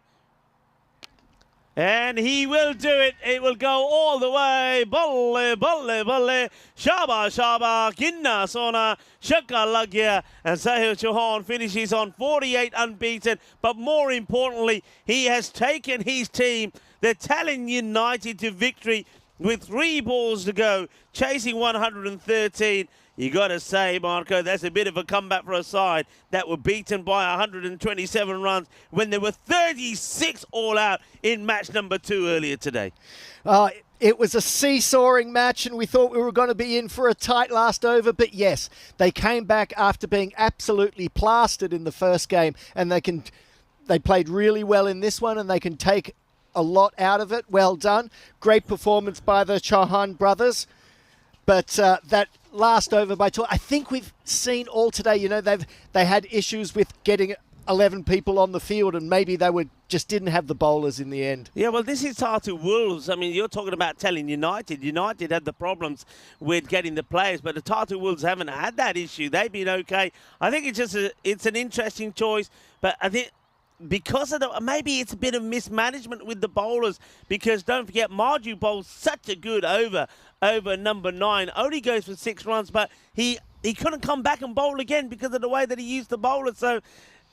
And he will do it. It will go all the way. Bolle, bolle, bolle. Shaba, shaba. Ginna, sona. Shaka, lagya. And Sahil Chauhan finishes on 48 unbeaten. But more importantly, he has taken his team, the Tallinn United, to victory with 3 balls to go, chasing 113. You got to say, Marco, that's a bit of a comeback for a side that were beaten by 127 runs when there were 36 all out in match number 2 earlier today. It was a seesawing match, and we thought we were going to be in for a tight last over. But yes, they came back after being absolutely plastered in the first game, and they played really well in this one, and they can take a lot out of it. Well done. Great performance by the Chauhan brothers. But that last over by Tour, I think we've seen all today. You know, they had issues with getting 11 people on the field, and maybe they just didn't have the bowlers in the end. Yeah, well, this is Tartu Wolves. I mean, you're talking about Tallinn United. United had the problems with getting the players, but the Tartu Wolves haven't had that issue. They've been okay. I think it's an interesting choice, but I think because of maybe it's a bit of mismanagement with the bowlers, because don't forget, Marju bowls such a good over number 9. Only goes for 6 runs, but he couldn't come back and bowl again because of the way that he used the bowler. So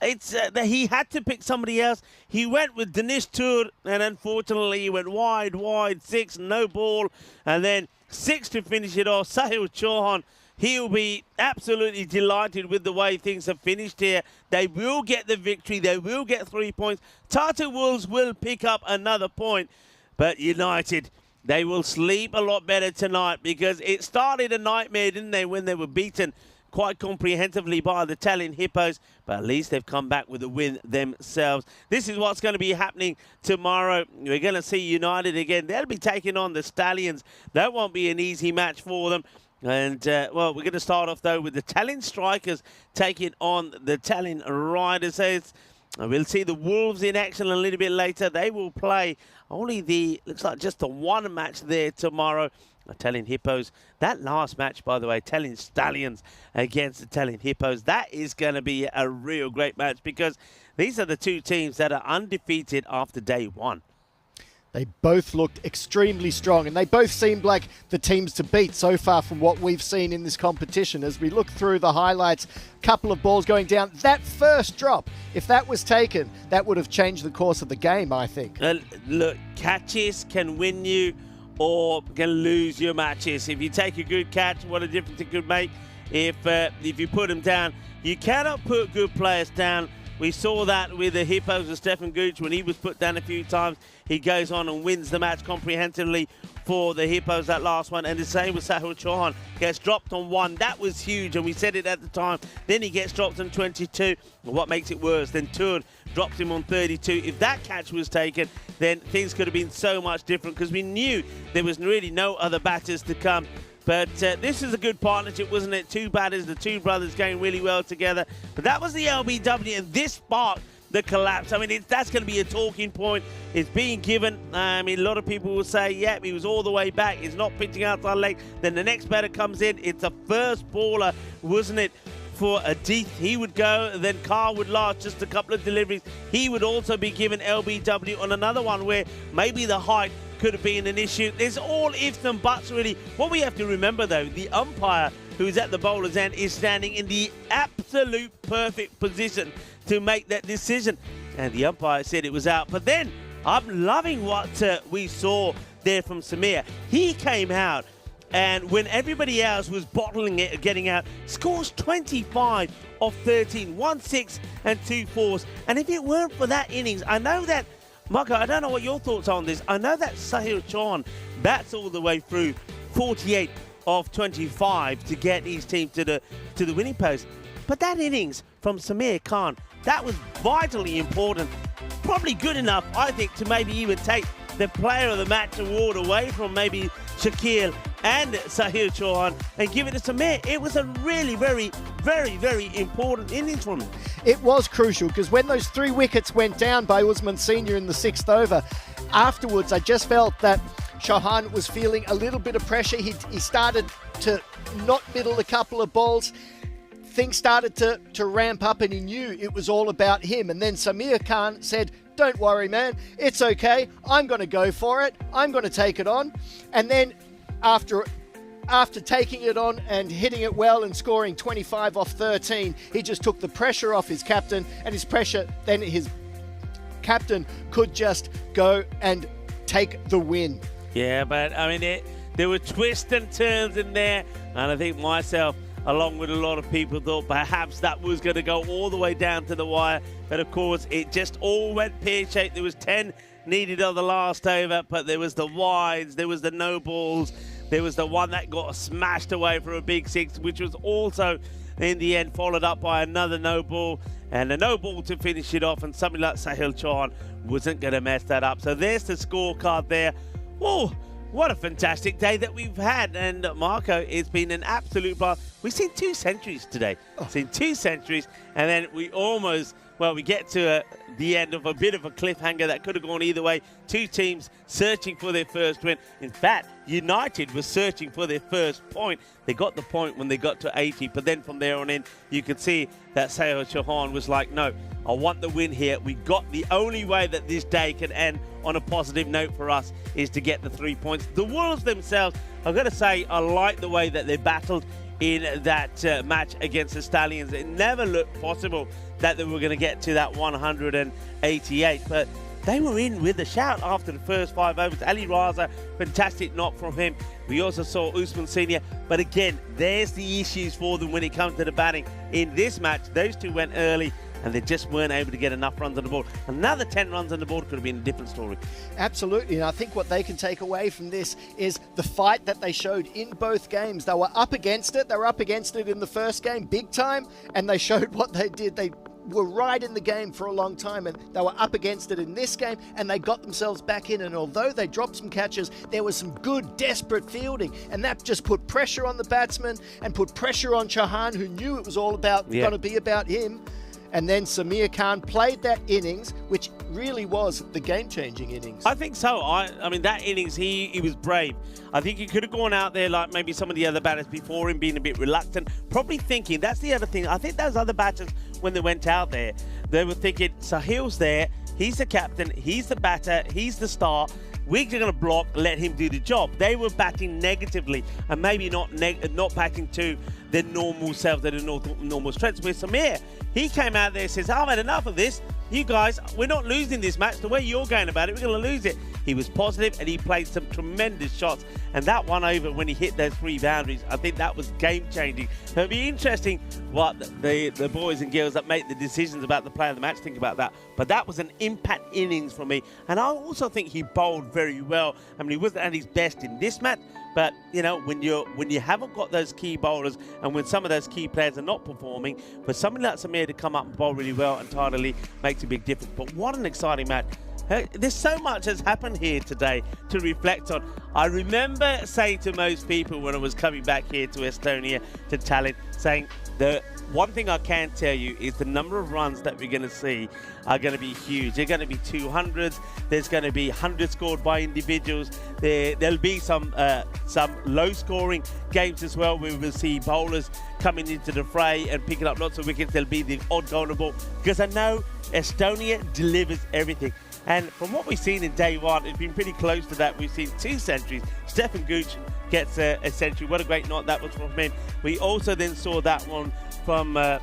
it's that he had to pick somebody else. He went with Dinesh Tour, and unfortunately he went wide, 6, no ball, and then 6 to finish it off. Sahil Chauhan, he'll be absolutely delighted with the way things have finished here. They will get the victory. They will get 3 points. Tartu Wolves will pick up another point, but United, they will sleep a lot better tonight, because it started a nightmare, didn't they, when they were beaten quite comprehensively by the Tallinn Hippos, but at least they've come back with a win themselves. This is what's going to be happening tomorrow. We're going to see United again. They'll be taking on the Stallions. That won't be an easy match for them. And, well, we're going to start off, though, with the Tallinn Strikers taking on the Tallinn Riders. We'll see the Wolves in action a little bit later. They will play only looks like just the one match there tomorrow. Tallinn Hippos. That last match, by the way, Tallinn Stallions against the Tallinn Hippos, that is going to be a real great match because these are the two teams that are undefeated after day one. They both looked extremely strong, and they both seemed like the teams to beat so far from what we've seen in this competition. As we look through the highlights, couple of balls going down. That first drop, if that was taken, that would have changed the course of the game, I think. Look, catches can win you or can lose your matches. If you take a good catch, what a difference it could make. If you put them down, you cannot put good players down. We saw that with the Hippos and Stefan Gooch when he was put down a few times. He goes on and wins the match comprehensively for the Hippos, that last one. And the same with Sahil Chauhan. Gets dropped on one. That was huge, and we said it at the time. Then he gets dropped on 22. And what makes it worse? Then Tur drops him on 32. If that catch was taken, then things could have been so much different because we knew there was really no other batters to come. But this is a good partnership, wasn't it? Two batters, the two brothers going really well together. But that was the LBW, and this sparked the collapse. I mean, that's going to be a talking point. It's being given. I mean, a lot of people will say, yeah, he was all the way back. He's not pitching outside leg. Then the next batter comes in. It's a first baller, wasn't it? For Adith, he would go, then Carl would last just a couple of deliveries. He would also be given LBW on another one where maybe the height could have been an issue. There's all ifs and buts, really. What we have to remember, though, the umpire who's at the bowler's end is standing in the absolute perfect position to make that decision. And the umpire said it was out. But then, I'm loving what we saw there from Samir. He came out, and when everybody else was bottling it, getting out, scores 25 of 13, 1-6 and 2 4s. And if it weren't for that innings, I know that, Marco, I don't know what your thoughts are on this. I know that Sahil Chauhan bats all the way through 48 of 25 to get his team to the winning post. But that innings from Samir Khan, that was vitally important. Probably good enough, I think, to maybe even take the player of the match award away from maybe Shakil and Sahil Chauhan and give it to Samir. It was a really very, very important innings from him. It was crucial because when those 3 wickets went down by Usman Senior in the 6th over, afterwards I just felt that Chauhan was feeling a little bit of pressure. He started to not middle a couple of balls. Things started to ramp up and he knew it was all about him. And then Samir Khan said, "Don't worry, man. It's okay. I'm going to go for it. I'm going to take it on." And then after taking it on and hitting it well and scoring 25 off 13, he just took the pressure off his captain, and his captain could just go and take the win. Yeah, but I mean, there were twists and turns in there, and I think myself, along with a lot of people, thought perhaps that was going to go all the way down to the wire. But of course, it just all went pear-shaped. There was 10 needed on the last over, but there was the wides, there was the no balls, there was the one that got smashed away for a big 6, which was also, in the end, followed up by another no ball, and a no ball to finish it off, and something like Sahil Chauhan wasn't going to mess that up. So there's the scorecard there. Oh, what a fantastic day that we've had. And Marco, it's been an absolute blast. We've seen 2 centuries today. Seen 2 centuries, and then we almost, well, we get to the end of a bit of a cliffhanger that could have gone either way. 2 teams searching for their first win. In fact, United was searching for their first point. They got the point when they got to 80, but then from there on in, you could see that Sahil Chauhan was like, no, I want the win here. We got the only way that this day can end on a positive note for us is to get the 3 points. The Wolves themselves, I've got to say, I like the way that they battled in that match against the Stallions. It never looked possible that they were going to get to that 188, but they were in with a shout after the first 5 overs. Ali Raza, fantastic knock from him. We also saw Usman Senior, but again, there's the issues for them when it comes to the batting. In this match, those 2 went early, and they just weren't able to get enough runs on the board. Another 10 runs on the board could have been a different story. Absolutely, and I think what they can take away from this is the fight that they showed in both games. They were up against it. They were up against it in the first game, big time, and they showed what they did. They were right in the game for a long time, and they were up against it in this game, and they got themselves back in. And although they dropped some catches, there was some good, desperate fielding, and that just put pressure on the batsman and put pressure on Chauhan, who knew it was all about going to be about him. And then Samir Khan played that innings, which really was the game-changing innings. I think so. I mean, that innings, he was brave. I think he could have gone out there like maybe some of the other batters before him, being a bit reluctant, probably thinking, that's the other thing. I think those other batters, when they went out there, they were thinking, Sahil's there, he's the captain, he's the batter, he's the star. We're going to block, let him do the job. They were batting negatively and maybe not batting to their normal selves, their normal strengths. With Samir, he came out there and says, I've had enough of this. You guys, we're not losing this match. The way you're going about it, we're going to lose it. He was positive and he played some tremendous shots. And that one over when he hit those 3 boundaries, I think that was game-changing. So it'll be interesting what the boys and girls that make the decisions about the play of the match think about that. But that was an impact innings for me. And I also think he bowled very well. I mean, he wasn't at his best in this match, but you know, when you haven't got those key bowlers and when some of those key players are not performing, for somebody like Samir to come up and bowl really well entirely makes a big difference. But what an exciting match. There's so much has happened here today to reflect on. I remember saying to most people when I was coming back here to Estonia, to Tallinn, saying the one thing I can tell you is the number of runs that we're going to see are going to be huge. They're going to be 200s. There's going to be 100 scored by individuals. There'll be some low-scoring games as well, where we'll see bowlers coming into the fray and picking up lots of wickets. There'll be the odd goal ball, because I know Estonia delivers everything. And from what we've seen in day one, it's been pretty close to that. We've seen 2 centuries. Stefan Gooch gets a century. What a great knock that was from him. We also then saw that one from Saifur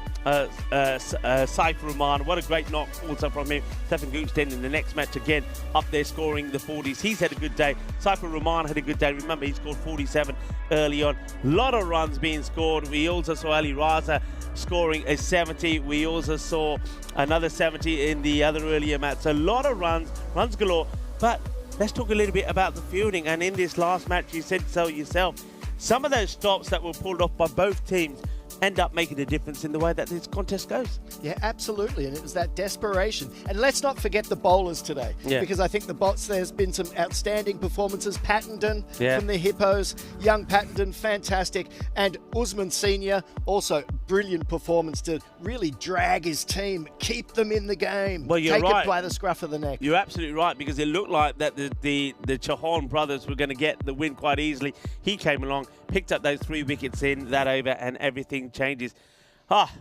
Rahman. What a great knock also from him. Stefan Gooch then in the next match again up there scoring the 40s. He's had a good day. Saifur Rahman had a good day. Remember, he scored 47 early on. A lot of runs being scored. We also saw Ali Raza scoring a 70. We also saw another 70 in the other earlier match. So a lot of runs galore. But let's talk a little bit about the fielding. And in this last match, you said so yourself, some of those stops that were pulled off by both teams end up making a difference in the way that this contest goes. Yeah, absolutely. And it was that desperation. And let's not forget the bowlers today, because I think there's been some outstanding performances. Pattenden from the Hippos, young Pattenden, fantastic. And Usman Senior, also brilliant performance to really drag his team, keep them in the game. Well, you're Take right. it by the scruff of the neck. You're absolutely right, because it looked like that the Chauhan brothers were going to get the win quite easily. He came along, picked up those 3 wickets in that over, and everything changes.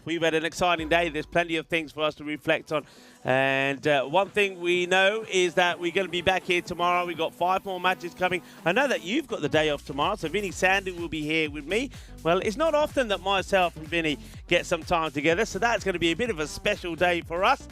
We've had an exciting day. There's plenty of things for us to reflect on. And one thing we know is that we're going to be back here tomorrow. We've got 5 more matches coming. I know that you've got the day off tomorrow, so Vinny Sandu will be here with me. Well, it's not often that myself and Vinny get some time together, so that's going to be a bit of a special day for us.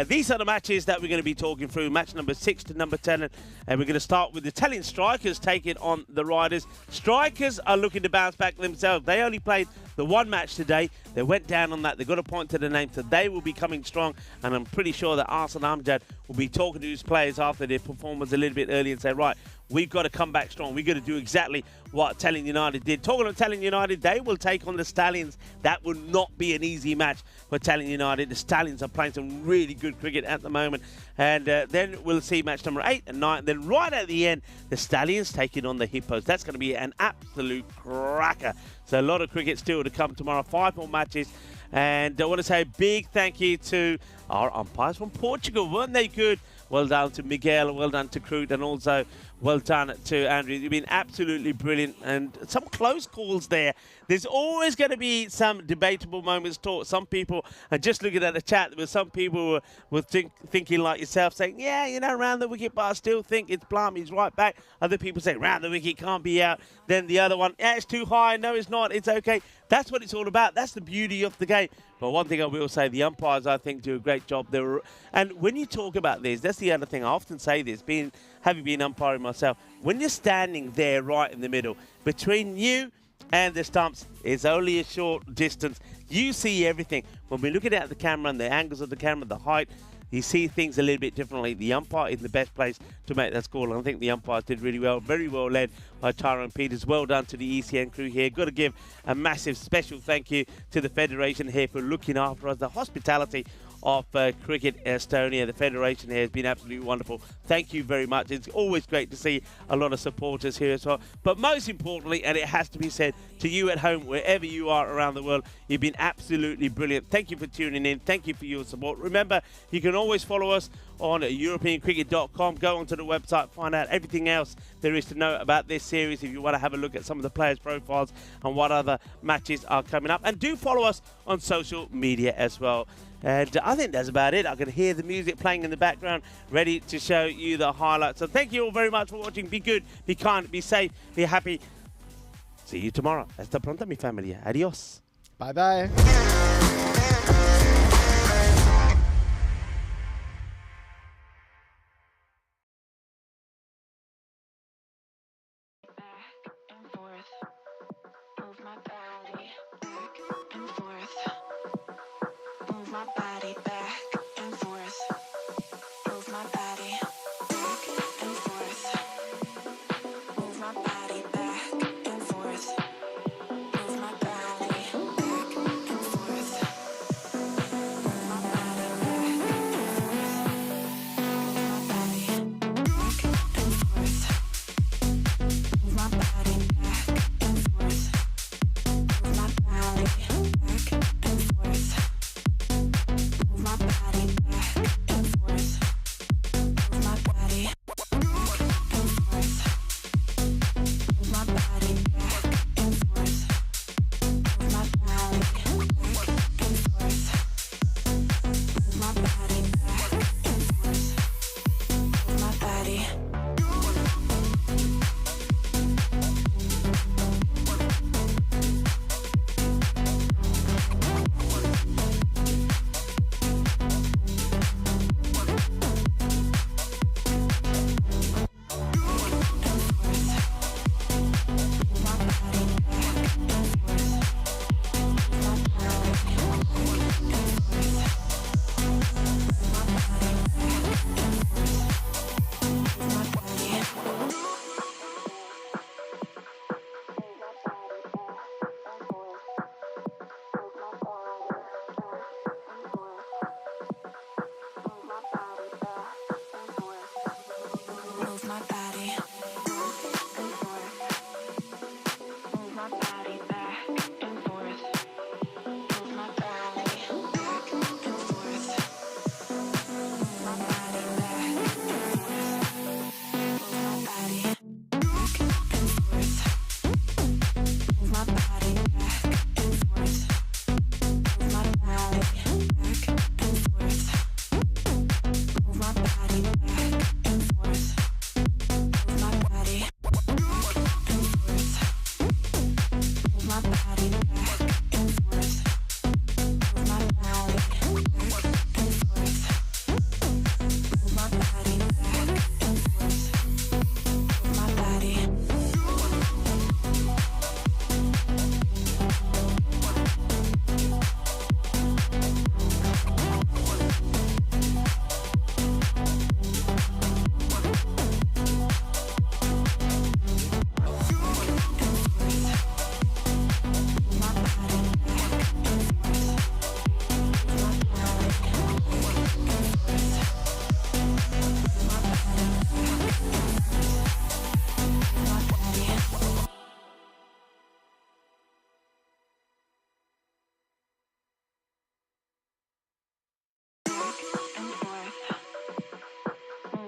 These are the matches that we're going to be talking through, match number 6 to number 10, and we're going to start with the Tallinn Strikers taking on the Riders. Strikers are looking to bounce back themselves. They only played the 1 match today. They went down on that. They got a point to the name, so they will be coming strong, and I'm pretty sure that Arsene Amjad will be talking to his players after their performance a little bit early and say, right, we've got to come back strong. We've got to do exactly what Tallinn United did. Talking of Tallinn United, they will take on the Stallions. That will not be an easy match for Tallinn United. The Stallions are playing some really good cricket at the moment. And then we'll see match number 8 and 9. And then right at the end, the Stallions taking on the Hippos. That's going to be an absolute cracker. So a lot of cricket still to come tomorrow. 5 more matches. And I want to say a big thank you to our umpires from Portugal. Weren't they good? Well done to Miguel, well done to Crute, and also well done to Andrew. You've been absolutely brilliant, and some close calls there. There's always going to be some debatable moments taught. Some people, and just looking at the chat, there were some people were thinking like yourself, saying, yeah, you know, round the wicket, but I still think it's Plum, he's right back. Other people say, round the wicket, can't be out. Then the other one, yeah, it's too high. No, it's not. It's okay. That's what it's all about. That's the beauty of the game. But one thing I will say, the umpires, I think, do a great job. And when you talk about this, that's the other thing. I often say this, having been umpiring myself, when you're standing there right in the middle, between you and the stumps, it's only a short distance. You see everything. When we're looking at the camera and the angles of the camera, the height, you see things a little bit differently. The umpire is the best place to make that call. And I think the umpires did really well. Very well led by Tyrone Peters. Well done to the ECN crew here. Got to give a massive special thank you to the Federation here for looking after us. The hospitality of Cricket Estonia. The Federation here has been absolutely wonderful. Thank you very much. It's always great to see a lot of supporters here as well. But most importantly, and it has to be said, to you at home, wherever you are around the world, you've been absolutely brilliant. Thank you for tuning in. Thank you for your support. Remember, you can always follow us on EuropeanCricket.com. Go onto the website, find out everything else there is to know about this series if you want to have a look at some of the players' profiles and what other matches are coming up. And do follow us on social media as well. And I think that's about it. I can hear the music playing in the background, ready to show you the highlights. So thank you all very much for watching. Be good, be kind, be safe, be happy. See you tomorrow. Hasta pronto, mi familia. Adios. Bye-bye.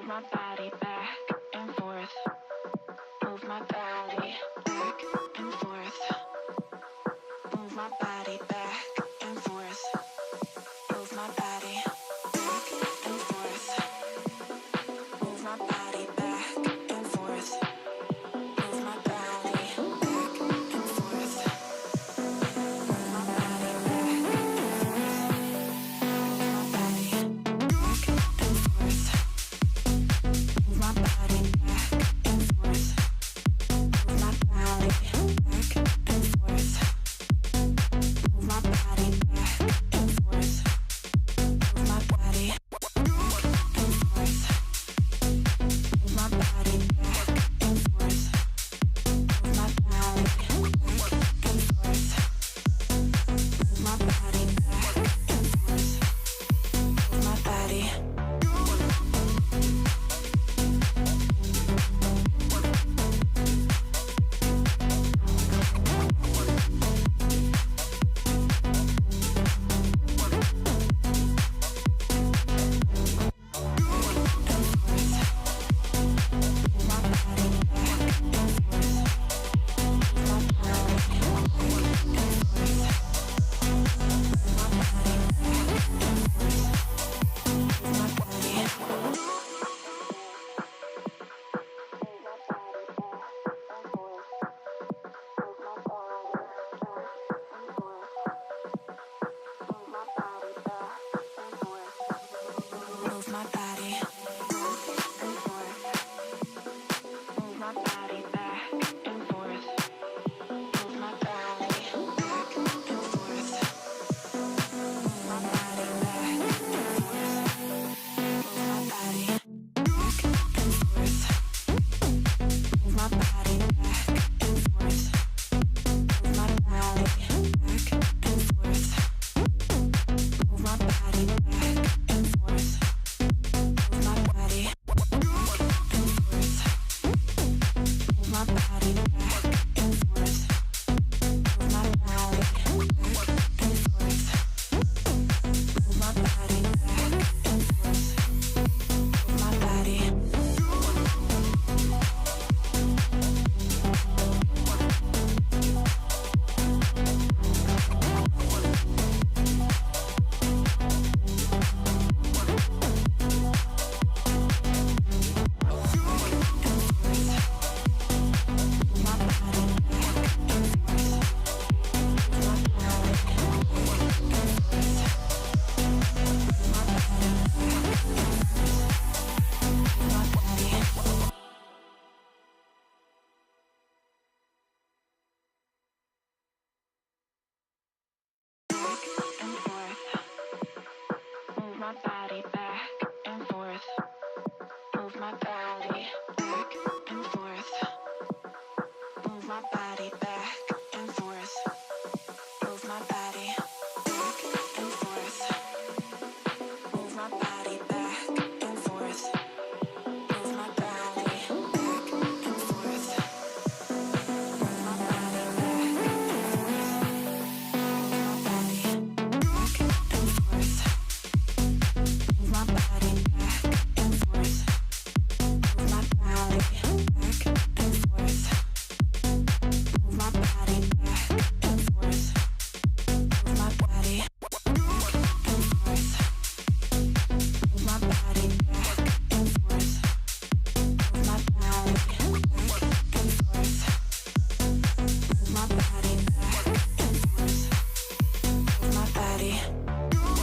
My body back and forth, move my body back and forth, move my body back and forth, move my body back and forth, move my body back and forth, move my body back and forth, move my body back and forth, move my body back and forth. Move my body Move my body back and forth. Move my body back and forth. Move my body back and forth. Move my body back and forth. Move my body back and forth. Move my body back and forth. Move my body back and forth. Move my body back and forth. Move my body back and forth. Move my body back and forth. Move my body back and forth. Move my body back and forth. Move my body back and forth. Move my body. Move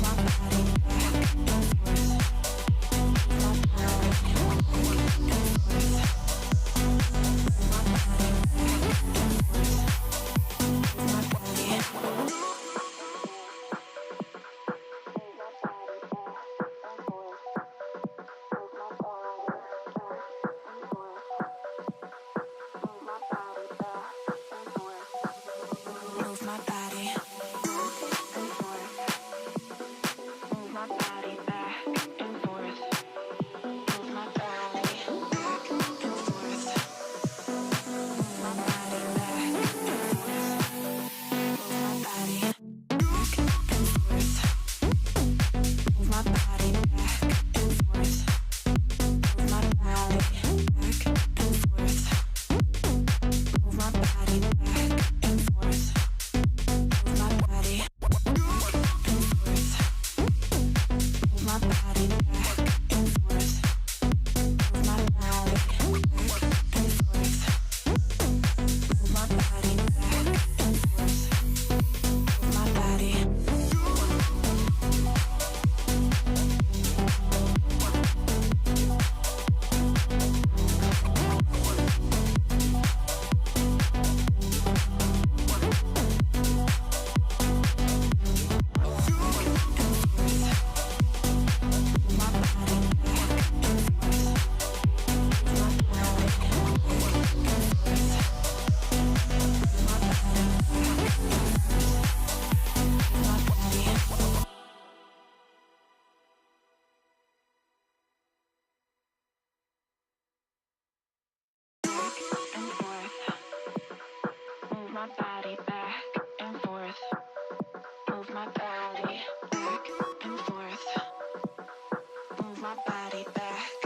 my body and forth. Move my body back and forth. Move my body back and forth. Move my body back and forth. Move my body back and forth. Move my body back and forth. Move my body back and forth. Move my body back and forth. Move my body back and forth. Move my body back and forth. Move my body back and forth. Move my body back and forth. Move my body. Move my body back and forth. Move my body back and forth. Move my body back